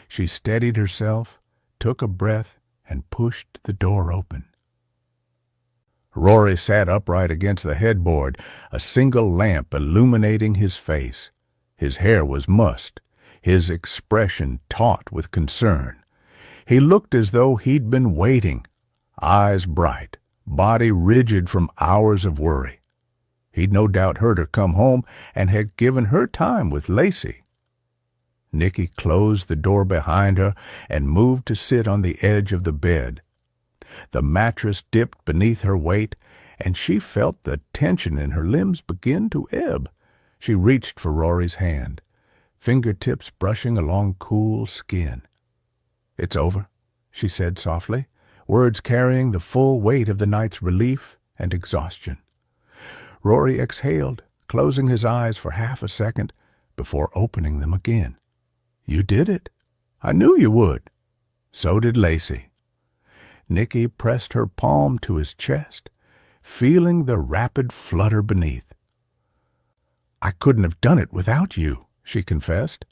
She steadied herself, took a breath, and pushed the door open. Rory sat upright against the headboard, a single lamp illuminating his face. His hair was mussed, his expression taut with concern. He looked as though he'd been waiting, eyes bright, body rigid from hours of worry. He'd no doubt heard her come home and had given her time with Lacey. Nicky closed the door behind her and moved to sit on the edge of the bed. The mattress dipped beneath her weight, and she felt the tension in her limbs begin to ebb. She reached for Rory's hand, fingertips brushing along cool skin. "It's over," she said softly, words carrying the full weight of the night's relief and exhaustion. Rory exhaled, closing his eyes for half a second before opening them again. "You did it. I knew you would." So did Lacey. Nicky pressed her palm to his chest, feeling the rapid flutter beneath. "I couldn't have done it without you," she confessed.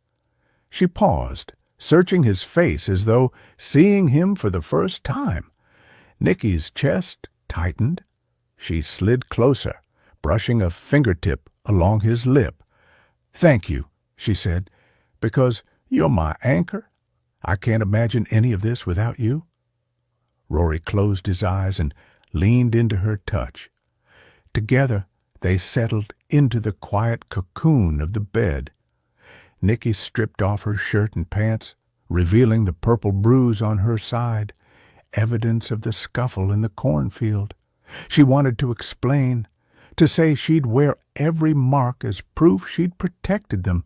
She paused, searching his face as though seeing him for the first time. Nicky's chest tightened. She slid closer, brushing a fingertip along his lip. "Thank you," she said, "because you're my anchor. I can't imagine any of this without you." Rory closed his eyes and leaned into her touch. Together they settled into the quiet cocoon of the bed. Nicky stripped off her shirt and pants, revealing the purple bruise on her side, evidence of the scuffle in the cornfield. She wanted to explain, to say she'd wear every mark as proof she'd protected them,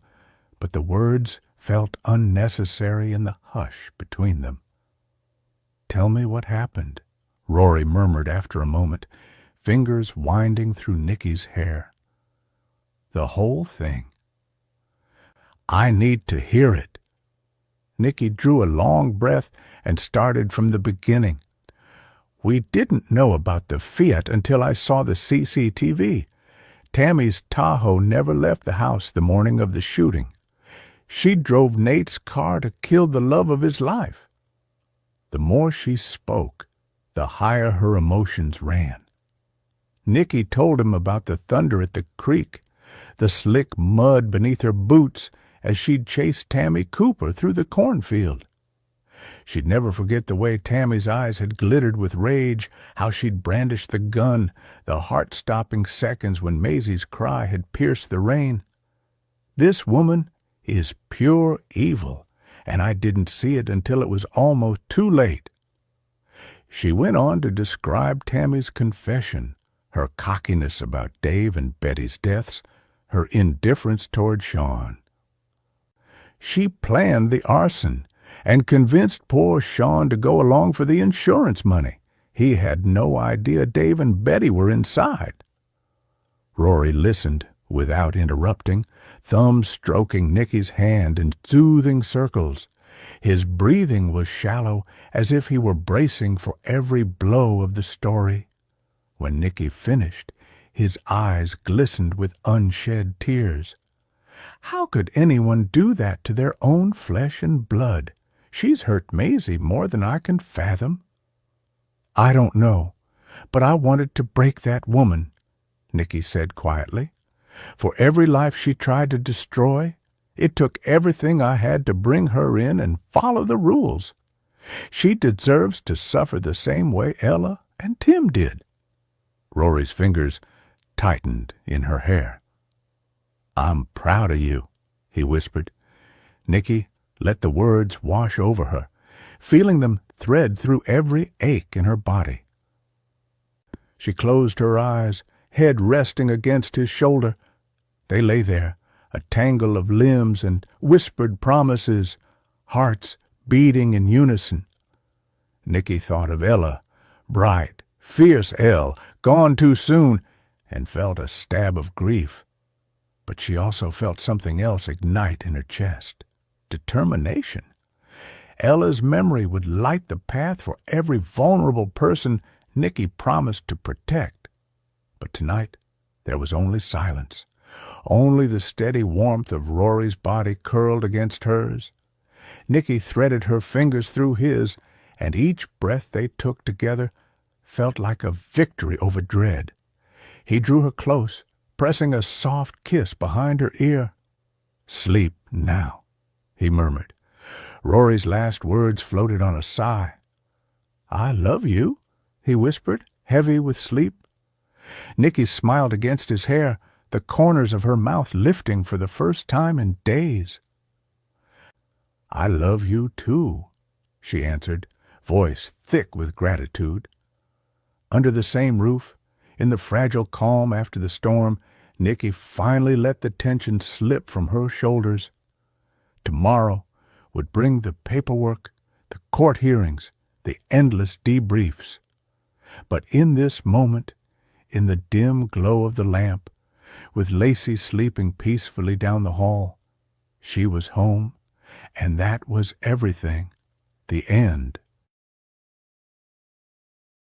but the words felt unnecessary in the hush between them. "Tell me what happened," Rory murmured after a moment, fingers winding through Nicky's hair. "The whole thing." "I need to hear it." Nicky drew a long breath and started from the beginning. "We didn't know about the Fiat until I saw the CCTV. Tammy's Tahoe never left the house the morning of the shooting. She drove Nate's car to kill the love of his life." The more she spoke, the higher her emotions ran. Nicky told him about the thunder at the creek, the slick mud beneath her boots as she'd chased Tammy Cooper through the cornfield. She'd never forget the way Tammy's eyes had glittered with rage, how she'd brandished the gun, the heart-stopping seconds when Maisie's cry had pierced the rain. "This woman is pure evil, and I didn't see it until it was almost too late." She went on to describe Tammy's confession, her cockiness about Dave and Betty's deaths, her indifference toward Sean. She planned the arson and convinced poor Sean to go along for the insurance money. He had no idea Dave and Betty were inside. Rory listened without interrupting, thumb stroking Nicky's hand in soothing circles. His breathing was shallow, as if he were bracing for every blow of the story. When Nicky finished, his eyes glistened with unshed tears. "How could anyone do that to their own flesh and blood? She's hurt Maisie more than I can fathom." "I don't know, but I wanted to break that woman," Nicky said quietly. "For every life she tried to destroy, it took everything I had to bring her in and follow the rules. She deserves to suffer the same way Ella and Tim did." Rory's fingers tightened in her hair. "I'm proud of you," he whispered. Nicky let the words wash over her, feeling them thread through every ache in her body. She closed her eyes, head resting against his shoulder. They lay there, a tangle of limbs and whispered promises, hearts beating in unison. Nicky thought of Ella, bright, fierce Elle, gone too soon, and felt a stab of grief. But she also felt something else ignite in her chest. Determination. Ella's memory would light the path for every vulnerable person Nicky promised to protect. But tonight there was only silence, only the steady warmth of Rory's body curled against hers. Nicky threaded her fingers through his, and each breath they took together felt like a victory over dread. He drew her close, pressing a soft kiss behind her ear. "Sleep now," he murmured. Rory's last words floated on a sigh. "I love you," he whispered, heavy with sleep. Nicky smiled against his hair, the corners of her mouth lifting for the first time in days. "I love you too," she answered, voice thick with gratitude. Under the same roof, in the fragile calm after the storm, Nicky finally let the tension slip from her shoulders. Tomorrow would bring the paperwork, the court hearings, the endless debriefs. But in this moment, in the dim glow of the lamp, with Lacey sleeping peacefully down the hall, she was home, and that was everything, the end.